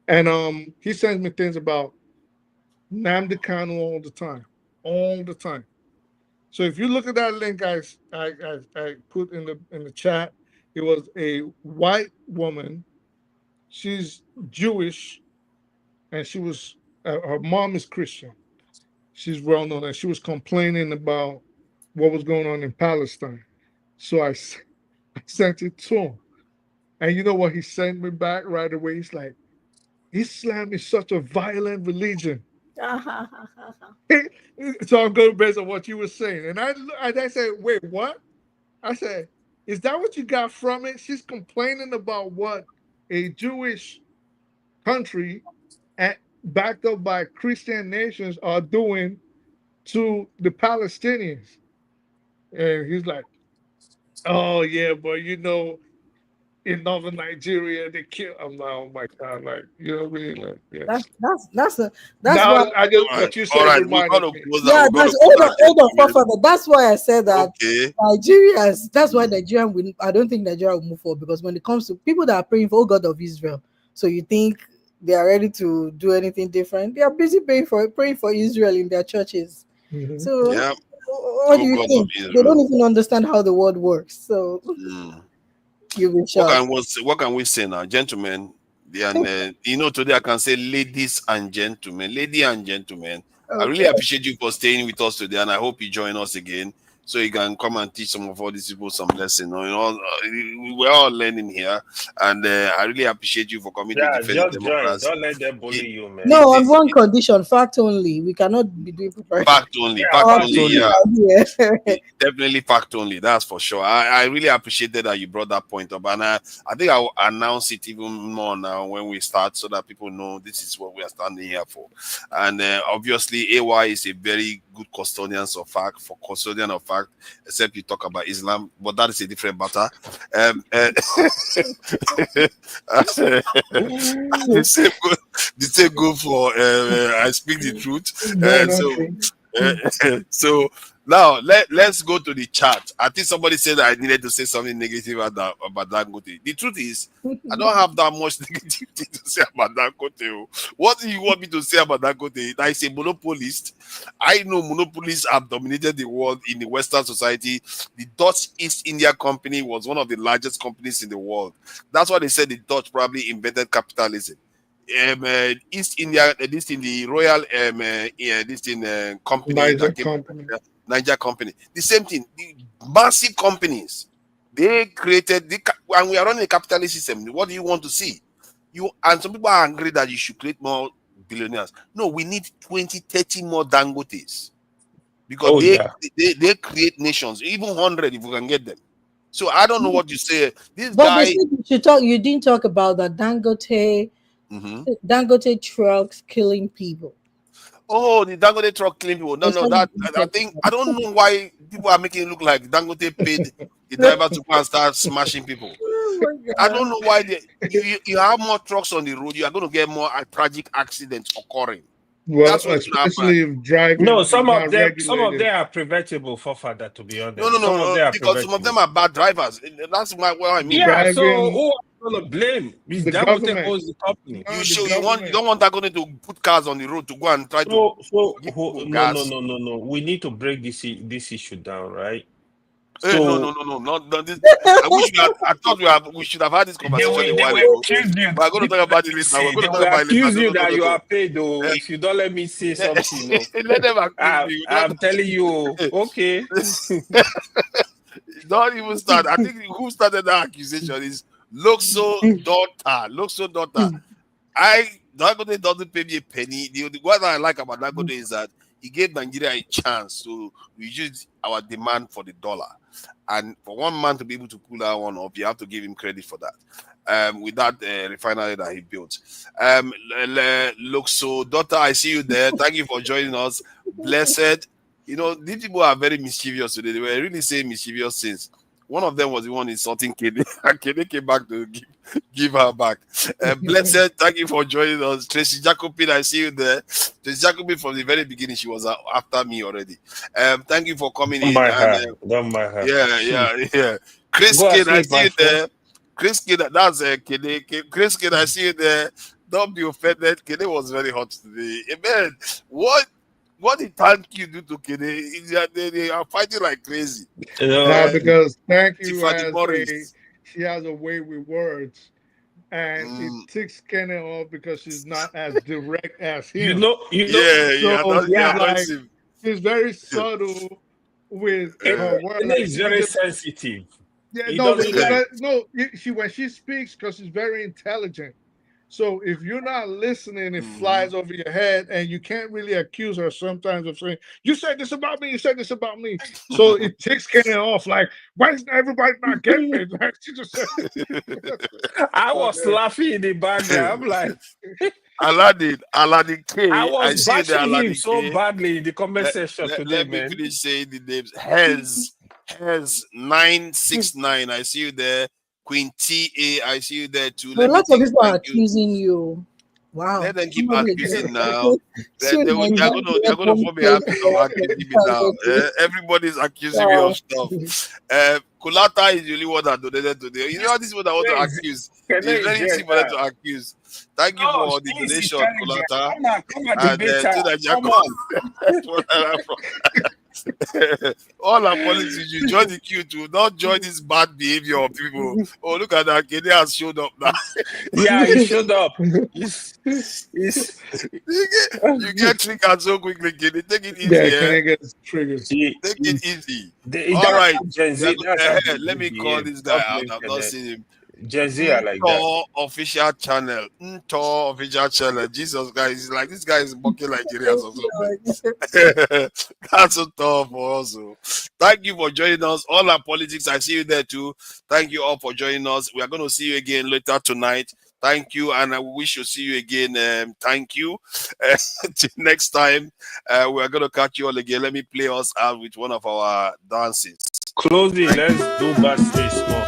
and he sends me things about Nnamdi Kanu all the time. So if you look at that link, I put in the chat, it was a white woman. She's Jewish, and her mom is Christian. She's well known, and she was complaining about what was going on in Palestine. So I sent it to him, and you know what he sent me back right away? He's like, "Islam is such a violent religion." So I'm going based on what you were saying, and I said, "Wait, what?" I said, "Is that what you got from it?" She's complaining about what a Jewish country, backed up by Christian nations, are doing to the Palestinians. And he's like, "Oh yeah, but in northern Nigeria, they kill. I'm like, oh my God, like, you know what I mean? Like, yeah. That's Now, why. I just All what right, you all said right. We're reminded gonna me. close that. Yeah, We're gonna that's close that, hold on, gentlemen. Fafada. That's why I said that Okay. Nigerians. That's why Nigerian will. I don't think Nigeria will move forward because when it comes to people that are praying for, oh God of Israel, so you think they are ready to do anything different? They are busy praying for Israel in their churches. So Yeah. what do Oh you God of think? They Israel. don't even understand how the world works. So you'll be shocked. What can we say now, gentlemen? You know, today I can say ladies and gentlemen, lady and gentlemen. I really Okay. appreciate you for staying with us today, and I hope you join us again so you can come and teach some of all these people some lesson. You know, we're all learning here, and I really appreciate you for coming to Yeah, defend the just join. democracy. Don't let them bully you, man. No, on one condition, fact only. We cannot be doing Fact only, Yeah, fact fact only, only. yeah. Definitely fact only, that's for sure. I really appreciated that you brought that point up, and I think I will announce it even more now when we start so that people know this is what we are standing here for. And obviously AY is a very good custodian of fact, except you talk about Islam, but that is a different matter. The same go for I speak the truth. So now let's go to the chat. I think somebody said that I needed to say something negative about Dangote. The truth is, I don't have that much negativity to say about Dangote. What do you want me to say about Dangote? That is a monopolist. I know monopolists have dominated the world in the Western society. The Dutch East India Company was one of the largest companies in the world. That's why they said the Dutch probably invented capitalism. East India, this in the Royal, this in company Niger that came, company. Niger company. The same thing. The massive companies they created, and we are running a capitalist system. What do you want to see? And some people are angry that you should create more billionaires. No, we need 20, 30 more Dangotes because they create nations, even 100 if we can get them. So I don't know what you say. This But guy. they said you should talk. You didn't talk about the Dangote trucks killing people. Oh, the Dangote truck killing people. No, that I think I don't know why people are making it look like Dangote paid the driver to go and start smashing people. I don't know why you have more trucks on the road. You are going to get more tragic accidents occurring. Well, That's what's going to especially happen. if driving No, is not regulated. some of them are preventable for father, to be honest. No, Some of them are because some of them preventable. are bad drivers. That's what I mean. Yeah, so Driving who are you gonna blame? Is the Dangote government. owns the company? You don't want Dangote to put cars on the road to go and try to give people gas. No. We need to break this issue down, right? Hey, So no, not this. I thought we should have had this conversation a while will ago. accuse you. We're going to talk about it later. We're going to They talk will about it later. accuse you that you No. are paid, though. If you don't let me say something, no. Let them accuse me. I'm telling you, okay. Don't even start. I think who started that accusation is Loxo daughter. Dangote doesn't pay me a penny. The one that I like about Dangote is that he gave Nigeria a chance to reduce our demand for the dollar. And for one man to be able to pull that one up, you have to give him credit for that. With that refinery that he built. Loxo daughter, I see you there. Thank you for joining us. Blessed. You know, these people are very mischievous today. They were really saying mischievous things. One of them was the one insulting Kede, and Kede came back to give her back. Blessed, thank you for joining us. Tracy Jacobin, I see you there. Tracy Jacobin, from the very beginning, she was after me already. Thank you for coming in. Don't mind her. Yeah. Chris Kid, I see you there. Chris Kid, that's Kede. Chris Kid, I see you there. Don't be offended. Kede was very hot today. Man, what did thank you do to Kede? They are fighting like crazy. Because thank you she has a way with words, and it ticks Kenny off because she's not as direct as him. She's very subtle with her words. It's very sensitive. Yeah, when she speaks, because she's very intelligent. So if you're not listening, it flies over your head, and you can't really accuse her sometimes of saying, "You said this about me. You said this about me." So it takes Kenny off. Like, why is everybody not getting it? Like, she just said. I was laughing in the background. I'm like, Aladdin K. I was bashing him K. so badly in the comment section today, let man. me finish saying the names. Hez 969. I see you there. Queen T.A., I see you there too. A lot of people are accusing you. Wow. Let them keep accusing now. They're going to form a habit of accusing me now. Everybody's accusing me of stuff. Kulata is the only one that donated today. You know, this is what I want to accuse. It's very easy for them to accuse. Thank you for the donation, Kulata. Come on. All our policies, you join the queue to not join this bad behavior of people. Oh, look at that. Kenya has showed up now. Yeah, he showed up. You get triggered so quickly, Kenny. Take it easy. Yeah, Kenny gets triggered. Take it easy. All right. Let me call this guy out. I've not seen him. Jay-Z are like that. Official channel. Official channel. Jesus, guys. It's like this guy is mocking Nigerians or something. That's so tough also. Thank you for joining us. All our politics, I see you there too. Thank you all for joining us. We are going to see you again later tonight. Thank you, and I wish to see you again. Thank you. Till next time, we are going to catch you all again. Let me play us out with one of our dances. Closing, let's do backstage more.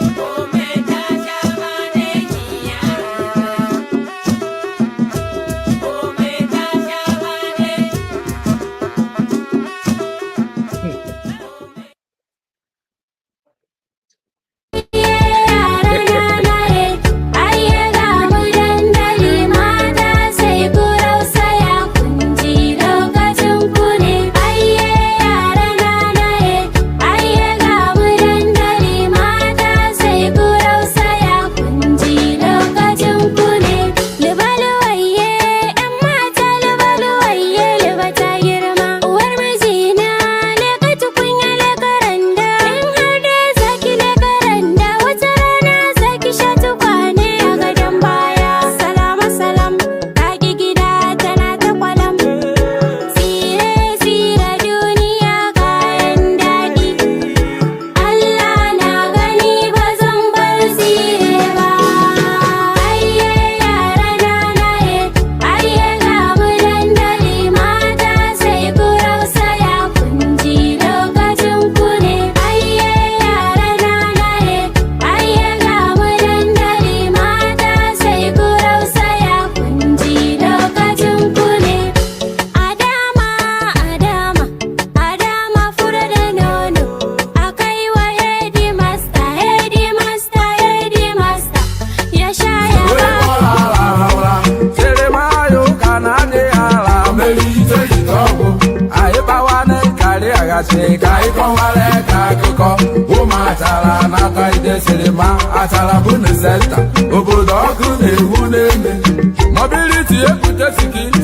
Mobility,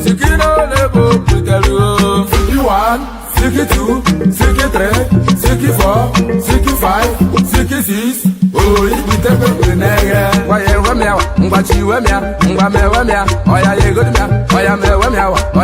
Siki no label, Siki 1, Siki 2, Siki 3, Siki 4, Siki 5, Siki 6. Oh, we take a nigga. Why you run me out? What you run me out? Oya, you good me out. Oya, me run me out.